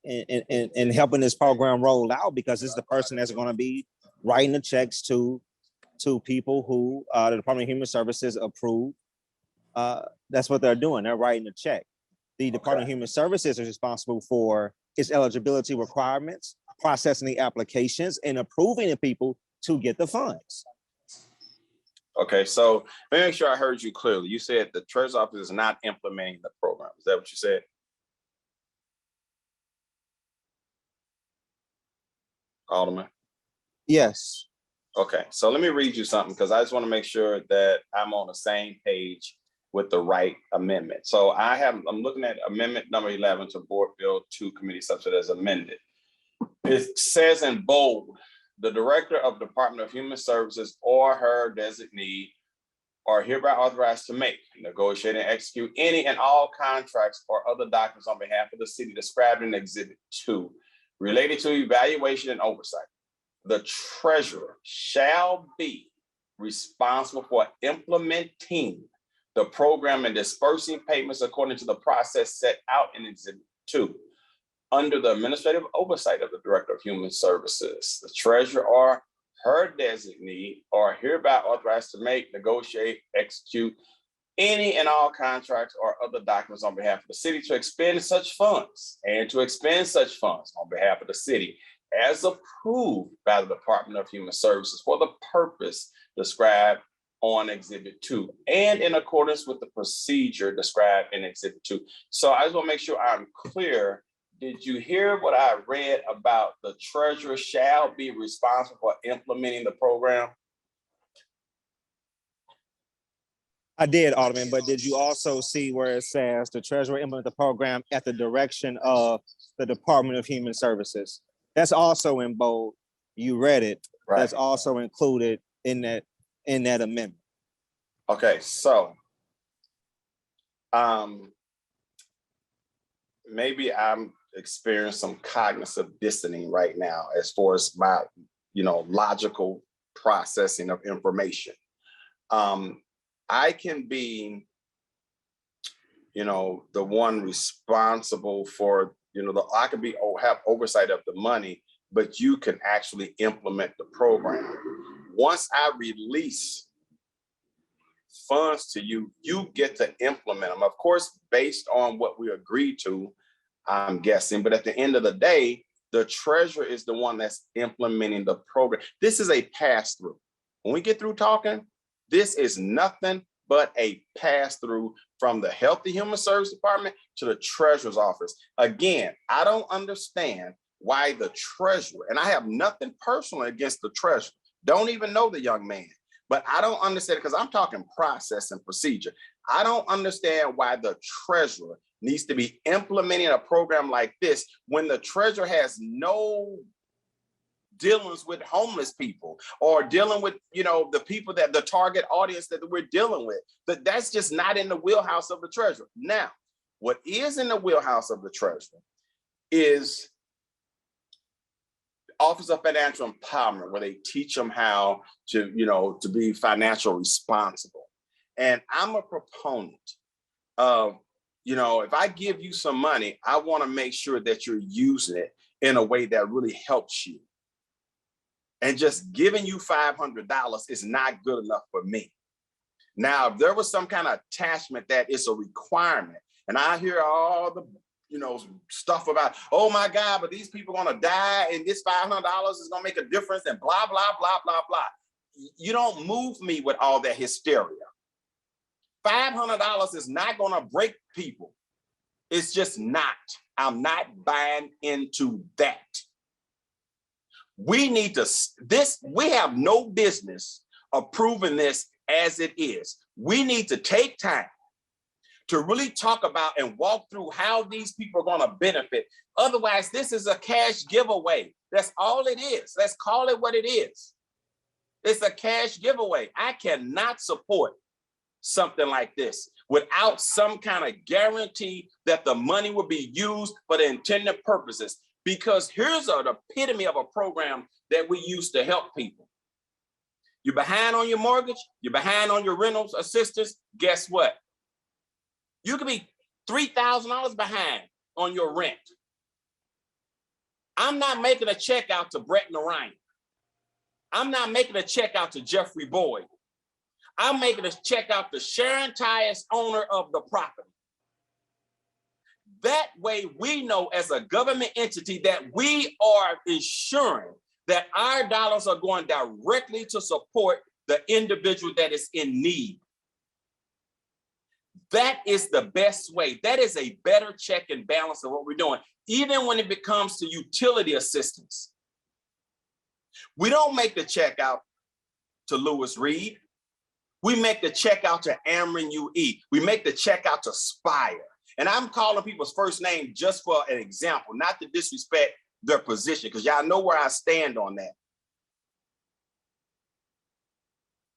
in helping this program roll out because it's the person that's going to be writing the checks to people who the Department of Human Services approve. That's what they're doing. They're writing the check. The Department of Human Services is responsible for its eligibility requirements, processing the applications, and approving the people to get the funds. Okay, so let me make sure I heard you clearly. You said the Treasurer's Office is not implementing the program. Is that what you said? Alderman? Yes. Okay, so let me read you something because I just want to make sure that I'm on the same page with the right amendment. So I'm looking at amendment number 11 to Board Bill 2 Committee Substitute as amended. It says in bold, the Director of the Department of Human Services or her designee are hereby authorized to make, negotiate, and execute any and all contracts or other documents on behalf of the city described in Exhibit 2 related to evaluation and oversight. The Treasurer shall be responsible for implementing the program and dispersing payments according to the process set out in Exhibit 2 under the administrative oversight of the Director of Human Services. The Treasurer or her designee are hereby authorized to make, negotiate, execute any and all contracts or other documents on behalf of the city to expend such funds and to expend such funds on behalf of the city as approved by the Department of Human Services for the purpose described on Exhibit 2 and in accordance with the procedure described in Exhibit 2. So I just want to make sure I'm clear. Did you hear what I read about the Treasurer shall be responsible for implementing the program? I did, Alderman, but did you also see where it says the Treasurer implement the program at the direction of the Department of Human Services? That's also in bold. You read it. Right. That's also included in that amendment. Okay, so maybe I'm experiencing some cognitive dissonance right now as far as my, logical processing of information. I can be, the one responsible for, I could have oversight of the money, but you can actually implement the program. Once I release funds to you, you get to implement them. Of course, based on what we agreed to, I'm guessing, but at the end of the day, the Treasurer is the one that's implementing the program. This is a pass-through. When we get through talking, this is nothing but a pass-through from the Health and Human Services Department to the Treasurer's Office. Again, I don't understand why the Treasurer, and I have nothing personal against the Treasurer, don't even know the young man, but I don't understand because I'm talking process and procedure. I don't understand why the treasurer needs to be implementing a program like this when the treasurer has no dealings with homeless people or dealing with, the people that the target audience that we're dealing with. That's just not in the wheelhouse of the treasurer. Now, what is in the wheelhouse of the treasurer is Office of Financial Empowerment, where they teach them how to, to be financially responsible. And I'm a proponent of, if I give you some money, I want to make sure that you're using it in a way that really helps you. And just giving you $500 is not good enough for me. Now, if there was some kind of attachment that is a requirement, and I hear all the stuff about, oh my God, but these people are gonna die and this $500 is gonna make a difference and blah, blah, blah, blah, blah. You don't move me with all that hysteria. $500 is not gonna break people. It's just not. I'm not buying into that. We need to, we have no business approving this as it is. We need to take time to really talk about and walk through how these people are going to benefit. Otherwise, this is a cash giveaway. That's all it is. Let's call it what it is. It's a cash giveaway. I cannot support something like this without some kind of guarantee that the money will be used for the intended purposes. Because here's an epitome of a program that we use to help people. You're behind on your mortgage, you're behind on your rental assistance. Guess what? You could be $3,000 behind on your rent. I'm not making a check out to Brett Narayan. I'm not making a check out to Jeffrey Boyd. I'm making a check out to Sharon Tyus, owner of the property. That way we know as a government entity that we are ensuring that our dollars are going directly to support the individual that is in need. That is the best way. That is a better check and balance of what we're doing, even when it comes to utility assistance. We don't make the check out to Lewis Reed. We make the check out to Ameren UE. We make the check out to Spire. And I'm calling people's first name just for an example, not to disrespect their position, because y'all know where I stand on that.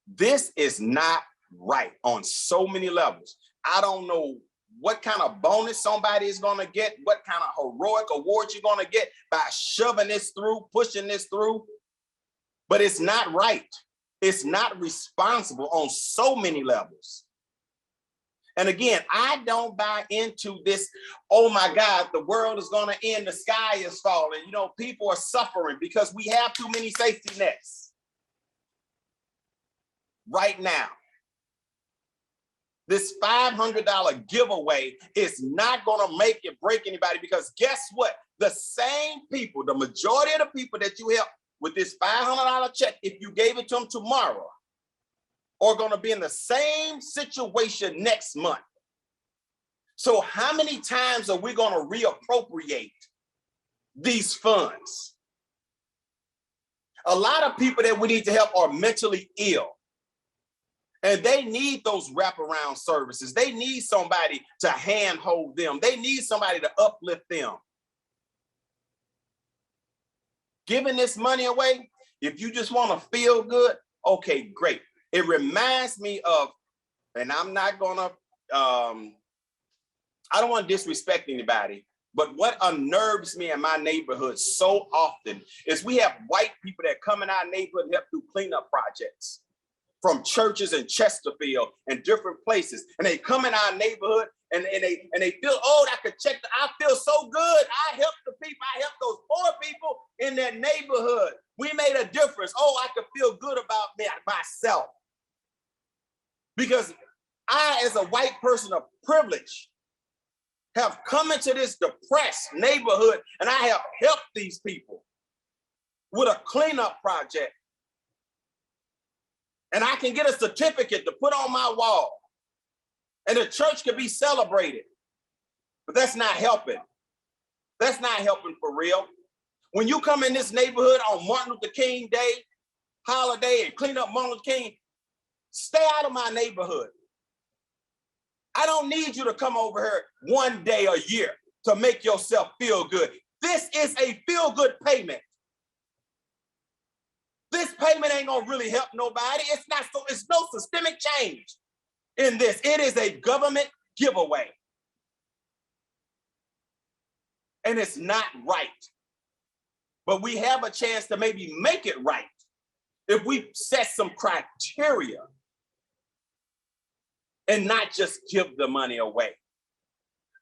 This is not right on so many levels. I don't know what kind of bonus somebody is going to get, what kind of heroic award you're going to get by shoving this through, pushing this through, but it's not right. It's not responsible on so many levels. And again, I don't buy into this, oh my God, the world is going to end, the sky is falling. People are suffering because we have too many safety nets right now. This $500 giveaway is not going to make it break anybody, because guess what? The same people, the majority of the people that you help with this $500 check, if you gave it to them tomorrow, are going to be in the same situation next month. So how many times are we going to reappropriate these funds? A lot of people that we need to help are mentally ill. And they need those wraparound services. They need somebody to handhold them. They need somebody to uplift them. Giving this money away, if you just want to feel good, okay, great. It reminds me of, and I'm not gonna, I don't want to disrespect anybody, but what unnerves me in my neighborhood so often is we have white people that come in our neighborhood and help do cleanup projects from churches in Chesterfield and different places. And they come in our neighborhood and they feel, oh, I could check, I feel so good. I helped the people, I helped those poor people in that neighborhood. We made a difference. Oh, I could feel good about myself. Because I, as a white person of privilege, have come into this depressed neighborhood and I have helped these people with a cleanup project. And I can get a certificate to put on my wall. And the church can be celebrated. But that's not helping. That's not helping for real. When you come in this neighborhood on Martin Luther King Day, holiday, and clean up Martin Luther King, stay out of my neighborhood. I don't need you to come over here one day a year to make yourself feel good. This is a feel-good payment. This payment ain't gonna really help nobody. It's no systemic change in this. It is a government giveaway. And it's not right. But we have a chance to maybe make it right if we set some criteria and not just give the money away.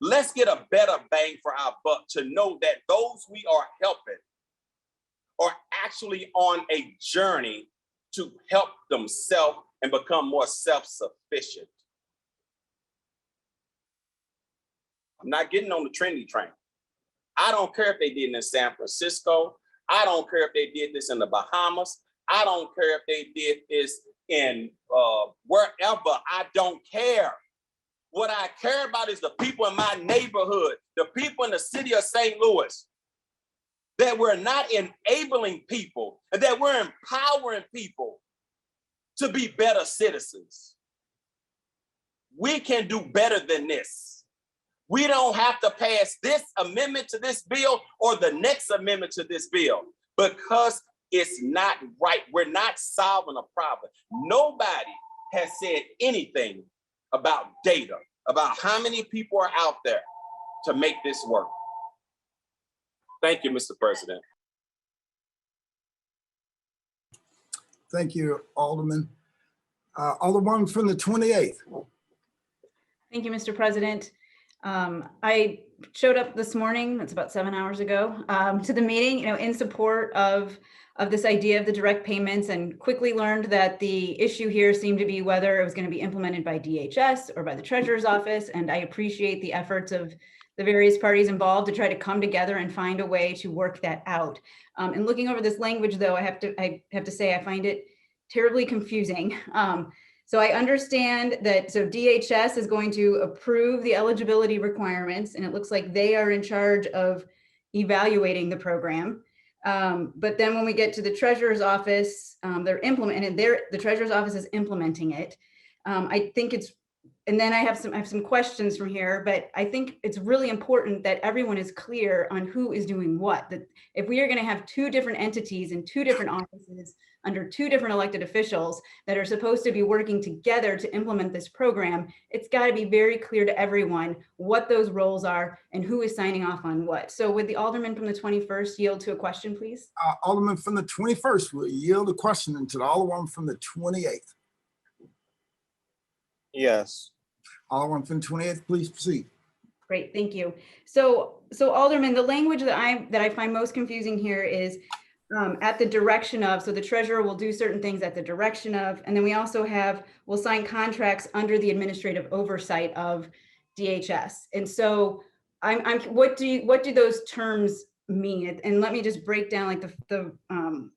Let's get a better bang for our buck to know that those we are helping are actually on a journey to help themselves and become more self-sufficient. I'm not getting on the trendy train. I don't care if they did it in San Francisco. I don't care if they did this in the Bahamas. I don't care if they did this in wherever. I don't care. What I care about is the people in my neighborhood, the people in the city of St. Louis, that we're not enabling people, and that we're empowering people to be better citizens. We can do better than this. We don't have to pass this amendment to this bill or the next amendment to this bill because it's not right. We're not solving a problem. Nobody has said anything about data, about how many people are out there to make this work. Thank you, Mr. President. Thank you, Alderman. Alderman from the 28th. Thank you, Mr. President. I showed up this morning, that's about 7 hours ago, to the meeting, in support of this idea of the direct payments, and quickly learned that the issue here seemed to be whether it was going to be implemented by DHS or by the Treasurer's Office. And I appreciate the efforts of the various parties involved to try to come together and find a way to work that out. And looking over this language, though, I have to say I find it terribly confusing. So I understand that, so DHS is going to approve the eligibility requirements, and it looks like they are in charge of evaluating the program. But then when we get to the Treasurer's Office, the Treasurer's Office is implementing it. I think it's, and then I have some questions from here, but I think it's really important that everyone is clear on who is doing what. That if we are going to have two different entities in two different offices under two different elected officials that are supposed to be working together to implement this program, it's got to be very clear to everyone what those roles are and who is signing off on what. So would the Alderman from the 21st yield to a question, please? Alderman from the 21st will yield a question to the Alderman from the 28th. Yes. Alderman from the 28th, please proceed. Great, thank you. So Alderman, the language that I find most confusing here is at the direction of, so the treasurer will do certain things at the direction of, and then we also we'll sign contracts under the administrative oversight of DHS. And so what do those terms mean? And let me just break down like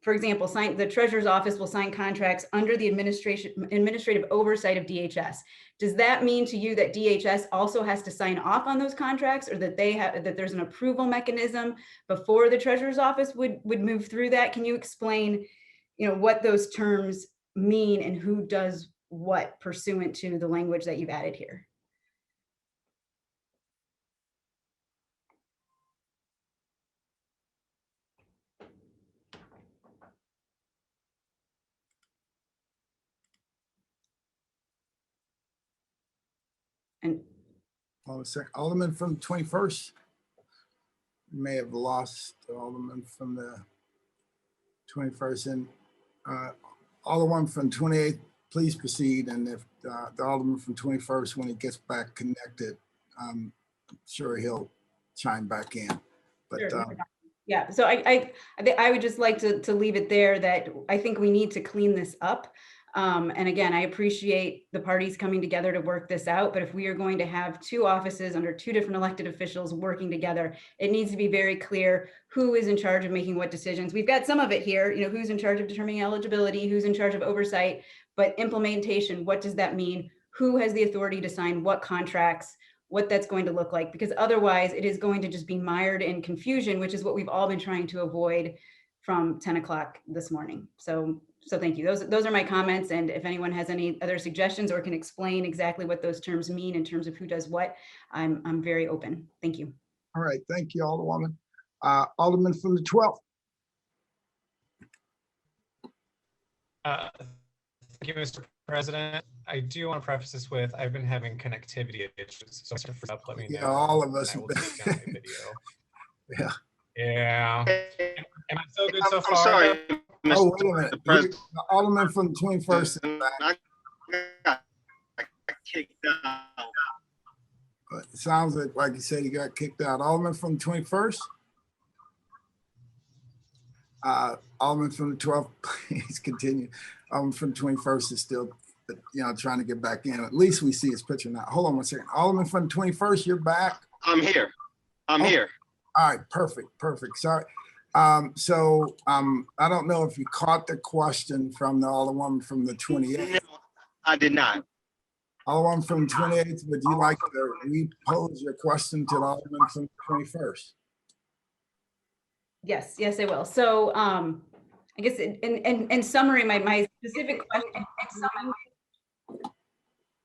for example, the treasurer's office will sign contracts under the administrative oversight of DHS. Does that mean to you that DHS also has to sign off on those contracts, or that that there's an approval mechanism before the treasurer's office would move through that? Can you explain, what those terms mean and who does what pursuant to the language that you've added here? And Alderman from the 21st. We may have lost the Alderman from the 21st. And Alderman from 28th, please proceed. And if the Alderman from 21st, when he gets back connected, I'm sure he'll chime back in. But sure. Yeah, so I would just like to leave it there, that I think we need to clean this up. And again, I appreciate the parties coming together to work this out, but if we are going to have two offices under two different elected officials working together, it needs to be very clear who is in charge of making what decisions. We've got some of it here, who's in charge of determining eligibility, who's in charge of oversight, but implementation, what does that mean? Who has the authority to sign what contracts, what that's going to look like? Because otherwise it is going to just be mired in confusion, which is what we've all been trying to avoid from 10 o'clock this morning. So So thank you. Those are my comments. And if anyone has any other suggestions or can explain exactly what those terms mean in terms of who does what, I'm very open. Thank you. All right, thank you, Alderwoman. Alderman from the 12th. Thank you, Mr. President. I do want to preface this with I've been having connectivity issues, so let me know. Yeah, all of us. I will take down my video. Yeah. Yeah. Am I so good so I'm far? sorry, Oh, wait a minute. The Alderman from the 21st. I got kicked out. It sounds like you said he got kicked out. Alderman from the 21st. Alderman from the 12th, please continue. Alderman from the 21st is still, trying to get back in. At least we see his picture now. Hold on one second. Alderman from the 21st, you're back. I'm here. I'm here. All right, perfect. Sorry. I don't know if you caught the question from the Alderwoman from the 28th. No, I did not. Alderwoman from the 28th, would you like to repose your question to the Alderman from the 21st? Yes, I will. So I guess in summary, my specific question,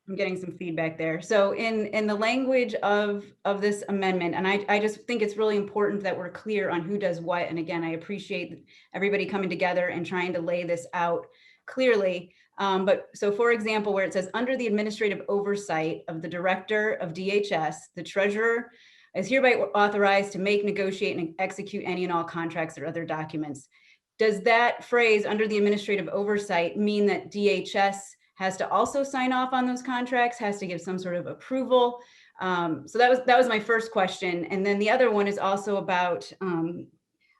I'm getting some feedback there. So in the language of this amendment, and I just think it's really important that we're clear on who does what. And again, I appreciate everybody coming together and trying to lay this out clearly. But so for example, where it says under the administrative oversight of the director of DHS, the treasurer is hereby authorized to make, negotiate, and execute any and all contracts or other documents. Does that phrase under the administrative oversight mean that DHS has to also sign off on those contracts, has to give some sort of approval? So that was my first question. And then the other one is also about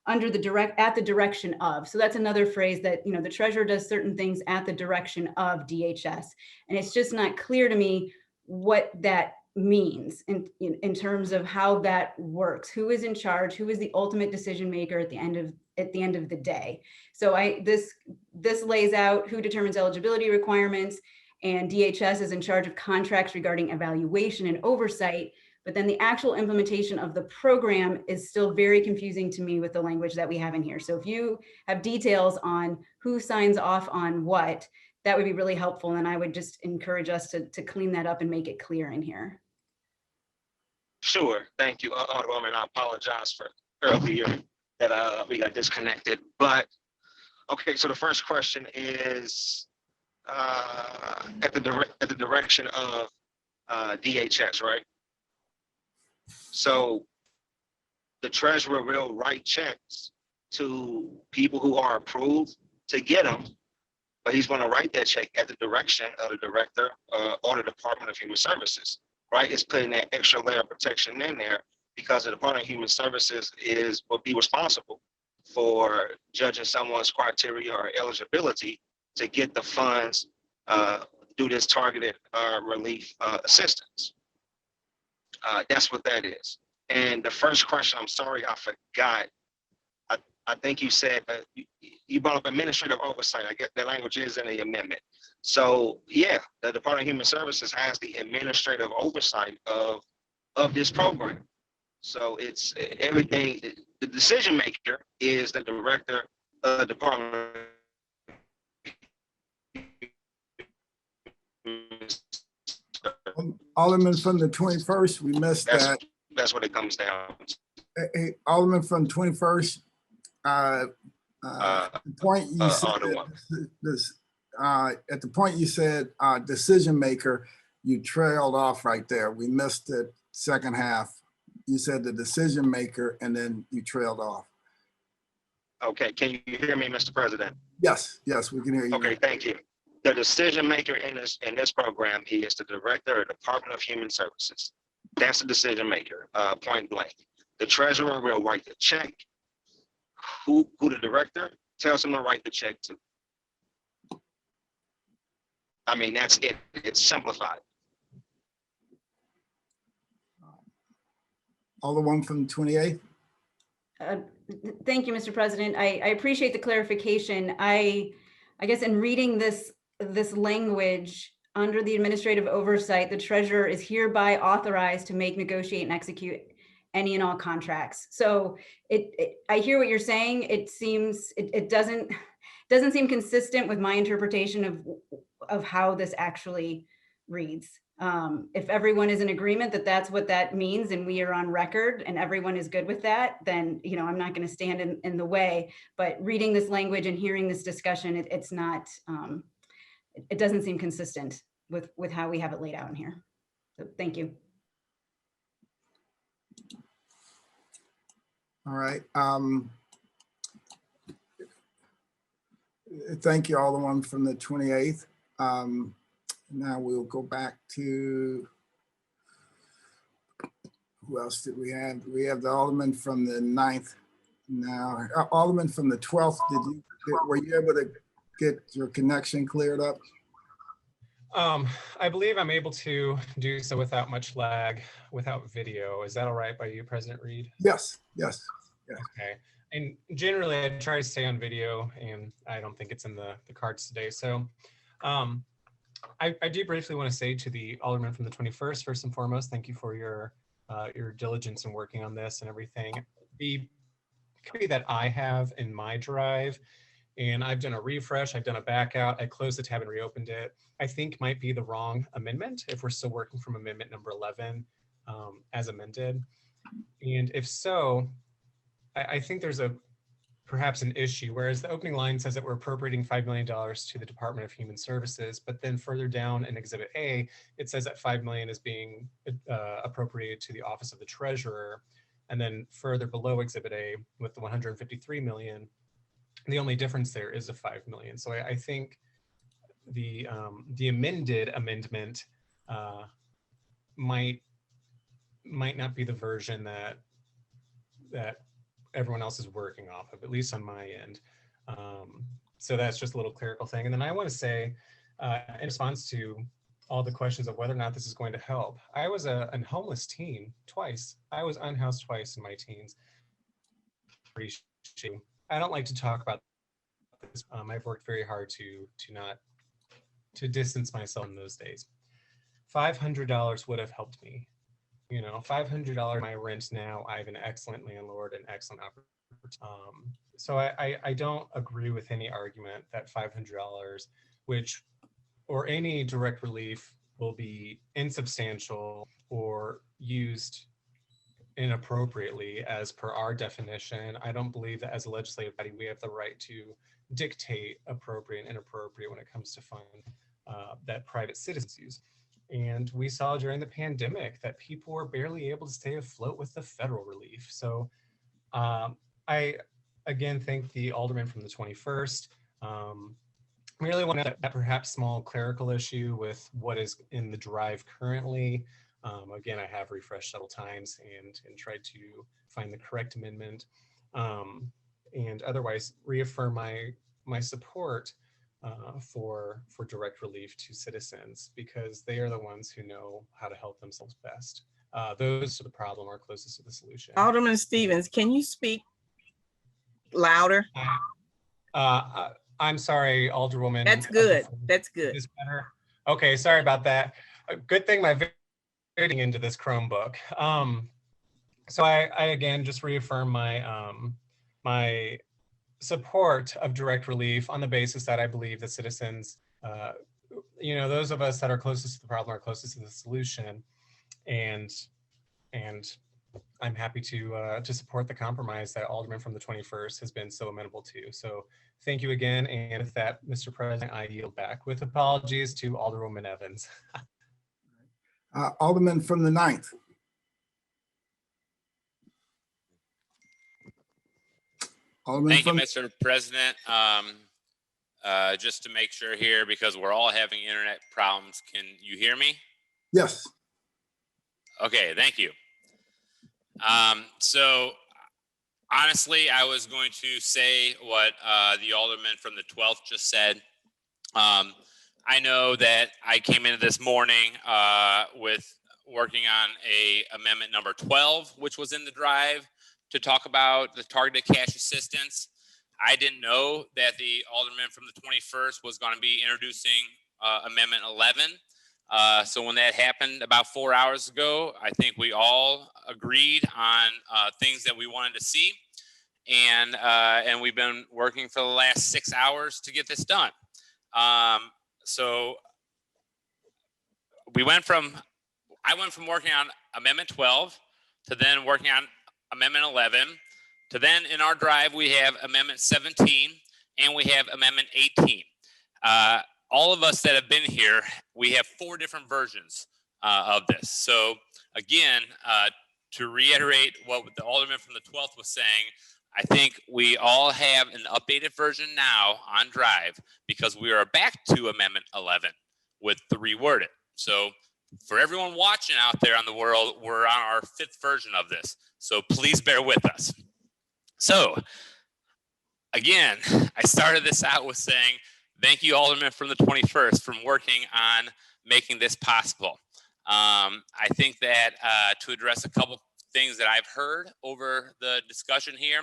under the at the direction of. So that's another phrase that, the treasurer does certain things at the direction of DHS. And it's just not clear to me what that means in terms of how that works. Who is in charge? Who is the ultimate decision maker at the end of the day? So this lays out who determines eligibility requirements, and DHS is in charge of contracts regarding evaluation and oversight. But then the actual implementation of the program is still very confusing to me with the language that we have in here. So if you have details on who signs off on what, that would be really helpful. And I would just encourage us to clean that up and make it clear in here. Sure. Thank you, Alderwoman. I apologize for earlier that we got disconnected. But okay, so the first question is at the direction of DHS, right? So the treasurer will write checks to people who are approved to get them, but he's going to write that check at the direction of the director or the Department of Human Services, right? It's putting that extra layer of protection in there because the Department of Human Services will be responsible for judging someone's criteria or eligibility to get the funds through this targeted relief assistance. That's what that is. And the first question, I'm sorry, I forgot. I think you said, you brought up administrative oversight. I guess that language is in the amendment. So yeah, the Department of Human Services has the administrative oversight of this program. So it's everything, the decision maker is the director of the Department. Alderman from the 21st, we missed that. That's what it comes down to. Hey, Alderman from the 21st, the point you said at the point you said decision maker, you trailed off right there. We missed the second half. You said the decision maker, and then you trailed off. Okay, can you hear me, Mr. President? Yes, we can hear you. Okay, thank you. The decision maker in this program, he is the director of the Department of Human Services. That's the decision maker, point blank. The treasurer will write the check. Who the director tells him to write the check to. I mean, that's it. It's simplified. Alderman from the 28th. Thank you, Mr. President. I appreciate the clarification. I guess in reading this language under the administrative oversight, the treasurer is hereby authorized to make, negotiate, and execute any and all contracts. So I hear what you're saying. It seems it doesn't. doesn't seem consistent with my interpretation of how this actually reads. If everyone is in agreement that that's what that means and we are on record and everyone is good with that, then, you know, I'm not going to stand in the way. But reading this language and hearing this discussion, it's not, it doesn't seem consistent with how we have it laid out in here. So thank you. All right. Thank you, Alderman from the 28th. Now we'll go back to, who else did we have? We have the Alderman from the 9th. Now, Alderman from the 12th, were you able to get your connection cleared up? I believe I'm able to do so without much lag, without video. Is that all right by you, President Reed? Yes, yes. Yes. Okay. And generally I try to stay on video, and I don't think it's in the cards today. So I do briefly want to say to the Alderman from the 21st, first and foremost, thank you for your diligence in working on this and everything. The copy that I have in my drive, and I've done a refresh, I've done a back out, I closed the tab and reopened it, I think might be the wrong amendment if we're still working from amendment number 11 as amended. And if so, I think there's perhaps an issue, whereas the opening line says that we're appropriating $5 million to the Department of Human Services, but then further down in Exhibit A, it says that $5 million is being appropriated to the Office of the Treasurer. And then further below Exhibit A with the $153 million, the only difference there is a $5 million. So I think the amended amendment might not be the version that everyone else is working off of, at least on my end. So that's just a little clerical thing. And then I want to say, in response to all the questions of whether or not this is going to help, I was a homeless teen twice. I was unhoused twice in my teens. I don't like to talk about this. I've worked very hard to distance myself in those days. $500 would have helped me. You know, $500 my rent now. I have an excellent landlord and excellent opportunity. So I don't agree with any argument that $500, or any direct relief, will be insubstantial or used inappropriately as per our definition. I don't believe that as a legislative body we have the right to dictate appropriate and inappropriate when it comes to funds that private citizens use. And we saw during the pandemic that people were barely able to stay afloat with the federal relief. So I again thank the Alderman from the 21st. Really want that perhaps small clerical issue with what is in the drive currently. Again, I have refreshed several times and tried to find the correct amendment, and otherwise reaffirm my support for direct relief to citizens, because they are the ones who know how to help themselves best. Those to the problem are closest to the solution. Alderman Stevens, can you speak louder? I'm sorry, Alderwoman. That's good. That's good. Is better? Okay, sorry about that. Good thing my video into this Chromebook. So I again just reaffirm my my support of direct relief on the basis that I believe that citizens, you know, those of us that are closest to the problem are closest to the solution, and I'm happy to support the compromise that Alderman from the 21st has been so amenable to. So thank you again, and with that, Mr. President, I yield back with apologies to Alderwoman Evans. Alderman from the 9th. Thank you, Mr. President. Just to make sure here, because we're all having internet problems, can you hear me? Yes. Okay, thank you. So honestly, I was going to say what the Alderman from the 12th just said. I know that I came into this morning with working on amendment number 12, which was in the drive, to talk about the targeted cash assistance. I didn't know that the Alderman from the 21st was going to be introducing amendment 11. So when that happened about 4 hours ago, I think we all agreed on things that we wanted to see. and we've been working for the last 6 hours to get this done. So I went from working on Amendment 12 to then working on Amendment 11 to then in our drive we have Amendment 17 and we have Amendment 18. All of us that have been here, we have 4 different versions of this. So again, to reiterate what the Alderman from the 12th was saying, I think we all have an updated version now on drive because we are back to Amendment 11 with the reworded. So for everyone watching out there on the world, we're on our 5th version of this. So please bear with us. So again, I started this out with saying, thank you, Alderman from the 21st, for working on making this possible. I think that to address a couple things that I've heard over the discussion here,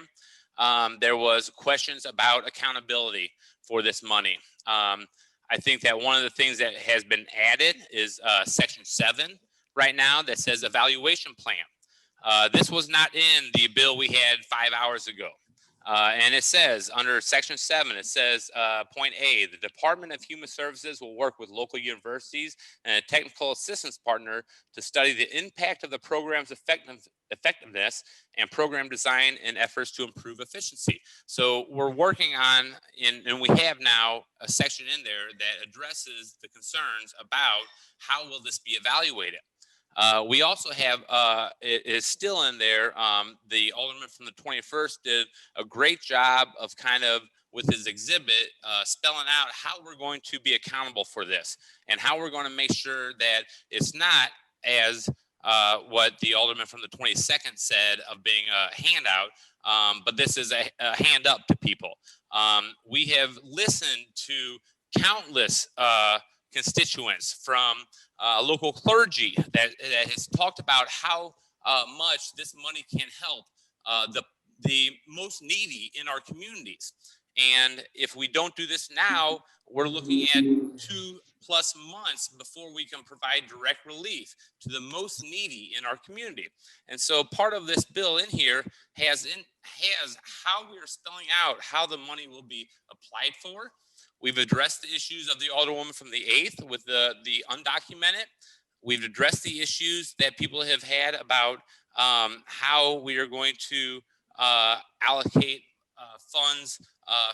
there was questions about accountability for this money. I think that one of the things that has been added is Section 7 right now that says evaluation plan. This was not in the bill we had 5 hours ago. And it says under Section 7, it says point A, the Department of Human Services will work with local universities and a technical assistance partner to study the impact of the program's effectiveness and program design and efforts to improve efficiency. So we're working on, and we have now a section in there that addresses the concerns about how will this be evaluated. We also have, it is still in there, the Alderman from the 21st did a great job of kind of, with his exhibit, spelling out how we're going to be accountable for this and how we're going to make sure that it's not as what the Alderman from the 22nd said of being a handout, but this is a hand up to people. We have listened to countless constituents from local clergy that has talked about how much this money can help the most needy in our communities. And if we don't do this now, we're looking at 2+ months before we can provide direct relief to the most needy in our community. And so part of this bill in here has how we are spelling out how the money will be applied for. We've addressed the issues of the Alderwoman from the 8th with the undocumented. We've addressed the issues that people have had about how we are going to allocate funds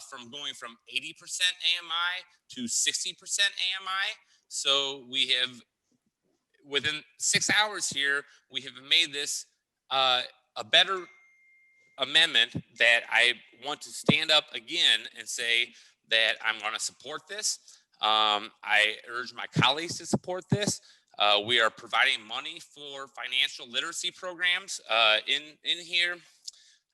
from going from 80% AMI to 60% AMI. So we have, within 6 hours here, we have made this a better amendment that I want to stand up again and say that I'm going to support this. I urge my colleagues to support this. We are providing money for financial literacy programs in here.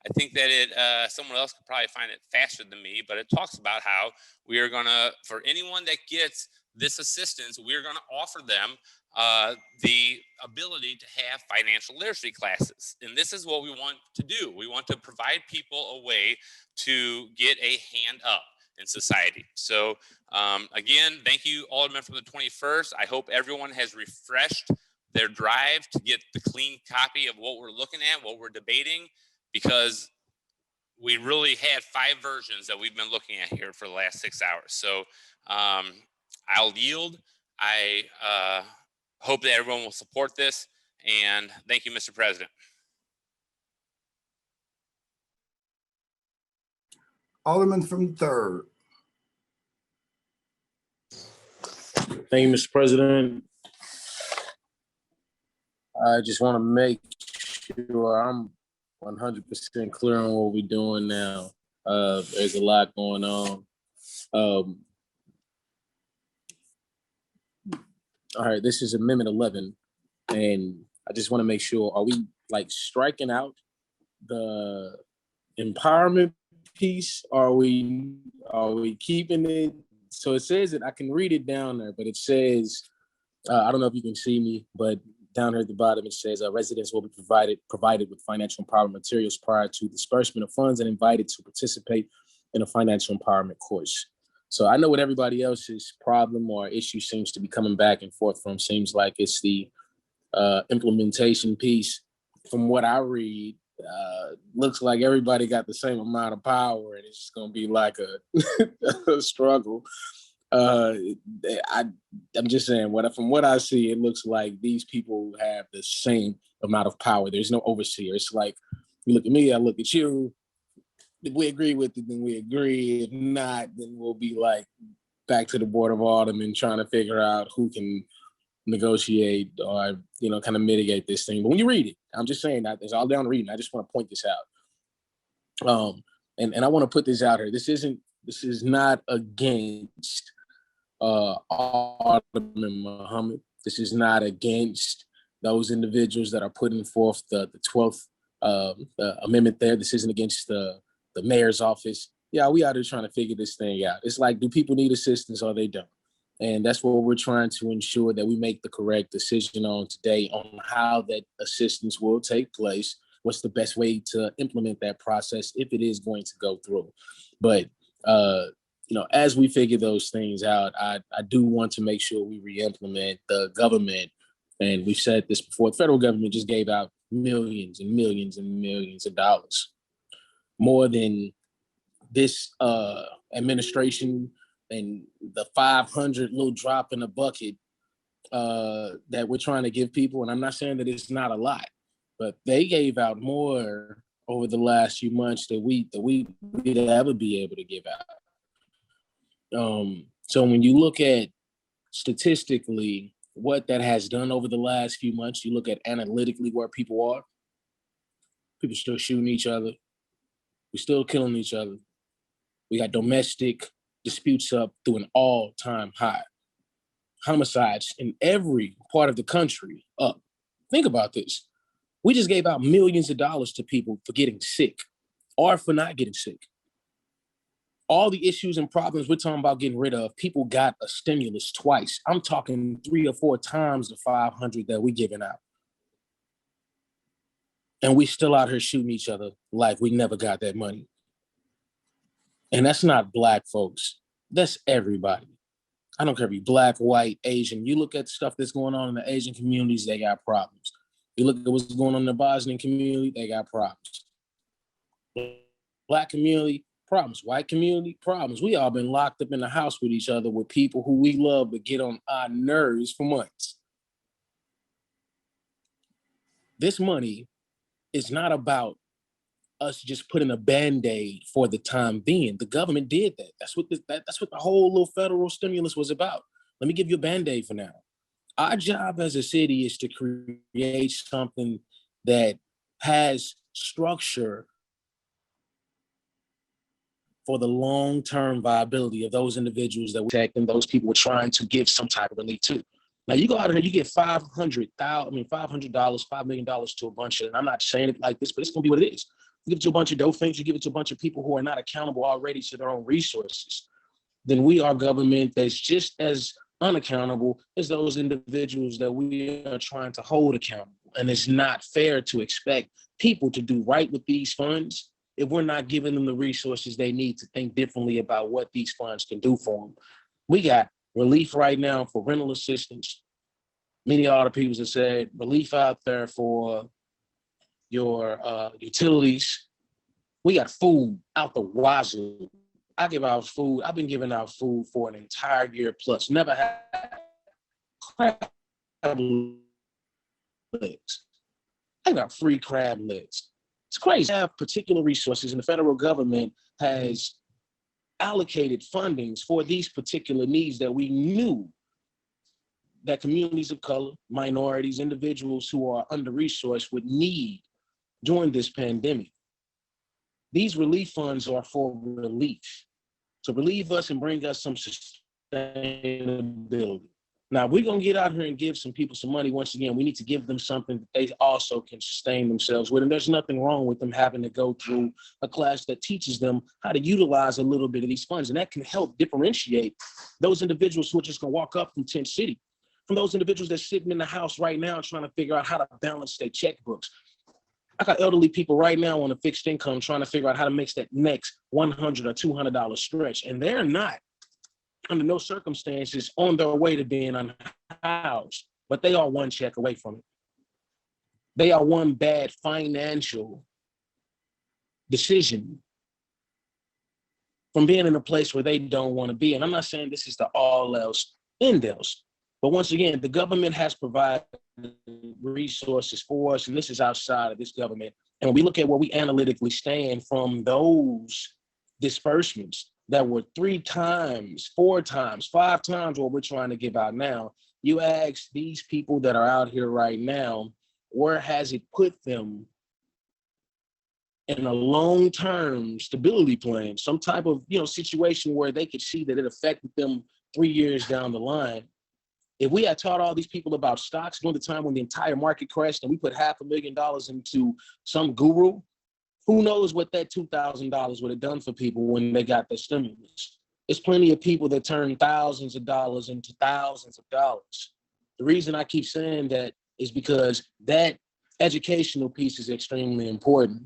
I think that someone else could probably find it faster than me, but it talks about how we are going to, for anyone that gets this assistance, we're going to offer them the ability to have financial literacy classes. And this is what we want to do. We want to provide people a way to get a hand up in society. So again, thank you, Alderman from the 21st. I hope everyone has refreshed their drive to get the clean copy of what we're looking at, what we're debating, because we really had 5 versions that we've been looking at here for the last 6 hours. So I'll yield. I hope that everyone will support this. And thank you, Mr. President. Alderman from 3rd. Thank you, Mr. President. I just want to make sure I'm 100% clear on what we're doing now. There's a lot going on. All right, this is Amendment 11, and I just want to make sure, are we like striking out the empowerment piece? Are we keeping it? So it says that I can read it down there, but it says, I don't know if you can see me, but down here at the bottom, it says residents will be provided with financial empowerment materials prior to disbursement of funds and invited to participate in a financial empowerment course. So I know what everybody else's problem or issue seems to be coming back and forth from. Seems like it's the implementation piece. From what I read, looks like everybody got the same amount of power, and it's just gonna be like a struggle. I'm just saying, from what I see, it looks like these people have the same amount of power. There's no overseer. It's like, you look at me, I look at you. If we agree with it, then we agree. If not, then we'll be like back to the Board of Aldermen trying to figure out who can negotiate or, kind of mitigate this thing. But when you read it, I'm just saying that it's all down reading. I just want to point this out. And I want to put this out here. This is not against Alderman Muhammad. This is not against those individuals that are putting forth the 12th amendment there. This isn't against the mayor's office. Yeah, we out here trying to figure this thing out. It's like, do people need assistance or they don't? And that's what we're trying to ensure that we make the correct decision on today on how that assistance will take place. What's the best way to implement that process if it is going to go through? But, as we figure those things out, I do want to make sure we re-implement the government. And we've said this before, the federal government just gave out millions and millions and millions of dollars, more than this administration and the 500 little drop in the bucket that we're trying to give people. And I'm not saying that it's not a lot, but they gave out more over the last few months that we'd ever be able to give out. So when you look at statistically what that has done over the last few months, you look at analytically where people are, people still shooting each other. We're still killing each other. We got domestic disputes up to an all-time high. Homicides in every part of the country up. Think about this. We just gave out millions of dollars to people for getting sick or for not getting sick. All the issues and problems we're talking about getting rid of, people got a stimulus twice. I'm talking 3 or 4 times the 500 that we're giving out. And we still out here shooting each other like we never got that money. And that's not Black folks. That's everybody. I don't care if you're Black, white, Asian. You look at stuff that's going on in the Asian communities, they got problems. You look at what's going on in the Bosnian community, they got problems. Black community, problems. White community, problems. We all been locked up in the house with each other with people who we love but get on our nerves for months. This money is not about us just putting a Band-Aid for the time being. The government did that. That's what the whole little federal stimulus was about. Let me give you a Band-Aid for now. Our job as a city is to create something that has structure for the long-term viability of those individuals that we're protecting, those people we're trying to give some type of relief to. Now you go out here, you get $500 $5 million to a bunch of, and I'm not saying it like this, but it's gonna be what it is. You give it to a bunch of dope things, you give it to a bunch of people who are not accountable already to their own resources. Then we are government that's just as unaccountable as those individuals that we are trying to hold accountable. And it's not fair to expect people to do right with these funds if we're not giving them the resources they need to think differently about what these funds can do for them. We got relief right now for rental assistance. Many other people have said relief out there for your utilities. We got food out the wazoo. I give out food. I've been giving out food for an entire year plus. Never had crab legs. I got free crab legs. It's crazy. We have particular resources, and the federal government has allocated fundings for these particular needs that we knew that communities of color, minorities, individuals who are under-resourced would need during this pandemic. These relief funds are for relief, to relieve us and bring us some sustainability. Now, we're going to get out here and give some people some money. Once again, we need to give them something that they also can sustain themselves with. And there's nothing wrong with them having to go through a class that teaches them how to utilize a little bit of these funds. And that can help differentiate those individuals who are just going to walk up from Tent City from those individuals that's sitting in the house right now trying to figure out how to balance their checkbooks. I got elderly people right now on a fixed income trying to figure out how to make that next $100 or $200 stretch. And they're not, under no circumstances, on their way to being unhoused, but they are one check away from it. They are one bad financial decision from being in a place where they don't want to be. And I'm not saying this is the all else end else, but once again, the government has provided resources for us, and this is outside of this government. And when we look at where we analytically stand from those disbursements that were 3 times, 4 times, 5 times what we're trying to give out now, you ask these people that are out here right now, where has it put them in a long-term stability plan, some type of situation where they could see that it affected them 3 years down the line? If we had taught all these people about stocks during the time when the entire market crashed and we put $500,000 into some guru, who knows what that $2,000 would have done for people when they got their stimulus? There's plenty of people that turn thousands of dollars into thousands of dollars. The reason I keep saying that is because that educational piece is extremely important.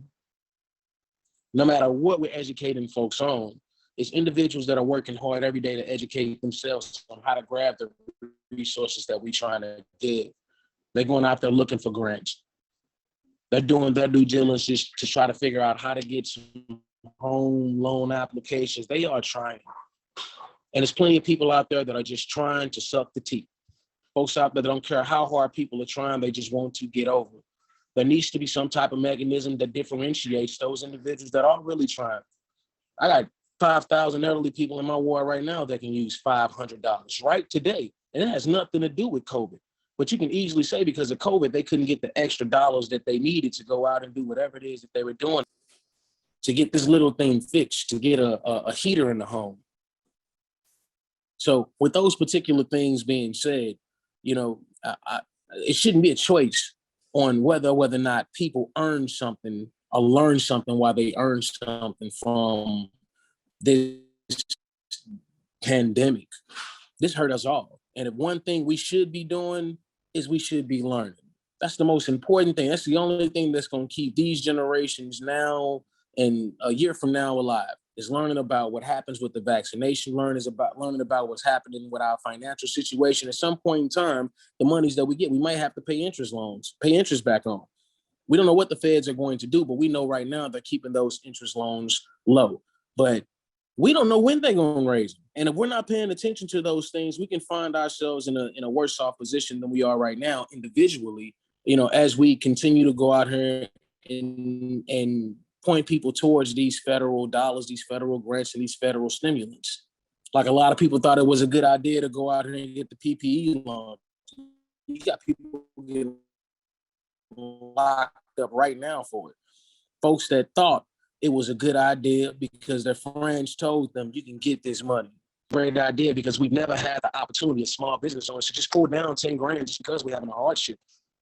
No matter what we're educating folks on, it's individuals that are working hard every day to educate themselves on how to grab the resources that we're trying to give. They're going out there looking for grants. They're doing their due diligence just to try to figure out how to get some home loan applications. They are trying. And there's plenty of people out there that are just trying to suck the teeth. Folks out there that don't care how hard people are trying, they just want to get over. There needs to be some type of mechanism that differentiates those individuals that are really trying. I got 5,000 elderly people in my ward right now that can use $500 right today. And it has nothing to do with COVID. But you can easily say because of COVID, they couldn't get the extra dollars that they needed to go out and do whatever it is that they were doing to get this little thing fixed, to get a heater in the home. So with those particular things being said, it shouldn't be a choice on whether or not people earn something or learn something while they earn something from this pandemic. This hurt us all. And if one thing we should be doing is we should be learning. That's the most important thing. That's the only thing that's going to keep these generations now and a year from now alive, is learning about what happens with the vaccination, learning about what's happening with our financial situation. At some point in time, the monies that we get, we might have to pay interest back on. We don't know what the feds are going to do, but we know right now they're keeping those interest loans low. But we don't know when they're going to raise them. And if we're not paying attention to those things, we can find ourselves in a worse off position than we are right now individually, as we continue to go out here and point people towards these federal dollars, these federal grants, and these federal stimulants. Like a lot of people thought it was a good idea to go out here and get the PPE loan. You got people getting locked up right now for it. Folks that thought it was a good idea because their friends told them you can get this money. Great idea, because we've never had the opportunity as small business owners to just pull down 10 grand just because we're having a hardship.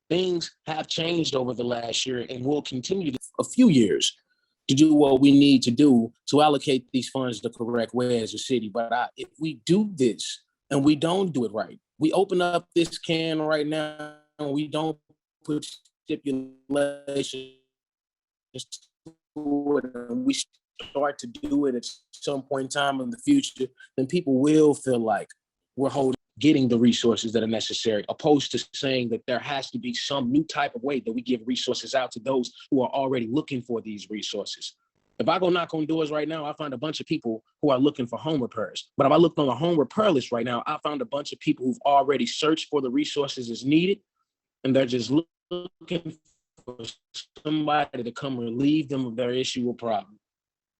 Things have changed over the last year and will continue a few years to do what we need to do to allocate these funds the correct way as a city. But if we do this and we don't do it right, we open up this can right now and we don't put stipulations to it, and we start to do it at some point in time in the future, then people will feel like we're getting the resources that are necessary, opposed to saying that there has to be some new type of way that we give resources out to those who are already looking for these resources. If I go knock on doors right now, I find a bunch of people who are looking for home repairs. But if I looked on the home repair list right now, I found a bunch of people who've already searched for the resources as needed, and they're just looking for somebody to come relieve them of their issue or problem.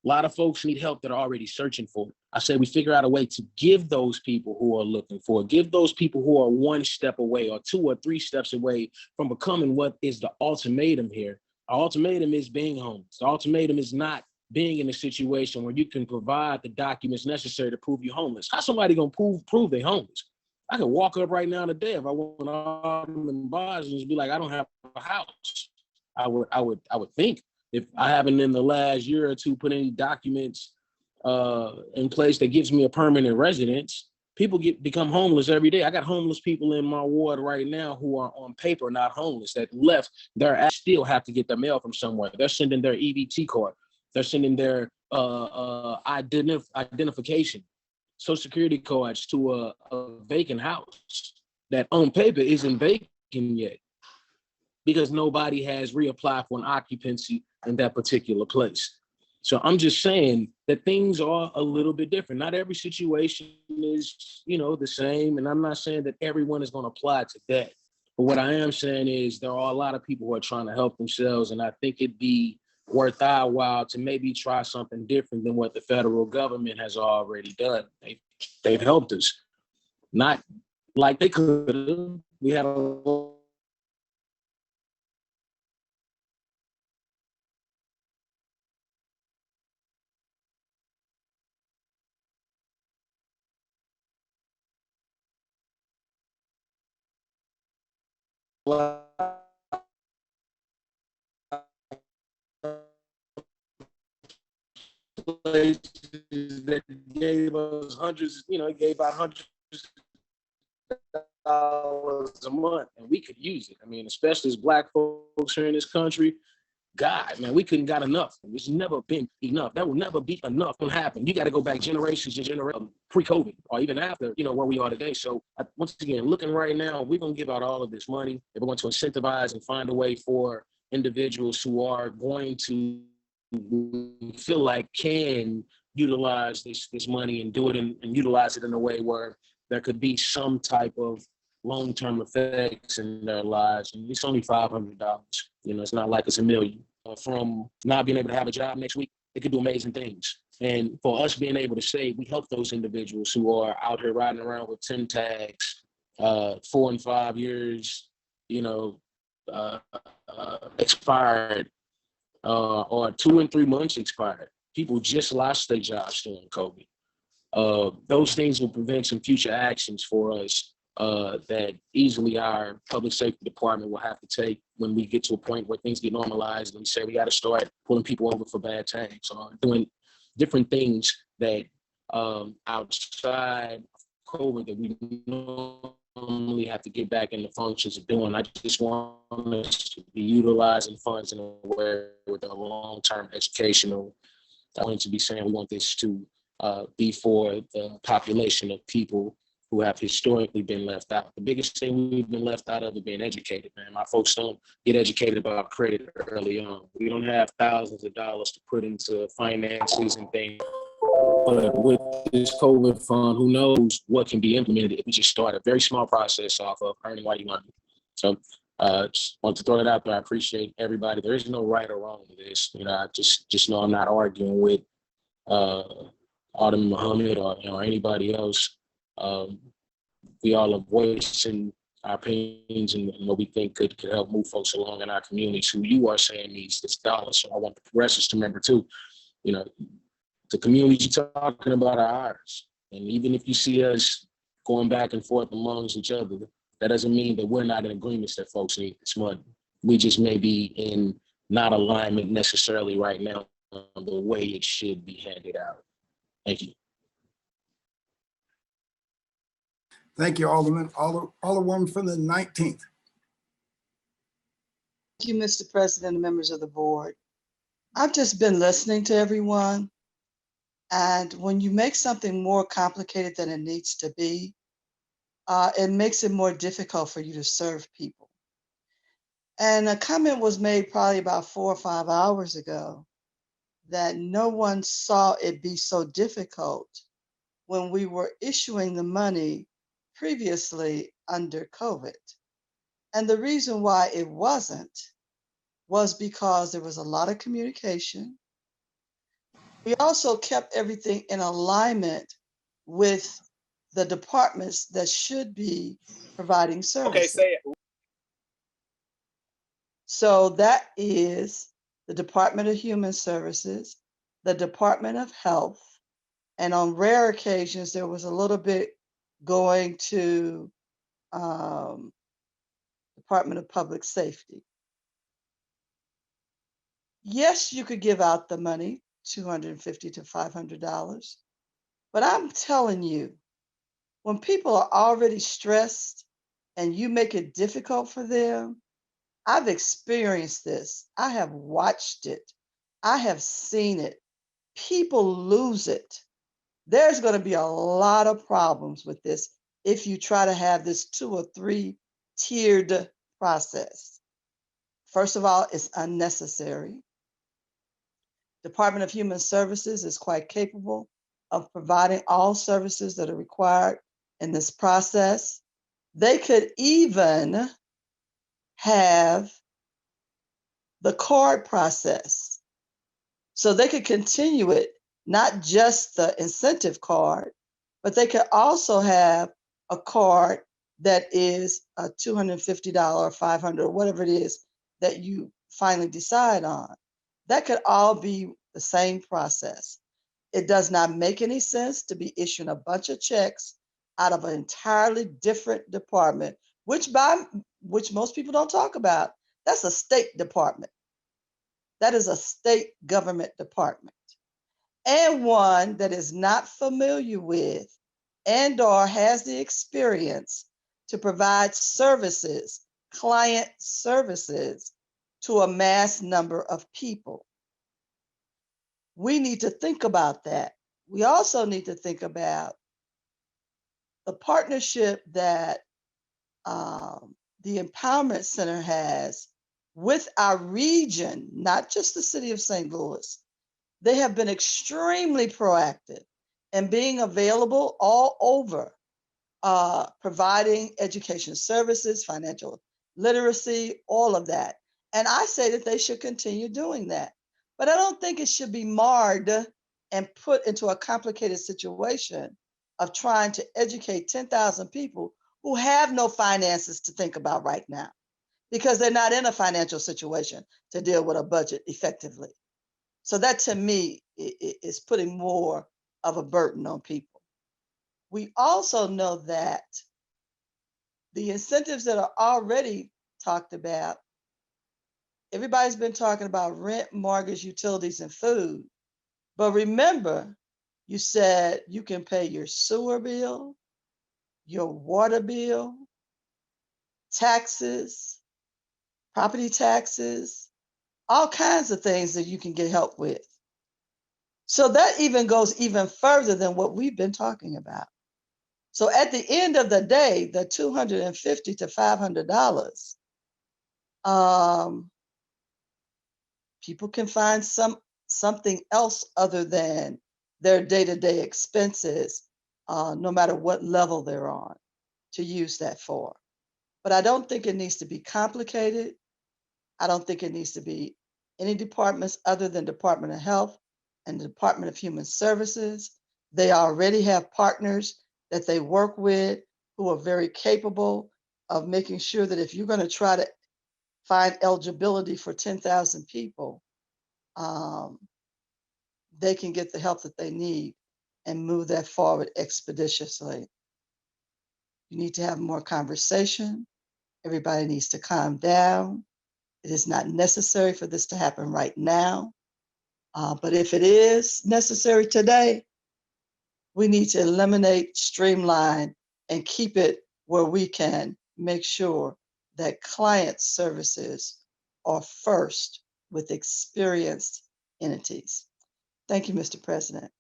A lot of folks need help that are already searching for it. I say we figure out a way to give those people who are looking for it, give those people who are 1 step away or 2 or 3 steps away from becoming what is the ultimatum here. Our ultimatum is being homeless. The ultimatum is not being in a situation where you can provide the documents necessary to prove you're homeless. How's somebody gonna prove they're homeless? I could walk up right now today if I want to Aldermen bars and just be like, I don't have a house. I would think, if I haven't in the last year or 2 put any documents in place that gives me a permanent residence, people become homeless every day. I got homeless people in my ward right now who are on paper not homeless, that left. They still have to get their mail from somewhere. They're sending their EBT card. They're sending their identification, Social Security cards to a vacant house that on paper isn't vacant yet, because nobody has reapplied for an occupancy in that particular place. So I'm just saying that things are a little bit different. Not every situation is, the same. And I'm not saying that everyone is going to apply to that. But what I am saying is there are a lot of people who are trying to help themselves. And I think it'd be worth our while to maybe try something different than what the federal government has already done. They've helped us. Not like they could have. We had a places that gave us hundreds, gave out hundreds of dollars a month, and we could use it. I mean, especially as Black folks here in this country, God, man, we couldn't got enough. It's never been enough. That will never be enough. Don't happen. You got to go back generations and generations pre-COVID or even after, where we are today. So once again, looking right now, we're going to give out all of this money. And we're going to incentivize and find a way for individuals who are going to feel like can utilize this money and do it and utilize it in a way where there could be some type of long-term effects in their lives. And it's only $500. It's not like it's $1 million. From not being able to have a job next week, it could do amazing things. And for us being able to say we help those individuals who are out here riding around with 10 tags, 4 and 5 years, expired, or 2 and 3 months expired. People just lost their jobs during COVID. Those things will prevent some future actions for us that easily our public safety department will have to take when we get to a point where things get normalized and we say we got to start pulling people over for bad tags or doing different things that outside of COVID that we normally have to get back in the functions of doing. I just want us to be utilizing funds in a way with a long-term educational. I want to be saying we want this to be for the population of people who have historically been left out. The biggest thing we've been left out of is being educated, man. My folks don't get educated about credit early on. We don't have thousands of dollars to put into finances and things. But with this COVID fund, who knows what can be implemented if we just start a very small process off of earning while you money. So just want to throw it out there. I appreciate everybody. There is no right or wrong to this. I just know I'm not arguing with Alderman Muhammad or anybody else. We all are voicing our opinions and what we think could help move folks along in our communities who you are saying needs this dollar. So I want the progressives to remember too, the communities you're talking about are ours. And even if you see us going back and forth amongst each other, that doesn't mean that we're not in agreements that folks need this money. We just may be in not alignment necessarily right now on the way it should be handed out. Thank you. Thank you, Alderman. Alderwoman from the 19th. Thank you, Mr. President and members of the board. I've just been listening to everyone. And when you make something more complicated than it needs to be, it makes it more difficult for you to serve people. And a comment was made probably about 4 or 5 hours ago that no one saw it be so difficult when we were issuing the money previously under COVID. And the reason why it wasn't was because there was a lot of communication. We also kept everything in alignment with the departments that should be providing services. Okay, say it. So that is the Department of Human Services, the Department of Health, and on rare occasions, there was a little bit going to Department of Public Safety. Yes, you could give out the money, $250 to $500, but I'm telling you, when people are already stressed and you make it difficult for them, I've experienced this. I have watched it. I have seen it. People lose it. There's going to be a lot of problems with this if you try to have this 2 or 3 tiered process. First of all, it's unnecessary. Department of Human Services is quite capable of providing all services that are required in this process. They could even have the card process. So they could continue it, not just the incentive card, but they could also have a card that is a $250 or $500 or whatever it is that you finally decide on. That could all be the same process. It does not make any sense to be issuing a bunch of checks out of an entirely different department, which most people don't talk about. That's a state department. That is a state government department, and one that is not familiar with and/or has the experience to provide services, client services, to a mass number of people. We need to think about that. We also need to think about the partnership that the Empowerment Center has with our region, not just the city of St. Louis. They have been extremely proactive in being available all over, providing education services, financial literacy, all of that. And I say that they should continue doing that. But I don't think it should be marred and put into a complicated situation of trying to educate 10,000 people who have no finances to think about right now, because they're not in a financial situation to deal with a budget effectively. So that, to me, is putting more of a burden on people. We also know that the incentives that are already talked about, everybody's been talking about rent, mortgage, utilities, and food. But remember, you said you can pay your sewer bill, your water bill, taxes, property taxes, all kinds of things that you can get help with. So that even goes even further than what we've been talking about. So at the end of the day, the $250 to $500, people can find something else other than their day-to-day expenses, no matter what level they're on, to use that for. But I don't think it needs to be complicated. I don't think it needs to be any departments other than Department of Health and the Department of Human Services. They already have partners that they work with who are very capable of making sure that if you're going to try to find eligibility for 10,000 people, they can get the help that they need and move that forward expeditiously. You need to have more conversation. Everybody needs to calm down. It is not necessary for this to happen right now. But if it is necessary today, we need to eliminate, streamline, and keep it where we can make sure that client services are first with experienced entities. Thank you, Mr. President.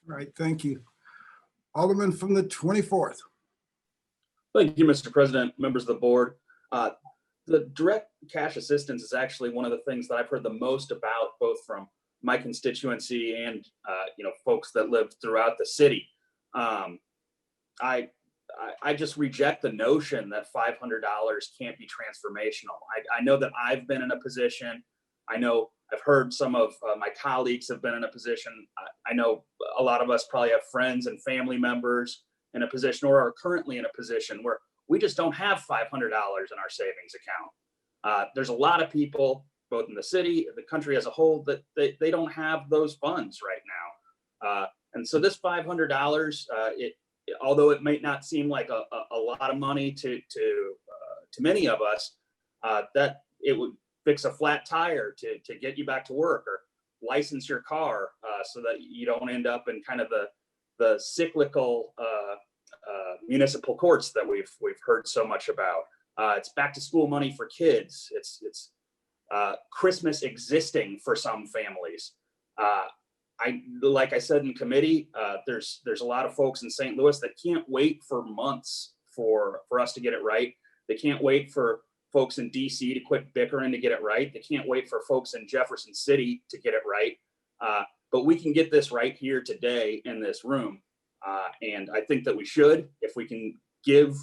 All right, thank you. Alderman from the 24th. Thank you, Mr. President, members of the board. The direct cash assistance is actually one of the things that I've heard the most about, both from my constituency and folks that live throughout the city. I just reject the notion that $500 can't be transformational. I know that I've been in a position. I know I've heard some of my colleagues have been in a position. I know a lot of us probably have friends and family members in a position or are currently in a position where we just don't have $500 in our savings account. There's a lot of people, both in the city, the country as a whole, that they don't have those funds right now. And so this $500, although it might not seem like a lot of money to many of us, that it would fix a flat tire to get you back to work, or license your car so that you don't end up in kind of the cyclical municipal courts that we've heard so much about. It's back to school money for kids. It's Christmas existing for some families. Like I said in committee, there's a lot of folks in St. Louis that can't wait for months for us to get it right. They can't wait for folks in DC to quit bickering to get it right. They can't wait for folks in Jefferson City to get it right. But we can get this right here today in this room. And I think that we should, if we can give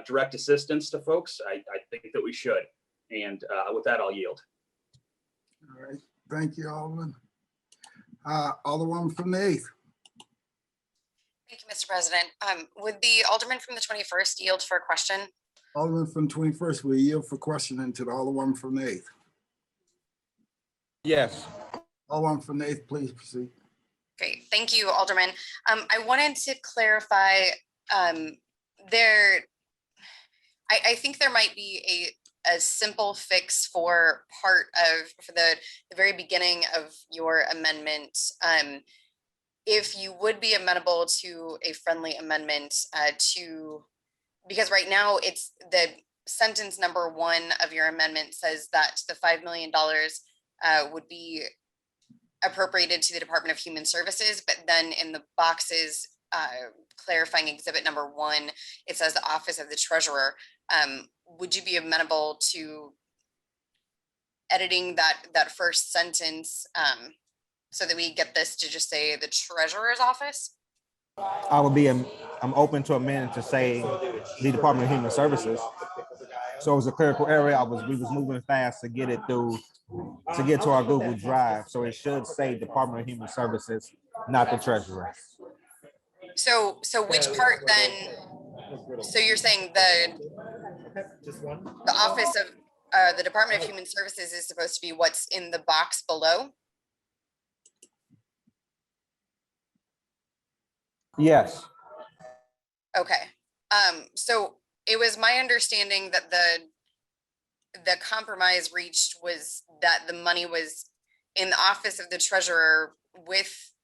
direct assistance to folks, I think that we should. And with that, I'll yield. All right, thank you, Alderman. Alderwoman from the 8th. Thank you, Mr. President. Would the Alderman from the 21st yield for a question? Alderman from 21st will yield for questioning to the Alderwoman from the 8th. Yes. Alderwoman from the 8th, please proceed. Great, thank you, Alderman. I wanted to clarify I think there might be a simple fix for the very beginning of your amendment. If you would be amenable to a friendly amendment because right now it's the sentence number 1 of your amendment says that the $5 million would be appropriated to the Department of Human Services, but then in the boxes clarifying exhibit number 1, it says the Office of the Treasurer. Would you be amenable to editing that first sentence so that we get this to just say the Treasurer's Office? I'm open to amending to say the Department of Human Services. So it was a clerical error. We was moving fast to get it through, to get to our Google Drive. So it should say Department of Human Services, not the Treasurer. So which part then? So you're saying the Office of the Department of Human Services is supposed to be what's in the box below? Yes. Okay. So it was my understanding that the compromise reached was that the money was in the Office of the Treasurer with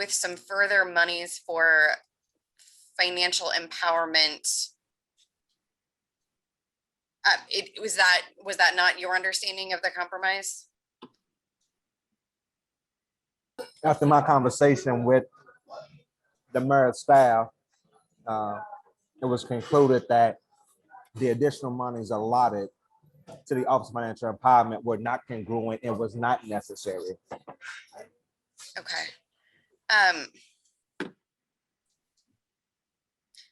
some further monies for financial empowerment. Was that not your understanding of the compromise? After my conversation with the mayor's staff, it was concluded that the additional monies allotted to the Office of Financial Empowerment were not congruent and was not necessary. Okay.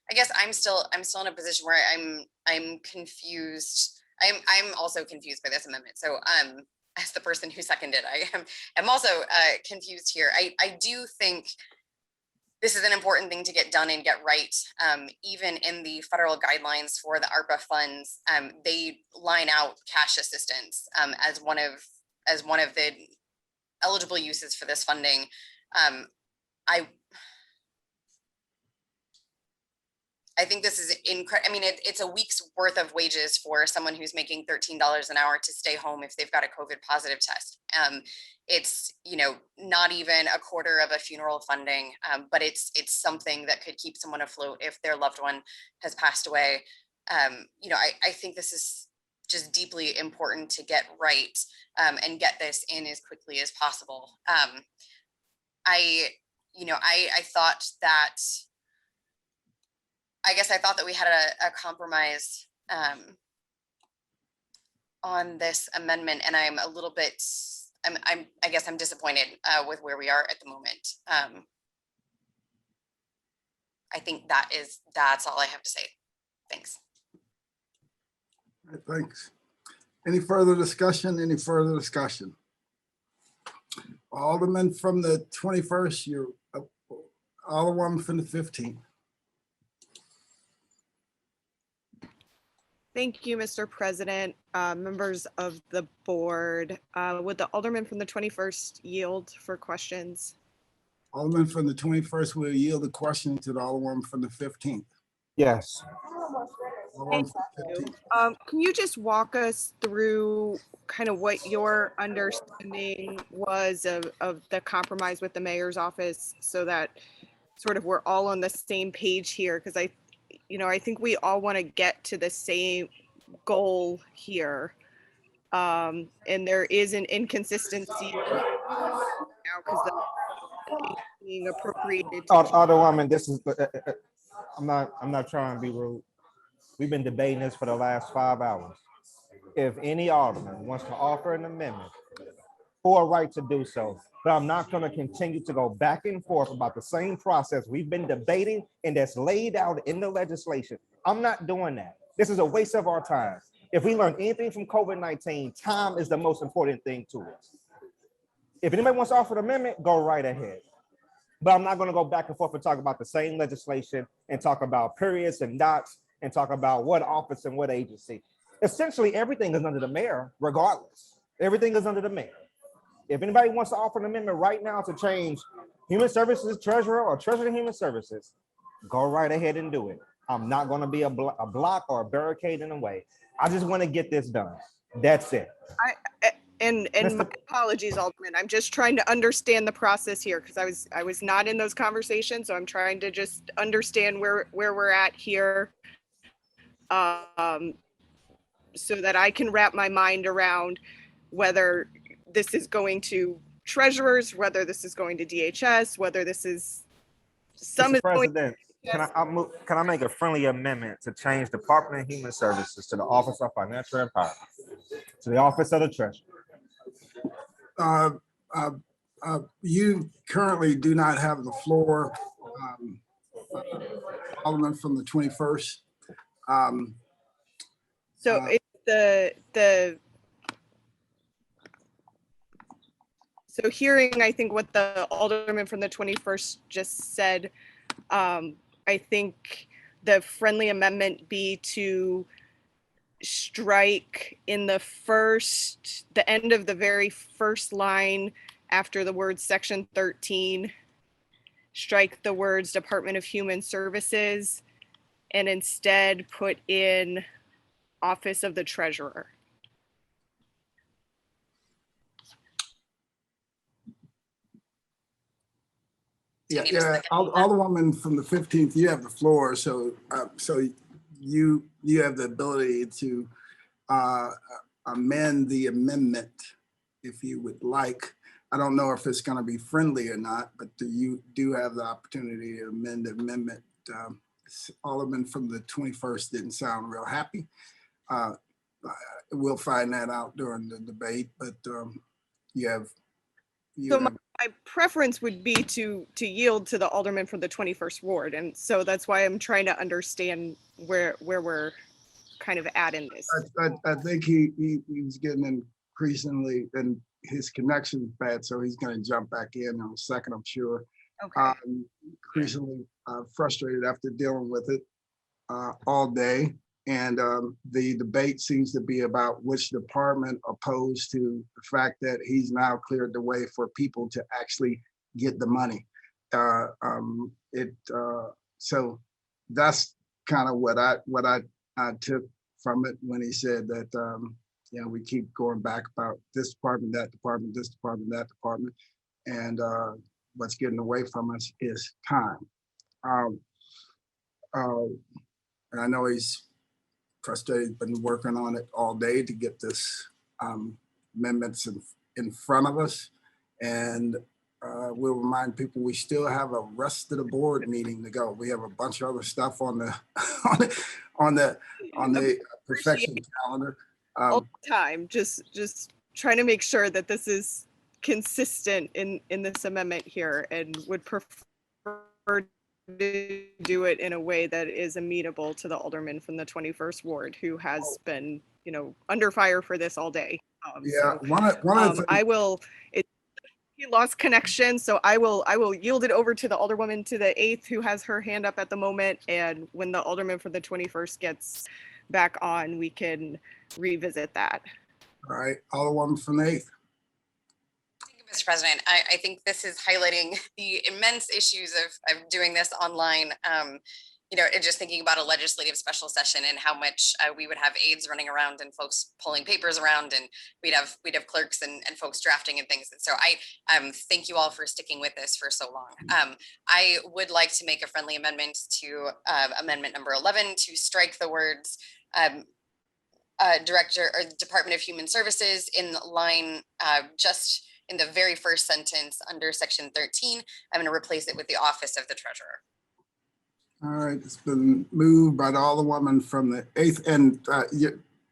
I guess I'm still in a position where I'm confused. I'm also confused by this amendment. So as the person who seconded, I'm also confused here. I do think this is an important thing to get done and get right. Even in the federal guidelines for the ARPA funds, they line out cash assistance as one of the eligible uses for this funding. I think this is incredible. I mean, it's a week's worth of wages for someone who's making $13 an hour to stay home if they've got a COVID positive test. It's, not even a quarter of a funeral funding, but it's something that could keep someone afloat if their loved one has passed away. I think this is just deeply important to get right and get this in as quickly as possible. I thought that, I thought that we had a compromise on this amendment, and I'm a little bit, I guess I'm disappointed with where we are at the moment. I think that's all I have to say. Thanks. All right, thanks. Any further discussion? Alderman from the 21st, you're Alderwoman from the 15th. Thank you, Mr. President, members of the board. Would the Alderman from the 21st yield for questions? Alderman from the 21st will yield the question to the Alderwoman from the 15th. Yes. Thank you. Can you just walk us through kind of what your understanding was of the compromise with the mayor's office so that sort of we're all on the same page here? Because I think we all want to get to the same goal here. And there is an inconsistency now because the being appropriated. Alderwoman, this is, I'm not trying to be rude. We've been debating this for the last 5 hours. If any alderman wants to offer an amendment full right to do so. But I'm not going to continue to go back and forth about the same process we've been debating and that's laid out in the legislation. I'm not doing that. This is a waste of our time. If we learn anything from COVID-19, time is the most important thing to us. If anybody wants to offer an amendment, go right ahead. But I'm not going to go back and forth and talk about the same legislation and talk about periods and dots and talk about what office and what agency. Essentially, everything is under the mayor, regardless. Everything is under the mayor. If anybody wants to offer an amendment right now to change human services treasurer or treasurer and human services, go right ahead and do it. I'm not going to be a block or a barricade in the way. I just want to get this done. That's it. And my apologies, Alderman. I'm just trying to understand the process here because I was not in those conversations, so I'm trying to just understand where we're at here, so that I can wrap my mind around whether this is going to treasurers, whether this is going to DHS, whether this is some Mr. is going. President, can I make a friendly amendment to change Department of Human Services to the Office of Financial Empowerment, to the Office of the Treasurer? You currently do not have the floor, Alderman from the 21st. So it's so hearing, I think what the Alderman from the 21st just said, I think the friendly amendment be to strike in the end of the very first line after the word section 13, strike the words Department of Human Services and instead put in Office of the Treasurer. Yeah, Alderwoman from the 15th, you have the floor, so you have the ability to amend the amendment if you would like. I don't know if it's going to be friendly or not, but you do have the opportunity to amend the amendment. Alderman from the 21st didn't sound real happy. We'll find that out during the debate, but you have. My preference would be to yield to the Alderman from the 21st Ward, and so that's why I'm trying to understand where we're kind of at in this. I think he's getting increasingly, and his connection's bad, so he's going to jump back in a second, I'm sure. Okay. Increasingly frustrated after dealing with it all day. And the debate seems to be about which department, opposed to the fact that he's now cleared the way for people to actually get the money. So that's kind of what I took from it when he said that we keep going back about this department, that department, this department, that department, and what's getting away from us is time. And I know he's frustrated, been working on it all day to get this amendments in front of us. And we'll remind people we still have a rest of the board meeting to go. We have a bunch of other stuff on the on the perfection calendar. All the time, just trying to make sure that this is consistent in this amendment here, and would prefer to do it in a way that is amenable to the Alderman from the 21st Ward, who has been, under fire for this all day. I will. He lost connection, so I will yield it over to the Alderwoman to the 8th, who has her hand up at the moment. And when the Alderman from the 21st gets back on, we can revisit that. All right, Alderwoman from the 8th. Mr. President, I think this is highlighting the immense issues of doing this online. And just thinking about a legislative special session and how much we would have aides running around and folks pulling papers around, and we'd have clerks and folks drafting and things. And so I thank you all for sticking with this for so long. I would like to make a friendly amendment to amendment number 11 to strike the words Director or Department of Human Services in line just in the very first sentence under section 13. I'm going to replace it with the Office of the Treasurer. All right, it's been moved by the Alderwoman from the 8th, and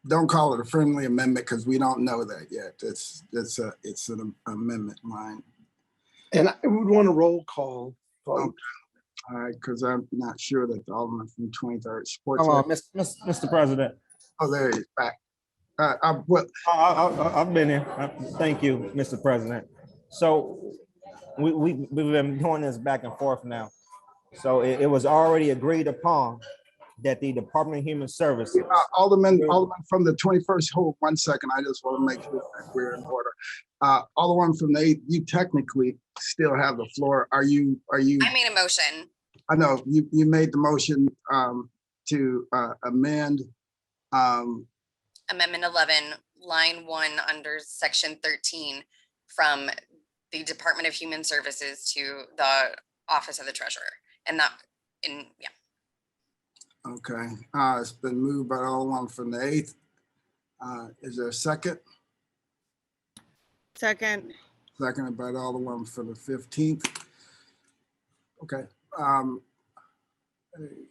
don't call it a friendly amendment because we don't know that yet. It's an amendment line. And I would want a roll call vote. All right, because I'm not sure that the Alderman from 23rd supports Hello, it. Mr. President. Oh, there he is back. I've been here. Thank you, Mr. President. So we've been doing this back and forth now. So it was already agreed upon that the Department of Human Services. Alderman from the 21st, hold 1 second. I just want to make sure that we're in order. Alderman from the 8th, you technically still have the floor. Are you? I made a motion. I know you made the motion to amend. Amendment 11, line 1 under section 13 from the Department of Human Services to the Office of the Treasurer. And that, yeah. Okay, it's been moved by Alderman from the 8th. Is there a second? Second. Seconded by the Alderman from the 15th. Okay.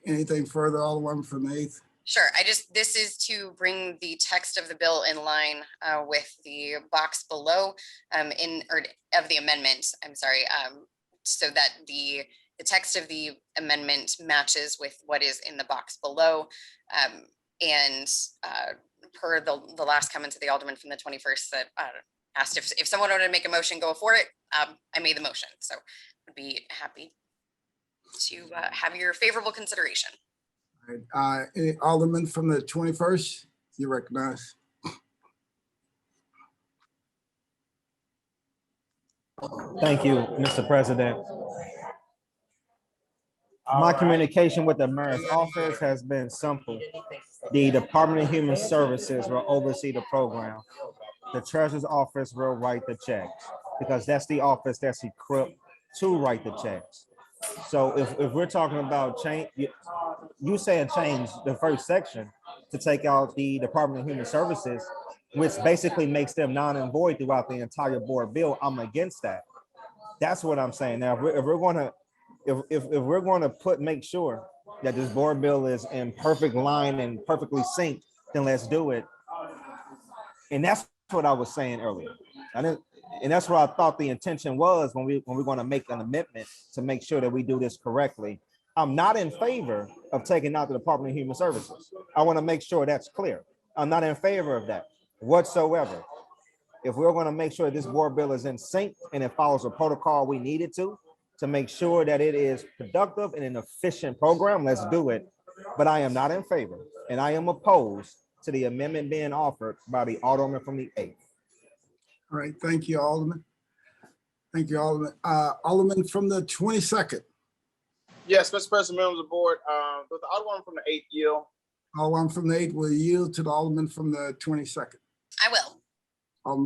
Anything further, Alderman from the 8th? Sure. This is to bring the text of the bill in line with the box below of the amendment, I'm sorry, so that the text of the amendment matches with what is in the box below. And per the last comments of the Alderman from the 21st that asked if someone wanted to make a motion, go for it. I made the motion, so would be happy to have your favorable consideration. All right. Any Alderman from the 21st, you recognize. Thank you, Mr. President. My communication with the mayor's office has been simple. The Department of Human Services will oversee the program. The treasurer's office will write the checks because that's the office that's equipped to write the checks. So if we're talking about change, you said change the first section to take out the Department of Human Services, which basically makes them non and void throughout the entire board bill. I'm against that. That's what I'm saying. Now, if we're going to make sure that this board bill is in perfect line and perfectly synced, then let's do it. And that's what I was saying earlier. And that's what I thought the intention was when we're going to make an amendment to make sure that we do this correctly. I'm not in favor of taking out the Department of Human Services. I want to make sure that's clear. I'm not in favor of that whatsoever. If we're going to make sure this board bill is in sync and it follows the protocol we need it to make sure that it is productive and an efficient program, let's do it. But I am not in favor, and I am opposed to the amendment being offered by the Alderman from the 8th. All right, thank you, Alderman. Thank you, Alderman. Alderman from the 22nd. Yes, Mr. President, members of the board, with the Alderman from the 8th yield. Alderman from the 8th will yield to the Alderman from the 22nd. I will.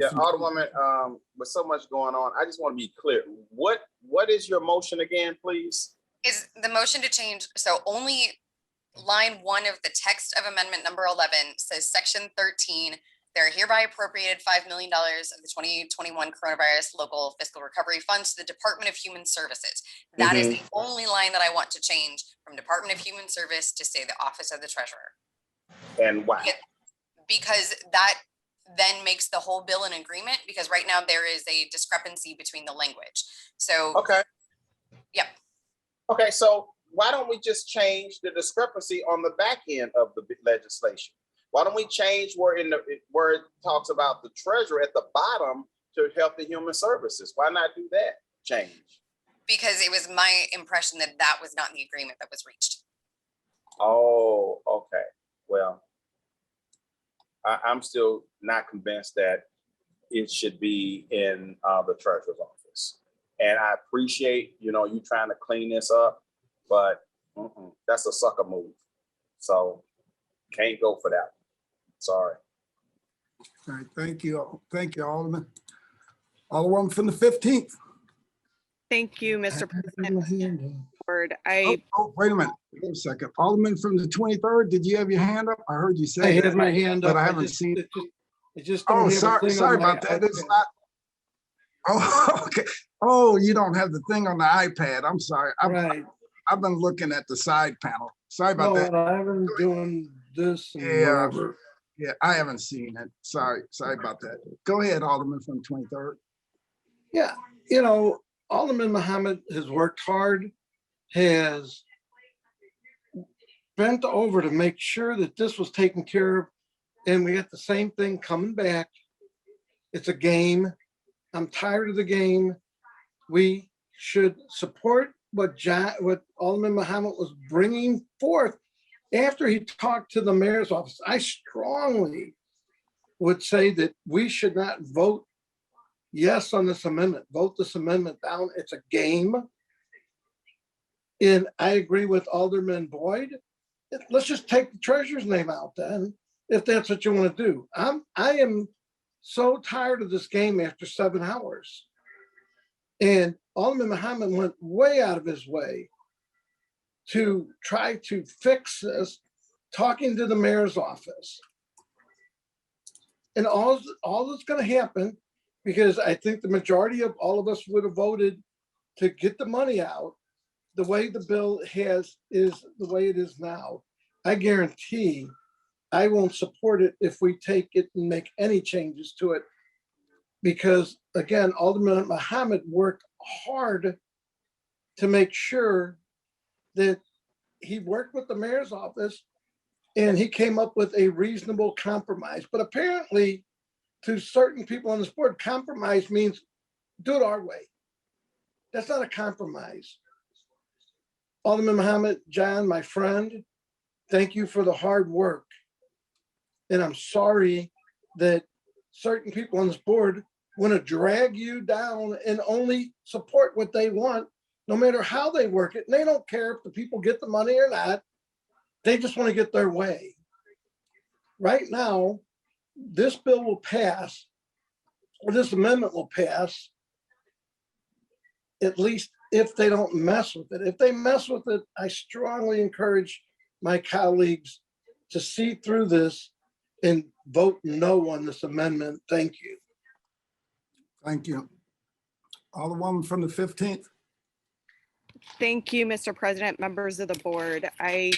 Yeah, Alderwoman, with so much going on, I just want to be clear. What is your motion again, please? Is the motion to change, so only line 1 of the text of amendment number 11 says section 13, they're hereby appropriated $5 million of the 2021 coronavirus local fiscal recovery funds to the Department of Human Services. That is the only line that I want to change from Department of Human Service to say the Office of the Treasurer. And why? Because that then makes the whole bill an agreement, because right now there is a discrepancy between the language. So, okay. Yep. Okay, so why don't we just change the discrepancy on the back end of the legislation? Why don't we change where it talks about the treasurer at the bottom to Health and Human Services? Why not do that change? Because it was my impression that that was not the agreement that was reached. Oh, okay. Well, I'm still not convinced that it should be in the treasurer's office. And I appreciate, you trying to clean this up, but that's a sucker move. So can't go for that. Sorry. All right, thank you. Thank you, Alderman. Alderman from the 15th. Thank you, Mr. President. Wait a minute. Wait a second. Alderman from the 23rd, did you have your hand up? I heard you say I that, had my hand up. but I haven't seen it. It just Oh, don't have a thing sorry on my about that. It's iPad. not. Oh, okay. Oh, you don't have the thing on the iPad. I'm sorry. I've been looking at the side panel. Sorry about that. No, I've been doing this and Yeah. whatever. Yeah, I haven't seen it. Sorry about that. Go ahead, Alderman from 23rd. Yeah, Alderman Muhammad has worked hard, has bent over to make sure that this was taken care of, and we got the same thing coming back. It's a game. I'm tired of the game. We should support what Alderman Muhammad was bringing forth after he talked to the mayor's office. I strongly would say that we should not vote yes on this amendment. Vote this amendment down. It's a game. And I agree with Alderman Boyd. Let's just take the treasurer's name out then, if that's what you want to do. I am so tired of this game after 7 hours. And Alderman Muhammad went way out of his way to try to fix this, talking to the mayor's office. And all that's going to happen, because I think the majority of all of us would have voted to get the money out, the way the bill is the way it is now. I guarantee I won't support it if we take it and make any changes to it. Because again, Alderman Muhammad worked hard to make sure that he worked with the mayor's office and he came up with a reasonable compromise. But apparently to certain people on this board, compromise means do it our way. That's not a compromise. Alderman Muhammad, John, my friend, thank you for the hard work. And I'm sorry that certain people on this board want to drag you down and only support what they want, no matter how they work it. And they don't care if the people get the money or not. They just want to get their way. Right now, this bill will pass, or this amendment will pass, at least if they don't mess with it. If they mess with it, I strongly encourage my colleagues to see through this and vote no on this amendment. Thank you. Thank you. Alderwoman from the 15th. Thank you, Mr. President, members of the board. I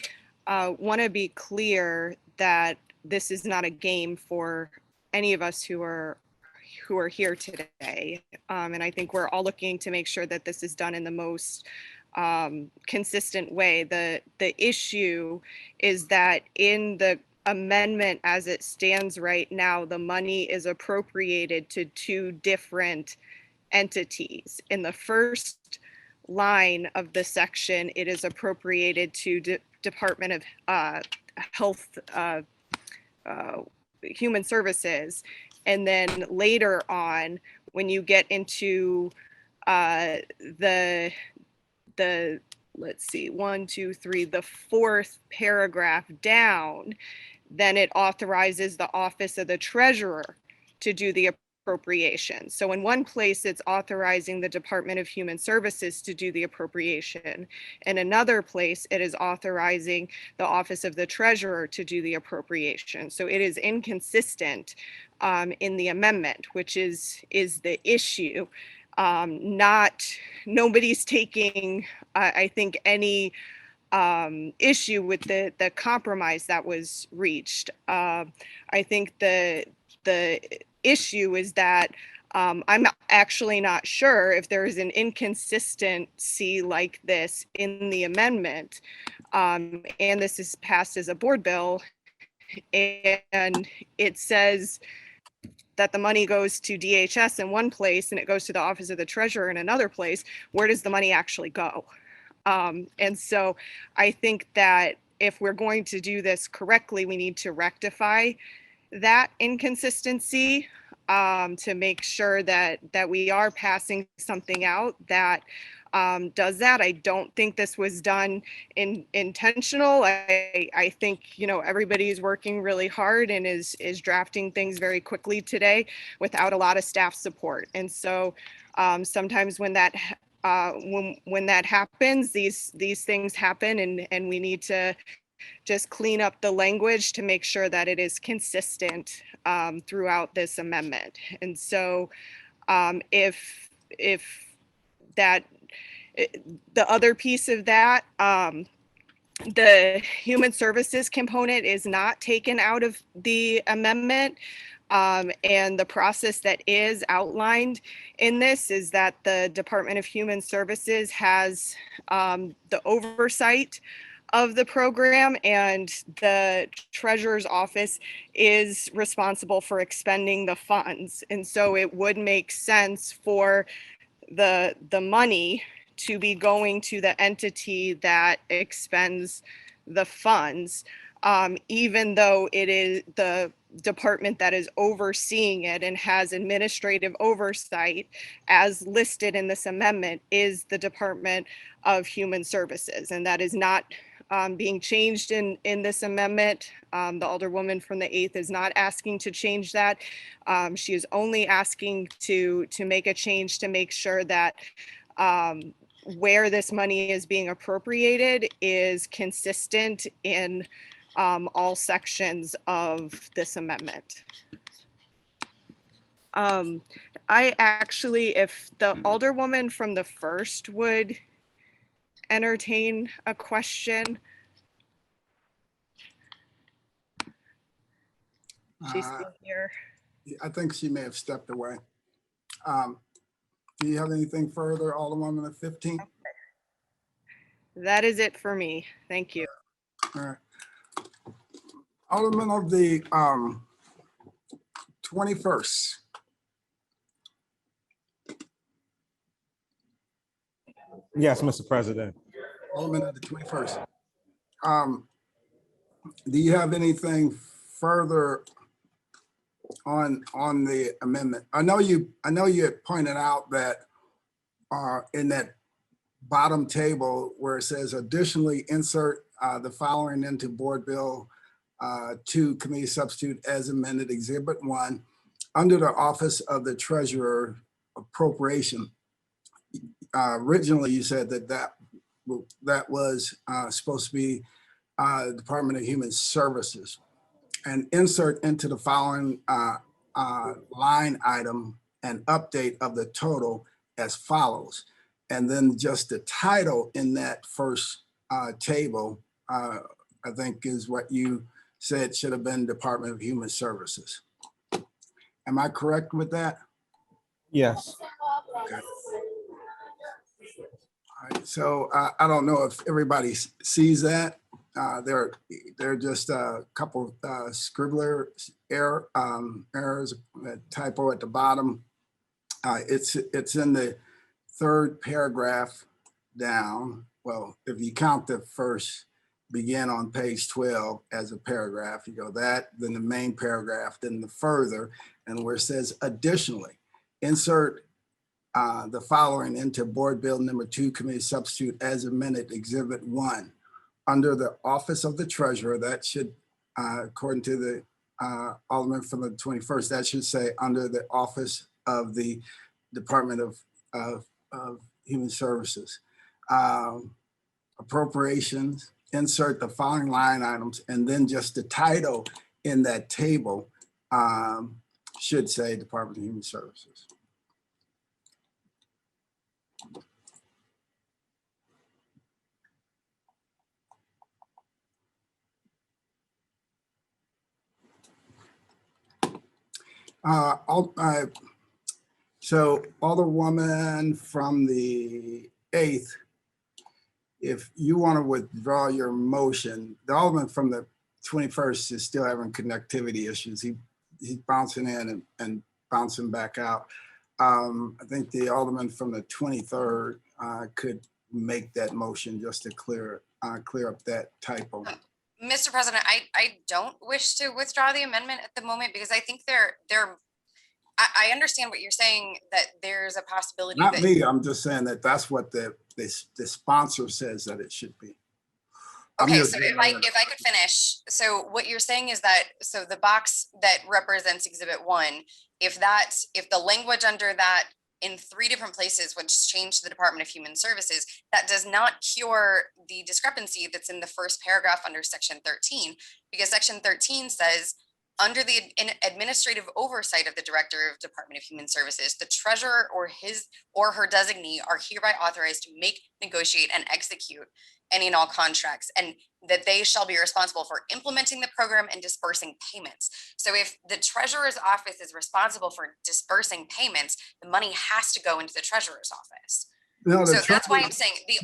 want to be clear that this is not a game for any of us who are here today. And I think we're all looking to make sure that this is done in the most consistent way. The issue is that in the amendment as it stands right now, the money is appropriated to 2 different entities. In the first line of the section, it is appropriated to Department of Health, Human Services. And then later on, when you get into the let's see, 1, 2, 3, the 4th paragraph down, then it authorizes the Office of the Treasurer to do the appropriation. So in one place, it's authorizing the Department of Human Services to do the appropriation. In another place, it is authorizing the Office of the Treasurer to do the appropriation. So it is inconsistent in the amendment, which is the issue. Nobody's taking, I think, any issue with the compromise that was reached. I think the issue is that I'm actually not sure if there is an inconsistency like this in the amendment, and this is passed as a board bill, and it says that the money goes to DHS in one place and it goes to the Office of the Treasurer in another place. Where does the money actually go? And so I think that if we're going to do this correctly, we need to rectify that inconsistency to make sure that we are passing something out that does that. I don't think this was done intentional. I think, everybody's working really hard and is drafting things very quickly today without a lot of staff support. And so sometimes when that happens, these things happen, and we need to just clean up the language to make sure that it is consistent throughout this amendment. And so if that, the other piece of that the human services component is not taken out of the amendment. And the process that is outlined in this is that the Department of Human Services has the oversight of the program, and the treasurer's office is responsible for expending the funds. And so it would make sense for the money to be going to the entity that expends the funds, even though it is the department that is overseeing it and has administrative oversight, as listed in this amendment, is the Department of Human Services. And that is not being changed in this amendment. The Alderwoman from the 8th is not asking to change that. She is only asking to make a change to make sure that where this money is being appropriated is consistent in all sections of this amendment. I actually, if the Alderwoman from the 1st would entertain a question. She's still here. I think she may have stepped away. Do you have anything further, Alderwoman of 15? That is it for me. Thank you. All right. Alderman of the 21st. Yes, Mr. President. Alderman of the 21st. Do you have anything further on the amendment? I know you had pointed out that in that bottom table where it says additionally insert the following into Board Bill 2 Committee Substitute as amended Exhibit 1 under the Office of the Treasurer Appropriation. Originally, you said that was supposed to be Department of Human Services, and insert into the following line item an update of the total as follows. And then just the title in that first table, I think is what you said should have been Department of Human Services. Am I correct with that? Yes. Okay. All right, so I don't know if everybody sees that. There are just a couple scribbler errors, a typo at the bottom. It's in the 3rd paragraph down. Well, if you count the first, begin on page 12 as a paragraph, you go that, then the main paragraph, then the further, and where it says additionally, insert the following into Board Bill number 2 Committee Substitute as amended Exhibit 1 under the Office of the Treasurer. That should, according to the Alderman from the 21st, that should say under the Office of the Department of Human Services. Appropriations, insert the following line items, and then just the title in that table should say Department of Human Services. So Alderwoman from the 8th, if you want to withdraw your motion, the Alderman from the 21st is still having connectivity issues. He's bouncing in and bouncing back out. I think the Alderman from the 23rd could make that motion just to clear up that typo. Mr. President, I don't wish to withdraw the amendment at the moment because I think I understand what you're saying, that there's a possibility. Not me, I'm just saying that that's what the sponsor says that it should be. Okay, so if I could finish, so what you're saying is that, so the box that represents Exhibit 1, if the language under that in 3 different places, which changed the Department of Human Services, that does not cure the discrepancy that's in the first paragraph under Section 13, because Section 13 says under the administrative oversight of the Director of Department of Human Services, the treasurer or his or her designee are hereby authorized to make, negotiate, and execute any and all contracts, and that they shall be responsible for implementing the program and dispersing payments. So if the treasurer's office is responsible for dispersing payments, the money has to go into the treasurer's office. No, So that's why I'm saying the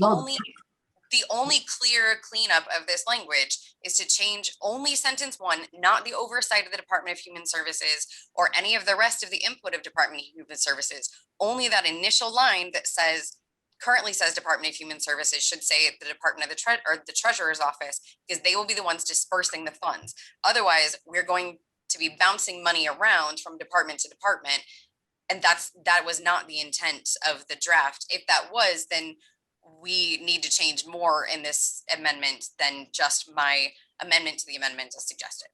only clear cleanup of this language is to change only sentence 1, not the oversight of the Department of Human Services or any of the rest of the input of Department of Human Services. Only that initial line that currently says Department of Human Services should say the Department of the Treasurer's Office, because they will be the ones dispersing the funds. Otherwise, we're going to be bouncing money around from department to department. And that was not the intent of the draft. If that was, then we need to change more in this amendment than just my amendment to the amendment as suggested.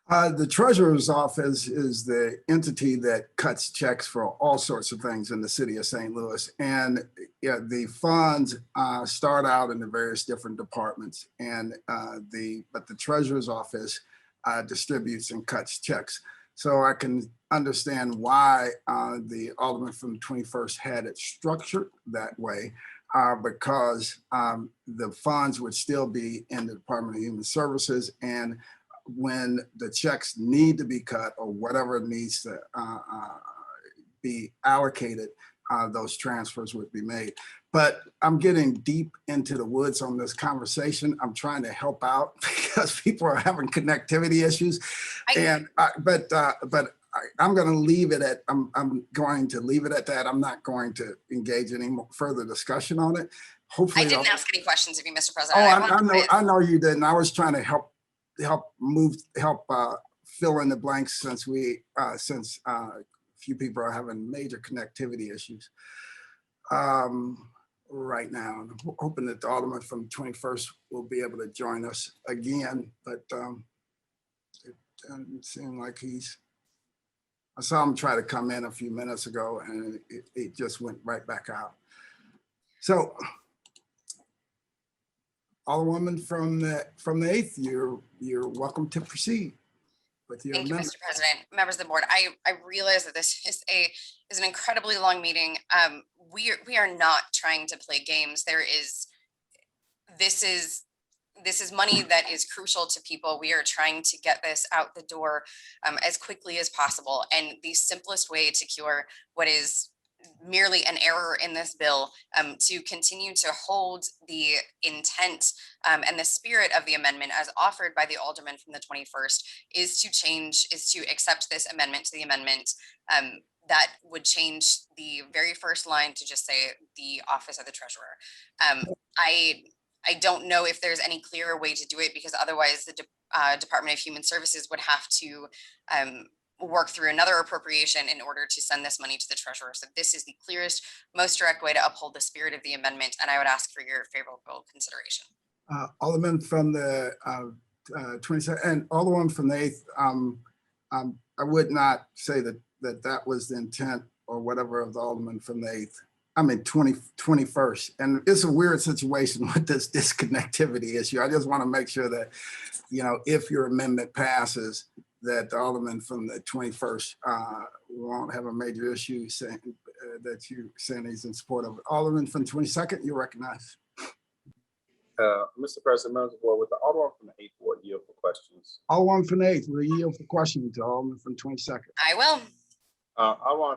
The treasurer's office is the entity that cuts checks for all sorts of things in the city of St. Louis. And yeah, the funds start out in the various different departments, and but the treasurer's office distributes and cuts checks. So I can understand why the alderman from the 21st had it structured that way, because the funds would still be in the Department of Human Services, and when the checks need to be cut or whatever needs to be allocated, those transfers would be made. But I'm getting deep into the woods on this conversation. I'm trying to help out because people are having connectivity issues. But I'm going to leave it at, I'm going to leave it at that. I'm not going to engage any more further discussion on it. Hopefully, I didn't ask any questions of you, Mr. President. I know you didn't. I was trying to help fill in the blanks since a few people are having major connectivity issues right now. I'm hoping that the alderman from the 21st will be able to join us again, but it doesn't seem like I saw him try to come in a few minutes ago and it just went right back out. So, Alderwoman from the 8th, you're welcome to proceed with your Thank you, amendment. Mr. President, members of the board. I realize that this is an incredibly long meeting. We are not trying to play games. This is money that is crucial to people. We are trying to get this out the door as quickly as possible. And the simplest way to cure what is merely an error in this bill, to continue to hold the intent and the spirit of the amendment as offered by the alderman from the 21st, is to accept this amendment to the amendment that would change the very first line to just say the office of the treasurer. I don't know if there's any clearer way to do it, because otherwise the Department of Human Services would have to work through another appropriation in order to send this money to the treasurer. So this is the clearest, most direct way to uphold the spirit of the amendment, and I would ask for your favorable consideration. Alderman from the 22nd and Alderman from the 8th, I would not say that was the intent or whatever of the alderman from the 8th. I mean, 21st. And it's a weird situation with this disconnectivity issue. I just want to make sure that, if your amendment passes, that the alderman from the 21st won't have a major issue saying that you're saying he's in support of it. Alderman from 22nd, you recognize. Mr. President, members of the board, with the alderman from the 8th ward yield for questions. Alderman from the 8th, will yield for questions to alderman from 22nd. I will.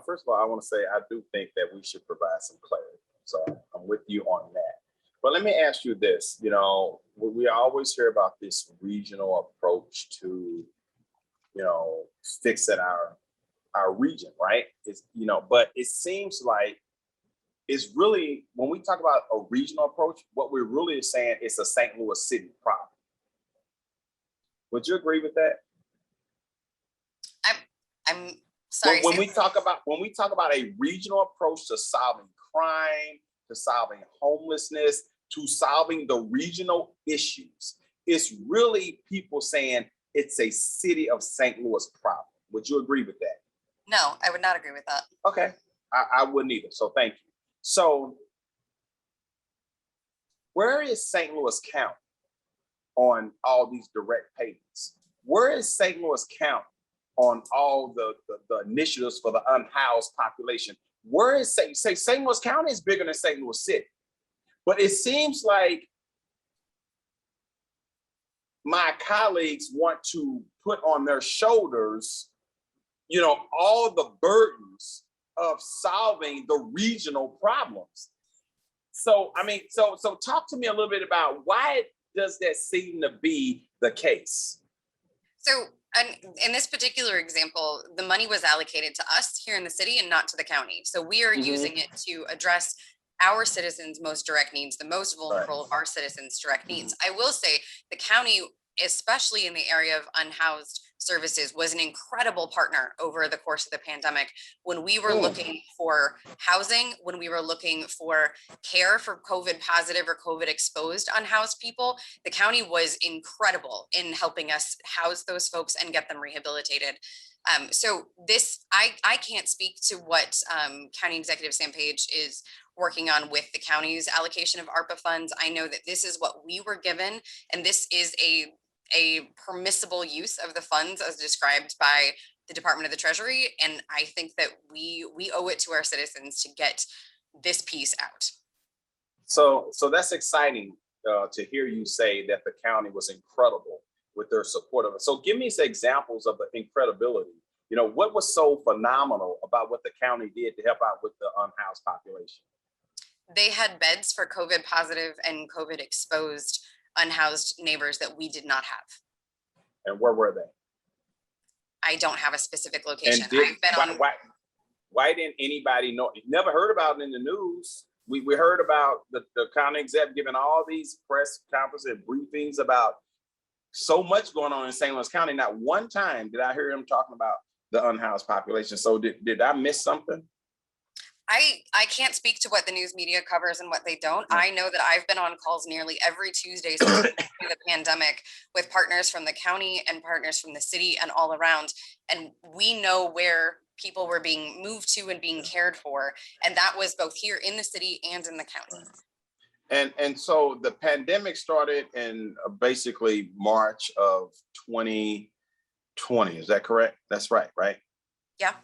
First of all, I want to say I do think that we should provide some clarity. So I'm with you on that. But let me ask you this, we always hear about this regional approach to, fixing our region, right? But it seems like it's really, when we talk about a regional approach, what we're really saying is a St. Louis City problem. Would you agree with that? I'm sorry. When we talk about a regional approach to solving crime, to solving homelessness, to solving the regional issues, it's really people saying it's a city of St. Louis problem. Would you agree with that? No, I would not agree with that. Okay, I wouldn't either. So thank you. So where is St. Louis County on all these direct payments? Where is St. Louis County on all the initiatives for the unhoused population. Where is St. Louis County is bigger than St. Louis City, but it seems like my colleagues want to put on their shoulders, all the burdens of solving the regional problems. So, so talk to me a little bit about why does that seem to be the case? So in this particular example, the money was allocated to us here in the city and not to the county. So we are using it to address our citizens' most direct needs, the most vulnerable of our citizens' direct needs. I will say the county, especially in the area of unhoused services, was an incredible partner over the course of the pandemic. When we were looking for housing, when we were looking for care for COVID positive or COVID exposed unhoused people, the county was incredible in helping us house those folks and get them rehabilitated. So this, I can't speak to what County Executive Sam Page is working on with the county's allocation of ARPA funds. I know that this is what we were given, and this is a permissible use of the funds as described by the Department of the Treasury. And I think that we owe it to our citizens to get this piece out. So that's exciting to hear you say that the county was incredible with their support of it. So give me some examples of the incredibility. What was so phenomenal about what the county did to help out with the unhoused population? They had beds for COVID positive and COVID exposed unhoused neighbors that we did not have. And where were they? I don't have a specific location. Why didn't anybody know? You never heard about it in the news. We heard about the county exec giving all these press conferences and briefings about so much going on in St. Louis County. Not one time did I hear him talking about the unhoused population. So did I miss something? I can't speak to what the news media covers and what they don't. I know that I've been on calls nearly every Tuesday since the pandemic with partners from the county and partners from the city and all around. And we know where people were being moved to and being cared for. And that was both here in the city and in the county. And so the pandemic started in basically March of 2020. Is that correct? That's right, right? Yeah.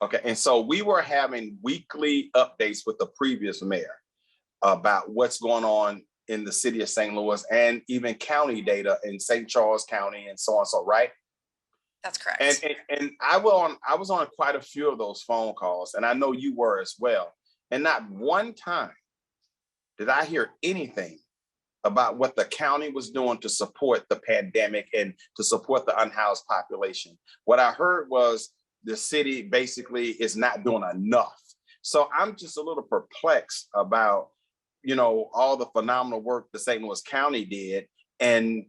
Okay, and so we were having weekly updates with the previous mayor about what's going on in the city of St. Louis and even county data in St. Charles County and so on, so right? That's correct. And I was on quite a few of those phone calls, and I know you were as well. And not one time did I hear anything about what the county was doing to support the pandemic and to support the unhoused population. What I heard was the city basically is not doing enough. So I'm just a little perplexed about, all the phenomenal work the St. Louis County did. And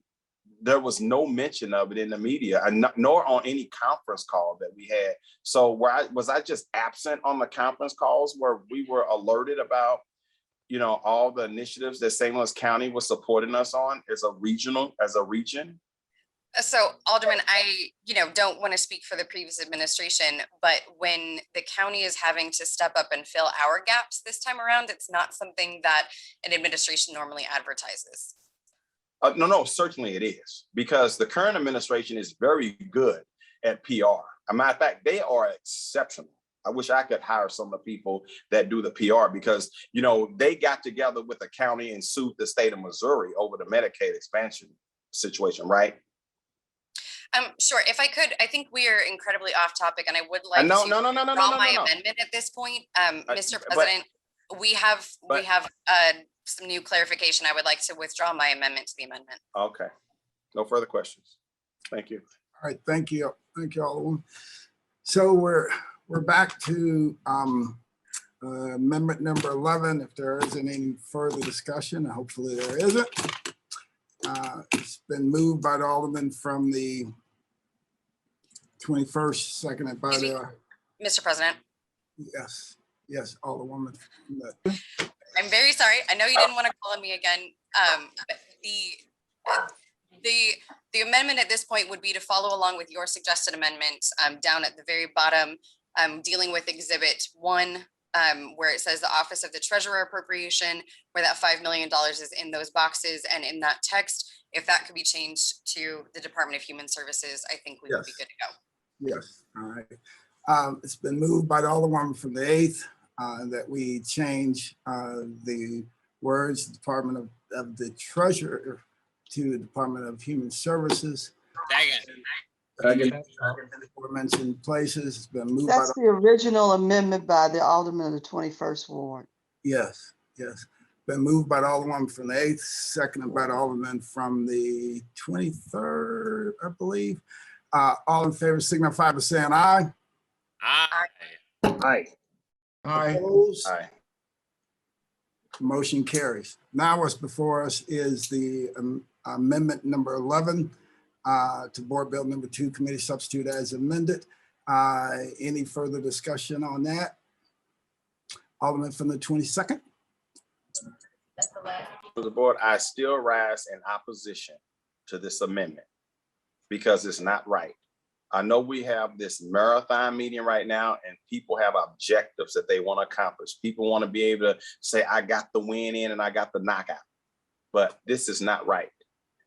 there was no mention of it in the media, and nor on any conference call that we had. So was I just absent on the conference calls where we were alerted about, all the initiatives that St. Louis County was supporting us on as a region? So Alderman, I, don't want to speak for the previous administration, but when the county is having to step up and fill our gaps this time around, it's not something that an administration normally advertises. No, certainly it is, because the current administration is very good at PR. As a matter of fact, they are exceptional. I wish I could hire some of the people that do the PR because, they got together with the county and sued the state of Missouri over the Medicaid expansion situation, right? Sure. If I could, I think we are incredibly off topic, and I would like to withdraw my amendment at this point. Mr. President, we have some new clarification. I would like to withdraw my amendment to the amendment. Okay. No further questions. Thank you. All right. Thank you. Thank you, Alderman. So we're back to amendment number 11. If there isn't any further discussion, hopefully there isn't. It's been moved by the Alderman from the 21st, seconded by the... Mr. President. Yes, Alderwoman. I'm very sorry. I know you didn't want to call on me again. But the amendment at this point would be to follow along with your suggested amendment down at the very bottom, dealing with Exhibit 1, where it says the Office of the Treasurer Appropriation, where that $5 million is in those boxes and in that text. If that could be changed to the Department of Human Services, I think we would be good to go. Yes, all right. It's been moved by the Alderwoman from the 8th that we change the words Department of the Treasurer to Department of Human Services. Second. Aforementioned places. It's been moved That's by the original amendment by the Alderman of the 21st Ward. yes. Been moved by the Alderwoman from the 8th, seconded by the Alderman from the 23rd, I believe. All in favor signify by saying aye. Aye. Aye. Aye. Opposed? Aye. Motion carries. Now what's before us is the amendment number 11 to Board Bill number 2, committee substitute as amended. Any further discussion on that? Alderman from the 22nd. For the board, I still rise in opposition to this amendment because it's not right. I know we have this marathon meeting right now and people have objectives that they want to accomplish. People want to be able to say, I got the win in and I got the knockout, but this is not right.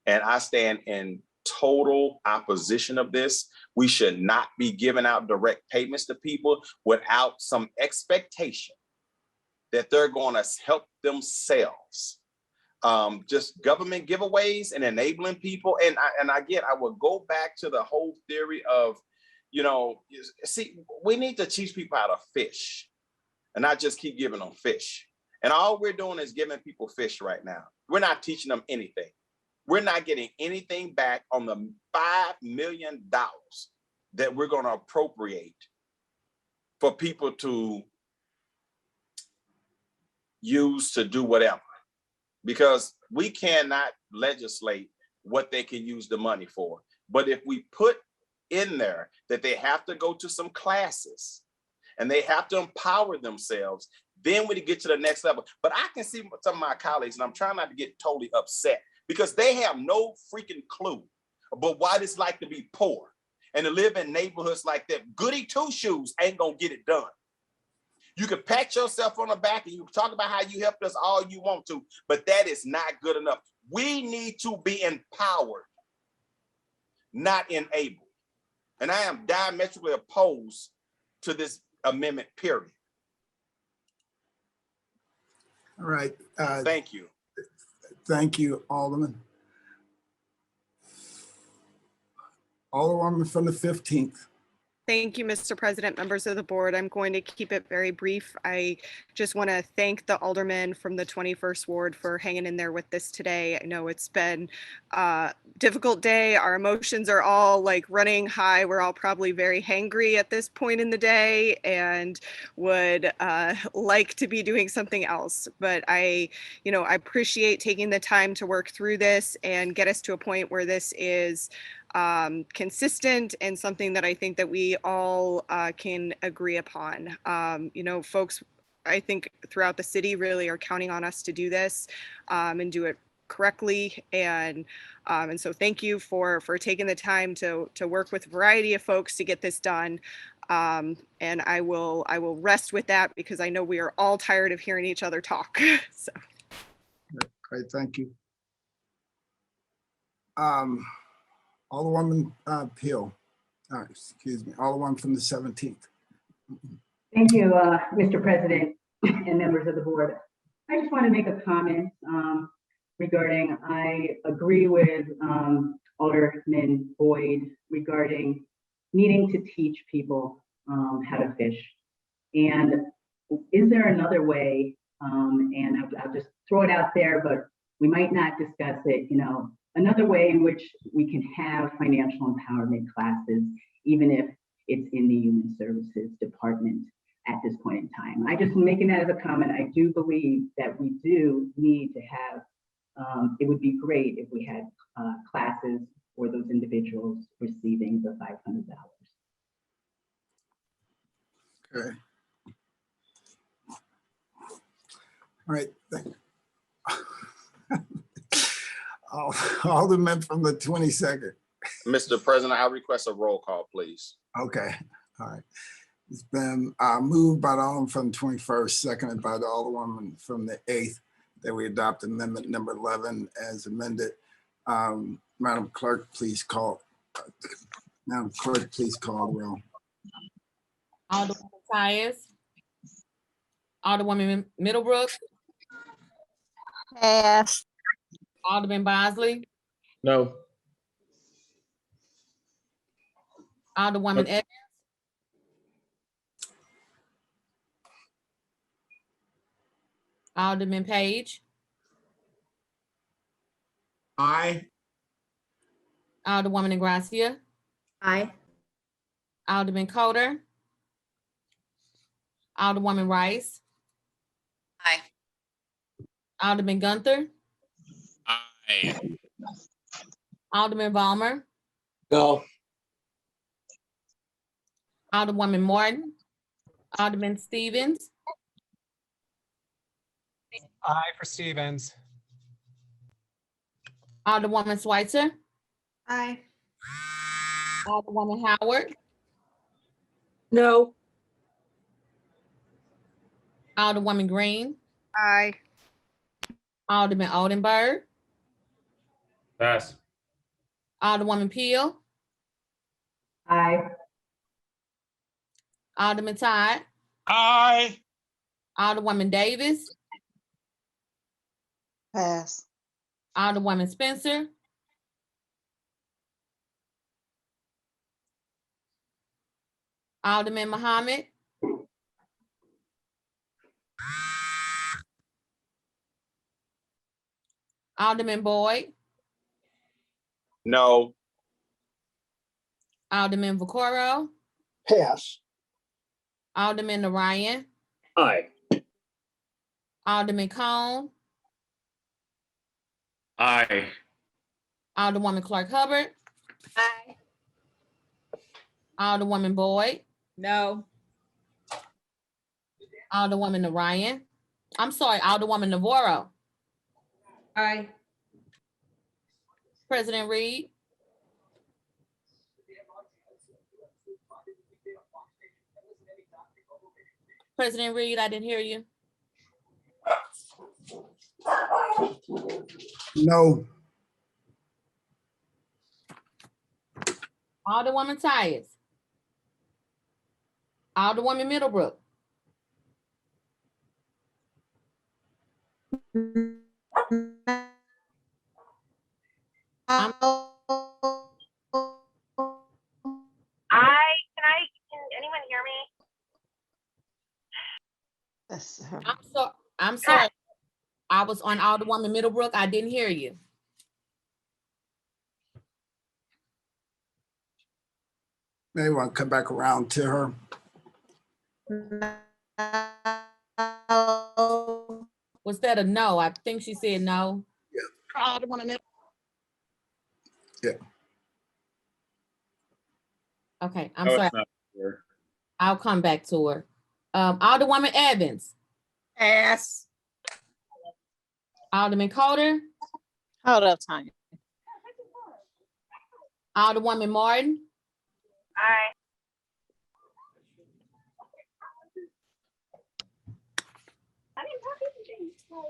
And I stand in total opposition of this. We should not be giving out direct payments to people without some expectation that they're going to help themselves. Just government giveaways and enabling people. And again, I will go back to the whole theory of, see, we need to teach people how to fish and not just keep giving them fish. And all we're doing is giving people fish right now. We're not teaching them anything. We're not getting anything back on the $5 million that we're going to appropriate for people to use to do whatever, because we cannot legislate what they can use the money for. But if we put in there that they have to go to some classes and they have to empower themselves, then we get to the next level. But I can see some of my colleagues, and I'm trying not to get totally upset, because they have no freaking clue about what it's like to be poor and to live in neighborhoods like that. Goody two-shoes ain't gonna get it done. You can pat yourself on the back and you can talk about how you helped us all you want to, but that is not good enough. We need to be empowered, not enabled. And I am diametrically opposed to this amendment, period. All right. Thank you. Thank you, Alderman. Alderwoman from the 15th. Thank you, Mr. President, members of the board. I'm going to keep it very brief. I just want to thank the alderman from the 21st Ward for hanging in there with this today. I know it's been a difficult day. Our emotions are all like running high. We're all probably very hangry at this point in the day and would like to be doing something else. But I appreciate taking the time to work through this and get us to a point where this is consistent and something that I think that we all can agree upon. Folks, I think throughout the city really are counting on us to do this and do it correctly. And so thank you for taking the time to work with a variety of folks to get this done. And I will rest with that because I know we are all tired of hearing each other talk. So. Great, thank you. Alderwoman Peel, excuse me, Alderwoman from the 17th. Thank you, Mr. President and members of the board. I just want to make a comment regarding, I agree with Alderman Boyd regarding needing to teach people how to fish. And is there another way, and I'll just throw it out there, but we might not discuss it, another way in which we can have financial empowerment classes, even if it's in the Human Services Department at this point in time. I just making that as a comment. I do believe that we do need to have, it would be great if we had classes for those individuals receiving the $500. Okay. All right. Alderman from the 22nd. Mr. President, I request a roll call, please. Okay, all right. It's been moved by the Alderman from the 21st, seconded by the Alderwoman from the 8th, that we adopt amendment number 11 as amended. Madam Clerk, please call Madam Clerk, please call the roll. Alderwoman Tyus. Alderwoman Middlebrook. Pass. Alderman Bosley. No. Alderwoman Evans. Alderman Page. Aye. Alderwoman Ingracia. Aye. Alderman Coder. Alderwoman Rice. Aye. Alderman Gunther. Aye. Alderman Valmer. No. Alderwoman Morton. Alderman Stevens. Aye for Stevens. Alderwoman Schweitzer. Aye. Alderwoman Howard. No. Alderwoman Green. Aye. Alderman Oldenburg. Pass. Alderwoman Peel. Aye. Alderman Todd. Aye. Alderwoman Davis. Pass. Alderwoman Spencer. Alderman Muhammad. Alderman Boyd. No. Alderman Vaccaro. Pass. Alderman Narayan. Aye. Alderman Cone. Aye. Alderwoman Clark Hubbard. Aye. Alderwoman Boyd. No. Alderwoman Narayan. I'm sorry, Alderwoman Navarro. Aye. President Reed. President Reed, I didn't hear you. No. Alderwoman Tyus. Alderwoman Middlebrook. Can anyone hear me? I'm sorry. I was on Alderwoman Middlebrook. I didn't hear you. Maybe want to come back around to her. Was that a no? I think she said no. Alderwoman Middlebrook. Yeah. Okay, I'm No, sorry. it's not here. I'll come back to her. Alderwoman Evans. Pass. Alderman Coder. Hold up, Tanya. Alderwoman Martin. Aye.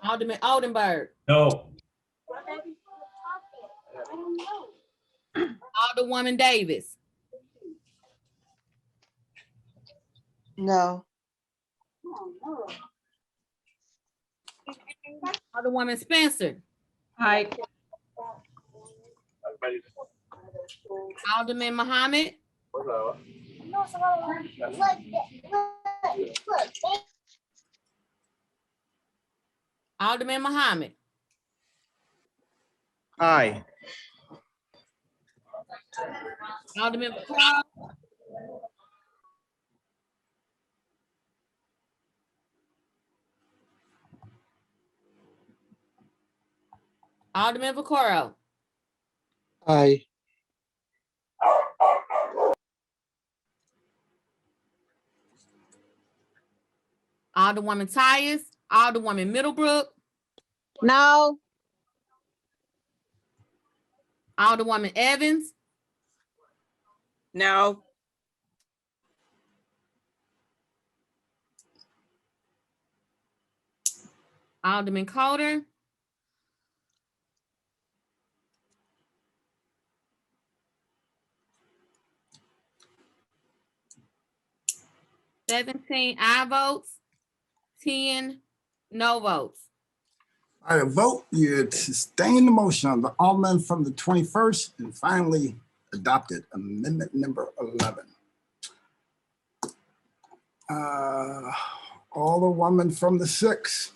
Alderman Oldenburg. No. Alderwoman Davis. No. Alderwoman Spencer. Aye. Alderman Muhammad. Alderman Muhammad. Aye. Alderman Vaccaro. Alderman Vaccaro. Aye. Alderwoman Tyus. Alderwoman Middlebrook. No. Alderwoman Evans. No. Alderman Coder. 17 aye votes, 10 no votes. All right, a vote, you sustain the motion of the Alderman from the 21st and finally adopted amendment number 11. Alderwoman from the 6th.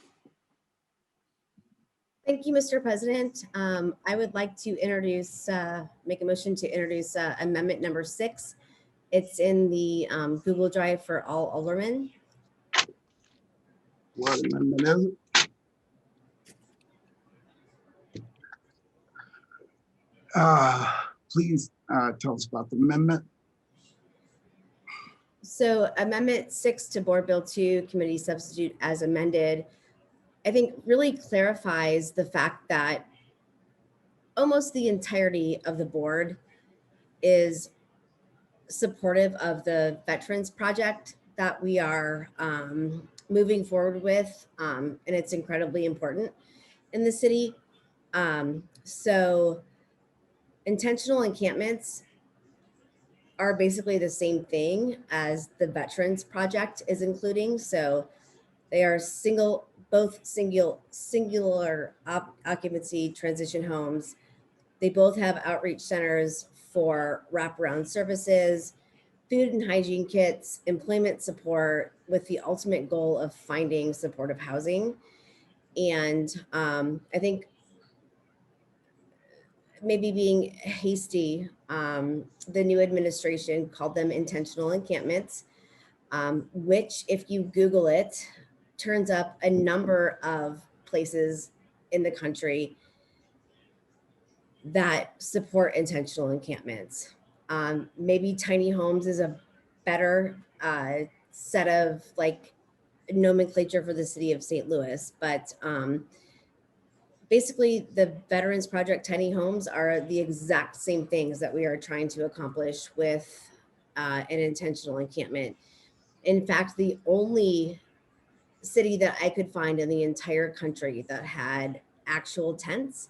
Thank you, Mr. President. I would like to introduce, make a motion to introduce amendment number 6. It's in the Google Drive for all aldermen. What amendment is it? Please tell us about the amendment. So Amendment 6 to Board Bill 2, Committee Substitute as amended, I think really clarifies the fact that almost the entirety of the board is supportive of the Veterans Project that we are moving forward with, and it's incredibly important in the city. So intentional encampments are basically the same thing as the Veterans Project is including. So they are both singular occupancy transition homes. They both have outreach centers for wraparound services, food and hygiene kits, employment support, with the ultimate goal of finding supportive housing. And I think maybe being hasty, the new administration called them intentional encampments, which if you Google it, turns up a number of places in the country that support intentional encampments. Maybe tiny homes is a better set of like nomenclature for the city of St. Louis, but basically the Veterans Project tiny homes are the exact same things that we are trying to accomplish with an intentional encampment. In fact, the only city that I could find in the entire country that had actual tents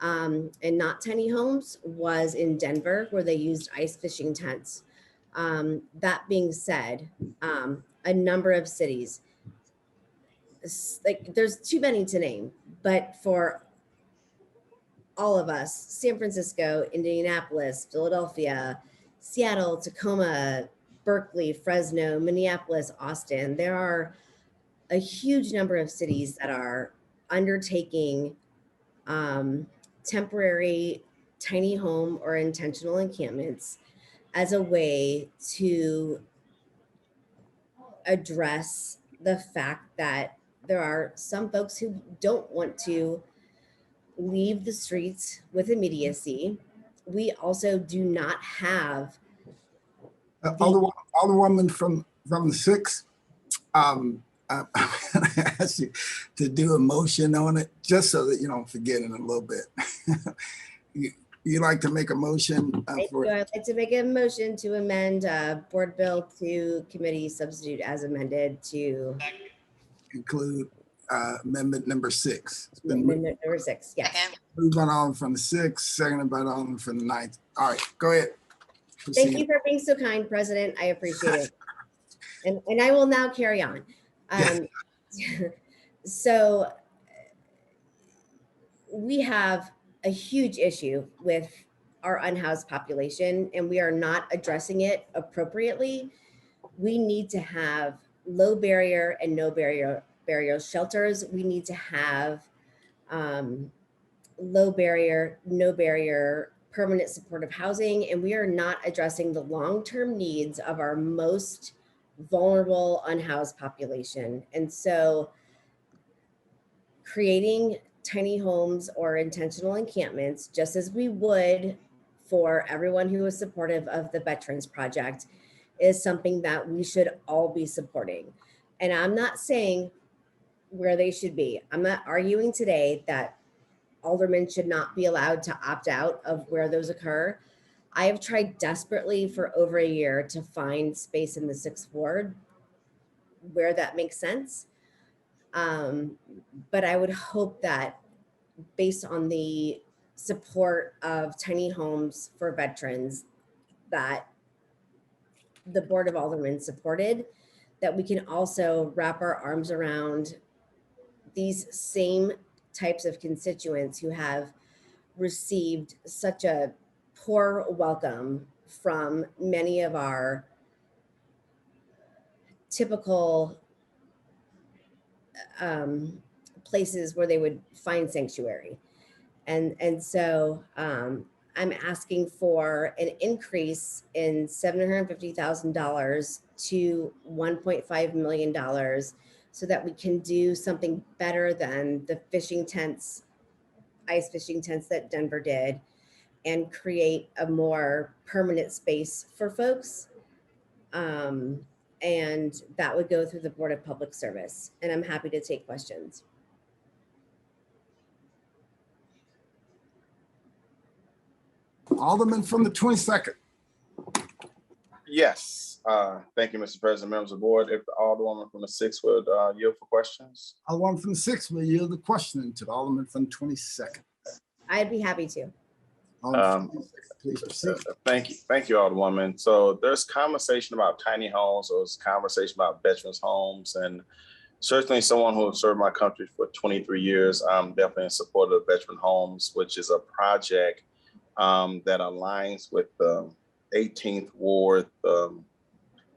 and not tiny homes was in Denver, where they used ice fishing tents. That being said, a number of cities, like there's too many to name, but for all of us, San Francisco, Indianapolis, Philadelphia, Seattle, Tacoma, Berkeley, Fresno, Minneapolis, Austin, there are a huge number of cities that are undertaking temporary tiny home or intentional encampments as a way to address the fact that there are some folks who don't want to leave the streets with immediacy. We also do not have Alderwoman from the 6th. I'm gonna ask you to do a motion on it, just so that you don't forget in a little bit. You like to make a motion for I'd like to make a motion to amend Board Bill 2 Committee Substitute as amended to include amendment number 6. It's been amendment number 6. Yes. moved by Alderman from the 6th, seconded by Alderman from the 9th. All right, go ahead. Proceed. Thank you for being so kind, President. I appreciate it. And I will now carry on. So we have a huge issue with our unhoused population, and we are not addressing it appropriately. We need to have low barrier and no barrier shelters. We need to have low barrier, no barrier permanent supportive housing, and we are not addressing the long-term needs of our most vulnerable unhoused population. And so creating tiny homes or intentional encampments, just as we would for everyone who is supportive of the Veterans Project, is something that we should all be supporting. And I'm not saying where they should be. I'm not arguing today that aldermen should not be allowed to opt out of where those occur. I have tried desperately for over a year to find space in the 6th Ward where that makes sense. But I would hope that based on the support of tiny homes for veterans that the Board of Aldermen supported, that we can also wrap our arms around these same types of constituents who have received such a poor welcome from many of our typical places where they would find sanctuary. And so I'm asking for an increase in $750,000 to $1.5 million so that we can do something better than the fishing tents, ice fishing tents that Denver did, and create a more permanent space for folks. And that would go through the Board of Public Service. And I'm happy to take questions. Alderman from the 22nd. Yes, thank you, Mr. President, members of the board. If the Alderwoman from the 6th would yield for questions. Alderman from the 6th will yield the question to the Alderman from the 22nd. I'd be happy to. Please proceed. Thank you, Alderwoman. So there's conversation about tiny homes, there's conversation about veterans' homes, and certainly someone who has served my country for 23 years, I'm definitely in support of veteran homes, which is a project that aligns with the 18th Ward,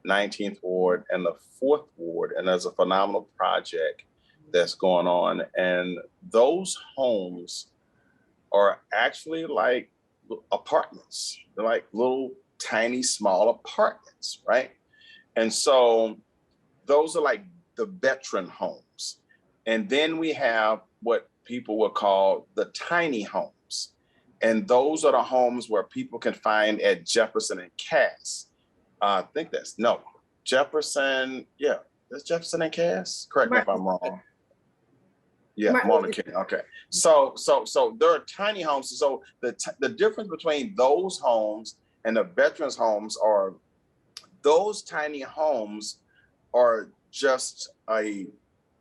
19th Ward, and the 4th Ward. And there's a phenomenal project that's going on. And those homes are actually like apartments. They're like little tiny small apartments, right? And so those are like the veteran homes. And then we have what people will call the tiny homes. And those are the homes where people can find at Jefferson and Cass. I think that's, no, Jefferson, yeah, that's Jefferson and Cass? Correct me if I'm wrong. Yeah, Martin King, okay. So there are tiny homes. So the difference between those homes and the veterans homes are those tiny homes are just a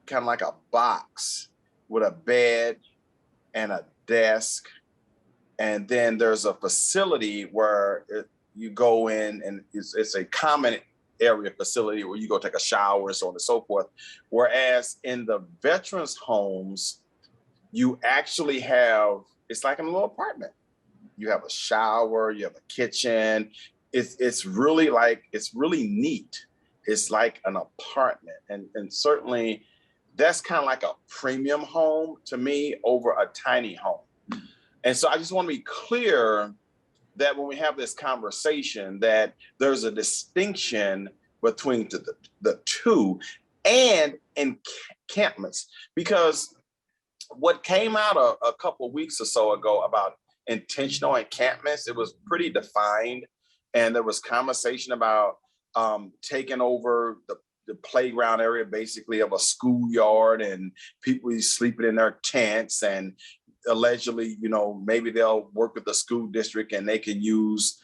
kind of like a box with a bed and a desk. And then there's a facility where you go in and it's a common area facility where you go take a shower and so on and so forth. Whereas in the veterans homes, you actually have, it's like a little apartment. You have a shower, you have a kitchen. It's really neat. It's like an apartment. And certainly that's kind of like a premium home to me over a tiny home. And so I just want to be clear that when we have this conversation, that there's a distinction between the two and encampments. Because what came out a couple of weeks or so ago about intentional encampments, it was pretty defined. And there was conversation about taking over the playground area, basically, of a schoolyard, and people sleeping in their tents, and allegedly, maybe they'll work with the school district and they can use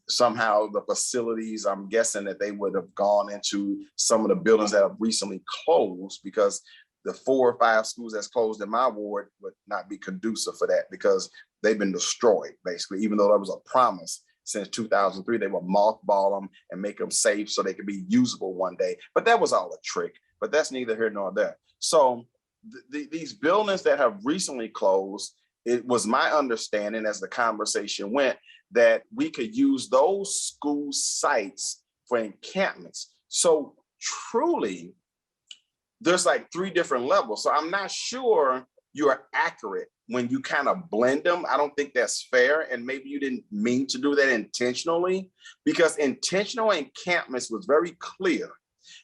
somehow the facilities. I'm guessing that they would have gone into some of the buildings that have recently closed, because the 4 or 5 schools that's closed in my ward would not be conducive for that, because they've been destroyed, basically, even though that was a promise. Since 2003, they would mothball them and make them safe so they could be usable one day. But that was all a trick, but that's neither here nor there. So these buildings that have recently closed, it was my understanding as the conversation went that we could use those school sites for encampments. So truly, there's like 3 different levels. So I'm not sure you are accurate when you kind of blend them. I don't think that's fair. And maybe you didn't mean to do that intentionally, because intentional encampments was very clear.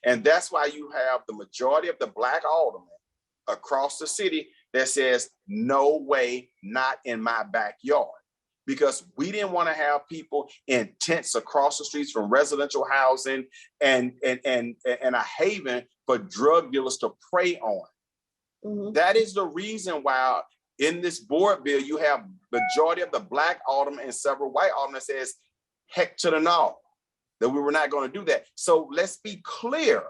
And that's why you have the majority of the Black aldermen across the city that says, no way, not in my backyard. Because we didn't want to have people in tents across the streets from residential housing and a haven for drug dealers to prey on. Mm-hmm. That is the reason why in this board bill, you have majority of the Black aldermen and several white aldermen that says, heck to the no, that we were not going to do that. So let's be clear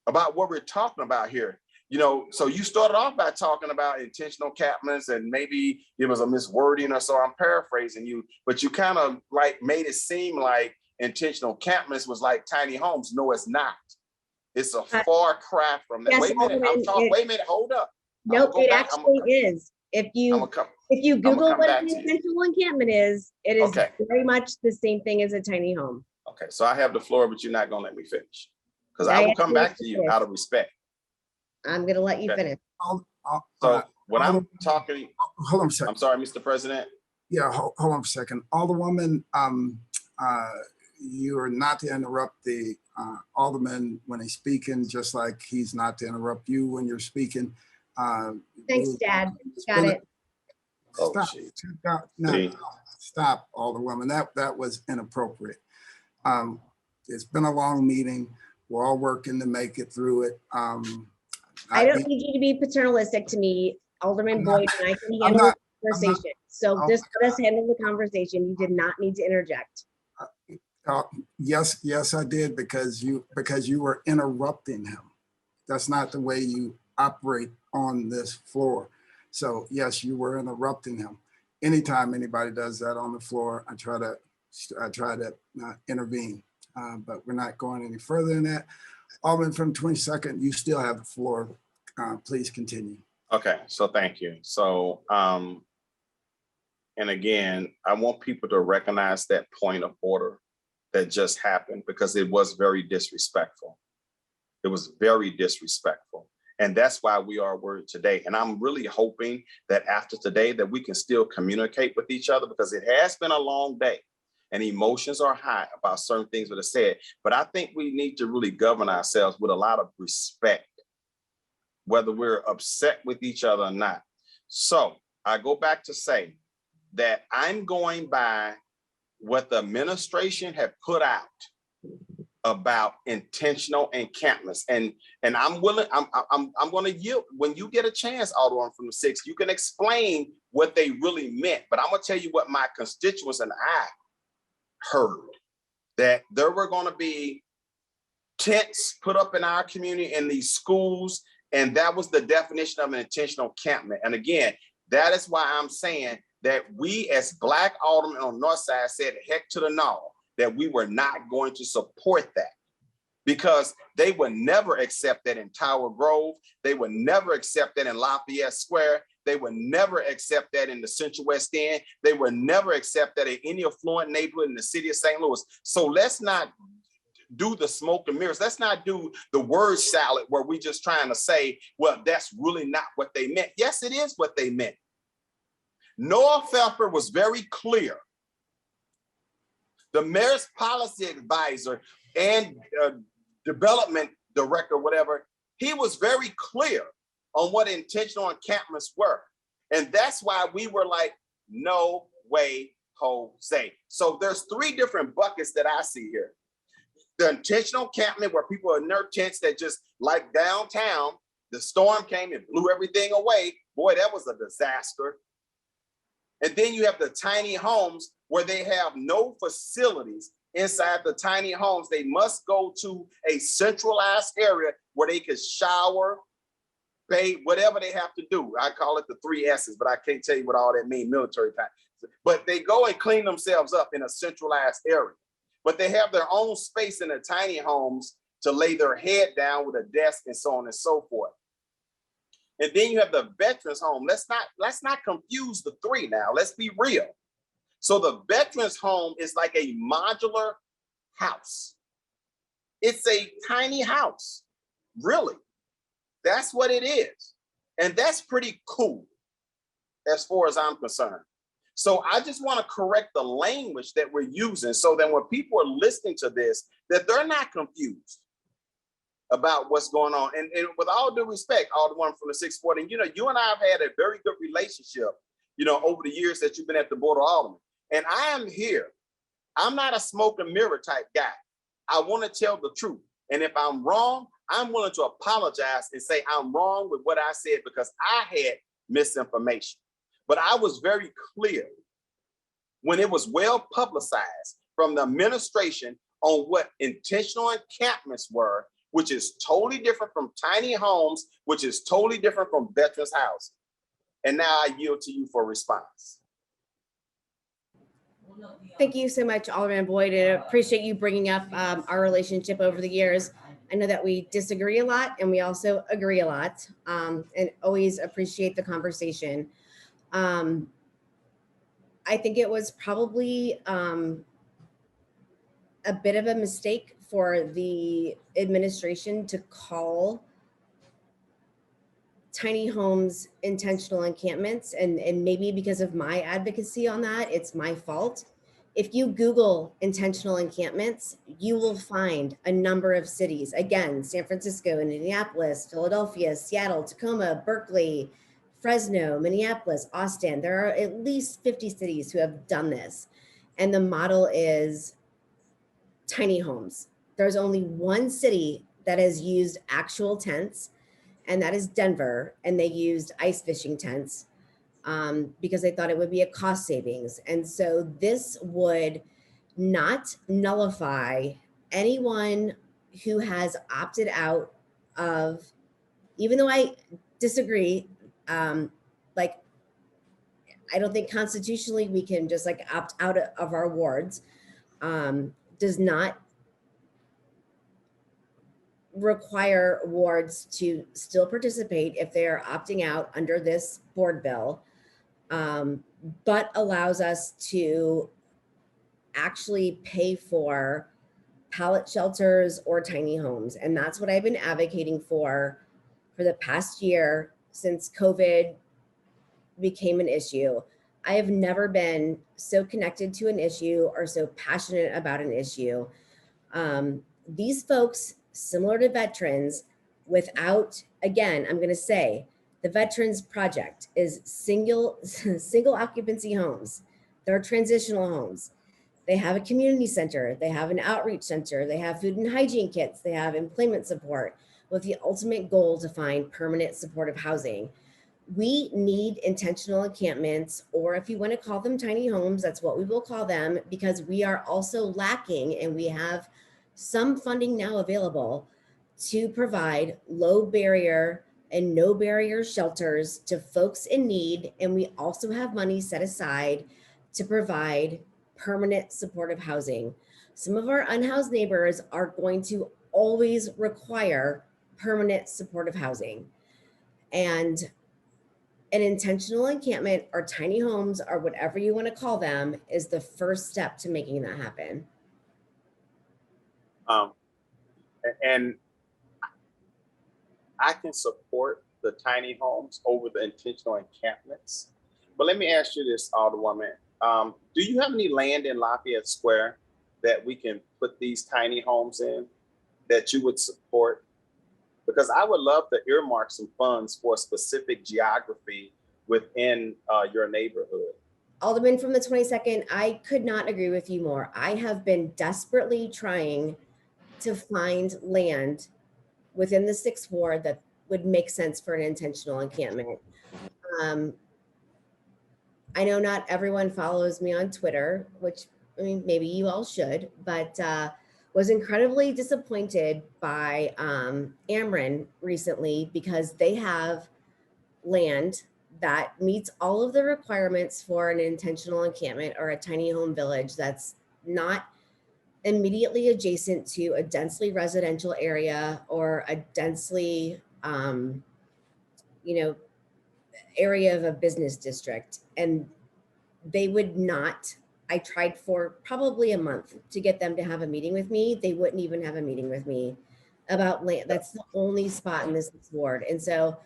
about what we're talking about here. So you started off by talking about intentional encampments, and maybe it was a miswording or so. I'm paraphrasing you, but you kind of like made it seem like intentional encampments was like tiny homes. No, it's not. It's a far cry from that. Yes, Wait a minute, Alderman, wait a minute, hold up. Nope, it actually is. If you Google what an intentional encampment is, it is very much the same thing as a tiny home. Okay, so I have the floor, but you're not gonna let me finish. Because I will come back to you out of respect. I'm gonna let you finish. So when I'm talking, hold on a second. I'm sorry, Mr. President. Yeah, hold on a second. Alderwoman, you are not to interrupt the alderman when he's speaking, just like he's not to interrupt you when you're speaking. Thanks, Dad. Got it. Stop, Alderwoman. That was inappropriate. It's been a long meeting. We're all working to make it through it. I don't need you to be paternalistic to me, Alderman Boyd, and I can handle the conversation. So just let us handle the conversation. You did not need to interject. Yes, I did, because you were interrupting him. That's not the way you operate on this floor. So yes, you were interrupting him. Anytime anybody does that on the floor, I try to intervene. But we're not going any further than that. Alderman from 22nd, you still have the floor. Please continue. Okay, so thank you. So, and again, I want people to recognize that point of order that just happened, because it was very disrespectful. It was very disrespectful. And that's why we are where today. And I'm really hoping that after today that we can still communicate with each other, because it has been a long day and emotions are high about certain things that are said. But I think we need to really govern ourselves with a lot of respect, whether we're upset with each other or not. So I go back to say that I'm going by what the administration had put out about intentional encampments, and I'm willing. I'm going to yield when you get a chance, Alderman from the 6th. You can explain what they really meant, but I'm going to tell you what my constituents and I heard, that there were going to be tents put up in our community in these schools, and that was the definition of an intentional encampment. And again, that is why I'm saying that we as Black aldermen on the North Side said heck to the no, that we were not going to support that, because they would never accept that in Tower Grove. They would never accept that in Lafayette Square. They would never accept that in the Central West End. They would never accept that in any affluent neighborhood in the city of St. Louis. So let's not do the smoke and mirrors. Let's not do the word salad where we just trying to say, well, that's really not what they meant. Yes, it is what they meant. Noah Pfeffer was very clear. The mayor's policy advisor and development director, whatever, he was very clear on what intentional encampments were. And that's why we were like, no way, Jose. So there's 3 different buckets that I see here. The intentional encampment where people are in their tents that just like downtown, the storm came and blew everything away. Boy, that was a disaster. And then you have the tiny homes where they have no facilities inside the tiny homes. They must go to a centralized area where they can shower, bathe, whatever they have to do. I call it the 3 S's, but I can't tell you what all that means military time. But they go and clean themselves up in a centralized area. But they have their own space in the tiny homes to lay their head down with a desk and so on and so forth. And then you have the veterans home. Let's not confuse the 3 now. Let's be real. So the veterans home is like a modular house. It's a tiny house, really. That's what it is. And that's pretty cool as far as I'm concerned. So I just want to correct the language that we're using so that when people are listening to this, that they're not confused about what's going on. And with all due respect, Alderman from the 6th Ward, and you and I have had a very good relationship, over the years that you've been at the Board of Aldermen. And I am here. I'm not a smoke and mirror type guy. I want to tell the truth. And if I'm wrong, I'm willing to apologize and say I'm wrong with what I said because I had misinformation. But I was very clear when it was well publicized from the administration on what intentional encampments were, which is totally different from tiny homes, which is totally different from veterans housing. And now I yield to you for a response. Thank you so much, Alderman Boyd. I appreciate you bringing up our relationship over the years. I know that we disagree a lot and we also agree a lot, and always appreciate the conversation. I think it was probably a bit of a mistake for the administration to call tiny homes intentional encampments, and maybe because of my advocacy on that, it's my fault. If you Google intentional encampments, you will find a number of cities. Again, San Francisco, Indianapolis, Philadelphia, Seattle, Tacoma, Berkeley, Fresno, Minneapolis, Austin. There are at least 50 cities who have done this. And the model is tiny homes. There's only one city that has used actual tents, and that is Denver. And they used ice fishing tents because they thought it would be a cost savings. And so this would not nullify anyone who has opted out of, even though I disagree, like, I don't think constitutionally we can just like opt out of our wards, does not require wards to still participate if they are opting out under this board bill, but allows us to actually pay for pallet shelters or tiny homes. And that's what I've been advocating for the past year since COVID became an issue. I have never been so connected to an issue or so passionate about an issue. These folks, similar to veterans, without, again, I'm going to say, the Veterans Project is single occupancy homes. They're transitional homes. They have a community center. They have an outreach center. They have food and hygiene kits. They have employment support with the ultimate goal to find permanent supportive housing. We need intentional encampments, or if you want to call them tiny homes, that's what we will call them, because we are also lacking, and we have some funding now available to provide low barrier and no barrier shelters to folks in need. And we also have money set aside to provide permanent supportive housing. Some of our unhoused neighbors are going to always require permanent supportive housing. And an intentional encampment or tiny homes or whatever you want to call them is the first step to making that happen. And I can support the tiny homes over the intentional encampments. But let me ask you this, Alderwoman. Do you have any land in Lafayette Square that we can put these tiny homes in that you would support? Because I would love to earmark some funds for specific geography within your neighborhood. Alderman from the 22nd, I could not agree with you more. I have been desperately trying to find land within the 6th Ward that would make sense for an intentional encampment. I know not everyone follows me on Twitter, which, I mean, maybe you all should, but was incredibly disappointed by Ameren recently because they have land that meets all of the requirements for an intentional encampment or a tiny home village that's not immediately adjacent to a densely residential area or a densely, area of a business district. And they would not, I tried for probably a month to get them to have a meeting with me. They wouldn't even have a meeting with me about land. That's the only spot in this ward. And so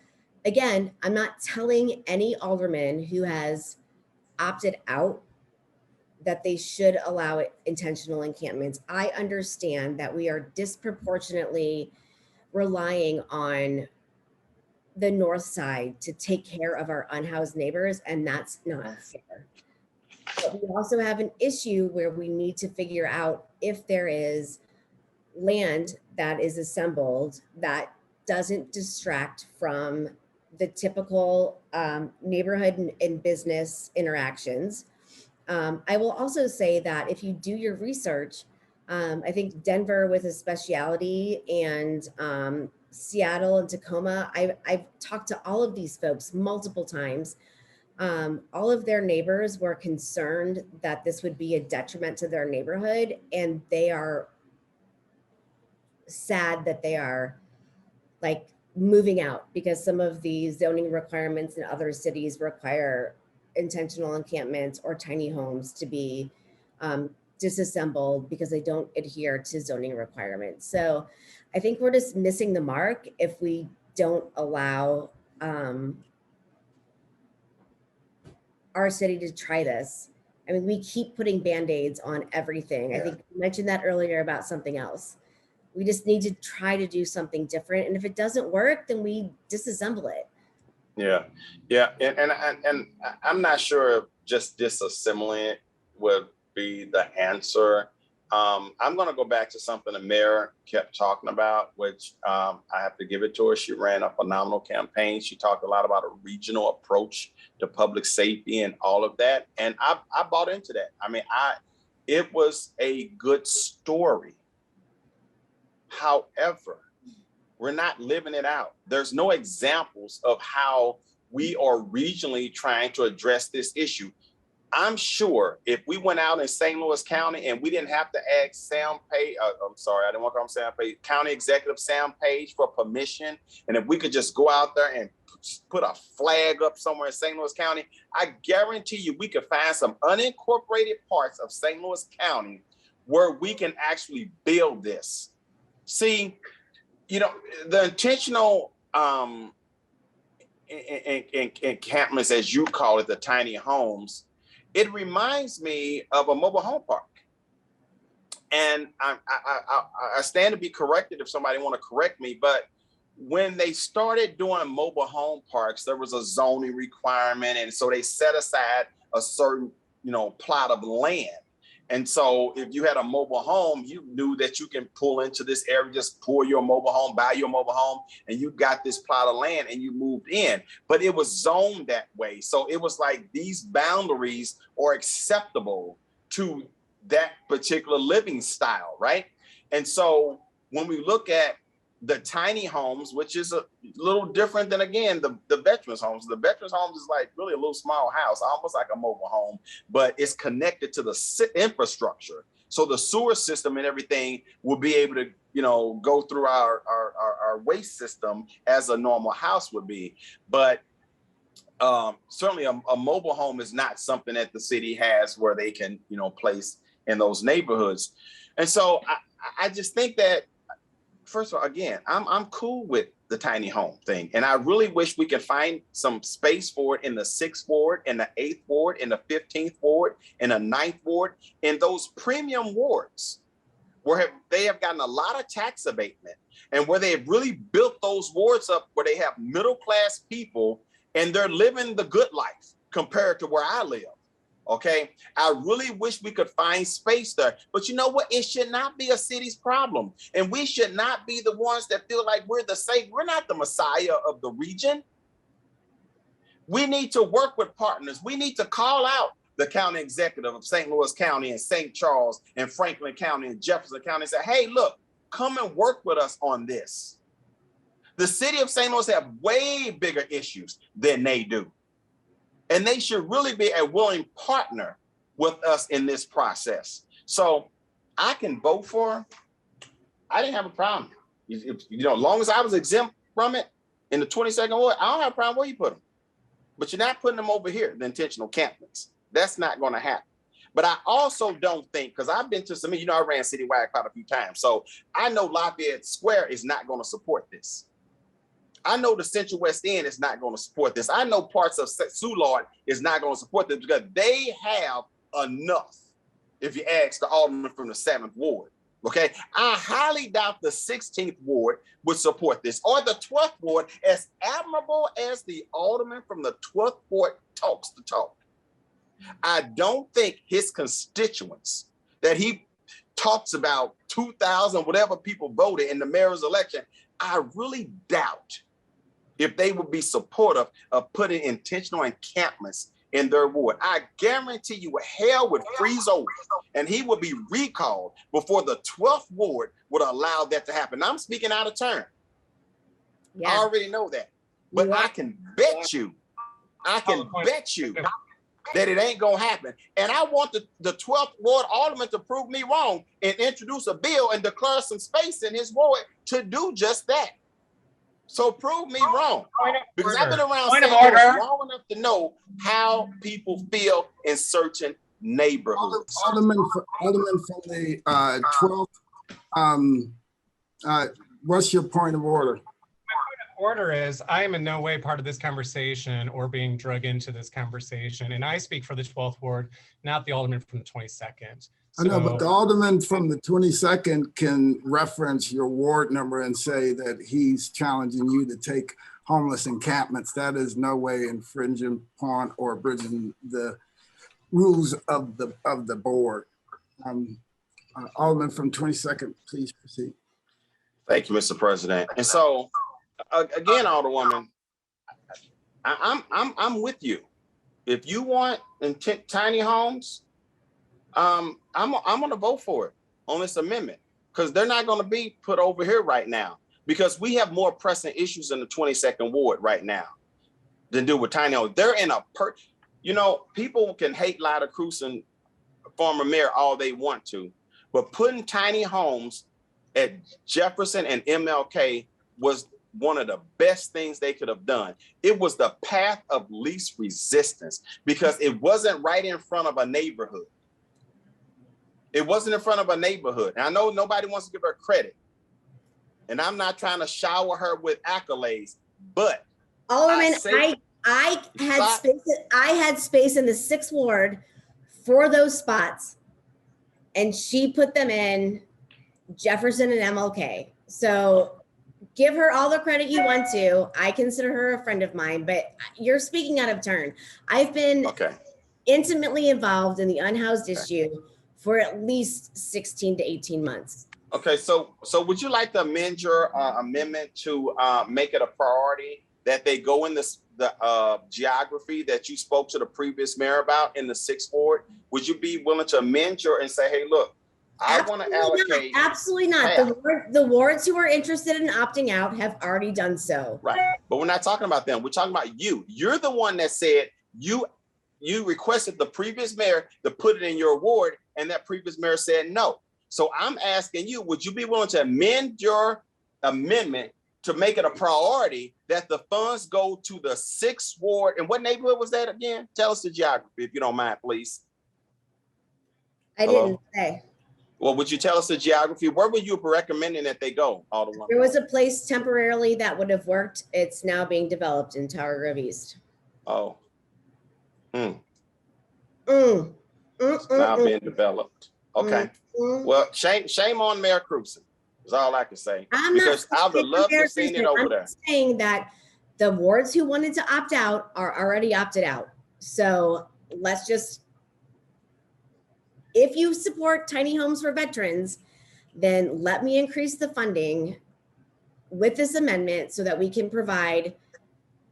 again, I'm not telling any alderman who has opted out that they should allow intentional encampments. I understand that we are disproportionately relying on the north side to take care of our unhoused neighbors, and that's not fair. But we also have an issue where we need to figure out if there is land that is assembled that doesn't distract from the typical neighborhood and business interactions. I will also say that if you do your research, I think Denver with a speciality and Seattle and Tacoma, I've talked to all of these folks multiple times. All of their neighbors were concerned that this would be a detriment to their neighborhood, and they are sad that they are like moving out because some of the zoning requirements in other cities require intentional encampments or tiny homes to be disassembled because they don't adhere to zoning requirements. So I think we're just missing the mark if we don't allow our city to try this. I mean, we keep putting Band-Aids on everything. I think you mentioned that earlier about something else. We just need to try to do something different. And if it doesn't work, then we disassemble it. Yeah, yeah, and I'm not sure if just disassembling it would be the answer. I'm going to go back to something the mayor kept talking about, which I have to give it to her. She ran a phenomenal campaign. She talked a lot about a regional approach to public safety and all of that, and I bought into that. I mean, it was a good story. However, we're not living it out. There's no examples of how we are regionally trying to address this issue. I'm sure if we went out in St. Louis County and we didn't have to ask Sam Page, I'm sorry, I didn't want to call him Sam Page, County Executive Sam Page for permission. And if we could just go out there and put a flag up somewhere in St. Louis County, I guarantee you we could find some unincorporated parts of St. Louis County where we can actually build this. See, you know, the intentional encampments, as you call it, the tiny homes, it reminds me of a mobile home park. And I stand to be corrected if somebody want to correct me, but when they started doing mobile home parks, there was a zoning requirement. And so they set aside a certain, plot of land. And so if you had a mobile home, you knew that you can pull into this area, just pull your mobile home, buy your mobile home, and you got this plot of land and you moved in. But it was zoned that way. So it was like these boundaries are acceptable to that particular living style, right? And so when we look at the tiny homes, which is a little different than, again, the veterans homes. The veterans homes is like really a little small house, almost like a mobile home, but it's connected to the infrastructure. So the sewer system and everything will be able to, go through our waste system as a normal house would be. But certainly a mobile home is not something that the city has where they can, place in those neighborhoods. And so I just think that, first of all, again, I'm cool with the tiny home thing. And I really wish we could find some space for it in the 6th ward, in the 8th ward, in the 15th ward, in the 9th ward, in those premium wards where they have gotten a lot of tax abatement and where they have really built those wards up where they have middle-class people and they're living the good life compared to where I live. Okay, I really wish we could find space there, but you know what? It should not be a city's problem. And we should not be the ones that feel like we're the savior. We're not the messiah of the region. We need to work with partners. We need to call out the county executive of St. Louis County and St. Charles and Franklin County and Jefferson County and say, hey, look, come and work with us on this. The city of St. Louis have way bigger issues than they do. And they should really be a willing partner with us in this process. So I can vote for them. I didn't have a problem. As long as I was exempt from it in the 22nd ward, I don't have a problem where you put them. But you're not putting them over here, the intentional encampments. That's not going to happen. But I also don't think, because I've been to some, I ran citywide quite a few times. So I know Lafayette Square is not going to support this. I know the Central West End is not going to support this. I know parts of Soulard is not going to support this because they have enough, if you ask the alderman from the 7th ward. Okay, I highly doubt the 16th ward would support this, or the 12th ward, as admirable as the alderman from the 12th ward talks the talk. I don't think his constituents that he talks about 2,000, whatever people voted in the mayor's election, I really doubt if they would be supportive of putting intentional encampments in their ward. I guarantee you hell would freeze over and he would be recalled before the 12th ward would allow that to happen. I'm speaking out of turn. Yeah. I already know that. But I can bet you I can bet you that it ain't gonna happen. And I want the 12th Ward Alderman to prove me wrong and introduce a bill and declare some space in his ward to do just that. So prove me wrong, because I've been around St. Louis long enough to know how people feel in certain neighborhoods. Alderman from the 12th, what's your point of order? Order is, I am in no way part of this conversation or being drug into this conversation. And I speak for the 12th Ward, not the Alderman from the 22nd. I know, but the Alderman from the 22nd can reference your ward number and say that he's challenging you to take homeless encampments. That is no way infringing upon or abridging the rules of the board. Alderman from 22nd, please proceed. Thank you, Mr. President. And so, again, Alderwoman, I'm with you. If you want tiny homes, I'm gonna vote for it on this amendment, because they're not gonna be put over here right now, because we have more pressing issues in the 22nd Ward right now than do with tiny homes. They're in a people can hate Lyda Cruz and former mayor all they want to, but putting tiny homes at Jefferson and MLK was one of the best things they could have done. It was the path of least resistance, because it wasn't right in front of a neighborhood. It wasn't in front of a neighborhood. And I know nobody wants to give her credit, and I'm not trying to shower her with accolades, but Alderman, I had space in the 6th Ward for those spots, and she put them in Jefferson and MLK. So give her all the credit you want to. I consider her a friend of mine, but you're speaking out of turn. I've been intimately involved in the unhoused issue for at least 16 to 18 months. Okay, so would you like to amend your amendment to make it a priority that they go in the geography that you spoke to the previous mayor about in the 6th Ward? Would you be willing to amend your and say, hey, look, I want to allocate? Absolutely not. The wards who are interested in opting out have already done so. Right, but we're not talking about them. We're talking about you. You're the one that said you requested the previous mayor to put it in your ward, and that previous mayor said no. So I'm asking you, would you be willing to amend your amendment to make it a priority that the funds go to the 6th Ward? And what neighborhood was that again? Tell us the geography, if you don't mind, please. I didn't say. Well, would you tell us the geography? Where were you recommending that they go, Alderman? There was a place temporarily that would have worked. It's now being developed in Tower Grove East. Oh. Now being developed. Okay. Well, shame on Mayor Cruz. Is all I can say. Because I would love to see it over there. I'm saying that the wards who wanted to opt out are already opted out. So let's just, if you support tiny homes for veterans, then let me increase the funding with this amendment so that we can provide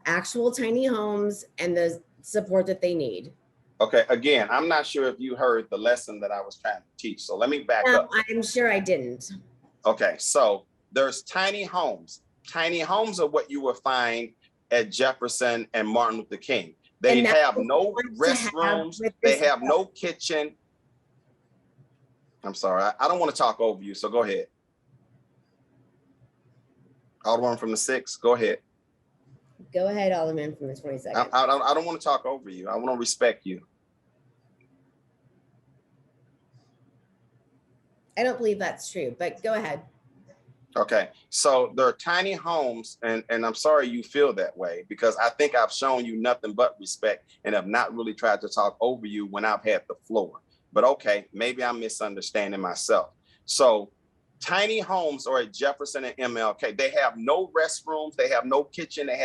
actual tiny homes and the support that they need. Okay, again, I'm not sure if you heard the lesson that I was trying to teach. So let me back up. I'm sure I didn't. Okay, so there's tiny homes. Tiny homes are what you will find at Jefferson and Martin Luther King. They have no restrooms. They have no kitchen. I'm sorry, I don't want to talk over you, so go ahead. Alderman from the 6th, go ahead. Go ahead, Alderman from the 22nd. I don't want to talk over you. I want to respect you. I don't believe that's true, but go ahead. Okay, so there are tiny homes, and I'm sorry you feel that way, because I think I've shown you nothing but respect and have not really tried to talk over you when I've had the floor. But okay, maybe I'm misunderstanding myself. So tiny homes are at Jefferson and MLK. They have no restrooms. They have no kitchen. They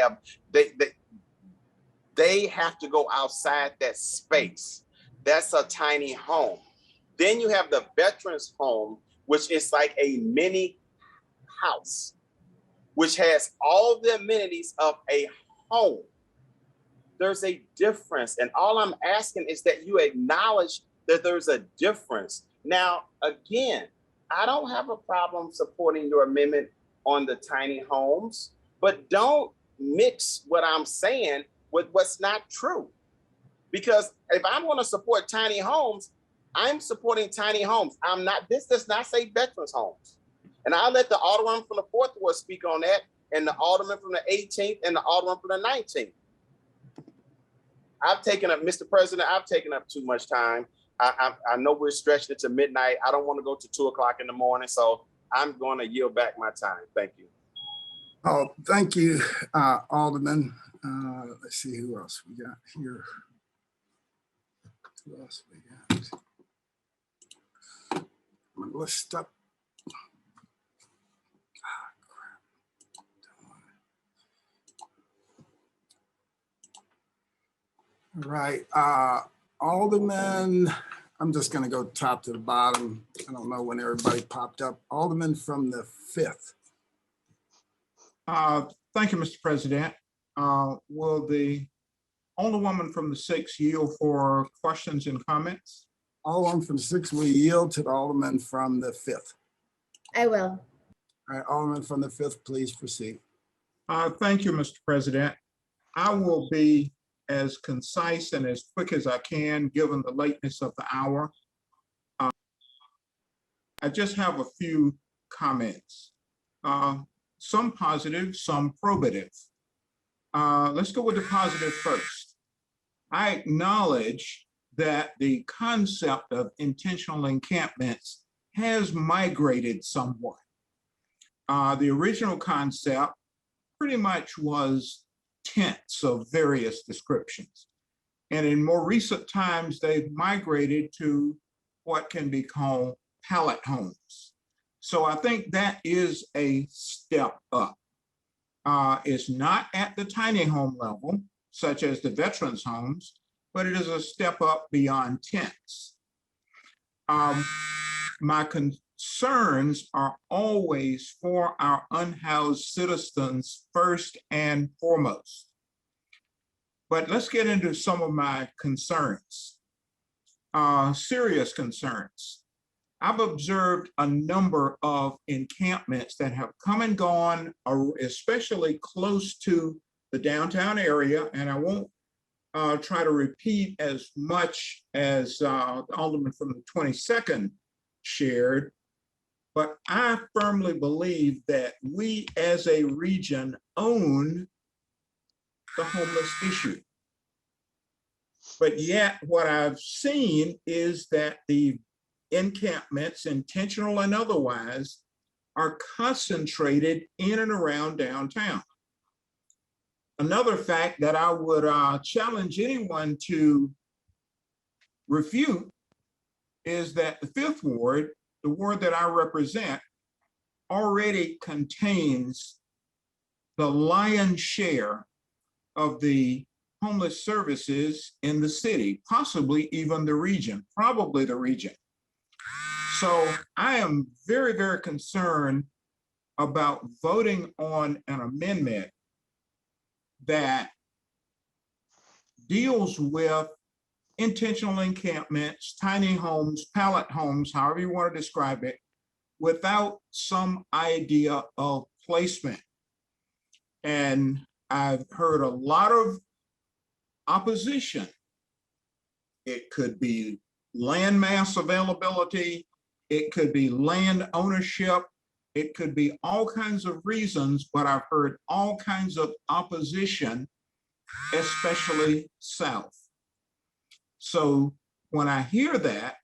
have to go outside that space. That's a tiny home. Then you have the veterans home, which is like a mini house, which has all the amenities of a home. There's a difference. And all I'm asking is that you acknowledge that there's a difference. Now, again, I don't have a problem supporting your amendment on the tiny homes, but don't mix what I'm saying with what's not true. Because if I'm going to support tiny homes, I'm supporting tiny homes. I'm not, this does not say veterans homes. And I'll let the alderman from the 4th ward speak on that, and the alderman from the 18th and the alderman from the 19th. I've taken up, Mr. President, I've taken up too much time. I know we're stretched into midnight. I don't want to go to 2 o'clock in the morning, so I'm going to yield back my time. Thank you. Oh, thank you, Alderman. Let's see who else we got here. Who else we got? I'm gonna list up. All right, Alderman, I'm just gonna go top to the bottom. I don't know when everybody popped up. Alderman from the 5th. Thank you, Mr. President. Will the Alderwoman from the 6th yield for questions and comments? Alderman from the 6th will yield to the Alderman from the 5th. I will. All right, Alderman from the 5th, please proceed. Thank you, Mr. President. I will be as concise and as quick as I can, given the lateness of the hour. I just have a few comments. Some positive, some probative. Let's go with the positive first. I acknowledge that the concept of intentional encampments has migrated somewhat. The original concept pretty much was tents of various descriptions. And in more recent times, they've migrated to what can be called pallet homes. So I think that is a step up. It's not at the tiny home level, such as the veterans homes, but it is a step up beyond tents. My concerns are always for our unhoused citizens first and foremost. But let's get into some of my concerns, serious concerns. I've observed a number of encampments that have come and gone, especially close to the downtown area, and I won't try to repeat as much as the Alderman from the 22nd shared, but I firmly believe that we as a region own the homeless issue. But yet what I've seen is that the encampments, intentional and otherwise, are concentrated in and around downtown. Another fact that I would challenge anyone to refute is that the 5th ward, the ward that I represent, already contains the lion's share of the homeless services in the city, possibly even the region, probably the region. So I am very, very concerned about voting on an amendment that deals with intentional encampments, tiny homes, pallet homes, however you want to describe it, without some idea of placement. And I've heard a lot of opposition. It could be land mass availability, it could be land ownership, it could be all kinds of reasons, but I've heard all kinds of opposition, especially south. So when I hear that,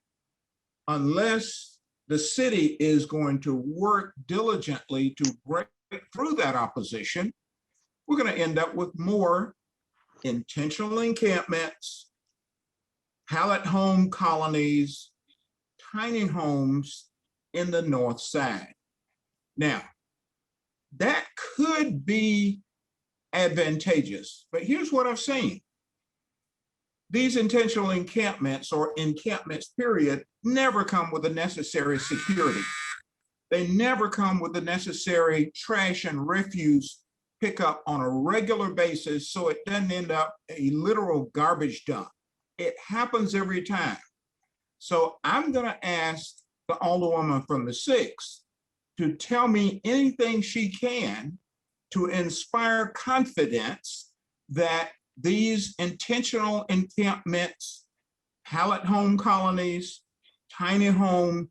unless the city is going to work diligently to break through that opposition, we're going to end up with more intentional encampments, pallet home colonies, tiny homes in the north side. Now, that could be advantageous, but here's what I've seen. These intentional encampments or encampments period never come with the necessary security. They never come with the necessary trash and refuse pickup on a regular basis, so it doesn't end up a literal garbage dump. It happens every time. So I'm going to ask the Alderwoman from the 6th to tell me anything she can to inspire confidence that these intentional encampments, pallet home colonies, tiny home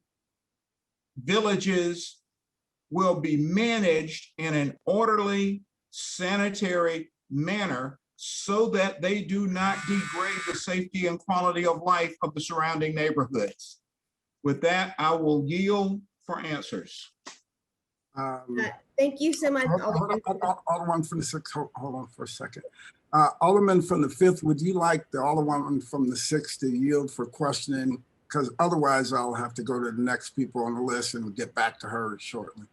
villages will be managed in an orderly, sanitary manner so that they do not degrade the safety and quality of life of the surrounding neighborhoods. With that, I will yield for answers. Thank you so much. Alderman from the 6th, hold on for a second. Alderman from the 5th, would you like the Alderman from the 6th to yield for questioning? Because otherwise I'll have to go to the next people on the list and get back to her shortly.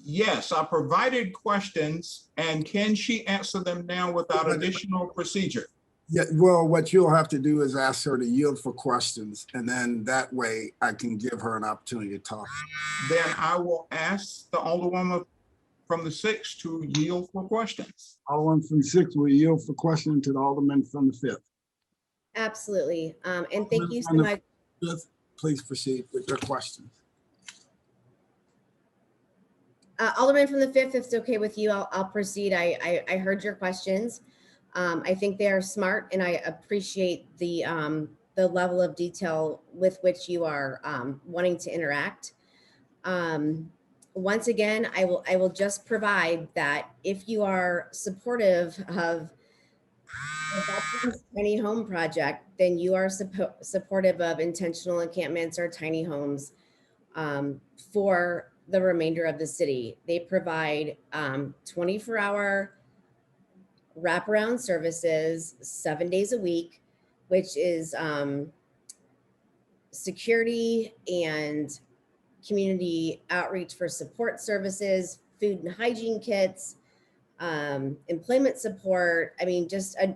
Yes, I provided questions, and can she answer them now without additional procedure? Yeah, well, what you'll have to do is ask her to yield for questions, and then that way I can give her an opportunity to talk. Then I will ask the Alderwoman from the 6th to yield for questions. Alderman from the 6th will yield for questions to the Alderman from the 5th. Absolutely. And thank you so much. Please proceed with your questions. Alderman from the 5th, if it's okay with you, I'll proceed. I heard your questions. I think they are smart, and I appreciate the level of detail with which you are wanting to interact. Once again, I will just provide that if you are supportive of the Veterans Tiny Home Project, then you are supportive of intentional encampments or tiny homes for the remainder of the city. They provide 24-hour wraparound services 7 days a week, which is security and community outreach for support services, food and hygiene kits, employment support. I mean, just a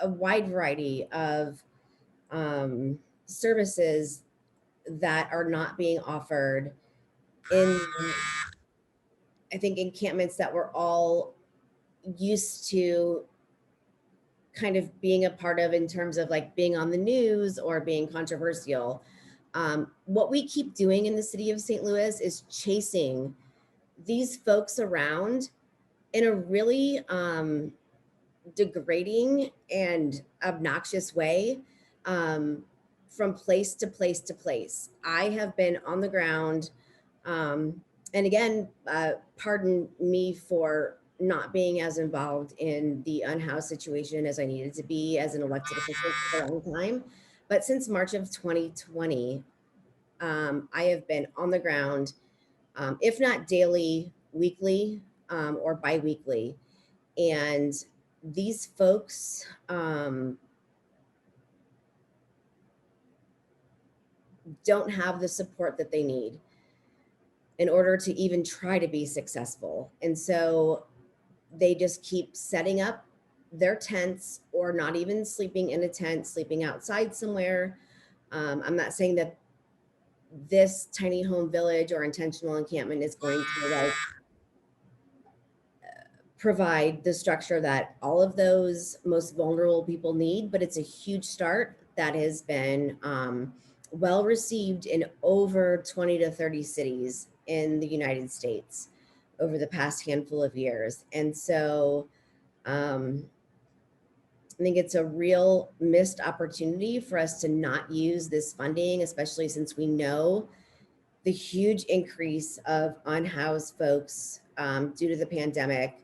wide variety of services that are not being offered in, I think, encampments that we're all used to kind of being a part of in terms of like being on the news or being controversial. What we keep doing in the city of St. Louis is chasing these folks around in a really degrading and obnoxious way from place to place to place. I have been on the ground, and again, pardon me for not being as involved in the unhoused situation as I needed to be as an elected official for a long time. But since March of 2020, I have been on the ground, if not daily, weekly, or bi-weekly. And these folks don't have the support that they need in order to even try to be successful. And so they just keep setting up their tents or not even sleeping in a tent, sleeping outside somewhere. I'm not saying that this tiny home village or intentional encampment is going to like provide the structure that all of those most vulnerable people need, but it's a huge start that has been well received in over 20 to 30 cities in the United States over the past handful of years. And so I think it's a real missed opportunity for us to not use this funding, especially since we know the huge increase of unhoused folks due to the pandemic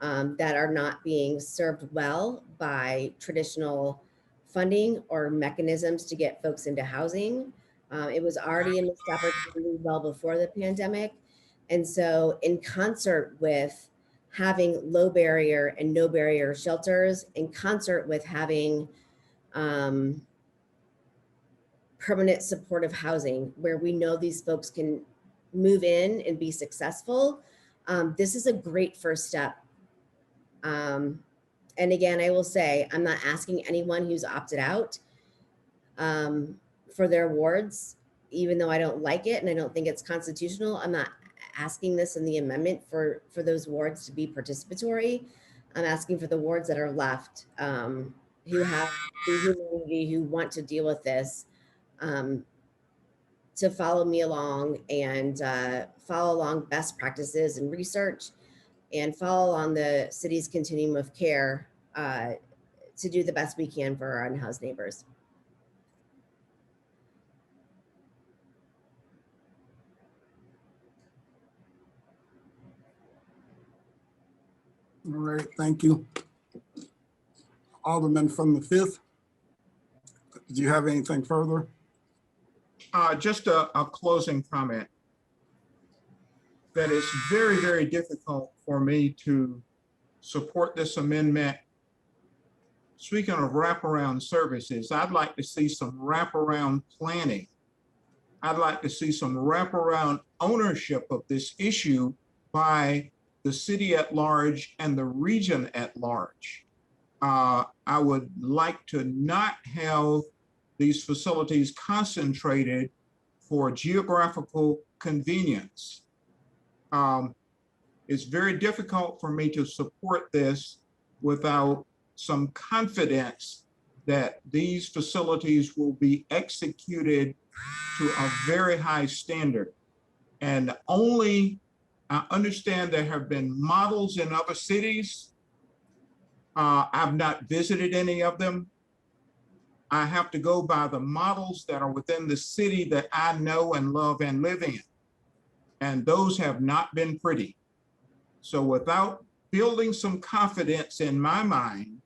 that are not being served well by traditional funding or mechanisms to get folks into housing. It was already a missed opportunity well before the pandemic. And so in concert with having low barrier and no barrier shelters, in concert with having permanent supportive housing where we know these folks can move in and be successful, this is a great first step. And again, I will say, I'm not asking anyone who's opted out for their wards, even though I don't like it and I don't think it's constitutional. I'm not asking this in the amendment for those wards to be participatory. I'm asking for the wards that are left who have the humanity, who want to deal with this, to follow me along and follow along best practices and research and follow on the city's continuum of care to do the best we can for our unhoused neighbors. All right, thank you. Alderman from the 5th. Did you have anything further? Just a closing comment. That it's very, very difficult for me to support this amendment. Speaking of wraparound services, I'd like to see some wraparound planning. I'd like to see some wraparound ownership of this issue by the city at large and the region at large. I would like to not have these facilities concentrated for geographical convenience. It's very difficult for me to support this without some confidence that these facilities will be executed to a very high standard. And only, I understand there have been models in other cities. I've not visited any of them. I have to go by the models that are within the city that I know and love and live in. And those have not been pretty. So without building some confidence in my mind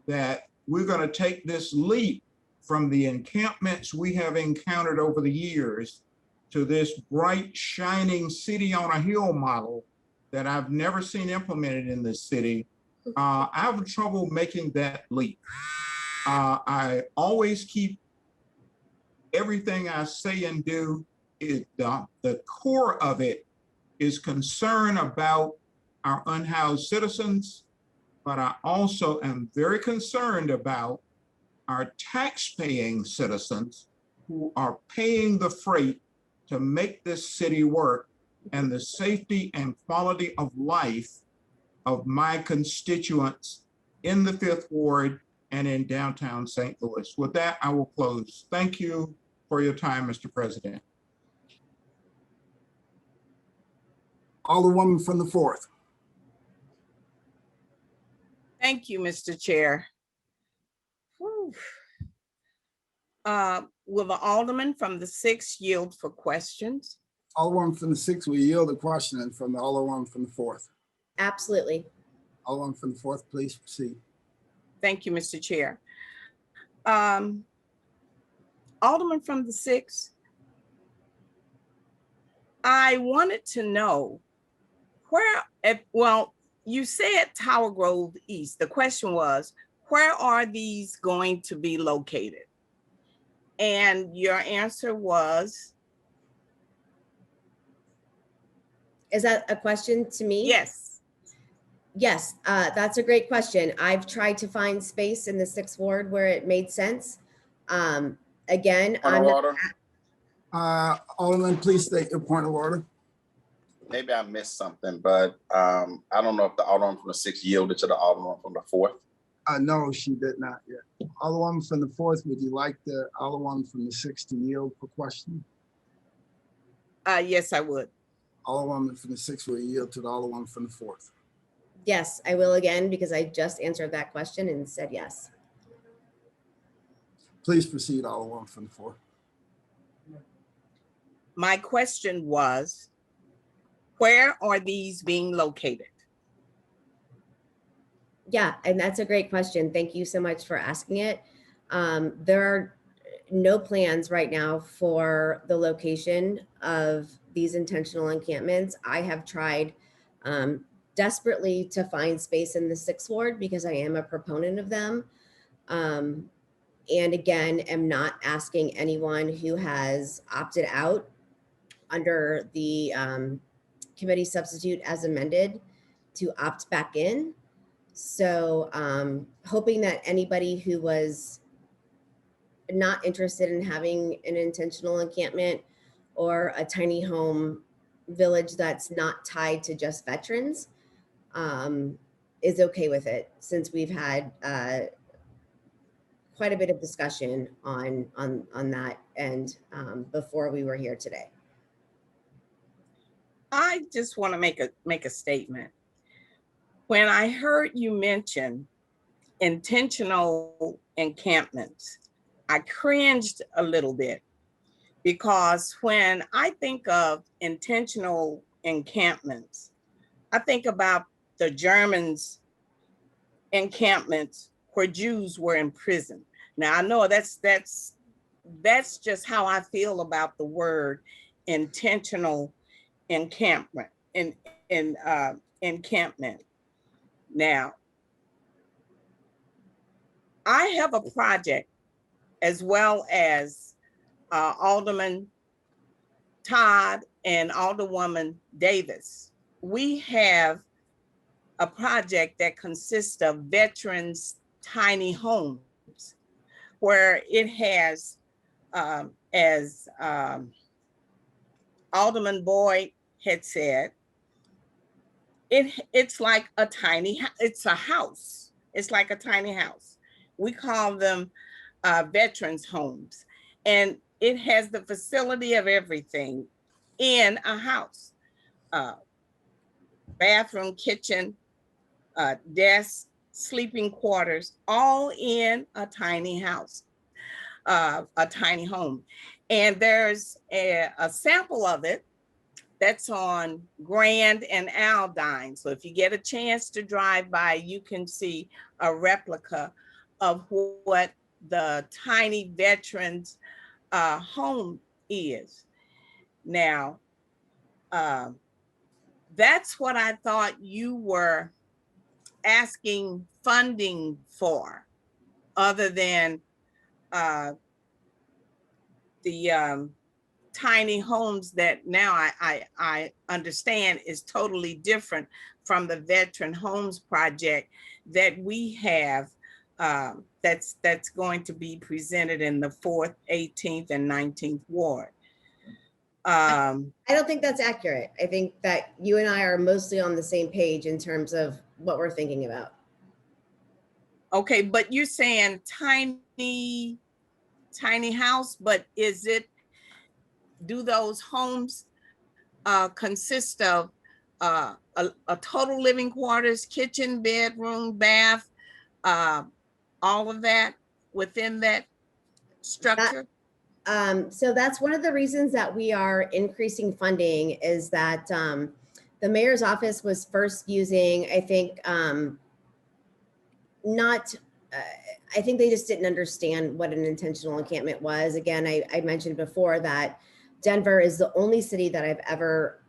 that we're going to take this leap from the encampments we have encountered over the years to this bright, shining city on a hill model that I've never seen implemented in this city, I have trouble making that leap. I always keep everything I say and do, the core of it is concern about our unhoused citizens, but I also am very concerned about our tax-paying citizens who are paying the freight to make this city work, and the safety and quality of life of my constituents in the 5th Ward and in downtown St. Louis. With that, I will close. Thank you for your time, Mr. President. Alderwoman from the 4th. Thank you, Mr. Chair. Whew. Will the Alderman from the 6th yield for questions? Alderwoman from the 6th will yield a question, and from the Alderwoman from the 4th. Absolutely. Alderwoman from the 4th, please proceed. Thank you, Mr. Chair. Alderman from the 6th, I wanted to know where, well, you said Tower Grove East. The question was, where are these going to be located? And your answer was? Is that a question to me? Yes. Yes, that's a great question. I've tried to find space in the 6th Ward where it made sense. Again, Point of order. Alderman, please state your point of order. Maybe I missed something, but I don't know if the Alderman from the 6th yielded to the Alderman from the 4th. No, she did not yet. Alderwoman from the 4th, would you like the Alderwoman from the 6th to yield for question? Yes, I would. Alderwoman from the 6th will yield to the Alderwoman from the 4th. Yes, I will again, because I just answered that question and said yes. Please proceed, Alderwoman from the 4th. My question was, where are these being located? Yeah, and that's a great question. Thank you so much for asking it. There are no plans right now for the location of these intentional encampments. I have tried desperately to find space in the 6th Ward because I am a proponent of them. And again, am not asking anyone who has opted out under the committee substitute as amended to opt back in. So hoping that anybody who was not interested in having an intentional encampment or a tiny home village that's not tied to just veterans is okay with it, since we've had quite a bit of discussion on that and before we were here today. I just want to make a statement. When I heard you mention intentional encampments, I cringed a little bit, because when I think of intentional encampments, I think about the Germans' encampments where Jews were imprisoned. Now I know that's just how I feel about the word intentional encampment encampment. Now, I have a project, as well as Alderman Todd and Alderwoman Davis. We have a project that consists of veterans' tiny homes, where it has, as Alderman Boyd had said, it's like a tiny, it's a house. It's like a tiny house. We call them veterans' homes. And it has the facility of everything in a house. Bathroom, kitchen, desk, sleeping quarters, all in a tiny house, a tiny home. And there's a sample of it that's on Grand and Aldine. So if you get a chance to drive by, you can see a replica of what the tiny veterans home is. Now, that's what I thought you were asking funding for, other than the tiny homes that now I understand is totally different from the Veteran Homes Project that we have, that's going to be presented in the 4th, 18th, and 19th Ward. I don't think that's accurate. I think that you and I are mostly on the same page in terms of what we're thinking about. Okay, but you're saying tiny house, but do those homes consist of a total living quarters, kitchen, bedroom, bath, all of that within that structure? So that's one of the reasons that we are increasing funding, is that the mayor's office was first using, I think, I think they just didn't understand what an intentional encampment was. Again, I mentioned before that Denver is the only city that I've ever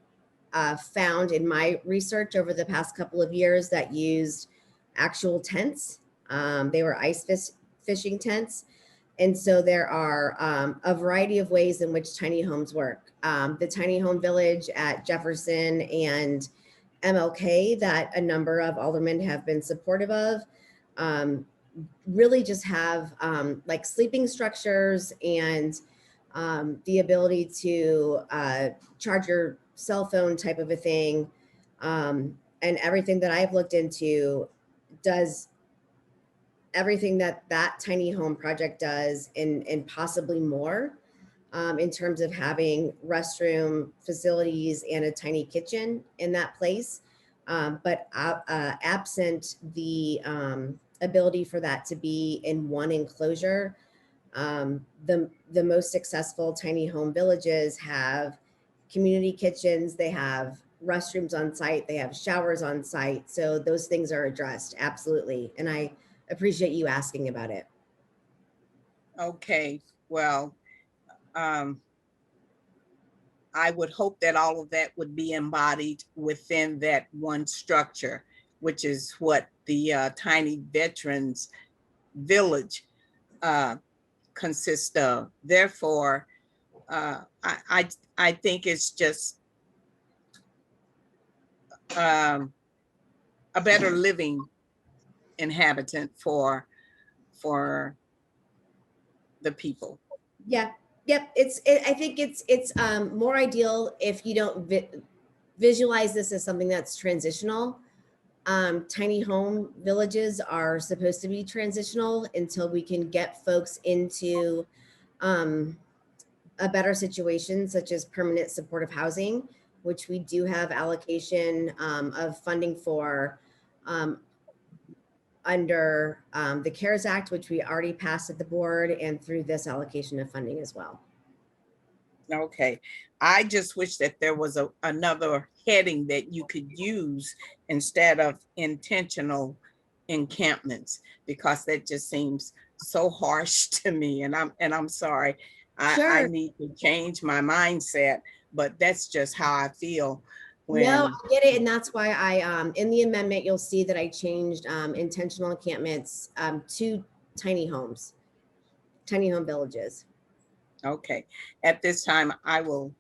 found in my research over the past couple of years that used actual tents. They were ice fishing tents. And so there are a variety of ways in which tiny homes work. The tiny home village at Jefferson and MLK that a number of aldermen have been supportive of really just have like sleeping structures and the ability to charge your cell phone type of a thing. And everything that I've looked into does everything that tiny home project does and possibly more in terms of having restroom facilities and a tiny kitchen in that place. But absent the ability for that to be in one enclosure, the most successful tiny home villages have community kitchens, they have restrooms on site, they have showers on site. So those things are addressed, absolutely. And I appreciate you asking about it. Okay, well, I would hope that all of that would be embodied within that one structure, which is what the tiny veterans village consists of. Therefore, I think it's just a better living inhabitant for the people. Yeah. Yep. I think it's more ideal if you don't visualize this as something that's transitional. Tiny home villages are supposed to be transitional until we can get folks into a better situation, such as permanent supportive housing, which we do have allocation of funding for under the CARES Act, which we already passed at the board, and through this allocation of funding as well. Okay, I just wish that there was another heading that you could use instead of intentional encampments, because that just seems so harsh to me. And I'm sorry. I Sure. need to change my mindset, but that's just how I feel. No, I get it. And that's why I, in the amendment, you'll see that I changed intentional encampments to tiny homes, tiny home villages. Okay, at this time, I will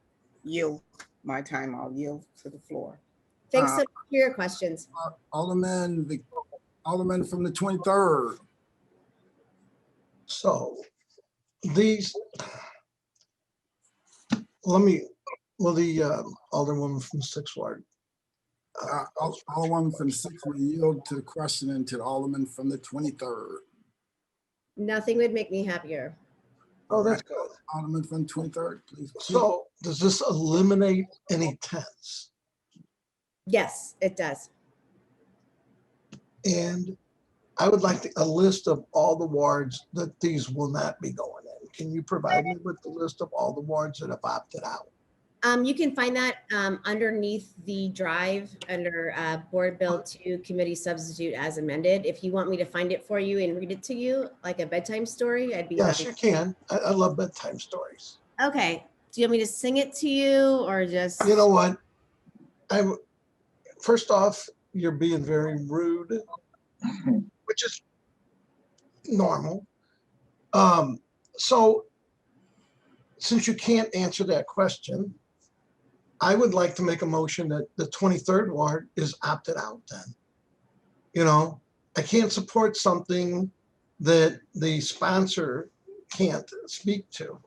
yield my time. I'll yield to the floor. Thanks so much for your questions. Alderman from the 23rd. So these, the Alderwoman from the 6th Ward. Alderwoman from the 6th will yield to the question and to the Alderman from the 23rd. Nothing would make me happier. Oh, that's good. Alderman from 23rd, please. So does this eliminate any tents? Yes, it does. And I would like a list of all the wards that these will not be going in. Can you provide me with the list of all the wards that have opted out? You can find that underneath the drive under Board Bill 2 Committee Substitute as amended. If you want me to find it for you and read it to you like a bedtime story, I'd be Yes, happy. you can. I love bedtime stories. Okay. Do you want me to sing it to you or just? You know what? First off, you're being very rude, which is normal. So since you can't answer that question, I would like to make a motion that the 23rd Ward is opted out then. You know, I can't support something that the sponsor can't speak to.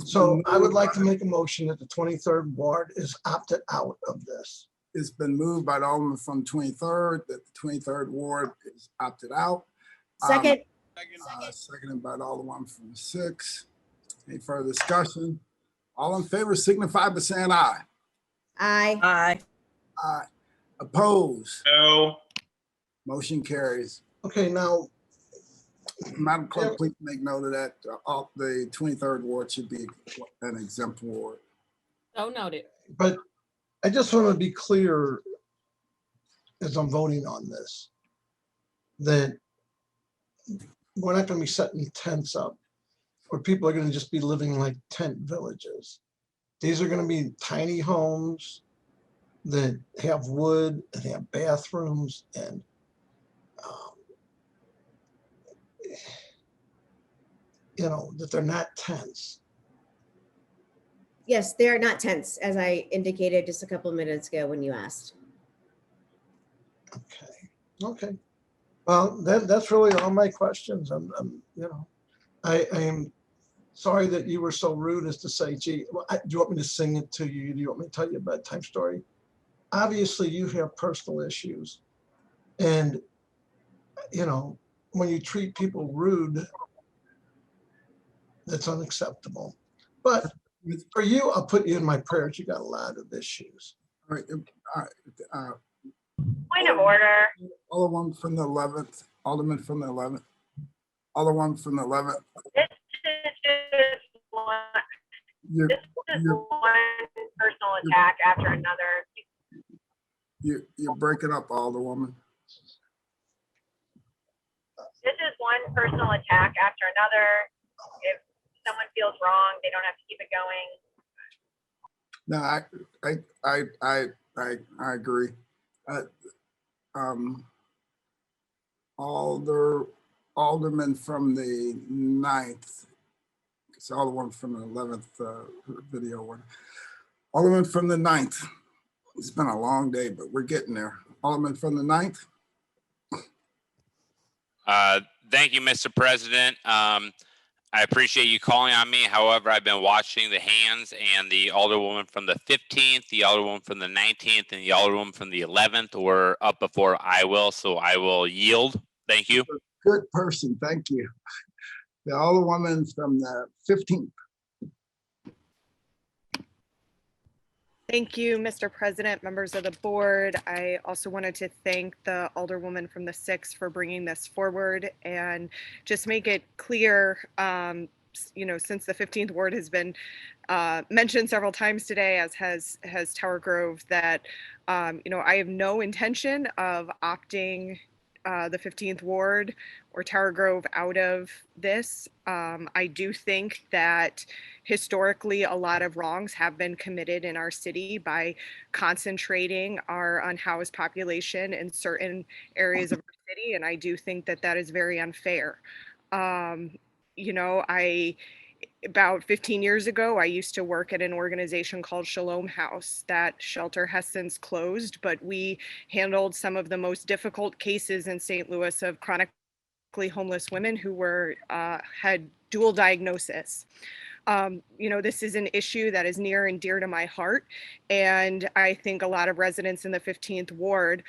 So I would like to make a motion that the 23rd Ward is opted out of this. It's been moved by the Alderman from 23rd that the 23rd Ward is opted out. Second. Seconded by the Alderman from the 6th. Any further discussion? All in favor signify by saying aye. Aye. Aye. Aye. Opposed? No. Motion carries. Okay, now, Madam Clerk, please make note of that. The 23rd Ward should be an exempt ward. So noted. but I just want to be clear as I'm voting on this, that we're not going to be setting tents up where people are going to just be living like tent villages. These are going to be tiny homes that have wood and have bathrooms and you know, that they're not tents. Yes, they are not tents, as I indicated just a couple of minutes ago when you asked. Okay. Well, that's really all my questions. I am sorry that you were so rude as to say, gee, do you want me to sing it to you? Do you want me to tell you a bedtime story? Obviously, you have personal issues. And, you know, when you treat people rude, that's unacceptable. But for you, I'll put you in my prayers. You got a lot of issues. All right. Point of order. Alderman from the 11th. Alderman from the 11th. Alderman from the 11th. This is just one. This is one personal attack after another. You're breaking up, Alderwoman. This is one personal attack after another. If someone feels wrong, they don't have to keep it going. No, I agree. Alderman from the 9th. It's Alderman from the 11th video one. Alderman from the 9th. It's been a long day, but we're getting there. Alderman from the 9th. Thank you, Mr. President. I appreciate you calling on me. However, I've been watching the hands, and the Alderwoman from the 15th, the Alderwoman from the 19th, and the Alderwoman from the 11th were up before I will, so I will yield. Thank you. Good person. Thank you. The Alderwoman from the 15th. Thank you, Mr. President, members of the board. I also wanted to thank the Alderwoman from the 6th for bringing this forward and just make it clear, since the 15th ward has been mentioned several times today, as has Tower Grove, that, I have no intention of opting the 15th ward or Tower Grove out of this. I do think that historically a lot of wrongs have been committed in our city by concentrating our unhoused population in certain areas of our city, and I do think that that is very unfair. About 15 years ago, I used to work at an organization called Shalom House. That shelter has since closed, but we handled some of the most difficult cases in St. Louis of chronically homeless women who were had dual diagnosis. This is an issue that is near and dear to my heart, and I think a lot of residents in the 15th ward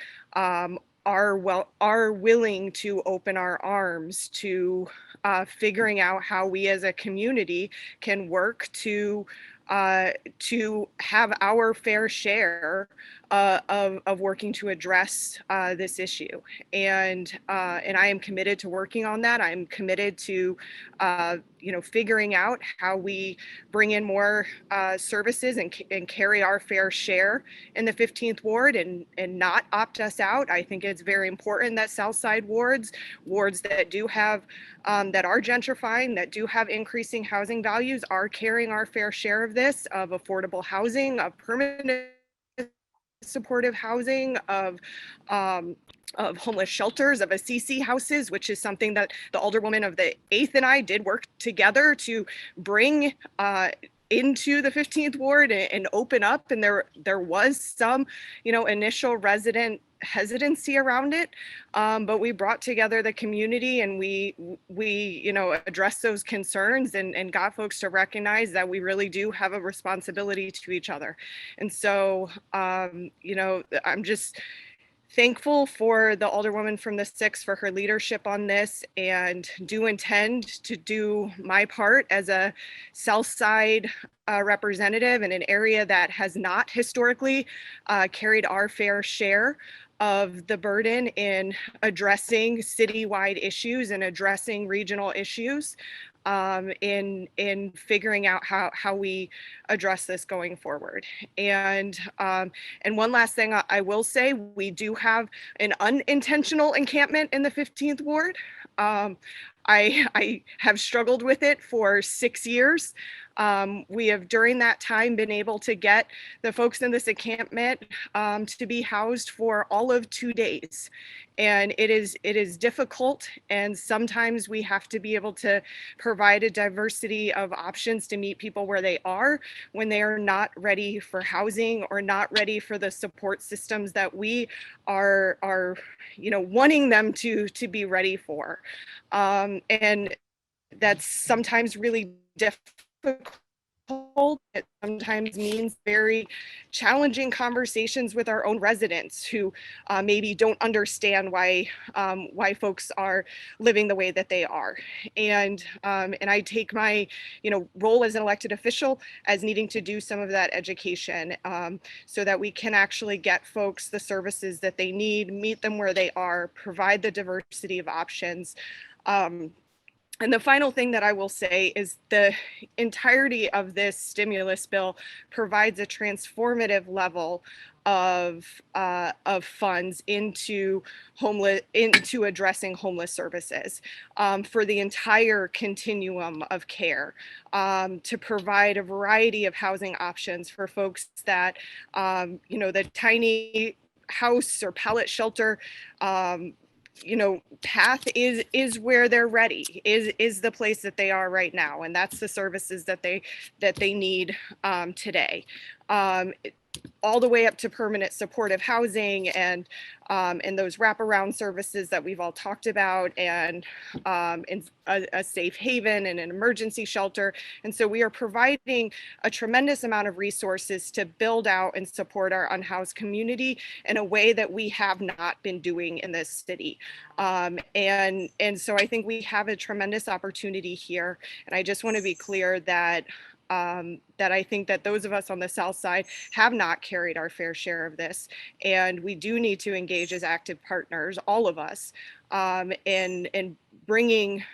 are willing to open our arms to figuring out how we as a community can work to have our fair share of working to address this issue. And I am committed to working on that. I'm committed to figuring out how we bring in more services and carry our fair share in the 15th ward and not opt us out. I think it's very important that Southside wards that do have that are gentrifying, that do have increasing housing values, are carrying our fair share of this, of affordable housing, of permanent supportive housing, of homeless shelters, of CC houses, which is something that the Alderwoman of the 8th and I did work together to bring into the 15th ward and open up. And there was some, initial resident hesitancy around it, but we brought together the community and we addressed those concerns and got folks to recognize that we really do have a responsibility to each other. And so, I'm just thankful for the Alderwoman from the 6th for her leadership on this, and do intend to do my part as a South Side representative in an area that has not historically carried our fair share of the burden in addressing citywide issues and addressing regional issues, in figuring out how we address this going forward. And one last thing I will say, we do have an unintentional encampment in the 15th ward. I have struggled with it for 6 years. We have during that time been able to get the folks in this encampment to be housed for all of 2 days. And it is difficult, and sometimes we have to be able to provide a diversity of options to meet people where they are when they are not ready for housing or not ready for the support systems that we are wanting them to be ready for. And that's sometimes really difficult. It sometimes means very challenging conversations with our own residents who maybe don't understand why folks are living the way that they are. And I take my role as an elected official as needing to do some of that education, so that we can actually get folks the services that they need, meet them where they are, provide the diversity of options. And the final thing that I will say is the entirety of this stimulus bill provides a transformative level of funds into addressing homeless services for the entire continuum of care, to provide a variety of housing options for folks that the tiny house or pallet shelter path is where they're ready, is the place that they are right now, and that's the services that they need today, all the way up to permanent supportive housing and those wraparound services that we've all talked about, and a safe haven and an emergency shelter. And so we are providing a tremendous amount of resources to build out and support our unhoused community in a way that we have not been doing in this city. And so I think we have a tremendous opportunity here. And I just want to be clear that that I think that those of us on the South Side have not carried our fair share of this. And we do need to engage as active partners, all of us, in bringing,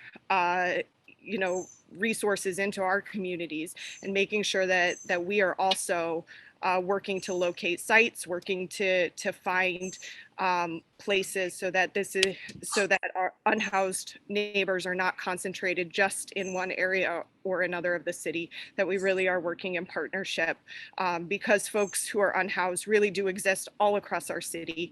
you know, resources into our communities and making sure that we are also working to locate sites, working to find places so that our unhoused neighbors are not concentrated just in one area or another of the city, that we really are working in partnership, because folks who are unhoused really do exist all across our city.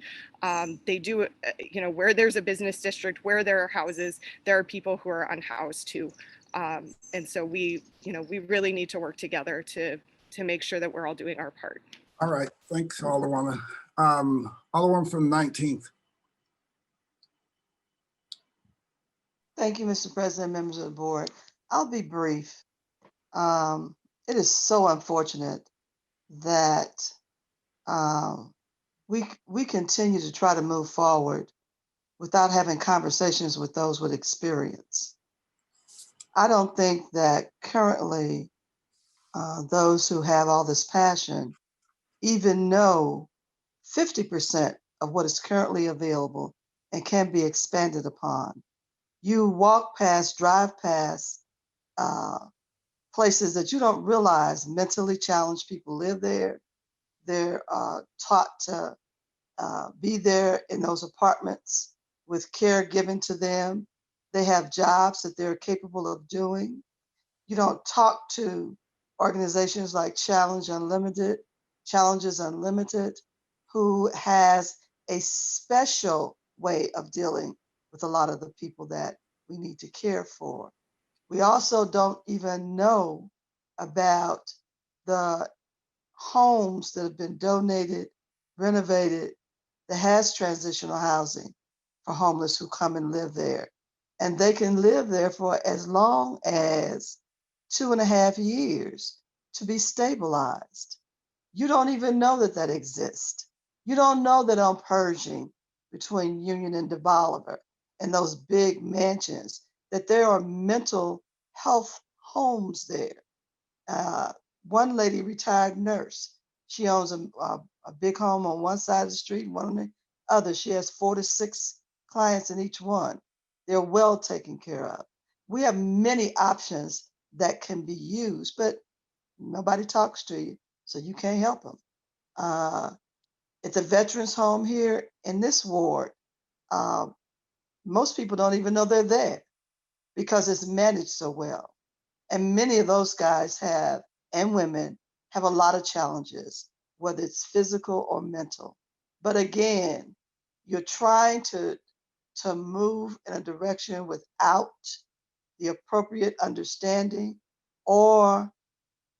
They do, you know, where there's a business district, where there are houses, there are people who are unhoused too. And so we really need to work together to make sure that we're all doing our part. All right, thanks, Alderwoman. Alderwoman from the 19th. Thank you, Mr. President, members of the board. I'll be brief. It is so unfortunate that we continue to try to move forward without having conversations with those with experience. I don't think that currently those who have all this passion even know 50% of what is currently available and can be expanded upon. You walk past, drive past places that you don't realize mentally challenged people live there. They're taught to be there in those apartments with care given to them. They have jobs that they're capable of doing. You don't talk to organizations like Challenges Unlimited, who has a special way of dealing with a lot of the people that we need to care for. We also don't even know about the homes that have been donated, renovated, that has transitional housing for homeless who come and live there. And they can live there for as long as 2.5 years to be stabilized. You don't even know that that exists. You don't know that on Pershing, between Union and DeBoliver, and those big mansions, that there are mental health homes there. One lady, retired nurse, she owns a big home on one side of the street, one on the other. She has 4 to 6 clients in each one. They're well taken care of. We have many options that can be used, but nobody talks to you, so you can't help them. At the veterans home here in this ward, most people don't even know they're there because it's managed so well. And many of those guys have, and women, have a lot of challenges, whether it's physical or mental. But again, you're trying to move in a direction without the appropriate understanding or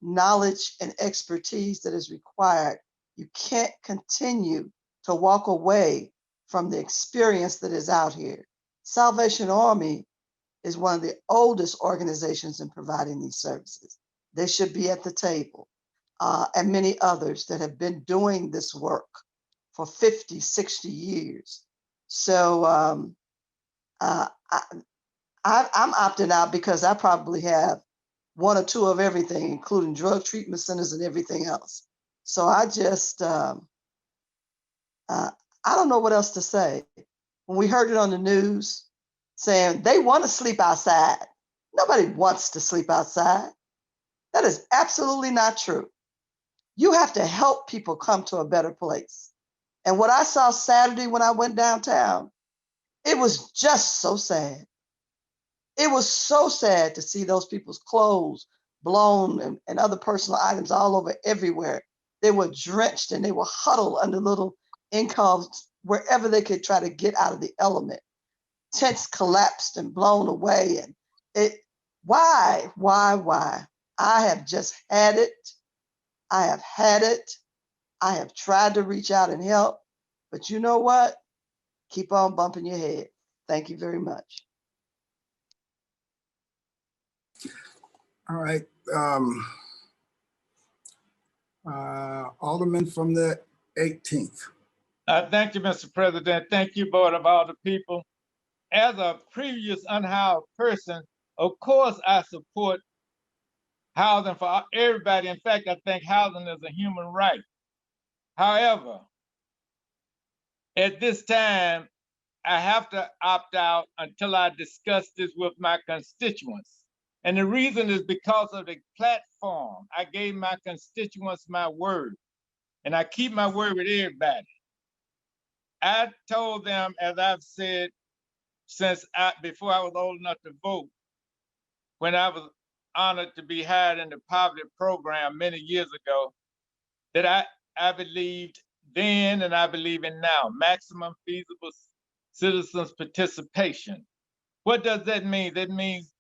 knowledge and expertise that is required. You can't continue to walk away from the experience that is out here. Salvation Army is one of the oldest organizations in providing these services. They should be at the table, and many others that have been doing this work for 50, 60 years. So I'm opting out because I probably have 1 or 2 of everything, including drug treatment centers and everything else. So I just, I don't know what else to say. When we heard it on the news saying they want to sleep outside, nobody wants to sleep outside. That is absolutely not true. You have to help people come to a better place. And what I saw Saturday when I went downtown, it was just so sad. It was so sad to see those people's clothes blown and other personal items all over everywhere. They were drenched and they were huddled under little incomes wherever they could try to get out of the element. Tents collapsed and blown away. And why? I have just had it. I have had it. I have tried to reach out and help, but you know what? Keep on bumping your head. Thank you very much. All right. Alderman from the 18th. Thank you, Mr. President. Thank you, Board of Alder people. As a previous unhoused person, of course I support housing for everybody. In fact, I think housing is a human right. However, at this time, I have to opt out until I discuss this with my constituents. And the reason is because of the platform. I gave my constituents my word, and I keep my word with everybody. I told them, as I've said, before I was old enough to vote, when I was honored to be hired in the poverty program many years ago, that I believed then and I believe in now, maximum feasible citizens participation. What does that mean? That means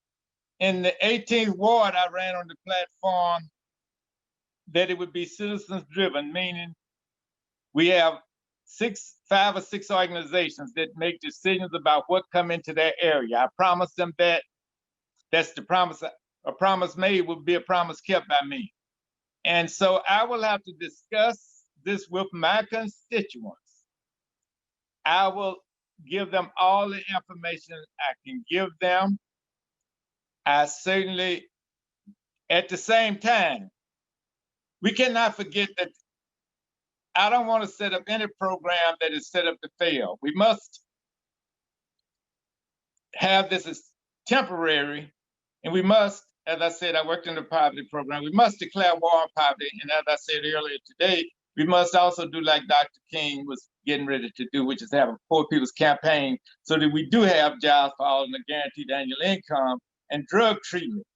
in the 18th ward, I ran on the platform that it would be citizens driven, meaning we have 5 or 6 organizations that make decisions about what come into their area. I promised them that. That's the promise. A promise made will be a promise kept by me. And so I will have to discuss this with my constituents. I will give them all the information I can give them. I certainly, at the same time, we cannot forget that I don't want to set up any program that is set up to fail. We must have this as temporary, and we must, as I said, I worked in the poverty program, we must declare war on poverty. And as I said earlier today, we must also do like Dr. King was getting ready to do, which is have a poor people's campaign so that we do have jobs for all and a guaranteed annual income and drug treatment.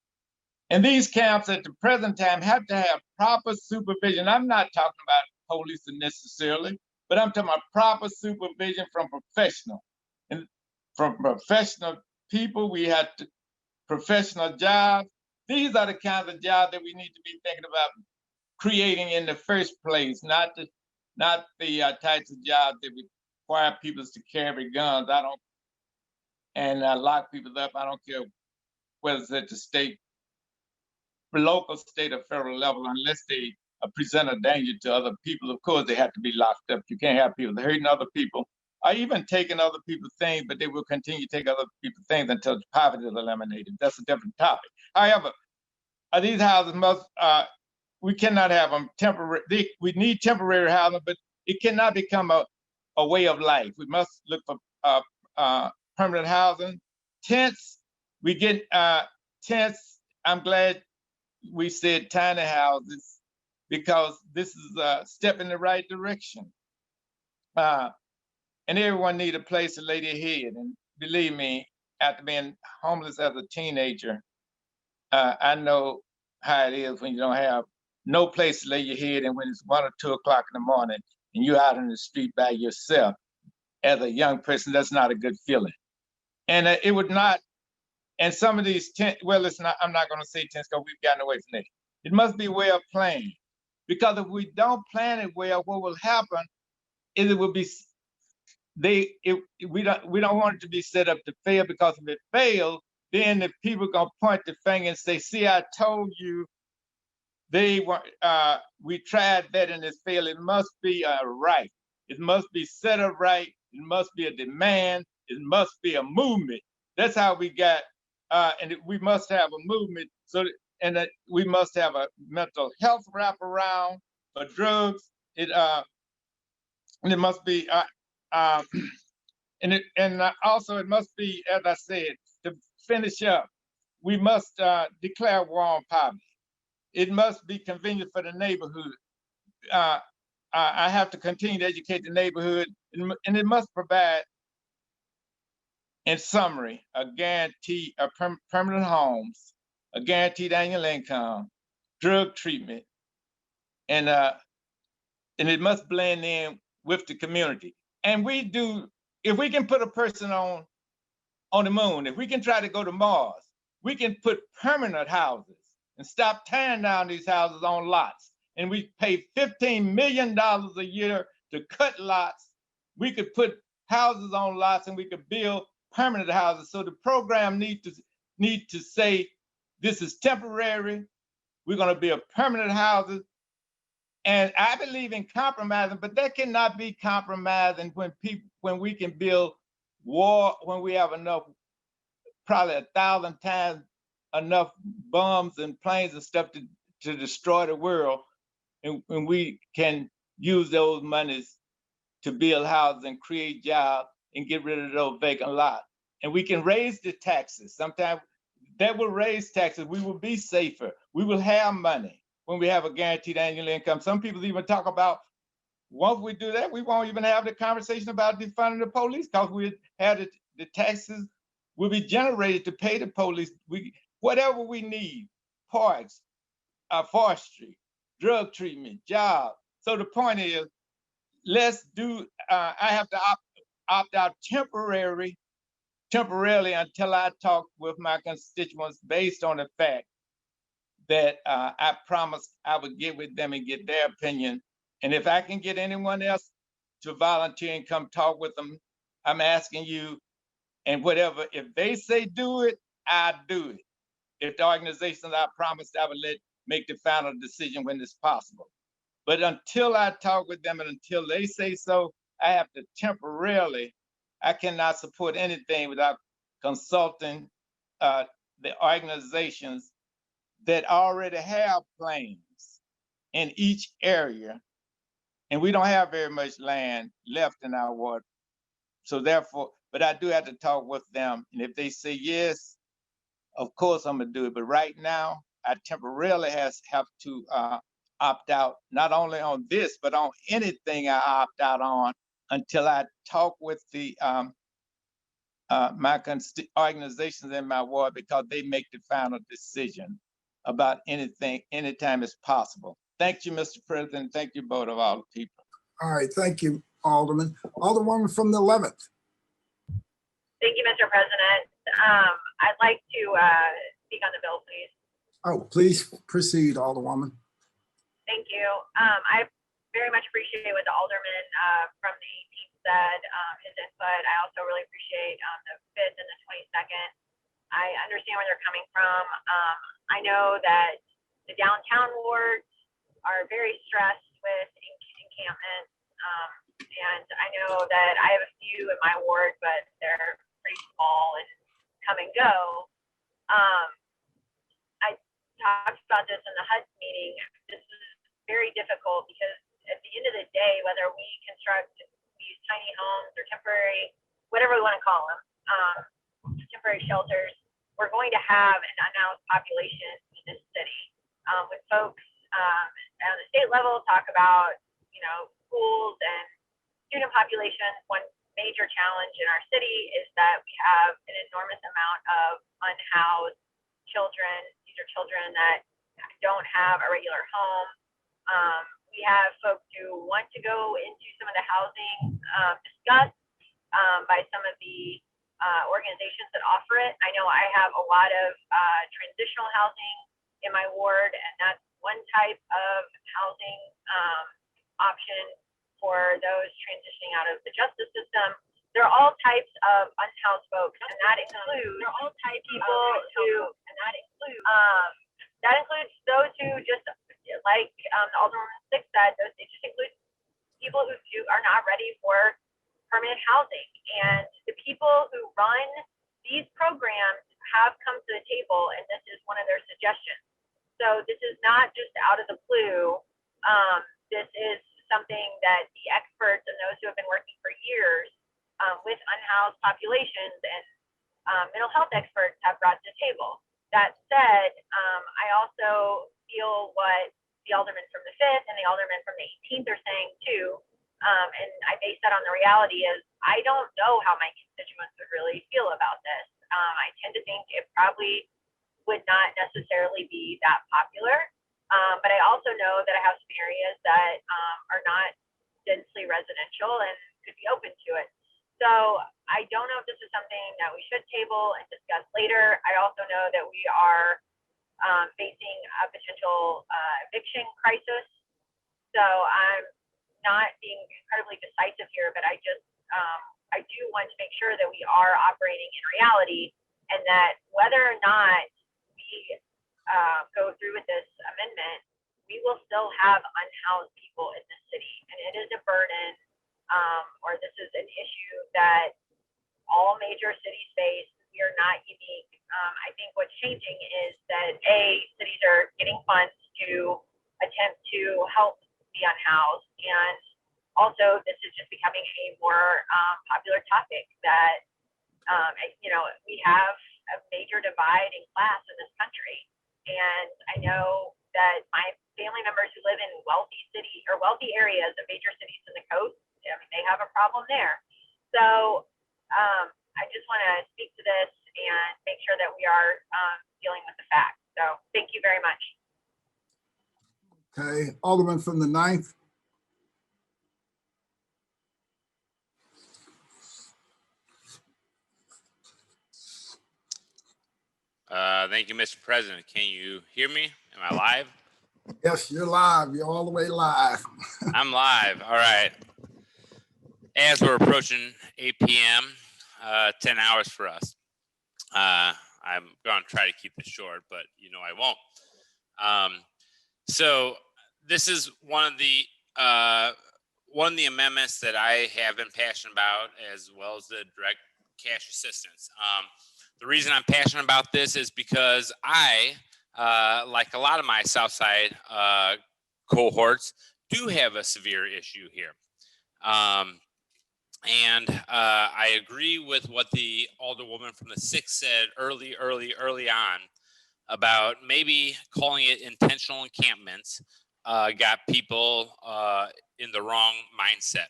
And these camps at the present time have to have proper supervision. I'm not talking about police necessarily, but I'm talking about proper supervision from professional. And from professional people, we have to professional jobs. These are the kinds of jobs that we need to be thinking about creating in the first place, not the types of jobs that require people to carry guns. And lock people up. I don't care whether it's at the state, local, state, or federal level, unless they present a danger to other people. Of course, they have to be locked up. You can't have people hurting other people or even taking other people's things, but they will continue to take other people's things until poverty is eliminated. That's a different topic. However, these houses we cannot have them temporary. We need temporary housing, but it cannot become a way of life. We must look for permanent housing. Tents, we get tents. I'm glad we said tiny houses because this is a step in the right direction. And everyone needs a place to lay their head. And believe me, after being homeless as a teenager, I know how it is when you don't have no place to lay your head, and when it's 1 or 2 o'clock in the morning and you're out in the street by yourself. As a young person, that's not a good feeling. And it would not, and some of these tents, well, it's not, I'm not going to say tents because we've gotten away from that. It must be a way of planning. Because if we don't plan it well, what will happen is it will be, we don't want it to be set up to fail, because if it fails, then the people are going to point the finger and say, see, I told you they were, we tried that and it's failed. It must be a right. It must be set up right. It must be a demand. It must be a movement. That's how we got, we must have a movement. So, we must have a mental health wraparound for drugs. And it must be, also it must be, as I said, to finish up, we must declare war on poverty. It must be convenient for the neighborhood. I have to continue to educate the neighborhood, and it must provide, in summary, a guarantee of permanent homes, a guaranteed annual income, drug treatment, and it must blend in with the community. And if we can put a person on the moon, if we can try to go to Mars, we can put permanent houses and stop tearing down these houses on lots. And we pay $15 million a year to cut lots. We could put houses on lots and we could build permanent houses. So the program need to say, this is temporary. We're going to build permanent houses. And I believe in compromising, but that cannot be compromising when we can build when we have enough, probably 1,000 times enough bombs and planes and stuff to destroy the world. And we can use those monies to build houses and create jobs and get rid of those vacant lots. And we can raise the taxes. Sometimes that will raise taxes. We will be safer. We will have money when we have a guaranteed annual income. Some people even talk about, once we do that, we won't even have the conversation about defunding the police because we have the taxes will be generated to pay the police. Whatever we need, parks, forestry, drug treatment, jobs. So the point is, let's do, I have to opt out temporarily until I talk with my constituents based on the fact that I promised I would get with them and get their opinion. And if I can get anyone else to volunteer and come talk with them, I'm asking you, and whatever, if they say do it, I do it. If the organizations I promised I would make the final decision when it's possible. But until I talk with them and until they say so, I have to temporarily, I cannot support anything without consulting the organizations that already have plans in each area. And we don't have very much land left in our ward. So therefore, but I do have to talk with them. And if they say yes, of course I'm gonna do it. But right now, I temporarily have to opt out, not only on this, but on anything I opt out on until I talk with the my organizations in my ward, because they make the final decision about anything, anytime it's possible. Thank you, Mr. President. Thank you, both of all the people. All right, thank you, Alderman. Alderwoman from the 11th. Thank you, Mr. President. I'd like to speak on the bill, please. Oh, please proceed, Alderwoman. Thank you. I very much appreciate what the Alderman from the 18th said, his input. I also really appreciate the 5th and the 22nd. I understand where they're coming from. I know that the downtown wards are very stressed with encampments. And I know that I have a few in my ward, but they're pretty small and come and go. I talked about this in the HUD meeting. This is very difficult because at the end of the day, whether we construct these tiny homes or temporary, whatever we want to call them, temporary shelters, we're going to have an unhoused population in this city. When folks on the state level talk about, schools and student population, one major challenge in our city is that we have an enormous amount of unhoused children. These are children that don't have a regular home. We have folks who want to go into some of the housing discussed by some of the organizations that offer it. I know I have a lot of transitional housing in my ward, and that's one type of housing option for those transitioning out of the justice system. There are all types of unhoused folks, and that includes people who, that includes those who just, like Alderman Six said, it just includes people who are not ready for permanent housing. And the people who run these programs have come to the table, and this is one of their suggestions. So this is not just out of the blue. This is something that the experts and those who have been working for years with unhoused populations and mental health experts have brought to the table. That said, I also feel what the alderman from the 5th and the alderman from the 18th are saying too. And I base that on the reality is I don't know how my constituents would really feel about this. I tend to think it probably would not necessarily be that popular. But I also know that I have some areas that are not densely residential and could be open to it. So I don't know if this is something that we should table and discuss later. I also know that we are facing a potential eviction crisis. So I'm not being incredibly decisive here, but I just, I do want to make sure that we are operating in reality, and that whether or not we go through with this amendment, we will still have unhoused people in the city, and it is a burden, or this is an issue that all major cities face. we are not unique. I think what's changing is that cities are getting funds to attempt to help the unhoused, and also this is just becoming a more popular topic that we have a major divide in class in this country. And I know that my family members who live in wealthy areas of major cities in the coast, they have a problem there. So I just want to speak to this and make sure that we are dealing with the facts. So thank you very much. Okay, Alderman from the 9th. Thank you, Mr. President. Can you hear me? Am I live? Yes, you're live. You're all the way live. I'm live. All right. As we're approaching 8 p.m., 10 hours for us. I'm going to try to keep this short, but I won't. So this is one of the amendments that I have been passionate about, as well as the direct cash assistance. The reason I'm passionate about this is because I, like a lot of my Southside cohorts, do have a severe issue here. And I agree with what the Alderwoman from the 6th said early on about maybe calling it intentional encampments got people in the wrong mindset.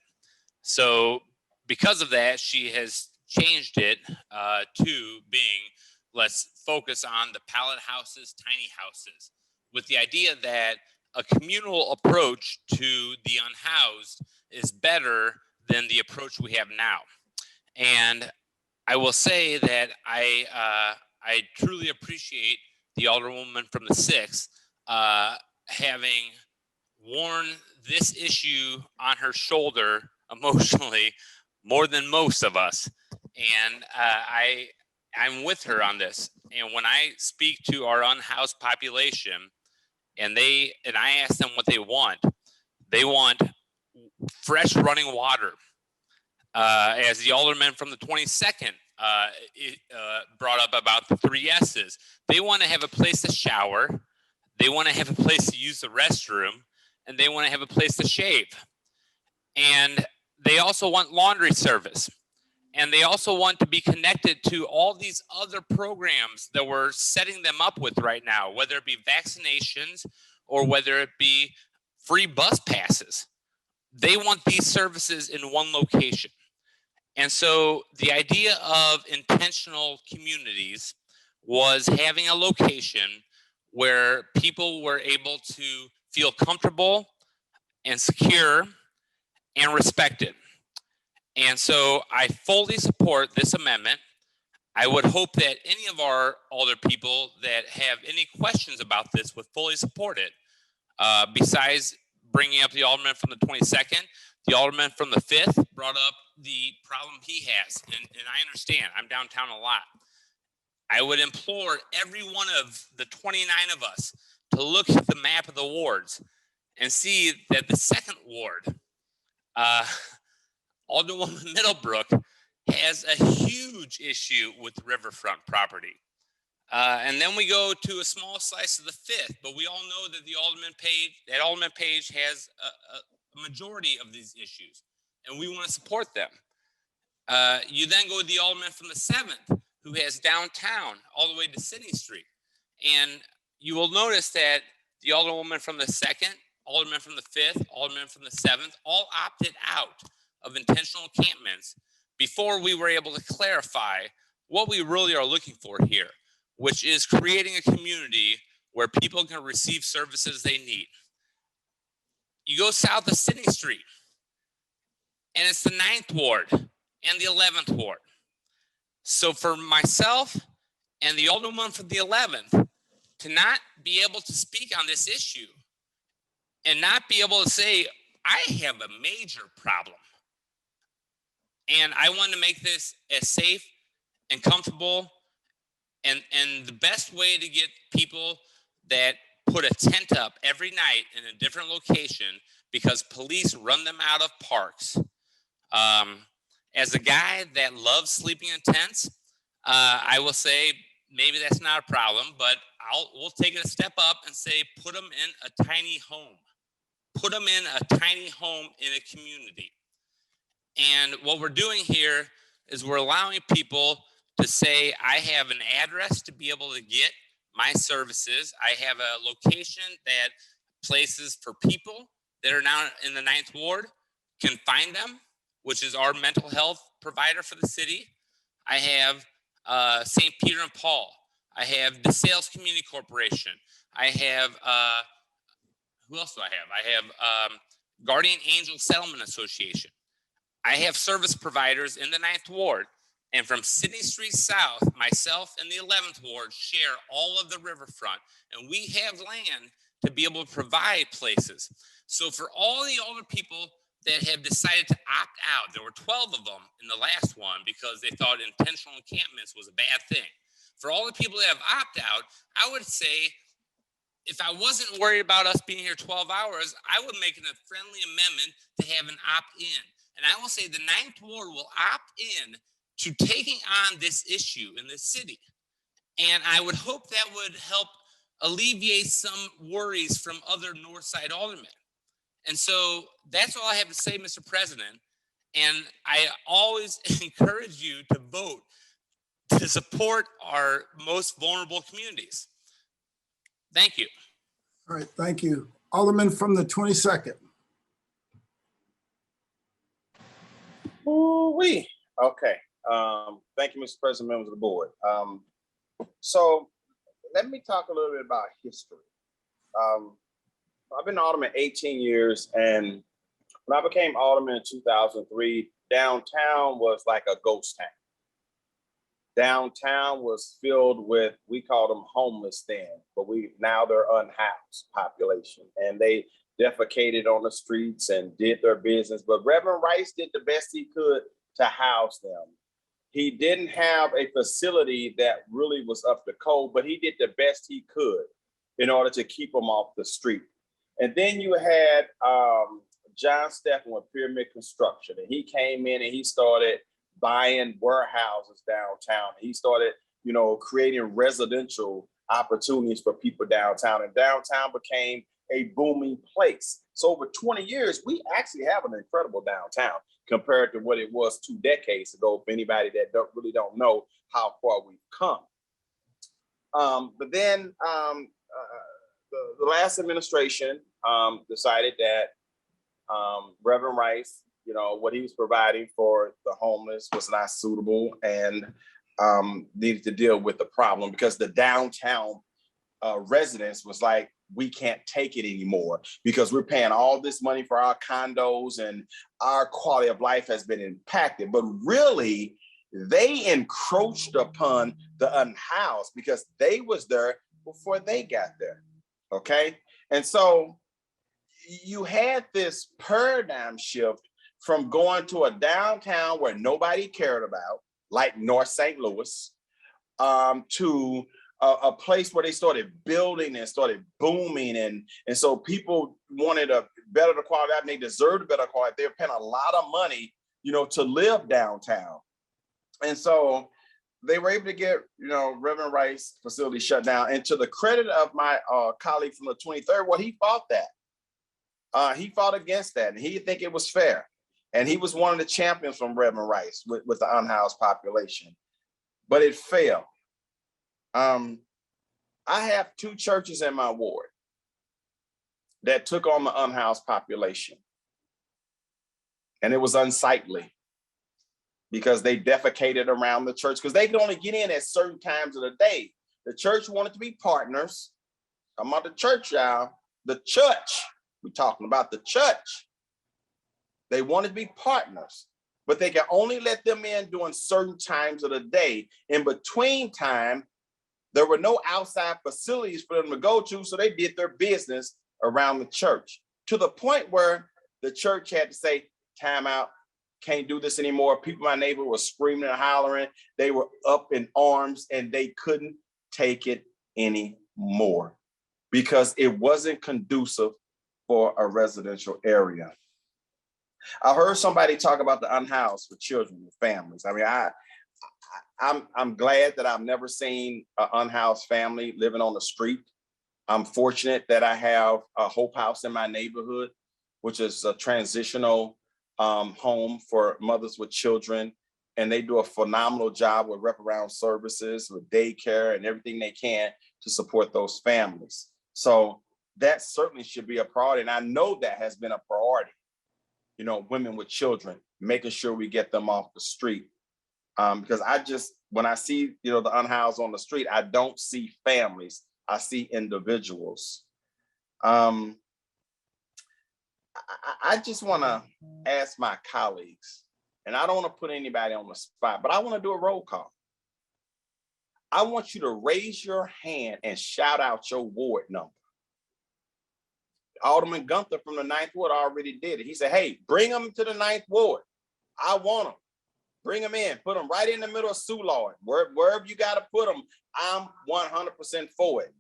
So because of that, she has changed it to being, let's focus on the pallet houses, tiny houses, with the idea that a communal approach to the unhoused is better than the approach we have now. And I will say that I truly appreciate the Alderwoman from the 6th having worn this issue on her shoulder emotionally more than most of us. And I'm with her on this. And when I speak to our unhoused population and I ask them what they want fresh running water. As the Alderman from the 22nd brought up about the 3 S's, they want to have a place to shower, they want to have a place to use the restroom, and they want to have a place to shave. And they also want laundry service. And they also want to be connected to all these other programs that we're setting them up with right now, whether it be vaccinations or whether it be free bus passes. They want these services in one location. And so the idea of intentional communities was having a location where people were able to feel comfortable and secure and respected. And so I fully support this amendment. I would hope that any of our older people that have any questions about this would fully support it. Besides bringing up the Alderman from the 22nd, the Alderman from the 5th brought up the problem he has. And I understand, I'm downtown a lot. I would implore every one of the 29 of us to look at the map of the wards and see that the 2nd ward, Alderwoman Middlebrook, has a huge issue with riverfront property. And then we go to a small slice of the 5th, but we all know that the Alderman Page has a majority of these issues, and we want to support them. You then go to the Alderman from the 7th, who has downtown all the way to Sydney Street. And you will notice that the Alderwoman from the 2nd, Alderman from the 5th, Alderman from the 7th, all opted out of intentional encampments before we were able to clarify what we really are looking for here, which is creating a community where people can receive services they need. You go south of Sydney Street, and it's the 9th Ward and the 11th Ward. So for myself and the Alderman from the 11th to not be able to speak on this issue and not be able to say, I have a major problem, and I want to make this as safe and comfortable, and the best way to get people that put a tent up every night in a different location because police run them out of parks. As a guy that loves sleeping in tents, I will say maybe that's not a problem, but we'll take it a step up and say put them in a tiny home. Put them in a tiny home in a community. And what we're doing here is we're allowing people to say, I have an address to be able to get my services. I have a location that places for people that are now in the 9th Ward can find them, which is our mental health provider for the city. I have St. Peter and Paul. I have the Sales Community Corporation. I have, who else do I have? I have Guardian Angel Settlement Association. I have service providers in the 9th Ward. And from Sydney Street South, myself and the 11th Ward share all of the riverfront. And we have land to be able to provide places. So for all the older people that have decided to opt out, there were 12 of them in the last one because they thought intentional encampments was a bad thing. For all the people that have opted out, I would say, if I wasn't worried about us being here 12 hours, I would make a friendly amendment to have an opt-in. And I will say the 9th Ward will opt in to taking on this issue in the city. And I would hope that would help alleviate some worries from other Northside aldermen. And so that's all I have to say, Mr. President. And I always encourage you to vote to support our most vulnerable communities. Thank you. All right, thank you. Alderman from the 22nd. Ooh-wee. Okay. Thank you, Mr. President, members of the board. So let me talk a little bit about history. I've been alderman 18 years, and when I became alderman in 2003, downtown was like a ghost town. Downtown was filled with, we called them homeless then, but now they're unhoused population, and they defecated on the streets and did their business. But Reverend Rice did the best he could to house them. He didn't have a facility that really was up to code, but he did the best he could in order to keep them off the street. And then you had John Steffen with Pyramid Construction, and he came in and he started buying warehouses downtown. He started, creating residential opportunities for people downtown, and downtown became a booming place. So over 20 years, we actually have an incredible downtown compared to what it was 2 decades ago, for anybody that really don't know how far we've come. But then the last administration decided that Reverend Rice, what he was providing for the homeless was not suitable, and needed to deal with the problem because the downtown residents was like, we can't take it anymore because we're paying all this money for our condos and our quality of life has been impacted. But really, they encroached upon the unhoused because they was there before they got there. Okay. And so you had this paradigm shift from going to a downtown where nobody cared about, like North St. Louis, to a place where they started building and started booming. And so people wanted a better quality and they deserved a better quality. They were paying a lot of money, to live downtown. And so they were able to get, Reverend Rice facility shut down. And to the credit of my colleague from the 23rd, well, he fought that. He fought against that, and he didn't think it was fair. And he was one of the champions from Reverend Rice with the unhoused population, but it failed. I have 2 churches in my ward that took on the unhoused population, and it was unsightly because they defecated around the church because they could only get in at certain times of the day. The church wanted to be partners. I'm about the church, y'all. The church. We're talking about the church. They wanted to be partners, but they can only let them in during certain times of the day. In between time, there were no outside facilities for them to go to, so they did their business around the church to the point where the church had to say, time out, can't do this anymore. People in my neighborhood were screaming and hollering. They were up in arms and they couldn't take it anymore because it wasn't conducive for a residential area. I heard somebody talk about the unhoused for children and families. I mean, I'm glad that I've never seen an unhoused family living on the street. I'm fortunate that I have a Hope House in my neighborhood, which is a transitional home for mothers with children. And they do a phenomenal job with wraparound services, with daycare and everything they can to support those families. So that certainly should be a priority. And I know that has been a priority, you know, women with children, making sure we get them off the street. Because when I see, you know, the unhoused on the street, I don't see families, I see individuals. I just want to ask my colleagues, and I don't want to put anybody on the spot, but I want to do a roll call. I want you to raise your hand and shout out your ward number. Alderman Gunther from the 9th Ward already did it. He said, hey, bring them to the 9th Ward. I want them. Bring them in. Put them right in the middle of Soulard. Wherever you got to put them, I'm 100% for it.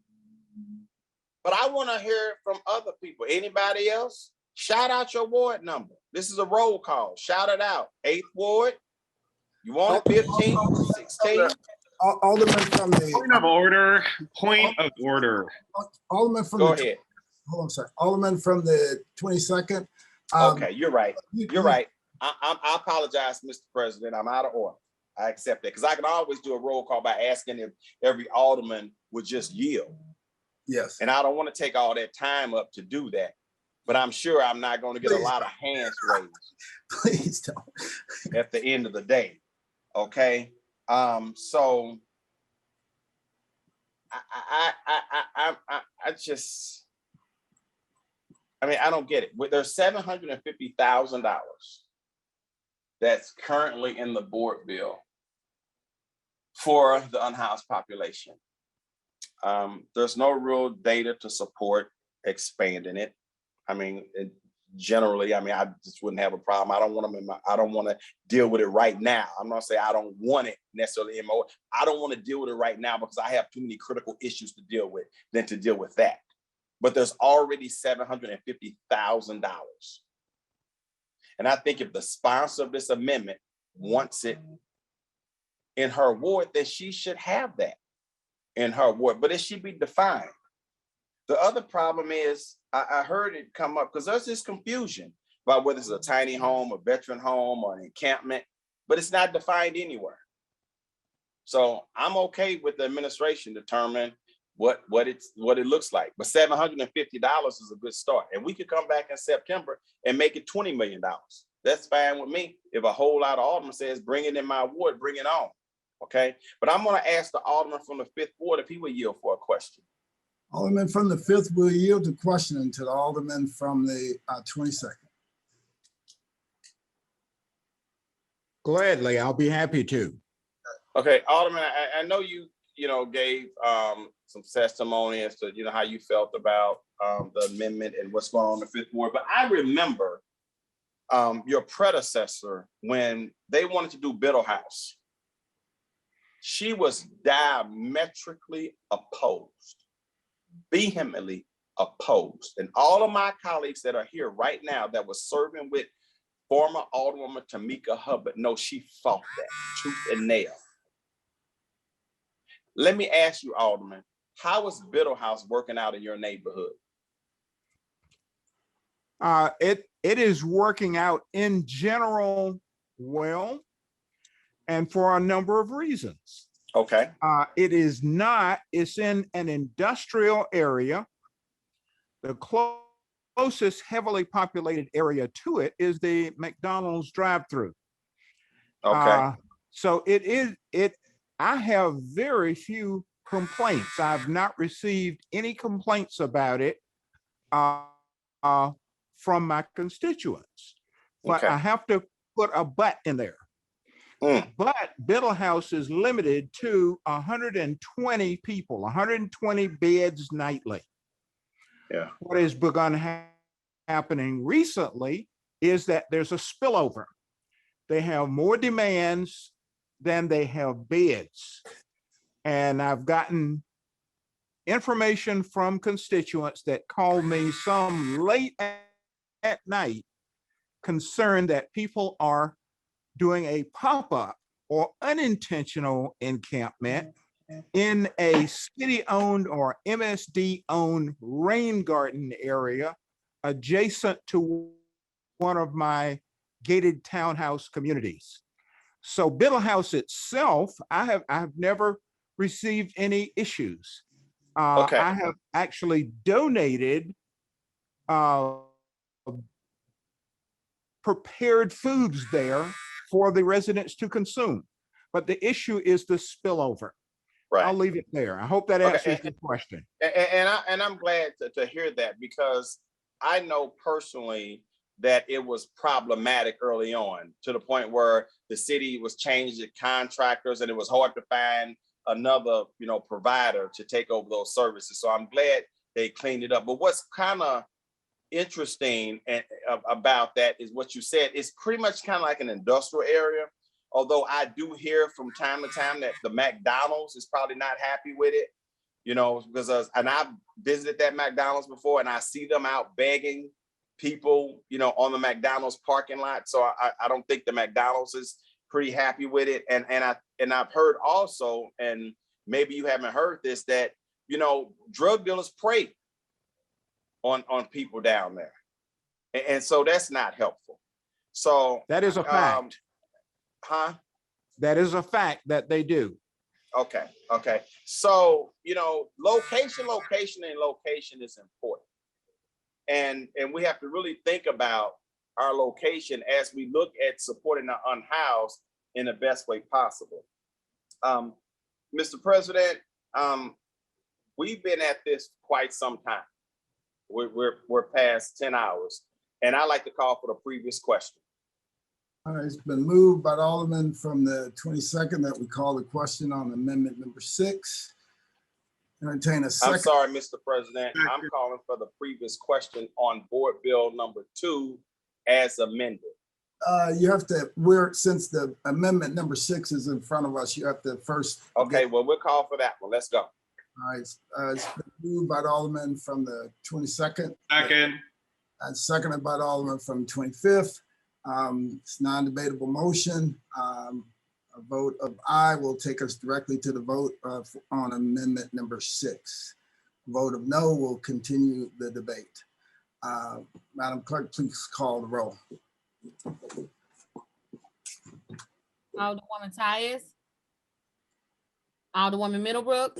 But I want to hear from other people. Anybody else? Shout out your ward number. This is a roll call. Shout it out. 8th Ward. You want it 15, 16? Alderman from the point of order. Point of order. Alderman from Go the ahead. Hold on a second. Alderman from the 22nd. Okay, you're right. You're right. I apologize, Mr. President. I'm out of order. I accept that because I can always do a roll call by asking if every alderman would just yield. Yes. And I don't want to take all that time up to do that, but I'm sure I'm not going to get a lot of hands raised. Please don't. At the end of the day. Okay. So I don't get it. There's $750,000 that's currently in the board bill for the unhoused population. There's no real data to support expanding it. I mean, generally, I just wouldn't have a problem. I don't want to deal with it right now. I'm not saying I don't want it necessarily in my, I don't want to deal with it right now because I have too many critical issues to deal with than to deal with that. But there's already $750,000. And I think if the sponsor of this amendment wants it in her ward, then she should have that in her ward, but it should be defined. The other problem is, I heard it come up because there's this confusion about whether it's a tiny home, a veteran home, or an encampment, but it's not defined anywhere. So I'm okay with the administration determining what it looks like, but $750 is a good start, and we could come back in September and make it $20 million. That's fine with me. If a whole lot of aldermen says bring it in my ward, bring it on. Okay, but I'm going to ask the alderman from the 5th Ward if he would yield for a question. Alderman from the 5th will yield the question to the alderman from the 22nd. Gladly, I'll be happy to. Okay, Alderman, I know you gave some testimony as to how you felt about the amendment and what's going on in the 5th Ward, but I remember your predecessor when they wanted to do Biddle House. She was diametrically opposed, vehemently opposed. And all of my colleagues that are here right now that were serving with former Alderwoman Tamika Hubbard, no, she fought that tooth and nail. Let me ask you, Alderman, how is Biddle House working out in your neighborhood? It is working out in general well, and for a number of reasons. Okay. It's in an industrial area. The closest heavily populated area to it is the McDonald's drive-through. Okay. So I have very few complaints. I've not received any complaints about it from my constituents, but I have to put a but in there. But Biddle House is limited to 120 people, 120 beds nightly. Yeah. What has begun happening recently is that there's a spillover. They have more demands than they have beds. And I've gotten information from constituents that call me some late at night, concerned that people are doing a pop-up or unintentional encampment in a city-owned or MSD-owned rain garden area adjacent to one of my gated townhouse communities. So Biddle House itself, I have never received any issues. Okay. I have actually donated prepared foods there for the residents to consume. But the issue is the spillover. Right. I'll leave it there. I hope that Okay, answers your question. And I'm glad to hear that, because I know personally that it was problematic early on, to the point where the city was changing contractors and it was hard to find another, provider to take over those services. So I'm glad they cleaned it up. But what's kind of interesting about that is what you said. It's pretty much kind of like an industrial area. Although I do hear from time to time that the McDonald's is probably not happy with it, because and I've visited that McDonald's before, and I see them out begging people, on the McDonald's parking lot. So I don't think the McDonald's is pretty happy with it. And I've heard also, and maybe you haven't heard this, that drug dealers prey on people down there, and so that's not helpful. So that is a fact. That is a fact that they do. Okay. So, location is important. And we have to really think about our location as we look at supporting the unhoused in the best way possible. Mr. President, we've been at this quite some time. We're past 10 hours. And I'd like to call for the previous question. All right, it's been moved by the Alderman from the 22nd that we call the question on amendment number 6. Entertain a second. I'm sorry, Mr. President. I'm calling for the previous question on board bill number 2 as amended. You have to, since the amendment number 6 is in front of us, you have to first. Okay, well, we'll call for that one. Let's go. All right, it's been moved by the Alderman from the 22nd. Second. And seconded by the Alderman from 25th. It's non-debatable motion. A vote of aye will take us directly to the vote on amendment number 6. A vote of no will continue the debate. Madam Clerk, please call the roll. Alderwoman Tyus. Alderwoman Middlebrook.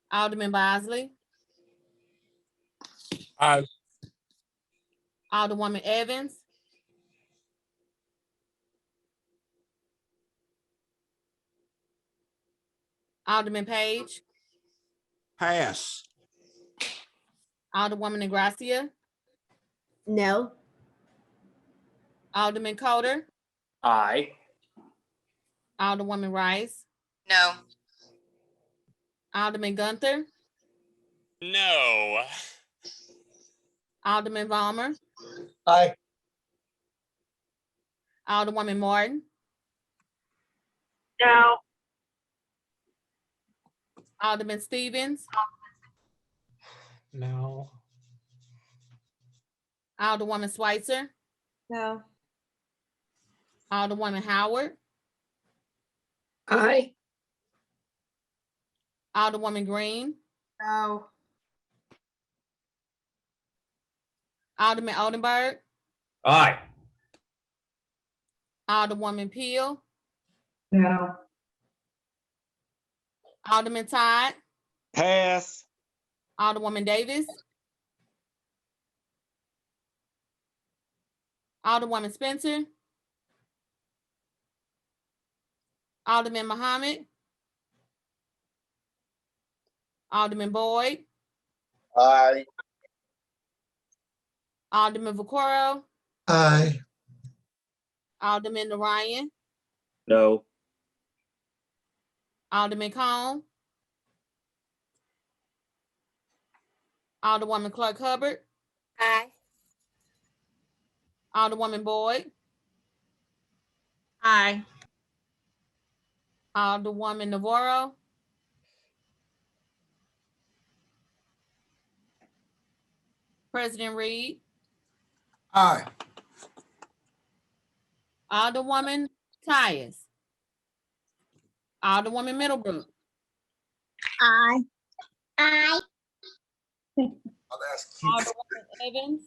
Alderman Bosley. Aye. Alderwoman Evans. Alderman Page. Pass. Alderwoman Negracia. No. Alderman Coder. Aye. Alderwoman Rice. No. Alderman Gunther. No. Alderman Vollmer. Aye. Alderwoman Martin. No. Alderman Stevens. No. Alderwoman Schweitzer. No. Alderwoman Howard. Aye. Alderwoman Green. No. Alderman Oldenburg. Aye. Alderwoman Peel. No. Alderman Todd. Pass. Alderwoman Davis. Alderwoman Spencer. Alderman Muhammad. Alderman Boyd. Aye. Alderman Vaccaro. Aye. Alderman Ryan. No. Alderman Cone. Alderwoman Clark Hubbard. Aye. Alderwoman Boyd. Aye. Alderwoman Navarro. President Reed. Aye. Alderwoman Tyus. Alderwoman Middlebrook. Aye. Aye. I'll ask Keith. Alderwoman Evans.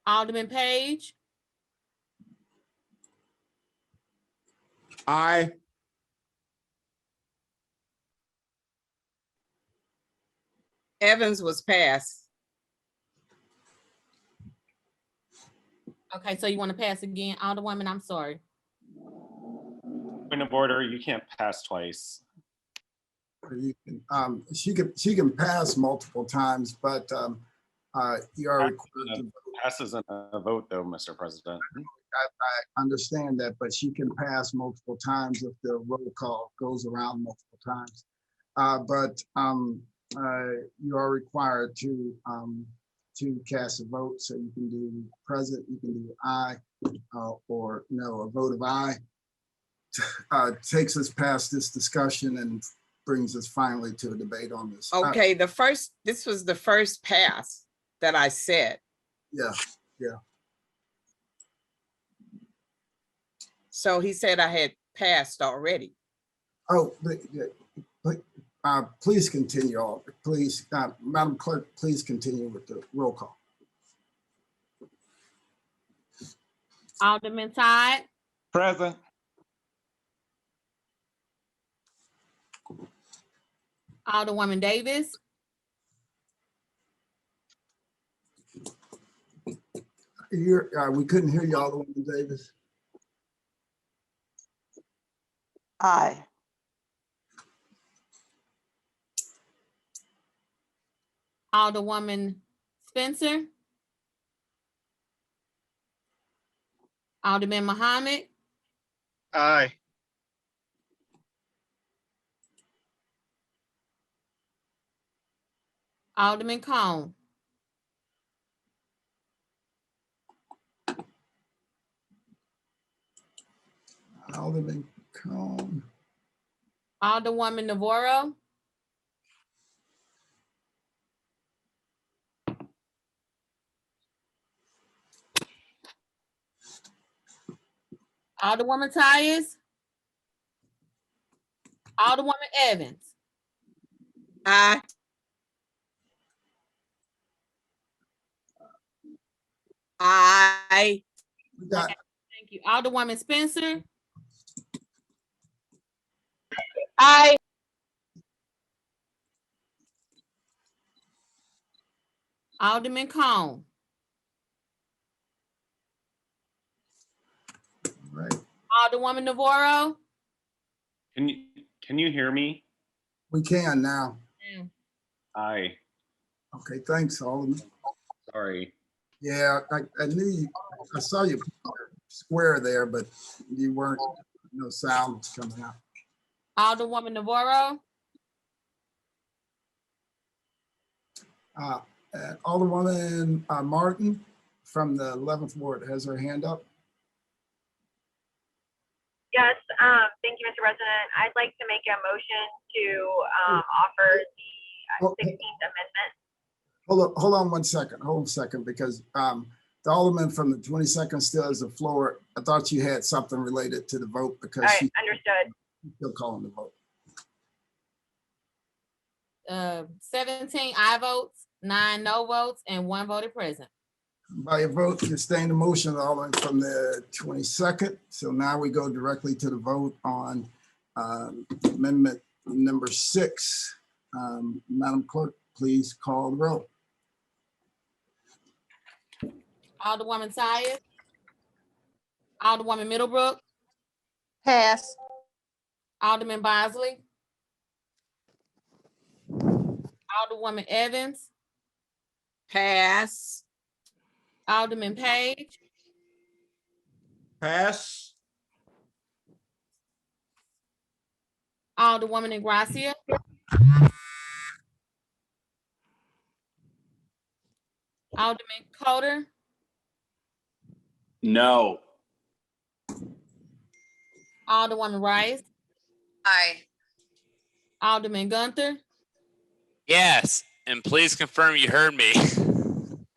Alderman Page. Aye. Evans was passed. Okay, so you want to pass again, Alderwoman? I'm sorry. Point of order, you can't pass twice. You can, she can pass multiple times, but you are required to. Pass isn't a vote though, Mr. President. I understand that, but she can pass multiple times if the roll call goes around multiple times. You are required to cast a vote, so you can do present, you can do aye, or no. A vote of aye takes us past this discussion and brings us finally to a debate on this. Okay, this was the first pass that I said. Yeah, yeah. So he said I had passed already. Oh, please continue. Please, Madam Clerk, please continue with the roll call. Alderman Todd. Present. Alderwoman Davis. We couldn't hear you, Alderwoman Davis. Aye. Alderwoman Spencer. Alderman Muhammad. Aye. Alderman Cone. Alderman Cone. Alderwoman Navarro. Alderwoman Tyus. Alderwoman Evans. Aye. Aye. Okay, thank you. Alderwoman Spencer. Aye. Alderman Cone. Right. Alderwoman Navarro. Can you hear me? We can now. Aye. Okay, thanks, Alderman. Sorry. Yeah, I knew you. I saw you square there, but you weren't. No sound was coming out. Alderwoman Navarro. And Alderwoman Martin from the 11th Ward has her hand up. Yes, thank you, Mr. President. I'd like to make a motion to offer the 16th amendment. Hold on 1 second. Hold on a second, because the Alderman from the 22nd still has the floor. I thought you had something related to the vote because All right, understood. she's still calling the vote. 17 aye votes, 9 no votes, and 1 voted present. By a vote, sustain the motion, Alderman from the 22nd. So now we go directly to the vote on amendment number 6. Madam Clerk, please call the roll. Alderwoman Tyus. Alderwoman Middlebrook. Pass. Alderman Bosley. Alderwoman Evans. Pass. Alderman Page. Pass. Alderwoman Ingracia. Alderman Coder. No. Alderwoman Rice. Aye. Alderman Gunther. Yes, and please confirm you heard me.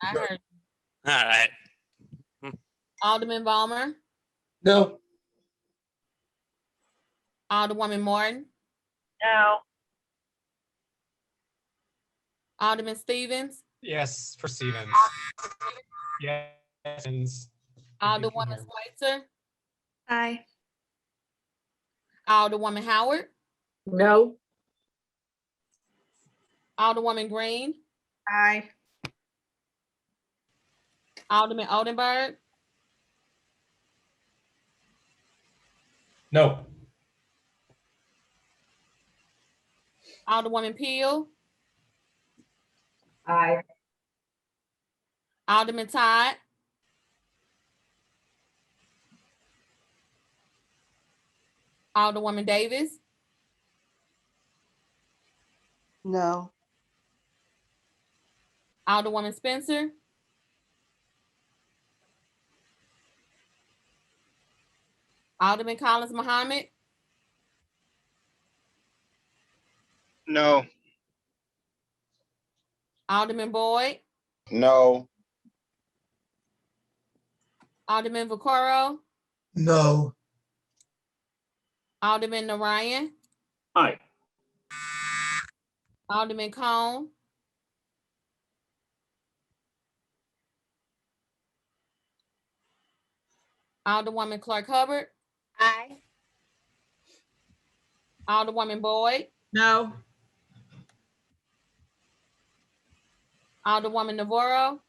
I heard. All right. Alderman Ballmer, No. Alderwoman Morton, No. Alderman Stevens, Yes, for Stevens. Yes. Alderwoman Schweitzer, Aye. Alderwoman Howard, No. Alderwoman Green, Aye. Alderman Oldenburg, No. Alderwoman Peel, Aye. Alderman Todd, Alderwoman Davis, No. Alderwoman Spencer, Alderman Collins Muhammad, No. Alderman Boyd, No. Alderman Vaccaro, No. Alderman Narayan, Aye. Alderman Cone, Alderwoman Clark Hubbard, Aye. Alderwoman Boyd, No. Alderwoman Navarro,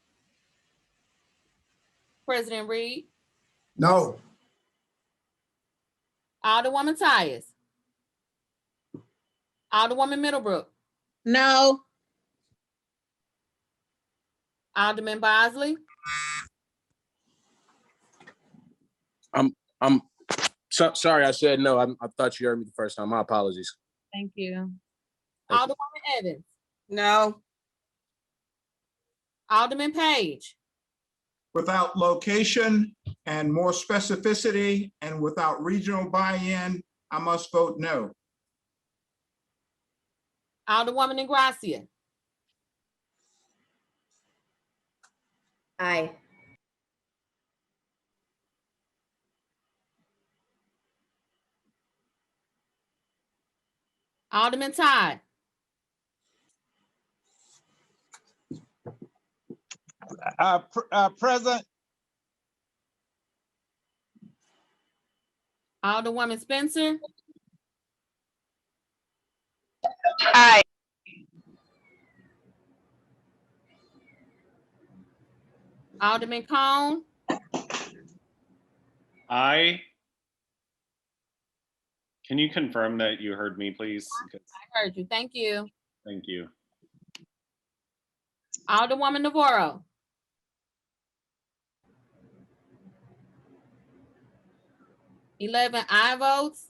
President Reed, No. Alderwoman Tyus, Alderwoman Middlebrook, No. Alderman Bosley, I'm sorry, I said no. I thought you heard me the first time. My apologies. thank you. Thank you. Alderwoman Evans, No. Alderman Page, Without location and more specificity and without regional buy-in, I must vote no. Alderwoman Ingracia, Aye. Alderman Todd, Present. Alderwoman Spencer, Aye. Alderman Cone, Aye. Can you confirm that you heard me, please? I heard you, thank you. Thank you. Alderwoman Navarro, 11 aye votes,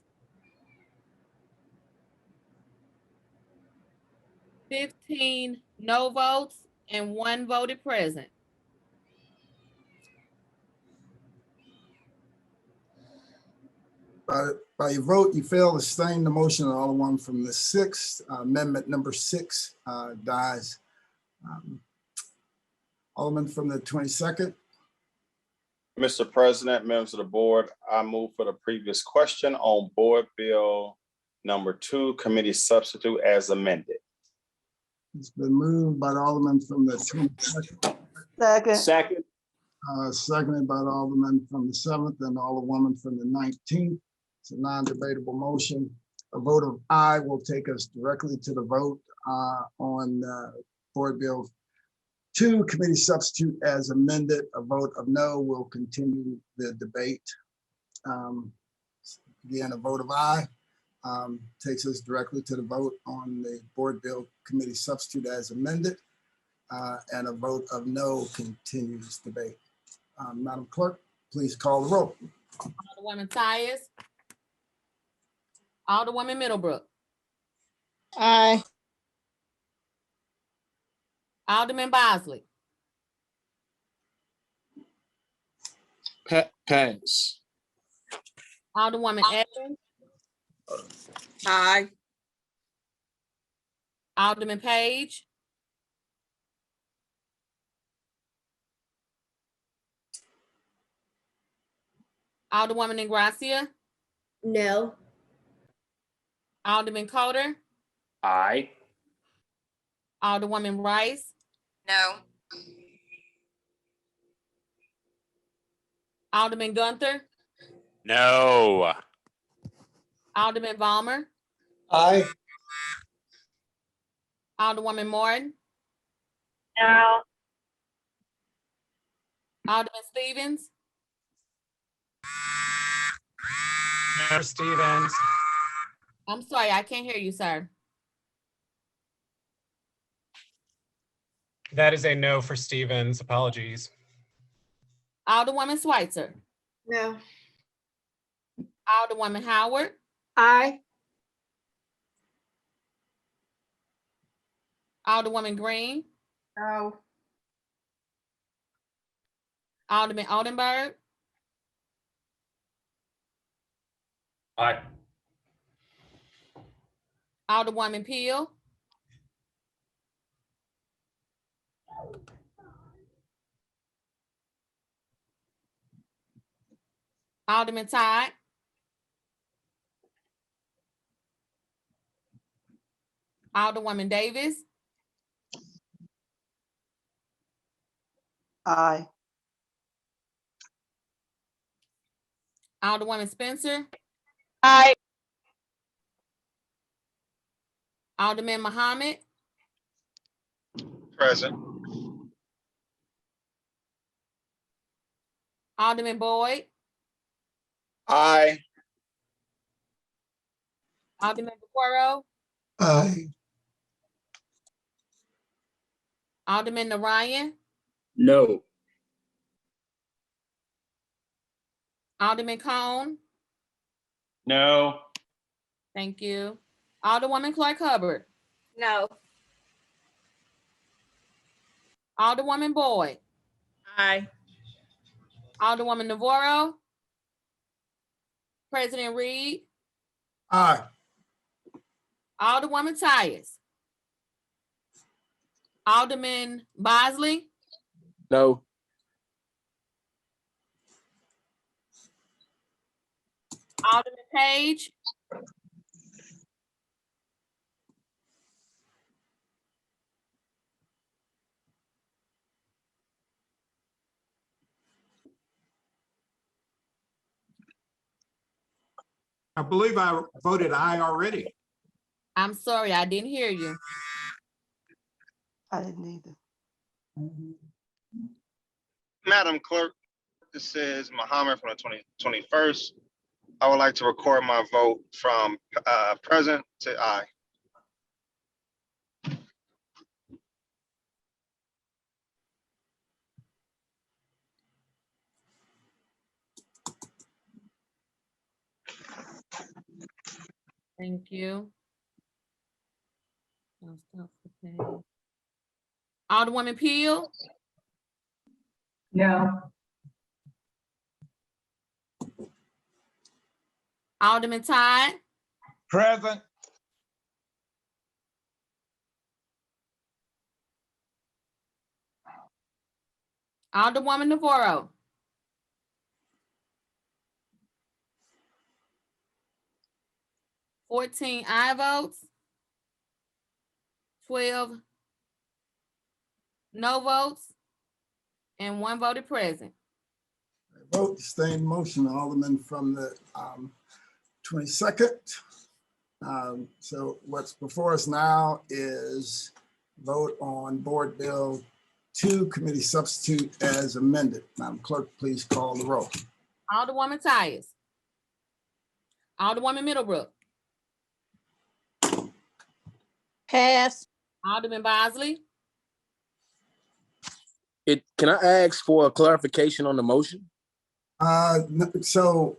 15 no votes, and 1 voted present. By your vote, you fail to sustain the motion. Alderman from the 6th, amendment number 6 dies. Alderman from the 22nd. Mr. President, members of the board, I move for the previous question on Board Bill number 2, committee substitute as amended. It's been moved by the Alderman from the 22nd. Second. Second. Seconded by the Alderman from the 7th and Alderwoman from the 19th. It's a non-debatable motion. A vote of aye will take us directly to the vote on Board Bill 2, committee substitute as amended. A vote of no will continue the debate. Again, a vote of aye takes us directly to the vote on the Board Bill committee substitute as amended. And a vote of no continues debate. Madam Clerk, please call the roll. Alderwoman Tyus, Alderwoman Middlebrook, Aye. Alderman Bosley, Pass. Alderwoman Evans, Aye. Alderman Page, Alderwoman Ingracia, No. Alderman Coder, Aye. Alderwoman Rice, No. Alderman Gunther, No. Alderman Valmer, Aye. Alderwoman Morton, No. Alderman Stevens, No, Stevens. I'm sorry, I can't hear you, sir. That is a no for Stevens. Apologies. Alderwoman Schweitzer, No. Alderwoman Howard, Aye. Alderwoman Green, No. Alderman Oldenburg, Aye. Alderwoman Peel, Alderman Todd, Alderwoman Davis, Aye. Alderwoman Spencer, Aye. Alderman Muhammad, Present. Alderman Boyd, Aye. Alderman Vaquero, Aye. Alderman Narayan, No. Alderman Cone, No. thank you. Alderwoman Clark Hubbard, No. Alderwoman Boyd, Aye. Alderwoman Navarro, President Reed, Aye. Alderwoman Tyus, Alderman Bosley, No. Alderman Page, I believe I voted aye already. I'm sorry, I didn't hear you. I didn't either. Madam Clerk, this says Muhammad from the 21st. I would like to record my vote from present to aye. Thank you. Alderwoman Peel, No. Alderman Todd, Present. Alderwoman Navarro, (14) aye votes, 12 no votes, and 1 voted present. Vote, sustained motion, Alderman from the 22nd. So what's before us now is vote on Board Bill 2, Committee Substitute as amended. Madam Clerk, please call the roll. Alderwoman Tyus, Alderwoman Middlebrook, Pass. Alderman Bosley, Can I ask for a clarification on the motion? So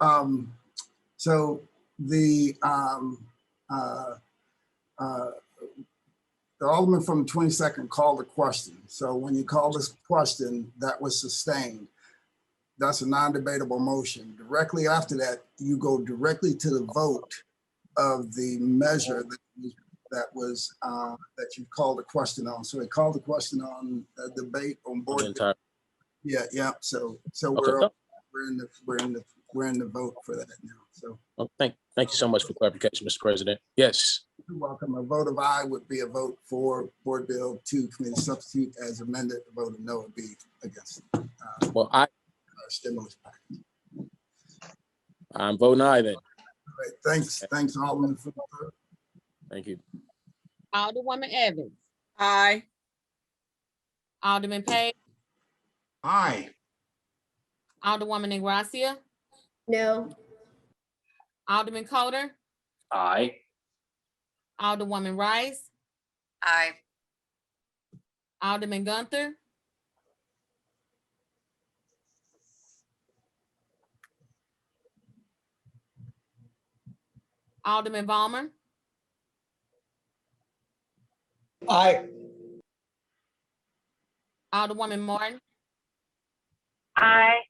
the Alderman from the 22nd called a question. So when you call this question, that was sustained. That's a non-debatable motion. Directly after that, you go directly to the vote of the measure that you called a question on. So he called the question on a debate on board. Entire. Yeah. So Okay. we're in the we're in the vote for that now. So Well, thank you so much for clarification, Mr. President. Yes. you're welcome. A vote of aye would be a vote for Board Bill 2 committee substitute as amended. A vote of no would be against Well, stimulus package. I'm voting aye then. All right, thanks, Alderman. For the vote. Thank you. Alderwoman Evans, Aye. Alderman Page, Aye. Alderwoman Ingracia, No. Alderman Coder, Aye. Alderwoman Rice, Aye. Alderman Gunther, Alderman Balmer, Aye. Alderwoman Martin, Aye.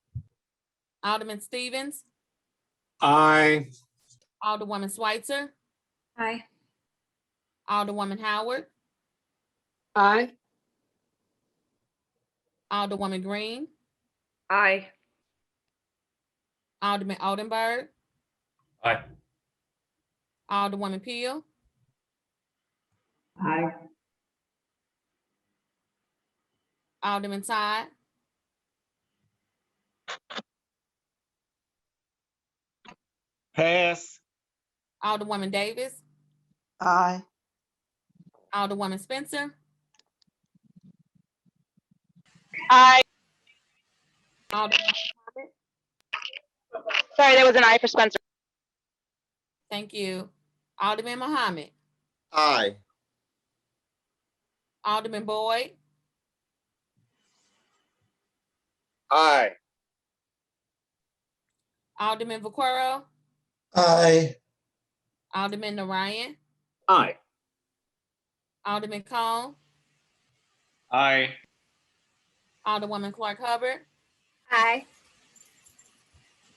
Alderman Stevens, Aye. Alderwoman Schweitzer, Aye. Alderwoman Howard, Aye. Alderwoman Green, Aye. Alderman Oldenburg, Aye. Alderwoman Peel, Aye. Alderman Todd, Pass. Alderwoman Davis, Aye. Alderwoman Spencer, Aye. Alderman, Sorry, there was an aye for Spencer. thank you. Alderman Muhammad, Aye. Alderman Boyd, Aye. Alderman Vaquero, Aye. Alderman Narayan, Aye. Alderman Cone, Aye. Alderwoman Clark Hubbard, Aye.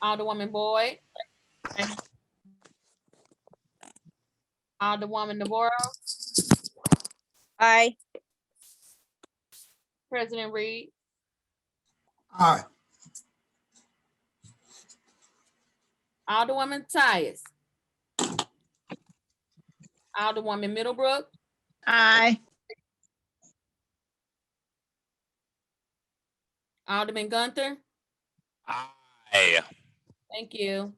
Alderwoman Boyd, Alderwoman Navarro, Aye. President Reed, Aye. Alderwoman Tyus, Alderwoman Middlebrook, Aye. Alderman Gunther, Aye. thank you.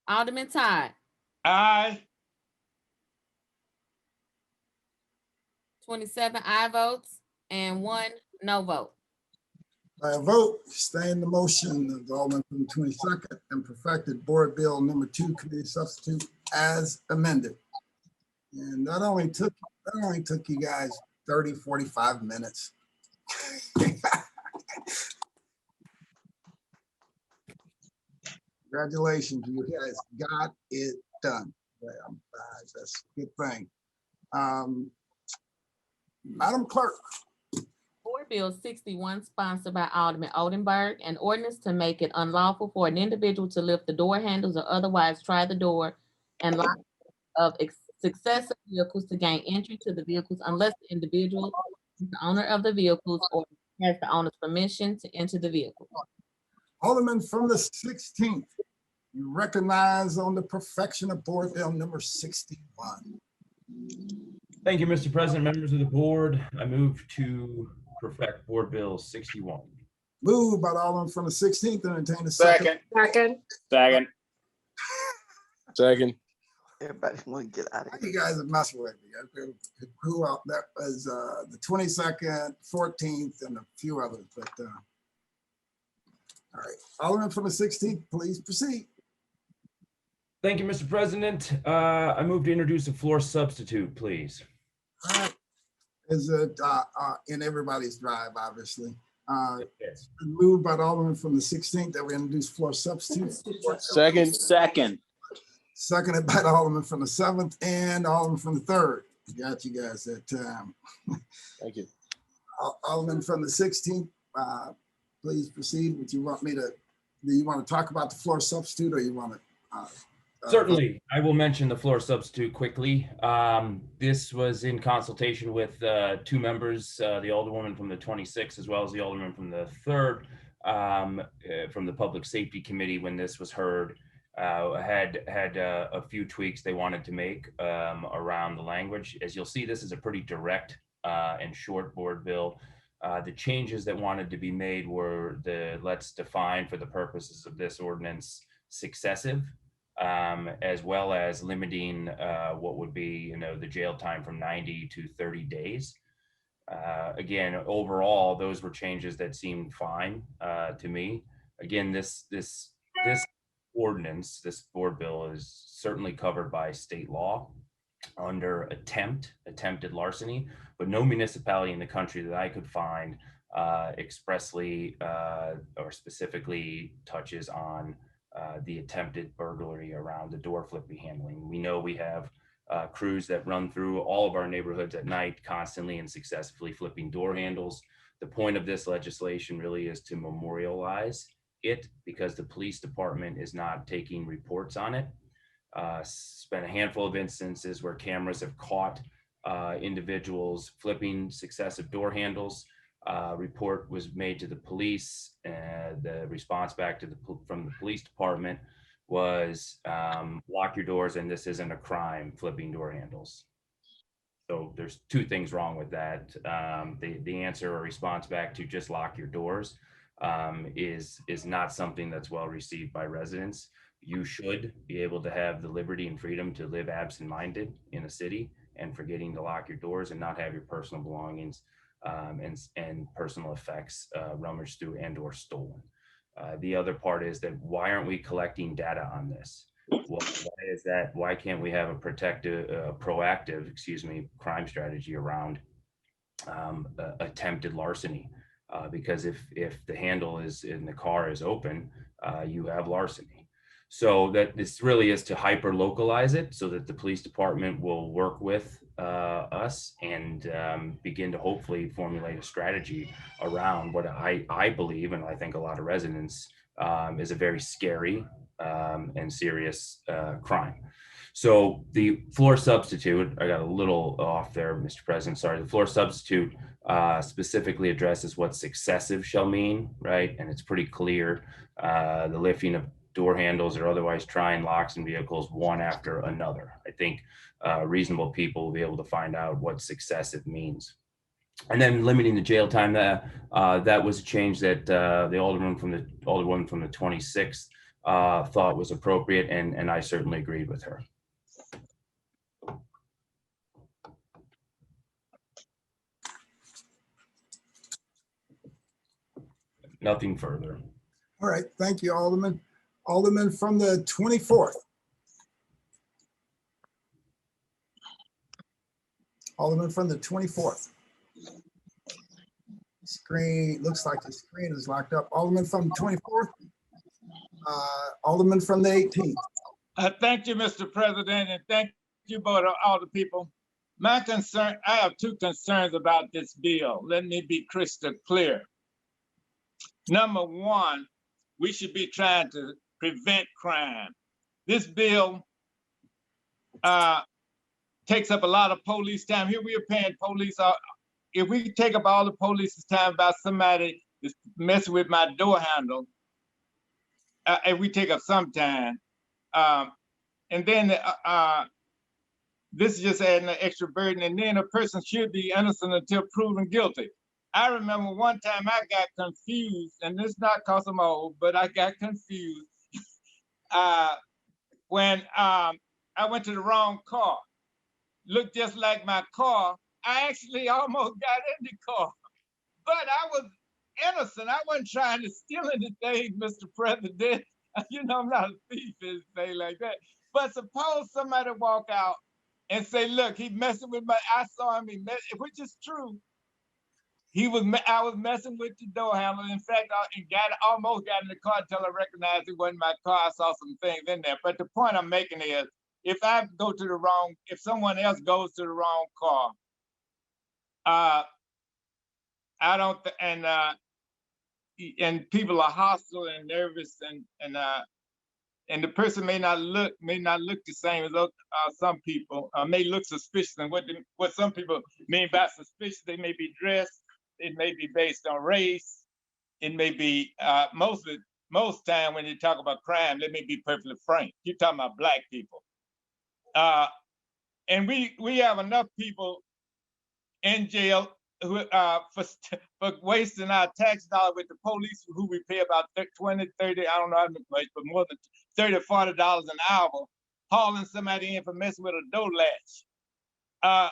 Alderman Todd, Aye. 27 aye votes and 1 no vote. By a vote, sustain the motion of the Alderman from the 22nd and perfected Board Bill number 2 committee substitute as amended. And that only took you guys 30, 45 minutes. Congratulations, you guys got it done. That's a good thing. Madam Clerk. Board Bill 61 sponsored by Alderman Oldenburg, an ordinance to make it unlawful for an individual to lift the door handles or otherwise try the door and lock of successive vehicles to gain entry to the vehicles unless the individual is the owner of the vehicles or has the owner's permission to enter the vehicle. Alderman from the 16th, you recognize on the perfection of Board Bill number 61. Thank you, Mr. President, members of the board. I move to perfect Board Bill 61. Moved by the Alderman from the 16th, entertain a Second. Second. Second. Second. Everybody want to get out of here. You guys are messing with me. Who else? That was the 22nd, 14th, and a few others. But all right, Alderman from the 16th, please proceed. Thank you, Mr. President. I move to introduce a floor substitute, please. All right. Is it in everybody's drive, obviously? Yes. Moved by the Alderman from the 16th that we introduce floor substitutes. Second. Second. Seconded by the Alderman from the 7th and the Alderman from the 3rd. Got you guys that time. Thank you. Alderman from the 16th, please proceed. Do you want to talk about the floor substitute or you want to? Certainly, I will mention the floor substitute quickly. This was in consultation with two members, the Alderwoman from the 26th as well as the Alderman from the 3rd. from the Public Safety Committee when this was heard had a few tweaks they wanted to make around the language. As you'll see, this is a pretty direct and short board bill. The changes that wanted to be made were let's define for the purposes of this ordinance successive, as well as limiting what would be, the jail time from 90 to 30 days. Again, overall, those were changes that seemed fine to me. Again, this ordinance, this board bill is certainly covered by state law under attempted larceny, but no municipality in the country that I could find expressly or specifically touches on the attempted burglary around the door flipping handling. We know we have crews that run through all of our neighborhoods at night, constantly and successfully flipping door handles. The point of this legislation really is to memorialize it, because the police department is not taking reports on it. Been a handful of instances where cameras have caught individuals flipping successive door handles. Report was made to the police, and the response back from the police department was lock your doors and this isn't a crime, flipping door handles. So there's two things wrong with that. The answer or response back to just lock your doors is not something that's well received by residents. You should be able to have the liberty and freedom to live absent-minded in a city and forgetting to lock your doors and not have your personal belongings and personal effects rummaged through and or stolen. The other part is that why aren't we collecting data on this? Why is that? Why can't we have a proactive, crime strategy around attempted larceny? Because if the handle is in the car is open, you have larceny. So that this really is to hyper localize it so that the police department will work with us and begin to hopefully formulate a strategy around what I believe, and I think a lot of residents, is a very scary and serious crime. So the floor substitute, I got a little off there, Mr. President, sorry. The floor substitute specifically addresses what successive shall mean, right? And it's pretty clear. The lifting of door handles or otherwise trying locks and vehicles one after another. I think reasonable people will be able to find out what successive means. And then limiting the jail time, that was a change that the alderwoman from the 26th thought was appropriate, and I certainly agreed with her. Nothing further. All right, thank you, Alderman. Alderman from the 24th. Alderman from the 24th. Screen, looks like the screen is locked up. Alderman from the 24th. Alderman from the 18th. Thank you, Mr. President, and thank you both, all the people. My concern, I have two concerns about this bill. Let me be crystal clear. Number one, we should be trying to prevent crime. This bill takes up a lot of police time. Here we are paying police. If we take up all the police's time about somebody that's messing with my door handle, and we take up some time, and then this is just adding an extra burden, and then a person should be innocent until proven guilty. I remember one time I got confused, and this is not because I'm old, but I got confused when I went to the wrong car. Looked just like my car. I actually almost got in the car, but I was innocent. I wasn't trying to steal anything, Mr. President. You know, I'm not a thief or anything like that. But suppose somebody walk out and say, look, he's messing with I saw him, which is true. I was messing with the door handle. In fact, almost got in the car until I recognized it wasn't my car. I saw some things in there. But the point I'm making is, if someone else goes to the wrong car, I don't, and people are hostile and nervous, and the person may not look the same as some people. May look suspicious, and what some people mean by suspicious, they may be dressed. It may be based on race. it may be most time when you talk about crime, let me be perfectly frank, you're talking about Black people. And we have enough people in jail who for wasting our tax dollar with the police, who we pay about 20, 30, I don't know how much, but more than $30, $40 an hour, hauling somebody in for messing with a door latch.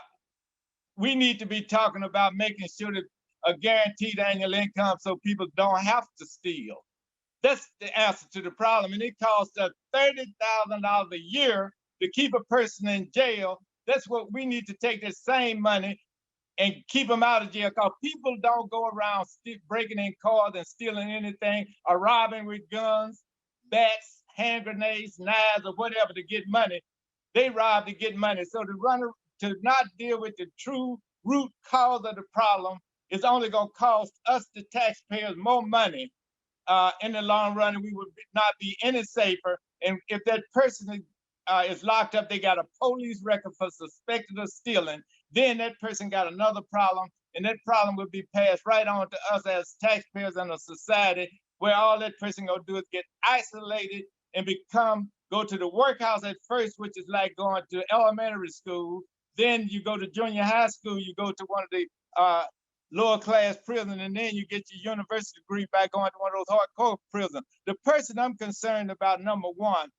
We need to be talking about making sure that a guaranteed annual income so people don't have to steal. That's the answer to the problem. And it costs us $30,000 a year to keep a person in jail. That's what we need to take the same money and keep them out of jail, because people don't go around breaking in cars and stealing anything or robbing with guns, bats, hand grenades, knives, or whatever to get money. They rob to get money. So to not deal with the true root cause of the problem is only going to cost us, the taxpayers, more money in the long run, and we would not be any safer. And if that person is locked up, they got a police record for suspected of stealing, then that person got another problem, and that problem would be passed right on to us as taxpayers in a society where all that person gonna do is get isolated and go to the workhouse at first, which is like going to elementary school. Then you go to junior high school, you go to one of the lower class prison, and then you get your university degree back going to one of those hardcore prisons. The person I'm concerned about, number one,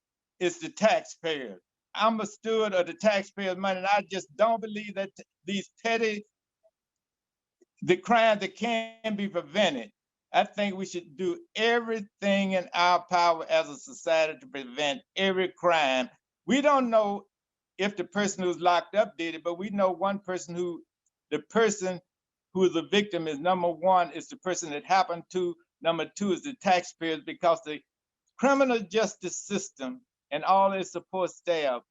is the taxpayer. I'm a steward of the taxpayers' money, and I just don't believe that these the crimes that can be prevented. I think we should do everything in our power as a society to prevent every crime. We don't know if the person who's locked up did it, but we know the person who is the victim is, number one, is the person that happened to. Number two is the taxpayers, because the criminal justice system and all its support staff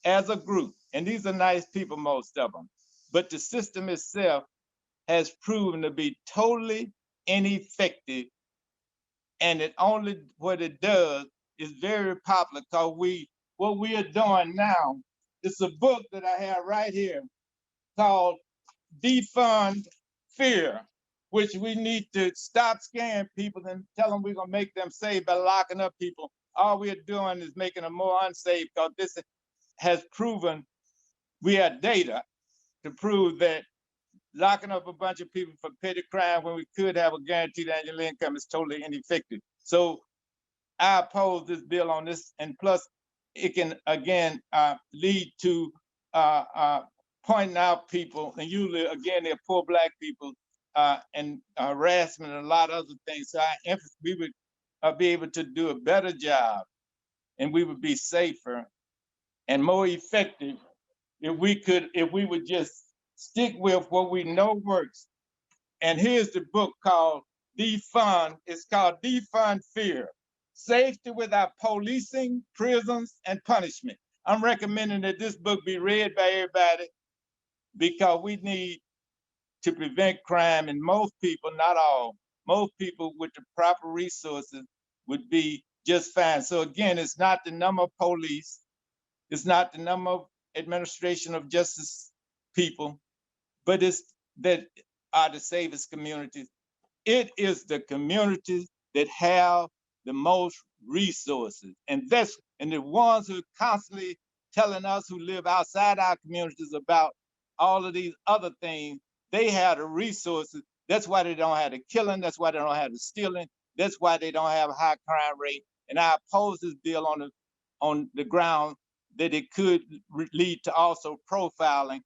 as a group, and these are nice people, most of them, but the system itself has proven to be totally ineffective. And what it does is very popular, because what we are doing now, it's a book that I have right here called Defund Fear, which we need to stop scaring people and tell them we're gonna make them safe by locking up people. All we are doing is making them more unsafe, because this has proven, we have data to prove that locking up a bunch of people for petty crime when we could have a guaranteed annual income is totally ineffective. So I oppose this bill on this, and plus it can again lead to pointing out people, and usually again they're poor Black people, and harassment and a lot of other things. So we would be able to do a better job, and we would be safer and more effective if we would just stick with what we know works. And here's the book called Defund. It's called Defund Fear: Safety Without Policing, Prisons, and Punishment. I'm recommending that this book be read by everybody, because we need to prevent crime, and most people, not all, most people with the proper resources would be just fine. So again, it's not the number of police, it's not the number of administration of justice people, but it's that are the safest communities. It is the communities that have the most resources. And the ones who are constantly telling us who live outside our communities about all of these other things, they have the resources. That's why they don't have the killing. That's why they don't have the stealing. That's why they don't have a high crime rate. And I oppose this bill on the ground that it could lead to also profiling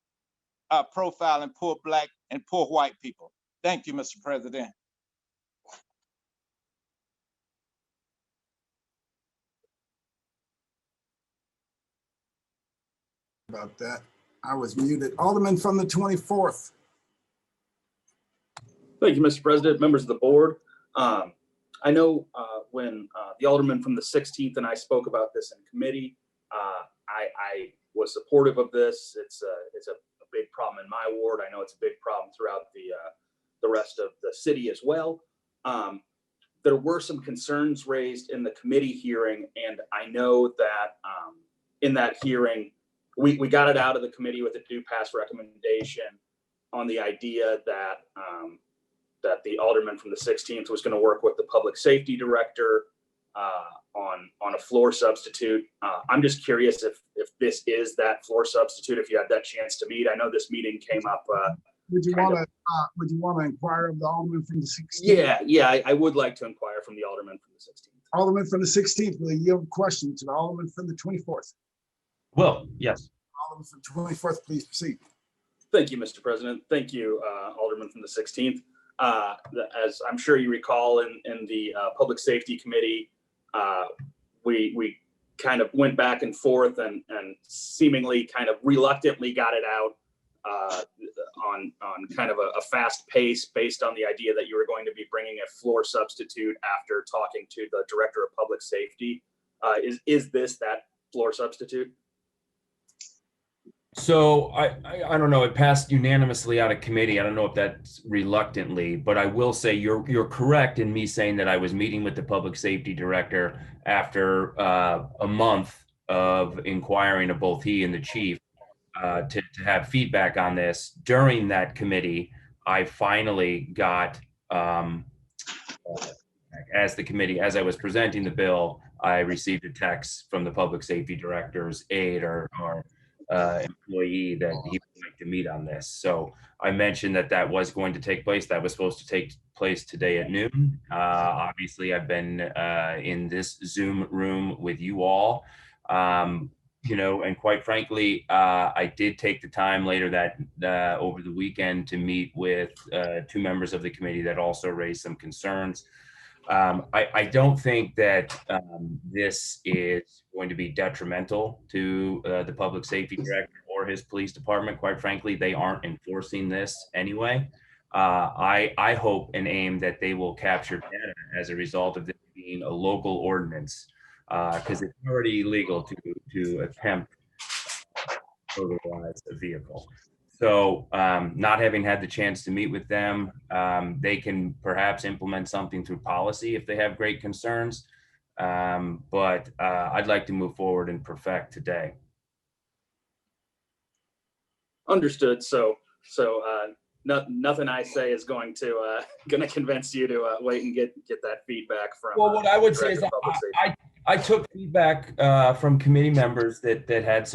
poor Black and poor white people. Thank you, Mr. President. About that, I was muted. Alderman from the 24th. Thank you, Mr. President, members of the board. I know when the Alderman from the 16th and I spoke about this in committee, I was supportive of this. It's a big problem in my ward. I know it's a big problem throughout the rest of the city as well. There were some concerns raised in the committee hearing, and I know that in that hearing, we got it out of the committee with a do pass recommendation on the idea that the alderman from the 16th was going to work with the public safety director on a floor substitute. I'm just curious if this is that floor substitute, if you had that chance to meet. I know this meeting came up. Would you want to inquire of the alderman from the 16th? Yeah, I would like to inquire from the alderman from the 16th. Alderman from the 16th, will you yield question to the alderman from the 24th? Well, yes. Alderman from the 24th, please proceed. Thank you, Mr. President. Thank you, Alderman from the 16th. As I'm sure you recall, in the Public Safety Committee, we kind of went back and forth and seemingly kind of reluctantly got it out on kind of a fast pace based on the idea that you were going to be bringing a floor substitute after talking to the Director of Public Safety. Is this that floor substitute? So I don't know, it passed unanimously out of committee. I don't know if that's reluctantly, but I will say you're correct in me saying that I was meeting with the public safety director after a month of inquiring of both he and the chief to have feedback on this. During that committee, I finally got, as I was presenting the bill, I received a text from the public safety director's aide or employee that he would like to meet on this. So I mentioned that was going to take place. That was supposed to take place today at noon. Obviously, I've been in this Zoom room with you all, and quite frankly, I did take the time later that over the weekend to meet with two members of the committee that also raised some concerns. I don't think that this is going to be detrimental to the public safety director or his police department. Quite frankly, they aren't enforcing this anyway. I hope and aim that they will capture data as a result of this being a local ordinance, because it's already illegal to attempt to motorize a vehicle. So not having had the chance to meet with them, they can perhaps implement something through policy if they have great concerns. But I'd like to move forward and perfect today. Understood. So nothing I say is going to convince you to wait and get that feedback from. Well, what I would say is I took feedback from committee members that had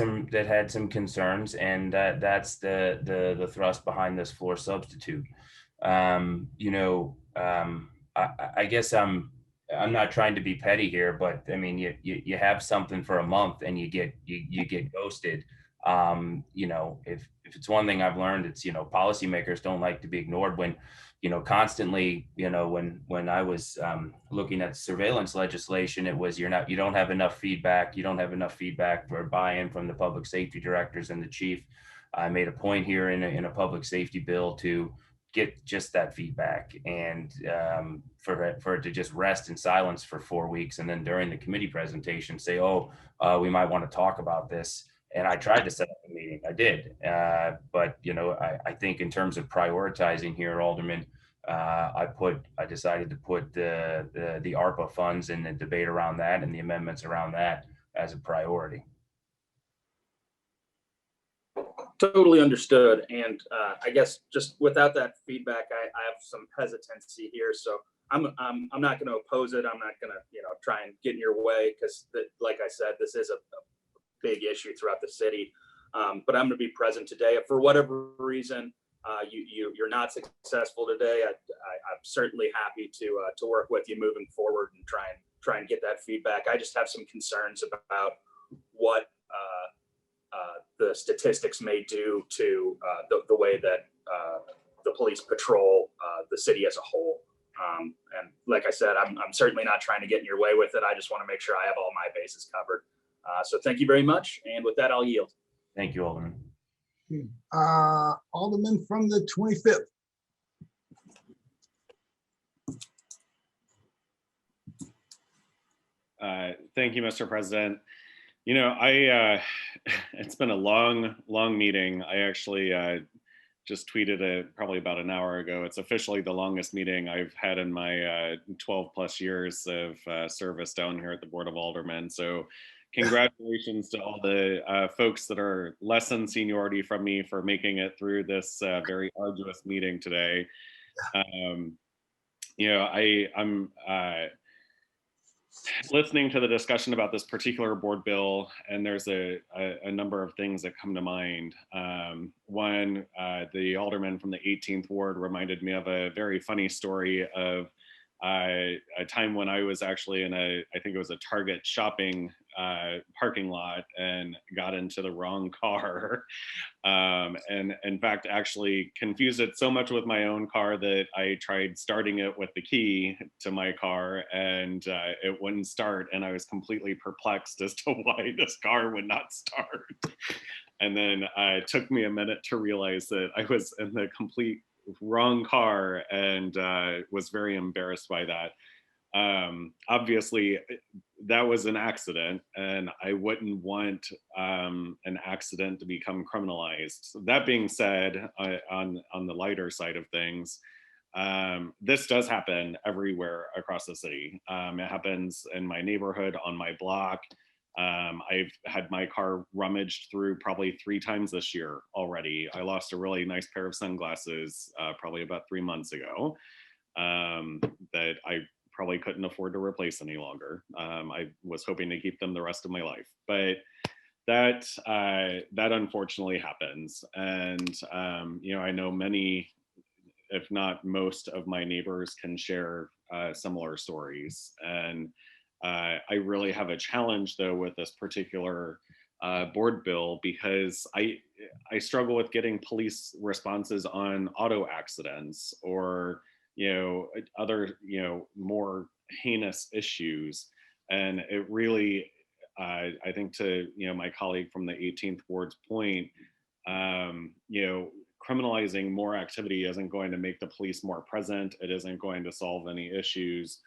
some concerns, and that's the thrust behind this floor substitute. I guess I'm not trying to be petty here, but I mean, you have something for a month and you get ghosted. If it's one thing I've learned, it's, policymakers don't like to be ignored when, constantly, when I was looking at surveillance legislation, it was, you don't have enough feedback. You don't have enough feedback for buy-in from the public safety directors and the chief. I made a point here in a public safety bill to get just that feedback, and for it to just rest in silence for 4 weeks. And then during the committee presentation say, we might want to talk about this. And I tried to set up a meeting. I did. But, I think in terms of prioritizing here, Alderman, I decided to put the ARPA funds and the debate around that and the amendments around that as a priority. Totally understood. And I guess just without that feedback, I have some hesitancy here. So I'm not going to oppose it. I'm not going to, try and get in your way, because like I said, this is a big issue throughout the city. But I'm going to be present today. If for whatever reason you're not successful today, I'm certainly happy to work with you moving forward and try and get that feedback. I just have some concerns about what the statistics may do to the way that the police patrol the city as a whole. And like I said, I'm certainly not trying to get in your way with it. I just want to make sure I have all my bases covered. So thank you very much. And with that, I'll yield. Thank you, Alderman. Alderman from the 25th. Thank you, Mr. President. It's been a long meeting. I actually just tweeted it probably about an hour ago. It's officially the longest meeting I've had in my 12 plus years of service down here at the Board of Aldermen. So congratulations to all the folks that are less than seniority from me for making it through this very arduous meeting today. You know, I'm listening to the discussion about this particular board bill, and there's a number of things that come to mind. One, the alderman from the 18th ward reminded me of a very funny story of a time when I was actually in I think it was a Target shopping parking lot and got into the wrong car. And in fact, actually confused it so much with my own car that I tried starting it with the key to my car, and it wouldn't start. And I was completely perplexed as to why this car would not start. And then it took me a minute to realize that I was in the complete wrong car, and was very embarrassed by that. Obviously, that was an accident, and I wouldn't want an accident to become criminalized. That being said, on the lighter side of things, this does happen everywhere across the city. It happens in my neighborhood, on my block. I've had my car rummaged through probably 3 times this year already. I lost a really nice pair of sunglasses probably about 3 months ago that I probably couldn't afford to replace any longer. I was hoping to keep them the rest of my life, but that unfortunately happens. And you know, I know many, if not most, of my neighbors can share similar stories. And I really have a challenge though with this particular board bill, because I struggle with getting police responses on auto accidents or, you know, other, you know, more heinous issues. And it really, I think, to, you know, my colleague from the 18th ward's point, you know, criminalizing more activity isn't going to make the police more present. It isn't going to solve any issues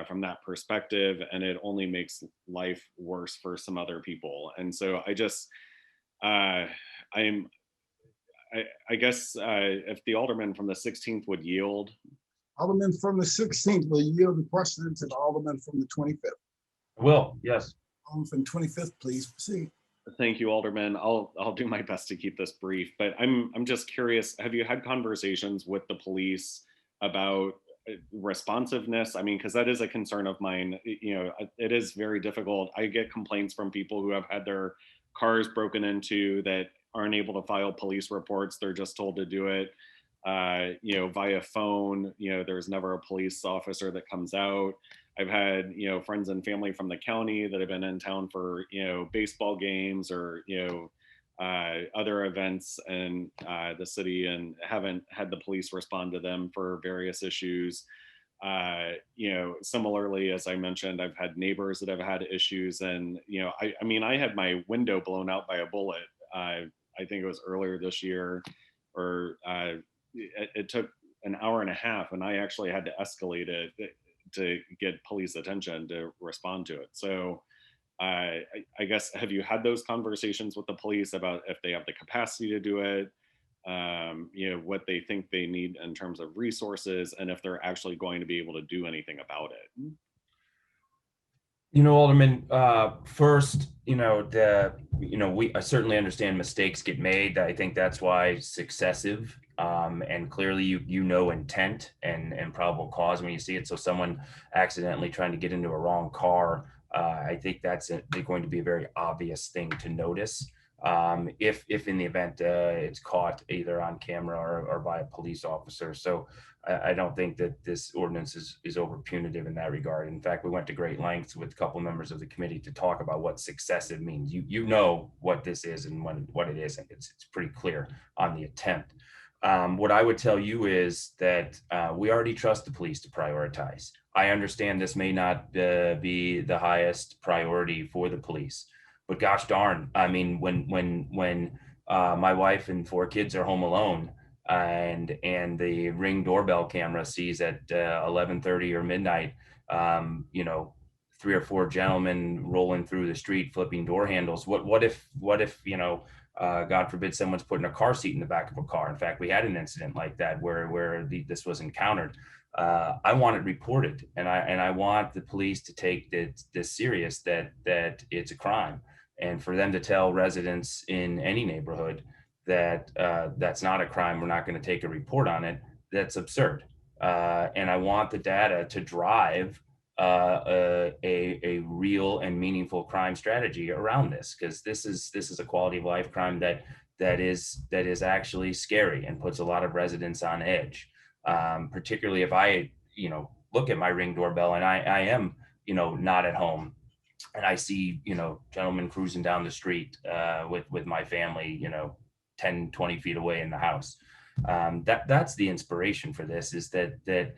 from that perspective, and it only makes life worse for some other people. And so I just, I guess if the alderman from the 16th would yield. Alderman from the 16th will yield the question to the alderman from the 25th. Will, yes. Alderman from 25th, please proceed. Thank you, Alderman. I'll do my best to keep this brief, but I'm just curious, have you had conversations with the police about responsiveness? I mean, because that is a concern of mine. You know, it is very difficult. I get complaints from people who have had their cars broken into that aren't able to file police reports. They're just told to do it, you know, via phone. You know, there's never a police officer that comes out. I've had, you know, friends and family from the county that have been in town for, you know, baseball games or, you know, other events in the city, and haven't had the police respond to them for various issues. You know, similarly, as I mentioned, I've had neighbors that have had issues, and, you know, I mean, I had my window blown out by a bullet. I think it was earlier this year, or it took an hour and a half, and I actually had to escalate it to get police attention to respond to it. So I guess, have you had those conversations with the police about if they have the capacity to do it, you know, what they think they need in terms of resources, and if they're actually going to be able to do anything about it? You know, Alderman, first, you know, I certainly understand mistakes get made. I think that's why it's excessive. And clearly you know intent and probable cause when you see it. So someone accidentally trying to get into a wrong car, I think that's going to be a very obvious thing to notice. If in the event it's caught either on camera or by a police officer. So I don't think that this ordinance is over punitive in that regard. In fact, we went to great lengths with a couple members of the committee to talk about what successive means. You know what this is and what it isn't. It's pretty clear on the attempt. What I would tell you is that we already trust the police to prioritize. I understand this may not be the highest priority for the police, but gosh darn, I mean, when my wife and 4 kids are home alone, and the Ring doorbell camera sees at 11:30 or midnight, you know, 3 or 4 gentlemen rolling through the street flipping door handles. What if you know, God forbid, someone's putting a car seat in the back of a car. In fact, we had an incident like that where this was encountered. I want it reported, and I want the police to take this serious, that it's a crime, and for them to tell residents in any neighborhood that that's not a crime, we're not going to take a report on it. that's absurd. And I want the data to drive a real and meaningful crime strategy around this, because this is a quality of life crime that is actually scary and puts a lot of residents on edge. Particularly if I, look at my Ring doorbell and I am, not at home, and I see, gentlemen cruising down the street with my family, 10, 20 feet away in the house. That's the inspiration for this, is that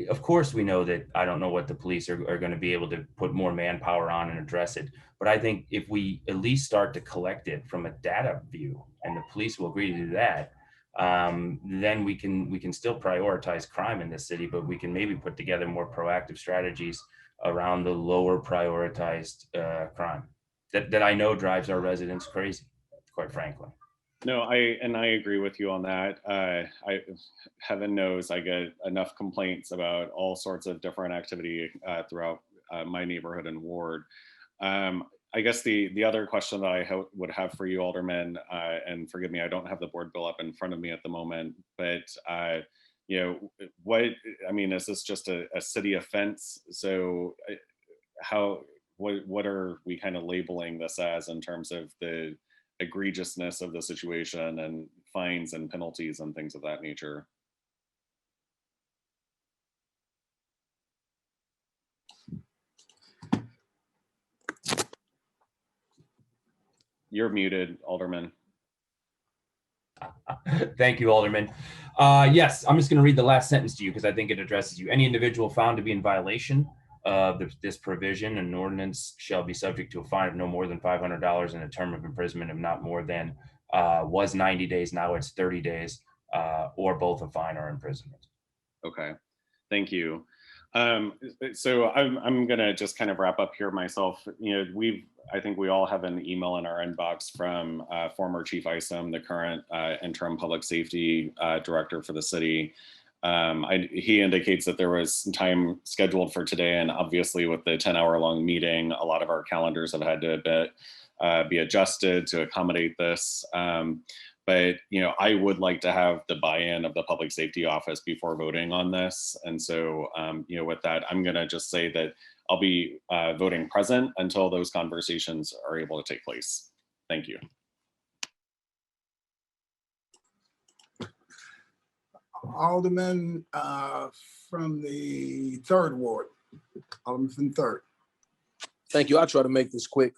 of course we know that I don't know what the police are going to be able to put more manpower on and address it. But I think if we at least start to collect it from a data view, and the police will agree to do that, then we can still prioritize crime in this city, but we can maybe put together more proactive strategies around the lower prioritized crime that I know drives our residents crazy, quite frankly. No, I agree with you on that. Heaven knows I get enough complaints about all sorts of different activity throughout my neighborhood and ward. I guess the other question that I would have for you, Alderman, and forgive me, I don't have the board bill up in front of me at the moment, but is this just a city offense? So what are we kind of labeling this as in terms of the egregiousness of the situation and fines and penalties and things of that nature? You're muted, Alderman. Thank you, Alderman. Yes, I'm just going to read the last sentence to you because I think it addresses you. Any individual found to be in violation of this provision, an ordinance shall be subject to a fine of no more than $500 and a term of imprisonment of not more than was 90 days, now it's 30 days, or both a fine or imprisonment. Okay, thank you. So I'm gonna just kind of wrap up here myself. I think we all have an email in our inbox from former Chief Isom, the current interim public safety director for the city. He indicates that there was time scheduled for today, and obviously with the 10-hour-long meeting, a lot of our calendars have had to be adjusted to accommodate this. But I would like to have the buy-in of the public safety office before voting on this. And so, with that, I'm going to just say that I'll be voting present until those conversations are able to take place. Thank you. Alderman from the 3rd Ward. Alderman from 3rd. Thank you. I'll try to make this quick.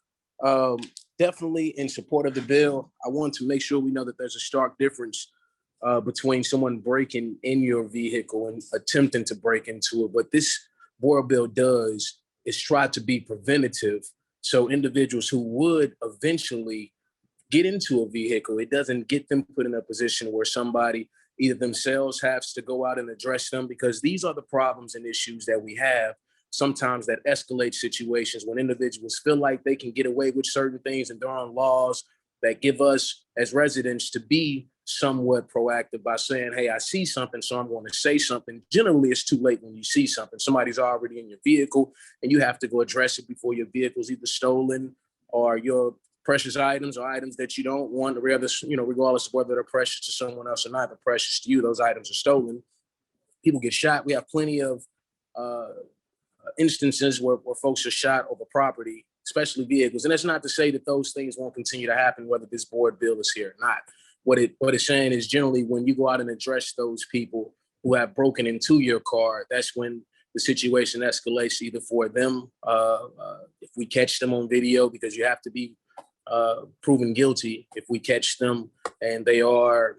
Definitely in support of the bill. I want to make sure we know that there's a stark difference between someone breaking in your vehicle and attempting to break into it. What this board bill does is try to be preventative. So individuals who would eventually get into a vehicle, it doesn't get them put in a position where somebody either themselves has to go out and address them, because these are the problems and issues that we have sometimes that escalate situations when individuals feel like they can get away with certain things, and there are laws that give us as residents to be somewhat proactive by saying, hey, I see something, so I'm going to say something. Generally, it's too late when you see something. Somebody's already in your vehicle and you have to go address it before your vehicle's either stolen or your precious items or items that you don't want, regardless of whether they're precious to someone else or not, they're precious to you, those items are stolen. People get shot. We have plenty of instances where folks are shot over property, especially vehicles. And that's not to say that those things won't continue to happen, whether this board bill is here or not. What it's saying is generally when you go out and address those people who have broken into your car, that's when the situation escalates either for them, if we catch them on video, because you have to be proven guilty if we catch them and they are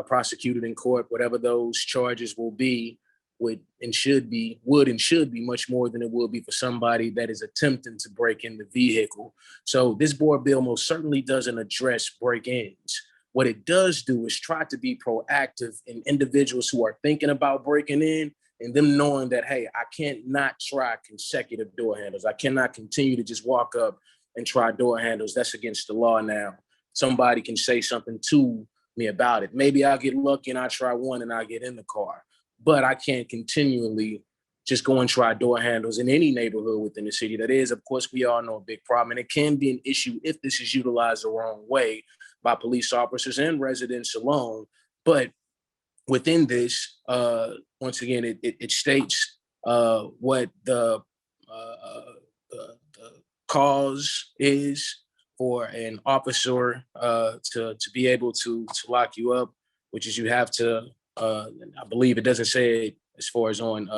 prosecuted in court, whatever those charges will be, would and should be much more than it will be for somebody that is attempting to break in the vehicle. So this board bill most certainly doesn't address break-ins. What it does do is try to be proactive in individuals who are thinking about breaking in, and them knowing that, hey, I can't not try consecutive door handles. I cannot continue to just walk up and try door handles. That's against the law now. Somebody can say something to me about it. Maybe I'll get lucky and I try one and I get in the car. But I can't continually just go and try door handles in any neighborhood within the city. That is, of course, we all know a big problem. And it can be an issue if this is utilized the wrong way by police officers and residents alone. But within this, once again, it states what the cause is for an officer to be able to lock you up, which is you have to, I believe it doesn't say it as far as on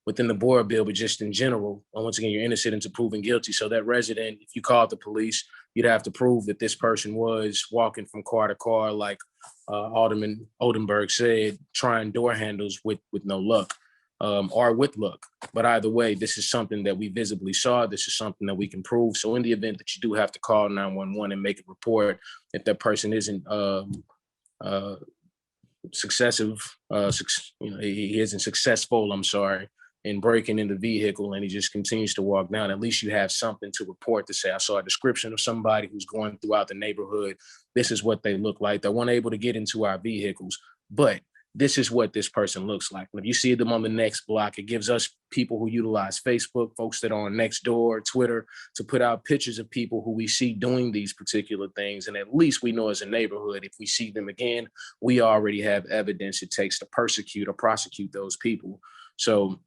within the board bill, but just in general, once again, you're innocent until proven guilty. So that resident, if you called the police, you'd have to prove that this person was walking from car to car, like Alderman Oldenburg said, trying door handles with no luck, or with luck. But either way, this is something that we visibly saw. This is something that we can prove. So in the event that you do have to call 911 and make a report, if that person isn't he isn't successful, I'm sorry, in breaking in the vehicle, and he just continues to walk down, at least you have something to report to say, I saw a description of somebody who's going throughout the neighborhood. This is what they look like. They weren't able to get into our vehicles, but this is what this person looks like. When you see them on the next block, it gives us people who utilize Facebook, folks that are on Nextdoor, Twitter, to put out pictures of people who we see doing these particular things. And at least we know as a neighborhood, if we see them again, we already have evidence it takes to persecute or prosecute those people. So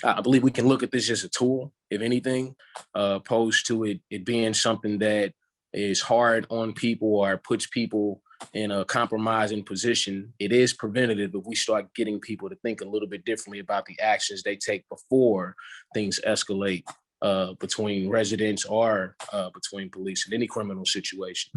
I believe we can look at this as a tool, if anything, opposed to it being something that is hard on people or puts people in a compromising position. It is preventative if we start getting people to think a little bit differently about the actions they take before things escalate between residents or between police in any criminal situation.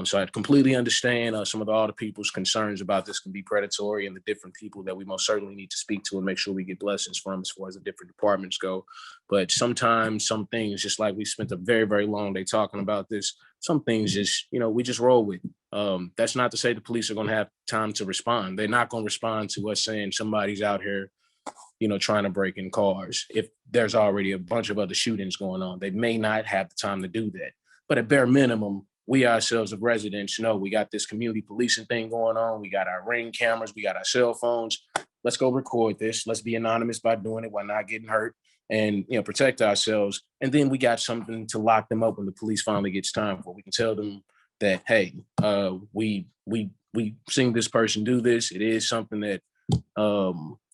So I completely understand some of all the people's concerns about this can be predatory, and the different people that we most certainly need to speak to and make sure we get blessings from as far as the different departments go. But sometimes some things, just like we spent a very, very long day talking about this, some things just, we just roll with. That's not to say the police are going to have time to respond. They're not going to respond to us saying somebody's out here, trying to break in cars. If there's already a bunch of other shootings going on, they may not have the time to do that. But at bare minimum, we ourselves as residents know we got this community policing thing going on. We got our Ring cameras, we got our cell phones. Let's go record this. Let's be anonymous by doing it while not getting hurt, and protect ourselves. And then we got something to lock them up when the police finally gets time for. We can tell them that, hey, we seen this person do this. It is something that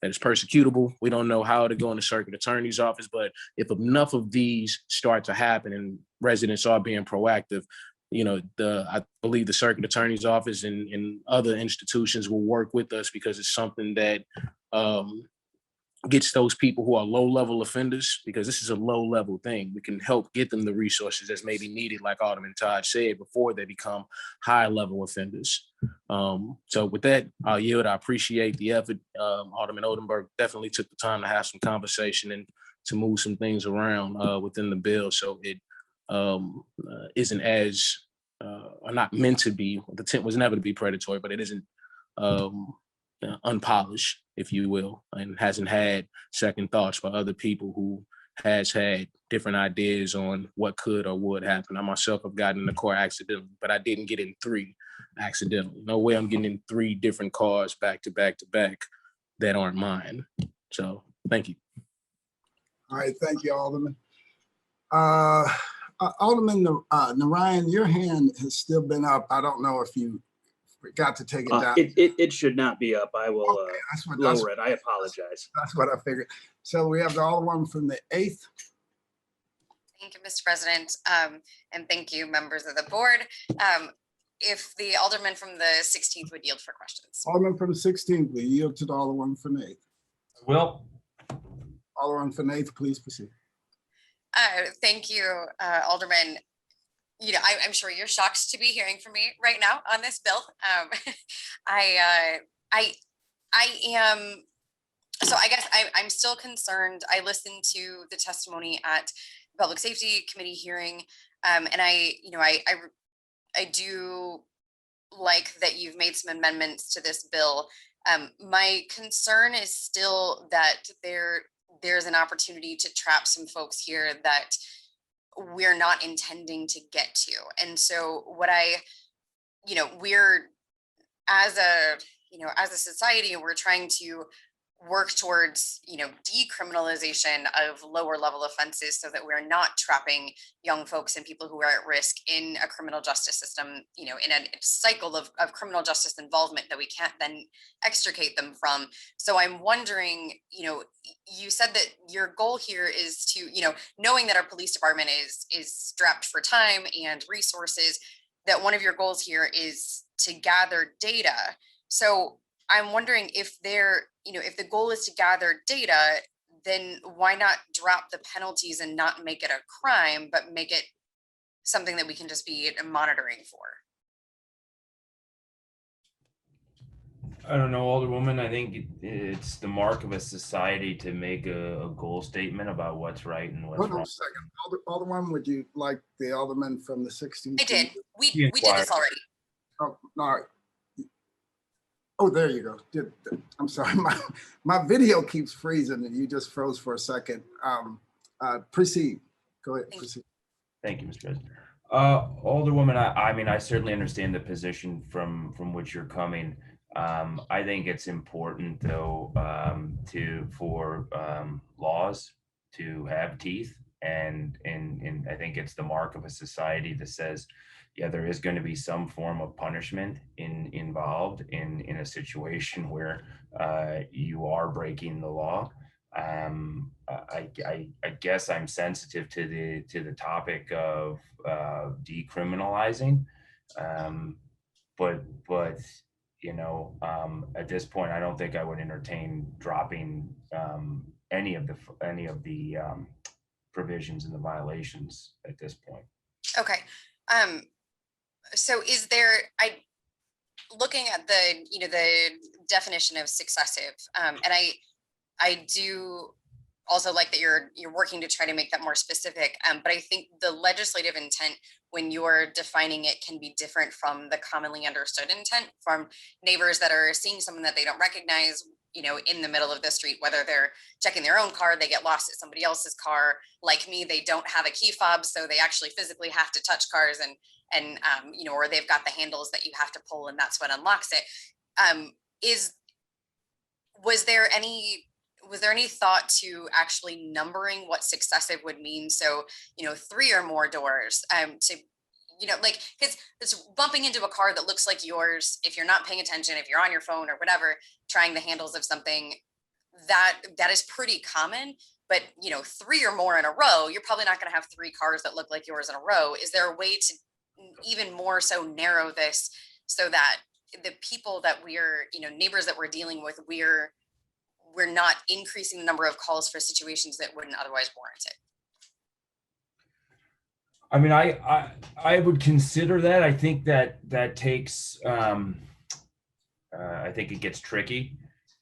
is persecutable. We don't know how to go in the circuit attorney's office, but if enough of these start to happen and residents are being proactive, I believe the circuit attorney's office and other institutions will work with us, because it's something that gets those people who are low-level offenders, because this is a low-level thing. We can help get them the resources that's maybe needed, like Alderman Todd said, before they become high-level offenders. So with that, I'll yield. I appreciate the effort. Alderman Oldenburg definitely took the time to have some conversation and to move some things around within the bill, so it isn't as or not meant to be. The intent was never to be predatory, but it isn't unpolished, if you will, and hasn't had second thoughts by other people who has had different ideas on what could or would happen. I myself have gotten in the car accidentally, but I didn't get in 3 accidentally. No way I'm getting in 3 different cars back to back to back that aren't mine. So thank you. All right, thank you, Alderman. Alderman Narayan, your hand has still been up. I don't know if you forgot to take it down. It should not be up. I will lower it. I apologize. That's what I figured. So we have the Alderman from the 8th. Thank you, Mr. President, and thank you, members of the board. If the Alderman from the 16th would yield for questions. Alderman from the 16th, we yield to the Alderman from the 8th. I will. Alderman from the 8th, please proceed. Thank you, Alderman. I'm sure you're shocked to be hearing from me right now on this bill. I am. So I guess I'm still concerned. I listened to the testimony at the Public Safety Committee hearing, and I do like that you've made some amendments to this bill. My concern is still that there's an opportunity to trap some folks here that we're not intending to get to. And so what we're as a society, we're trying to work towards, decriminalization of lower level offenses so that we're not trapping young folks and people who are at risk in a criminal justice system, in a cycle of criminal justice involvement that we can't then extricate them from. So I'm wondering, you said that your goal here is to, knowing that our police department is strapped for time and resources, that one of your goals here is to gather data. So I'm wondering if if the goal is to gather data, then why not drop the penalties and not make it a crime, but make it something that we can just be monitoring for? I don't know, Alderwoman. I think it's the mark of a society to make a goal statement about what's right and what's Hold on wrong. a second. Alderman, would you like the alderman from the 16th? I did. We did this already. Oh, all right. Oh, there you go. I'm sorry, my video keeps freezing and you just froze for a second. Proceed. Go ahead. Proceed. Thank you, Mr. President. Alderwoman, I mean, I certainly understand the position from which you're coming. I think it's important, though, for laws to have teeth, and I think it's the mark of a society that says, yeah, there is going to be some form of punishment involved in a situation where you are breaking the law. I guess I'm sensitive to the topic of decriminalizing, but at this point, I don't think I would entertain dropping any of the provisions and the violations at this point. Okay. So is there, looking at the definition of successive, and I do also like that you're working to try to make that more specific, but I think the legislative intent when you're defining it can be different from the commonly understood intent from neighbors that are seeing someone that they don't recognize, in the middle of the street, whether they're checking their own car, they get lost at somebody else's car. Like me, they don't have a key fob, so they actually physically have to touch cars and or they've got the handles that you have to pull and that's what unlocks it. Was there any thought to actually numbering what successive would mean? So, 3 or more doors, because it's bumping into a car that looks like yours. If you're not paying attention, if you're on your phone or whatever, trying the handles of something, that is pretty common. But, 3 or more in a row, you're probably not going to have 3 cars that look like yours in a row. Is there a way to even more so narrow this so that the people that we're, neighbors that we're dealing with, we're not increasing the number of calls for situations that wouldn't otherwise warrant it? I mean, I would consider that. I think that takes, I think it gets tricky.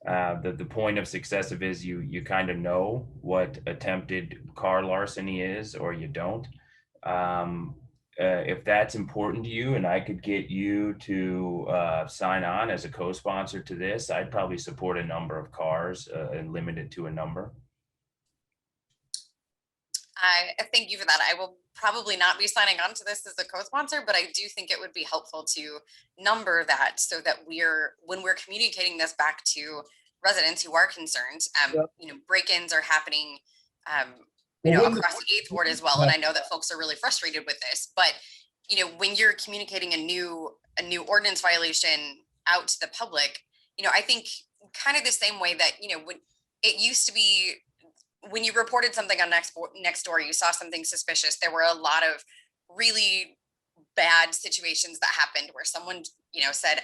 The point of successive is you kind of know what attempted car larceny is, or you don't. If that's important to you and I could get you to sign on as a co-sponsor to this, I'd probably support a number of cars and limit it to a number. I thank you for that. I will probably not be signing on to this as a co-sponsor, but I do think it would be helpful to number that so that when we're communicating this back to residents who are concerned, break-ins are happening, across the 8th ward as well. And I know that folks are really frustrated with this, but, when you're communicating a new ordinance violation out to the public, I think kind of the same way that, when it used to be, when you reported something on Nextdoor, you saw something suspicious. There were a lot of really bad situations that happened where someone, said,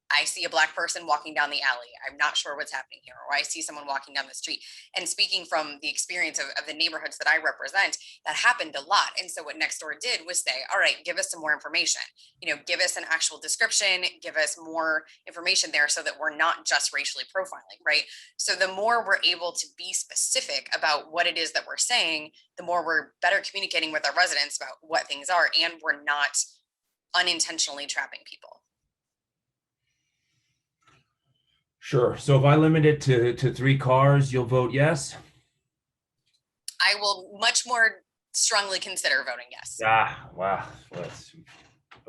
I see a Black person walking down the alley. I'm not sure what's happening here. Or I see someone walking down the street. And speaking from the experience of the neighborhoods that I represent, that happened a lot. And so what Nextdoor did was say, all right, give us some more information. Give us an actual description, give us more information there so that we're not just racially profiling, right? So the more we're able to be specific about what it is that we're saying, the more we're better communicating with our residents about what things are, and we're not unintentionally trapping people. Sure. So if I limit it to 3 cars, you'll vote yes? I will much more strongly consider voting yes. Ah, wow. That's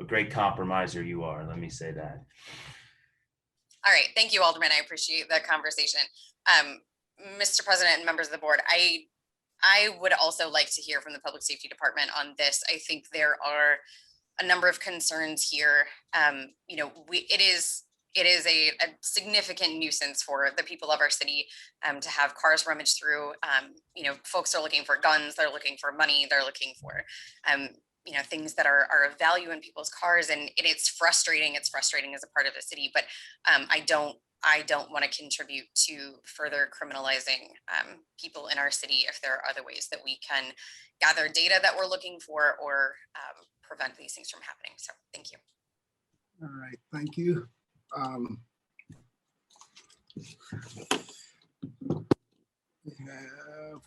a great compromiser you are. Let me say that. All right, thank you, Alderman. I appreciate the conversation. Mr. President and members of the board, I would also like to hear from the Public Safety Department on this. I think there are a number of concerns here. You know, it is a significant nuisance for the people of our city to have cars rummage through. You know, folks are looking for guns, they're looking for money, they're looking for you know, things that are of value in people's cars, and it's frustrating. It's frustrating as a part of the city, but I don't want to contribute to further criminalizing people in our city if there are other ways that we can gather data that we're looking for or prevent these things from happening. So thank you. All right, thank you. We have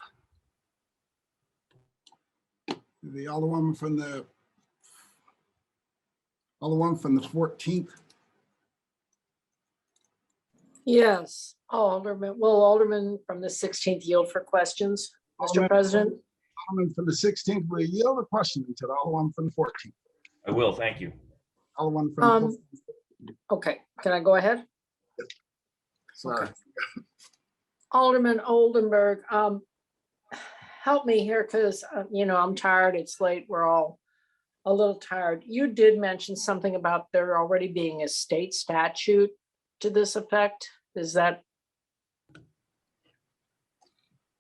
the Alderman from the 14th. Yes, Alderman. Will Alderman from the 16th yield for questions, Mr. President? Alderman from the 16th will yield a question to the Alderman from the 14th. I will, thank you. Alderman from the 14th. Okay, can I go ahead? Sorry. Okay. Alderman Oldenburg, help me here because, you know, I'm tired. It's late. We're all a little tired. You did mention something about there already being a state statute to this effect. Is that?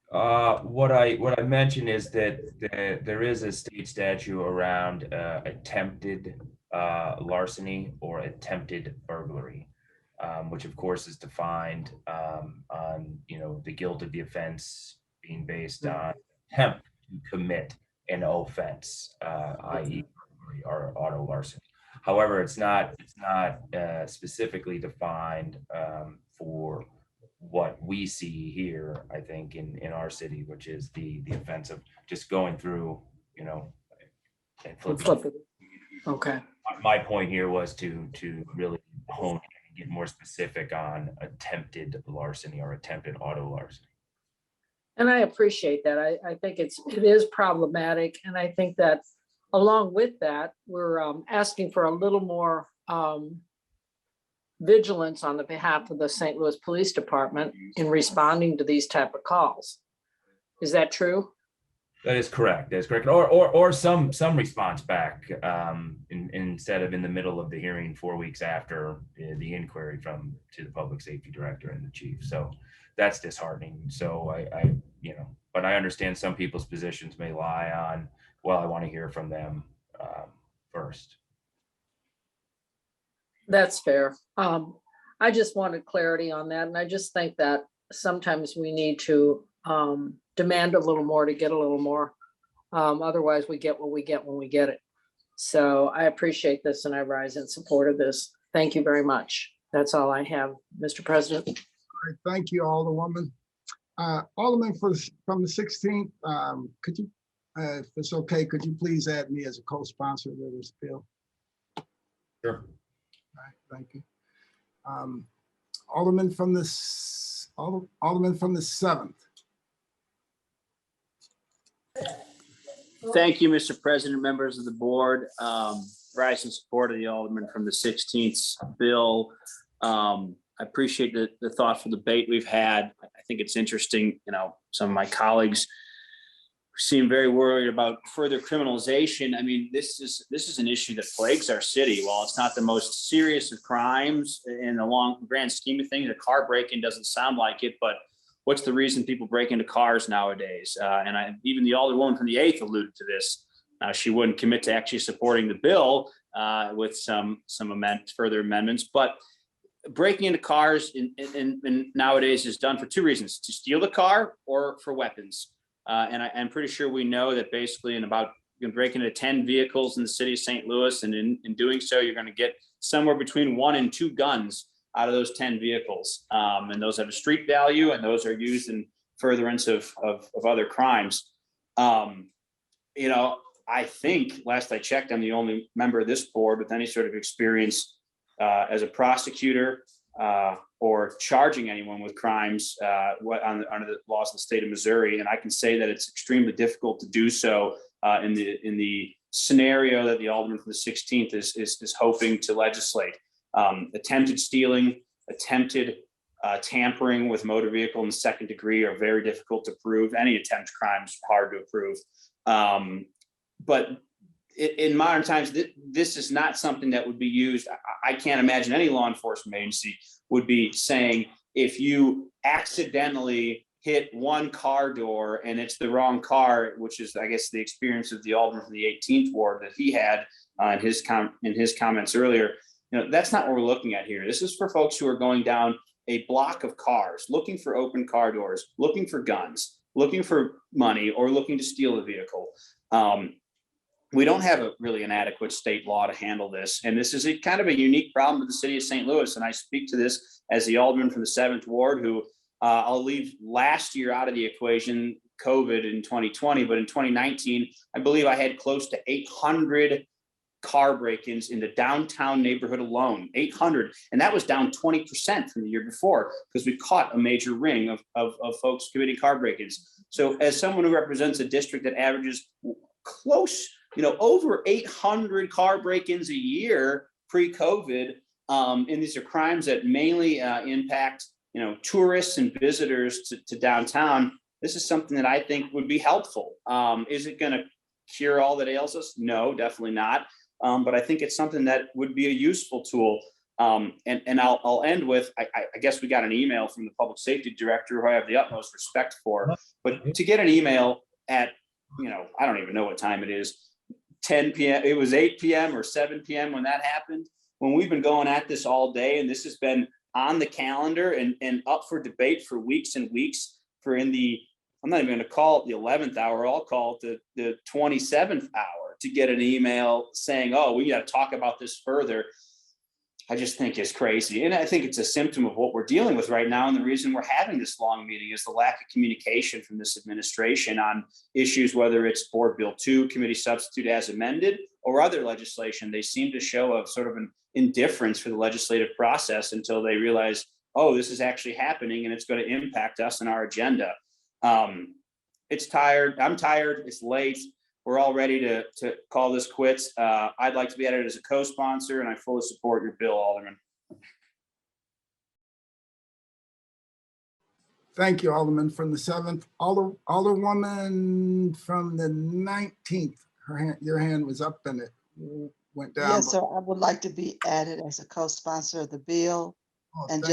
What I mentioned is that there is a state statute around attempted larceny or attempted burglary, which of course is defined on, you know, the guilt of the offense being based on attempt to commit an offense, i.e. burglary or auto larceny. However, it's not specifically defined for what we see here, I think, in our city, which is the offense of just going through, you know, and flipping. Okay. My point here was to really hone in and get more specific on attempted larceny or attempted auto larceny. And I appreciate that. I think it is problematic. And I think that along with that, we're asking for a little more vigilance on the behalf of the St. Louis Police Department in responding to these type of calls. Is that true? That is correct. That is correct. Or some response back instead of in the middle of the hearing 4 weeks after the inquiry to the public safety director and the chief. So that's disheartening. So I you know, but I understand some people's positions may lie on, well, I want to hear from them first. That's fair. I just wanted clarity on that. And I just think that sometimes we need to demand a little more to get a little more. Otherwise we get what we get when we get it. So I appreciate this and I rise in support of this. Thank you very much. That's all I have, Mr. President. All right, thank you, Alderwoman. Alderman from the 16th, could you, if it's okay, could you please add me as a co-sponsor to this bill? Sure. All right, thank you. Alderman from the 7th. Thank you, Mr. President, members of the board. Rise in support of the Alderman from the 16th bill. I appreciate the thoughtful debate we've had. I think it's interesting, you know, some of my colleagues seem very worried about further criminalization. I mean, this is an issue that plagues our city. While it's not the most serious of crimes in the long grand scheme of things, a car break-in doesn't sound like it, but what's the reason people break into cars nowadays? And even the Alderwoman from the 8th alluded to this. She wouldn't commit to actually supporting the bill with some further amendments, but breaking into cars in nowadays is done for two reasons: to steal the car or for weapons. And I'm pretty sure we know that basically you can break into 10 vehicles in the city of St. Louis, and in doing so, you're going to get somewhere between 1 and 2 guns out of those 10 vehicles. And those have a street value, and those are used in furtherance of other crimes. You know, I think last I checked, I'm the only member of this board with any sort of experience as a prosecutor or charging anyone with crimes under the laws of the state of Missouri. And I can say that it's extremely difficult to do so in the scenario that the Alderman from the 16th is hoping to legislate. Attempted stealing, attempted tampering with motor vehicle in the second degree are very difficult to prove. Any attempt crime is hard to prove. But in modern times, this is not something that would be used. I can't imagine any law enforcement agency would be saying, if you accidentally hit one car door and it's the wrong car, which is, I guess, the experience of the Alderman from the 18th Ward that he had in his comments earlier. That's not what we're looking at here. This is for folks who are going down a block of cars, looking for open car doors, looking for guns, looking for money, or looking to steal a vehicle. We don't have really an adequate state law to handle this. And this is a kind of a unique problem with the city of St. Louis. And I speak to this as the Alderman from the 7th Ward, who I'll leave last year out of the equation, COVID in 2020, but in 2019, I believe I had close to 800 car break-ins in the downtown neighborhood alone, 800. And that was down 20% from the year before, because we caught a major ring of folks committing car break-ins. So as someone who represents a district that averages close, over 800 car break-ins a year pre-COVID, and these are crimes that mainly impact, tourists and visitors to downtown. This is something that I think would be helpful. Is it going to cure all that ails us? No, definitely not. But I think it's something that would be a useful tool. And I'll end with, I guess we got an email from the public safety director, who I have the utmost respect for, but to get an email at, I don't even know what time it is, 10 p.m., it was 8 p.m. or 7 p.m. when that happened, when we've been going at this all day, and this has been on the calendar and up for debate for weeks and weeks, I'm not even going to call it the 11th hour, I'll call it the 27th hour to get an email saying, oh, we got to talk about this further. I just think is crazy. And I think it's a symptom of what we're dealing with right now. And the reason we're having this long meeting is the lack of communication from this administration on issues, whether it's Board Bill 2, committee substitute as amended, or other legislation. They seem to show a sort of an indifference for the legislative process until they realize, oh, this is actually happening and it's going to impact us and our agenda. It's tired. I'm tired. It's late. We're all ready to call this quits. I'd like to be added as a co-sponsor, and I fully support your bill, Alderman. Thank you, Alderman from the 7th. Alderwoman from the 19th. Your hand was up and it went down. Yes, sir. I would like to be added as a co-sponsor of the bill, and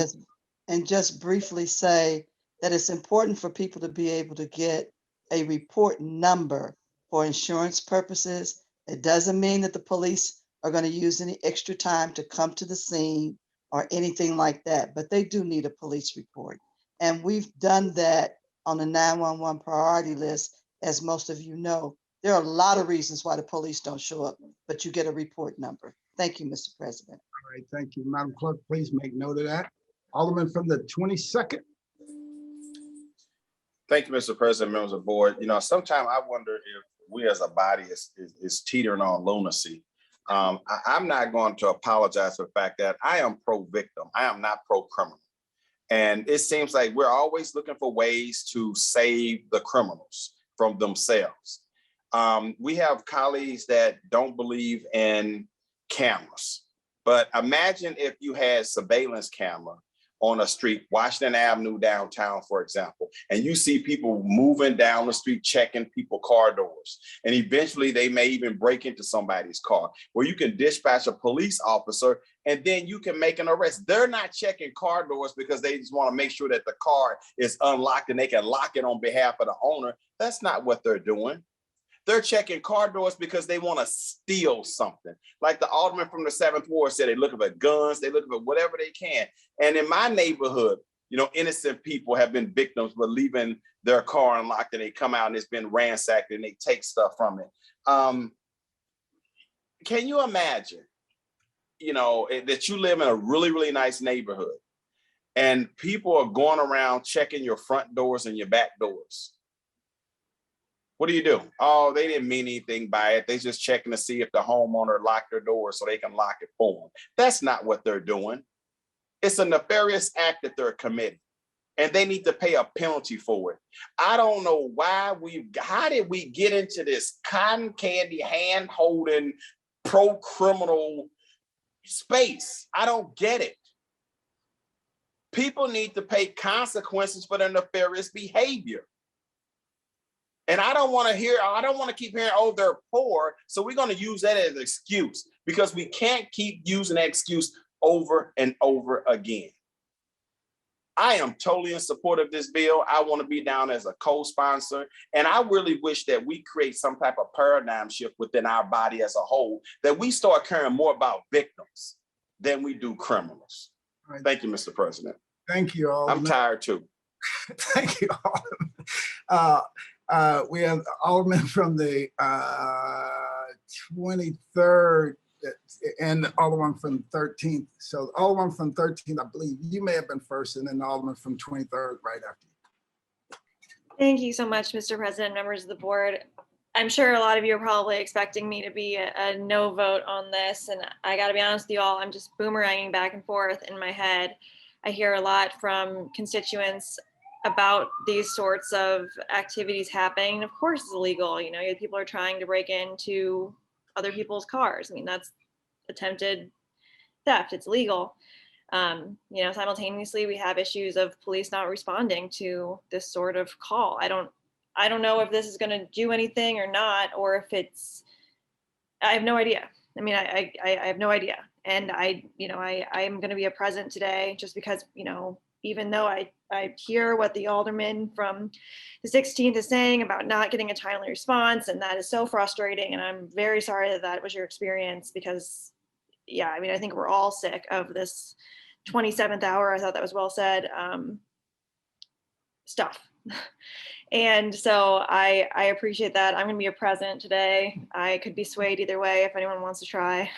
just briefly say that it's important for people to be able to get a report number for insurance purposes. It doesn't mean that the police are going to use any extra time to come to the scene or anything like that, but they do need a police report. And we've done that on the 911 priority list. As most of you know, there are a lot of reasons why the police don't show up, but you get a report number. Thank you, Mr. President. All right, thank you. Madam Clerk, please make note of that. Alderman from the 22nd. Thank you, Mr. President, members of the board. Sometimes I wonder if we as a body is teetering on lunacy. I'm not going to apologize for the fact that I am pro-victim. I am not pro-criminal. And it seems like we're always looking for ways to save the criminals from themselves. We have colleagues that don't believe in cameras, but imagine if you had surveillance camera on a street, Washington Avenue downtown, for example, and you see people moving down the street, checking people car doors. And eventually they may even break into somebody's car, where you can dispatch a police officer and then you can make an arrest. They're not checking car doors because they just want to make sure that the car is unlocked and they can lock it on behalf of the owner. That's not what they're doing. They're checking car doors because they want to steal something. Like the Alderman from the 7th Ward said, they look at guns, they look at whatever they can. And in my neighborhood, innocent people have been victims for leaving their car unlocked and they come out and it's been ransacked and they take stuff from it. Can you imagine, that you live in a really, really nice neighborhood and people are going around checking your front doors and your back doors? What do you do? Oh, they didn't mean anything by it. They just checking to see if the homeowner locked their door so they can lock it for them. That's not what they're doing. It's a nefarious act that they're committing, and they need to pay a penalty for it. I don't know how did we get into this cotton candy hand-holding pro-criminal space? I don't get it. People need to pay consequences for their nefarious behavior. And I don't want to keep hearing, oh, they're poor. So we're going to use that as an excuse, because we can't keep using that excuse over and over again. I am totally in support of this bill. I want to be down as a co-sponsor. And I really wish that we create some type of paradigm shift within our body as a whole, that we start caring more about victims than we do criminals. Right. Thank you, Mr. President. Thank you all. I'm tired too. Thank you all. We have Alderman from the 23rd and Alderman from 13th. So Alderman from 13th, I believe you may have been first, and then Alderman from 23rd right after you. Thank you so much, Mr. President, members of the board. I'm sure a lot of you are probably expecting me to be a no vote on this. And I got to be honest with you all, I'm just boomeranging back and forth in my head. I hear a lot from constituents about these sorts of activities happening. Of course, it's illegal. You know, people are trying to break into other people's cars. I mean, that's attempted theft. It's illegal. You know, simultaneously, we have issues of police not responding to this sort of call. I don't know if this is going to do anything or not, or if it's, I have no idea. I mean, I have no idea. And I'm going to be a present today just because, you know, even though I hear what the alderman from the 16th is saying about not getting a timely response, and that is so frustrating. And I'm very sorry that that was your experience, because, yeah, I mean, I think we're all sick of this 27th hour. I thought that was well said. Stuff. And so I appreciate that. I'm going to be a present today. I could be swayed either way if anyone wants to try.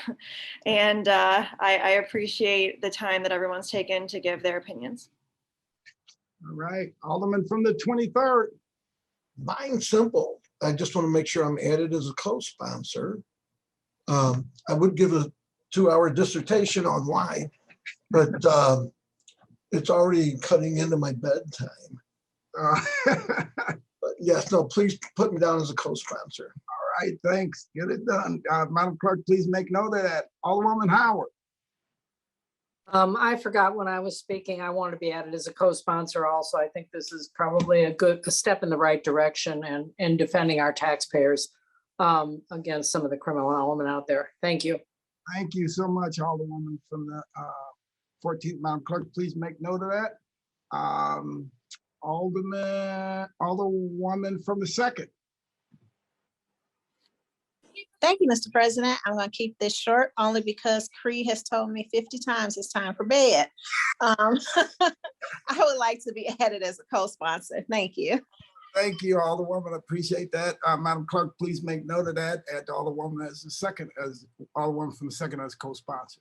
And I appreciate the time that everyone's taken to give their opinions. All right, Alderman from the 23rd. Mine's simple. I just want to make sure I'm added as a co-sponsor. I would give a 2-hour dissertation on why, but it's already cutting into my bedtime. But yes, no, please put me down as a co-sponsor. All right, thanks. Get it done. Madam Clerk, please make note of that. Alderwoman Howard. I forgot when I was speaking, I wanted to be added as a co-sponsor also. I think this is probably a step in the right direction and in defending our taxpayers against some of the criminal element out there. Thank you. Thank you so much, Alderwoman from the 14th. Madam Clerk, please make note of that. Alderwoman from the 2nd. Thank you, Mr. President. I'm going to keep this short only because Cree has told me 50 times it's time for bed. I would like to be added as a co-sponsor. Thank you. Thank you, Alderwoman. I appreciate that. Madam Clerk, please make note of that. Add Alderwoman as the second, as Alderwoman from the 2nd as co-sponsor.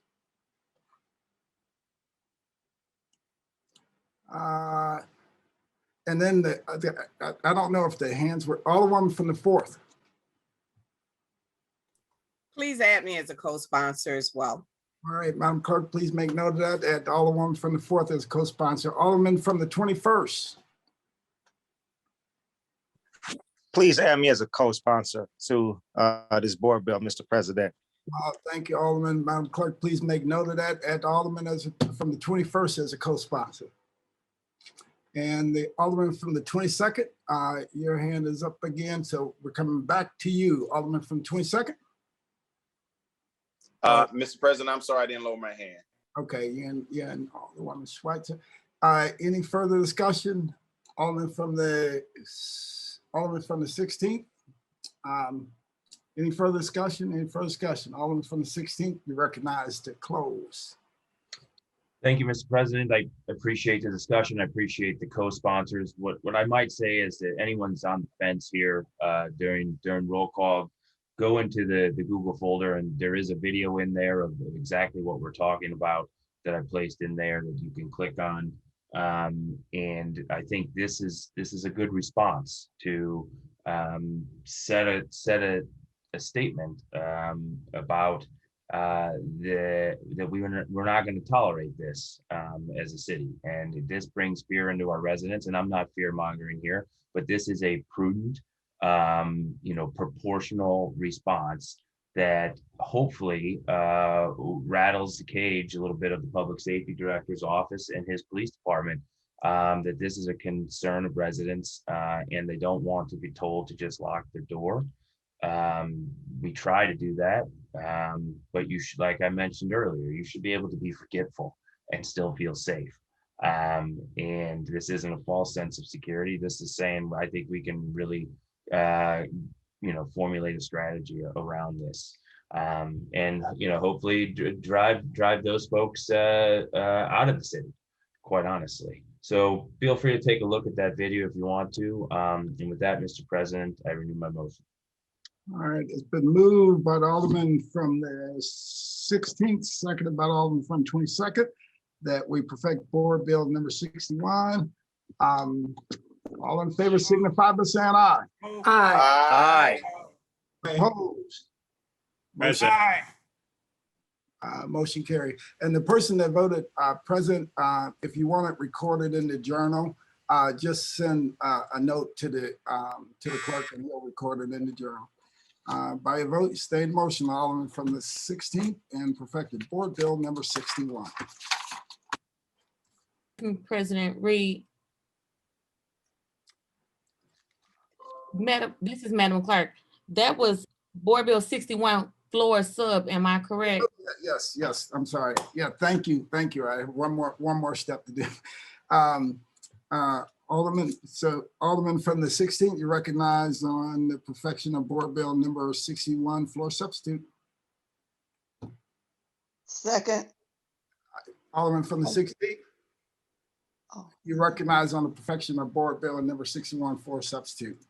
And then I don't know if the hands were Alderwoman from the 4th. Please add me as a co-sponsor as well. All right, Madam Clerk, please make note of that. Add Alderwoman from the 4th as co-sponsor. Alderman from the 21st. Please add me as a co-sponsor to this board bill, Mr. President. Thank you, Alderman. Madam Clerk, please make note of that. Add Alderman from the 21st as a co-sponsor. And the Alderman from the 22nd, your hand is up again. So we're coming back to you, Alderman from the 22nd. Mr. President, I'm sorry I didn't lower my hand. Okay, and Alderwoman Schweitzer. Any further discussion? Alderman from the 16th. Any further discussion? Any further discussion? Alderman from the 16th, you recognize to close. Thank you, Mr. President. I appreciate the discussion. I appreciate the co-sponsors. What I might say is that anyone's on the fence here during roll call, go into the Google folder, and there is a video in there of exactly what we're talking about that I placed in there that you can click on. And I think this is a good response to set a statement about that we're not going to tolerate this as a city, and this brings fear into our residents. And I'm not fear mongering here, but this is a prudent, proportional response that hopefully rattles the cage a little bit of the public safety director's office and his police department, that this is a concern of residents and they don't want to be told to just lock their door. We try to do that, but you should, like I mentioned earlier, you should be able to be forgetful and still feel safe. And this isn't a false sense of security. This is saying, I think we can really, formulate a strategy around this. And, hopefully drive those folks out of the city, quite honestly. So feel free to take a look at that video if you want to. And with that, Mr. President, I renew my motion. All right, it's been moved by the Alderman from the 16th, seconded by the Alderman from 22nd, that we perfect Board Bill number 61. All in favor signify by saying aye. Aye. Opposed? Present. Motion carried. And the person that voted present, if you want it recorded in the journal, just send a note to the clerk and he'll record it in the journal. By a vote, stay in motion, Alderman from the 16th and perfected Board Bill number 61. President Reed. This is Madam Clerk. That was Board Bill 61 floor sub, am I correct? Yes, I'm sorry. Yeah, thank you. I have one more step to do. Alderman from the 16th, you recognize on the perfection of Board Bill number 61 floor substitute. Second. Alderman from the 16th. You recognize on the perfection of Board Bill number 61 floor substitute.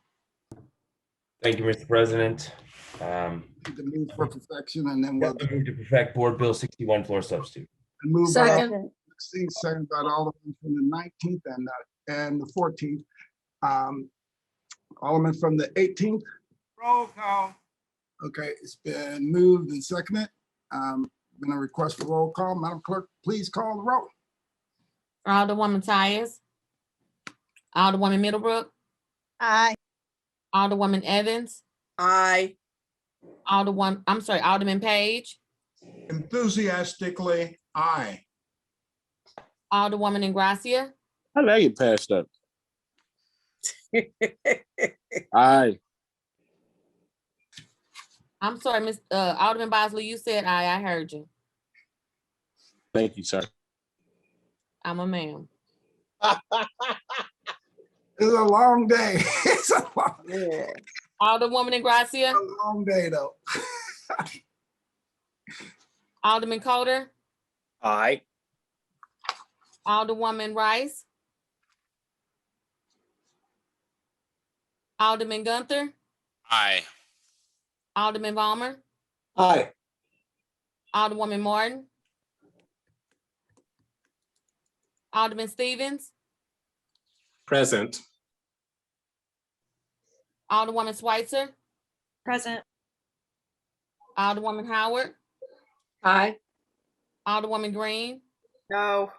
Thank you, Mr. President. The move for perfection, and then we'll move to perfect Board Bill 61 floor substitute. move by Alderman 16th, second by Alderman from the 19th and the 14th. Alderman from the 18th. Roll call. Okay, it's been moved and seconded. Been a request for roll call. Madam Clerk, please call the roll. Alderwoman Tyus. Alderwoman Middlebrook. Aye. Alderwoman Evans. Aye. Alderman Page. Enthusiastically, aye. Alderwoman Ingracia. How did I get passed up? Aye. I'm sorry, Miss Alderman Bosley, you said aye, I heard you. Thank you, sir. I'm a ma'am. It's a long day. It's a long day. Alderwoman Ingracia. A long day though. Alderman Coder. Aye. Alderwoman Rice. Alderman Gunther. Aye. Alderman Balmer. Aye. Alderwoman Martin. Alderman Stevens. Present. Alderwoman Schweitzer. Present. Alderwoman Howard. Aye. Alderwoman Green. No.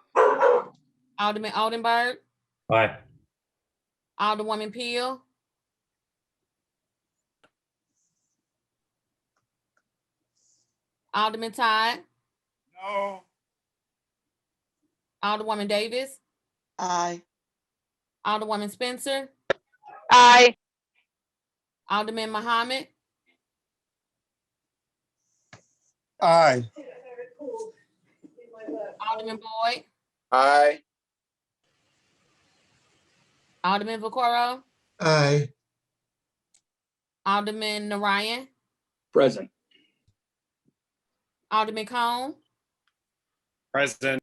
Alderman Oldenburg. Aye. Alderwoman Peel. Alderman Todd. No. Alderwoman Davis. Aye. Alderwoman Spencer. Aye. Alderman Muhammad. Aye. Alderman Boyd. Aye. Alderman Vaccaro. Aye. Alderman Narayan. Present. Alderman Cone. Present.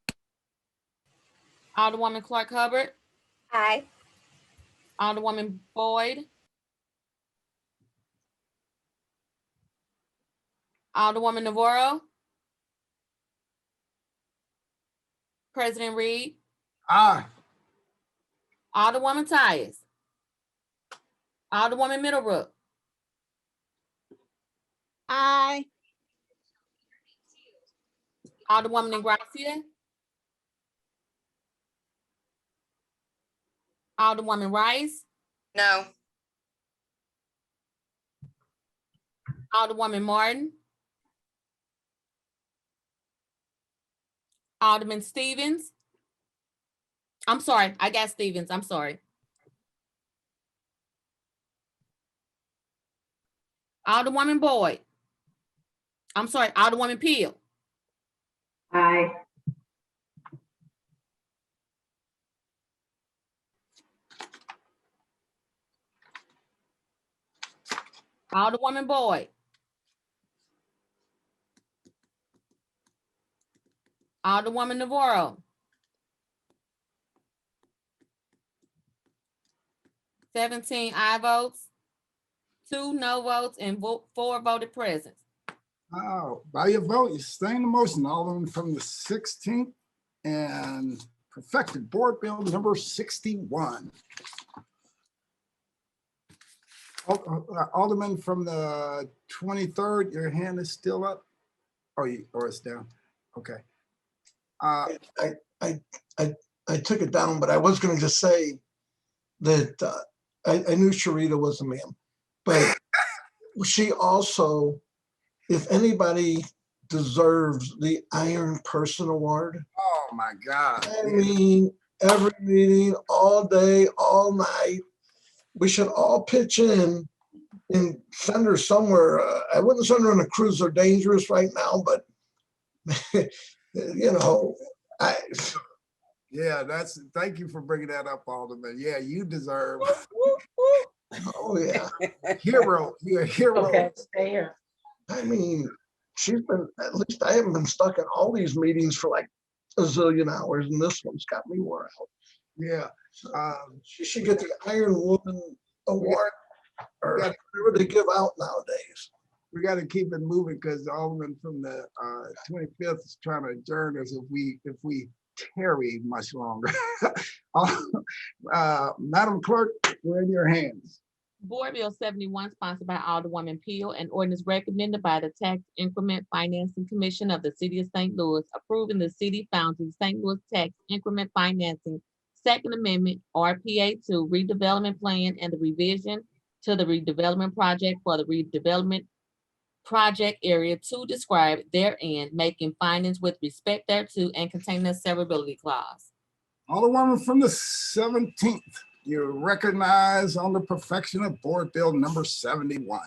Alderwoman Clark Hubbard. Aye. Alderwoman Boyd. Alderwoman Navarro. President Reed. Aye. Alderwoman Tyus. Alderwoman Middlebrook. Aye. Alderwoman Ingracia. Alderwoman Rice. No. Alderwoman Martin. Alderman Stevens. I'm sorry, I got Stevens, I'm sorry. Alderwoman Boyd. I'm sorry, Alderwoman Peel. Aye. Alderwoman Boyd. Alderwoman Navarro. 17 aye votes, 2 no votes, and 4 voted present. By your vote, you sustain the motion. Alderman from the 16th and perfected Board Bill number 61. Alderman from the 23rd, your hand is still up? Or it's down? Okay. I took it down, but I was going to just say that I knew Sharita was a man, but she also, if anybody deserves the Iron Person Award. Oh my God. I mean, every meeting, all day, all night, we should all pitch in and send her somewhere. I wouldn't send her on a cruise. They're dangerous right now, but you know, yeah, thank you for bringing that up, Alderman. Yeah, you deserve. Oh yeah. Hero, you're a hero. Okay, stay here. I mean, she's been, at least I haven't been stuck in all these meetings for like a zillion hours, and this one's got me wore out. Yeah. She should get the Iron Woman Award or whatever they give out nowadays. We got to keep it moving because the Alderman from the 25th is trying to adjourn us if we tarry much longer. Madam Clerk, we're in your hands. Board Bill 71, sponsored by Alderwoman Peel, and ordinance recommended by the Tax Increment Financing Commission of the City of St. Louis, approving the City Foundry St. Louis Tax Increment Financing Second Amendment RPA 2 redevelopment plan and the revision to the redevelopment project for the redevelopment project area to describe therein, making findings with respect thereto, and containing a severability clause. Alderwoman from the 17th, you're recognized on the perfection of Board Bill number 71.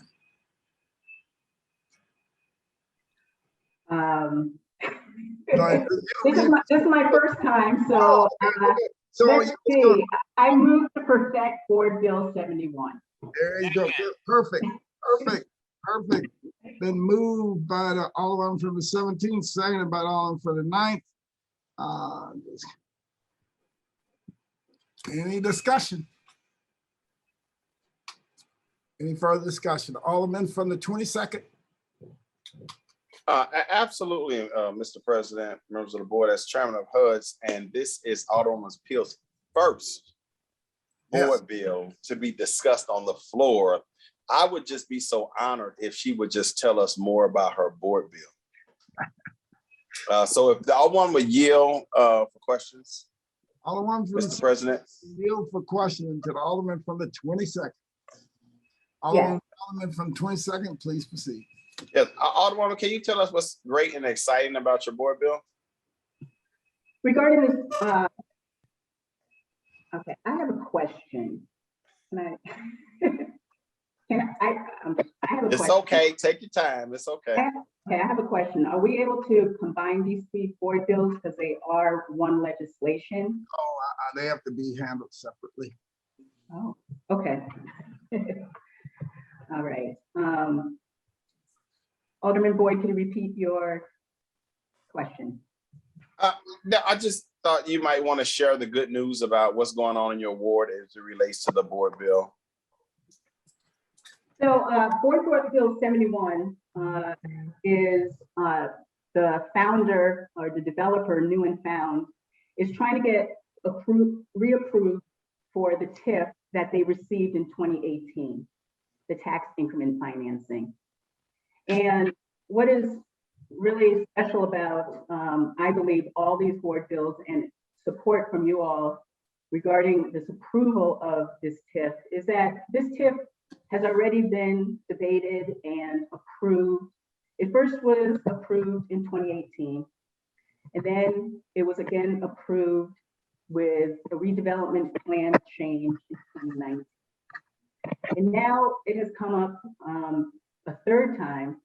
This is my first time, so let's see. I move to perfect Board Bill 71. There you go. Perfect. Been moved by the Alderman from the 17th, seconded by the Alderman for the 9th. Any discussion? Any further discussion? Alderman from the 22nd. Absolutely, Mr. President, members of the board, as chairman of HUD's, and this is Alderwoman Peel's first board bill to be discussed on the floor. I would just be so honored if she would just tell us more about her board bill. So if the Alderwoman would yield for questions. Alderman from Mr. President. Yield for questions to the Alderman from the 22nd. Yes. Alderman from 22nd, please proceed. Yes, Alderwoman, can you tell us what's great and exciting about your board bill? Regarding this, okay, I have a question. Can I have a It's question. okay, take your time, it's okay. Okay, I have a question. Are we able to combine these three board bills because they are one legislation? Oh, they have to be handled separately. Oh, okay. All right. Alderman Boyd, can you repeat your question? No, I just thought you might want to share the good news about what's going on in your ward as it relates to the board bill. So Board Bill 71 is the founder or the developer, New and Found, is trying to get reapproved for the TIF that they received in 2018, the tax increment financing. And what is really special about, I believe, all these board bills and support from you all regarding this approval of this TIF is that this TIF has already been debated and approved. It first was approved in 2018. And then it was again approved with a redevelopment plan change in 2019. And now it has come up a third time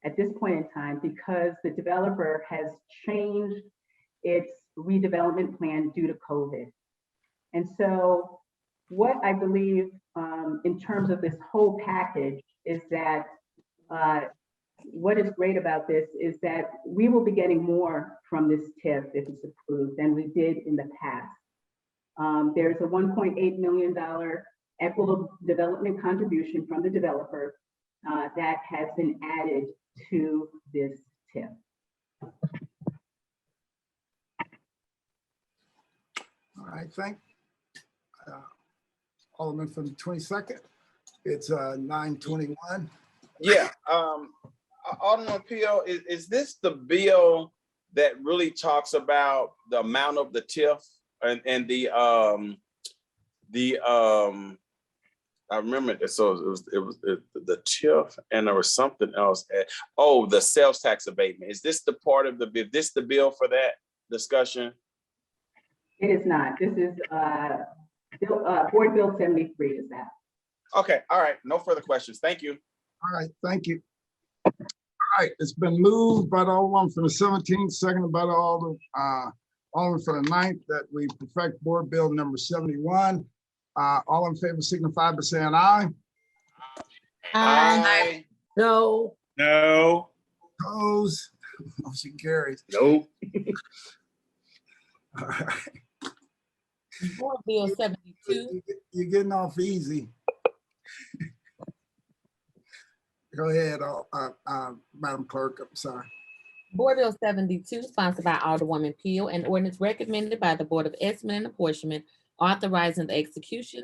at this point in time because the developer has changed its redevelopment plan due to COVID. And so what I believe in terms of this whole package is that what is great about this is that we will be getting more from this TIF if it's approved than we did in the past. There's a $1.8 million equitable development contribution from the developer that has been added to this TIF. All right, thank Alderman from the 22nd. It's 9:21. Yeah, Alderman Peel, is this the bill that really talks about the amount of the TIF and the I remember it. So it was the TIF and there was something else. Oh, the sales tax abatement. Is this the part of the bill for that discussion? It is not. This is Board Bill 73 is that. Okay, all right. No further questions. Thank you. All right, thank you. All right, it's been moved by the Alderman from the 17th, seconded by the Alderman from the 9th that we perfect Board Bill number 71. All in favor signify by saying aye. Aye. No. No. Opposed? Motion carries. Nope. All right. Board Bill 72. You're getting off easy. Go ahead, Madam Clerk, I'm sorry. Board Bill 72, sponsored by Alderwoman Peel, an ordinance recommended by the Board of Estimate and Apportionment, authorizing the execution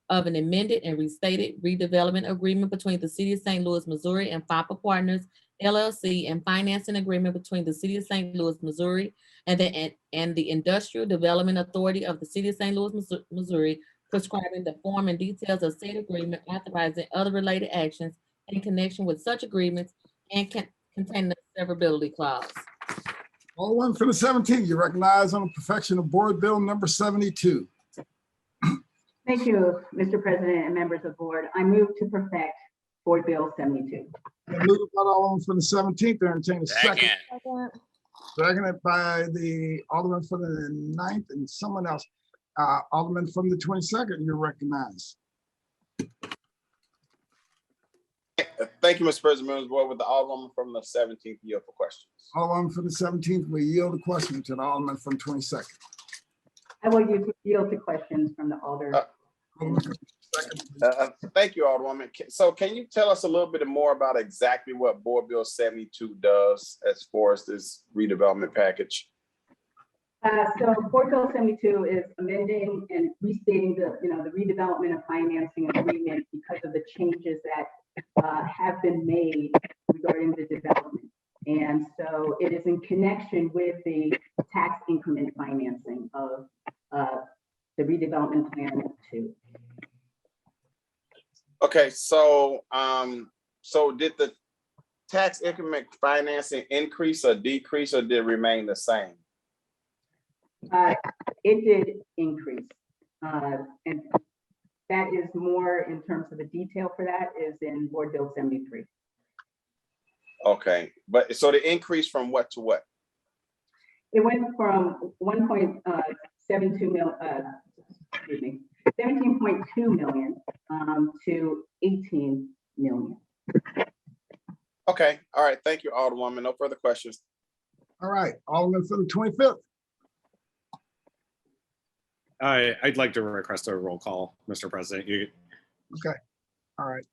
of an amended and restated redevelopment agreement between the City of St. Louis, Missouri and FAPA Partners, LLC, and financing agreement between the City of St. Louis, Missouri and the Industrial Development Authority of the City of St. Louis, Missouri, prescribing the form and details of said agreement, authorizing other related actions in connection with such agreements, and containing the severability clause. Alderman from the 17th, you recognize on the perfection of Board Bill number 72. Thank you, Mr. President and members of the board. I move to perfect Board Bill 72. Moved by the Alderman from the 17th, to entertain a second. Seconded by the Alderman from the 9th and someone else. Alderman from the 22nd, you're recognized. Thank you, Mr. President. Members of the board, with the Alderman from the 17th yield for questions. Alderman from the 17th, we yield the question to the Alderman from 22nd. I will yield to questions from the Alder. Thank you, Alderwoman. So can you tell us a little bit more about exactly what Board Bill 72 does as far as this redevelopment package? So Board Bill 72 is amending and restating the redevelopment of financing agreement because of the changes that have been made regarding the development. And so it is in connection with the tax increment financing of the redevelopment plan 2. Okay, so so did the tax increment financing increase or decrease, or did it remain the same? It did increase, and that is more in terms of the detail for that is in Board Bill 73. Okay, but so the increase from what to what? It went from 1.72 million, 17.2 million to 18 million. Okay, all right, thank you, Alderwoman. No further questions. All right, Alderman from the 25th. I'd like to request a roll call, Mr. President. Okay, all right.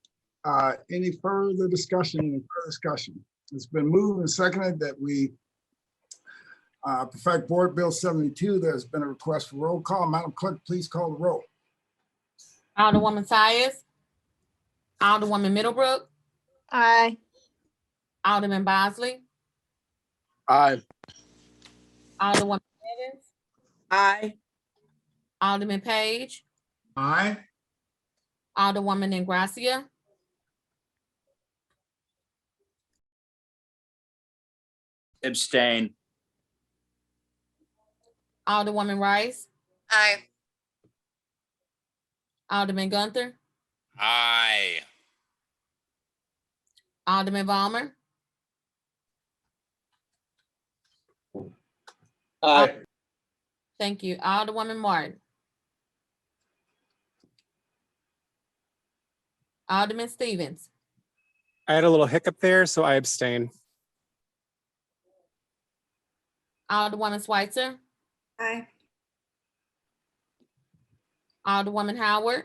Any further discussion? It's been moved and seconded that we perfect Board Bill 72. There's been a request for roll call. Madam Clerk, please call the roll. Alderwoman Tyus. Alderwoman Middlebrook. Aye. Alderman Bosley. Aye. Alderwoman Evans. Aye. Alderman Page. Aye. Alderwoman Ingracia. Abstain. Alderwoman Rice, Aye. Alderman Gunther, Aye. Alderman Valmer, Aye. thank you. Alderwoman Martin, Alderman Stevens, I had a little hiccup there, so I abstain. Alderwoman Schweitzer, Aye. Alderwoman Howard,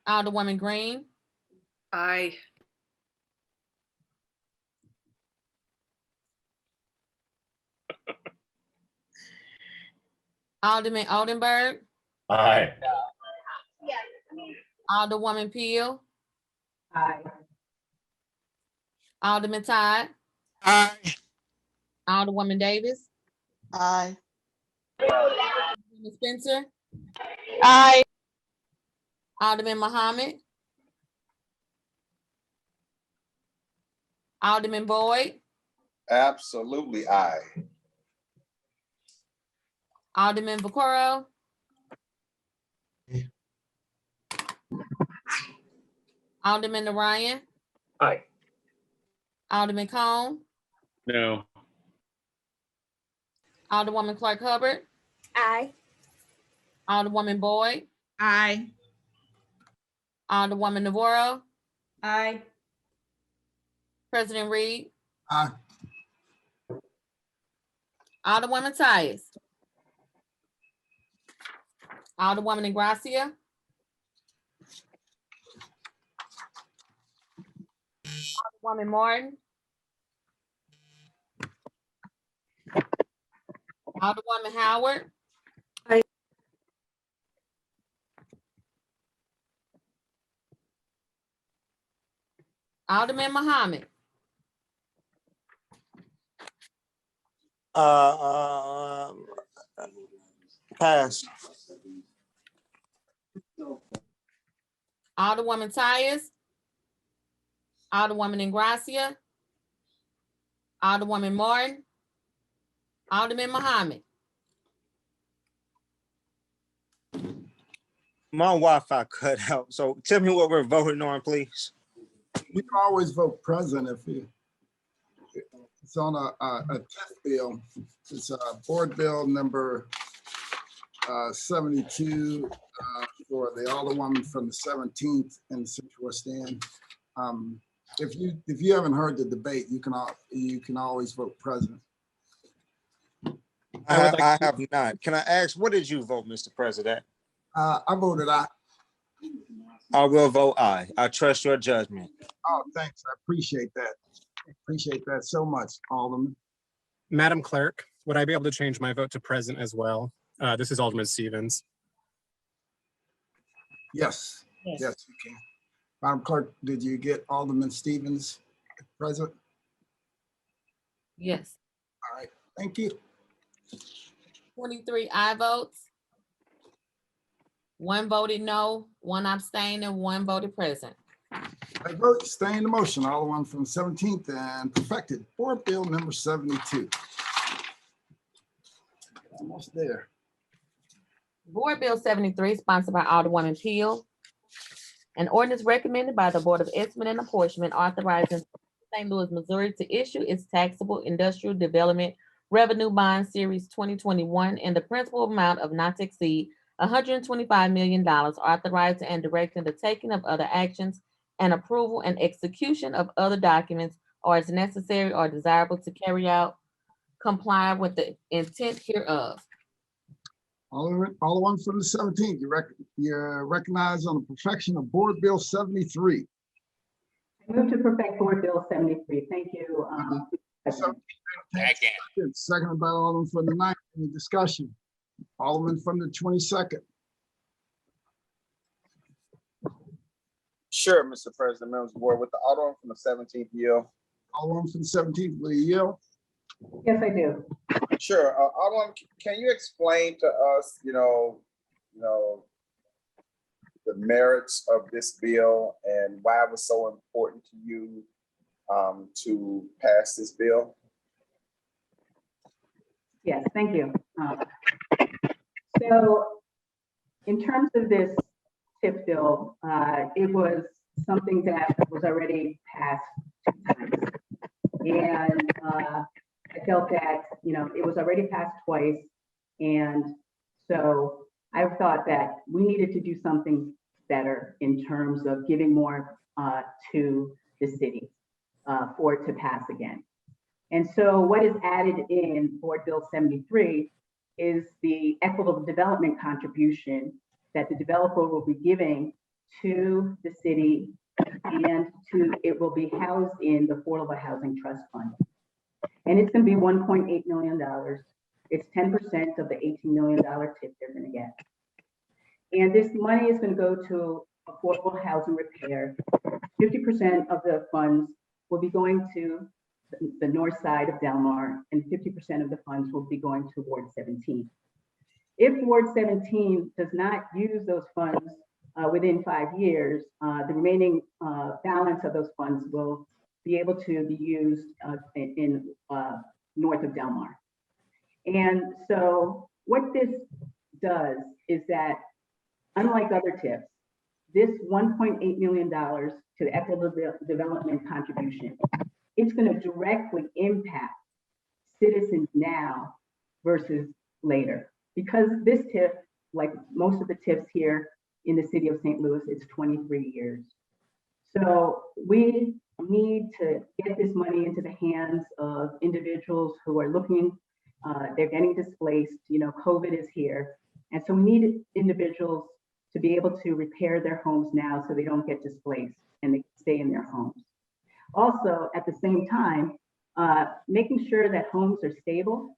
Alderwoman Green, Aye. Alderman Oldenburg, Aye. Alderwoman Peel, Aye. Alderman Todd, Aye. Alderwoman Davis, Aye. Alderman Spencer, Aye. Alderman Muhammad, Alderman Boyd, Absolutely aye. Alderman Vaccaro, Alderman Orion, Aye. Alderman Cone, No. Alderwoman Clark Hubbard, Aye. Alderwoman Boyd, Aye. Alderwoman Navarro, Aye. President Reed, Aye. Alderwoman Tyus, Alderwoman Ingracia, Alderwoman Martin, Alderwoman Howard, Aye. Alderman Muhammad, Pass. Alderwoman Tyus, Alderwoman Ingracia, Alderwoman Martin, Alderman Muhammad. My Wi-Fi cut out, so tell me what we're voting on, please. You can always vote present if you, it's on a TIF bill. It's a board bill number 72 for the Alderwoman from the 17th in Central Stand. If you haven't heard the debate, you can always vote present. I have not. Can I ask, what did you vote, Mr. President? I voted aye. I will vote aye. I trust your judgment. Oh, thanks. I appreciate that. Appreciate that so much, Alderman. Madam Clerk, would I be able to change my vote to present as well? This is Alderman Stevens. Yes, yes, you can. Madam Clerk, did you get Alderman Stevens present? Yes. All right, thank you. 23 aye votes. 1 voted no, 1 abstained, and 1 voted present. I vote stay in the motion. Alderman from 17th and perfected board bill number 72. Almost there. Board Bill 73, sponsored by Alderwoman Peel. An ordinance recommended by the Board of Estimate and Apportionment authorizing St. Louis, Missouri to issue its taxable industrial development revenue bond series 2021 in the principal amount of not to exceed $125 million, authorizing and directing the taking of other actions and approval and execution of other documents or as necessary or desirable to carry out, comply with the intent hereof. Alderman from the 17th, you're recognized on the perfection of board bill 73. I move to perfect board bill 73. Thank you. Seconded by Alderman from the 9th. Any discussion? Alderman from the 22nd. Sure, Mr. President, members of the board, with the Alderman from the 17th yield. Alderman from the 17th, will you yield? Yes, I do. Sure, Alderman, can you explain to us, the merits of this bill and why it was so important to you to pass this bill? Yes, thank you. So in terms of this TIF bill, it was something that was already passed 2 times. And I felt that, it was already passed twice. And so I thought that we needed to do something better in terms of giving more to the city for it to pass again. And so what is added in Board Bill 73 is the equitable development contribution that the developer will be giving to the city, and it will be housed in the Affordable Housing Trust Fund. And it's going to be $1.8 million. It's 10% of the $18 million tip they're going to get. And this money is going to go to affordable housing repair. 50% of the funds will be going to the north side of Delmar, and 50% of the funds will be going to Ward 17. If Ward 17 does not use those funds within 5 years, the remaining balance of those funds will be able to be used in north of Delmar. And so what this does is that, unlike other TIFs, this $1.8 million to the equitable development contribution, it's going to directly impact citizens now versus later. Because this TIF, like most of the TIFs here in the city of St. Louis, it's 23 years. So we need to get this money into the hands of individuals who are looking, they're getting displaced, COVID is here. And so we need individuals to be able to repair their homes now so they don't get displaced and they stay in their homes. Also, at the same time, making sure that homes are stable,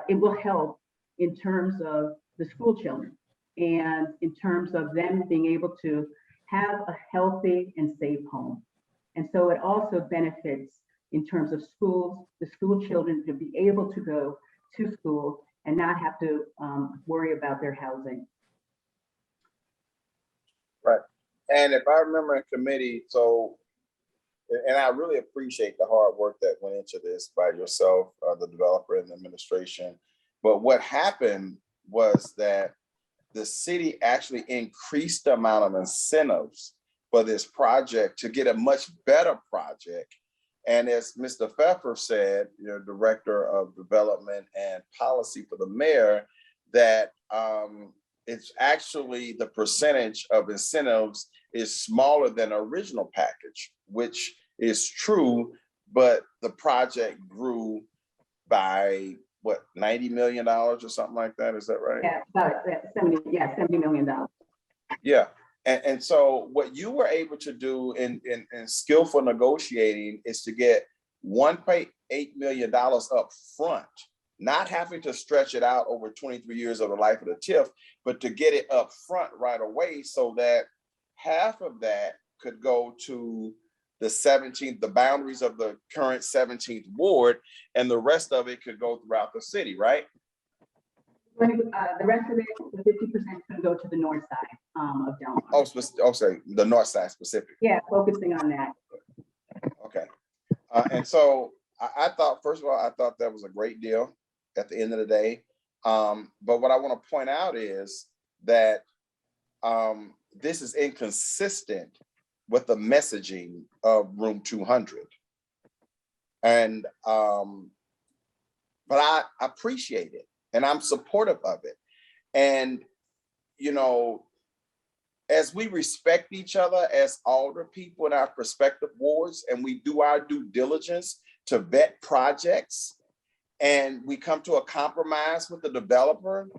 it will help in terms of the school children and in terms of them being able to have a healthy and safe home. And so it also benefits in terms of schools, the school children to be able to go to school and not have to worry about their housing. Right. And if I remember in committee, and I really appreciate the hard work that went into this by yourself, the developer and the administration. But what happened was that the city actually increased the amount of incentives for this project to get a much better project. And as Mr. Pfeffer said, Director of Development and Policy for the mayor, that it's actually the percentage of incentives is smaller than the original package, which is true, but the project grew by what, $90 million or something like that? Is that right? Yeah, about $70 million. Yeah. And so what you were able to do in skillful negotiating is to get $1.8 million up front, not having to stretch it out over 23 years of the life of the TIF, but to get it up front right away so that half of that could go to the 17th, the boundaries of the current 17th ward, and the rest of it could go throughout the city, right? The rest of it, the 50% could go to the north side of Delmar. Oh, sorry, the north side specifically. Yeah, focusing on that. Okay. And so I thought, first of all, I thought that was a great deal at the end of the day. But what I want to point out is that this is inconsistent with the messaging of Room 200. And, but I appreciate it and I'm supportive of it. And, as we respect each other as alder people in our respective wards, and we do our due diligence to vet projects, and we come to a compromise with the developer,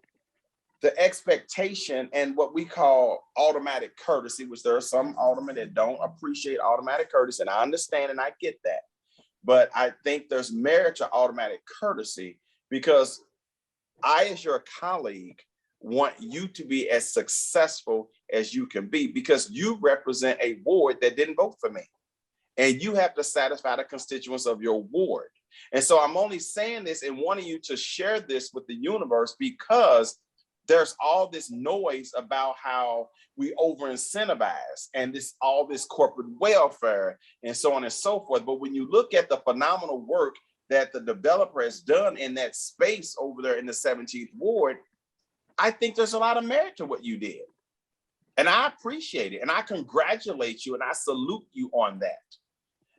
the expectation and what we call automatic courtesy, which there are some aldermen that don't appreciate automatic courtesy, and I understand and I get that. But I think there's merit to automatic courtesy because I, as your colleague, want you to be as successful as you can be because you represent a ward that didn't vote for me. And you have to satisfy the constituents of your ward. And so I'm only saying this and wanting you to share this with the universe because there's all this noise about how we over incentivize and all this corporate welfare and so on and so forth. But when you look at the phenomenal work that the developer has done in that space over there in the 17th Ward, I think there's a lot of merit to what you did. And I appreciate it. And I congratulate you and I salute you on that.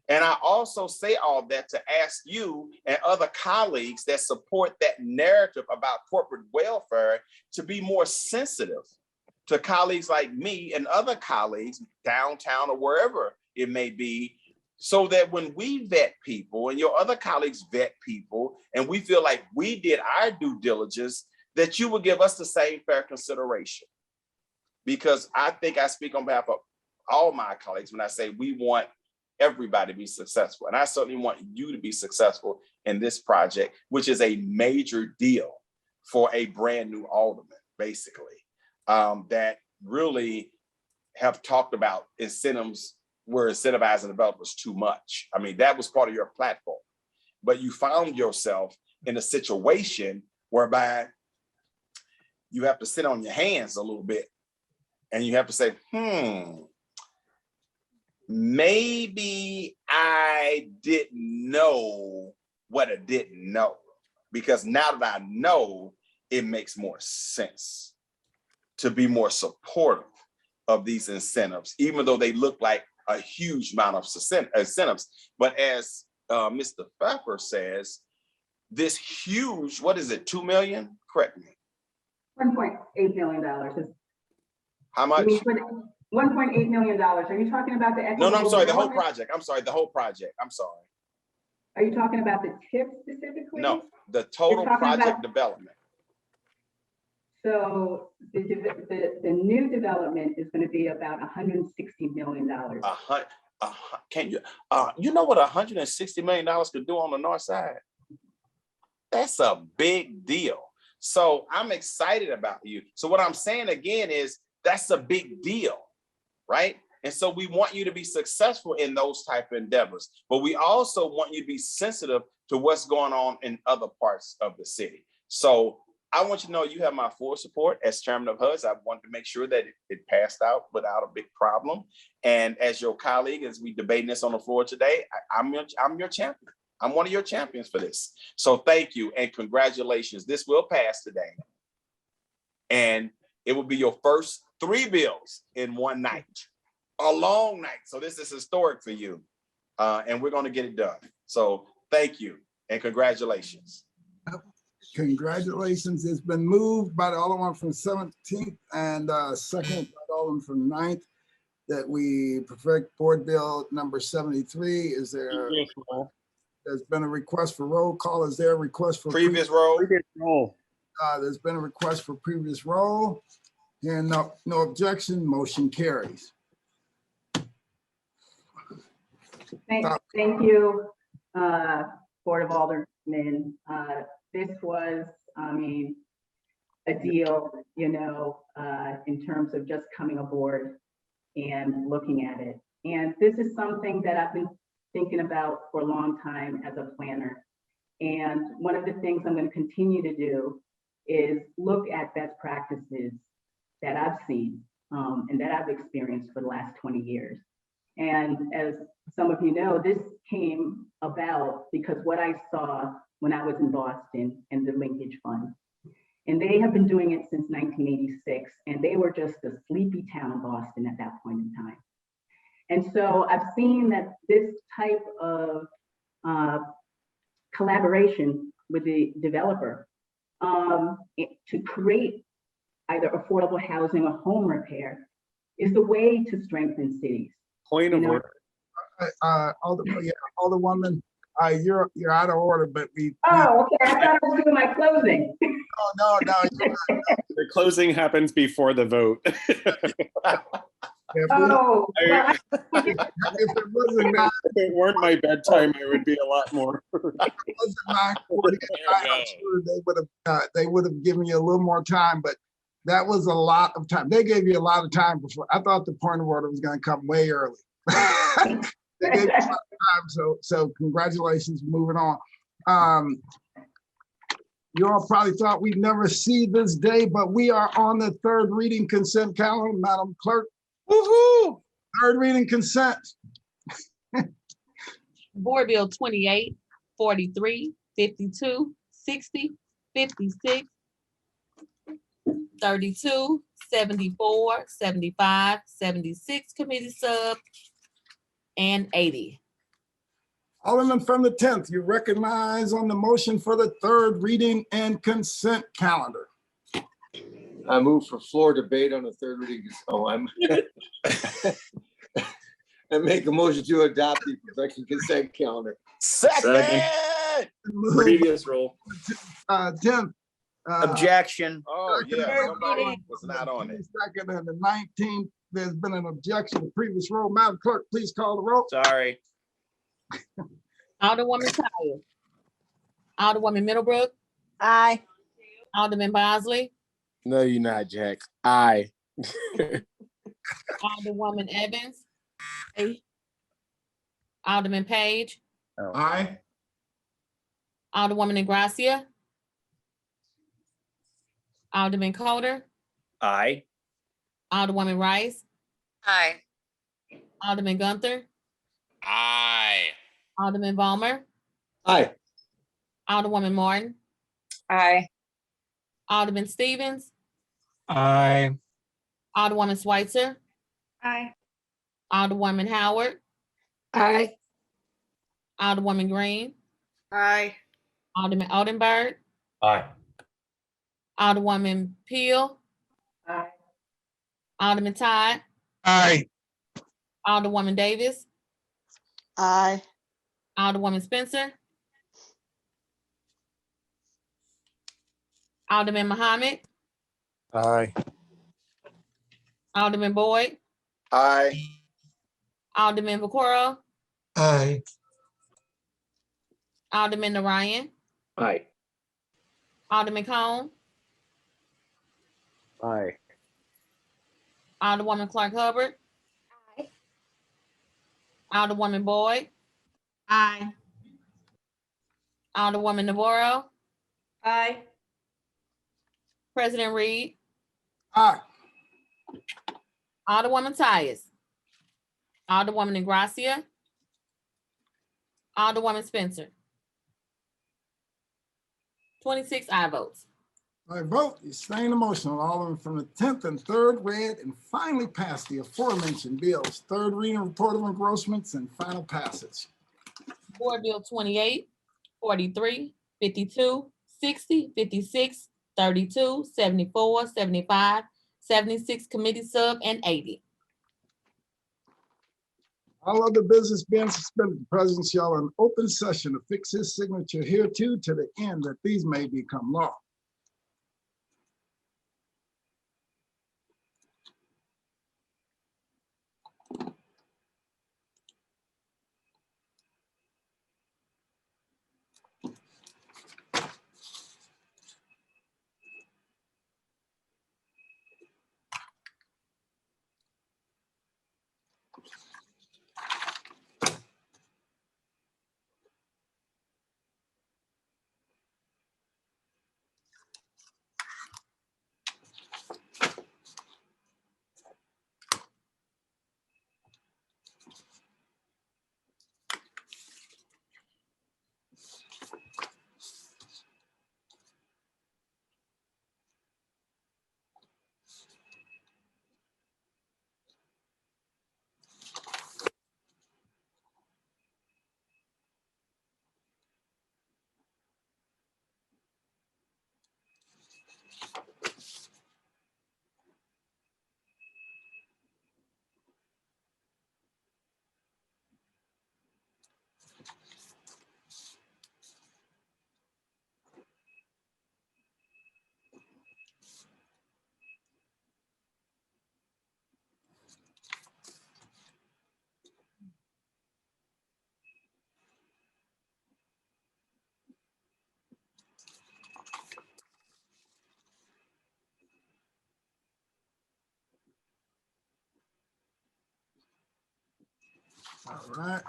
And I also say all that to ask you and other colleagues that support that narrative about corporate welfare to be more sensitive to colleagues like me and other colleagues downtown or wherever it may be, so that when we vet people and your other colleagues vet people and we feel like we did our due diligence, that you would give us the same fair consideration. Because I think I speak on behalf of all my colleagues when I say we want everybody to be successful. And I certainly want you to be successful in this project, which is a major deal for a brand new alderman, basically, that really have talked about incentives. We're incentivizing developers too much. I mean, that was part of your platform, but you found yourself in a situation whereby you have to sit on your hands a little bit and you have to say, maybe I didn't know what I didn't know, because now that I know, it makes more sense to be more supportive of these incentives, even though they look like a huge amount of incentives. But as Mr. Pfeffer says, this huge, what is it, 2 million? Correct me. $1.8 million. How much? $1.8 million. Are you talking about the? No, I'm sorry, the whole development? project. I'm sorry, the whole project. I'm sorry. Are you talking about the TIP specifically? No, the total You're talking project about- development. So the new development is going to be about $160 million. Can you, you know what $160 million could do on the north side? That's a big deal. So I'm excited about you. So what I'm saying again is that's a big deal, right? And so we want you to be successful in those type of endeavors, but we also want you to be sensitive to what's going on in other parts of the city. So I want you to know you have my full support as chairman of HUD. I want to make sure that it passed out without a big problem. And as your colleague, as we debating this on the floor today, I'm your champion. I'm one of your champions for this. So thank you and congratulations. This will pass today. And it will be your first 3 bills in one night, a long night. So this is historic for you. And we're going to get it done. So thank you and congratulations. Congratulations. It's been moved by the Alderman from 17th and second by the Alderman from 9th that we perfect board bill number 73. Is there? There's been a request for roll call. Is there a request for previous roll? There's been a request for previous roll. And no objection, motion carries. Thank you, Board of Aldermen. This was, I mean, a deal, you know, in terms of just coming aboard and looking at it. And this is something that I've been thinking about for a long time as a planner. And one of the things I'm going to continue to do is look at best practices that I've seen and that I've experienced for the last 20 years. And as some of you know, this came about because what I saw when I was in Boston and the Linkage Fund. And they have been doing it since 1986, and they were just a sleepy town, Boston, at that point in time. And so I've seen that this type of collaboration with the developer to create either affordable housing or home repair is the way to strengthen cities. Point of order. Alderwoman, you're out of order, but we. Oh, okay. I thought I was doing my closing. No. The closing happens before the vote. If it weren't my bedtime, I would be a lot more. I'm sure they would have given you a little more time, but that was a lot of time. They gave you a lot of time before. I thought the point of order was going to come way early. They gave you a lot of time, so congratulations. Moving on. You all probably thought we'd never see this day, but we are on the third reading consent calendar, Madam Clerk. Woohoo! Third reading consent. Board Bill 28, 43, 52, 60, 56, 32, 74, 75, 76 committee sub, and 80. Alderman from the 10th, you recognize on the motion for the third reading and consent calendar. I move for floor debate on the third reading. Oh, I make a motion to adopt the perfection consent calendar. Second. Previous roll. 10th. Objection. Oh, yeah, somebody was not on it. Second and the 19th, there's been an objection to previous roll. Madam Clerk, please call the roll. Sorry. Alderwoman Tyler. Alderwoman Middlebrook. Aye. Alderman Bosley. No, you're not, Jack. Aye. Alderwoman Evans. Aye. Alderman Page. Aye. Alderwoman Ingracia. Alderman Coder. Aye. Alderwoman Rice. Aye. Alderman Gunther. Aye. Alderman Vollmer. Aye. Alderwoman Martin. Aye. Alderman Stevens. Aye. Alderwoman Schweitzer. Aye. Alderwoman Howard. Aye. Alderwoman Green. Aye. Alderman Oldenburg. Aye. Alderwoman Peel. Aye. Alderman Todd. Aye. Alderwoman Davis. Aye. Alderwoman Spencer. Alderman Muhammad. Aye. Alderman Boyd. Aye. Alderman Vaccaro. Aye. Alderman Narayan. Aye. Alderman Cone. Aye. Alderwoman Clark Hubbard. Aye. Alderwoman Boyd. Aye. Alderwoman Navarro. Aye. President Reed. Aye. Alderwoman Tyus. Alderwoman Ingracia. Alderwoman Spencer. 26 aye votes. By vote, you sustain the motion of Alderman from the 10th and third read and finally passed the aforementioned bills. Third reading, report of engrossments, and final passage. Board Bill 28, 43, 52, 60, 56, 32, 74, 75, 76 committee sub, and 80. All other business being suspended, the president shall in open session affix his signature hereto to the end that these may become law. All right.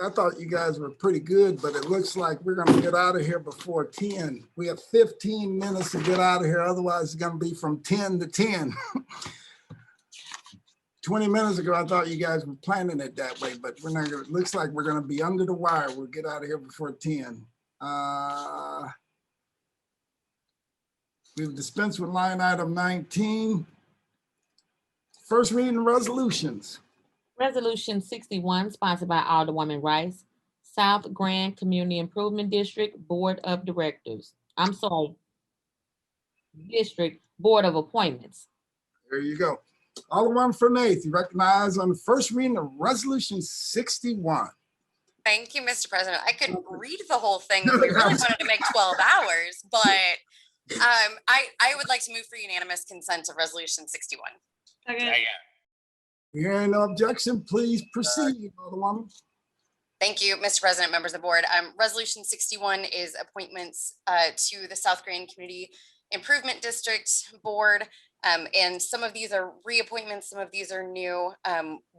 I thought you guys were pretty good, but it looks like we're gonna get out of here before 10. We have 15 minutes to get out of here. Otherwise, it's gonna be from 10 to 10. 20 minutes ago, I thought you guys were planning it that way, but we're not gonna, looks like we're gonna be under the wire. We'll get out of here before 10. We've dispensed with line item 19. First reading resolutions. Resolution 61, sponsored by Alderwoman Rice, South Grand Community Improvement District Board of Directors. I'm sorry, District Board of Appointments. There you go. Alderman from 8th, you recognize on the first reading of resolution 61. Thank you, Mr. President. I could read the whole thing if we really wanted to make 12 hours, but I would like to move for unanimous consent of resolution 61. Hearing no objection, please proceed, Alderwoman. Thank you, Mr. President, members of the board. Resolution 61 is appointments to the South Grand Community Improvement District Board. And some of these are reappointments, some of these are new.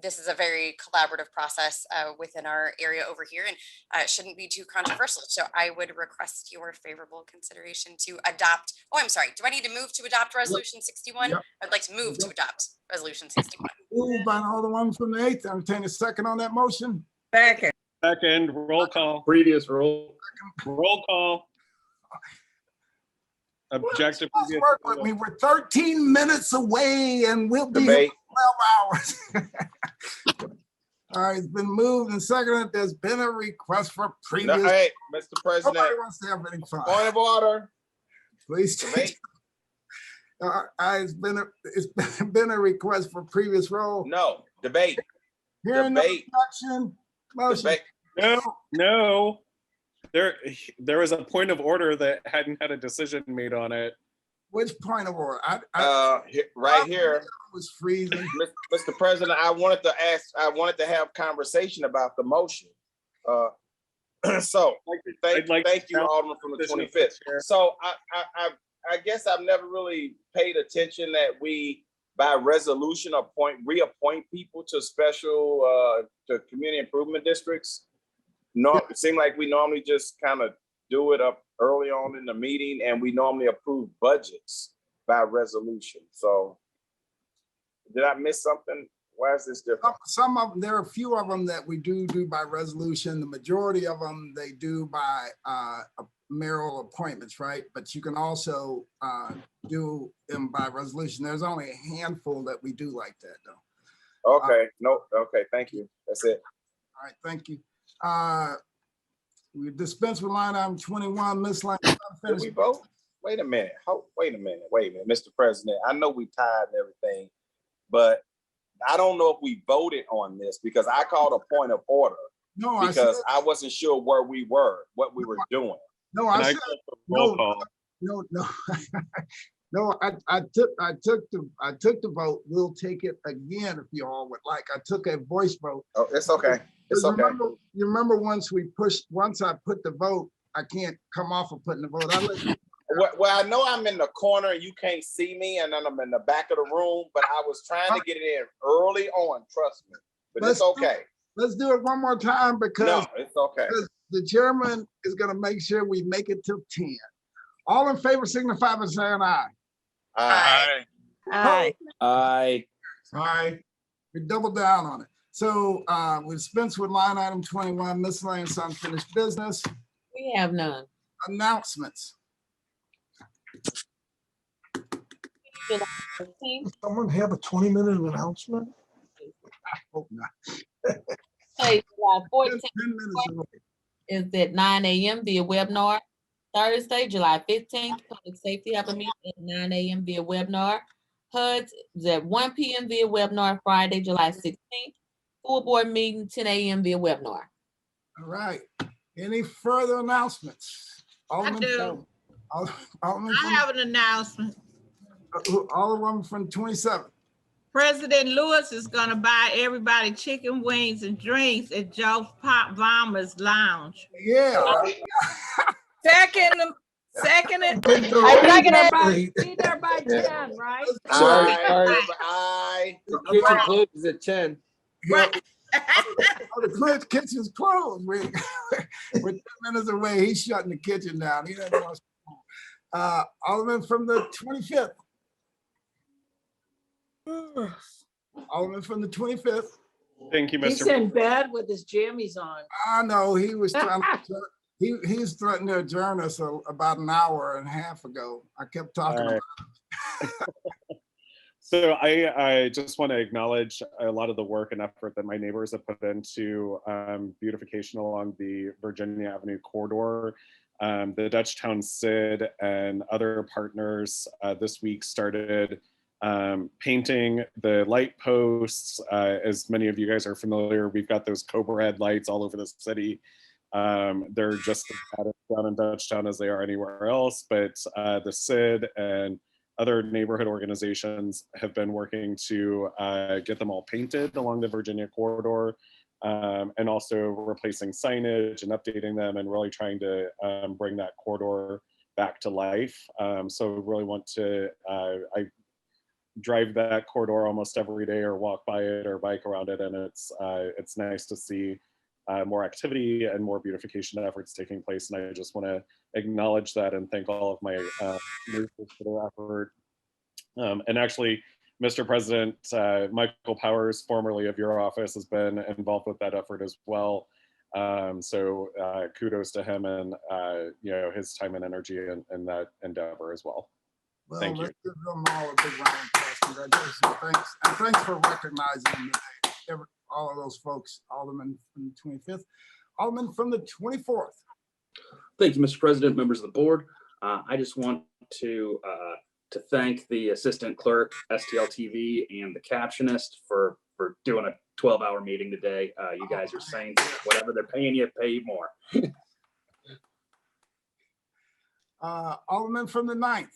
This is a very collaborative process within our area over here, and it shouldn't be too controversial. So I would request your favorable consideration to adopt. Oh, I'm sorry. Do I need to move to adopt resolution 61? Yep. I'd like to move to adopt resolution 61. Moved by Alderwoman from the 8th. Entertain a second on that motion. Second. Second, roll call. Previous roll. Roll call. Objective. Let's work with me. We're 13 minutes away and we'll be here Debate. for 12 hours. All right, it's been moved and seconded. There's been a request for previous. No, hey, Mr. President, Nobody wants to have any fun. point of order. Please take. It's been a request for previous roll. No, debate. Hearing no Debate. objection, motion. Debate. No. There was a point of order that hadn't had a decision made on it. Which point of order? Right here. Was freezing. Mr. President, I wanted to have conversation about the motion. So thank you, Alderman from the 25th. So I guess I've never really paid attention that we, by resolution, reappoint people to special to community improvement districts. No, it seemed like we normally just kind of do it up early on in the meeting, and we normally approve budgets by resolution. So did I miss something? Why is this different? Some of them, there are a few of them that we do by resolution. The majority of them, they do by mayoral appointments, right? But you can also do them by resolution. There's only a handful that we do like that, though. Okay, okay, thank you. That's it. All right, thank you. We dispense with line item 21, miscellaneous. Did we vote? Wait a minute. Wait a minute, Mr. President. I know we tied and everything, but I don't know if we voted on this because I called a point of order. No, because I wasn't sure where we were, what we were doing. No, I said no. No, I took the vote. We'll take it again if you all would like. I took a voice vote. Oh, it's okay. It's okay. You remember once I put the vote, I can't come off of putting the vote. Well, I know I'm in the corner and you can't see me, and then I'm in the back of the room, but I was trying to get it in early on, trust me. But it's okay. Let's do it one more time because no, it's okay. Because the chairman is going to make sure we make it till 10. All in favor signify by saying aye. Aye. Aye. Aye. Aye. We double down on it. So we dispense with line item 21, miscellaneous unfinished business. We have none. Announcements. July 15th. Someone have a 20-minute announcement? I hope not. Okay, July 14th is at 9 a.m. via webinar. Thursday, July 15th, Public Safety have a meeting at 9 a.m. via webinar. HUD is at 1 p.m. via webinar. Friday, July 16th. Full board meeting, 10 a.m. via webinar. All right. Any further announcements? I do. I have an announcement. Alderman from 27. President Lewis is gonna buy everybody chicken wings and drinks at Joe Pop Bomber's Lounge. Yeah. Second it. Be there by 10, right? Aye. The kitchen closes at 10. Right. The kitchen's closed. We're 10 minutes away. He's shutting the kitchen down. He doesn't want Alderman from the 25th. Alderman from the 25th. Thank you, He's Mr. in bed with his jammies on. I know he was trying to, he's threatened to adjourn us about an hour and a half ago. I kept talking about it. So I just want to acknowledge a lot of the work and effort that my neighbors have put into beautification along the Virginia Avenue corridor. The Dutchtown SID and other partners this week started painting the light posts. As many of you guys are familiar, we've got those Cobra head lights all over the city. They're just as bad down in Dutchtown as they are anywhere else, but the SID and other neighborhood organizations have been working to get them all painted along the Virginia corridor, and also replacing signage and updating them and really trying to bring that corridor back to life. So really want to, I drive that corridor almost every day or walk by it or bike around it, and it's nice to see more activity and more beautification efforts taking place. And I just want to acknowledge that and thank all of my neighbors for their effort. And actually, Mr. President, Michael Powers, formerly of your office, has been involved with that effort as well. So kudos to him and his time and energy in that endeavor as well. Well, thank you. let's give them all a big round of applause. Congratulations. Thanks. And thanks for recognizing them today. All of those folks, Alderman from the 25th, Alderman from the 24th. Thank you, Mr. President, members of the board. I just want to thank the assistant clerk, STL TV, and the captionist for doing a 12-hour meeting today. You guys are saints. Whatever they're paying you, pay you more. Alderman from the 9th.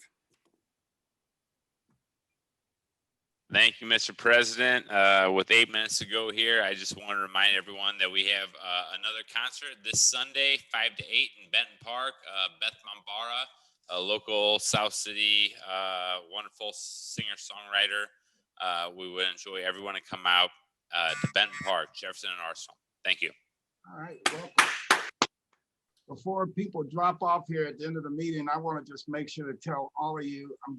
Thank you, Mr. President. With 8 minutes to go here, I just want to remind everyone that we have another concert this Sunday, 5 to 8 in Benton Park. Beth Mambara, a local South City wonderful singer-songwriter. We would enjoy everyone to come out to Benton Park, Jefferson and Arsenal. Thank you. All right, welcome. Before people drop off here at the end of the meeting, I want to just make sure to tell all of you, I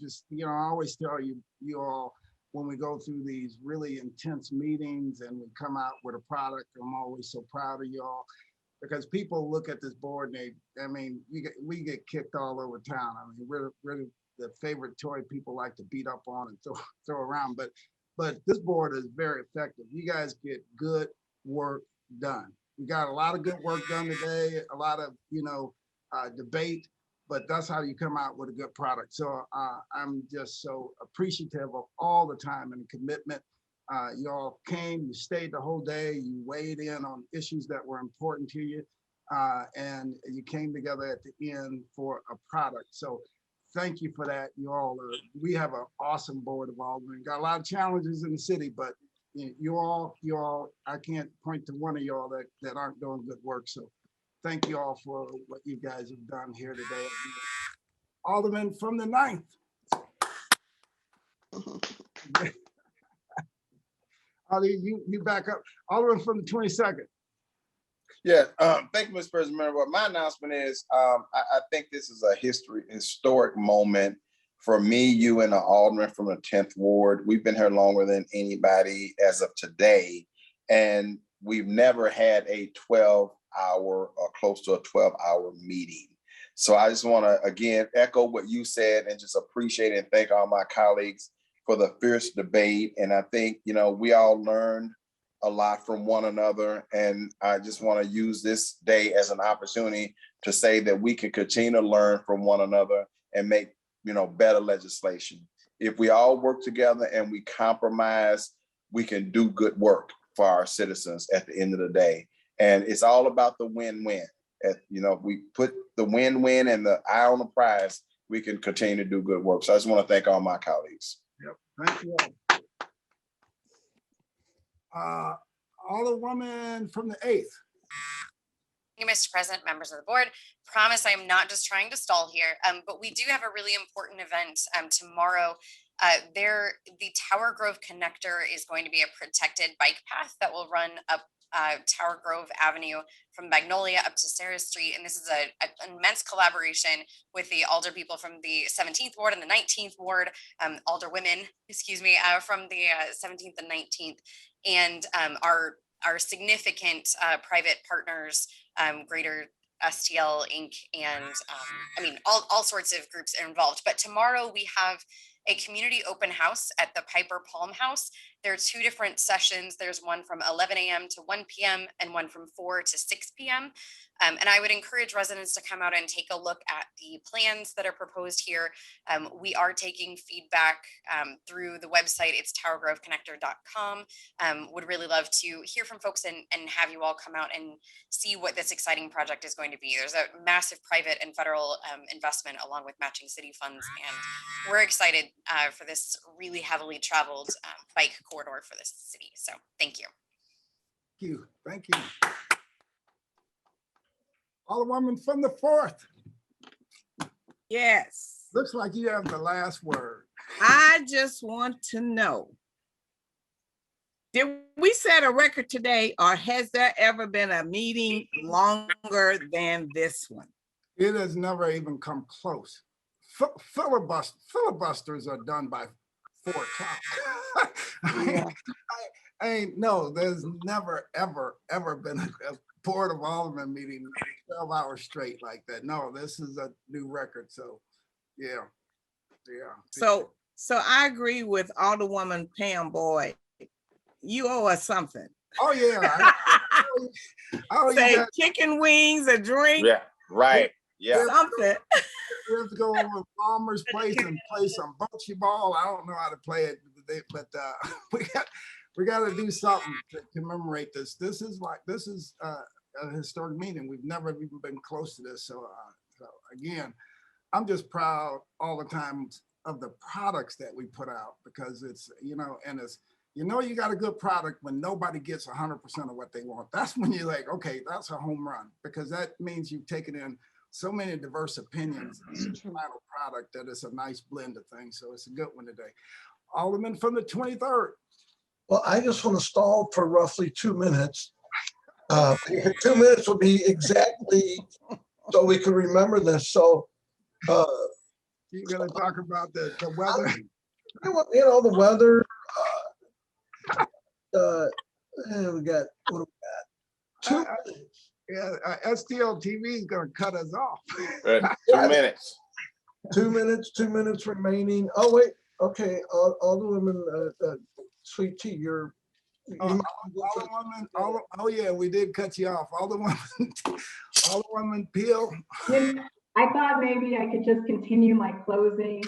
always tell you all, when we go through these really intense meetings and we come out with a product, I'm always so proud of y'all, because people look at this board and we get kicked all over town. I mean, we're the favorite toy people like to beat up on and throw around, but this board is very effective. You guys get good work done. We got a lot of good work done today, a lot of, debate, but that's how you come out with a good product. So I'm just so appreciative of all the time and commitment. Y'all came, you stayed the whole day, you weighed in on issues that were important to you, and you came together at the end for a product. So thank you for that. You all we have an awesome board of aldermen. Got a lot of challenges in the city, but you all, I can't point to one of y'all that aren't doing good work. So thank you all for what you guys have done here today. Alderman from the 9th. You back up. Alderman from the 22nd. Yeah, thank you, Mr. President. Remember what my announcement is. I think this is a historic moment for me, you, and the alderman from the 10th Ward. We've been here longer than anybody as of today, and we've never had a 12-hour or close to a 12-hour meeting. So I just want to, again, echo what you said and just appreciate and thank all my colleagues for the fierce debate. And I think, we all learned a lot from one another. And I just want to use this day as an opportunity to say that we can continue to learn from one another and make, better legislation. If we all work together and we compromise, we can do good work for our citizens at the end of the day. And it's all about the win-win. We put the win-win and the eye on the prize, we can continue to do good work. So I just want to thank all my colleagues. Yep, thank you all. Alderwoman from the 8th. Thank you, Mr. President, members of the board. Promise I am not just trying to stall here, but we do have a really important event tomorrow. The Tower Grove Connector is going to be a protected bike path that will run up Tower Grove Avenue from Magnolia up to Sarah Street. And this is an immense collaboration with the alder people from the 17th Ward and the 19th Ward, alder women, excuse me, from the 17th and 19th, and our significant private partners, Greater STL Inc. and I mean, all sorts of groups are involved. But tomorrow we have a community open house at the Piper Palm House. There are 2 different sessions. There's one from 11 a.m. to 1 p.m. and one from 4 to 6 p.m. And I would encourage residents to come out and take a look at the plans that are proposed here. We are taking feedback through the website. It's towergroveconnector.com. Would really love to hear from folks and have you all come out and see what this exciting project is going to be. There's a massive private and federal investment along with matching city funds. And we're excited for this really heavily traveled bike corridor for this city. So thank you. Thank you. Alderwoman from the 4th. Yes. Looks like you have the last word. I just want to know, did we set a record today, or has there ever been a meeting longer than this one? It has never even come close. Filibusters are done by 4 o'clock. No, there's never, ever been a Board of Aldermen meeting 12 hours straight like that. No, this is a new record. So, yeah. So I agree with Alderwoman Pam Boyd. You owe us something. Oh yeah. Say chicken wings, a drink. Yeah, right. Yeah. Something. We have to go over to Palmer's place and play some bocce ball. I don't know how to play it, but we got to do something to commemorate this. This is a historic meeting. We've never even been close to this. So again, I'm just proud all the time of the products that we put out, because it's, and it's, you got a good product when nobody gets 100% of what they want. That's when you're like, okay, that's a home run, because that means you've taken in so many diverse opinions in the final product that it's a nice blend of things. So it's a good one today. Alderman from the 23rd. Well, I just want to stall for roughly 2 minutes. 2 minutes would be exactly so we can remember this. So you're going to talk about the weather? The weather. We got, what do we got? 2 minutes. STL TV is going to cut us off. 2 minutes. 2 minutes, 2 minutes remaining. Oh, wait. Okay. All the women, Sweet Tea, you're. Oh yeah, we did cut you off. All the women Peel. I thought maybe I could just continue my closing.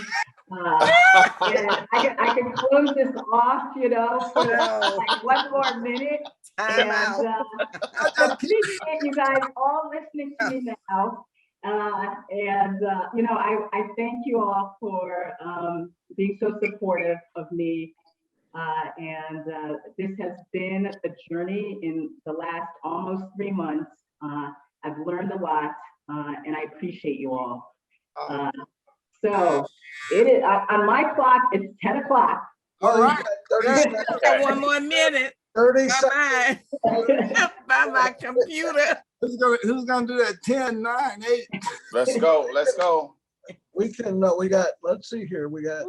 And I could close this off, for like 1 more minute. And I appreciate you guys all listening to me now. I thank you all for being so supportive of me. This has been a journey in the last almost 3 months. I've learned a lot, and I appreciate you all. So it is on my clock. It's 10 o'clock. All right. 1 more minute. 30 seconds. By my computer. Who's gonna do that? 10, 9, 8. Let's go. We can. We got. Let's see here. We got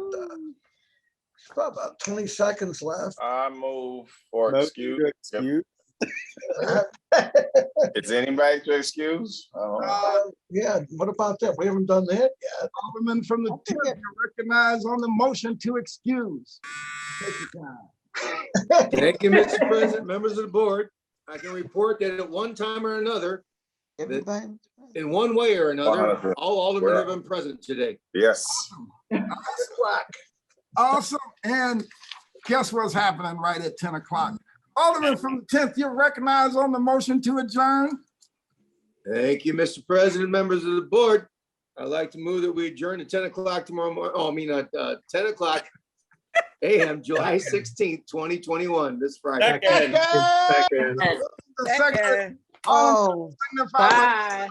about 20 seconds left. I move for excuse. Is anybody to excuse? Yeah. What about that? We haven't done that yet. Alderman from the 10th, you recognize on the motion to excuse. Take your time. Thank you, Mr. President, members of the board. I can report that at one time or another, in one way or another, all aldermen have been present today. Yes. Awesome. And guess what's happening right at 10 o'clock? Alderman from the 10th, you're recognized on the motion to adjourn. Thank you, Mr. President, members of the board. I'd like to move that we adjourn at 10 o'clock tomorrow morning. 10 o'clock a.m., July 16th, 2021, this Friday. Second. Oh, bye.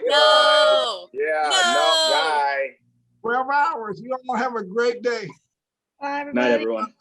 No. Yeah, no, guy. 12 hours. You all have a great day. Bye, Night, everyone.